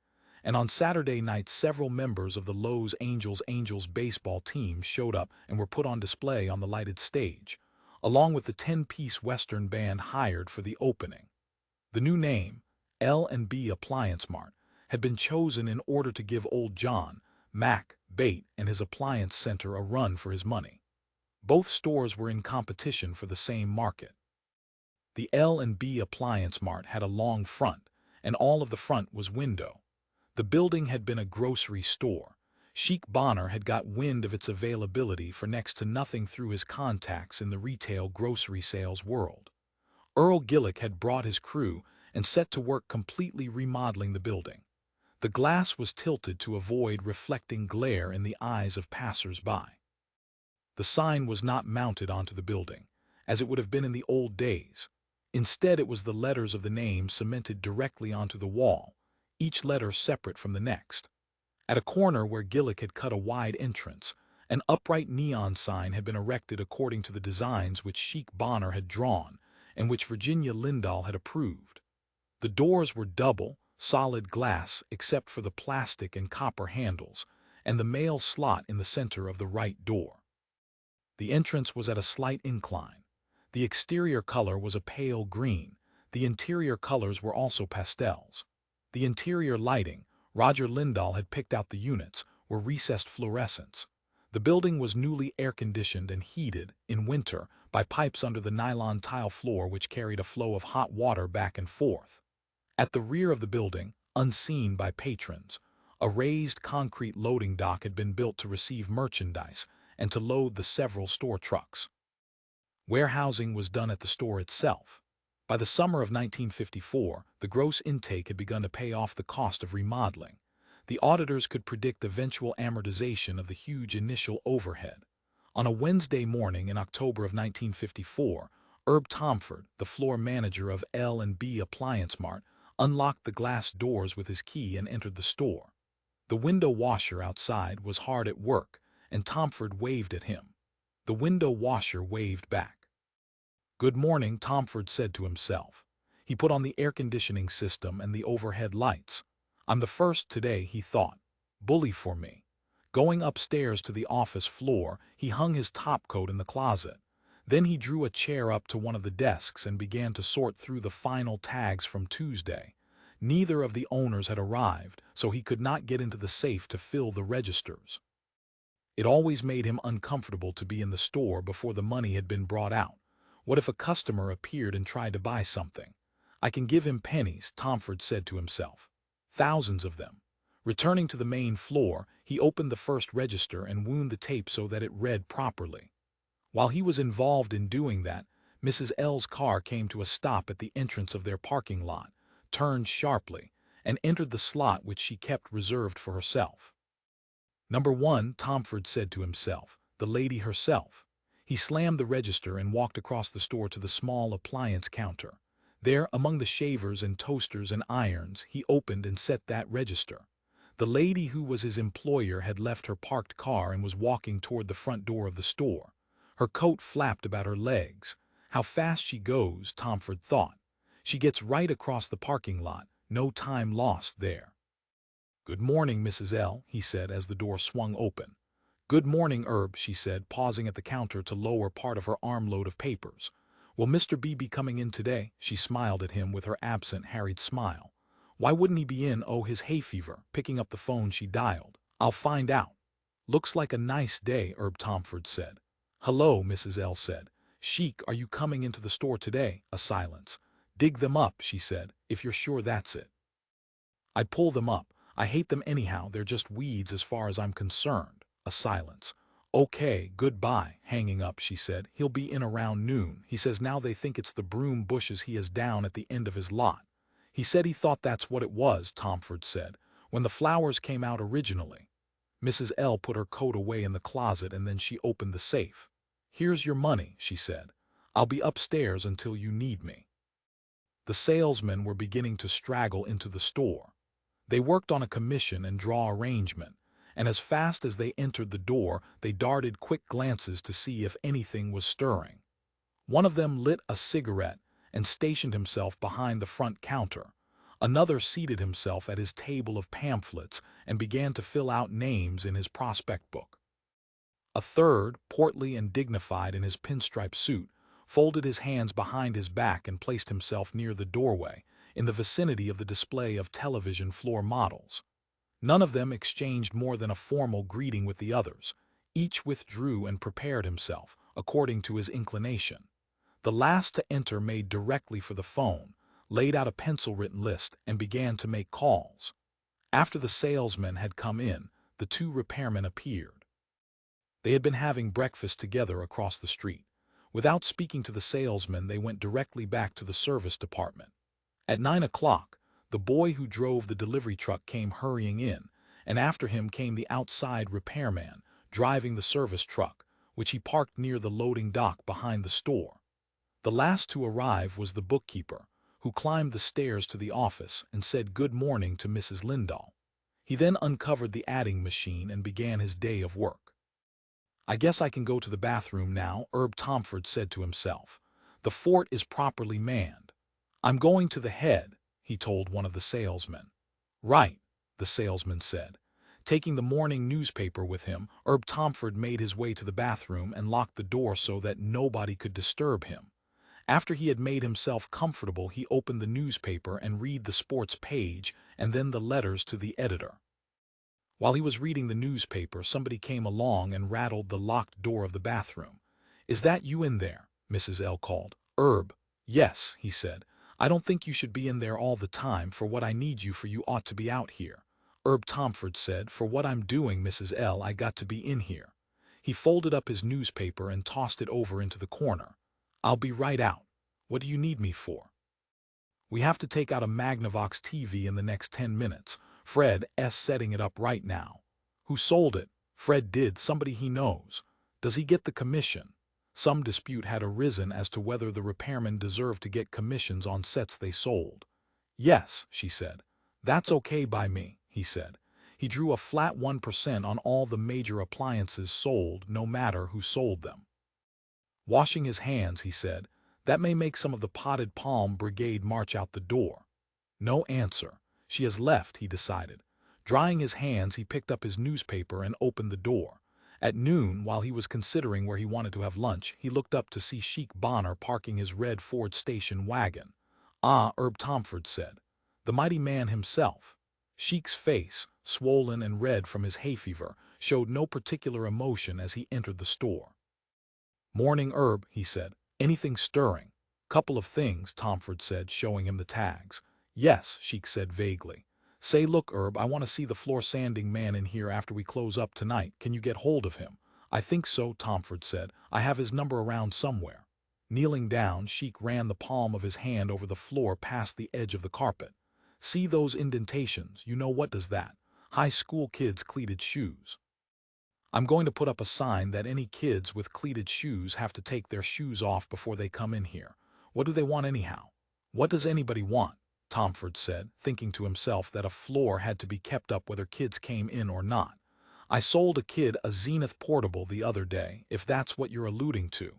and on Saturday night several members of the Los Angels baseball team showed up and were put on display on the lighted stage, along with the 10-piece Western band hired for the opening. The new name, L&B Appliance Mart, had been chosen in order to give old John, Mac, Bate, and his appliance center a run for his money. Both stores were in competition for the same market. The L&B Appliance Mart had a long front, and all of the front was window. The building had been a grocery store. Chic Bonner had got wind of its availability for next to nothing through his contacts in the retail grocery sales world. Earl Gillick had brought his crew and set to work completely remodeling the building. The glass was tilted to avoid reflecting glare in the eyes of passers-by. The sign was not mounted onto the building, as it would have been in the old days. Instead, it was the letters of the name cemented directly onto the wall, each letter separate from the next. At a corner where Gillick had cut a wide entrance, an upright neon sign had been erected according to the designs which Chic Bonner had drawn and which Virginia Lindahl had approved. The doors were double, solid glass except for the plastic and copper handles, and the mail slot in the center of the right door. The entrance was at a slight incline. The exterior color was a pale green. The interior colors were also pastels. The interior lighting, Roger Lindahl had picked out the units, were recessed fluorescents. The building was newly air-conditioned and heated, in winter, by pipes under the nylon tile floor which carried a flow of hot water back and forth. At the rear of the building, unseen by patrons, a raised concrete loading dock had been built to receive merchandise and to load the several store trucks. Warehousing was done at the store itself. By the summer of 1954, the gross intake had begun to pay off the cost of remodeling. The auditors could predict eventual amortization of the huge initial overhead. On a Wednesday morning in October of 1954, Herb Tomford, the floor manager of L&B Appliance Mart, unlocked the glass doors with his key and entered the store. The window washer outside was hard at work, and Tomford waved at him. The window washer waved back. "Good morning," Tomford said to himself. He put on the air conditioning system and the overhead lights. "I'm the first today," he thought. "Bully for me." Going upstairs to the office floor, he hung his topcoat in the closet. Then he drew a chair up to one of the desks and began to sort through the final tags from Tuesday. Neither of the owners had arrived, so he could not get into the safe to fill the registers. It always made him uncomfortable to be in the store before the money had been brought out. What if a customer appeared and tried to buy something? "I can give him pennies," Tomford said to himself. "Thousands of them." Returning to the main floor, he opened the first register and wound the tape so that it read properly. While he was involved in doing that, Mrs. L's car came to a stop at the entrance of their parking lot. turned sharply, and entered the slot which she kept reserved for herself. "Number 1, Tomford said to himself, the lady herself. He slammed the register and walked across the store to the small appliance counter. There, among the shavers and toasters and irons, he opened and set that register. The lady who was his employer had left her parked car and was walking toward the front door of the store. Her coat flapped about her legs. How fast she goes, Tomford thought. She gets right across the parking lot, no time lost there. "Good morning, Mrs. L," he said as the door swung open. "Good morning, Herb," she said, pausing at the counter to lower part of her armload of papers. "Will Mr. B be coming in today?" She smiled at him with her absent, harried smile. "Why wouldn't he be in? Oh, his hay fever." Picking up the phone, she dialed. "I'll find out." "Looks like a nice day," Herb Tomford said. "Hello," Mrs. L said. "Sheik, are you coming into the store today?" A silence. "Dig them up," she said, "if you're sure that's it." "I'd pull them up. I hate them anyhow, they're just weeds as far as I'm concerned." A silence. "Okay, goodbye." Hanging up, she said. "He'll be in around noon. He says now they think it's the broom bushes he has down at the end of his lot. He said he thought that's what it was," Tomford said, "when the flowers came out originally." Mrs. L put her coat away in the closet and then she opened the safe. "Here's your money," she said. "I'll be upstairs until you need me." The salesmen were beginning to straggle into the store. They worked on a commission and draw arrangement, and as fast as they entered the door, they darted quick glances to see if anything was stirring. One of them lit a cigarette and stationed himself behind the front counter. Another seated himself at his table of pamphlets and began to fill out names in his prospect book. A third, portly and dignified in his pinstripe suit, folded his hands behind his back and placed himself near the doorway, in the vicinity of the display of television floor models. None of them exchanged more than a formal greeting with the others. Each withdrew and prepared himself, according to his inclination. The last to enter made directly for the phone, laid out a pencil-written list, and began to make calls. After the salesman had come in, the two repairmen appeared. They had been having breakfast together across the street. Without speaking to the salesman, they went directly back to the service department. At 9 o'clock, the boy who drove the delivery truck came hurrying in, and after him came the outside repairman, driving the service truck, which he parked near the loading dock behind the store. The last to arrive was the bookkeeper, who climbed the stairs to the office and said good morning to Mrs. Lindahl. He then uncovered the adding machine and began his day of work. "I guess I can go to the bathroom now," Herb Tomford said to himself. "The fort is properly manned. I'm going to the head," he told one of the salesmen. "Right," the salesman said. Taking the morning newspaper with him, Herb Tomford made his way to the bathroom and locked the door so that nobody could disturb him. After he had made himself comfortable, he opened the newspaper and read the sports page and then the letters to the editor. While he was reading the newspaper, somebody came along and rattled the locked door of the bathroom. "Is that you in there?" Mrs. L called. "Herb." "Yes," he said. "I don't think you should be in there all the time. For what I need you for, you ought to be out here." Herb Tomford said, "For what I'm doing, Mrs. L, I got to be in here." He folded up his newspaper and tossed it over into the corner. "I'll be right out. What do you need me for?" "We have to take out a Magnavox TV in the next 10 minutes. Fred's setting it up right now." "Who sold it?" "Fred did, somebody he knows." "Does he get the commission?" Some dispute had arisen as to whether the repairmen deserved to get commissions on sets they sold. "Yes," she said. "That's okay by me," he said. He drew a flat 1% on all the major appliances sold, no matter who sold them. Washing his hands, he said, "That may make some of the potted palm brigade march out the door." No answer. "She has left," he decided. Drying his hands, he picked up his newspaper and opened the door. At noon, while he was considering where he wanted to have lunch, he looked up to see Sheik Bonner parking his red Ford station wagon. "Ah," Herb Tomford said. "The mighty man himself." Sheik's face, swollen and red from his hay fever, showed no particular emotion as he entered the store. "Morning, Herb," he said. "Anything stirring?" "Couple of things," Tomford said, showing him the tags. "Yes," Sheik said vaguely. "Say, look, Herb, I want to see the floor sanding man in here after we close up tonight. Can you get hold of him?" "I think so," Tomford said. "I have his number around somewhere." Kneeling down, Sheik ran the palm of his hand over the floor past the edge of the carpet. See those indentations? You know what does that? High school kids' cleated shoes. I'm going to put up a sign that any kids with cleated shoes have to take their shoes off before they come in here. What do they want anyhow? What does anybody want? Tomford said, thinking to himself that a floor had to be kept up whether kids came in or not. I sold a kid a Zenith portable the other day, if that's what you're alluding to.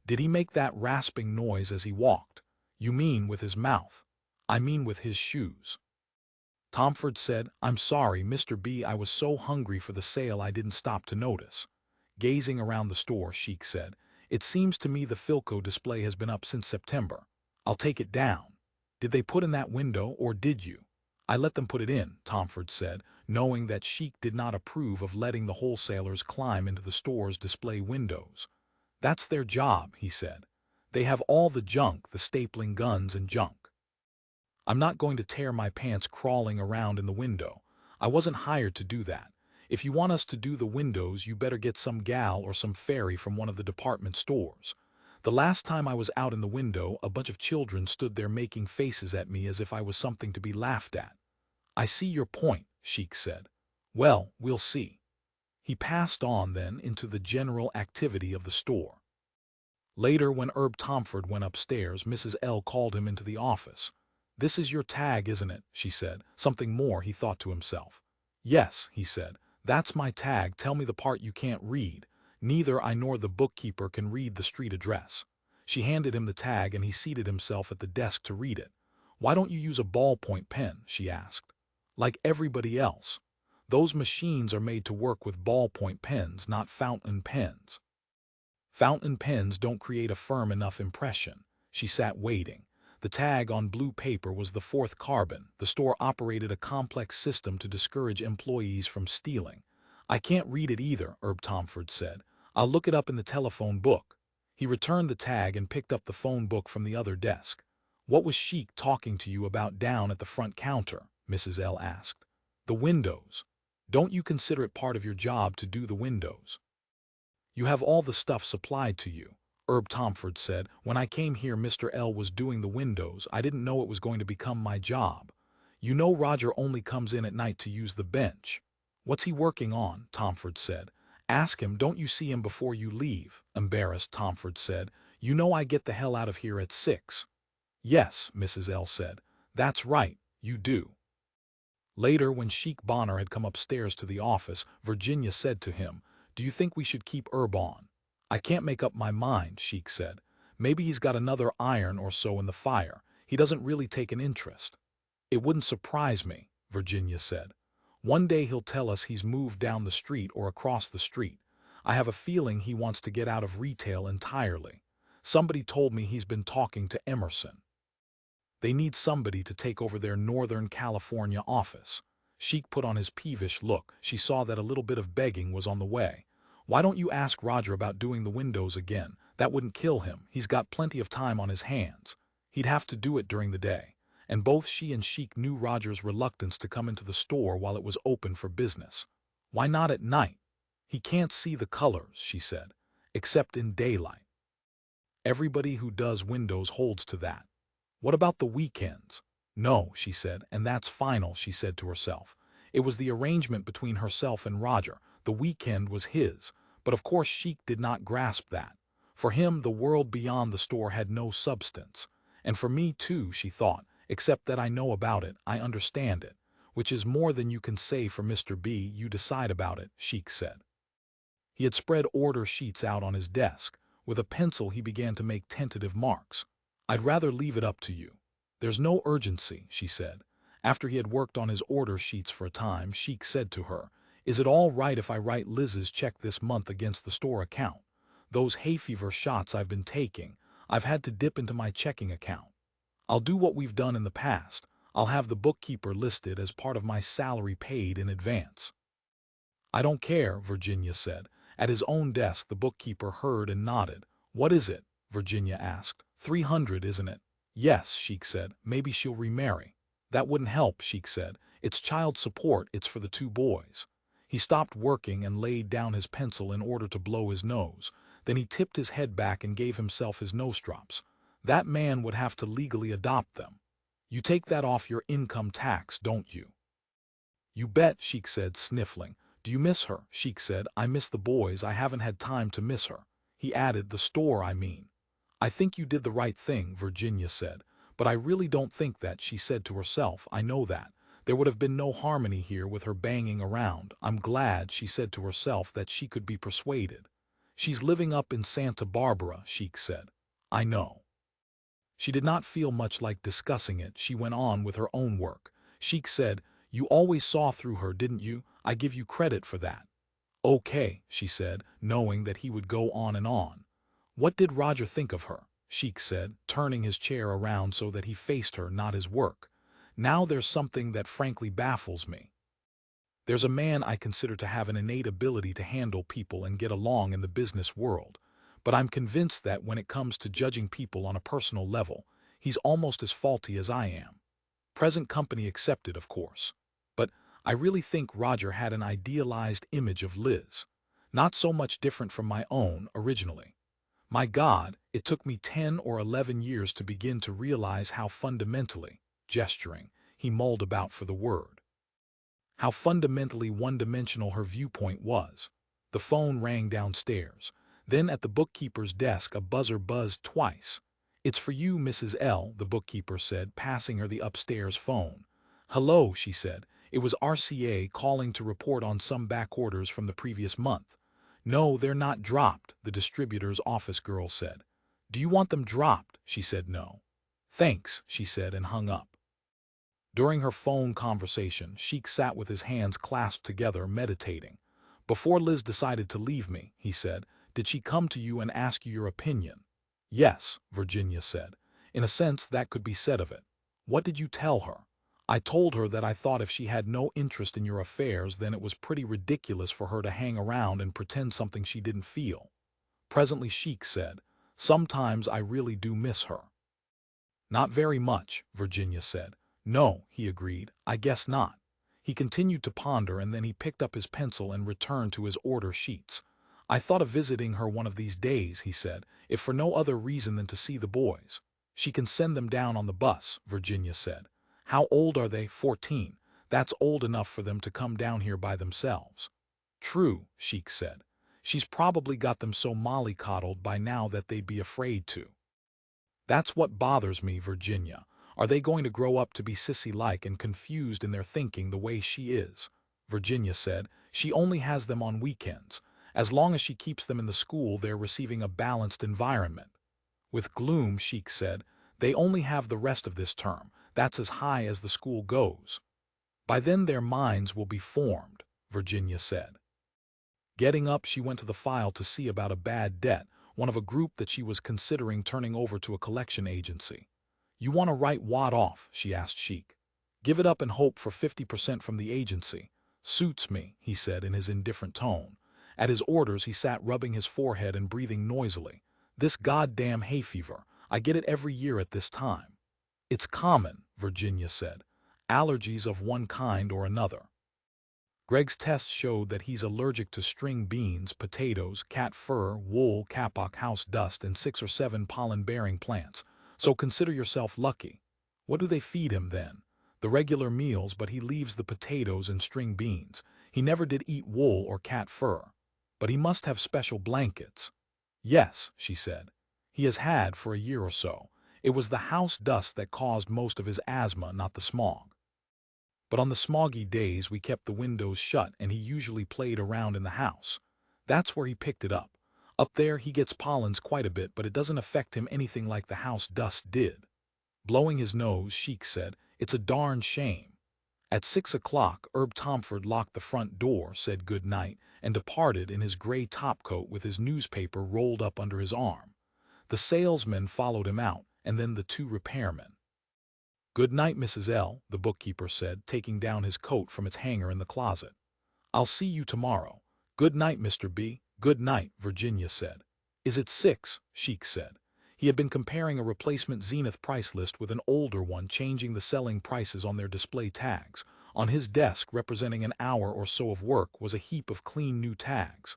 Did he make that rasping noise as he walked? You mean with his mouth? I mean with his shoes. Tomford said, I'm sorry, Mr. B. I was so hungry for the sale I didn't stop to notice. Gazing around the store, Sheik said, it seems to me the Philco display has been up since September. I'll take it down. Did they put in that window, or did you? I let them put it in, Tomford said, knowing that Sheik did not approve of letting the wholesalers climb into the store's display windows. That's their job, he said. They have all the junk, the stapling guns and junk. I'm not going to tear my pants crawling around in the window. I wasn't hired to do that. If you want us to do the windows, you better get some gal or some fairy from one of the department stores. The last time I was out in the window, a bunch of children stood there making faces at me as if I was something to be laughed at. I see your point, Sheik said. Well, we'll see. He passed on then into the general activity of the store. Later, when Herb Tomford went upstairs, Mrs. L called him into the office. This is your tag, isn't it? She said. Something more, he thought to himself. Yes, he said. That's my tag. Tell me the part you can't read. Neither I nor the bookkeeper can read the street address. She handed him the tag and he seated himself at the desk to read it. Why don't you use a ballpoint pen? She asked. Like everybody else. Those machines are made to work with ballpoint pens, not fountain pens. Fountain pens don't create a firm enough impression. She sat waiting. The tag on blue paper was the fourth carbon. The store operated a complex system to discourage employees from stealing. I can't read it either, Herb Tomford said. I'll look it up in the telephone book. He returned the tag and picked up the phone book from the other desk. What was Sheik talking to you about down at the front counter? Mrs. L asked. The windows. Don't you consider it part of your job to do the windows? You have all the stuff supplied to you. Herb Tomford said, when I came here Mr. L was doing the windows. I didn't know it was going to become my job. You know Roger only comes in at night to use the bench. What's he working on? Tomford said. Ask him, don't you see him before you leave? Embarrassed, Tomford said. You know I get the hell out of here at 6. Yes, Mrs. L said. That's right, you do. Later, when Sheik Bonner had come upstairs to the office, Virginia said to him, do you think we should keep Herb on? I can't make up my mind, Sheik said. Maybe he's got another iron or so in the fire. He doesn't really take an interest. It wouldn't surprise me, Virginia said. One day he'll tell us he's moved down the street or across the street. I have a feeling he wants to get out of retail entirely. Somebody told me he's been talking to Emerson. They need somebody to take over their Northern California office. Sheik put on his peevish look. She saw that a little bit of begging was on the way. Why don't you ask Roger about doing the windows again? That wouldn't kill him. He's got plenty of time on his hands. He'd have to do it during the day. And both she and Sheik knew Roger's reluctance to come into the store while it was open for business. Why not at night? He can't see the colors, she said, except in daylight. Everybody who does windows holds to that. What about the weekends? No, she said, and that's final, she said to herself. It was the arrangement between herself and Roger. The weekend was his, but of course Sheik did not grasp that. For him, the world beyond the store had no substance. And for me too, she thought, except that I know about it, I understand it, which is more than you can say for Mr. B. You decide about it, Sheik said. He had spread order sheets out on his desk. With a pencil he began to make tentative marks. I'd rather leave it up to you. There's no urgency, she said. After he had worked on his order sheets for a time, Sheik said to her, is it all right if I write Liz's check this month against the store account? Those hay fever shots I've been taking, I've had to dip into my checking account. I'll do what we've done in the past. I'll have the bookkeeper listed as part of my salary paid in advance. I don't care, Virginia said. At his own desk, the bookkeeper heard and nodded. What is it? Virginia asked. 300, isn't it? Yes, Sheik said. Maybe she'll remarry. That wouldn't help, Sheik said. It's child support. It's for the 2 boys. He stopped working and laid down his pencil in order to blow his nose. Then he tipped his head back and gave himself his nose drops. That man would have to legally adopt them. You take that off your income tax, don't you? You bet, Sheik said, sniffling. Do you miss her? Sheik said, I miss the boys. I haven't had time to miss her. He added, the store, I mean. I think you did the right thing, Virginia said. But I really don't think that, she said to herself. I know that. There would have been no harmony here with her banging around. I'm glad, she said to herself, that she could be persuaded. She's living up in Santa Barbara, Sheik said. I know. She did not feel much like discussing it. She went on with her own work. Sheik said, you always saw through her, didn't you? I give you credit for that. Okay, she said, knowing that he would go on and on. What did Roger think of her? Sheik said, turning his chair around so that he faced her, not his work. Now there's something that frankly baffles me. There's a man I consider to have an innate ability to handle people and get along in the business world. But I'm convinced that when it comes to judging people on a personal level, he's almost as faulty as I am. Present company accepted, of course. But I really think Roger had an idealized image of Liz. Not so much different from my own originally. My God, it took me 10 or 11 years to begin to realize how fundamentally, gesturing, he mulled about for the word. How fundamentally one-dimensional her viewpoint was. The phone rang downstairs. Then at the bookkeeper's desk a buzzer buzzed twice. It's for you, Mrs. L., the bookkeeper said, passing her the upstairs phone. Hello, she said. It was RCA calling to report on some back orders from the previous month. No, they're not dropped, the distributor's office girl said. Do you want them dropped? She said no. Thanks, she said, and hung up. During her phone conversation, Sheik sat with his hands clasped together, meditating. Before Liz decided to leave me, he said, did she come to you and ask you your opinion? Yes, Virginia said. In a sense, that could be said of it. What did you tell her? I told her that I thought if she had no interest in your affairs, then it was pretty ridiculous for her to hang around and pretend something she didn't feel. Presently Sheik said, sometimes I really do miss her. Not very much, Virginia said. No, he agreed, I guess not. He continued to ponder, and then he picked up his pencil and returned to his order sheets. I thought of visiting her one of these days, he said, if for no other reason than to see the boys. She can send them down on the bus, Virginia said. How old are they? 14. That's old enough for them to come down here by themselves. True, Sheik said. She's probably got them so mollycoddled by now that they'd be afraid to. That's what bothers me, Virginia. Are they going to grow up to be sissy-like and confused in their thinking the way she is? Virginia said, she only has them on weekends. As long as she keeps them in the school, they're receiving a balanced environment. With gloom, Sheik said, they only have the rest of this term. That's as high as the school goes. By then their minds will be formed, Virginia said. Getting up, she went to the file to see about a bad debt, one of a group that she was considering turning over to a collection agency. You want to write what off? She asked Sheik. Give it up and hope for 50% from the agency. Suits me, he said in his indifferent tone. At his orders, he sat rubbing his forehead and breathing noisily. This goddamn hay fever. I get it every year at this time. It's common, Virginia said. Allergies of one kind or another. Gregg's tests showed that he's allergic to string beans, potatoes, cat fur, wool, kapok, house dust, and 6 or 7 pollen-bearing plants. So consider yourself lucky. What do they feed him then? The regular meals, but he leaves the potatoes and string beans. He never did eat wool or cat fur. But he must have special blankets. Yes, she said. He has had for a year or so. It was the house dust that caused most of his asthma, not the smog. But on the smoggy days we kept the windows shut and he usually played around in the house. That's where he picked it up. Up there he gets pollens quite a bit, but it doesn't affect him anything like the house dust did. Blowing his nose, Sheik said, it's a darn shame. At 6 o'clock, Herb Tomford locked the front door, said good night, and departed in his gray topcoat with his newspaper rolled up under his arm. The salesman followed him out, and then the 2 repairmen. Good night, Mrs. L., the bookkeeper said, taking down his coat from its hanger in the closet. I'll see you tomorrow. Good night, Mr. B. Good night, Virginia said. Is it 6? Sheik said. He had been comparing a replacement Zenith price list with an older one, changing the selling prices on their display tags. On his desk, representing an hour or so of work, was a heap of clean new tags.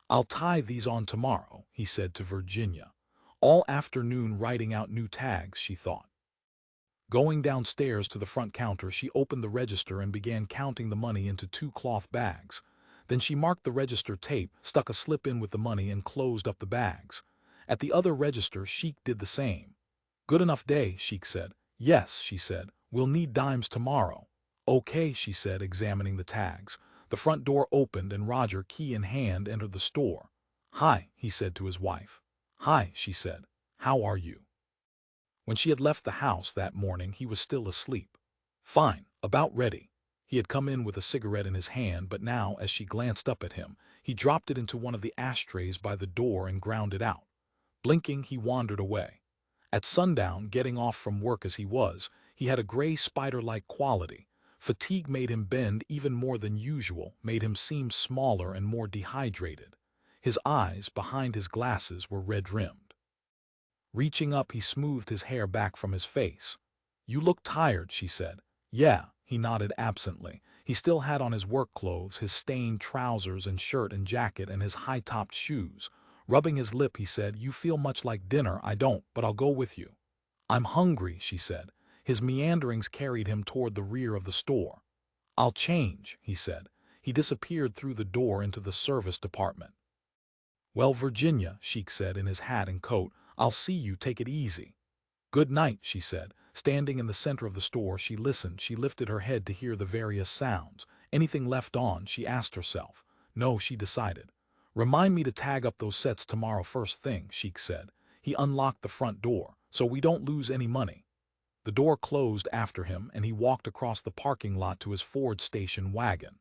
I'll tie these on tomorrow, he said to Virginia. All afternoon writing out new tags, she thought. Going downstairs to the front counter, she opened the register and began counting the money into 2 cloth bags. Then she marked the register tape, stuck a slip in with the money, and closed up the bags. At the other register, Sheik did the same. "Good enough day," Sheik said. "Yes," she said. "We'll need dimes tomorrow." "Okay," she said, examining the tags. The front door opened and Roger, key in hand, entered the store. "Hi," he said to his wife. "Hi," she said. "How are you?" When she had left the house that morning, he was still asleep. "Fine, about ready." He had come in with a cigarette in his hand, but now, as she glanced up at him, he dropped it into one of the ashtrays by the door and ground it out. Blinking, he wandered away. At sundown, getting off from work as he was, he had a gray spider-like quality. Fatigue made him bend even more than usual, made him seem smaller and more dehydrated. His eyes, behind his glasses, were red-rimmed. Reaching up, he smoothed his hair back from his face. "You look tired," she said. "Yeah," he nodded absently. He still had on his work clothes, his stained trousers and shirt and jacket, and his high-topped shoes. Rubbing his lip, he said, "You feel much like dinner." "I don't, but I'll go with you." "I'm hungry," she said. His meanderings carried him toward the rear of the store. "I'll change," he said. He disappeared through the door into the service department. "Well, Virginia," Sheik said in his hat and coat, "I'll see you. Take it easy." "Good night," she said. Standing in the center of the store, she listened. She lifted her head to hear the various sounds. Anything left on, she asked herself. No, she decided. "Remind me to tag up those sets tomorrow first thing," Sheik said. He unlocked the front door, "so we don't lose any money." The door closed after him, and he walked across the parking lot to his Ford station wagon.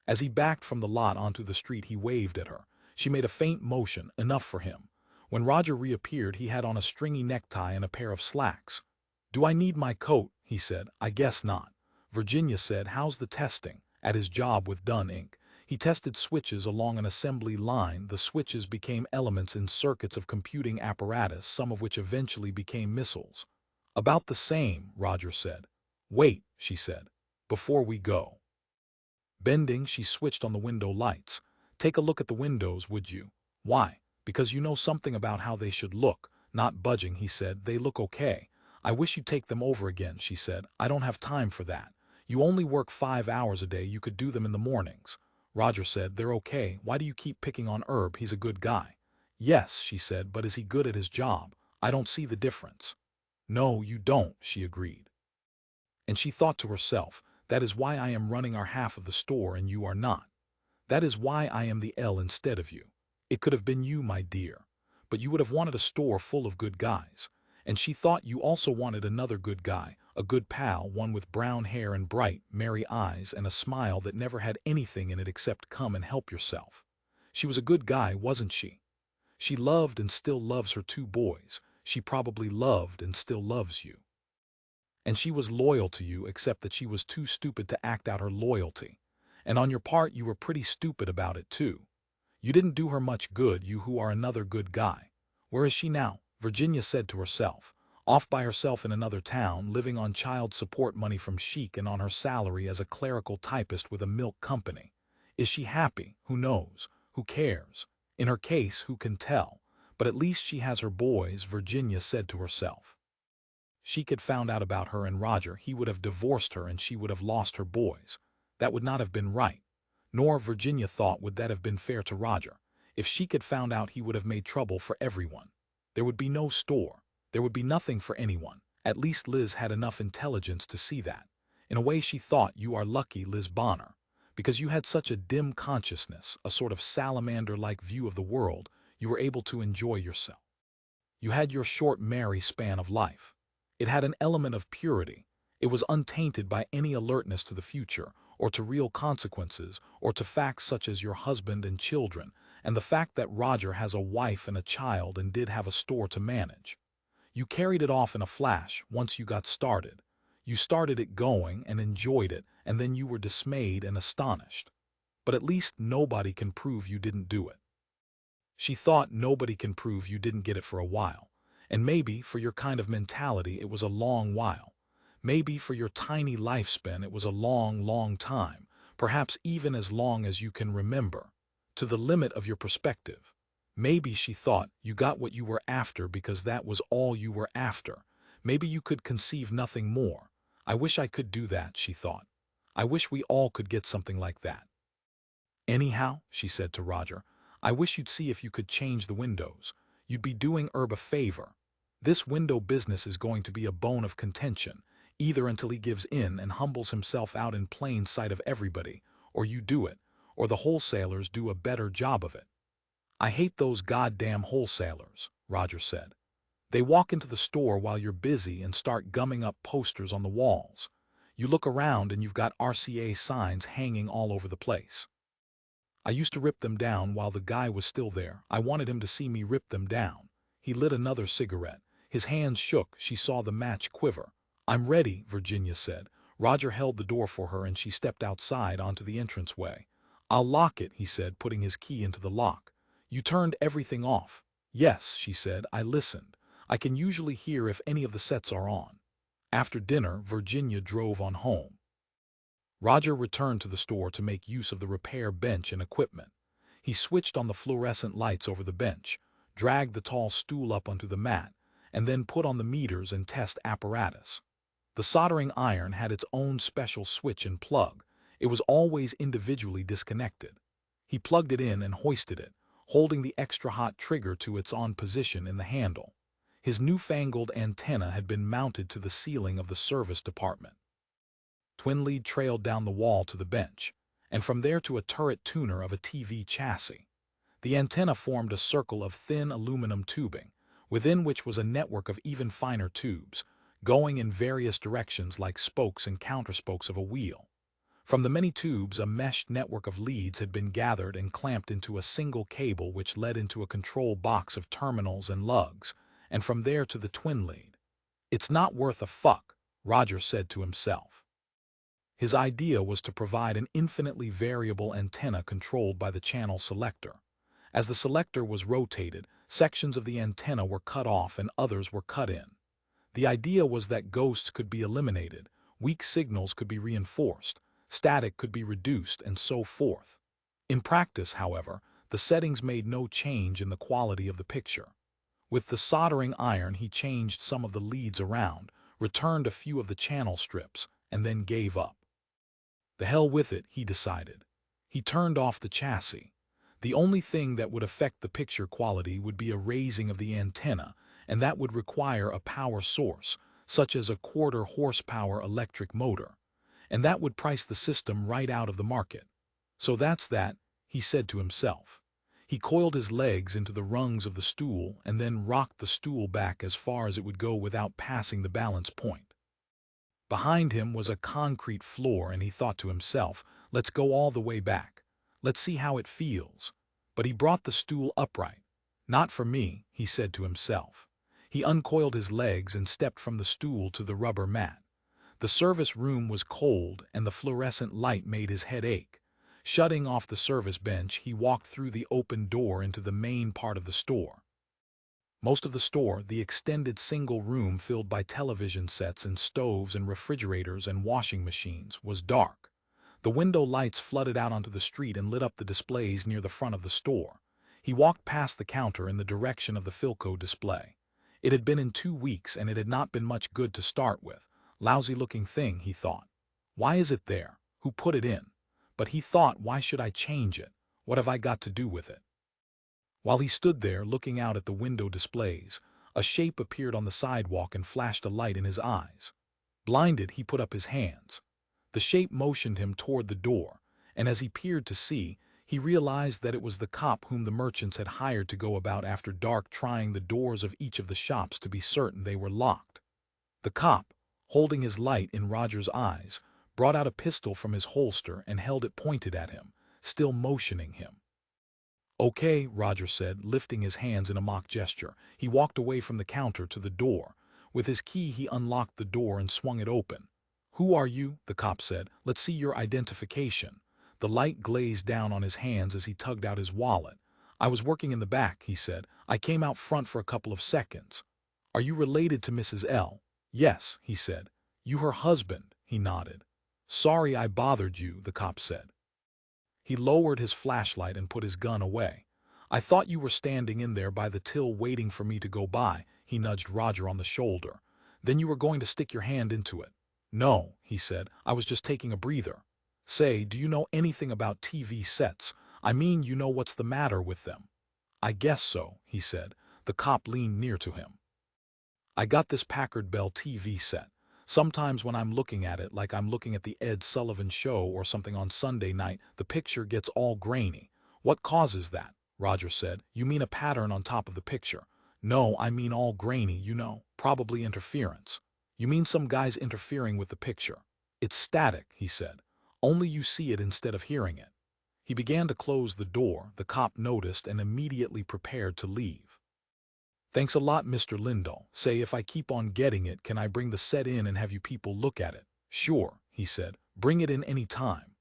As he backed from the lot onto the street, he waved at her. She made a faint motion, enough for him. When Roger reappeared, he had on a stringy necktie and a pair of slacks. "Do I need my coat?" he said. "I guess not." Virginia said, "How's the testing?" At his job with Dunn Inc. He tested switches along an assembly line. The switches became elements in circuits of computing apparatus, some of which eventually became missiles. "About the same," Roger said. "Wait," she said, "before we go." Bending, she switched on the window lights. "Take a look at the windows, would you?" "Why?" "Because you know something about how they should look." Not budging, he said, "They look okay." "I wish you'd take them over again," she said. "I don't have time for that. You only work 5 hours a day. You could do them in the mornings." Roger said, "They're okay. Why do you keep picking on Herb? He's a good guy." "Yes," she said, "but is he good at his job? I don't see the difference." "No, you don't," she agreed. And she thought to herself, "That is why I am running our half of the store and you are not. That is why I am the L instead of you. It could have been you, my dear. But you would have wanted a store full of good guys." And she thought you also wanted another good guy, a good pal, one with brown hair and bright, merry eyes and a smile that never had anything in it except "come and help yourself." She was a good guy, wasn't she? She loved and still loves her 2 boys. She probably loved and still loves you. And she was loyal to you, except that she was too stupid to act out her loyalty. And on your part, you were pretty stupid about it too. You didn't do her much good, you who are another good guy. Where is she now? Virginia said to herself. Off by herself in another town, living on child support money from Sheik and on her salary as a clerical typist with a milk company. Is she happy? Who knows? Who cares? In her case, who can tell? But at least she has her boys, Virginia said to herself. Sheik had found out about her and Roger. He would have divorced her and she would have lost her boys. That would not have been right. Nor, Virginia thought, would that have been fair to Roger. If Sheik had found out, he would have made trouble for everyone. There would be no store. There would be nothing for anyone. At least Liz had enough intelligence to see that. In a way, she thought, you are lucky, Liz Bonner. Because you had such a dim consciousness, a sort of salamander-like view of the world, you were able to enjoy yourself. You had your short, merry span of life. It had an element of purity. It was untainted by any alertness to the future, or to real consequences, or to facts such as your husband and children, and the fact that Roger has a wife and a child and did have a store to manage. You carried it off in a flash once you got started. You started it going and enjoyed it, and then you were dismayed and astonished. But at least nobody can prove you didn't do it. She thought, nobody can prove you didn't get it for a while. And maybe, for your kind of mentality, it was a long while. Maybe for your tiny lifespan it was a long, long time, perhaps even as long as you can remember, to the limit of your perspective. Maybe, she thought, you got what you were after because that was all you were after. Maybe you could conceive nothing more. I wish I could do that, she thought. I wish we all could get something like that. Anyhow, she said to Roger, I wish you'd see if you could change the windows. You'd be doing Herb a favor. This window business is going to be a bone of contention, either until he gives in and humbles himself out in plain sight of everybody, or you do it, or the wholesalers do a better job of it. I hate those goddamn wholesalers, Roger said. They walk into the store while you're busy and start gumming up posters on the walls. You look around and you've got RCA signs hanging all over the place. I used to rip them down while the guy was still there. I wanted him to see me rip them down. He lit another cigarette. His hands shook. She saw the match quiver. I'm ready, Virginia said. Roger held the door for her and she stepped outside onto the entranceway. I'll lock it, he said, putting his key into the lock. You turned everything off. Yes, she said. I listened. I can usually hear if any of the sets are on. After dinner, Virginia drove on home. Roger returned to the store to make use of the repair bench and equipment. He switched on the fluorescent lights over the bench, dragged the tall stool up onto the mat, and then put on the meters and test apparatus. The soldering iron had its own special switch and plug. It was always individually disconnected. He plugged it in and hoisted it, holding the extra hot trigger to its on position in the handle. His newfangled antenna had been mounted to the ceiling of the service department. Twin lead trailed down the wall to the bench, and from there to a turret tuner of a TV chassis. The antenna formed a circle of thin aluminum tubing, within which was a network of even finer tubes, going in various directions like spokes and counterspokes of a wheel. From the many tubes, a meshed network of leads had been gathered and clamped into a single cable which led into a control box of terminals and lugs, and from there to the twin lead. It's not worth a fuck, Roger said to himself. His idea was to provide an infinitely variable antenna controlled by the channel selector. As the selector was rotated, sections of the antenna were cut off and others were cut in. The idea was that ghosts could be eliminated, weak signals could be reinforced, static could be reduced, and so forth. In practice, however, the settings made no change in the quality of the picture. With the soldering iron, he changed some of the leads around, returned a few of the channel strips, and then gave up. The hell with it, he decided. He turned off the chassis. The only thing that would affect the picture quality would be a raising of the antenna, and that would require a power source, such as a 1/4 horsepower electric motor. And that would price the system right out of the market. So that's that, he said to himself. He coiled his legs into the rungs of the stool and then rocked the stool back as far as it would go without passing the balance point. Behind him was a concrete floor, and he thought to himself, let's go all the way back. Let's see how it feels. But he brought the stool upright. Not for me, he said to himself. He uncoiled his legs and stepped from the stool to the rubber mat. The service room was cold, and the fluorescent light made his head ache. Shutting off the service bench, he walked through the open door into the main part of the store. Most of the store, the extended single room filled by television sets and stoves and refrigerators and washing machines, was dark. The window lights flooded out onto the street and lit up the displays near the front of the store. He walked past the counter in the direction of the Philco display. It had been in 2 weeks and it had not been much good to start with. Lousy-looking thing, he thought. Why is it there? Who put it in? But he thought, why should I change it? What have I got to do with it? While he stood there looking out at the window displays, a shape appeared on the sidewalk and flashed a light in his eyes. Blinded, he put up his hands. The shape motioned him toward the door, and as he peered to see, he realized that it was the cop whom the merchants had hired to go about after dark trying the doors of each of the shops to be certain they were locked. The cop, holding his light in Roger's eyes, brought out a pistol from his holster and held it pointed at him, still motioning him. Okay, Roger said, lifting his hands in a mock gesture. He walked away from the counter to the door. With his key, he unlocked the door and swung it open. Who are you? The cop said. Let's see your identification. The light glazed down on his hands as he tugged out his wallet. I was working in the back, he said. I came out front for a couple of seconds. Are you related to Mrs. L? Yes, he said. You her husband? He nodded. Sorry I bothered you, the cop said. He lowered his flashlight and put his gun away. I thought you were standing in there by the till waiting for me to go by, he nudged Roger on the shoulder. Then you were going to stick your hand into it. No, he said, I was just taking a breather. Say, do you know anything about TV sets? I mean, you know what's the matter with them. I guess so, he said. The cop leaned near to him. I got this Packard Bell TV set. Sometimes when I'm looking at it, like I'm looking at the Ed Sullivan Show or something on Sunday night, the picture gets all grainy. What causes that? Roger said. You mean a pattern on top of the picture? No, I mean all grainy, you know, probably interference. You mean some guy's interfering with the picture. It's static, he said. Only you see it instead of hearing it. He began to close the door. The cop noticed and immediately prepared to leave. Thanks a lot, Mr. Lindahl. Say, if I keep on getting it, can I bring the set in and have you people look at it? Sure, he said. Bring it in any time.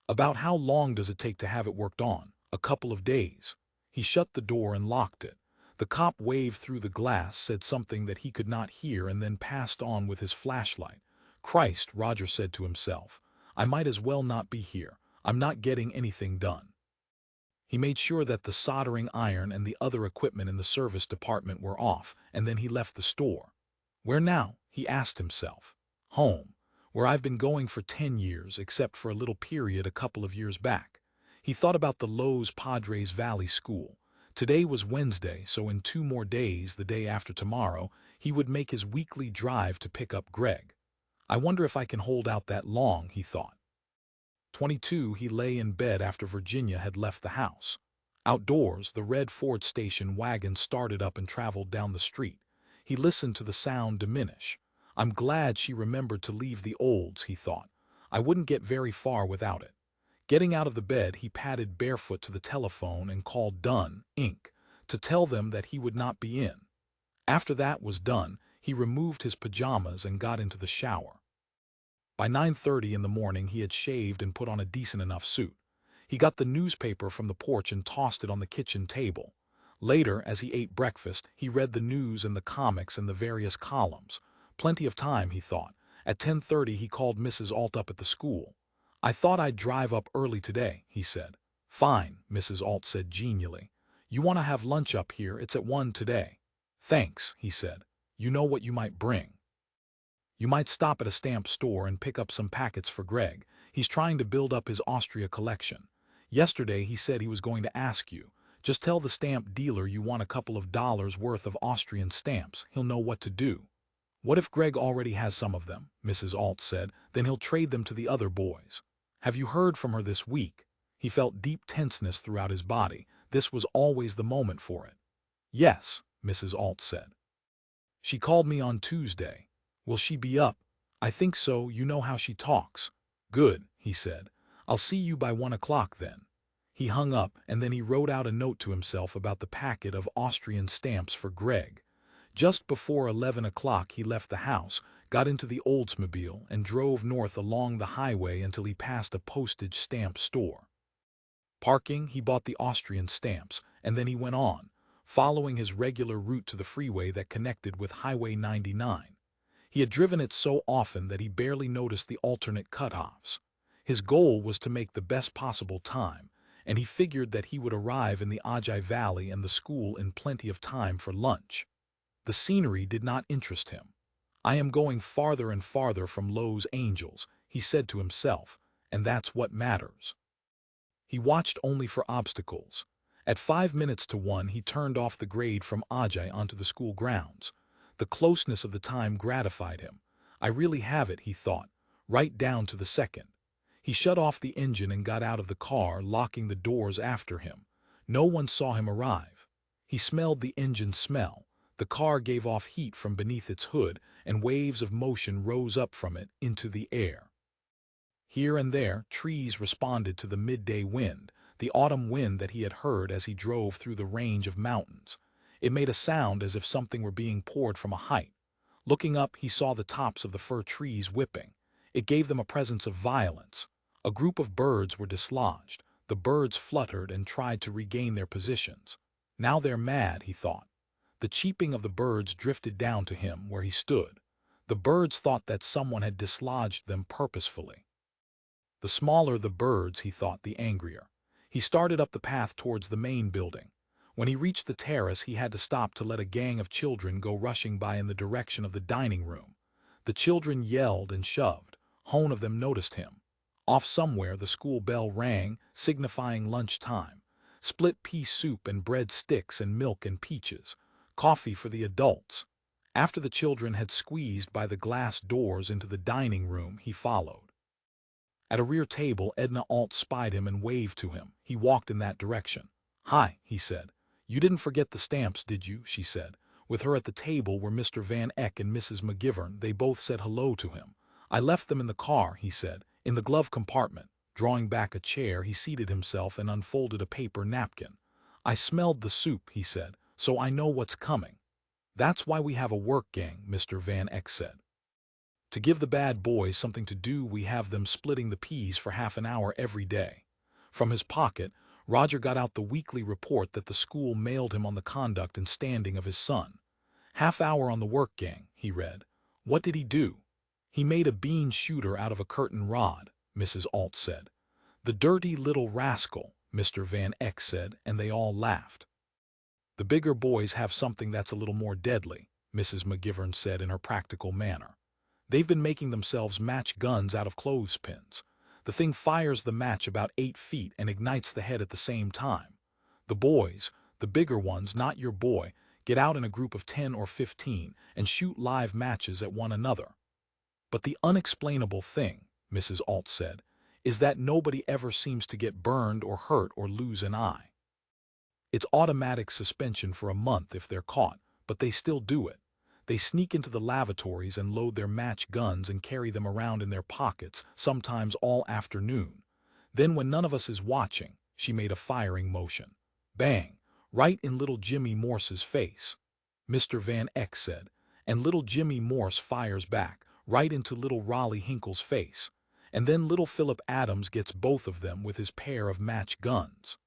About how long does it take to have it worked on? A couple of days. He shut the door and locked it. The cop waved through the glass, said something that he could not hear, and then passed on with his flashlight. Christ, Roger said to himself. I might as well not be here. I'm not getting anything done. He made sure that the soldering iron and the other equipment in the service department were off, and then he left the store. Where now? He asked himself. Home, where I've been going for 10 years, except for a little period a couple of years back. He thought about the Lowe's Padres Valley School. Today was Wednesday, so in 2 more days, the day after tomorrow, he would make his weekly drive to pick up Gregg. I wonder if I can hold out that long, he thought. 22, he lay in bed after Virginia had left the house. Outdoors, the red Ford station wagon started up and traveled down the street. He listened to the sound diminish. I'm glad she remembered to leave the olds, he thought. I wouldn't get very far without it. Getting out of the bed, he padded barefoot to the telephone and called Dunn, Inc., to tell them that he would not be in. After that was done, he removed his pajamas and got into the shower. By 9:30 in the morning, he had shaved and put on a decent enough suit. He got the newspaper from the porch and tossed it on the kitchen table. Later, as he ate breakfast, he read the news and the comics and the various columns. Plenty of time, he thought. At 10:30, he called Mrs. Alt up at the school. I thought I'd drive up early today, he said. Fine, Mrs. Alt said genially. You want to have lunch up here? It's at 1 today. Thanks, he said. You know what you might bring. You might stop at a stamp store and pick up some packets for Gregg. He's trying to build up his Austria collection. Yesterday he said he was going to ask you. Just tell the stamp dealer you want a couple of dollars worth of Austrian stamps. He'll know what to do. What if Gregg already has some of them? Mrs. Alt said. Then he'll trade them to the other boys. Have you heard from her this week? He felt deep tenseness throughout his body. This was always the moment for it. Yes, Mrs. Alt said. She called me on Tuesday. Will she be up? I think so. You know how she talks. Good, he said. I'll see you by 1 o'clock then. He hung up, and then he wrote out a note to himself about the packet of Austrian stamps for Gregg. Just before 11 o'clock he left the house, got into the Oldsmobile, and drove north along the highway until he passed a postage stamp store. Parking, he bought the Austrian stamps, and then he went on, following his regular route to the freeway that connected with Highway 99. He had driven it so often that he barely noticed the alternate cutoffs. His goal was to make the best possible time, and he figured that he would arrive in the Ojai Valley and the school in plenty of time for lunch. The scenery did not interest him. I am going farther and farther from Lowe's Angels, he said to himself, and that's what matters. He watched only for obstacles. At 5 minutes to 1 he turned off the grade from Ojai onto the school grounds. The closeness of the time gratified him. I really have it, he thought, right down to the second. He shut off the engine and got out of the car, locking the doors after him. No one saw him arrive. He smelled the engine smell. The car gave off heat from beneath its hood, and waves of motion rose up from it into the air. Here and there, trees responded to the midday wind, the autumn wind that he had heard as he drove through the range of mountains. It made a sound as if something were being poured from a height. Looking up, he saw the tops of the fir trees whipping. It gave them a presence of violence. A group of birds were dislodged. The birds fluttered and tried to regain their positions. Now they're mad, he thought. The cheeping of the birds drifted down to him where he stood. The birds thought that someone had dislodged them purposefully. The smaller the birds, he thought, the angrier. He started up the path towards the main building. When he reached the terrace, he had to stop to let a gang of children go rushing by in the direction of the dining room. The children yelled and shoved. Hone of them noticed him. Off somewhere the school bell rang, signifying lunch time. Split pea soup and bread sticks and milk and peaches. Coffee for the adults. After the children had squeezed by the glass doors into the dining room, he followed. At a rear table, Edna Alt spied him and waved to him. He walked in that direction. "Hi," he said. "You didn't forget the stamps, did you?" she said. With her at the table were Mr. Van Eck and Mrs. McGivern. They both said hello to him. "I left them in the car," he said, "in the glove compartment." Drawing back a chair, he seated himself and unfolded a paper napkin. "I smelled the soup," he said, "so I know what's coming." "That's why we have a work gang," Mr. Van Eck said. "To give the bad boys something to do, we have them splitting the peas for half an hour every day." From his pocket, Roger got out the weekly report that the school mailed him on the conduct and standing of his son. "Half hour on the work gang," he read. "What did he do?" "He made a bean shooter out of a curtain rod," Mrs. Alt said. "The dirty little rascal," Mr. Van Eck said, and they all laughed. "The bigger boys have something that's a little more deadly," Mrs. McGivern said in her practical manner. "They've been making themselves match guns out of clothespins. The thing fires the match about 8 feet and ignites the head at the same time. The boys, the bigger ones, not your boy, get out in a group of 10 or 15 and shoot live matches at one another. But the unexplainable thing," Mrs. Alt said, "is that nobody ever seems to get burned or hurt or lose an eye. It's automatic suspension for a month if they're caught, but they still do it. They sneak into the lavatories and load their match guns and carry them around in their pockets, sometimes all afternoon. Then when none of us is watching," she made a firing motion. "Bang! Right in little Jimmy Morse's face," Mr. Van Eck said, and little Jimmy Morse fires back, right into little Raleigh Hinkle's face. And then little Philip Adams gets both of them with his pair of match guns.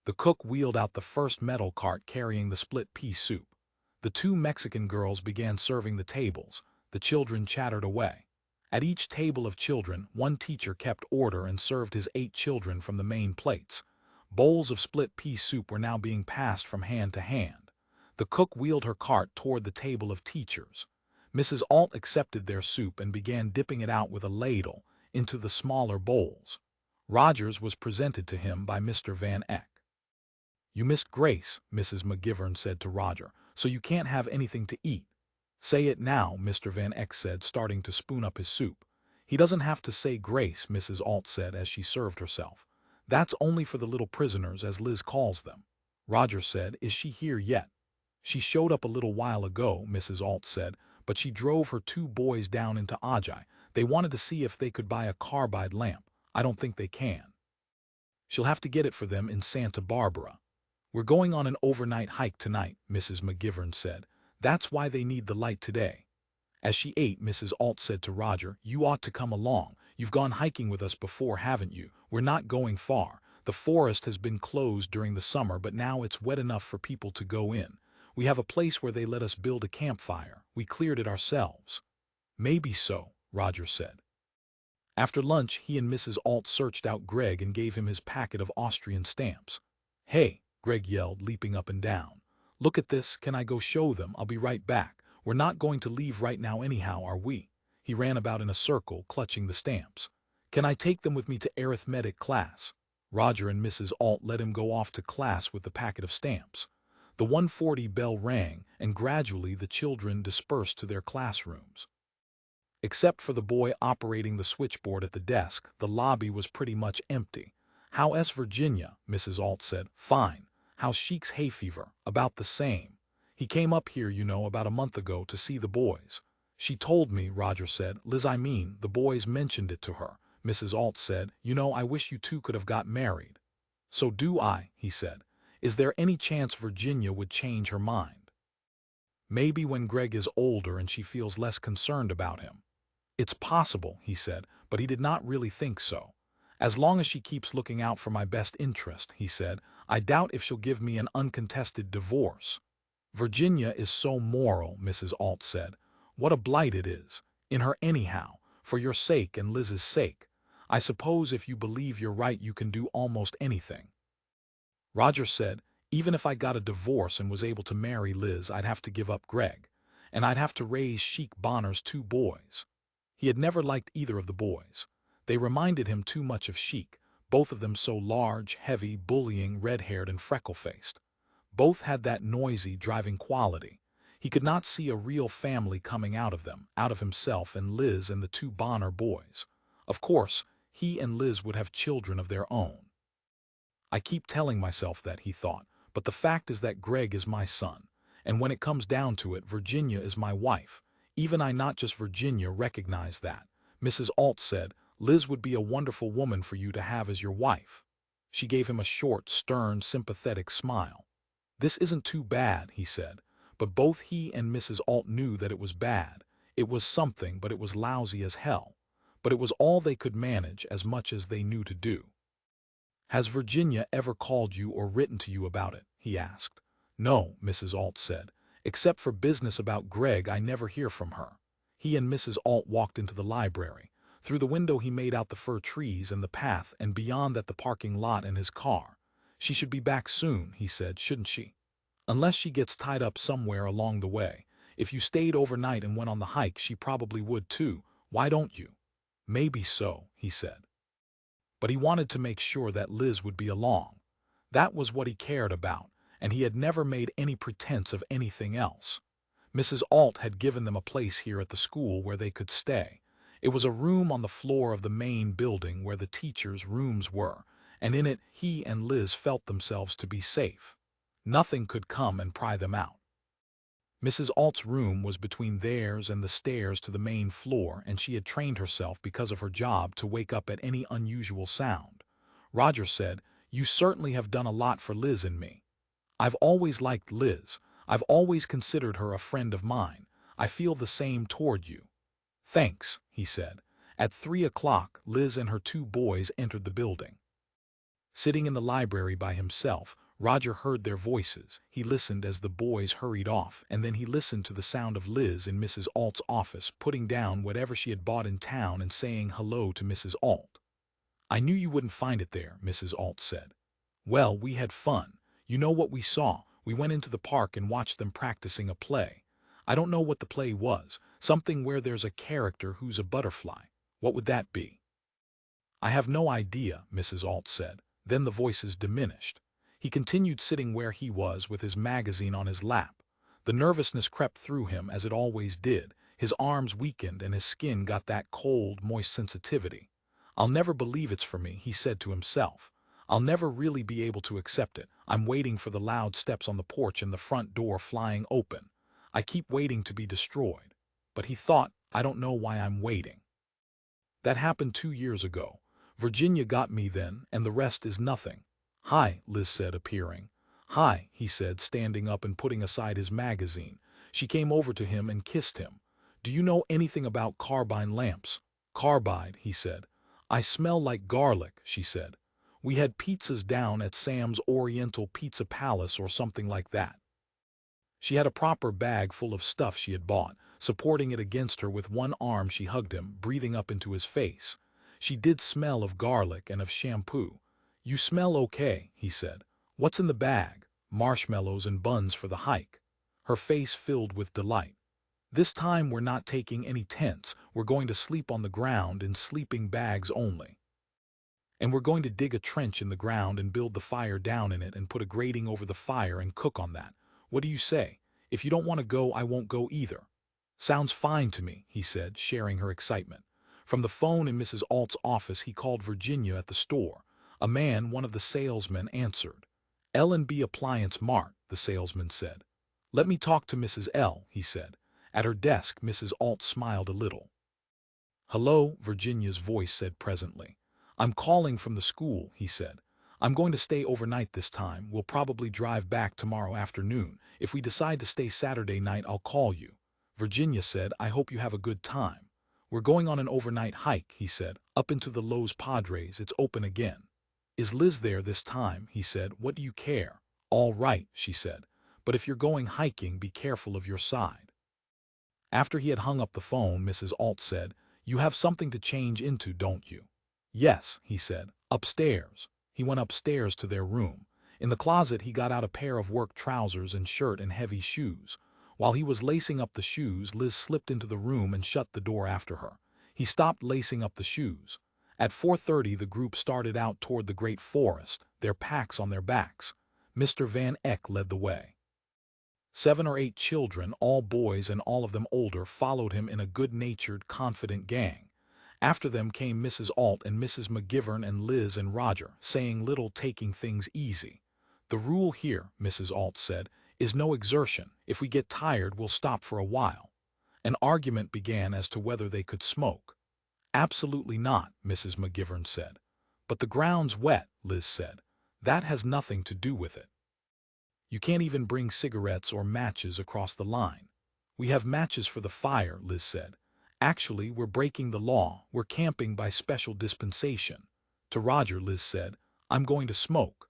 The cook wheeled out the first metal cart carrying the split pea soup. The 2 Mexican girls began serving the tables. The children chattered away. At each table of children, one teacher kept order and served his 8 children from the main plates. Bowls of split pea soup were now being passed from hand to hand. The cook wheeled her cart toward the table of teachers. Mrs. Alt accepted their soup and began dipping it out with a ladle into the smaller bowls. Rogers was presented to him by Mr. Van Eck. "You missed Grace," Mrs. McGivern said to Roger, "so you can't have anything to eat." "Say it now," Mr. Van Eck said, starting to spoon up his soup. "He doesn't have to say grace," Mrs. Alt said as she served herself. "That's only for the little prisoners, as Liz calls them." Roger said, "Is she here yet?" "She showed up a little while ago," Mrs. Alt said, "but she drove her 2 boys down into Ajay. They wanted to see if they could buy a carbide lamp. I don't think they can. She'll have to get it for them in Santa Barbara." "We're going on an overnight hike tonight," Mrs. McGivern said. "That's why they need the light today." As she ate, Mrs. Alt said to Roger, "You ought to come along. You've gone hiking with us before, haven't you? We're not going far. The forest has been closed during the summer, but now it's wet enough for people to go in. We have a place where they let us build a campfire. We cleared it ourselves." "Maybe so," Roger said. After lunch, he and Mrs. Alt searched out Gregg and gave him his packet of Austrian stamps. "Hey!" Gregg yelled, leaping up and down. "Look at this. Can I go show them? I'll be right back. We're not going to leave right now anyhow, are we?" He ran about in a circle, clutching the stamps. "Can I take them with me to arithmetic class?" Roger and Mrs. Alt let him go off to class with the packet of stamps. The 1:40 bell rang, and gradually the children dispersed to their classrooms. Except for the boy operating the switchboard at the desk, the lobby was pretty much empty. "How's Virginia?" Mrs. Alt said. "Fine. How's Sheik's hay fever?" "About the same. He came up here, you know, about a month ago to see the boys." "She told me," Roger said. "Liz, I mean, the boys mentioned it to her." Mrs. Alt said, "You know, I wish you 2 could have got married." "So do I," he said. "Is there any chance Virginia would change her mind?" "Maybe when Gregg is older and she feels less concerned about him." "It's possible," he said, but he did not really think so. "As long as she keeps looking out for my best interest," he said. "I doubt if she'll give me an uncontested divorce." "Virginia is so moral," Mrs. Alt said. "What a blight it is. In her anyhow, for your sake and Liz's sake. I suppose if you believe you're right you can do almost anything." Roger said, "Even if I got a divorce and was able to marry Liz, I'd have to give up Gregg. and I'd have to raise Sheik Bonner's two boys. He had never liked either of the boys. They reminded him too much of Sheik, both of them so large, heavy, bullying, red-haired and freckle-faced. Both had that noisy, driving quality. He could not see a real family coming out of them, out of himself and Liz and the two Bonner boys. Of course, he and Liz would have children of their own. I keep telling myself that, he thought, but the fact is that Gregg is my son, and when it comes down to it, Virginia is my wife. Even I, not just Virginia, recognize that. Mrs. Alt said, Liz would be a wonderful woman for you to have as your wife. She gave him a short, stern, sympathetic smile. This isn't too bad, he said, but both he and Mrs. Alt knew that it was bad. It was something, but it was lousy as hell. But it was all they could manage, as much as they knew to do. Has Virginia ever called you or written to you about it? He asked. No, Mrs. Alt said. Except for business about Gregg, I never hear from her. He and Mrs. Alt walked into the library. Through the window he made out the fir trees and the path, and beyond that the parking lot and his car. She should be back soon, he said, shouldn't she? Unless she gets tied up somewhere along the way. If you stayed overnight and went on the hike, she probably would too. Why don't you? Maybe so, he said. But he wanted to make sure that Liz would be along. That was what he cared about, and he had never made any pretense of anything else. Mrs. Alt had given them a place here at the school where they could stay. It was a room on the floor of the main building where the teachers' rooms were, and in it he and Liz felt themselves to be safe. Nothing could come and pry them out. Mrs. Alt's room was between theirs and the stairs to the main floor, and she had trained herself because of her job to wake up at any unusual sound. Roger said, You certainly have done a lot for Liz and me. I've always liked Liz. I've always considered her a friend of mine. I feel the same toward you. Thanks, he said. At 3 o'clock, Liz and her two boys entered the building. Sitting in the library by himself, Roger heard their voices. He listened as the boys hurried off, and then he listened to the sound of Liz in Mrs. Alt's office, putting down whatever she had bought in town and saying hello to Mrs. Alt. I knew you wouldn't find it there, Mrs. Alt said. Well, we had fun. You know what we saw? We went into the park and watched them practicing a play. I don't know what the play was, something where there's a character who's a butterfly. What would that be? I have no idea, Mrs. Alt said. Then the voices diminished. He continued sitting where he was with his magazine on his lap. The nervousness crept through him as it always did. His arms weakened and his skin got that cold, moist sensitivity. I'll never believe it's for me, he said to himself. I'll never really be able to accept it. I'm waiting for the loud steps on the porch and the front door flying open. I keep waiting to be destroyed. But he thought, I don't know why I'm waiting. That happened 2 years ago. Virginia got me then, and the rest is nothing. Hi, Liz said, appearing. Hi, he said, standing up and putting aside his magazine. She came over to him and kissed him. Do you know anything about carbide lamps? Carbide, he said. I smell like garlic, she said. We had pizzas down at Sam's Oriental Pizza Palace or something like that. She had a proper bag full of stuff she had bought. Supporting it against her with one arm, she hugged him, breathing up into his face. She did smell of garlic and of shampoo. You smell okay, he said. What's in the bag? Marshmallows and buns for the hike. Her face filled with delight. This time we're not taking any tents. We're going to sleep on the ground in sleeping bags only. And we're going to dig a trench in the ground and build the fire down in it and put a grating over the fire and cook on that. What do you say? If you don't want to go, I won't go either. Sounds fine to me, he said, sharing her excitement. From the phone in Mrs. Alt's office, he called Virginia at the store. A man, one of the salesmen, answered. L&B Appliance Mart, the salesman said. Let me talk to Mrs. L, he said. At her desk, Mrs. Alt smiled a little. Hello, Virginia's voice said presently. I'm calling from the school, he said. I'm going to stay overnight this time. We'll probably drive back tomorrow afternoon. If we decide to stay Saturday night, I'll call you. Virginia said, I hope you have a good time. We're going on an overnight hike, he said, up into the Los Padres. It's open again. Is Liz there this time? He said. What do you care? All right, she said. But if you're going hiking, be careful of your side. After he had hung up the phone, Mrs. Alt said, You have something to change into, don't you? Yes, he said. Upstairs. He went upstairs to their room. In the closet, he got out a pair of work trousers and shirt and heavy shoes. While he was lacing up the shoes, Liz slipped into the room and shut the door after her. He stopped lacing up the shoes. At 4:30 the group started out toward the great forest, their packs on their backs. Mr. Van Eck led the way. 7 or 8 children, all boys and all of them older, followed him in a good-natured, confident gang. After them came Mrs. Alt and Mrs. McGivern and Liz and Roger, saying little, taking things easy. "The rule here," Mrs. Alt said, "is no exertion. If we get tired, we'll stop for a while." An argument began as to whether they could smoke. "Absolutely not," Mrs. McGivern said. "But the ground's wet," Liz said. "That has nothing to do with it. You can't even bring cigarettes or matches across the line." "We have matches for the fire," Liz said. "Actually, we're breaking the law. We're camping by special dispensation." To Roger, Liz said, "I'm going to smoke."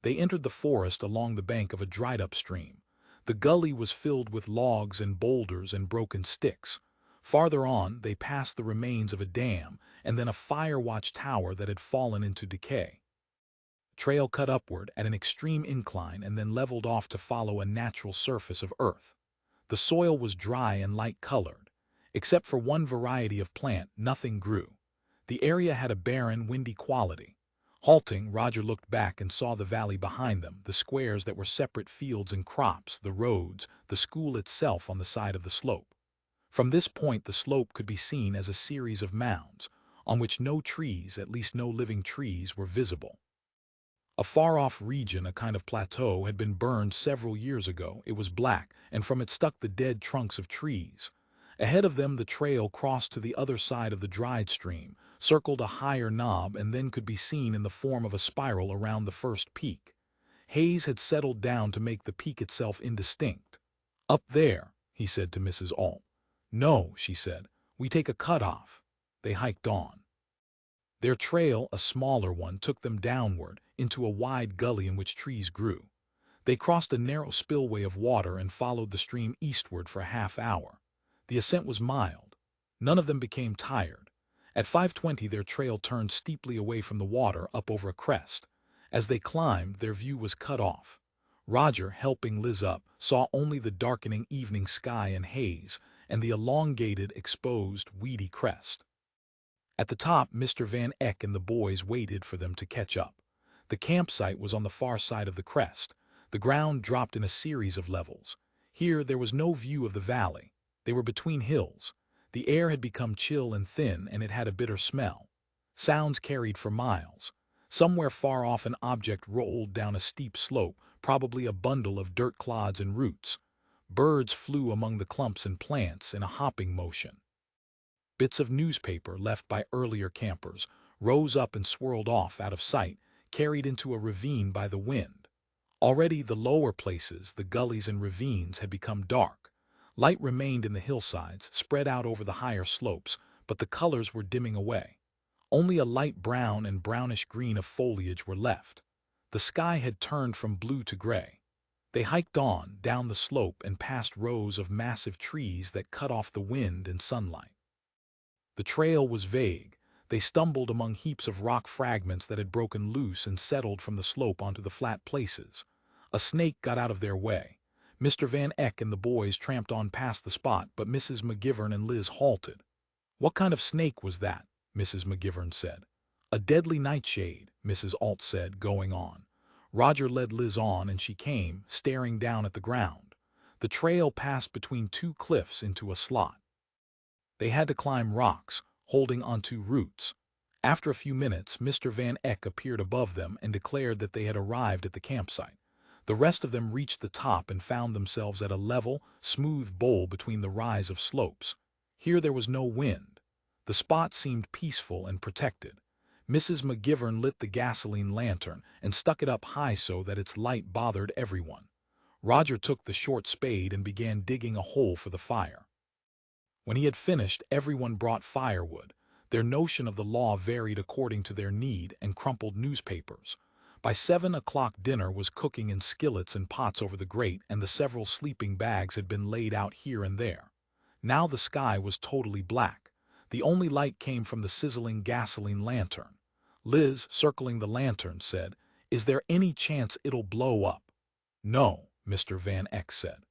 They entered the forest along the bank of a dried-up stream. The gully was filled with logs and boulders and broken sticks. Farther on, they passed the remains of a dam and then a fire-watch tower that had fallen into decay. Trail cut upward at an extreme incline and then leveled off to follow a natural surface of earth. The soil was dry and light-colored. Except for one variety of plant, nothing grew. The area had a barren, windy quality. Halting, Roger looked back and saw the valley behind them, the squares that were separate fields and crops, the roads, the school itself on the side of the slope. From this point the slope could be seen as a series of mounds, on which no trees, at least no living trees, were visible. A far-off region, a kind of plateau, had been burned several years ago. It was black, and from it stuck the dead trunks of trees. Ahead of them the trail crossed to the other side of the dried stream, circled a higher knob, and then could be seen in the form of a spiral around the first peak. Haze had settled down to make the peak itself indistinct. "Up there," he said to Mrs. Alt. "No," she said. "We take a cut-off." They hiked on. Their trail, a smaller one, took them downward into a wide gully in which trees grew. They crossed a narrow spillway of water and followed the stream eastward for a half-hour. The ascent was mild. None of them became tired. At 5:20 their trail turned steeply away from the water up over a crest. As they climbed, their view was cut off. Roger, helping Liz up, saw only the darkening evening sky and haze, and the elongated, exposed, weedy crest. At the top, Mr. Van Eck and the boys waited for them to catch up. The campsite was on the far side of the crest. The ground dropped in a series of levels. Here there was no view of the valley. They were between hills. The air had become chill and thin, and it had a bitter smell. Sounds carried for miles. Somewhere far off an object rolled down a steep slope, probably a bundle of dirt clods and roots. Birds flew among the clumps and plants in a hopping motion. Bits of newspaper left by earlier campers rose up and swirled off out of sight, carried into a ravine by the wind. Already the lower places, the gullies and ravines, had become dark. Light remained in the hillsides, spread out over the higher slopes, but the colors were dimming away. Only a light brown and brownish green of foliage were left. The sky had turned from blue to gray. They hiked on, down the slope, and past rows of massive trees that cut off the wind and sunlight. The trail was vague. They stumbled among heaps of rock fragments that had broken loose and settled from the slope onto the flat places. A snake got out of their way. Mr. Van Eck and the boys tramped on past the spot, but Mrs. McGivern and Liz halted. "What kind of snake was that?" Mrs. McGivern said. "A deadly nightshade," Mrs. Alt said, going on. Roger led Liz on, and she came, staring down at the ground. The trail passed between two cliffs into a slot. They had to climb rocks, holding onto roots. After a few minutes, Mr. Van Eck appeared above them and declared that they had arrived at the campsite. The rest of them reached the top and found themselves at a level, smooth bowl between the rise of slopes. Here there was no wind. The spot seemed peaceful and protected. Mrs. McGivern lit the gasoline lantern and stuck it up high so that its light bothered everyone. Roger took the short spade and began digging a hole for the fire. When he had finished, everyone brought firewood. Their notion of the law varied according to their need, and crumpled newspapers. By 7 o'clock dinner was cooking in skillets and pots over the grate, and the several sleeping bags had been laid out here and there. Now the sky was totally black. The only light came from the sizzling gasoline lantern. Liz, circling the lantern, said, "Is there any chance it'll blow up?" "No," Mr. Van Eck said.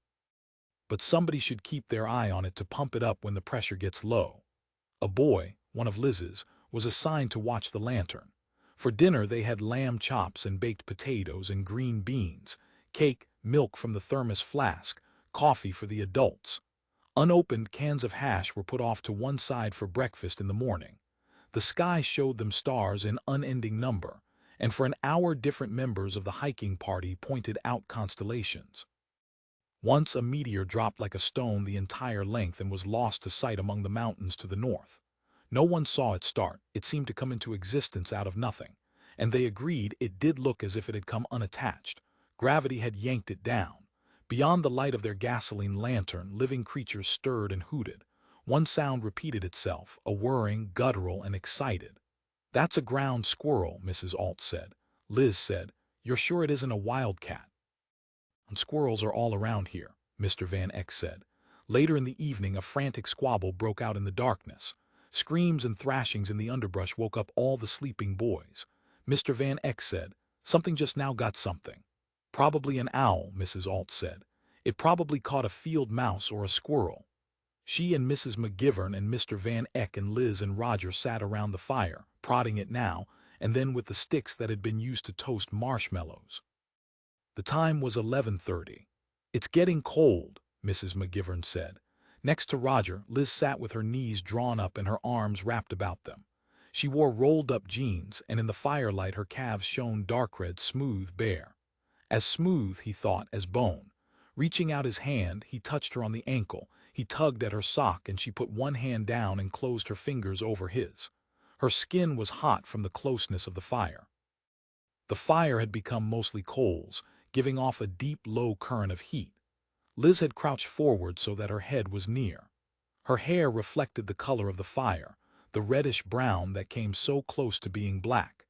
but somebody should keep their eye on it to pump it up when the pressure gets low. A boy, one of Liz's, was assigned to watch the lantern. For dinner they had lamb chops and baked potatoes and green beans, cake, milk from the thermos flask, coffee for the adults. Unopened cans of hash were put off to one side for breakfast in the morning. The sky showed them stars in unending number, and for an hour different members of the hiking party pointed out constellations. Once a meteor dropped like a stone the entire length and was lost to sight among the mountains to the north. No one saw it start, it seemed to come into existence out of nothing, and they agreed it did look as if it had come unattached. Gravity had yanked it down. Beyond the light of their gasoline lantern, living creatures stirred and hooted. One sound repeated itself, a whirring, guttural, and excited. "That's a ground squirrel," Mrs. Alt said. Liz said, "You're sure it isn't a wildcat?" "And squirrels are all around here," Mr. Van Eck said. Later in the evening, a frantic squabble broke out in the darkness. Screams and thrashings in the underbrush woke up all the sleeping boys. Mr. Van Eck said, "Something just now got something." "Probably an owl," Mrs. Alt said. "It probably caught a field mouse or a squirrel." She and Mrs. McGivern and Mr. Van Eck and Liz and Roger sat around the fire, prodding it now and then with the sticks that had been used to toast marshmallows. The time was 11:30. "It's getting cold," Mrs. McGivern said. Next to Roger, Liz sat with her knees drawn up and her arms wrapped about them. She wore rolled-up jeans, and in the firelight her calves shone dark red, smooth, bare. As smooth, he thought, as bone. Reaching out his hand, he touched her on the ankle. He tugged at her sock, and she put one hand down and closed her fingers over his. Her skin was hot from the closeness of the fire. The fire had become mostly coals, giving off a deep, low current of heat. Liz had crouched forward so that her head was near. Her hair reflected the color of the fire, the reddish-brown that came so close to being black.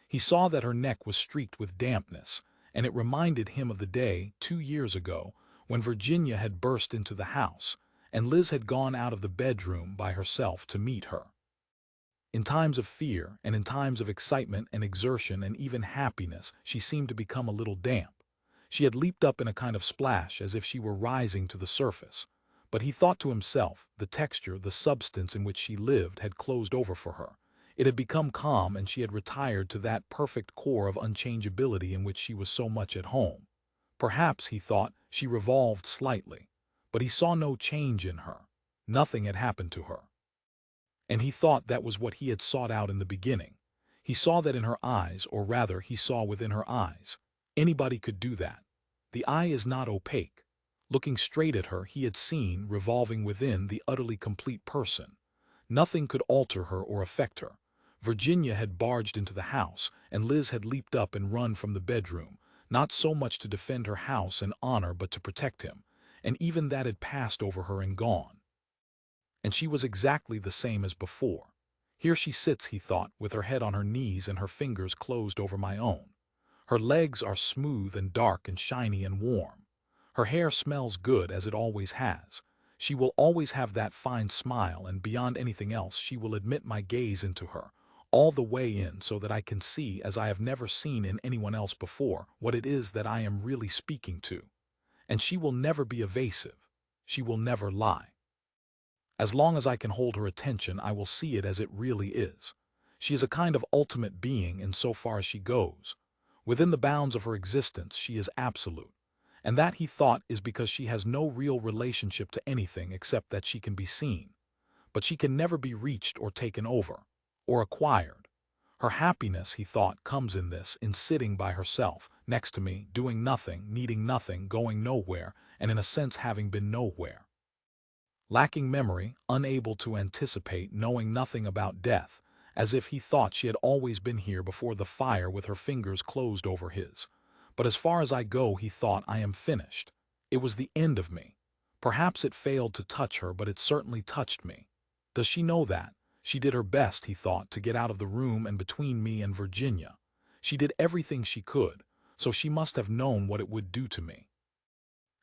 He saw that her neck was streaked with dampness, and it reminded him of the day, 2 years ago, when Virginia had burst into the house, and Liz had gone out of the bedroom by herself to meet her. In times of fear, and in times of excitement and exertion and even happiness, she seemed to become a little damp. She had leaped up in a kind of splash as if she were rising to the surface. But he thought to himself, the texture, the substance in which she lived had closed over for her. It had become calm, and she had retired to that perfect core of unchangeability in which she was so much at home. Perhaps, he thought, she revolved slightly. But he saw no change in her. Nothing had happened to her. And he thought that was what he had sought out in the beginning. He saw that in her eyes, or rather, he saw within her eyes. Anybody could do that. The eye is not opaque. Looking straight at her, he had seen, revolving within, the utterly complete person. Nothing could alter her or affect her. Virginia had barged into the house, and Liz had leaped up and run from the bedroom, not so much to defend her house and honor but to protect him, and even that had passed over her and gone. And she was exactly the same as before. Here she sits, he thought, with her head on her knees and her fingers closed over my own. Her legs are smooth and dark and shiny and warm. Her hair smells good, as it always has. She will always have that fine smile, and beyond anything else she will admit my gaze into her, all the way in, so that I can see, as I have never seen in anyone else before, what it is that I am really speaking to. And she will never be evasive. She will never lie. As long as I can hold her attention, I will see it as it really is. She is a kind of ultimate being in so far as she goes. Within the bounds of her existence, she is absolute. And that, he thought, is because she has no real relationship to anything except that she can be seen. But she can never be reached or taken over, or acquired. Her happiness, he thought, comes in this, in sitting by herself, next to me, doing nothing, needing nothing, going nowhere, and in a sense having been nowhere. Lacking memory, unable to anticipate, knowing nothing about death, as if he thought she had always been here before the fire with her fingers closed over his. But as far as I go, he thought, I am finished. It was the end of me. Perhaps it failed to touch her, but it certainly touched me. Does she know that? She did her best, he thought, to get out of the room and between me and Virginia. She did everything she could, so she must have known what it would do to me.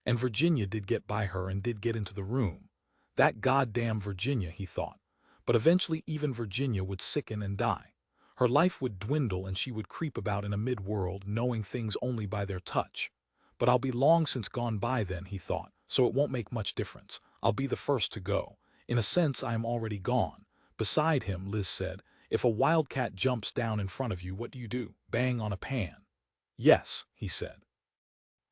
And Virginia did get by her and did get into the room. That goddamn Virginia, he thought. But eventually even Virginia would sicken and die. Her life would dwindle and she would creep about in a mid-world, knowing things only by their touch. But I'll be long since gone by then, he thought, so it won't make much difference. I'll be the first to go. In a sense, I am already gone. Beside him, Liz said, if a wildcat jumps down in front of you, what do you do? Bang on a pan. Yes, he said.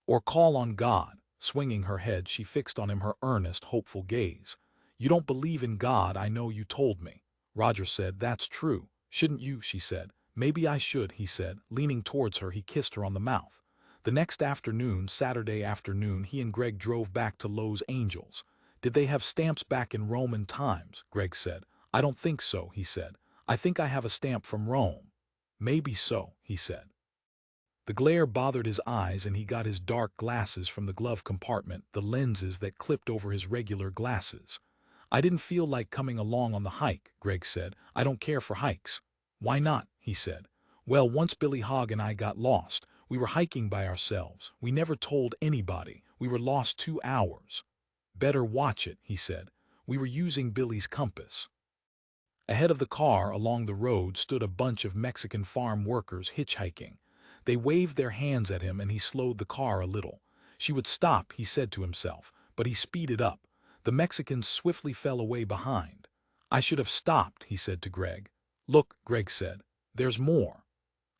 Or call on God. Swinging her head, she fixed on him her earnest, hopeful gaze. You don't believe in God, I know you told me. Roger said, that's true. Shouldn't you, she said. Maybe I should, he said. Leaning towards her, he kissed her on the mouth. The next afternoon, Saturday afternoon, he and Gregg drove back to Los Angeles. Did they have stamps back in Roman times? Gregg said. I don't think so, he said. I think I have a stamp from Rome. Maybe so, he said. The glare bothered his eyes and he got his dark glasses from the glove compartment, the lenses that clipped over his regular glasses. I didn't feel like coming along on the hike, Gregg said. I don't care for hikes. Why not? He said. Well, once Billy Hogg and I got lost. We were hiking by ourselves. We never told anybody. We were lost 2 hours. Better watch it, he said. We were using Billy's compass. Ahead of the car along the road stood a bunch of Mexican farm workers hitchhiking. They waved their hands at him and he slowed the car a little. She would stop, he said to himself, but he speeded up. The Mexicans swiftly fell away behind. I should have stopped, he said to Gregg. Look, Gregg said, there's more.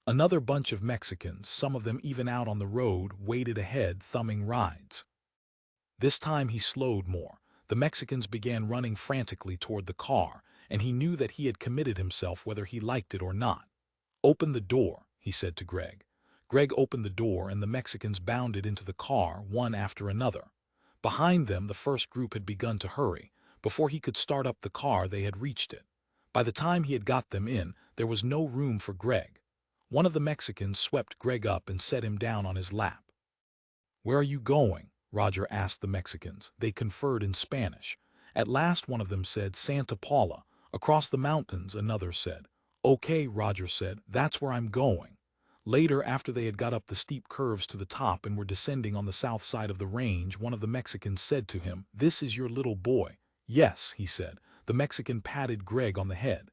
Another bunch of Mexicans, some of them even out on the road, waited ahead, thumbing rides. This time he slowed more. The Mexicans began running frantically toward the car, and he knew that he had committed himself whether he liked it or not. Open the door, he said to Gregg. Gregg opened the door and the Mexicans bounded into the car, one after another. Behind them, the first group had begun to hurry. Before he could start up the car, they had reached it. By the time he had got them in, there was no room for Gregg. One of the Mexicans swept Gregg up and set him down on his lap. Where are you going? Roger asked the Mexicans. They conferred in Spanish. At last one of them said, Santa Paula. Across the mountains, another said. Okay, Roger said, that's where I'm going. Later, after they had got up the steep curves to the top and were descending on the south side of the range, one of the Mexicans said to him, This is your little boy. Yes, he said. The Mexican patted Gregg on the head.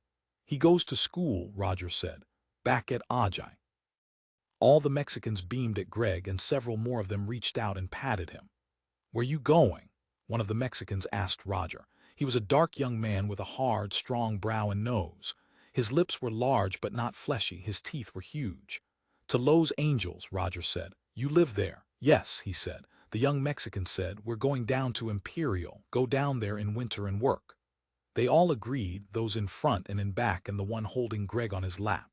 He goes to school, Roger said. Back at Ajay. All the Mexicans beamed at Gregg and several more of them reached out and patted him. Where you going? One of the Mexicans asked Roger. He was a dark young man with a hard, strong brow and nose. His lips were large but not fleshy, his teeth were huge. To Los Angeles, Roger said. You live there? Yes, he said. The young Mexican said, We're going down to Imperial, go down there in winter and work. They all agreed, those in front and in back and the one holding Gregg on his lap.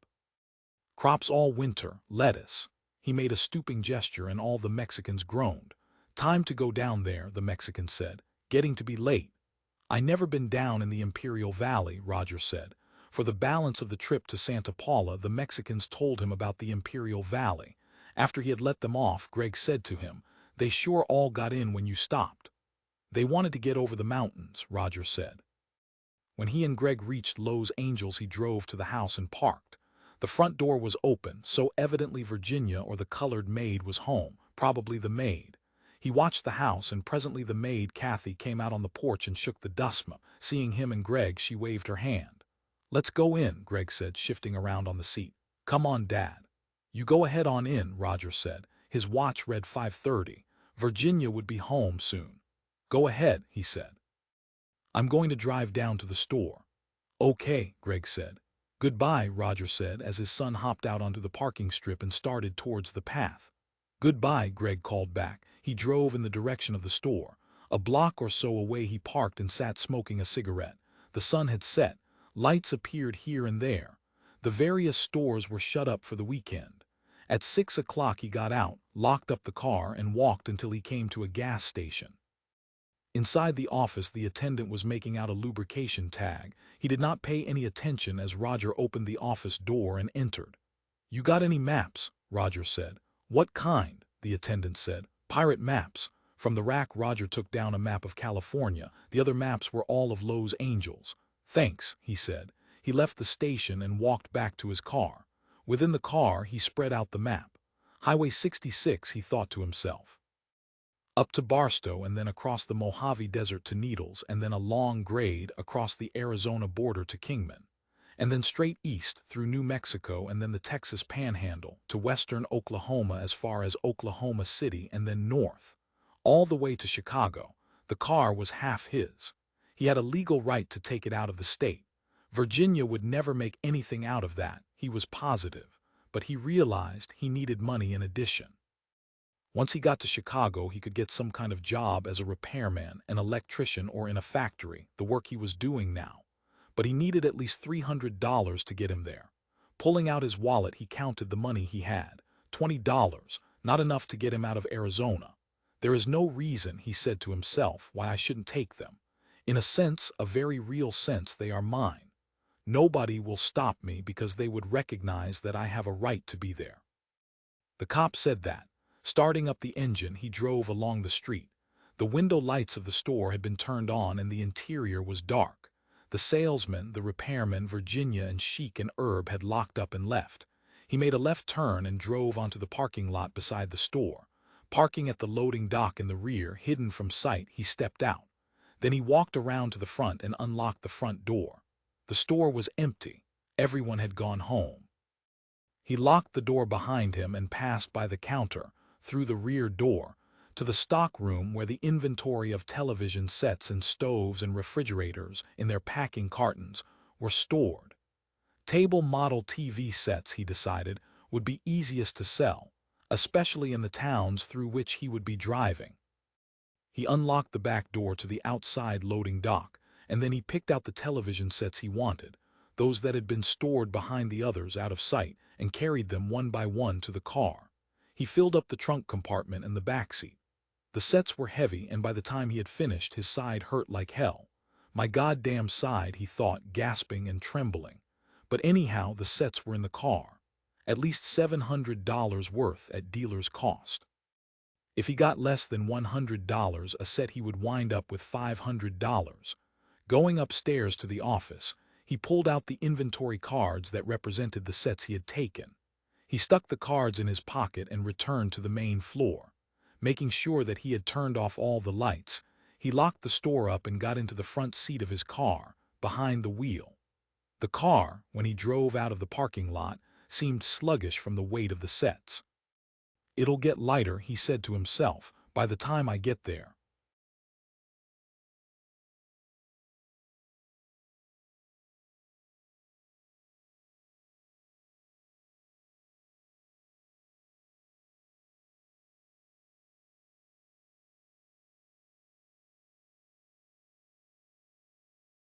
Crops all winter, lettuce. He made a stooping gesture and all the Mexicans groaned. Time to go down there, the Mexican said. Getting to be late. I never been down in the Imperial Valley, Roger said. For the balance of the trip to Santa Paula, the Mexicans told him about the Imperial Valley. After he had let them off, Gregg said to him, They sure all got in when you stopped. They wanted to get over the mountains, Roger said. When he and Gregg reached Los Angeles, he drove to the house and parked. The front door was open, so evidently Virginia or the colored maid was home, probably the maid. He watched the house and presently the maid, Kathy, came out on the porch and shook the dust. Seeing him and Gregg, she waved her hand. Let's go in, Gregg said, shifting around on the seat. Come on, Dad. You go ahead on in, Roger said. His watch read 5:30. Virginia would be home soon. Go ahead, he said. I'm going to drive down to the store. Okay, Gregg said. Goodbye, Roger said as his son hopped out onto the parking strip and started towards the path. Goodbye, Gregg called back. He drove in the direction of the store. A block or so away he parked and sat smoking a cigarette. The sun had set. Lights appeared here and there. The various stores were shut up for the weekend. At 6 o'clock he got out, locked up the car, and walked until he came to a gas station. Inside the office, the attendant was making out a lubrication tag. He did not pay any attention as Roger opened the office door and entered. You got any maps? Roger said. What kind? The attendant said. Pirate maps. From the rack, Roger took down a map of California. The other maps were all of Los Angeles. Thanks, he said. He left the station and walked back to his car. Within the car, he spread out the map. Highway 66, he thought to himself. Up to Barstow and then across the Mojave Desert to Needles and then a long grade across the Arizona border to Kingman. And then straight east through New Mexico and then the Texas Panhandle to western Oklahoma as far as Oklahoma City and then north. All the way to Chicago, the car was half his. He had a legal right to take it out of the state. Virginia would never make anything out of that, he was positive, but he realized he needed money in addition. Once he got to Chicago, he could get some kind of job as a repairman, an electrician, or in a factory, the work he was doing now. But he needed at least $300 to get him there. Pulling out his wallet, he counted the money he had. $20, not enough to get him out of Arizona. There is no reason, he said to himself, why I shouldn't take them. In a sense, a very real sense, they are mine. Nobody will stop me because they would recognize that I have a right to be there. The cop said that. Starting up the engine, he drove along the street. The window lights of the store had been turned on and the interior was dark. The salesman, the repairman, Virginia and Sheik and Herb had locked up and left. He made a left turn and drove onto the parking lot beside the store. Parking at the loading dock in the rear, hidden from sight, he stepped out. Then he walked around to the front and unlocked the front door. The store was empty. Everyone had gone home. He locked the door behind him and passed by the counter, through the rear door, to the stock room where the inventory of television sets and stoves and refrigerators in their packing cartons were stored. Table model TV sets, he decided, would be easiest to sell, especially in the towns through which he would be driving. He unlocked the back door to the outside loading dock, and then he picked out the television sets he wanted, those that had been stored behind the others out of sight, and carried them one by one to the car. He filled up the trunk compartment and the back seat. The sets were heavy, and by the time he had finished, his side hurt like hell. My goddamn side, he thought, gasping and trembling. But anyhow, the sets were in the car. At least $700 worth at dealer's cost. If he got less than $100 a set, he would wind up with $500. Going upstairs to the office, he pulled out the inventory cards that represented the sets he had taken. He stuck the cards in his pocket and returned to the main floor. Making sure that he had turned off all the lights, he locked the store up and got into the front seat of his car, behind the wheel. The car, when he drove out of the parking lot, seemed sluggish from the weight of the sets. "It'll get lighter," he said to himself, "by the time I get there."